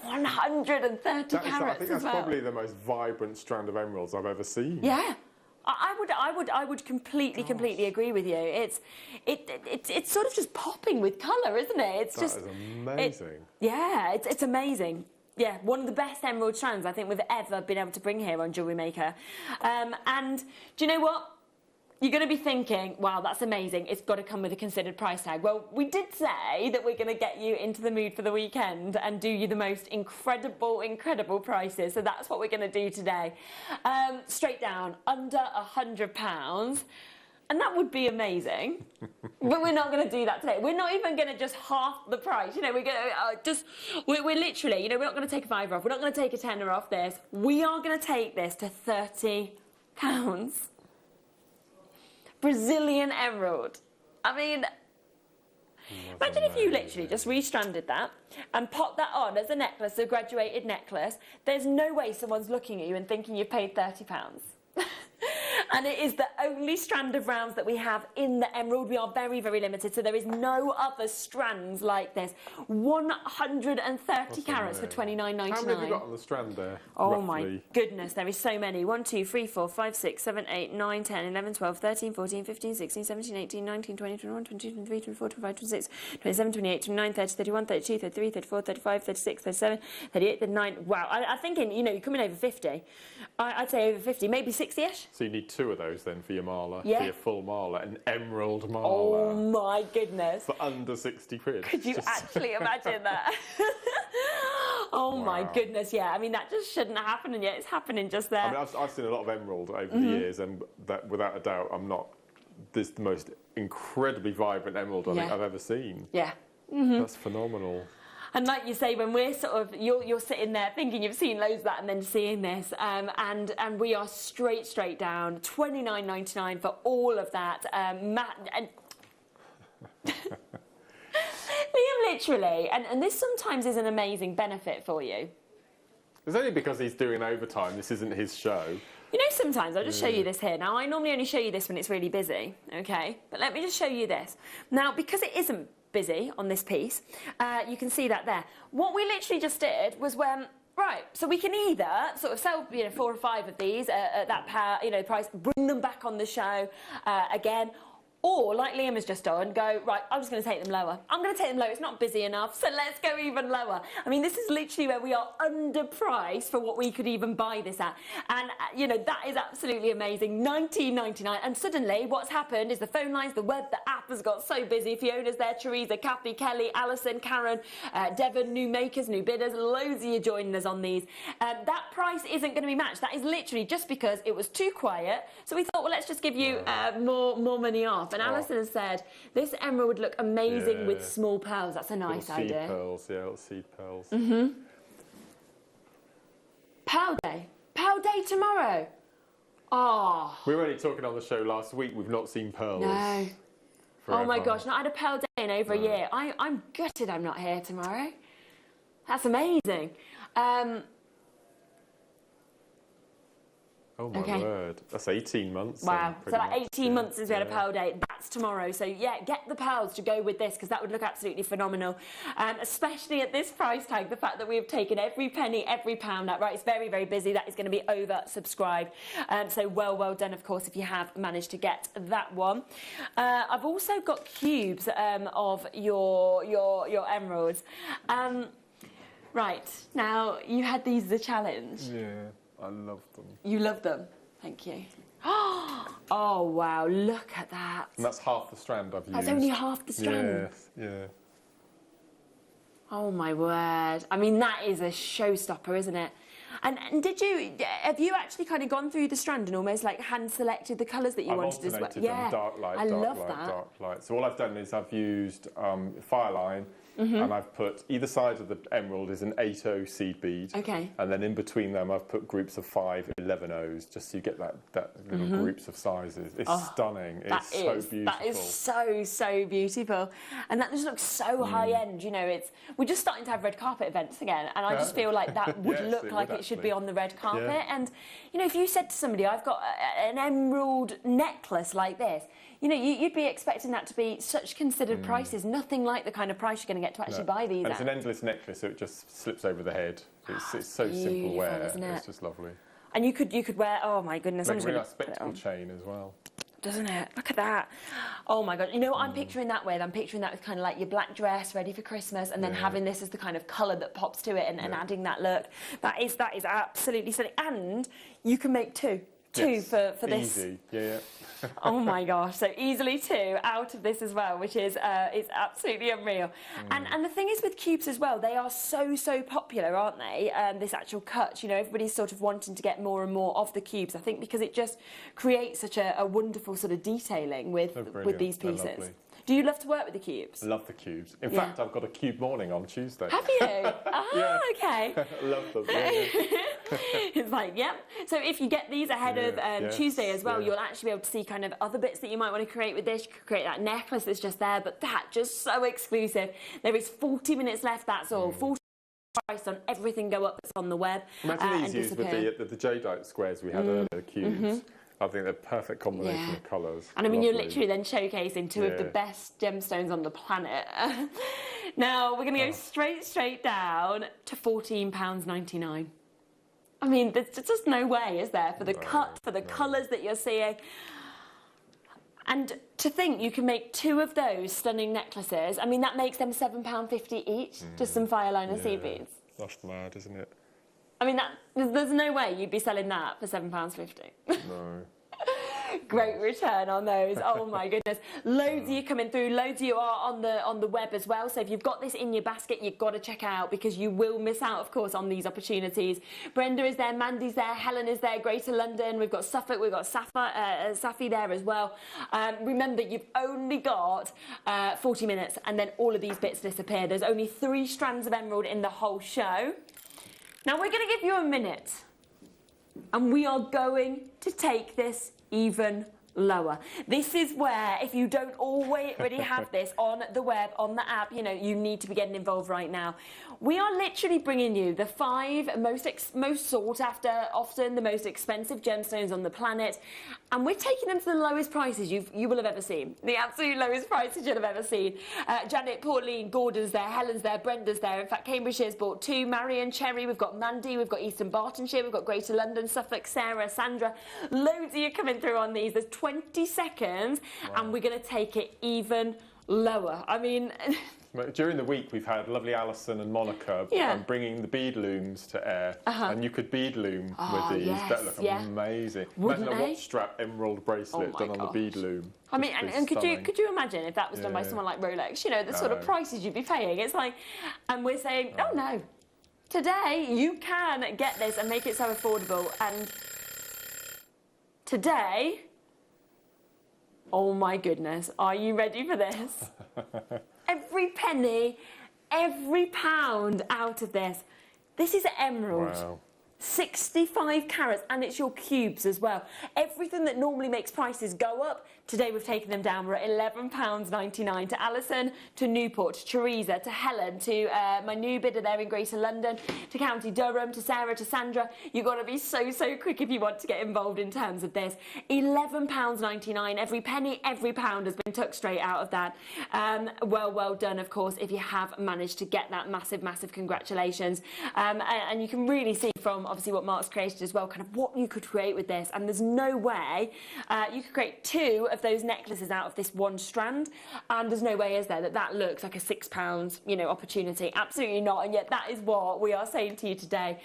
130 carats I think that's probably the most vibrant strand of emeralds I've ever seen. Yeah. I would completely agree with you. It's sort of just popping with colour, isn't it? That is amazing. It's amazing. Yeah, one of the best emerald strands I think we've ever been able to bring here on Jewellery Maker. And do you know what? You're going to be thinking, wow, that's amazing. It's got to come with a considered price tag. Well, we did say that we're going to get you into the mood for the weekend and do you the most incredible prices. So that's what we're going to do today. Straight down, under £100. And that would be amazing. But we're not going to do that today. We're not even going to just half the price. You know, we're going to we're literally, you know, we're not going to take a £5 off. We're not going to take a £10 off this. We are going to take this to £30. Brazilian emerald. I mean, imagine if you literally just restranded that and popped that on as a necklace, a graduated necklace. There's no way someone's looking at you and thinking you've paid £30. And it is the only strand of rounds that we have in the emerald. We are very limited, so there is no other strands like this. 130 carats for £29.99. How many have you got on the strand there? Oh roughly? My goodness, there is so many. 1, 2, 3, 4, 5, 6, 7, 8, 9, 10, 11, 12, 13, 14, 15, 16, 17, 18, 19, 20, 21, 22, 23, 24, 25, 26, 27, 28, 29, 30, 31, 32, 33, 34, 35, 36, 37, 38, 39. Wow, I'm thinking, you know, you're coming over 50. I'd say over 50, maybe 60-ish. So you need 2 of those then for your mala, yeah. for your full mala, an emerald mala. Oh my goodness. For under 60 quid. Could you actually imagine that? Oh my goodness, yeah. I mean, that just shouldn't happen, and yet it's happening just there. I mean, I've seen a lot of emerald over the years, and that, without a doubt, this is the most incredibly vibrant emerald I think I've ever seen. Yeah. That's phenomenal. And like you say, when we're sort of, you're sitting there thinking you've seen loads of that and then seeing this, and we are straight down, £29.99 for all of that. literally, and this sometimes is an amazing benefit for you. It's only because he's doing overtime. This isn't his show. You know, sometimes, I'll just show you this here. Now, I normally only show you this when it's really busy, okay? But let me just show you this. Now, because it isn't busy on this piece, you can see that there. What we literally just did was when, right, so we can either sort of sell, 4 or 5 of these at that price, bring them back on the show again, or, like Liam has just done, go, right, I'm just going to take them lower. I'm going to take them lower. It's not busy enough, so let's go even lower. I mean, this is literally where we are underpriced for what we could even buy this at. And, that is absolutely amazing. $19.99. And suddenly, what's happened is the phone lines, the web, the app has got so busy. Fiona's there, Teresa, Kathy, Kelly, Alison, Karen, Devon, new makers, new bidders, loads of you joining us on these. That price isn't going to be matched. That is literally just because it was too quiet. So we thought, well, let's just give you more money off. And Alison has said, this emerald would look amazing with small pearls. That's a nice idea. Seed pearls, yeah, little seed pearls. Pearl Day. Pearl Day tomorrow. Oh. We were only talking on the show last week. We've not seen pearls. No. Forever. Oh my gosh, not had a Pearl Day in over a year. I'm gutted I'm not here tomorrow. That's amazing. Oh my word, that's 18 months. Wow, so like 18 months since we had a Pearl Day. That's tomorrow. So yeah, get the pearls to go with this because that would look absolutely phenomenal. Especially at this price tag, the fact that we've taken every penny, every pound out. Right, it's very, very busy. That is going to be oversubscribed. So well done, of course, if you have managed to get that one. I've also got cubes of your emeralds. Right, now you had these as a challenge. Yeah. I love them. You love them? Thank you. Oh, wow, look at that. And that's half the strand I've used. That's only half the strand? Yes, yeah. Oh, my word. I mean, that is a showstopper, isn't it? And have you actually kind of gone through the strand and almost like hand-selected the colours that you wanted as well? Yeah, dark light, dark light. So all I've done is I've used Fireline, and I've put either side of the emerald is an 8O seed bead. Okay. And then in between them I've put groups of 5 11Os just so you get that little groups of sizes. It's stunning. It's so beautiful. That is so beautiful. And that just looks so high-end, we're just starting to have red carpet events again, and I just feel like that would look like it should be on the red carpet. Yeah. And, if you said to somebody, I've got an emerald necklace like this, you'd be expecting that to be such considered prices, nothing like the kind of price you're going to get to actually buy these and it's an endless necklace, so it just slips over the head. It's so simple wear, isn't it? It's just lovely. And you could wear, oh my goodness, I'm just going to spectacle chain as well. Doesn't it? Look at that. Oh my God. You know what I'm picturing that with? I'm picturing that with kind of like your black dress ready for Christmas and then having this as the kind of colour that pops to it and adding that look. That is absolutely stunning. And you can make two for this. Easy, yeah. Oh my gosh, so easily 2 out of this as well, which is absolutely unreal. And the thing is with cubes as well, they are so popular, aren't they? This actual cut, everybody's sort of wanting to get more and more of the cubes, I think, because it just creates such a wonderful sort of detailing with these pieces. Do you love to work with the cubes? I love the cubes. In fact, I've got a cube morning on Tuesday. Have you? Okay. I love them. It's like, So if you get these ahead of Tuesday as well, you'll actually be able to see kind of other bits that you might want to create with this. You could create that necklace that's just there, but that just so exclusive. There is 40 minutes left, that's all. 40 price on everything go up that's on the web. Imagine these used with the jadeite squares we had earlier, the cubes. I think they're a perfect combination of colours. And I mean, you're literally then showcasing 2 of the best gemstones on the planet. Now, we're going to go straight down to £14.99. I mean, there's just no way, is there, for the cut, for the colours that you're seeing. And to think you can make 2 of those stunning necklaces, I mean, that makes them £7.50 each, just some Fireliner seed beads. That's mad, isn't it? I mean, there's no way you'd be selling that for £7.50. No. Great return on those. Oh my goodness. Loads of you coming through. Loads of you are on the web as well. So if you've got this in your basket, you've got to check out because you will miss out, of course, on these opportunities. Brenda is there, Mandy's there, Helen is there, Greater London. We've got Suffolk, we've got Safi there as well. Remember, you've only got 40 minutes and then all of these bits disappear. There's only 3 strands of emerald in the whole show. Now we're going to give you a minute and we are going to take this even lower. This is where, if you don't already have this on the web, on the app, you know, you need to be getting involved right now. We are literally bringing you the 5 most sought after, often the most expensive gemstones on the planet, and we're taking them to the lowest prices you will have ever seen. The absolute lowest prices you'll have ever seen. Janet, Pauline, Gordon's there, Helen's there, Brenda's there. In fact, Cambridgeshire's bought 2. Marion, Cherry, we've got Mandy, we've got Eastern Bartonshire, we've got Greater London, Suffolk, Sarah, Sandra. Loads of you coming through on these. There's 20 seconds, and we're going to take it even lower. I mean... During the week, we've had lovely Alison and Monica bringing the bead looms to air, and you could bead loom with these. That look amazing. Wouldn't imagine a watch strap emerald bracelet done on the bead loom. I mean, and could you imagine if that was done by someone like Rolex? You know, the sort of prices you'd be paying. It's like, and we're saying, oh no, today you can get this and make it so affordable. And today, oh my goodness, are you ready for this? Every penny, every pound out of this. This is emerald. Wow. 65 carats, and it's your cubes as well. Everything that normally makes prices go up, today we've taken them down. We're at £11.99 to Alison, to Newport, to Teresa, to Helen, to my new bidder there in Greater London, to County Durham, to Sarah, to Sandra. You've got to be so quick if you want to get involved in terms of this. £11.99. Every penny, every pound has been took straight out of that. Well done, of course, if you have managed to get that massive congratulations. And you can really see from obviously what Mark's created as well, kind of what you could create with this. And there's no way you could create 2 of those necklaces out of this one strand, and there's no way, is there, that looks like a £6, you know, opportunity. Absolutely not. And yet that is what we are saying to you today.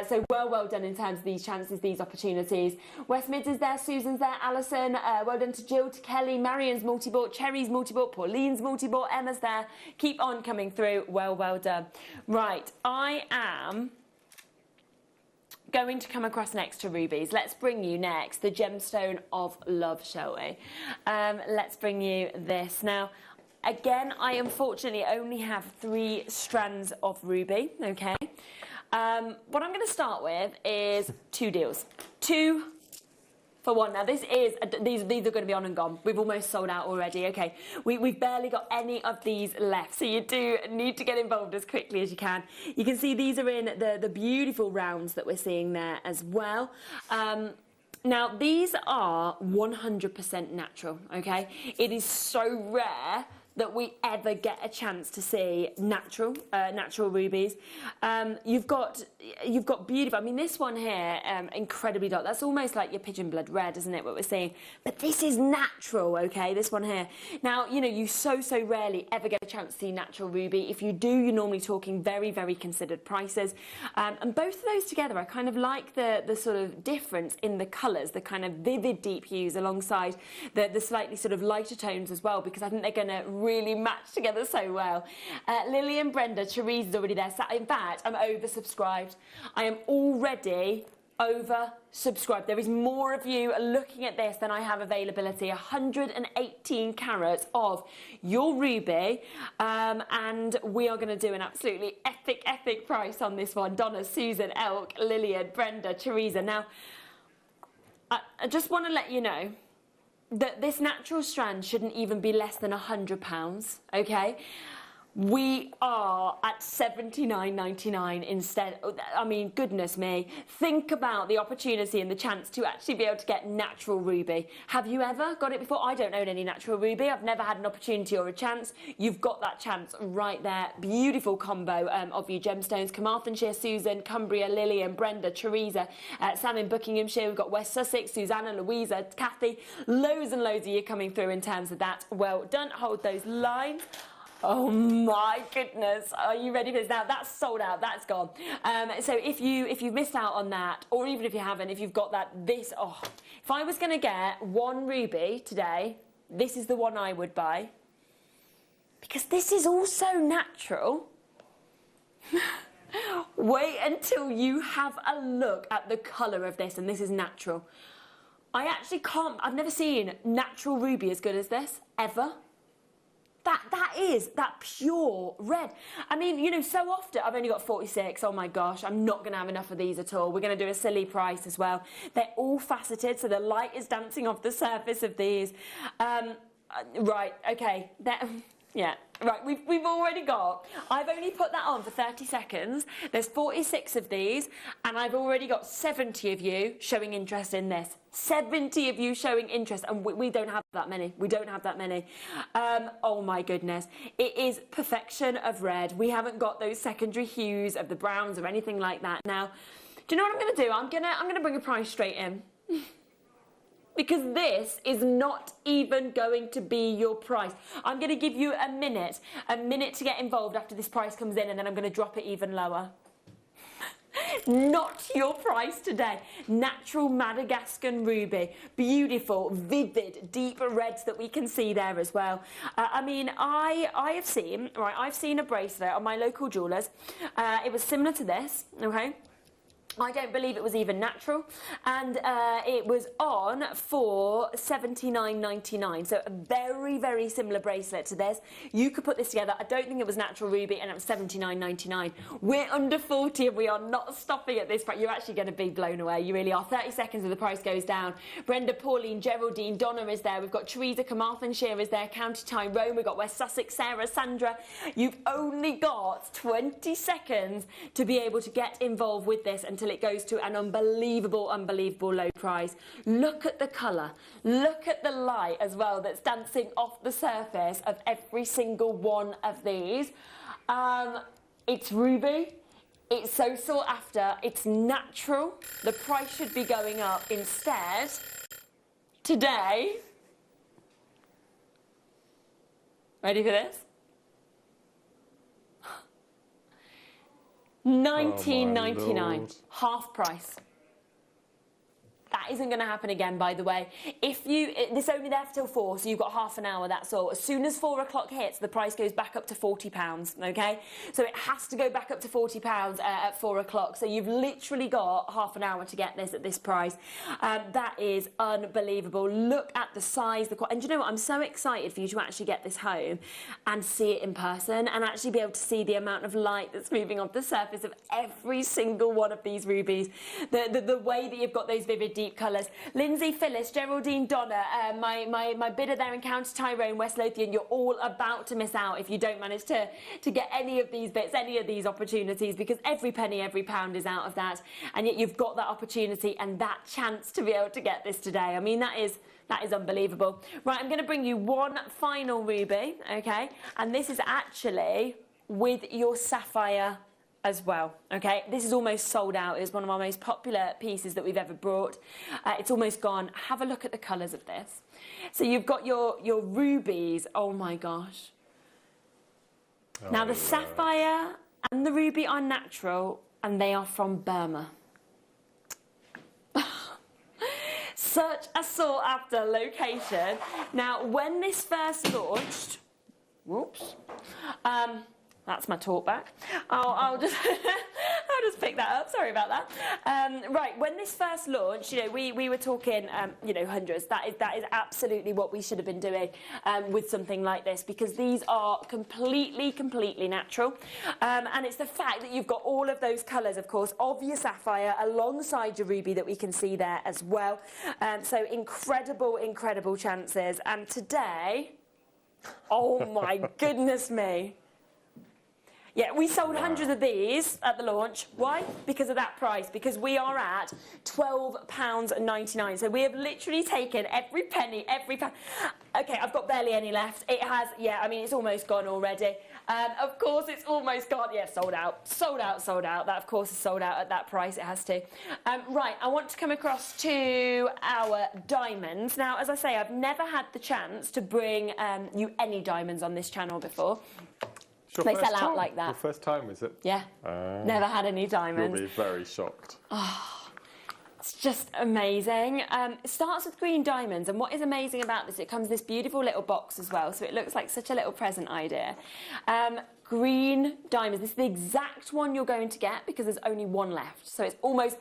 So well done in terms of these chances, these opportunities. West Mids is there, Susan's there, Alison, well done to Jill, to Kelly, Marion's multi-bought, Cherry's multi-bought, Pauline's multi-bought, Emma's there. Keep on coming through. Well done. Right, I am going to come across next to rubies. Let's bring you next the gemstone of love, shall we? Let's bring you this. Now, again, I unfortunately only have 3 strands of ruby, okay? What I'm going to start with is 2 deals. 2 for 1. Now, this is these are going to be on and gone. We've almost sold out already. Okay, we've barely got any of these left, so you do need to get involved as quickly as you can. You can see these are in the beautiful rounds that we're seeing there as well. Now, these are 100% natural. Okay, it is so rare that we ever get a chance to see natural rubies. You've got beautiful. I mean, this one here, incredibly dark. That's almost like your pigeon blood red, isn't it? What we're seeing, but this is natural. Okay, this one here. Now, you know, you so rarely ever get a chance to see natural ruby. If you do, you're normally talking very considered prices. And both of those together, I kind of like the sort of difference in the colours, the kind of vivid deep hues alongside the slightly sort of lighter tones as well, because I think they're going to really match together so well. Lily and Brenda, Teresa's already there. In fact, I'm oversubscribed. I am already oversubscribed. There is more of you looking at this than I have availability. 118 carats of your ruby, and we are going to do an absolutely epic price on this one. Donna, Susan, Elk, Lillian, Brenda, Teresa. Now, I just want to let you know that this natural strand shouldn't even be less than £100, okay? We are at $79.99 instead. I mean, goodness me. Think about the opportunity and the chance to actually be able to get natural ruby. Have you ever got it before? I don't own any natural ruby. I've never had an opportunity or a chance. You've got that chance right there. Beautiful combo of your gemstones. Carmarthenshire, Susan, Cumbria, Lillian, Brenda, Teresa, Sam in Buckinghamshire. We've got West Sussex, Susanna, Louisa, Kathy. Loads and loads of you coming through in terms of that. Well done. Hold those lines. Oh my goodness, are you ready for this? Now that's sold out, that's gone. So if you've missed out on that, or even if you haven't, if you've got that, if I was going to get 1 ruby today, this is the one I would buy. Because this is also natural. Wait until you have a look at the colour of this, and this is natural. I actually can't, I've never seen natural ruby as good as this, ever. That is that pure red. I mean, you know, so often I've only got 46. Oh my gosh, I'm not going to have enough of these at all. We're going to do a silly price as well. They're all faceted, so the light is dancing off the surface of these. Right, okay. Yeah, right, we've already got, I've only put that on for 30 seconds. There's 46 of these, and I've already got 70 of you showing interest in this. 70 of you showing interest, and we don't have that many. We don't have that many. Oh my goodness. It is perfection of red. We haven't got those secondary hues of the browns or anything like that. Now, do you know what I'm going to do? I'm going to bring a price straight in. Because this is not even going to be your price. I'm going to give you a minute to get involved after this price comes in, and then I'm going to drop it even lower. Not your price today. Natural Madagascan ruby. Beautiful, vivid, deep reds that we can see there as well. I mean, I've seen a bracelet on my local jewellers. It was similar to this, okay? I don't believe it was even natural, and it was on for $79.99, so a very, very similar bracelet to this. You could put this together. I don't think it was natural ruby, and it was $79.99. We're under 40, and we are not stopping at this price. You're actually going to be blown away. You really are. 30 seconds and the price goes down. Brenda, Pauline, Geraldine, Donna is there. We've got Teresa, Carmarthenshire is there. County Tyrone. We've got West Sussex, Sarah, Sandra. You've only got 20 seconds to be able to get involved with this until it goes to an unbelievable low price. Look at the colour. Look at the light as well that's dancing off the surface of every single one of these. It's ruby. It's so sought after. It's natural. The price should be going up instead. Today. Ready for this? $19.99, half price. That isn't going to happen again, by the way. This is only there till 4, so you've got half an hour, that's all. As soon as 4 o'clock hits, the price goes back up to £40, okay? So it has to go back up to £40 at 4 o'clock. So you've literally got half an hour to get this at this price. That is unbelievable. Look at the size, and do you know what? I'm so excited for you to actually get this home and see it in person and actually be able to see the amount of light that's moving off the surface of every single one of these rubies. The way that you've got those vivid deep colours. Lindsay, Phyllis, Geraldine, Donna, my bidder there in County Tyrone, West Lothian, you're all about to miss out if you don't manage to get any of these bits, any of these opportunities, because every penny, every pound is out of that, and yet you've got that opportunity and that chance to be able to get this today. I mean, that is unbelievable. Right, I'm going to bring you one final ruby, okay, and this is actually with your sapphire as well, okay? This is almost sold out. It's one of our most popular pieces that we've ever brought. It's almost gone. Have a look at the colours of this. So you've got your rubies. Oh my gosh. Now the sapphire and the ruby are natural, and they are from Burma. Such a sought after location. Now when this first launched, whoops, that's my talk back. I'll just I'll just pick that up. Sorry about that. Right, when this first launched, you know, we were talking, you know, hundreds. That is absolutely what we should have been doing with something like this, because these are completely natural, and it's the fact that you've got all of those colours, of course, of your sapphire alongside your ruby that we can see there as well. So incredible chances. And today, oh my goodness me. Yeah, we sold hundreds of these at the launch. Why? Because of that price. Because we are at £12.99. So we have literally taken every penny, every pound. Okay, I've got barely any left. It has, yeah, I mean, it's almost gone already. Of course, it's almost gone. Yeah, sold out. That, of course, is sold out at that price. It has to. Right, I want to come across to our diamonds. Now, as I say, I've never had the chance to bring you any diamonds on this channel before. They sell out like that. Your first time, is it? Yeah. Never had any diamonds. You'll be very shocked. Oh, it's just amazing. It starts with green diamonds, and what is amazing about this, it comes in this beautiful little box as well, so it looks like such a little present idea. Green diamonds. This is the exact one you're going to get because there's only one left. So it's almost...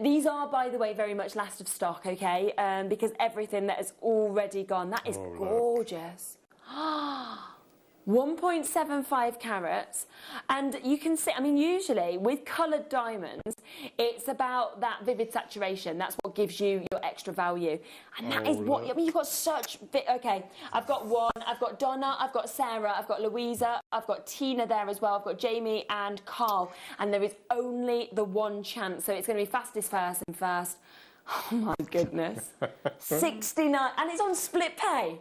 These are, by the way, very much last of stock, okay? Because everything that has already gone. That is gorgeous. 1.75 carats, and you can see, I mean, usually with coloured diamonds, it's about that vivid saturation. That's what gives you your extra value, and that is what, I mean, you've got such, okay, I've got one, I've got Donna, I've got Sarah, I've got Louisa, I've got Tina there as well, I've got Jamie and Carl, and there is only the one chance, so it's going to be fastest first and first. Oh my goodness. 69, and it's on split pay.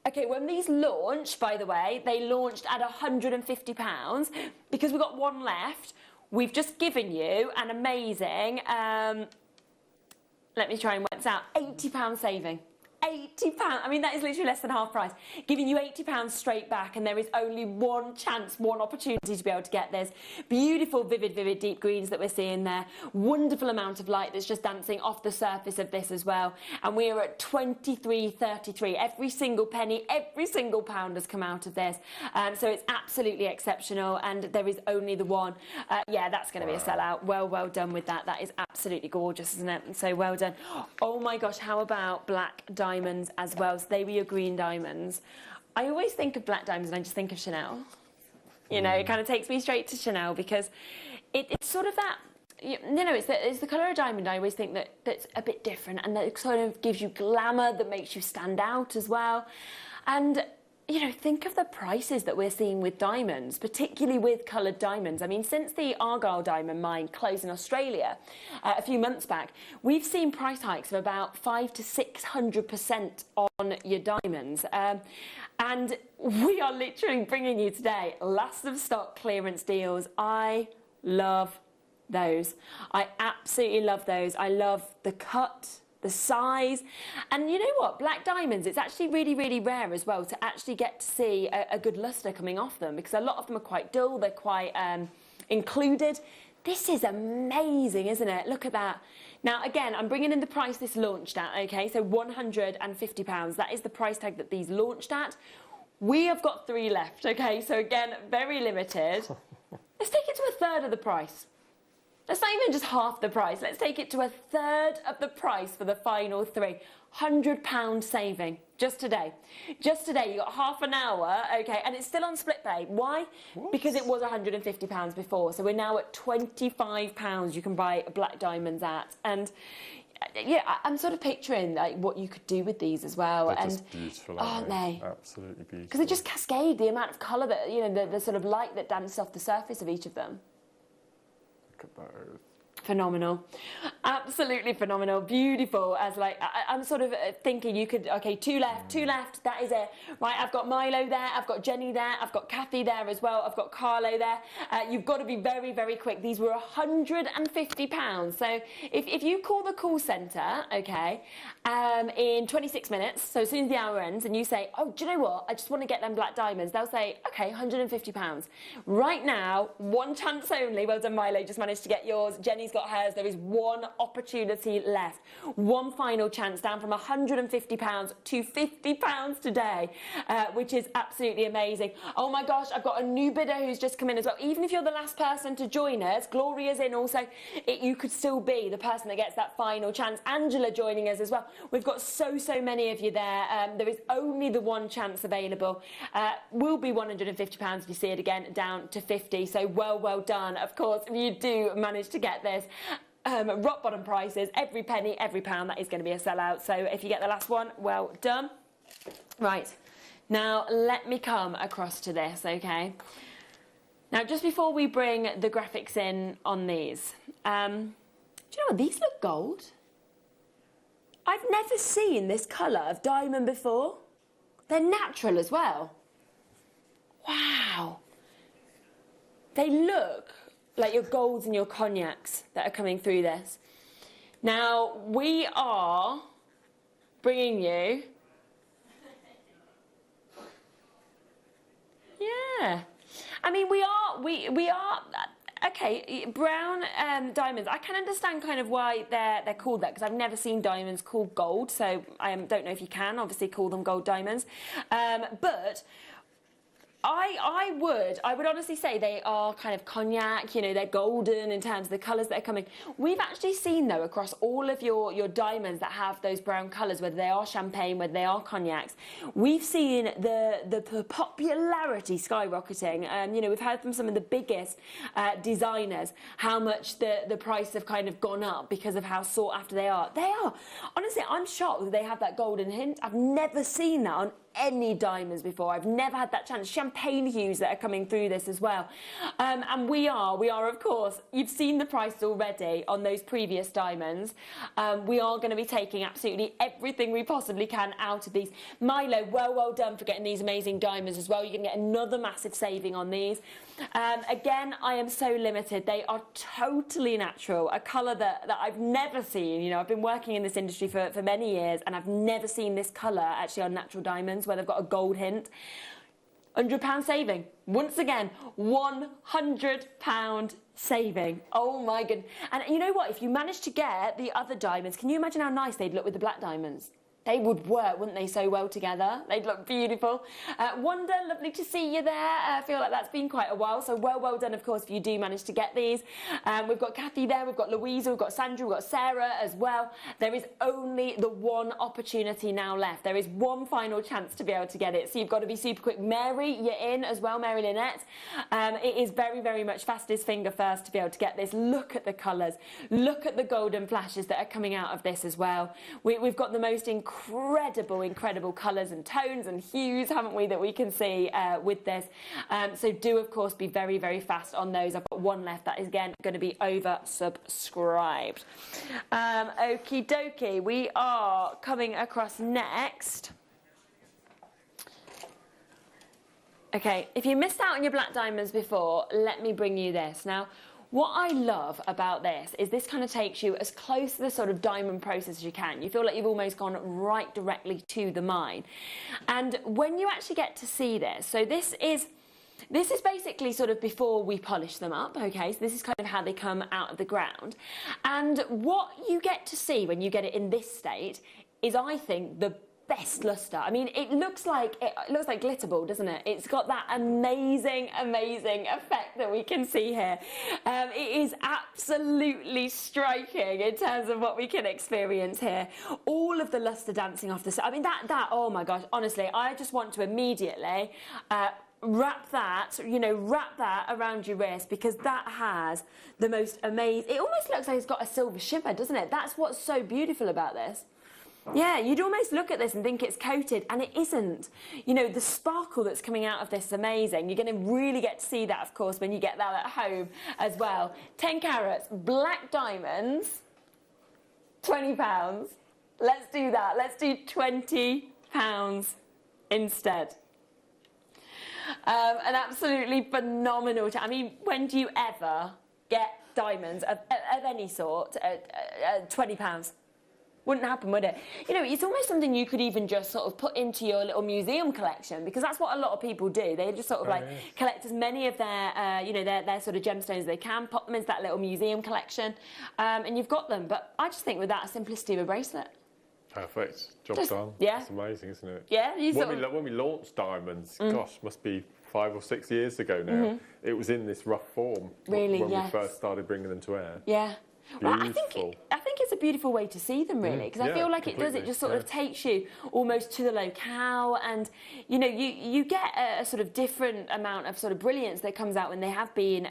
Okay, when these launched, by the way, they launched at £150. Because we've got one left, we've just given you an amazing, let me try and work this out, £80 saving. £80. I mean, that is literally less than half price. Giving you £80 straight back, and there is only one chance, one opportunity to be able to get this. Beautiful, vivid, deep greens that we're seeing there. Wonderful amount of light that's just dancing off the surface of this as well. And we are at 23.33. Every single penny, every single pound has come out of this. So it's absolutely exceptional, and there is only the one. Yeah, that's going to be a sellout. Well done with that. That is absolutely gorgeous, isn't it? So well done. Oh my gosh, how about black diamonds as well? So they were your green diamonds. I always think of black diamonds and I just think of Chanel. You know, it kind of takes me straight to Chanel because it's sort of that, you know, it's the colour of diamond. I always think that's a bit different, and that sort of gives you glamour, that makes you stand out as well. And you know, think of the prices that we're seeing with diamonds, particularly with coloured diamonds. I mean, since the Argyle diamond mine closed in Australia a few months back, we've seen price hikes of about 500 to 600% on your diamonds. And we are literally bringing you today last of stock clearance deals. I love those. I absolutely love those. I love the cut, the size, and you know what, black diamonds, it's actually really rare as well to actually get to see a good lustre coming off them, because a lot of them are quite dull, they're quite included. This is amazing, isn't it? Look at that. Now again, I'm bringing in the price this launched at, okay, so £150. That is the price tag that these launched at. We have got 3 left, okay, so again, very limited. Let's take it to a third of the price. Let's not even just half the price. Let's take it to a third of the price for the final 3. £100 saving just today. Just today, you got half an hour, okay, and it's still on split pay. Why? What? Because it was £150 before. So we're now at £25 you can buy black diamonds at. And yeah, I'm sort of picturing like what you could do with these as well. They're and just beautiful, aren't they? Absolutely beautiful. Because they just cascade the amount of colour that, you know, the sort of light that dances off the surface of each of them. Look at those. Phenomenal, absolutely phenomenal, beautiful. As like I'm sort of thinking you could, okay, 2 left, that is it. Right, I've got Milo there, I've got Jenny there, I've got Kathy there as well, I've got Carlo there. You've got to be very quick. These were £150. So if you call the call centre, okay, in 26 minutes, so as soon as the hour ends, and you say, oh, do you know what, I just want to get them black diamonds, they'll say, okay, £150. Right now, one chance only. Well done, Milo, just managed to get yours. Jenny's got hers. There is one opportunity left. One final chance, down from £150 to £50 today, which is absolutely amazing. Oh my gosh, I've got a new bidder who's just come in as well. Even if you're the last person to join us, Gloria's in also, you could still be the person that gets that final chance. Angela joining us as well. We've got so many of you there. There is only the one chance available. Will be £150 if you see it again, down to 50. So well done. Of course, if you do manage to get this, rock bottom prices, every penny, every pound, that is going to be a sellout. So if you get the last one, well done. Right, now let me come across to this, okay? Now, just before we bring the graphics in on these, do you know what, these look gold. I've never seen this colour of diamond before. They're natural as well. Wow. They look like your golds and your cognacs that are coming through this. Now, we are bringing you... Yeah. I mean, we are... Okay, brown diamonds. I can understand kind of why they're called that, because I've never seen diamonds called gold, so I don't know if you can obviously call them gold diamonds. But I would honestly say they are kind of cognac, you know, they're golden in terms of the colours that are coming. We've actually seen, though, across all of your diamonds that have those brown colours, whether they are champagne, whether they are cognacs, we've seen the popularity skyrocketing. You know, we've heard from some of the biggest designers how much the price have kind of gone up because of how sought after they are. They are. Honestly, I'm shocked that they have that golden hint. I've never seen that on any diamonds before. I've never had that chance. Champagne hues that are coming through this as well. And we are, of course, you've seen the price already on those previous diamonds. We are going to be taking absolutely everything we possibly can out of these. Milo, well done for getting these amazing diamonds as well. You're going to get another massive saving on these. Again, I am so limited. They are totally natural, a colour that I've never seen. You know, I've been working in this industry for many years, and I've never seen this colour actually on natural diamonds where they've got a gold hint. £100 saving. Once again, £100 saving. Oh my goodness. And you know what? If you manage to get the other diamonds, can you imagine how nice they'd look with the black diamonds? They would work, wouldn't they, so well together? They'd look beautiful. Wanda, lovely to see you there. I feel like that's been quite a while, so well done, of course, if you do manage to get these. We've got Kathy there, we've got Louisa, we've got Sandra, we've got Sarah as well. There is only the one opportunity now left. There is one final chance to be able to get it, so you've got to be super quick. Mary, you're in as well, Mary Lynette. It is very much fastest finger first to be able to get this. Look at the colours. Look at the golden flashes that are coming out of this as well. We've got the most incredible colours and tones and hues, haven't we, that we can see with this. So do, of course, be very fast on those. I've got one left that is, again, going to be oversubscribed. Okie dokie, we are coming across next. Okay, if you missed out on your black diamonds before, let me bring you this. Now, what I love about this is this kind of takes you as close to the sort of diamond process as you can. You feel like you've almost gone right directly to the mine. And when you actually get to see this, so this is basically sort of before we polish them up, okay? So this is kind of how they come out of the ground. And what you get to see when you get it in this state is, I think, the best luster. I mean, it looks like glitter ball, doesn't it? It's got that amazing effect that we can see here. It is absolutely striking in terms of what we can experience here. All of the luster dancing off the. I mean, that. Oh my gosh! Honestly, I just want to immediately. Wrap that around your wrist, because that has the most amazing. It almost looks like it's got a silver shimmer, doesn't it? That's what's so beautiful about this. Yeah, you'd almost look at this and think it's coated, and it isn't. You know, the sparkle that's coming out of this is amazing. You're going to really get to see that, of course, when you get that at home as well. 10 carats, black diamonds, £20. Let's do that. Let's do £20 instead. An absolutely phenomenal. I mean, when do you ever get diamonds of any sort at £20? Wouldn't happen, would it? You know, it's almost something you could even just sort of put into your little museum collection, because that's what a lot of people do. They just sort of collect as many of their, their sort of gemstones as they can, pop them into that little museum collection, and you've got them. But I just think with that simplicity of a bracelet. Perfect. Job done. Yeah. It's amazing, isn't it? Yeah. When we launched diamonds, gosh, must be 5 or 6 years ago now. It was in this rough form when we first started bringing them to air. Yeah. Well, I think it's a beautiful way to see them, really, because I feel like completely. It just sort of takes you almost to the locale, and you know, you get a sort of different amount of sort of brilliance that comes out when they have been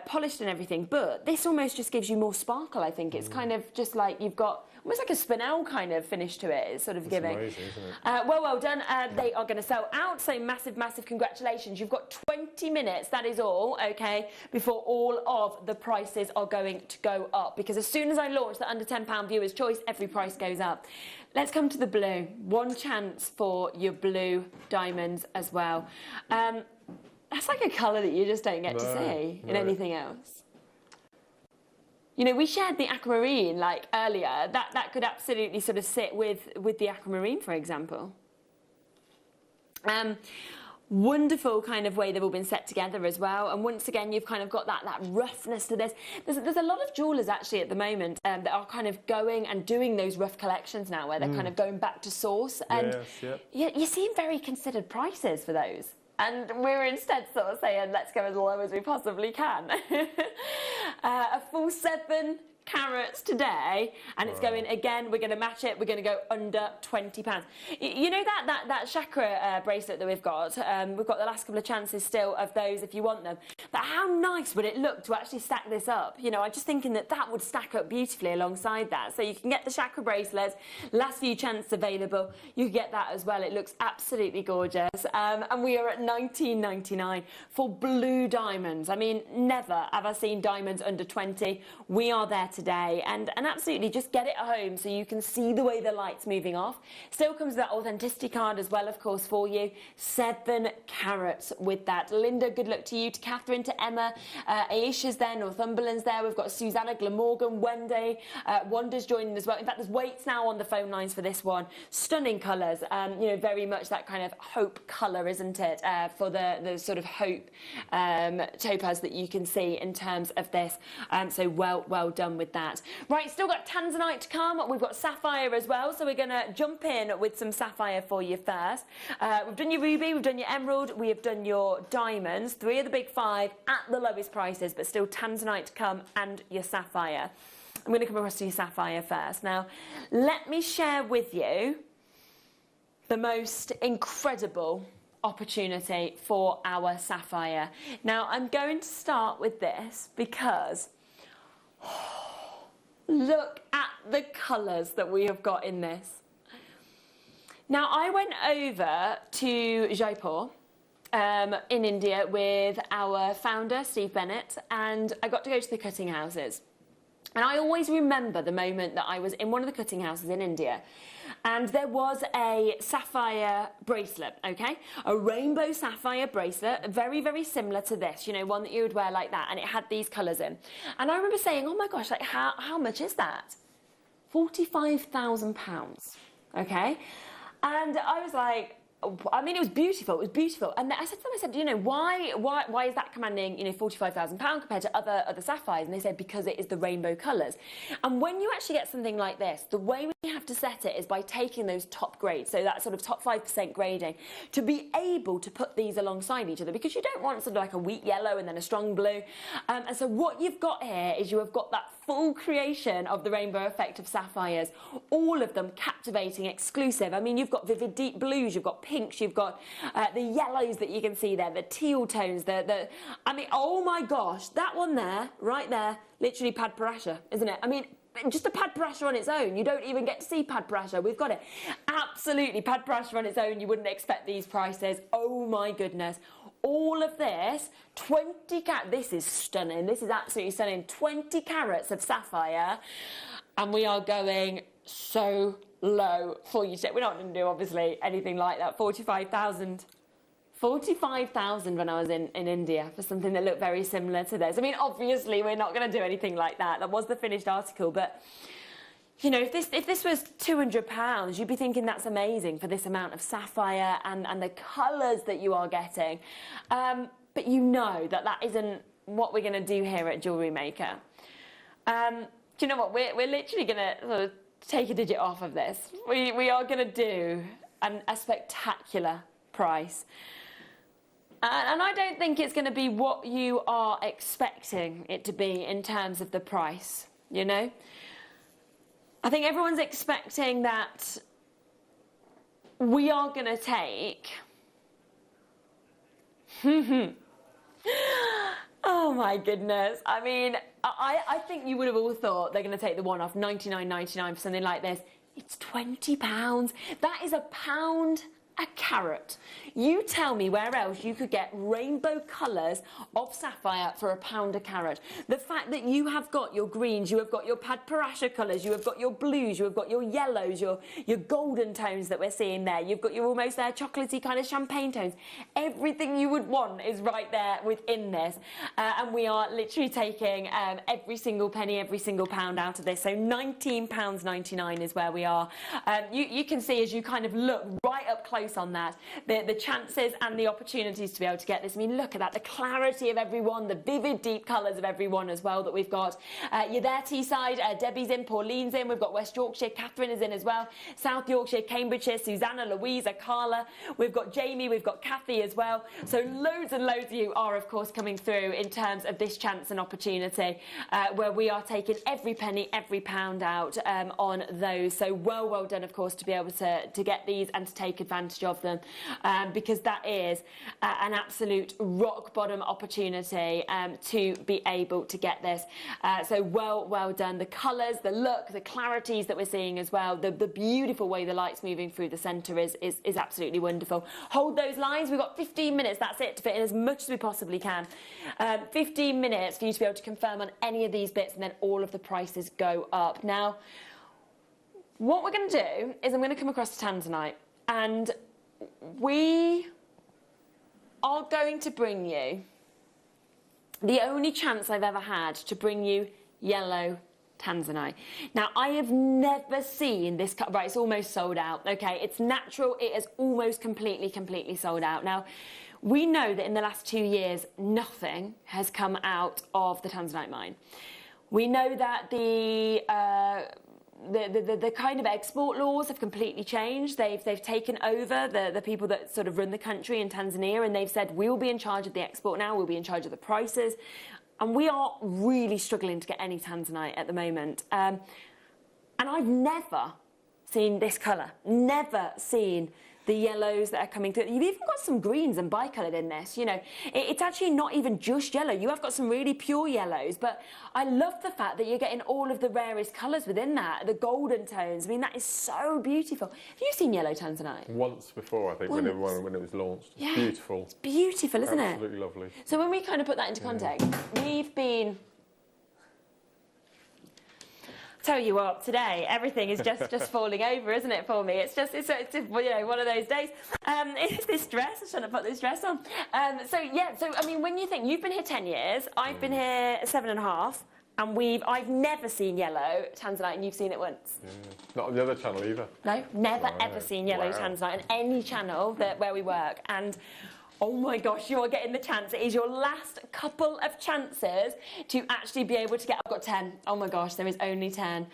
polished and everything. But this almost just gives you more sparkle. I think it's kind of just like you've got almost like a spinel kind of finish to it. It's sort of giving. Amazing, isn't it? Well done. They are going to sell out, so massive congratulations. You've got 20 minutes, that is all, okay, before all of the prices are going to go up, because as soon as I launch the under £10 viewer's choice, every price goes up. Let's come to the blue. One chance for your blue diamonds as well. That's like a colour that you just don't get to see in anything else. You know, we shared the aquamarine like earlier. That could absolutely sort of sit with the aquamarine, for example. wonderful kind of way they've all been set together as well. And once again, you've kind of got that roughness to this. There's a lot of jewellers actually at the moment that are kind of going and doing those rough collections now, where they're kind of going back to source. And you're seeing very considered prices for those. And we're instead sort of saying, let's go as low as we possibly can. A full 7 carats today, and it's going again. We're going to match it. We're going to go under £20. You know that chakra bracelet that we've got the last couple of chances still of those if you want them. But how nice would it look to actually stack this up? You know, I'm just thinking that would stack up beautifully alongside that. So you can get the chakra bracelets, last few chances available. You can get that as well. It looks absolutely gorgeous. And we are at £19.99 for blue diamonds. I mean, never have I seen diamonds under 20. We are there today, and absolutely just get it at home so you can see the way the light's moving off. Still comes with that authenticity card as well, of course, for you. 7 carats with that. Linda, good luck to you. To Catherine, to Emma, Aisha's there, Northumberland's there. We've got Susanna, Glamorgan, Wendy, Wanda's joining as well. In fact, there's waits now on the phone lines for this one. Stunning colours, you know, very much that kind of hope colour, isn't it, for the sort of hope topaz that you can see in terms of this. So well done with that. Right, still got tanzanite to come. We've got sapphire as well, so we're going to jump in with some sapphire for you first. We've done your ruby, we've done your emerald, we have done your diamonds. 3 of the big 5 at the lowest prices, but still tanzanite to come, and your sapphire. I'm going to come across to your sapphire first. Now, let me share with you the most incredible opportunity for our sapphire. Now, I'm going to start with this because look at the colours that we have got in this. Now, I went over to Jaipur in India with our founder, Steve Bennett, and I got to go to the cutting houses. And I always remember the moment that I was in one of the cutting houses in India, and there was a sapphire bracelet, okay? A rainbow sapphire bracelet, very, very similar to this, you know, one that you would wear like that, and it had these colours in. And I remember saying, oh my gosh, like how much is that? £45,000, okay? And I was like, I mean, it was beautiful, And I said to them, I said, you know, why is that commanding, you know, £45,000 compared to other sapphires? And they said, because it is the rainbow colours. And when you actually get something like this, the way we have to set it is by taking those top grades, so that sort of top 5% grading, to be able to put these alongside each other, because you don't want sort of like a weak yellow and then a strong blue. And so what you've got here is you have got that full creation of the rainbow effect of sapphires, all of them captivating, exclusive. I mean, you've got vivid deep blues, you've got pinks, you've got the yellows that you can see there, the teal tones, I mean, oh my gosh, that one there, right there, literally pad parasha, isn't it? I mean, just a pad parasha on its own. You don't even get to see pad parasha. We've got it. Absolutely, pad parasha on its own. You wouldn't expect these prices. Oh my goodness. All of this, 20 carats. This is stunning. This is absolutely stunning. 20 carats of sapphire. And we are going so low for you today. We're not going to do, obviously, anything like that. 45,000 when I was in India for something that looked very similar to this. I mean, obviously, we're not going to do anything like that. That was the finished article, but you know, if this was £200, you'd be thinking that's amazing for this amount of sapphire and the colours that you are getting. But you know that isn't what we're going to do here at Jewellery Maker. Do you know what? We're literally going to sort of take a digit off of this. We are going to do a spectacular price. And I don't think it's going to be what you are expecting it to be in terms of the price, you know? I think everyone's expecting that we are going to take... Oh my goodness. I mean, I think you would have all thought they're going to take the one off $99.99 for something like this. It's £20. That is £1 a carat. You tell me where else you could get rainbow colours of sapphire for £1 a carat. The fact that you have got your greens, you have got your pad parasha colours, you have got your blues, you have got your yellows, your golden tones that we're seeing there, you've got your almost there chocolatey kind of champagne tones. Everything you would want is right there within this. And we are literally taking every single penny, every single pound out of this. So £19.99 is where we are. You can see as you kind of look right right up close on that. The chances and the opportunities to be able to get this. I mean, look at that, the clarity of everyone, the vivid deep colours of everyone as well that we've got. You're there, Teesside, Debbie's in, Pauline's in, we've got West Yorkshire, Catherine is in as well, South Yorkshire, Cambridgeshire, Susanna, Louisa, Carla, we've got Jamie, we've got Kathy as well. So loads and loads of you are, of course, coming through in terms of this chance and opportunity where we are taking every penny, every pound out on those. So well done, of course, to be able to get these and to take advantage of them because that is an absolute rock bottom opportunity to be able to get this. So well done. The colours, the look, the clarities that we're seeing as well, the beautiful way the light's moving through the centre is absolutely wonderful. Hold those lines. We've got 15 minutes, that's it, to fit in as much as we possibly can. 15 minutes for you to be able to confirm on any of these bits, and then all of the prices go up. Now, what we're going to do is I'm going to come across to Tanzanite, and we are going to bring you the only chance I've ever had to bring you yellow Tanzanite. Now, I have never seen this cut. Right, it's almost sold out. Okay, it's natural. It is almost completely sold out. Now, we know that in the last 2 years, nothing has come out of the Tanzanite mine. We know that the kind of export laws have completely changed. They've taken over the people that sort of run the country in Tanzania, and they've said, we'll be in charge of the export now, we'll be in charge of the prices. And we are really struggling to get any Tanzanite at the moment. And I've never seen this colour, never seen the yellows that are coming through. You've even got some greens and bicoloured in this, you know. It's actually not even just yellow. You have got some really pure yellows, but I love the fact that you're getting all of the rarest colours within that, the golden tones. I mean, that is so beautiful. Have you seen yellow Tanzanite? Once before, I think, when it was launched. It's beautiful. It's beautiful, isn't it? Absolutely lovely. So when we kind of put that into context, we've been... Tell you what, today everything is just falling over, isn't it, for me? It's you know, one of those days. It's this dress. I'm trying to put this dress on. So I mean, when you think you've been here 10 years, I've been here 7.5, and I've never seen yellow Tanzanite, and you've seen it once. Yeah. Not on the other channel either. No, never ever seen yellow Tanzanite on any channel where we work, and. Oh my gosh, you are getting the chance. It is your last couple of chances to actually be able to get... I've got 10. Oh my gosh, there is only 10.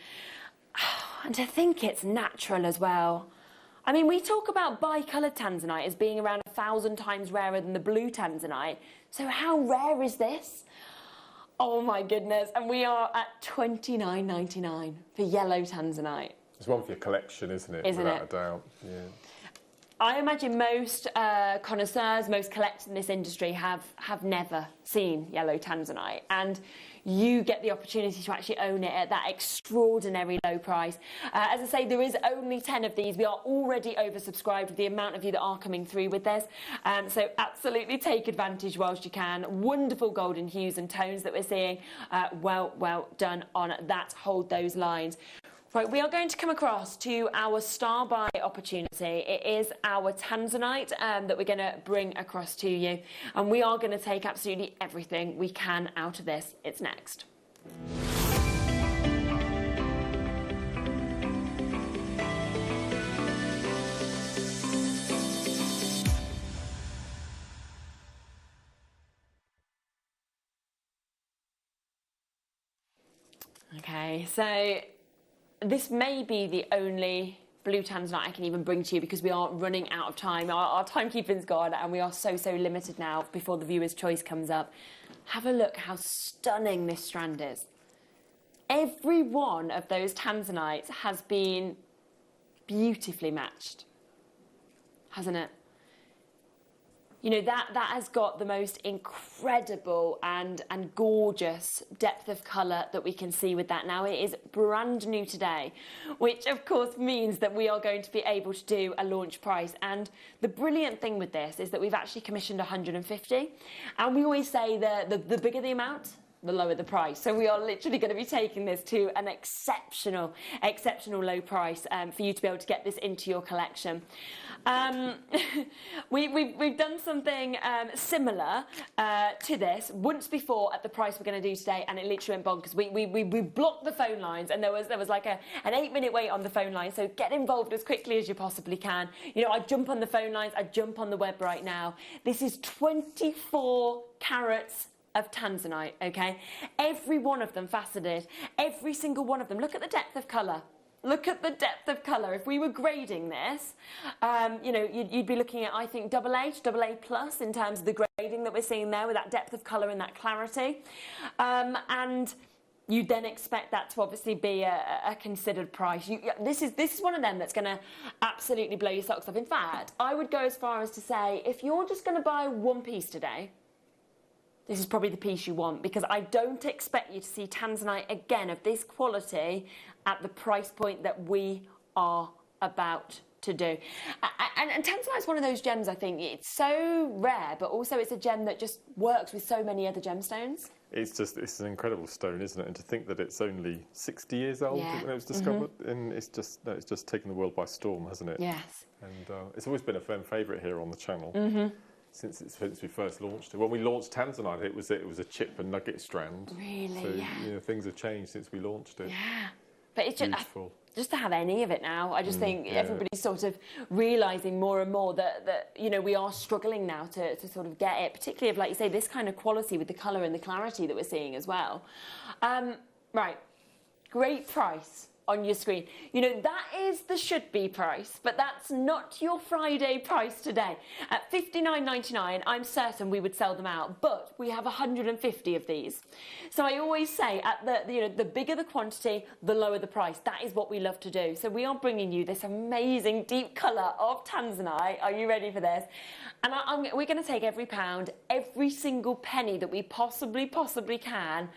And to think it's natural as well. I mean, we talk about bicoloured Tanzanite as being around 1,000 times rarer than the blue Tanzanite. So how rare is this? Oh my goodness. And we are at $29.99 for yellow Tanzanite. It's one for your collection, isn't it? Isn't it? Without a doubt, yeah. I imagine most connoisseurs, most collectors in this industry have never seen yellow Tanzanite, and you get the opportunity to actually own it at that extraordinary low price. As I say, there is only 10 of these. We are already oversubscribed with the amount of you that are coming through with this, so absolutely take advantage whilst you can. Wonderful golden hues and tones that we're seeing. Well done on that. Hold those lines. Right, we are going to come across to our star buy opportunity. It is our Tanzanite that we're going to bring across to you. And we are going to take absolutely everything we can out of this. It's next. Okay, so... this may be the only blue Tanzanite I can even bring to you because we are running out of time. Our timekeeping's gone and we are so limited now before the viewer's choice comes up. Have a look how stunning this strand is. Every one of those Tanzanites has been beautifully matched, hasn't it? You know, that has got the most incredible and gorgeous depth of colour that we can see with that now. It is brand new today, which of course means that we are going to be able to do a launch price. And the brilliant thing with this is that we've actually commissioned 150. And we always say the bigger the amount, the lower the price. So we are literally going to be taking this to an exceptional low price for you to be able to get this into your collection. We've done something similar to this once before at the price we're going to do today, and it literally went bonkers. We blocked the phone lines, and there was like an 8-minute wait on the phone line. So get involved as quickly as you possibly can. You know, I jump on the phone lines, I jump on the web right now. This is 24 carats of tanzanite, okay? Every one of them faceted, every single one of them. Look at the depth of colour. Look at the depth of colour. If we were grading this, you know, you'd be looking at, I think, AA plus in terms of the grading that we're seeing there with that depth of colour and that clarity. And you'd then expect that to obviously be a considered price. This is one of them that's going to absolutely blow your socks off. In fact, I would go as far as to say, if you're just going to buy one piece today, this is probably the piece you want, because I don't expect you to see tanzanite again of this quality at the price point that we are about to do. And tanzanite is one of those gems, I think, it's so rare, but also it's a gem that just works with so many other gemstones. It's an incredible stone, isn't it? And to think that it's only 60 years old when it was discovered, and it's just taken the world by storm, hasn't it? Yes. And it's always been a fan favourite here on the channel. Since we first launched it. When we launched tanzanite, it was a chip and nugget strand. Really? So yeah. you know, things have changed since we launched it. Yeah. But it's just to have any of it now. I just think everybody's sort of realising more and more that you know, we are struggling now to sort of get it, particularly of, like you say, this kind of quality with the colour and the clarity that we're seeing as well. Right, great price on your screen. You know, that is the should-be price, but that's not your Friday price today. At $59.99, I'm certain we would sell them out, but we have 150 of these. So I always say, at the bigger the quantity, the lower the price. That is what we love to do. So we are bringing you this amazing deep colour of tanzanite. Are you ready for this? And we're going to take every pound, every single penny that we possibly can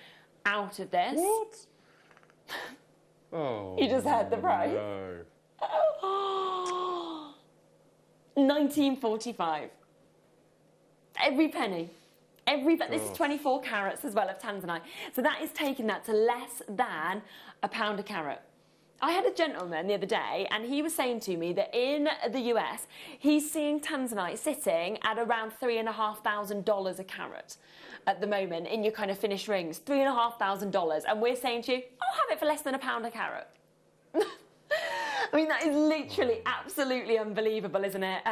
out of this. What? Oh, you just heard the price. No. $19.45. Every penny. This is 24 carats as well of tanzanite. So that is taking that to less than £1 a carat. I had a gentleman the other day, and he was saying to me that in the US, he's seeing tanzanite sitting at around $3,500 a carat at the moment in your kind of finished rings. $3,500, and we're saying to you, I'll have it for less than £1 a carat. I mean, that is literally absolutely unbelievable, isn't it?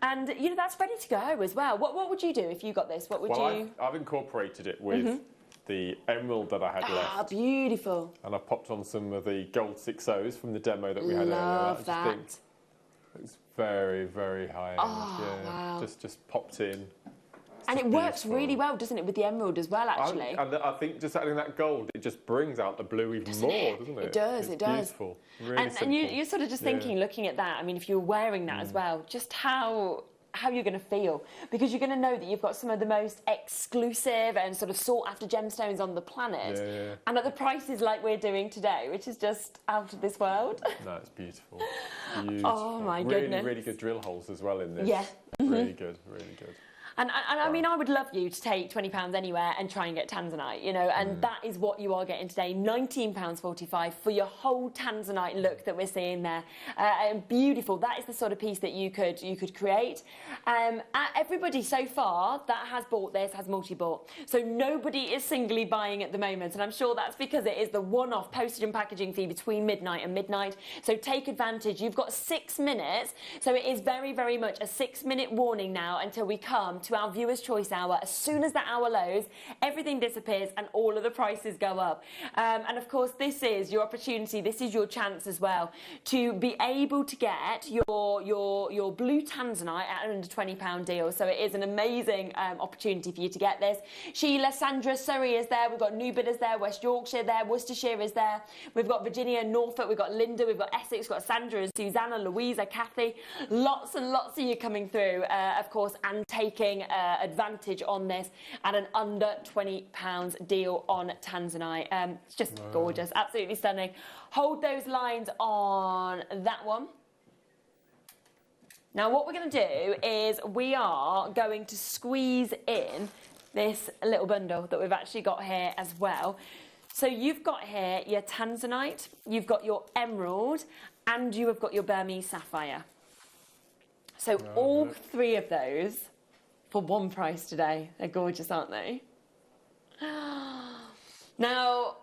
And you know, that's ready to go as well. What would you do if you got this? What would you? I've incorporated it with the emerald that I had left. Ah, beautiful. And I popped on some of the gold 6.0s from the demo that we had earlier. Love that. It's very, very high end. Oh, wow. Just popped in. And it works really well, doesn't it, with the emerald as well, actually? And I think just adding that gold, it just brings out the blue even more, doesn't it? It does, it does. Beautiful. Really simple. And you're sort of just thinking, looking at that, I mean, if you're wearing that as well, just how you're going to feel, because you're going to know that you've got some of the most exclusive and sort of sought after gemstones on the planet, and at the prices like we're doing today, which is just out of this world. No, it's beautiful. Beautiful. Oh my goodness. Really good drill holes as well in this. Yeah. Really good, really good. And I mean, I would love you to take £20 anywhere and try and get tanzanite, you know, and that is what you are getting today, £19.45 for your whole tanzanite look that we're seeing there. And beautiful. That is the sort of piece that you could create. Everybody so far that has bought this has multi-bought. So nobody is singly buying at the moment, and I'm sure that's because it is the one-off postage and packaging fee between midnight and midnight. So take advantage. You've got 6 minutes, so it is very, very much a 6-minute warning now until we come to our Viewers' Choice Hour. As soon as that hour loads, everything disappears and all of the prices go up. And of course, this is your opportunity, this is your chance as well to be able to get your blue tanzanite at an under £20 deal. So it is an amazing opportunity for you to get this. Sheila, Sandra, Surrey is there. We've got New Bidders there, West Yorkshire there, Worcestershire is there. We've got Virginia, Norfolk, we've got Linda, we've got Essex, we've got Sandra and Susanna, Louisa, Kathy. Lots and lots of you coming through, of course, and taking advantage on this at an under £20 deal on tanzanite. It's just gorgeous, absolutely stunning. Hold those lines on that one. Now what we're going to do is we are going to squeeze in this little bundle that we've actually got here as well. So you've got here your tanzanite, you've got your emerald, and you have got your Burmese sapphire. So all three of those for one price today. They're gorgeous, aren't they? Now,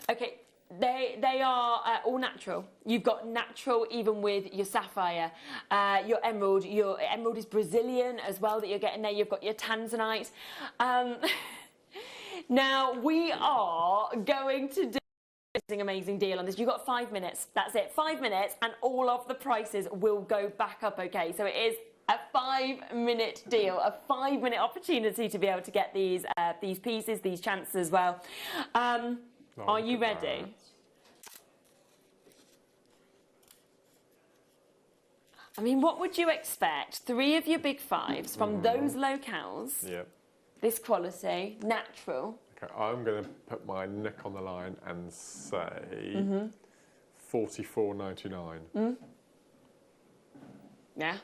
okay, they are all natural. You've got natural even with your sapphire. Your emerald is Brazilian as well that you're getting there. You've got your tanzanite. Now, we are going to do an amazing deal on this. You've got 5 minutes. That's it, 5 minutes, and all of the prices will go back up, okay? So it is a 5-minute deal, a 5-minute opportunity to be able to get these pieces, these chances as well. Are you ready? I mean, what would you expect? 3 of your big 5s from those locales. Yep. This quality, natural. Okay, I'm going to put my neck on the line and say $44.99. Yeah.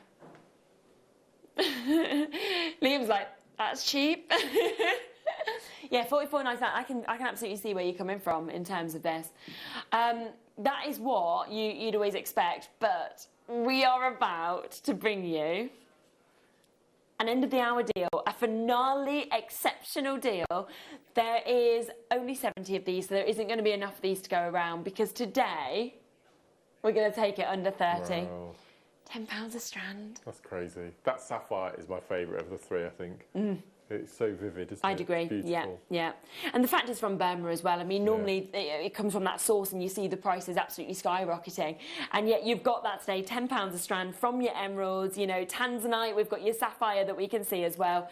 Liam's like, that's cheap. Yeah, $44.99. I can absolutely see where you're coming from in terms of this. That is what you'd always expect, but we are about to bring you an end of the hour deal, a finale exceptional deal. There is only 70 of these, so there isn't going to be enough of these to go around, because today we're going to take it under 30. Wow. £10 a strand. That's crazy. That sapphire is my favourite of the 3, I think. It's so vivid, isn't it? I'd agree. Beautiful. Yeah. And the fact it's from Burma as well. I mean, normally it comes from that source, and you see the prices absolutely skyrocketing. And yet you've got that today, £10 a strand from your emeralds, you know, tanzanite. We've got your sapphire that we can see as well.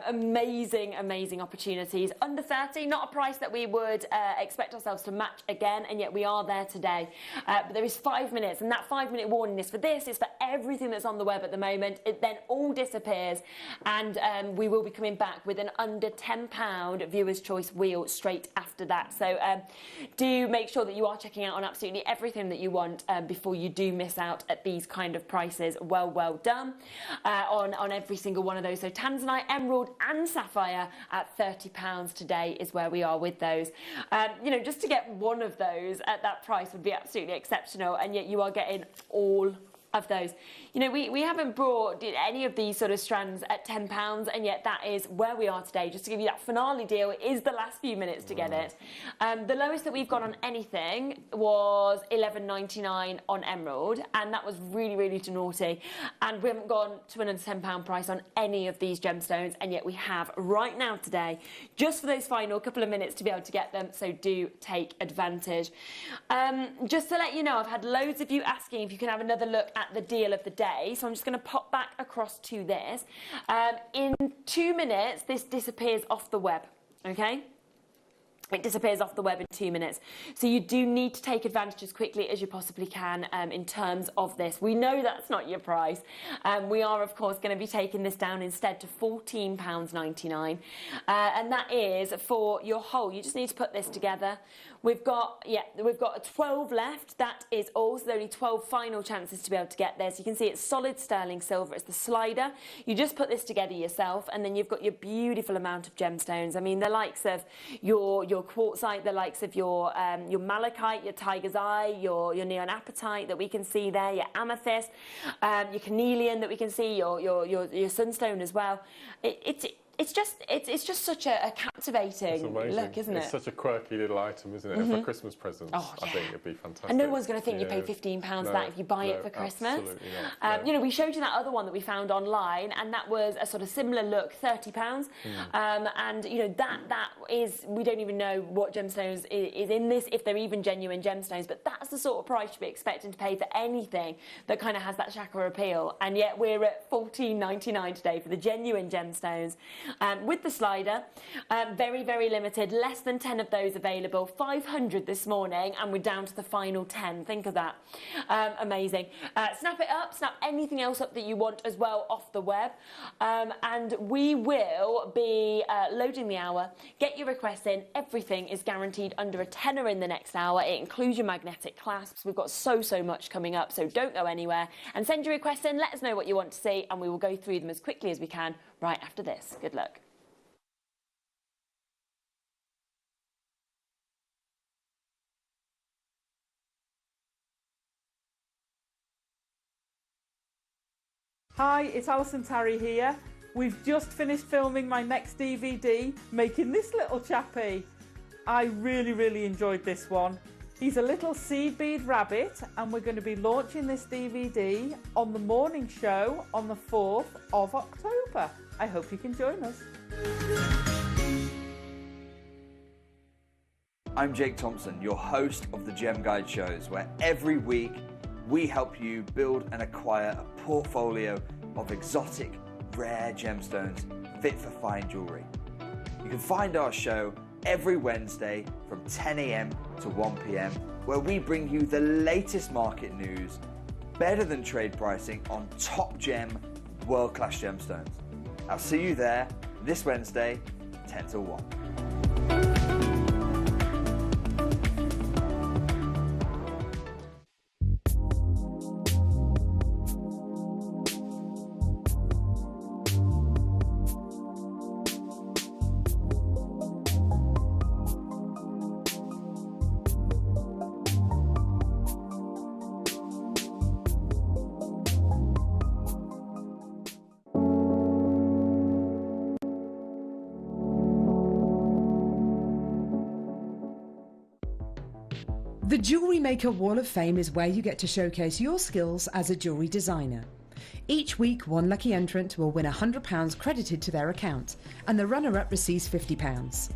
Amazing, amazing opportunities. Under 30, not a price that we would expect ourselves to match again, and yet we are there today. But there is 5 minutes, and that 5-minute warning is for this. It's for everything that's on the web at the moment. It then all disappears, and we will be coming back with an under £10 viewer's choice wheel straight after that. So do make sure that you are checking out on absolutely everything that you want before you do miss out at these kind of prices. Well done on every single one of those. So tanzanite, emerald and sapphire at £30 today is where we are with those. You know, just to get one of those at that price would be absolutely exceptional, and yet you are getting all of those. You know, we haven't brought any of these sort of strands at £10, and yet that is where we are today. Just to give you that finale deal, it is the last few minutes to get it. The lowest that we've got on anything was $11.99 on emerald, and that was really, really naughty. And we haven't gone to an under £10 price on any of these gemstones, and yet we have right now today, just for those final couple of minutes to be able to get them, so do take advantage. Just to let you know, I've had loads of you asking if you can have another look at the deal of the day, so I'm just going to pop back across to this. In 2 minutes, this disappears off the web, okay? It disappears off the web in 2 minutes. So you do need to take advantage as quickly as you possibly can in terms of this. We know that's not your price. We are, of course, going to be taking this down instead to £14.99. And that is for your whole. You just need to put this together. We've got 12 left. That is all. So there are only 12 final chances to be able to get there. So you can see it's solid sterling silver. It's the slider. You just put this together yourself, and then you've got your beautiful amount of gemstones. I mean, the likes of your quartzite, the likes of your malachite, your tiger's eye, your neon apatite that we can see there, your amethyst, your carnelian that we can see, your sunstone as well. It's just such a captivating look, isn't it? It's such a quirky little item, isn't it? For Christmas presents, I think it'd be fantastic. And no one's going to think you pay £15 for that if you buy it for Christmas. Absolutely not. You know, we showed you that other one that we found online, and that was a sort of similar look, £30. And you know, that is, we don't even know what gemstones is in this, if they're even genuine gemstones, but that's the sort of price you'd be expecting to pay for anything that kind of has that chakra appeal. And yet we're at £14.99 today for the genuine gemstones. With the slider, very, very limited, less than 10 of those available, 500 this morning, and we're down to the final 10. Think of that. Amazing. Snap it up, snap anything else up that you want as well off the web, and we will be loading the hour. Get your requests in. Everything is guaranteed under a tenner in the next hour. It includes your magnetic clasps. We've got so much coming up, so don't go anywhere, and send your requests in. Let us know what you want to see, and we will go through them as quickly as we can right after this. Good luck. Hi, it's Alison Tarry here. We've just finished filming my next DVD, making this little chappie. I really enjoyed this one. He's a little seed bead rabbit, and we're going to be launching this DVD on the morning show on the 4th of October. I hope you can join us. I'm Jake Thompson, your host of the Gem Guide shows, where every week we help you build and acquire a portfolio of exotic, rare gemstones fit for fine jewellery. You can find our show every Wednesday from 10 AM to 1 PM, where we bring you the latest market news, better than trade pricing on top gem, world-class gemstones. I'll see you there this Wednesday, 10 till 1. The Jewellery Maker Wall of Fame is where you get to showcase your skills as a jewellery designer. Each week, one lucky entrant will win £100 credited to their account, and the runner-up receives £50.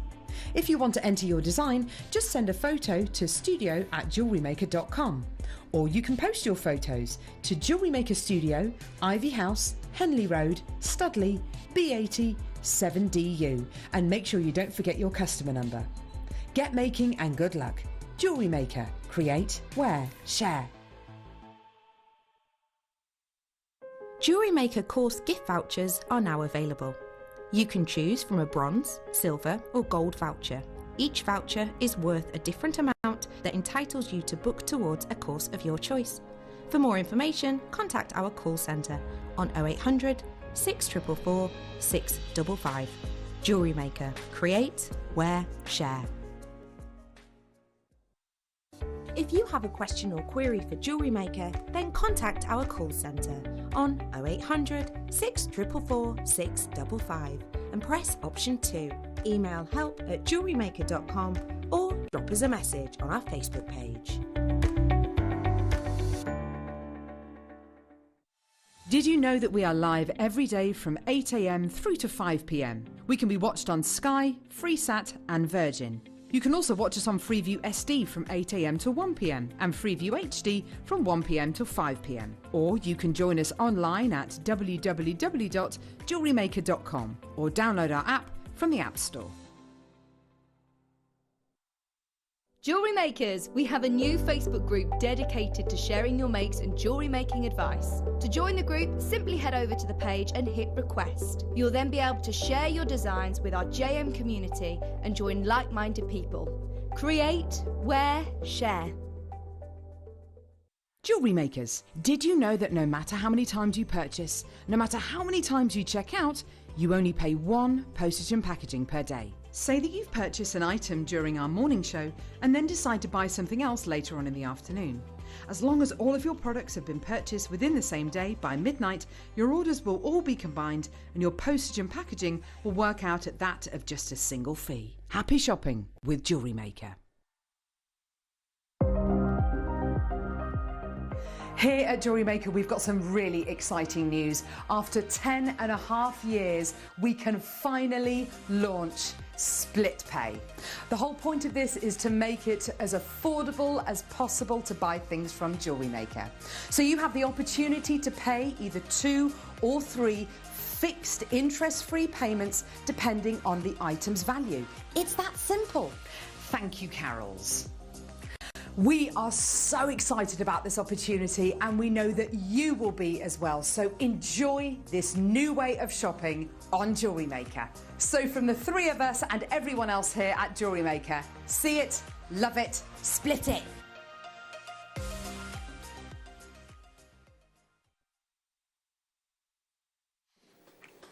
If you want to enter your design, just send a photo to studio@jewellerymaker.com, or you can post your photos to Jewellery Maker Studio, Ivy House, Henley Road, Studley, B80 7DU, and make sure you don't forget your customer number. Get making and good luck. Jewellery Maker. Create, wear, share. Jewellery Maker course gift vouchers are now available. You can choose from a bronze, silver or gold voucher. Each voucher is worth a different amount that entitles you to book towards a course of your choice. For more information, contact our call centre on 0800 644 655. Jewellery Maker. Create, wear, share. If you have a question or query for Jewellery Maker, then contact our call centre on 0800 644 655 and press option 2. Email help@jewellerymaker.com or drop us a message on our Facebook page. Did you know that we are live every day from 8 AM through to 5 PM? We can be watched on Sky, Freesat and Virgin. You can also watch us on Freeview SD from 8 AM to 1 PM and Freeview HD from 1 PM to 5 PM. Or you can join us online at www.jewellerymaker.com or download our app from the App Store. Jewellery Makers, we have a new Facebook group dedicated to sharing your makes and jewellery making advice. To join the group, simply head over to the page and hit request. You'll then be able to share your designs with our JM community and join like-minded people. Create, wear, share. Jewellery Makers, did you know that no matter how many times you purchase, no matter how many times you check out, you only pay 1 postage and packaging per day? Say that you've purchased an item during our morning show and then decide to buy something else later on in the afternoon. As long as all of your products have been purchased within the same day by midnight, your orders will all be combined and your postage and packaging will work out at that of just a single fee. Happy shopping with Jewellery Maker. Here at Jewellery Maker, we've got some really exciting news. After 10.5 years, we can finally launch split pay. The whole point of this is to make it as affordable as possible to buy things from Jewellery Maker. So you have the opportunity to pay either 2 or 3 fixed interest-free payments depending on the item's value. It's that simple. Thank you, Carols. We are so excited about this opportunity and we know that you will be as well. So enjoy this new way of shopping on Jewellery Maker. So from the 3 of us and everyone else here at Jewellery Maker, see it, love it, split it.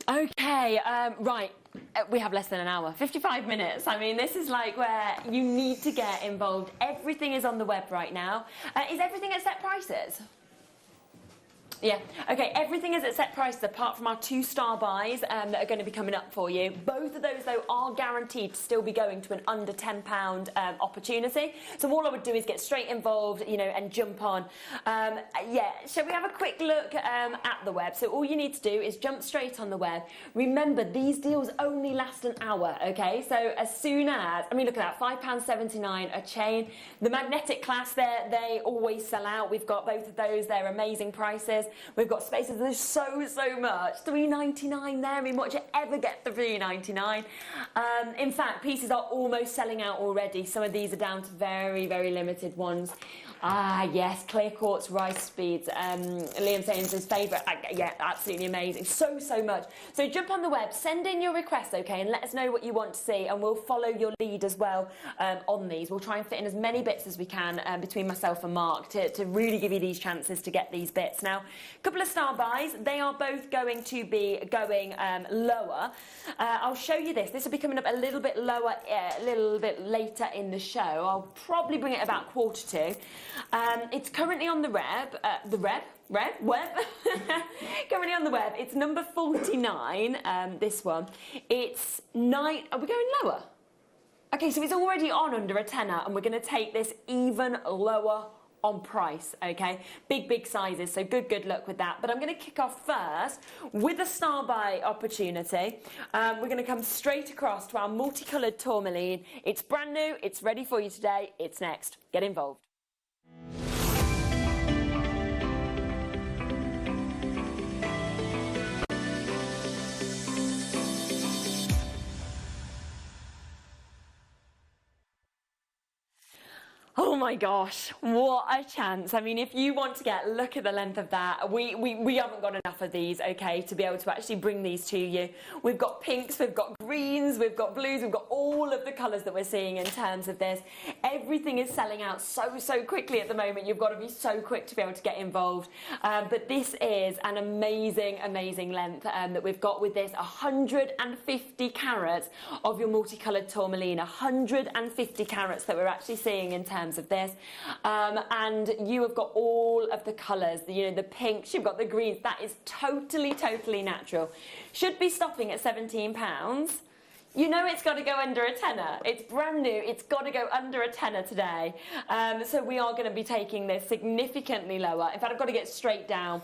Okay, right. We have less than an hour, 55 minutes. I mean, this is like where you need to get involved. Everything is on the web right now. Is everything at set prices? Yeah. Okay, everything is at set prices apart from our 2-star buys that are going to be coming up for you. Both of those, though, are guaranteed to still be going to an under £10 opportunity. So all I would do is get straight involved, you know, and jump on. Yeah, shall we have a quick look at the web? So all you need to do is jump straight on the web. Remember, these deals only last an hour, okay? So as soon as, I mean, look at that, £5.79 a chain. The magnetic class there, they always sell out. We've got both of those. They're amazing prices. We've got spaces. There's so much. $3.99 there. I mean, what do you ever get for $3.99? In fact, pieces are almost selling out already. Some of these are down to very, very limited ones. Ah, yes, clear quartz rice beads. Liam saying it's his favourite. Yeah, absolutely amazing. So much. So jump on the web, send in your requests, okay, and let us know what you want to see, and we'll follow your lead as well on these. We'll try and fit in as many bits as we can between myself and Mark to really give you these chances to get these bits. Now, a couple of star buys. They are both going to be going lower. I'll show you this. This will be coming up a little bit lower, a little bit later in the show. I'll probably bring it about 1:45. It's currently on the web. Currently on the web. It's number 49. This one. It's 9. Are we going lower? Okay, so it's already on under a tenner, and we're going to take this even lower on price, okay? Big sizes, so good luck with that. But I'm going to kick off first with a star buy opportunity. We're going to come straight across to our multicoloured tourmaline. It's brand new, it's ready for you today. It's next. Get involved. Oh my gosh, what a chance. I mean, if you want to get a look at the length of that, we haven't got enough of these, okay, to be able to actually bring these to you. We've got pinks, we've got greens, we've got blues, we've got all of the colours that we're seeing in terms of this. Everything is selling out so quickly at the moment. You've got to be so quick to be able to get involved. But this is an amazing length that we've got with this. 150 carats of your multicoloured tourmaline. 150 carats that we're actually seeing in terms of this, and you have got all of the colours, the pinks, you've got the greens. That is totally natural. Should be stopping at £17. You know it's got to go under a tenner. It's brand new. It's got to go under a tenner today. So we are going to be taking this significantly lower. In fact, I've got to get straight down.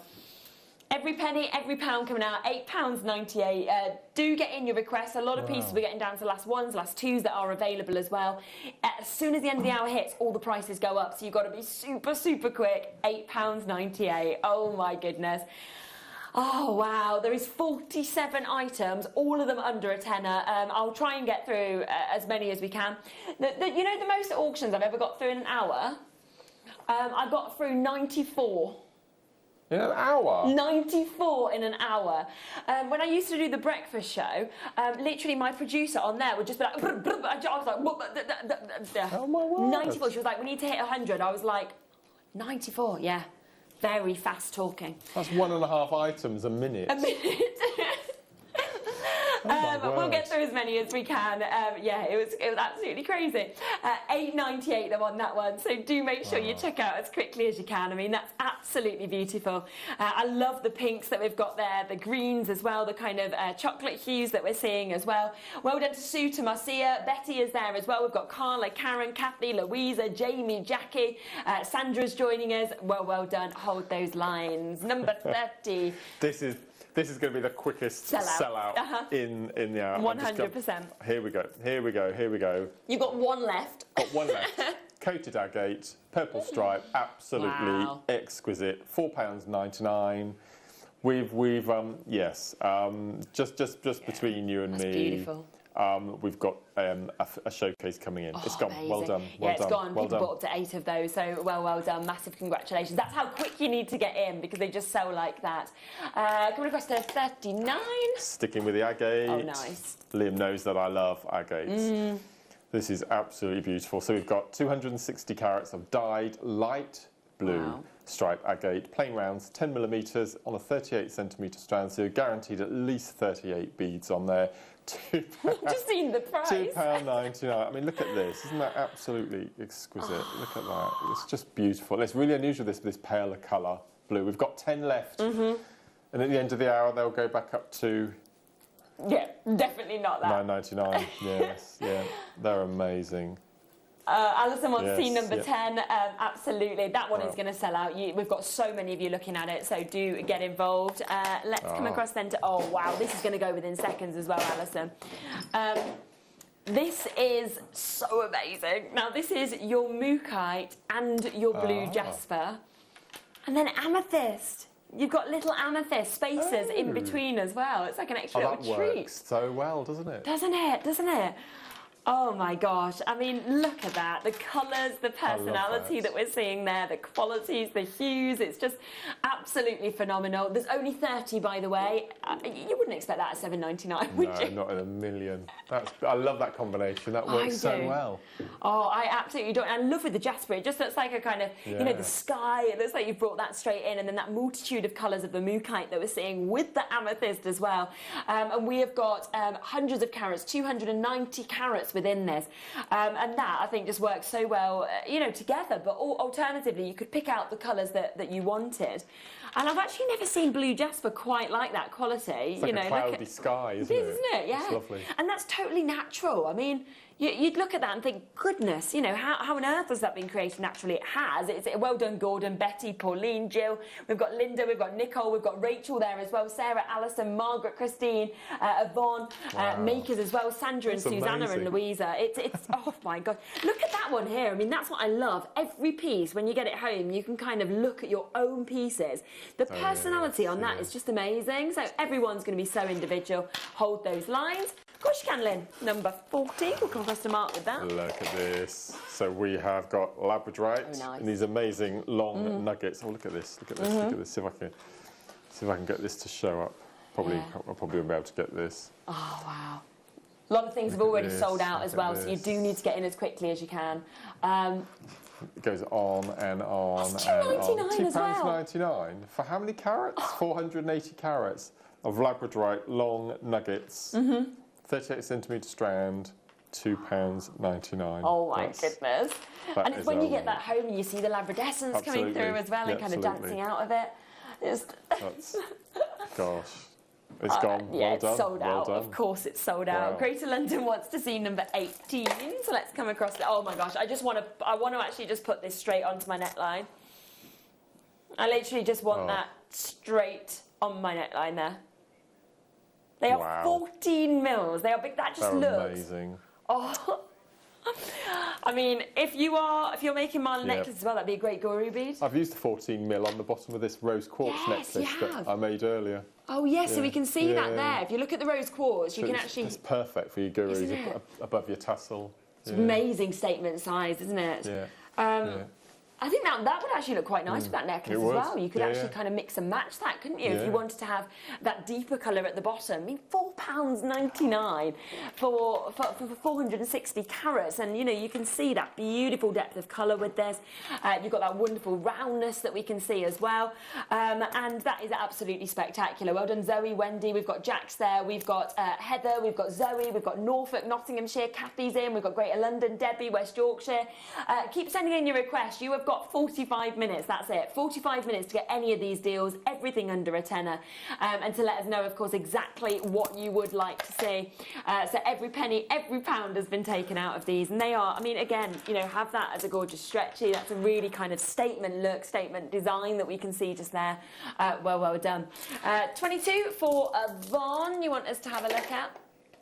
Every penny, every pound coming out, £8.98. Do get in your requests. A lot of pieces we're getting down to last ones, last twos that are available as well. As soon as the end of the hour hits, all the prices go up. So you've got to be super quick. £8.98. Oh my goodness. Oh wow, there is 47 items, all of them under a tenner. I'll try and get through as many as we can. You know the most auctions I've ever got through in an hour? I got through 94. In an hour? 94 in an hour. When I used to do the breakfast show, literally my producer on there would just be like, I was like, oh my word. 94. She was like, we need to hit 100. I was like, 94, yeah. Very fast talking. That's 1.5 items a minute. A minute. We'll get through as many as we can. Yeah, it was absolutely crazy. £8.98 them on that one, so do make sure you check out as quickly as you can. I mean, that's absolutely beautiful. I love the pinks that we've got there, the greens as well, the kind of chocolate hues that we're seeing as well. Well done to Sue, to Marcia. Betty is there as well. We've got Carla, Karen, Kathy, Louisa, Jamie, Jackie. Sandra's joining us. Well done. Hold those lines. Number 30. This is going to be the quickest sellout in the hour. 100%. Here we go. You've got one left. Got one left. Coated agate, purple stripe, absolutely exquisite. £4.99. We've yes. Just between you and me. Beautiful. We've got a showcase coming in. It's gone. Amazing. Well done. It's gone. People bought up to 8 of those, so well done. Massive congratulations. That's how quick you need to get in, because they just sell like that. Coming across to 39. Sticking with the agate. Oh, nice. Liam knows that I love agates. This is absolutely beautiful. So we've got 260 carats of dyed light blue stripe agate, plain rounds, 10mm on a 38cm strand, so you're guaranteed at least 38 beads on there. Just seen the price. £2.99. I mean, look at this. Isn't that absolutely exquisite? Look at that. It's just beautiful. It's really unusual, this paler colour blue. We've got 10 left. And at the end of the hour, they'll go back up to... Yeah, definitely not that. £9.99. Yes, yeah. They're amazing. Alison wants to see Yes, number yeah. 10. Absolutely, that one is going to sell out. We've got so many of you looking at it, so do get involved. Let's come across then to... Oh, wow, this is going to go within seconds as well, Alison. This is so amazing. Now, this is your Mookaite and your blue jasper. And then amethyst. You've got little amethyst spaces in between as well. It's like an extra little treat. That works so well, doesn't it? Doesn't it? Doesn't it? Oh my gosh, I mean, look at that. The colours, the personality that we're seeing there, the qualities, the hues, it's just absolutely phenomenal. There's only 30, by the way. You wouldn't expect that at $7.99, would you? No, not in a million. I love that combination. That works so well. Oh, I absolutely do. And I love with the jasper. It just looks like a kind of, you know, the sky. It looks like you've brought that straight in. And then that multitude of colours of the Mookaite that we're seeing with the amethyst as well. And we have got hundreds of carats, 290 carats within this, and that I think just works so well, you know, together. But alternatively, you could pick out the colours that you wanted. And I've actually never seen blue jasper quite like that quality. It's like a cloudy sky, isn't it? Isn't it? Yeah. It's lovely. And that's totally natural. I mean, you'd look at that and think, goodness, you know, how on earth has that been created naturally? It has. It's well done, Gordon, Betty, Pauline, Jill. We've got Linda, we've got Nicole, we've got Rachel there as well, Sarah, Alison, Margaret, Christine, Yvonne, Makers as well, Sandra and Susanna and Louisa. It's oh my God. Look at that one here. I mean, that's what I love. Every piece, when you get it home, you can kind of look at your own pieces. The personality on that is just amazing. So everyone's going to be so individual. Hold those lines. Of course you can, Lynn. Number 40. We'll come across the mark with that. Look at this. So we have got labradorite and these amazing long nuggets. Oh, look at this. Look at this. Look at this. See if I can get this to show up. I probably won't be able to get this. Oh, wow. A lot of things have already sold out as well, so you do need to get in as quickly as you can. It goes on and on That's and on. £2.99 as well. £2.99 for how many carats? 480 carats of labradorite long nuggets. 38 centimetre strand, £2.99. Oh my goodness. And it's when you get that home and you see the labradescence coming through as well and kind of dancing out of it. Gosh. It's gone. Yeah, Well done. it's sold out. Well done. Of course it's sold out. Wow. Greater London wants to see number 18. So let's come across it. Oh my gosh, I want to actually just put this straight onto my neckline. I literally just want that straight on my neckline there. They are 14 mils. They are big. That just looks amazing. Oh, I mean, if you're making Marlin necklaces as well, that'd be a great guru bead. I've used the 14 mil on the bottom of this rose quartz necklace that I made earlier. Oh yes, so we can see that there. If you look at the rose quartz, you can actually. It's perfect for your gurus above your tassel. It's amazing statement size, isn't it? Yeah. I think that would actually look quite nice with that necklace as well. You could actually kind of mix and match that, couldn't you? If you wanted to have that deeper colour at the bottom. I mean, £4.99 for 460 carats. And, you know, you can see that beautiful depth of colour with this. You've got that wonderful roundness that we can see as well. And that is absolutely spectacular. Well done, Zoe, Wendy. We've got Jax there. We've got Heather. We've got Zoe. We've got Norfolk, Nottinghamshire. Kathy's in. We've got Greater London. Debbie, West Yorkshire. Keep sending in your requests. You have got 45 minutes, that's it. 45 minutes to get any of these deals, everything under a tenner. And to let us know, of course, exactly what you would like to see. So every penny, every pound has been taken out of these. And they are, I mean, again, you know, have that as a gorgeous stretchy. That's a really kind of statement look, statement design that we can see just there. Well done. 22 for Yvonne, you want us to have a look at?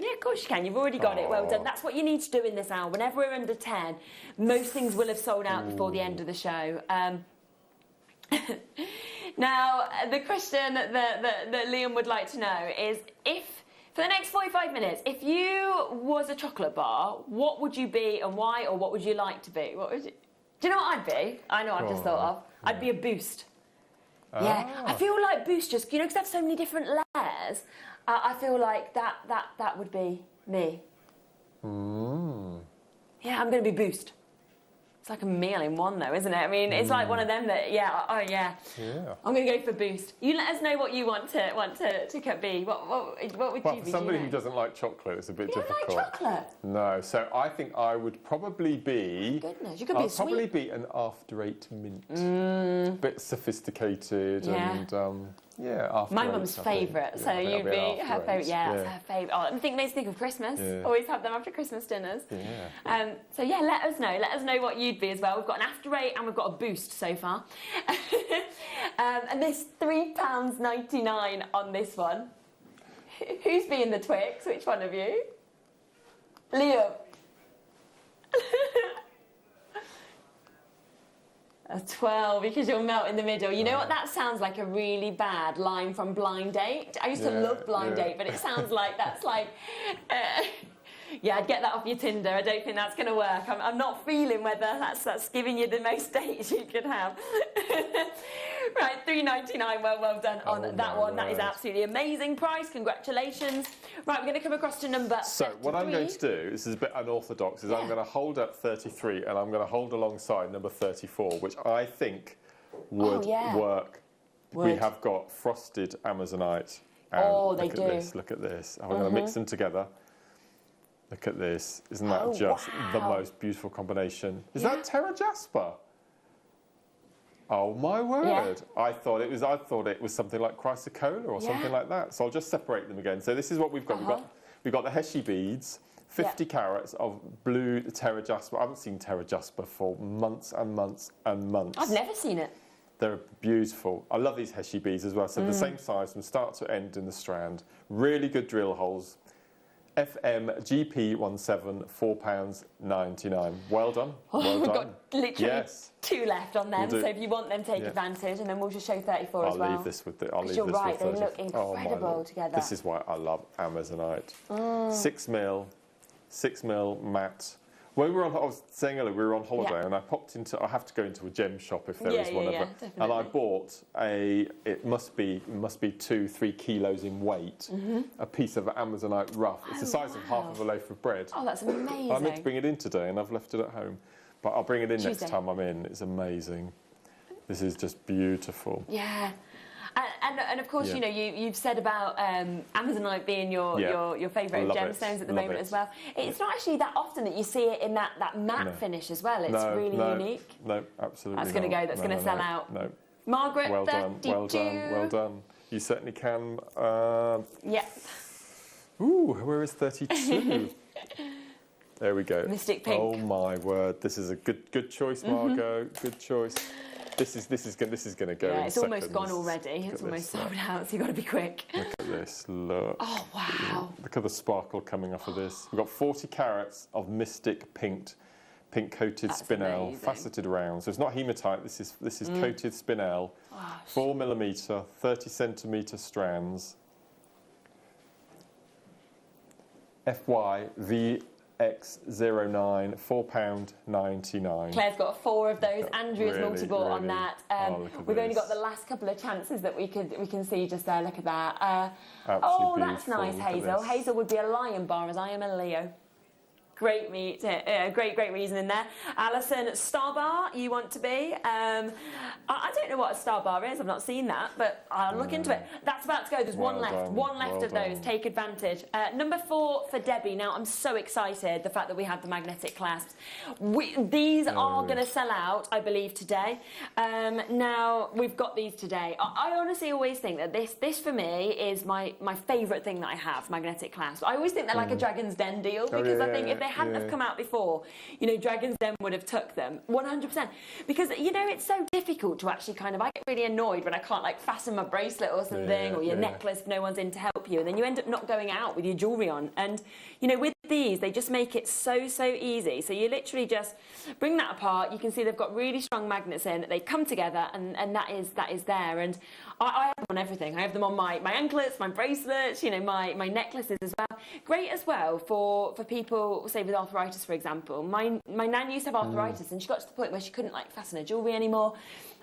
Yeah, of course you can. You've already got it. Well done. That's what you need to do in this hour. Whenever we're under 10, most things will have sold out before the end of the show. Now, the question that Liam would like to know is, if, for the next 45 minutes, if you was a chocolate bar, what would you be and why, or what would you like to be? What would you, do you know what I'd be? I know what I've just thought of. I'd be a boost. Yeah, I feel like boost just, you know, because they have so many different layers. I feel like that would be me. Yeah, I'm going to be boost. It's like a meal in one, though, isn't it? I mean, it's like one of them that, yeah. I'm going to go for boost. You let us know what you want to be. What would you be? For somebody who doesn't like chocolate, it's a bit difficult. You don't like chocolate? No, so I think I would probably be. Goodness, you could be I'd probably be an after 8 mint. A bit sophisticated and after my 8, mum's I think. favourite, so you'd be her favourite. Yeah, that's her favourite. Oh, I think makes me think of Christmas. Always have them after Christmas dinners. So let us know. Let us know what you'd be as well. We've got an after 8 and we've got a boost so far. And there's £3.99 on this one. Who's being the Twix? Which one of you? Liam. A 12 because you'll melt in the middle. You know what? That sounds like a really bad line from Blind Date. I used to love Blind Date, but it sounds like that's like... yeah, I'd get that off your Tinder. I don't think that's going to work. I'm not feeling whether that's giving you the most dates you could have. Right, $3.99. Well done on that one. That is absolutely amazing price. Congratulations. Right, we're going to come across to number 33. So what I'm going to do, this is a bit unorthodox, is I'm going to hold up 33 and I'm going to hold alongside number 34, which I think would work. We have got frosted Amazonite. And they do. Look at this. I'm going to mix them together. Look at this. Isn't that just the most beautiful combination? Is that Terra Jasper? Oh my word. Yeah. I thought it was something like chrysocolla or something like that. So I'll just separate them again. So this is what we've got. We've got the Heshi beads, 50 carats of blue Terra Jasper. I haven't seen Terra Jasper for months and months and months. I've never seen it. They're beautiful. I love these Heshi beads as well. So the same size from start to end in the strand. Really good drill holes. FMGP17, £4.99. Well done. Well done. We've got literally 2 left on them, so if you want them, take advantage, and then we'll just show 34 as well. I'll leave this with the. You're right, they look incredible together. This is why I love Amazonite. 6 mil matte. When we were on, I was saying earlier, we were on holiday and I popped into, I have to go into a gem shop if there is one ever. And I bought it must be 2-3 kilos in weight, a piece of Amazonite rough. It's the size of half of a loaf of bread. Oh, that's amazing. I meant to bring it in today and I've left it at home. But I'll bring it in next time I'm in. It's amazing. This is just beautiful. Yeah. And of course, you know, you've said about Amazonite being your favourite gemstones at the moment as well. It's not actually that often that you see it in that matte finish as well. It's really unique. No, absolutely. That's going to go. That's going to sell out. No. Margaret, well 32. Done. Well done. Well done. You certainly can. Yep. Ooh, where is 32? There we go. Mystic Pink. Oh my word! This is a good choice, Margot. Good choice. This is going to go. Yeah, in it's seconds. almost gone already. It's almost sold out, so you've got to be quick. Look at this. Look. Oh wow! Look at the sparkle coming off of this. We've got 40 carats of Mystic pink coated spinel, faceted rounds. So it's not hematite. This is coated spinel. 4mm, 30cm strands. FYVX09, £4.99. Claire's got 4 of those. Andrea's really, multi-bought on that. We've only got the last couple of chances that we can see just there. Look at that. Oh, that's nice, Hazel. Hazel would be a lion bar as I am a Leo. Great meat, great reason in there. Alison, Star Bar, you want to be? I don't know what a Star Bar is. I've not seen that, but I'll look into it. That's about to go. There's one left. One left of those. Take advantage. Number 4 for Debbie. Now, I'm so excited, the fact that we have the magnetic clasps. These are going to sell out, I believe, today. Now, we've got these today. I honestly always think that this for me, is my favourite thing that I have, magnetic clasps. I always think they're like a Dragon's Den deal, because I think if they hadn't have come out before, you know, Dragon's Den would have took them 100%, because you know it's so difficult to actually I get really annoyed when I can't like fasten my bracelet or something, or your necklace if no one's in to help you, and then you end up not going out with your jewellery on. And you know, with these, they just make it so easy. So you literally just bring that apart. You can see they've got really strong magnets in. They come together, and that is there. And I have them on everything. I have them on my anklets, my bracelets, you know, my necklaces as well. Great as well for people, say with arthritis, for example. My nan used to have arthritis, and she got to the point where she couldn't like fasten her jewellery anymore.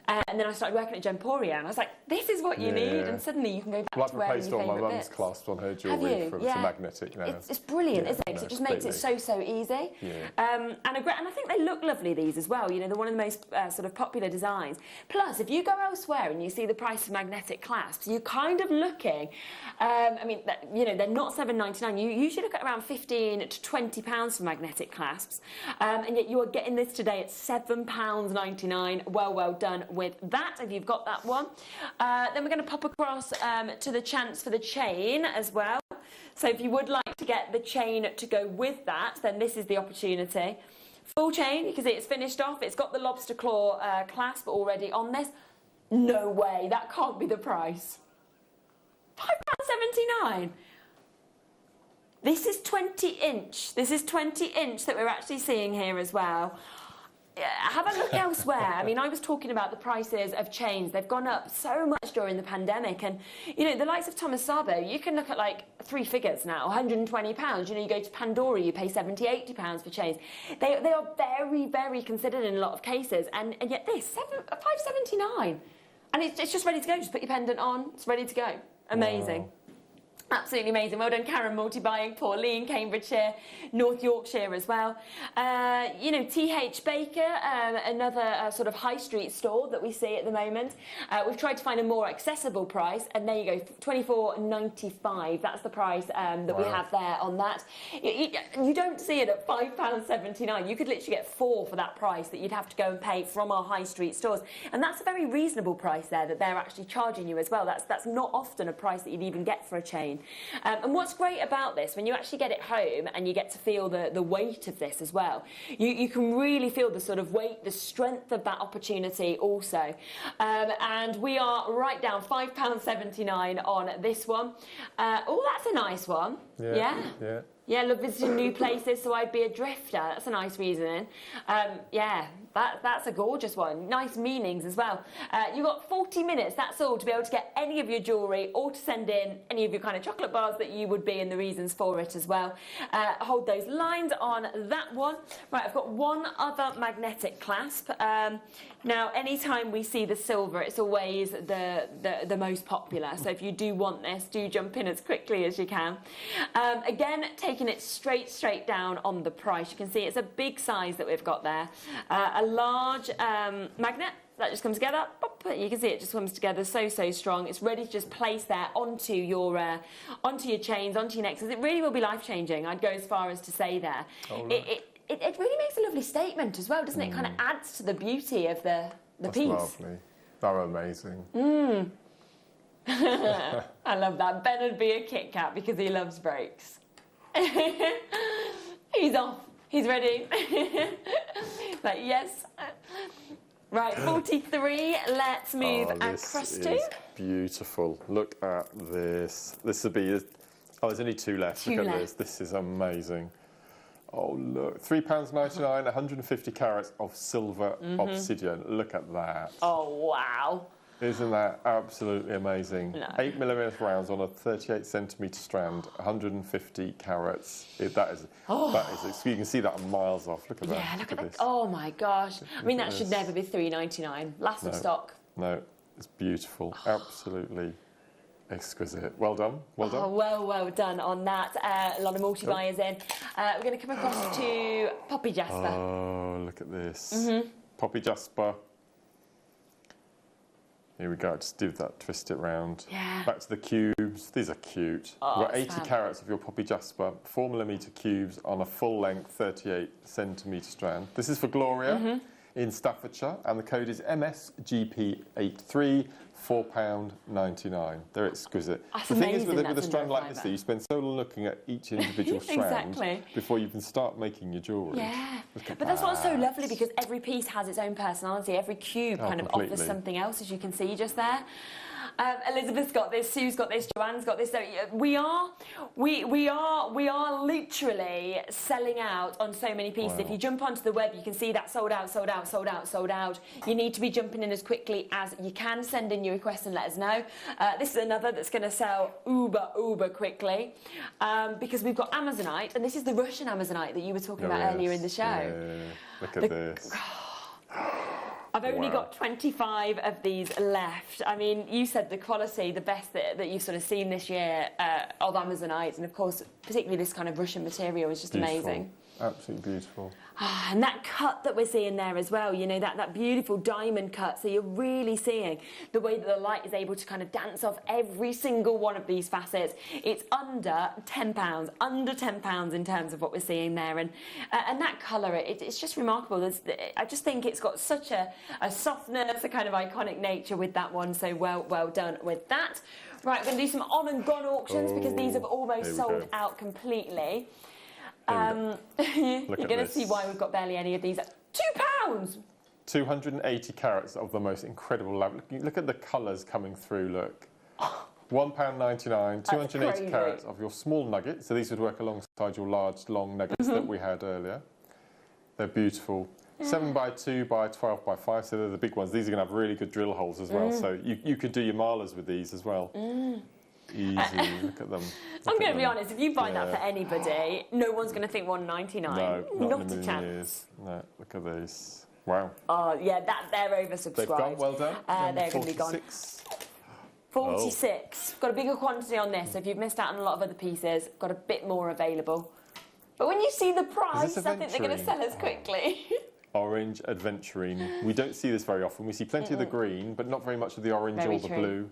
And then I started working at Gemporia, and I was like, this is what you need, and suddenly you can go back to wearing your favourite bits. I've replaced all my mum's clasps on her jewellery for magnetic now. It's brilliant, isn't it? 'Cause it just makes it so easy. And I think they look lovely, these as well. You know, they're one of the most sort of popular designs. Plus, if you go elsewhere and you see the price of magnetic clasps, you're kind of looking, I mean, you know, they're not £7.99. You usually look at around £15 to £20 for magnetic clasps. And yet you are getting this today at £7.99. Well done with that, if you've got that one. Then we're going to pop across to the chance for the chain as well. So if you would like to get the chain to go with that, then this is the opportunity. Full chain, you can see it's finished off. It's got the lobster claw clasp already on this. No way, that can't be the price. £5.79. This is 20 inch. This is 20 inch that we're actually seeing here as well. Have a look elsewhere. I mean, I was talking about the prices of chains. They've gone up so much during the pandemic. And, you know, the likes of Thomas Sabo, you can look at like 3 figures now, £120. You know, you go to Pandora, you pay £70, £80 for chains. They are very, very considered in a lot of cases. And yet this, £5.79. And it's just ready to go. Just put your pendant on. It's ready to go. Amazing. Wow. Absolutely amazing. Well done, Karen, multi-buying. Pauline, Cambridgeshire, North Yorkshire as well. You know, TH Baker, another sort of high street store that we see at the moment. We've tried to find a more accessible price, and there you go, £24.95. That's the price that we have there on that. You don't see it at £5.79. You could literally get 4 for that price that you'd have to go and pay from our high street stores. And that's a very reasonable price there that they're actually charging you as well. That's not often a price that you'd even get for a chain. And what's great about this, when you actually get it home and you get to feel the weight of this as well, you can really feel the sort of weight, the strength of that opportunity also. And we are right down £5.79 on this one. Oh, that's a nice one. Yeah, love visiting new places, so I'd be a drifter. That's a nice reasoning. Yeah, that's a gorgeous one. Nice meanings as well. You've got 40 minutes, that's all, to be able to get any of your jewellery or to send in any of your kind of chocolate bars that you would be and the reasons for it as well. Hold those lines on that one. Right, I've got one other magnetic clasp. Now, anytime we see the silver, it's always the most popular. So if you do want this, do jump in as quickly as you can. Again, taking it straight down on the price. You can see it's a big size that we've got there. A large magnet that just comes together. You can see it just comes together so strong. It's ready to just place there onto your chains, onto your necklaces. It really will be life-changing. I'd go as far as to say there. Oh, it really makes a lovely statement as well, doesn't it? It kind of adds to the beauty of the piece. That's lovely. They're amazing. I love that. Ben would be a Kit Kat because he loves breaks. He's off. He's ready. Like, yes. Right, 43. Let's move across to. This is beautiful. Look at this. This would be. Oh, there's only 2 left. Look at this. This is amazing. Oh, look. £3.99, 150 carats of silver obsidian. Look at that. Oh, wow. Isn't that absolutely amazing? No. 8mm rounds on a 38cm strand, 150 carats. That is, you can see that miles off. Look at that. Yeah, look at that. Oh my gosh. I mean, that should never be £3.99. Last of stock. No, it's beautiful. Absolutely exquisite. Well done. Well done. Oh, well done on that. A lot of multi-buyers in. We're going to come across to Poppy Jasper. Oh, look at this. Poppy Jasper. Here we go, just do that, twist it round. Yeah. Back to the cubes. These are cute. Oh, We've got 80 carats of your Poppy Jasper, 4mm cubes on a full length 38cm strand. This is for Gloria in Staffordshire, and the code is MSGP83, £4.99. They're exquite. The thing is, with a strand like this, you spend so long looking at each individual strand before you can start making your jewellery. Yeah, but that's what's so lovely, because every piece has its own personality. Every cube kind of offers something else, as you can see just there. Elizabeth's got this, Sue's got this, Joanne's got this. So we are literally selling out on so many pieces. Wow. If you jump onto the web, you can see that sold out, sold out, sold out, sold out. You need to be jumping in as quickly as you can. Send in your request and let us know. This is another that's going to sell uber quickly, because we've got Amazonite, and this is the Russian Amazonite that you were talking about earlier in the show. Yeah. Look at this. I've only got 25 of these left. I mean, you said the quality, the best that you've sort of seen this year of Amazonite, and of course, particularly this kind of Russian material is just amazing. Absolutely beautiful. And that cut that we're seeing there as well, you know, that beautiful diamond cut. So you're really seeing the way that the light is able to kind of dance off every single one of these facets. It's under £10, under £10 in terms of what we're seeing there. And that colour, it's just remarkable. I just think it's got such a softness, a kind of iconic nature with that one. So well done with that. Right, we're going to do some on and gone auctions because these have almost sold out completely. You're going to see why we've got barely any of these. £2! 280 carats of the most incredible lab. Look at the colours coming through, look. £1.99, 280 carats of your small nuggets. So these would work alongside your large, long nuggets that we had earlier. They're beautiful. 7 by 2 by 12 by 5, so they're the big ones. These are going to have really good drill holes as well. So you could do your malas with these as well. Easy, look at them. I'm going to be honest, if you buy that for anybody, no one's going to think £1.99. No, not a chance. Years. No, look at these. Wow. Oh, yeah, they're oversubscribed. They've gone, well done. They're going to be gone. 46. Got a bigger quantity on this, so if you've missed out on a lot of other pieces, got a bit more available. But when you see the price, I think they're going to sell us quickly. Orange aventurine. We don't see this very often. We see plenty of the green, but not very much of the orange or the blue.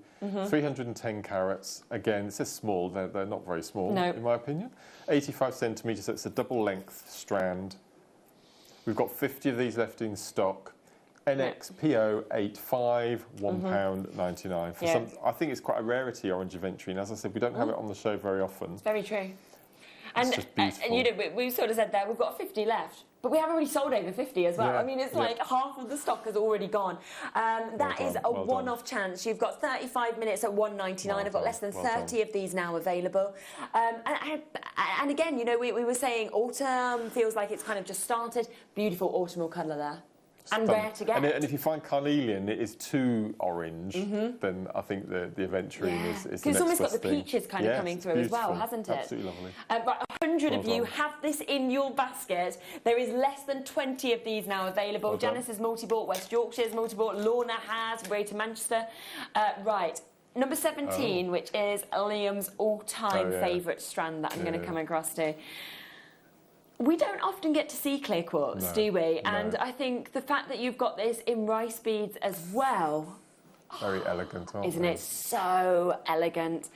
310 carats. Again, it says small. They're not very small, in my opinion. 85 centimetres, so it's a double-length strand. We've got 50 of these left in stock. NXPO 85, £1.99. I think it's quite a rarity, orange aventurine. As I said, we don't have it on the show very often. It's very true. And you know, we sort of said there, we've got 50 left. But we have already sold over 50 as well. I mean, it's like half of the stock has already gone. That is a one-off chance. You've got 35 minutes at £1.99. I've got less than 30 of these now available. And again, you know, we were saying autumn feels like it's kind of just started. Beautiful autumnal colour there. And rare to get. And if you find carnelian, it is too orange, then I think the aventurine is the next it's almost got the thing. peaches kind of coming through as well, hasn't it? Absolutely lovely. Right, 100 of you have this in your basket. There is less than 20 of these now available. Janice is multi-bought, West Yorkshire's multi-bought, Lorna has, Greater Manchester. Right. Number 17, which is Liam's all-time favourite strand that I'm going to come across to. We don't often get to see clear quartz, do we? And I think the fact that you've got this in rice beads as well... Very elegant, aren't Isn't it so elegant?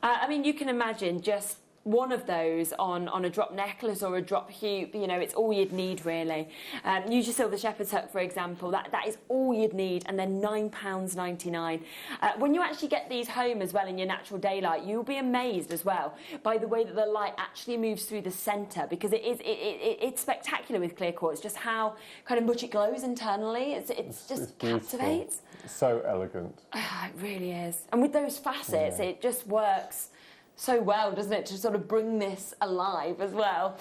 I mean, you can imagine just one of those on a drop necklace or a drop hoop, you know, it's all you'd need, really. Use your silver shepherd's hook, for example. That is all you'd need, and they're £9.99. When you actually get these home as well in your natural daylight, you'll be amazed as well by the way that the light actually moves through the centre, because it's spectacular with clear quartz, just how kind of much it glows internally. It's just captivates. So elegant. It really is. And with those facets, it just works so well, doesn't it, to sort of bring this alive as well.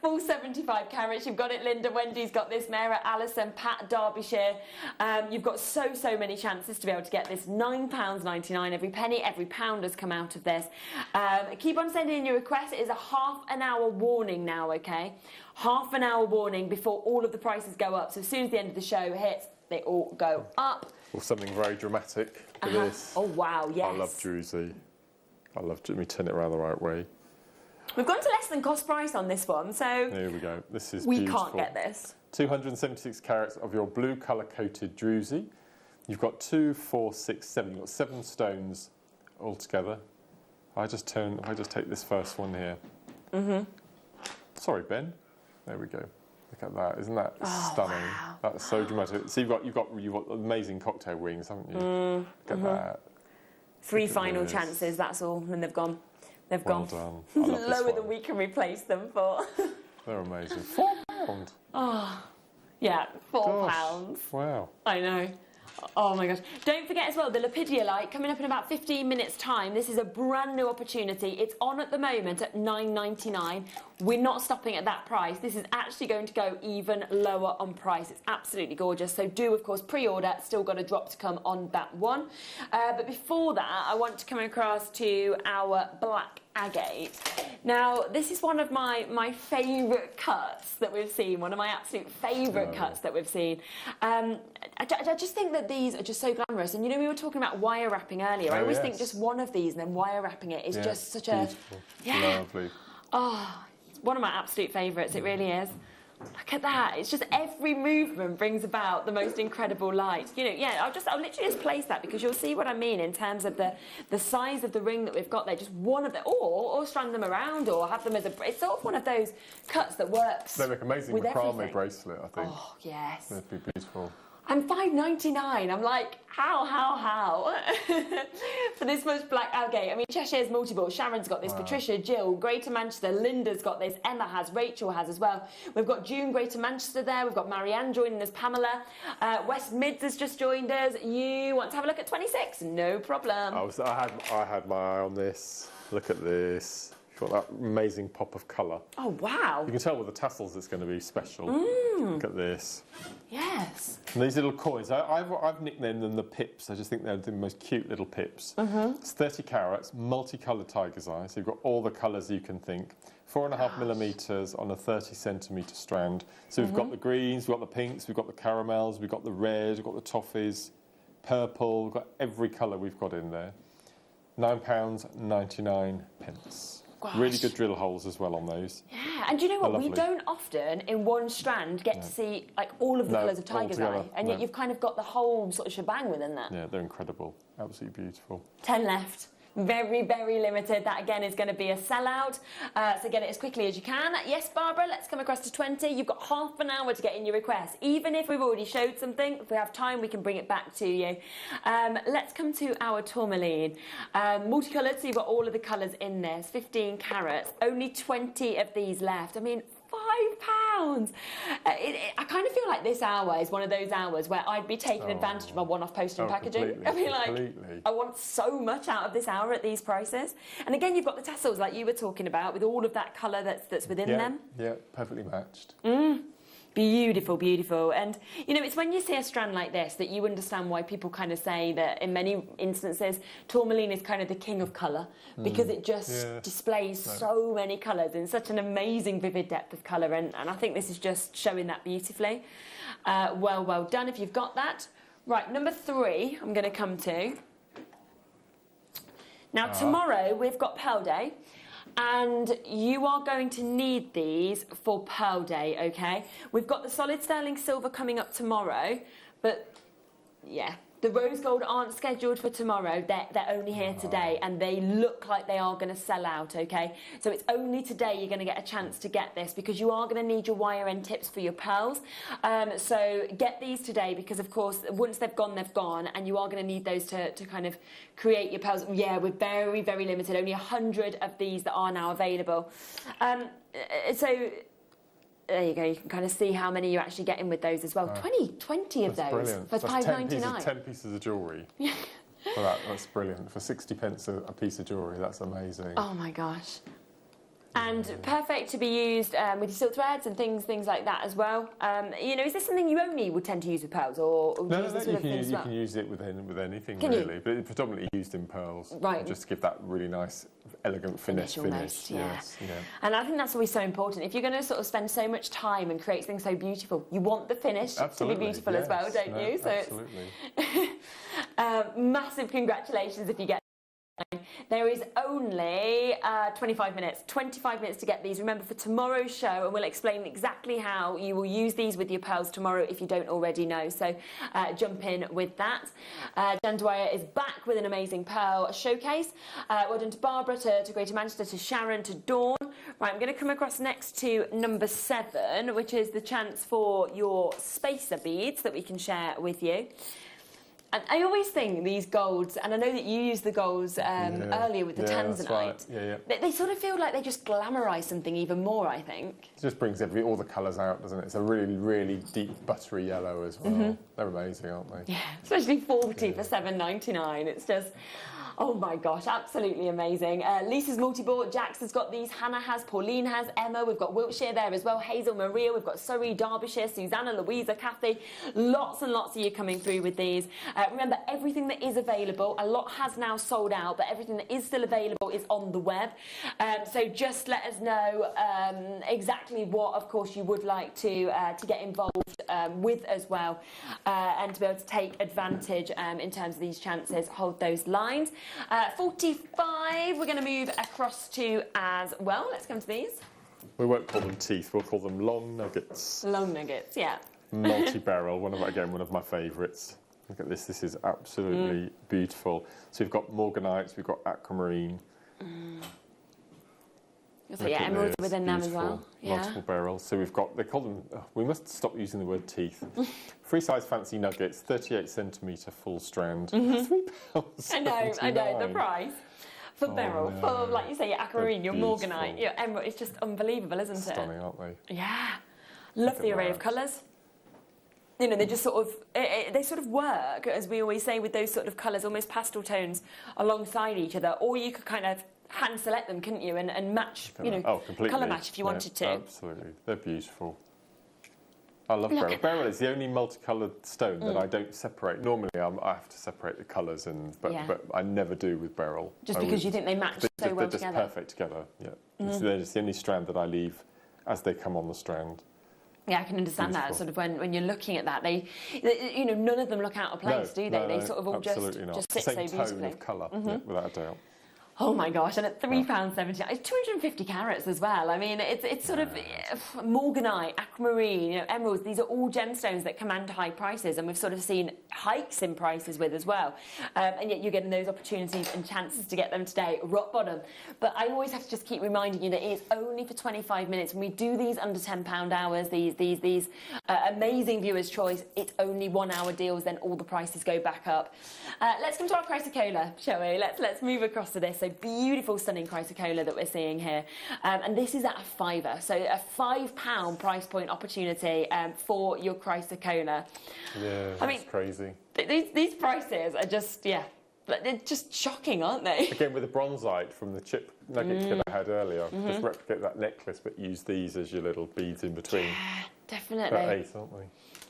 Full 75 carats. You've got it, Linda. Wendy's got this. Mara, Alison, Pat, Derbyshire. You've got so many chances to be able to get this. £9.99. Every penny, every pound has come out of this. Keep on sending in your requests. It is a half-an-hour warning now, OK? Half-an-hour warning before all of the prices go up. So as soon as the end of the show hits, they all go up. Or something very dramatic for this. Oh, wow, yes. I love Druzy. Let me turn it around the right way. We've gone to less than cost price on this one, so... Here we go. This is beautiful. beautiful. We can't get this. 276 carats of your blue colour-coated druzy. You've got 2, 4, 6, 7. You've got 7 stones altogether. I just take this first one here. Sorry, Ben. There we go. Look at that. Isn't that stunning? Wow. That's so dramatic. So you've got amazing cocktail wings, haven't you? Look at that. 3 final chances, that's all, and they've gone. They've gone. Lower than we can replace them for. They're amazing. £4. Oh, yeah, £4. Wow. I know. Oh my gosh. Don't forget as well, the Lepidiolite coming up in about 15 minutes' time. This is a brand new opportunity. It's on at the moment at £9.99. we're not stopping at that price. This is actually going to go even lower on price. It's absolutely gorgeous. So do, of course, pre-order. Still got a drop to come on that one. But before that, I want to come across to our black agate. Now, this is one of my favourite cuts that we've seen, one of my absolute favourite cuts that we've seen. I just think that these are just so glamorous. And you know, we were talking about wire wrapping earlier. I always think just one of these and then wire wrapping it is just such beautiful. Lovely. Oh, it's one of my absolute favourites, it really is. Look at that, it's just every movement brings about the most incredible light. You know, yeah, I'll literally just place that because you'll see what I mean in terms of the size of the ring that we've got there, just one of them, or strand them around or have them as it's sort of one of those cuts that works. They make amazing with macrame everything. bracelet, I think. Oh, yes. They'd be beautiful. And $5.99. I'm like, how? For this much black agate. I mean, Cheshire's multiple. Sharon's got this, Patricia, Jill, Greater Manchester, Linda's got this, Emma has, Rachel has as well. We've got June, Greater Manchester there. We've got Marianne joining us, Pamela. West Mids has just joined us. You want to have a look at 26? No problem. I had my eye on this. Look at this. Got that amazing pop of colour. Oh, wow. You can tell with the tassels it's going to be special. Look at this. Yes. And these little coins, I've nicknamed them the pips. I just think they're the most cute little pips. It's 30 carats, multicoloured tiger's eye, so you've got all the colours you can think. 4.5 millimetres on a 30 centimetre strand. So we've got the greens, we've got the pinks, we've got the caramels, we've got the red, we've got the toffees, purple, we've got every colour we've got in there. £9.99. Gosh. Really good drill holes as well on those. Yeah, and do you know what? We don't often, in one strand, get to see like all of the colours of tiger's eye, and yet you've kind of got the whole sort of shebang within that. Yeah, they're incredible. Absolutely beautiful. 10 left. Very, very limited. That again is going to be a sellout. So get it as quickly as you can. Yes, Barbara, let's come across to 20. You've got half an hour to get in your request. Even if we've already showed something, if we have time, we can bring it back to you. Let's come to our tourmaline. Multicoloured, so you've got all of the colours in there. It's 15 carats. Only 20 of these left. I mean, £5. I kind of feel like this hour is one of those hours where I'd be taking advantage of my one-off posting packaging. I mean, like, I want so much out of this hour at these prices. And again, you've got the tassels like you were talking about with all of that colour that's within them. Yeah, perfectly matched. Beautiful, beautiful. And, you know, it's when you see a strand like this that you understand why people kind of say that in many instances, tourmaline is kind of the king of colour because it just displays so many colours in such an amazing, vivid depth of colour. And I think this is just showing that beautifully. Well done if you've got that. Right, number 3 I'm going to come to. Now, tomorrow we've got Pearl Day. And you are going to need these for Pearl Day, okay? We've got the solid sterling silver coming up tomorrow, but yeah, the rose gold aren't scheduled for tomorrow. They're only here today, and they look like they are going to sell out, okay? So it's only today you're going to get a chance to get this because you are going to need your wire end tips for your pearls. So get these today because, of course, once they've gone, and you are going to need those to kind of create your pearls. Yeah, we're very, very limited. Only 100 of these that are now available. So there you go. You can kind of see how many you're actually getting with those as well. 20 of those brilliant. for £5.99. 10 pieces of jewellery. That's brilliant. For 60 pence a piece of jewellery, that's amazing. Oh my gosh. And perfect to be used with your silk threads and things like that as well. You know, is this something you only would tend to use with pearls, or no, use this you with everything as well? can use it with anything Can really, you? but it's predominantly used in pearls, right? Just to give that really nice, elegant finish. Most, yeah. Yes, yeah. And I think that's always so important. If you're going to sort of spend so much time and create things so beautiful, you want the finish to be beautiful as well, don't you? So absolutely. Massive congratulations if you get. There is only 25 minutes to get these. Remember, for tomorrow's show, and we'll explain exactly how you will use these with your pearls tomorrow if you don't already know. So jump in with that. Jan Dwyer is back with an amazing pearl showcase. Well done to Barbara, to Greater Manchester, to Sharon, to Dawn. Right, I'm going to come across next to number 7, which is the chance for your spacer beads that we can share with you. And I always think these golds, and I know that you used the golds earlier with the tanzanite. Right. Yeah. They sort of feel like they just glamorise something even more, I think. It just brings all the colours out, doesn't it? It's a really, really deep buttery yellow as well. They're amazing, aren't they? Yeah, especially 40 for £7.99. It's just, Oh my gosh, absolutely amazing. Lisa's multi-bought, Jax has got these, Hannah has, Pauline has, Emma, we've got Wiltshire there as well, Hazel, Maria, we've got Surrey, Derbyshire, Susanna, Louisa, Kathy, lots and lots of you coming through with these. Remember, everything that is available, a lot has now sold out, but everything that is still available is on the web. So just let us know exactly what, of course, you would like to get involved with as well, and to be able to take advantage in terms of these chances. Hold those lines. 45 we're going to move across to as well. Let's come to these. We won't call them teeth, we'll call them long nuggets. Long nuggets, yeah. Multi-barrel, one of my favourites. Look at this, this is absolutely beautiful. So we've got morganites, we've got aquamarine. So yeah, emeralds within them as well. Yeah. Multiple barrels. So we've got, they call them, we must stop using the word teeth. Free size fancy nuggets, 38 centimetre full strand, £3. I know, the price. For beryl, for, like you say, your aquamarine, your morganite, your emerald, it's just unbelievable, isn't it? Stunning, aren't they? Yeah. Love the array of colours. You know, they just sort of, they sort of work, as we always say, with those sort of colours, almost pastel tones alongside each other, or you could kind of hand select them, couldn't you, and match, you know, colour match if you wanted to. Absolutely, they're beautiful. I love beryl. Beryl is the only multicoloured stone that I don't separate. Normally I have to separate the colours, but I never do with beryl. Just because you think they match so well together? They're just perfect together, yeah. So they're just the only strand that I leave as they come on the strand. Yeah, I can understand that. Sort of when you're looking at that, they you know, none of them look out of place, do they? They sort of all just sit so beautifully. Same tone of colour, without a doubt. Oh my gosh, and at £3.79, it's 250 carats as well. I mean, it's sort of morganite, aquamarine, you know, emeralds. These are all gemstones that command high prices, and we've sort of seen hikes in prices with as well. And yet you're getting those opportunities and chances to get them today, rock bottom. But I always have to just keep reminding you that it is only for 25 minutes. When we do these under £10 hours, these amazing viewers' choice, it's only 1 hour deals, then all the prices go back up. Let's come to our chrysocolla, shall we? Let's move across to this. So beautiful, stunning chrysocolla that we're seeing here. And this is at a £5, so a £5 price point opportunity for your chrysocolla. Yeah, I mean, it's crazy. These prices are just, yeah, they're just shocking, aren't they? Again, with the bronzite from the chip nugget kit I had earlier, just replicate that necklace, but use these as your little beads in between. Yeah, definitely. About 8, aren't they?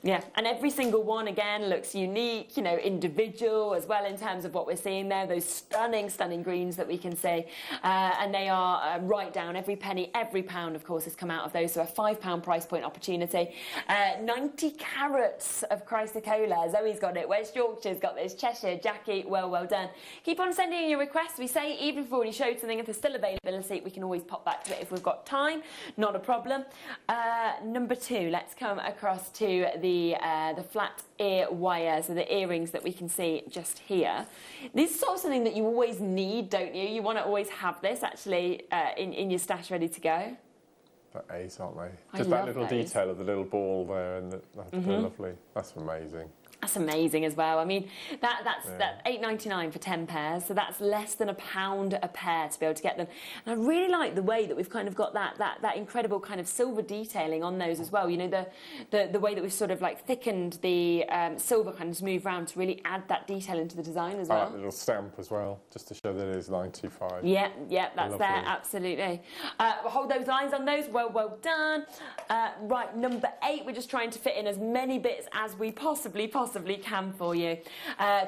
Yeah, and every single one, again, looks unique, you know, individual as well in terms of what we're seeing there, those stunning, stunning greens that we can see. And they are right down, every penny, every pound, of course, has come out of those. So a £5 price point opportunity. 90 carats of chrysocolla. Zoe's got it. West Yorkshire's got this. Cheshire, Jackie, well done. Keep on sending in your requests. We say, even if we've already showed something, if there's still availability, we can always pop back to it if we've got time. Not a problem. Number 2, let's come across to the flat ear wire, so the earrings that we can see just here. This is sort of something that you always need, don't you? You want to always have this actually in your stash ready to go. They're 8, aren't they? Just that little detail of the little ball there, and they're lovely. That's amazing. That's amazing as well. I mean, that's £8.99 for 10 pairs, so that's less than £1 a pair to be able to get them. And I really like the way that we've kind of got that incredible kind of silver detailing on those as well. You know, the way that we've sort of like thickened the silver kind of smooth round to really add that detail into the design as well. I like the little stamp as well, just to show that it is 925. Yeah, that's there, absolutely. We'll hold those lines on those. Well done. Right, number 8, we're just trying to fit in as many bits as we possibly can for you.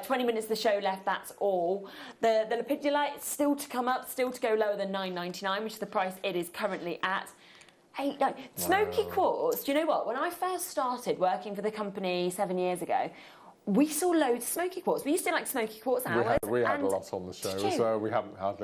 20 minutes of the show left, that's all. The lepidolite still to come up, still to go lower than £9.99, which is the price it is currently at. Smoky quartz, do you know what? When I first started working for the company 7 years ago, we saw loads of smoky quartz. We used to like smoky quartz hours. We had a lot on the show as well. We haven't had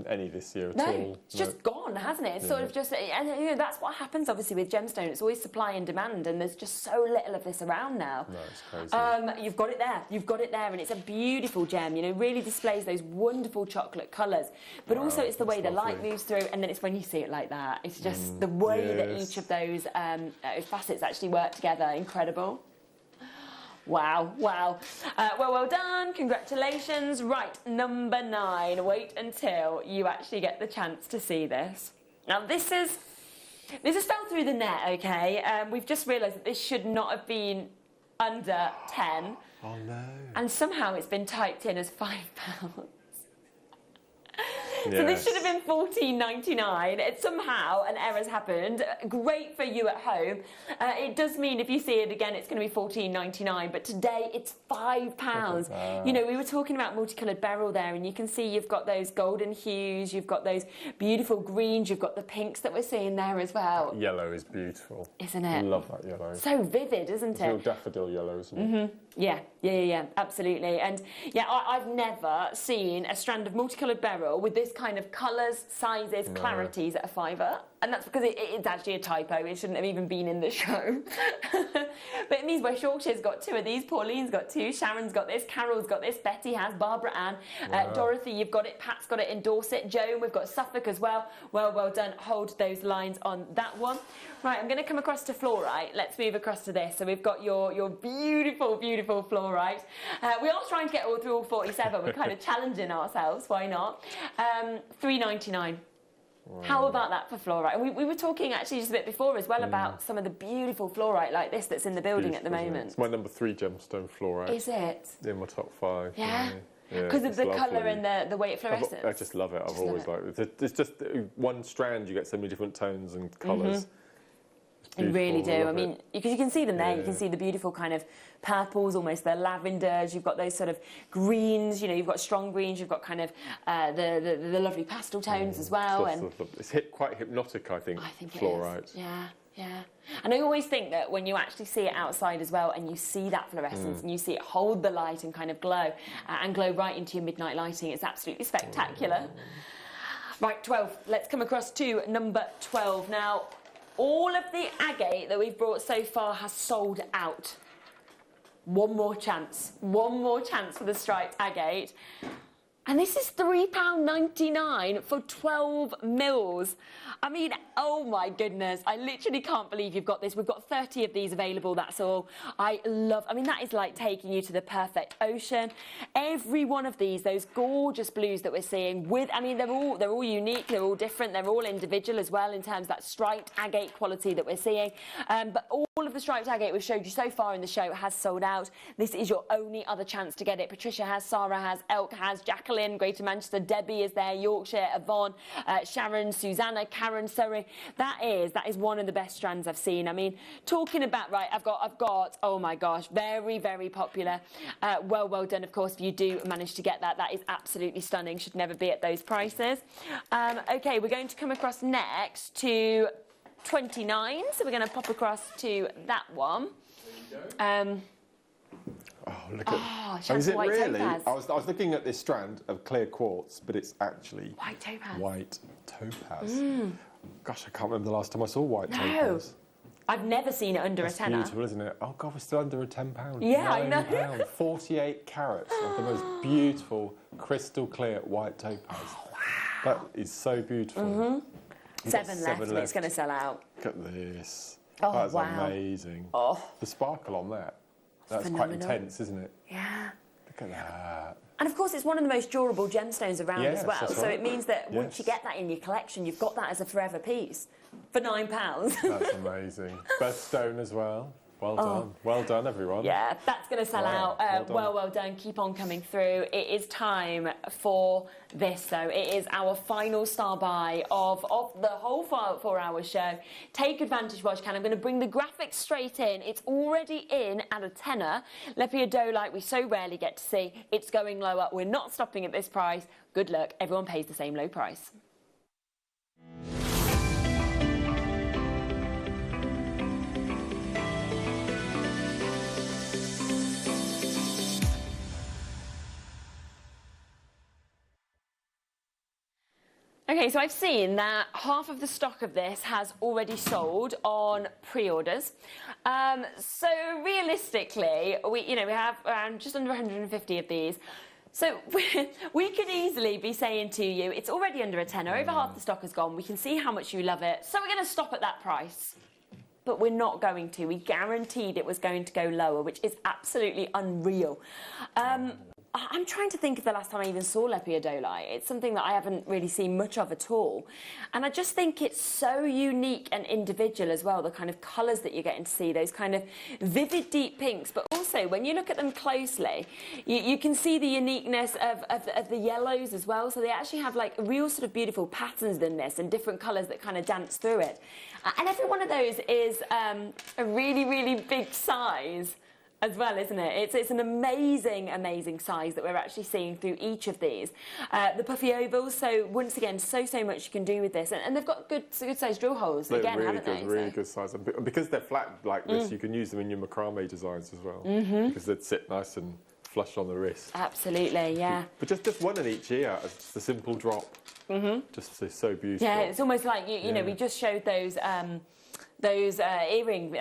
any this year at all. It's just gone, hasn't it? It's sort of just, and you know, that's what happens obviously with gemstone. It's always supply and demand, and there's just so little of this around now. No, it's crazy. You've got it there. You've got it there, and it's a beautiful gem. You know, really displays those wonderful chocolate colours. But also, it's the way the light moves through, and then it's when you see it like that. It's just the way that each of those facets actually work together. Incredible. Wow. Well done. Congratulations. Right, number 9. Wait until you actually get the chance to see this. Now, this is fell through the net, okay? We've just realised that this should not have been under 10. Oh, no. And somehow it's been typed in as £5. So this should have been $14.99. It somehow an error's happened. Great for you at home. It does mean if you see it again, it's going to be $14.99. But today it's £5. You know, we were talking about multicoloured beryl there, and you can see you've got those golden hues, you've got those beautiful greens, you've got the pinks that we're seeing there as well. Yellow is beautiful. Isn't it? I love that yellow. So vivid, isn't It's it? real daffodil yellow, isn't it? Yeah, absolutely. And yeah, I've never seen a strand of multicoloured beryl with this kind of colours, sizes, clarities at a £5. And that's because it's actually a typo. It shouldn't have even been in the show. But it means West Yorkshire's got 2 of these, Pauline's got 2, Sharon's got this, Carol's got this, Betty has, Barbara Ann, Dorothy, you've got it, Pat's got it in Dorset, Joan, we've got Suffolk as well. Well done. Hold those lines on that one. Right, I'm going to come across to fluorite. Let's move across to this. So we've got your beautiful, beautiful fluorite. We are trying to get all through all 47. We're kind of challenging ourselves. Why not? $3.99. How about that for fluorite? And we were talking actually just a bit before as well about some of the beautiful fluorite like this that's in the building at the moment. It's my number 3 gemstone fluorite. Is it? In my top 5. Yeah. Yeah, Because of the colour lovely. and the way it fluoresces. I just love it. I've always liked it. It's just one strand, you get so many different tones and colours. You really do. I mean, because you can see them there. You can see the beautiful kind of purples, almost the lavenders. You've got those sort of greens. You know, you've got strong greens. You've got kind of the lovely pastel tones as well. And it's quite hypnotic, I think. Fluorite. It is. Yeah. And I always think that when you actually see it outside as well, and you see that fluorescence, and you see it hold the light and kind of glow, and glow right into your midnight lighting, it's absolutely spectacular. Right, 12. Let's come across to number 12 now. All of the agate that we've brought so far has sold out. One more chance for the striped agate. And this is £3.99 for 12 mils. I mean, oh my goodness, I literally can't believe you've got this. We've got 30 of these available, that's all. I mean, that is like taking you to the perfect ocean. Every one of these, those gorgeous blues that we're seeing I mean, they're all unique, they're all different, they're all individual as well in terms of that striped agate quality that we're seeing. But all of the striped agate we've showed you so far in the show has sold out. This is your only other chance to get it. Patricia has, Sarah has, Elk has, Jacqueline, Greater Manchester, Debbie is there, Yorkshire, Yvonne, Sharon, Susanna, Karen, Surrey. That is one of the best strands I've seen. I mean, talking about, right, I've got, oh my gosh, very, very popular. Well done, of course, if you do manage to get that. That is absolutely stunning. Should never be at those prices. Okay, we're going to come across next to 29. So we're going to pop across to that one. Oh, look at is it really? Topaz. I was looking at this strand of clear quartz, but it's actually white topaz. White topaz. Gosh, I can't remember the last time I saw white topaz. I've never seen it under a tenner. Beautiful, isn't it? Oh God, we're still under a £10. Yeah, I know. £9. 48 carats of the most beautiful, crystal clear white topaz. Oh, wow. That is so beautiful. 7 left, and it's going to sell out. Look at this. Oh, that is wow. amazing. Oh. The sparkle on that. That's phenomenal. Quite intense, isn't it? Yeah. Look at that. And of course, it's one of the most durable gemstones around as well. That's so right. it means that once you get that in your collection, you've got that as a forever piece for £9. That's amazing. Birthstone as well. Well done. Well done, everyone. Yeah, that's going to sell out. Well done. Keep on coming through. It is time for this, though. It is our final star buy of the whole 4-hour show. Take advantage while you can. I'm going to bring the graphics straight in. It's already in at a tenner. Lepiadolite we so rarely get to see. It's going lower. We're not stopping at this price. Good luck. Everyone pays the same low price. Okay, so I've seen that half of the stock of this has already sold on pre-orders. So realistically, we have just under 150 of these. So we could easily be saying to you, it's already under a tenner, over half the stock has gone, we can see how much you love it, so we're going to stop at that price. But we're not going to. We guaranteed it was going to go lower, which is absolutely unreal. I'm trying to think of the last time I even saw Lepiadolite. It's something that I haven't really seen much of at all. And I just think it's so unique and individual as well, the kind of colours that you're getting to see, those kind of vivid deep pinks, but also, when you look at them closely, you can see the uniqueness of the yellows as well. So they actually have like real sort of beautiful patterns in this and different colours that kind of dance through it. And every one of those is a really, really big size as well, isn't it? It's an amazing, amazing size that we're actually seeing through each of these. The puffy ovals, so once again, so much you can do with this. And they've got good sized drill holes, again, really haven't they? Really good size. And because they're flat like this, you can use them in your macrame designs as well. Because they'd sit nice and flush on the wrist. Absolutely, yeah. But just one in each ear, just a simple drop. Just so beautiful. Yeah, it's almost like, you know, we just showed those earring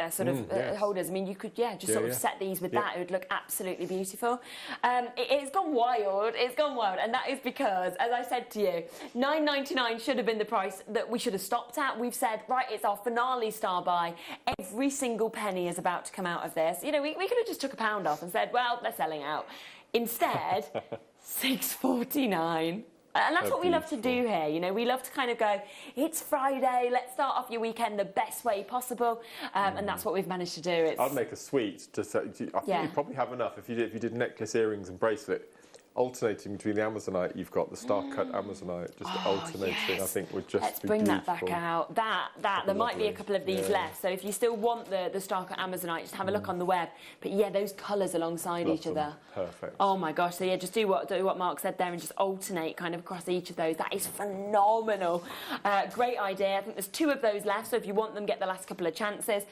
holders. I mean, you could, sort of set these with that. It would look absolutely beautiful. It's gone wild. It's gone wild. And that is because, as I said to you, $9.99 should have been the price that we should have stopped at. We've said, right, it's our finale star buy. Every single penny is about to come out of this. You know, we could have just took £1 off and said, well, they're selling out. Instead, $6.49. And that's what we love to do here, you know, we love to kind of go, it's Friday, let's start off your weekend the best way possible, and that's what we've managed to do. I'd make a suite, I think you probably have enough if you did necklace, earrings and bracelet. Alternating between the Amazonite, you've got the star-cut Amazonite, just alternating, I think would just Let's be bring beautiful. that back out. There might be a couple of these left, so if you still want the star-cut Amazonite, just have a look on the web. But yeah, those colours alongside each other. Perfect. Oh my gosh, so yeah, just do what Mark said there and just alternate kind of across each of those. That is phenomenal. Great idea. I think there's 2 of those left, so if you want them, get the last couple of chances.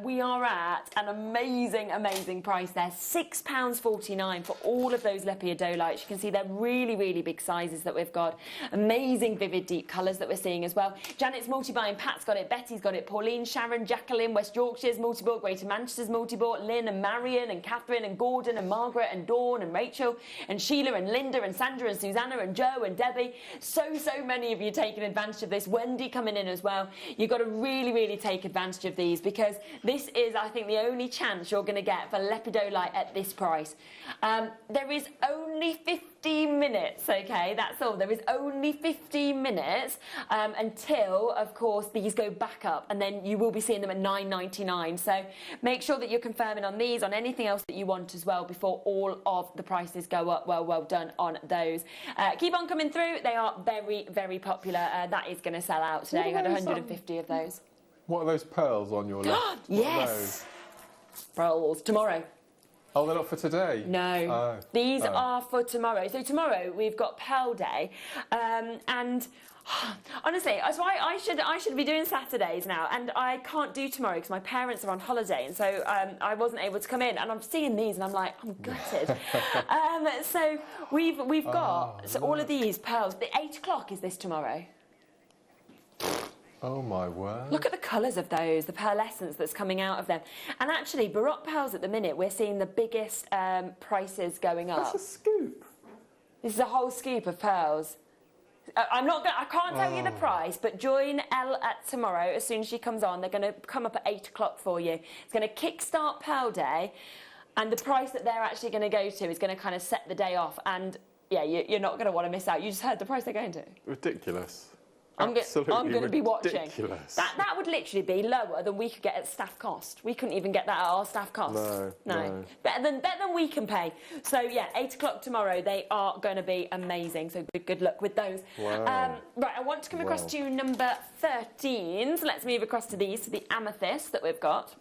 We are at an amazing, amazing price there. £6.49 for all of those Lepia dough lights. You can see they're really, really big sizes that we've got. Amazing, vivid, deep colours that we're seeing as well. Janet's multi-buying, Pat's got it, Betty's got it, Pauline, Sharon, Jacqueline, West Yorkshire's multi-bought, Greater Manchester's multi-bought, Lynn and Marion and Catherine and Gordon and Margaret and Dawn and Rachel and Sheila and Linda and Sandra and Susanna and Joe and Debbie. So many of you taking advantage of this. Wendy coming in as well. You've got to really, really take advantage of these because this is, I think, the only chance you're going to get for Lepido Light at this price. There is only 15 minutes, okay, that's all. There is only 15 minutes until, of course, these go back up, and then you will be seeing them at $9.99. So make sure that you're confirming on these, on anything else that you want as well, before all of the prices go up. Well done on those. Keep on coming through. They are very, very popular. That is going to sell out today. You had 150 of those. What are those pearls on your left? Yes. Pearls tomorrow. Oh, they're not for today? No. These are for tomorrow. So tomorrow we've got Pearl Day, and honestly, so I should be doing Saturdays now, and I can't do tomorrow because my parents are on holiday, and so I wasn't able to come in. And I'm seeing these, and I'm like, I'm gutted. So we've got all of these pearls. The 8 o'clock is this tomorrow. Oh my word. Look at the colours of those, the pearlescence that's coming out of them. And actually, Baroque pearls at the minute, we're seeing the biggest prices going up. That's a scoop. This is a whole scoop of pearls. I can't tell you the price, but join Elle at tomorrow. As soon as she comes on, they're going to come up at 8 o'clock for you. It's going to kickstart Pearl Day, and the price that they're actually going to go to is going to kind of set the day off. And yeah, you're not going to want to miss out. You just heard the price they're going to. Ridiculous. I'm going to be watching. Ridiculous. That would literally be lower than we could get at staff cost. We couldn't even get that at our staff cost. No. Better than we can pay. So yeah, 8 o'clock tomorrow. They are going to be amazing. So good luck with those. Wow. Right, I want to come across to number 13. So let's move across to these, to the amethyst that we've got.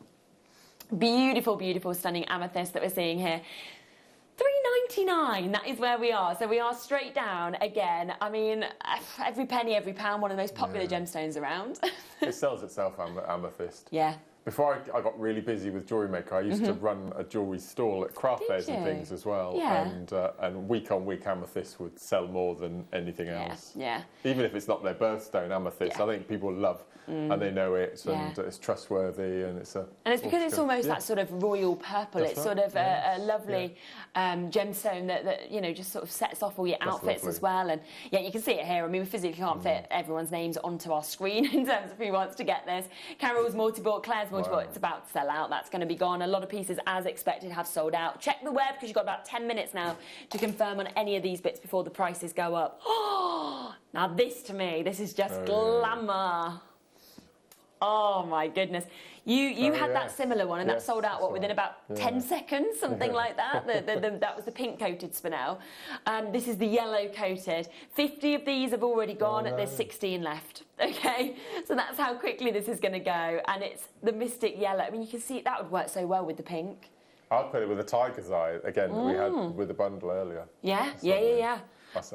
Beautiful, beautiful, stunning amethyst that we're seeing here. $3.99, that is where we are. So we are straight down again. I mean, every penny, every pound, one of the most popular gemstones around. It sells itself, amethyst. Yeah. Before I got really busy with Jewellery Maker, I used to run a jewellery stall at craft fairs and things as well. Yeah. And week on week, amethyst would sell more than anything else. Yeah. Even if it's not their birthstone, amethyst, I think people love and they know it, and it's trustworthy, and it's a. And it's because it's almost that sort of royal purple. It's sort of a lovely gemstone that you know just sort of sets off all your outfits as well. And yeah, you can see it here. I mean, we physically can't fit everyone's names onto our screen in terms of who wants to get this. Carol's multi-bought, Claire's multi-bought. It's about to sell out. That's going to be gone. A lot of pieces, as expected, have sold out. Check the web because you've got about 10 minutes now to confirm on any of these bits before the prices go up. Oh, now this to me, this is just glamour. Oh my goodness. You had that similar one and that sold out, within about 10 seconds, something like that. That was the pink coated spinel. This is the yellow coated. 50 of these have already gone, there's 16 left. Okay, so that's how quickly this is going to go. And it's the Mystic Yellow. I mean, you can see that would work so well with the pink. I'd put it with a tiger's eye, again, that we had with the bundle earlier. Yeah.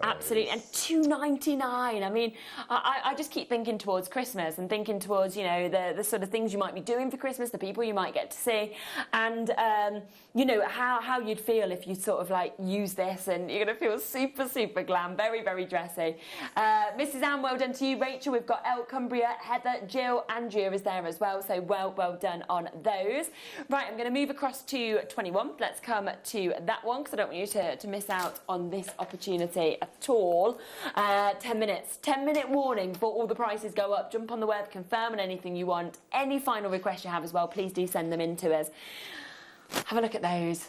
Absolutely, and £2.99. I mean, I just keep thinking towards Christmas and thinking towards, you know, the sort of things you might be doing for Christmas, the people you might get to see, and you know, how you'd feel if you sort of like use this, and you're going to feel super, super glam, very, very dressy. Mrs. Anne, well done to you. Rachel, we've got Elle, Cumbria, Heather, Jill, Andrea is there as well, so well done on those. Right, I'm going to move across to 21. Let's come to that one because I don't want you to miss out on this opportunity at all. 10 minutes. 10-minute warning before all the prices go up. Jump on the web, confirm on anything you want. Any final requests you have as well, please do send them in to us. Have a look at those.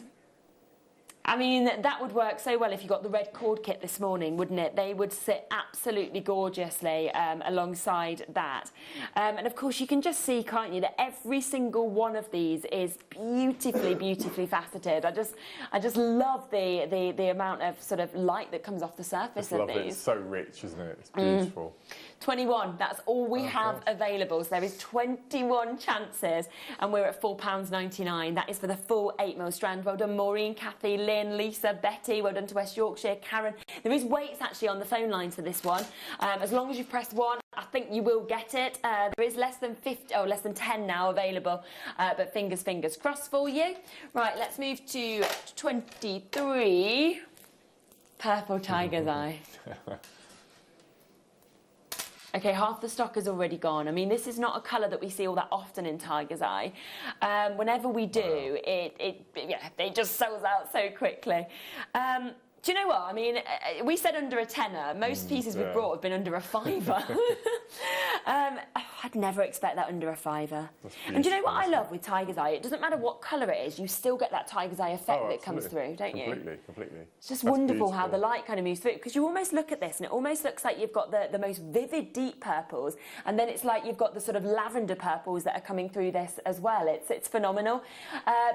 I mean, that would work so well if you got the red cord kit this morning, wouldn't it? They would sit absolutely gorgeously alongside that. And of course, you can just see, can't you, that every single one of these is beautifully, beautifully faceted. I just love the amount of sort of light that comes off the surface of these. It's so rich, isn't it? It's beautiful. 21, that's all we have available. So there is 21 chances, and we're at £4.99. That is for the full 8mm strand. Well done, Maureen, Kathy, Lynn, Lisa, Betty. Well done to West Yorkshire, Karen. There is weights actually on the phone lines for this one. As long as you've pressed 1, I think you will get it. There is less than 10 now available, but fingers crossed for you. Right, let's move to 23. Purple Tiger's Eye. Okay, half the stock is already gone. I mean, this is not a colour that we see all that often in Tiger's Eye. Whenever we do, it just sells out so quickly. Do you know what? I mean, we said under a tenner. Most pieces we've brought have been under a £5. I'd never expect that under a £5. And do you know what I love with Tiger's Eye? It doesn't matter what colour it is, you still get that Tiger's Eye effect that comes through, don't you? Completely. It's just wonderful how the light kind of moves through, because you almost look at this and it almost looks like you've got the most vivid deep purples, and then it's like you've got the sort of lavender purples that are coming through this as well. It's phenomenal.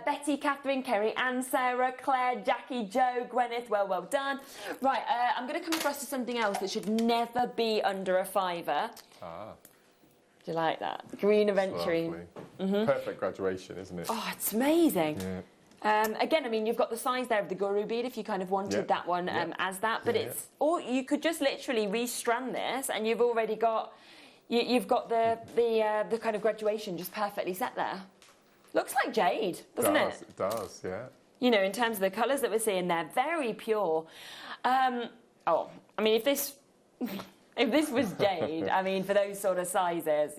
Betty, Catherine, Kerry, Anne, Sarah, Claire, Jackie, Joe, Gwyneth, well done. Right, I'm going to come across to something else that should never be under a £5. Do you like that? Green Aventurine. Perfect graduation, isn't it? Oh, it's amazing. Yeah. Again, I mean, you've got the size there of the Guru bead if you kind of wanted that one as that, but or you could just literally restrand this and you've already got, you've got the kind of graduation just perfectly set there. Looks like jade, doesn't it? It does, yeah. You know, in terms of the colours that we're seeing there, very pure. I mean, if this was jade, I mean, for those sort of sizes,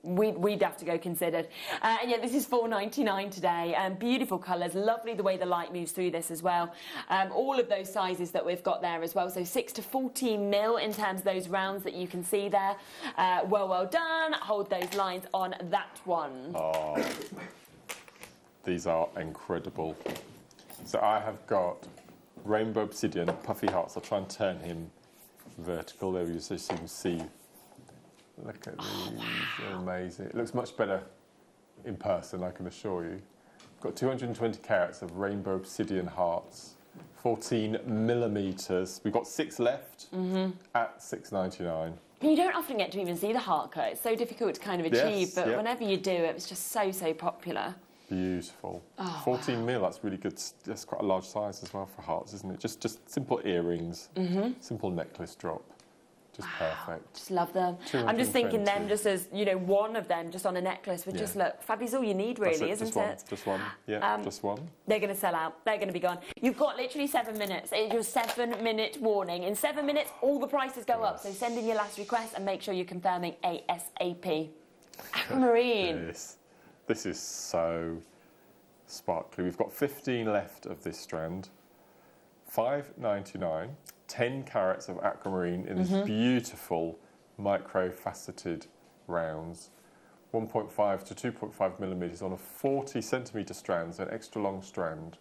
we'd have to go considered. And this is £4.99 today. Beautiful colours, lovely the way the light moves through this as well. All of those sizes that we've got there as well. So 6 to 14mm in terms of those rounds that you can see there. Well done. Hold those lines on that one. Oh, these are incredible. So I have got Rainbow Obsidian, Puffy Hearts. I'll try and turn him vertical there so you can see. Look at these, they're amazing. It looks much better in person, I can assure you. I've got 220 carats of Rainbow Obsidian hearts, 14mm. We've got 6 left at £6.99. You don't often get to even see the heart cut. It's so difficult to kind of achieve, but whenever you do, it was just so popular. Beautiful. 14mm, that's really good. That's quite a large size as well for hearts, isn't it? Just simple earrings, simple necklace drop. Just perfect. Just love them. I'm just thinking them just as, you know, one of them just on a necklace would just look fabulous. All you need really, isn't it? Just one. Just one. They're going to sell out. They're going to be gone. You've got literally 7 minutes. It's your 7-minute warning. In 7 minutes, all the prices go up. So send in your last request and make sure you're confirming ASAP. Aquamarine. This is so sparkly. We've got 15 left of this strand. £5.99. 10 carats of aquamarine in these beautiful micro-faceted rounds. 1.5 to 2.5mm on a 40cm strand, so an extra long strand.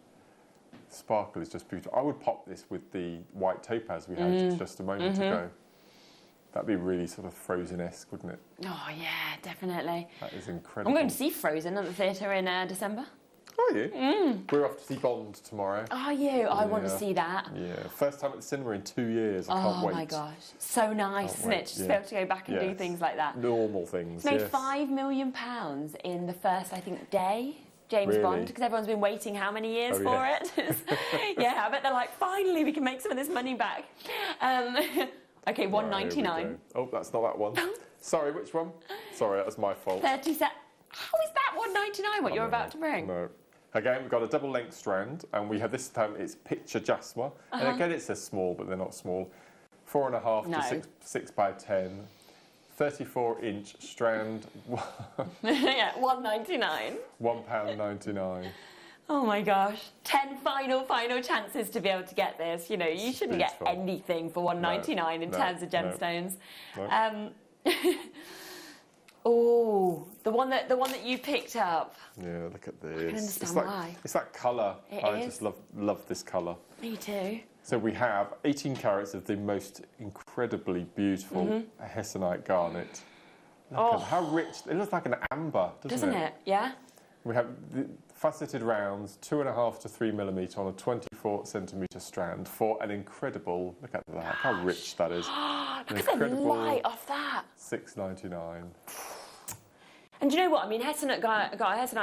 Sparkle is just beautiful. I would pop this with the white topaz we had just a moment ago. That'd be really sort of Frozen-esque, wouldn't it? Oh, yeah, definitely. That is incredible. I'm going to see Frozen at the theatre in December. Are you? We're off to see Bond tomorrow. Are you? I want to see that. Yeah, first time at the cinema in 2 years. I can't wait. Oh my gosh, so nice, isn't it? Just to be able to go back and do things like that. Normal things. It's made £5 million in the first, I think, day. James Bond, because everyone's been waiting how many years for it? Yeah, I bet they're like, finally, we can make some of this money back. Okay, $1.99. Oh, that's not that one. Sorry, which one? Sorry, that was my fault. 30 cents. How is that $1.99? What you're about to bring? No. Again, we've got a double length strand, and we have this time it's picture jasper. And again, it says small, but they're not small. 4.5 to 6 by 10. 34-inch strand. Yeah, $1.99. £1.99. Oh my gosh. 10 final chances to be able to get this. You know, you shouldn't get anything for $1.99 in terms of gemstones. No. Oh, the one that you picked up. Yeah, look at this. I can understand why. It's that colour. I just love this colour. Me too. So we have 18 carats of the most incredibly beautiful hessonite garnet. Look at how rich, it looks like an amber, doesn't it? Yeah. We have the faceted rounds, 2.5 to 3 millimetre on a 24 centimetre strand for an incredible, look at that, how rich that is. Look at the light off that. $6.99. And do you know what? I mean, hessonite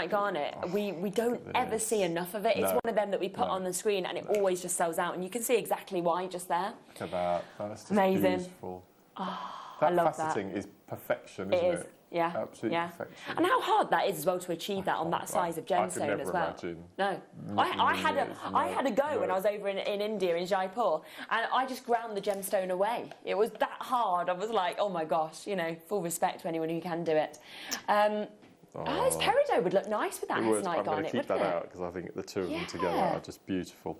garnet, we don't ever see enough of it. It's one of them that we put on the screen and it always just sells out. And you can see exactly why just there. Look at that. That's just amazing. Beautiful. Oh, that I love faceting that. is perfection, isn't it? Yeah. Absolutely perfection. And how hard that is as well to achieve that on that size of gemstone as well. Imagine. No. I had a go when I was over in India, in Jaipur, and I just ground the gemstone away. It was that hard. I was like, oh my gosh, you know, full respect to anyone who can do it. This peridot would look nice with that hessonite garnet, I'm going to keep that out because I think the two of them together are just beautiful.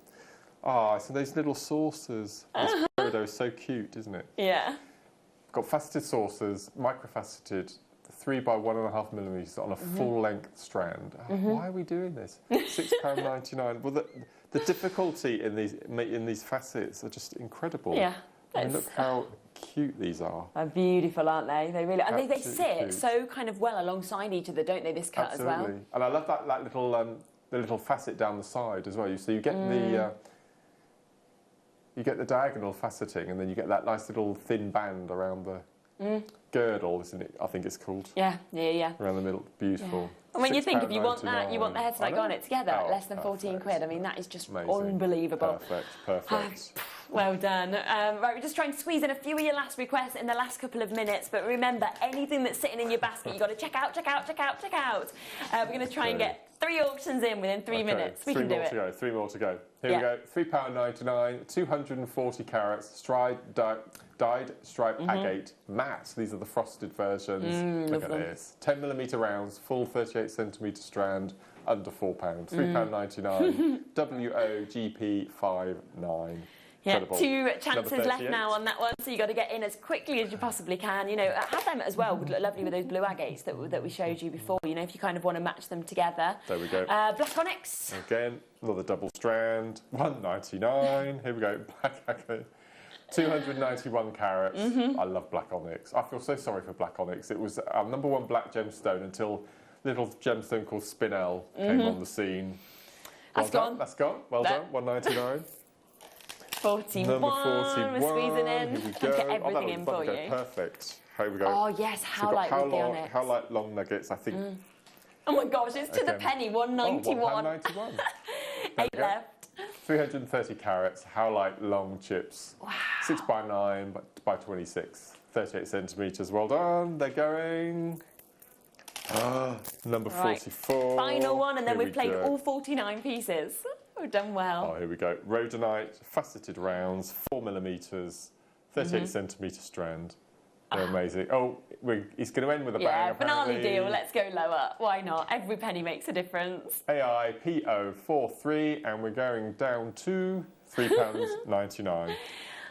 Oh, so those little saucers. This peridot is so cute, isn't it? Yeah. Got faceted saucers, microfaceted, 3 by 1.5 millimetres on a full-length strand. Why are we doing this? £6.99. Well, the difficulty in these facets are just incredible. Yeah. I mean, look how cute these are. They're beautiful, aren't they? They really, and they sit cute. So kind of well alongside each other, don't they? This cut as well. And I love that little the little facet down the side as well. So you get the diagonal faceting, and then you get that nice little thin band around the girdle, isn't it? I think it's called. Yeah. Around the middle, beautiful. Yeah. And when you think if you want that, you want the hessonite garnet together at less than 14 quid. I mean, that is just unbelievable. Perfect. Well done. Right, we're just trying to squeeze in a few of your last requests in the last couple of minutes. But remember, anything that's sitting in your basket, you've got to check out. We're going to try and get 3 auctions in within 3 minutes. We can do it. 3 more to go. Here we go. £3.99, 240 carats, dyed striped agate matte. These are the frosted versions. Look at this. 10 millimetre rounds, full 38 centimetre strand, under £4. £3.99. WOGP 59. Yeah, Incredible. 2 chances left now on that one, so you've got to get in as quickly as you possibly can. You know, have them as well would look lovely with those blue agates that we showed you before, you know, if you kind of want to match them together. There we go. Black onyx. Again, another double strand, $1.99. Here we go, black agate. 291 carats. I love black onyx. I feel so sorry for black onyx. It was our #1 black gemstone until a little gemstone called Spinel came on the scene. That's gone. Well done. $1.99. 41. Number 41. We're squeezing in. Here we go. Get everything in for you. Perfect. Here we go. Oh yes, how light with the onyx. How light long nuggets? I think. Oh my gosh, it's to the penny. $1.91. £1.91. 8 left. 330 carats, how light long chips. Wow. 6 by 9 by 26, 38 centimetres. Well done. They're going. Number 44. Final one, and then we've played all 49 pieces. We've done well. Oh, here we go. Rhodonite, faceted rounds, 4 millimetres, 38 centimetre strand. They're amazing. Oh, he's going to end with a bang. Yeah, banana deal. Let's go lower. Why not? Every penny makes a difference. AIPO 43, and we're going down to £3.99.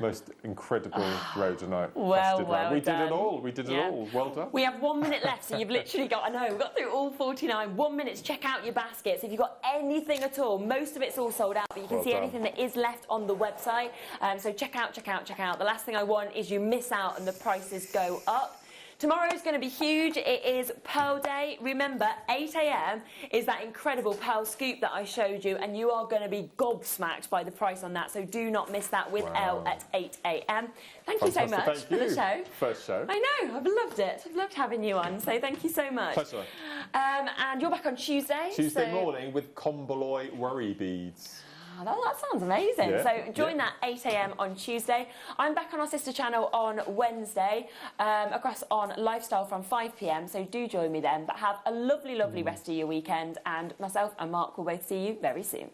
Most incredible rhodonite. Well we did done. it all. We did it all. Well done. We have 1 minute left, so you've literally got, I know, we've got through all 49. 1 minute to check out your baskets. If you've got anything at all, most of it's all sold out, but you can see anything that is left on the website. So check out. The last thing I want is you miss out and the prices go up. Tomorrow is going to be huge. It is Pearl Day. Remember, 8 a.m. is that incredible pearl scoop that I showed you, and you are going to be gobsmacked by the price on that. So do not miss that with Elle at 8 a.m. Thank you so much for the show. First show. I know. I've loved it. I've loved having you on. So thank you so much. Pleasure. And you're back on Tuesday. Tuesday morning with Comboloy worry beads. Oh, that sounds amazing. Yeah, so join that 8 a.m. on Tuesday. I'm back on our sister channel on Wednesday, across on Lifestyle from 5 p.m. So do join me then. But have a lovely, lovely rest of your weekend. And myself and Mark will both see you very soon.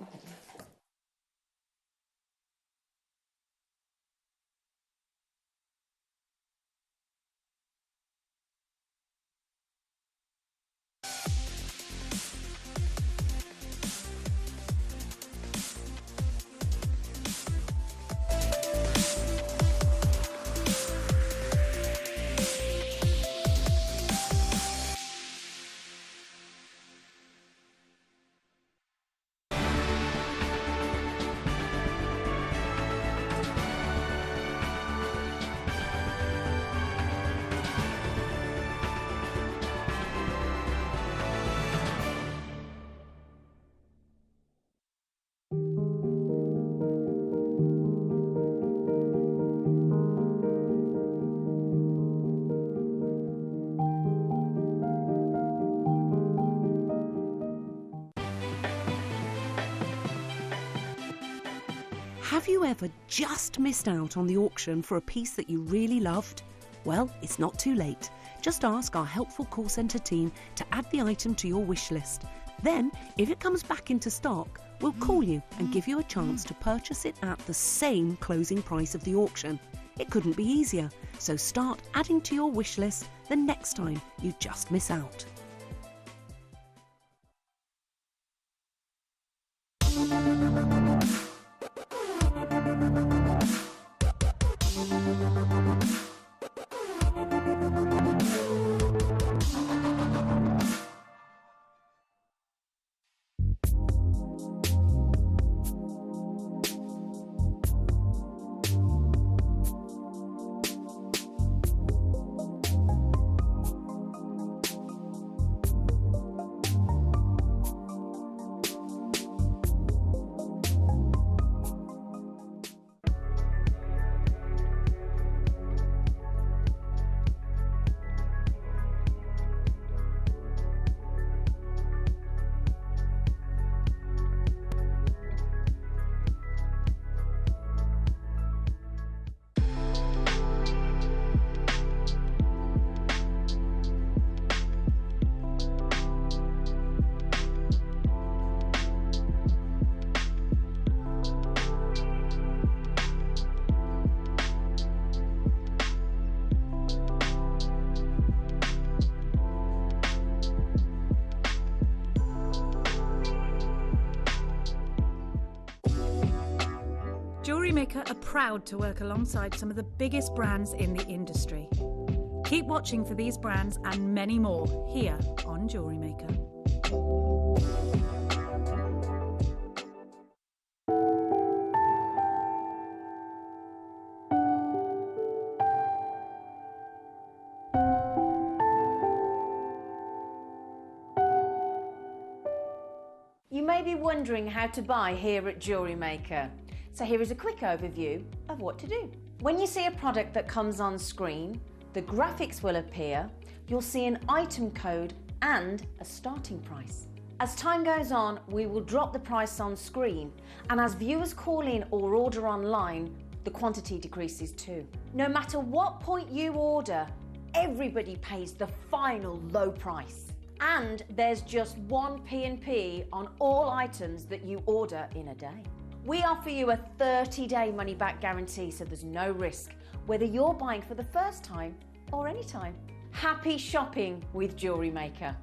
Have you ever just missed out on the auction for a piece that you really loved? Well, it's not too late. Just ask our helpful call centre team to add the item to your wish list. Then, if it comes back into stock, we'll call you and give you a chance to purchase it at the same closing price of the auction. It couldn't be easier, so start adding to your wish list the next time you just miss out. Jewellery Maker are proud to work alongside some of the biggest brands in the industry. Keep watching for these brands and many more here on Jewellery Maker. You may be wondering how to buy here at Jewellery Maker. So here is a quick overview of what to do. When you see a product that comes on screen, the graphics will appear, you'll see an item code and a starting price. As time goes on, we will drop the price on screen, and as viewers call in or order online, the quantity decreases too. No matter what point you order, everybody pays the final low price. And there's just one P&P on all items that you order in a day. We offer you a 30-day money-back guarantee, so there's no risk, whether you're buying for the first time or any time. Happy shopping with Jewellery Maker.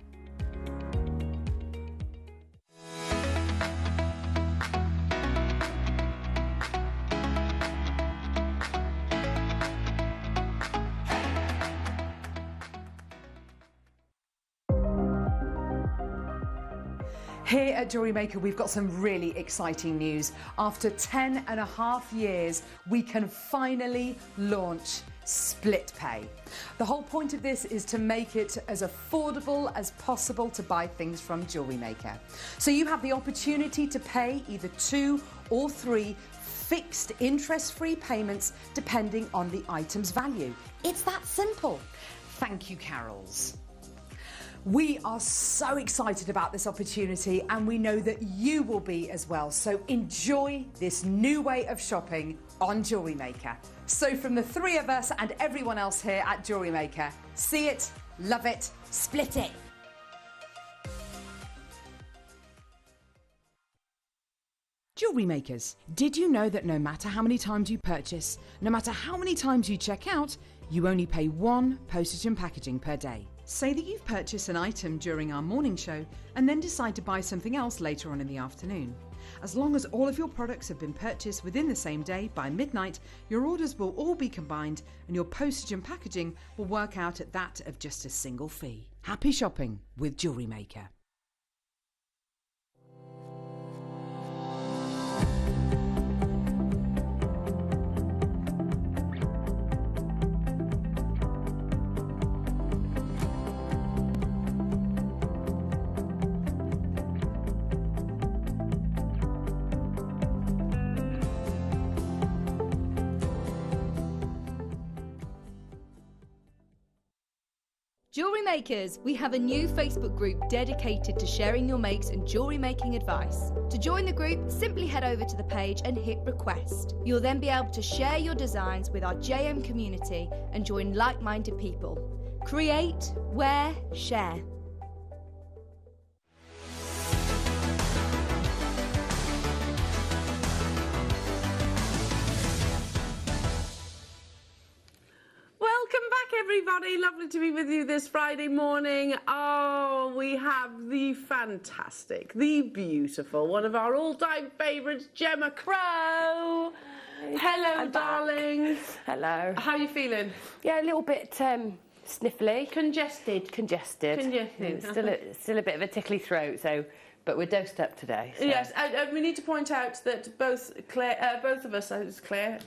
Here at Jewellery Maker, we've got some really exciting news. After 10.5 years, we can finally launch split pay. The whole point of this is to make it as affordable as possible to buy things from Jewellery Maker. So you have the opportunity to pay either 2 or 3 fixed interest-free payments depending on the item's value. It's that simple. Thank you, Carols. We are so excited about this opportunity and we know that you will be as well. So enjoy this new way of shopping on Jewellery Maker. So from the 3 of us and everyone else here at Jewellery Maker, see it, love it, split it. Jewellery Makers, did you know that no matter how many times you purchase, no matter how many times you check out, you only pay 1 postage and packaging per day? Say that you've purchased an item during our morning show and then decide to buy something else later on in the afternoon. As long as all of your products have been purchased within the same day by midnight, your orders will all be combined and your postage and packaging will work out at that of just a single fee. Happy shopping with Jewellery Maker. Jewellery Makers, we have a new Facebook group dedicated to sharing your makes and jewellery making advice. To join the group, simply head over to the page and hit request. You'll then be able to share your designs with our JM community and join like-minded people. Create, wear, share. Welcome back, everybody. Lovely to be with you this Friday morning. Oh, we have the fantastic, the beautiful, one of our all-time favourites, Gemma Crow. Hello, I'm darling. back. Hello. How are you feeling? Yeah, a little bit sniffly. Congested. Congested. Still a bit of a tickly throat, so... But we're dosed up today. So. Yes, and we need to point out that both of us, Claire,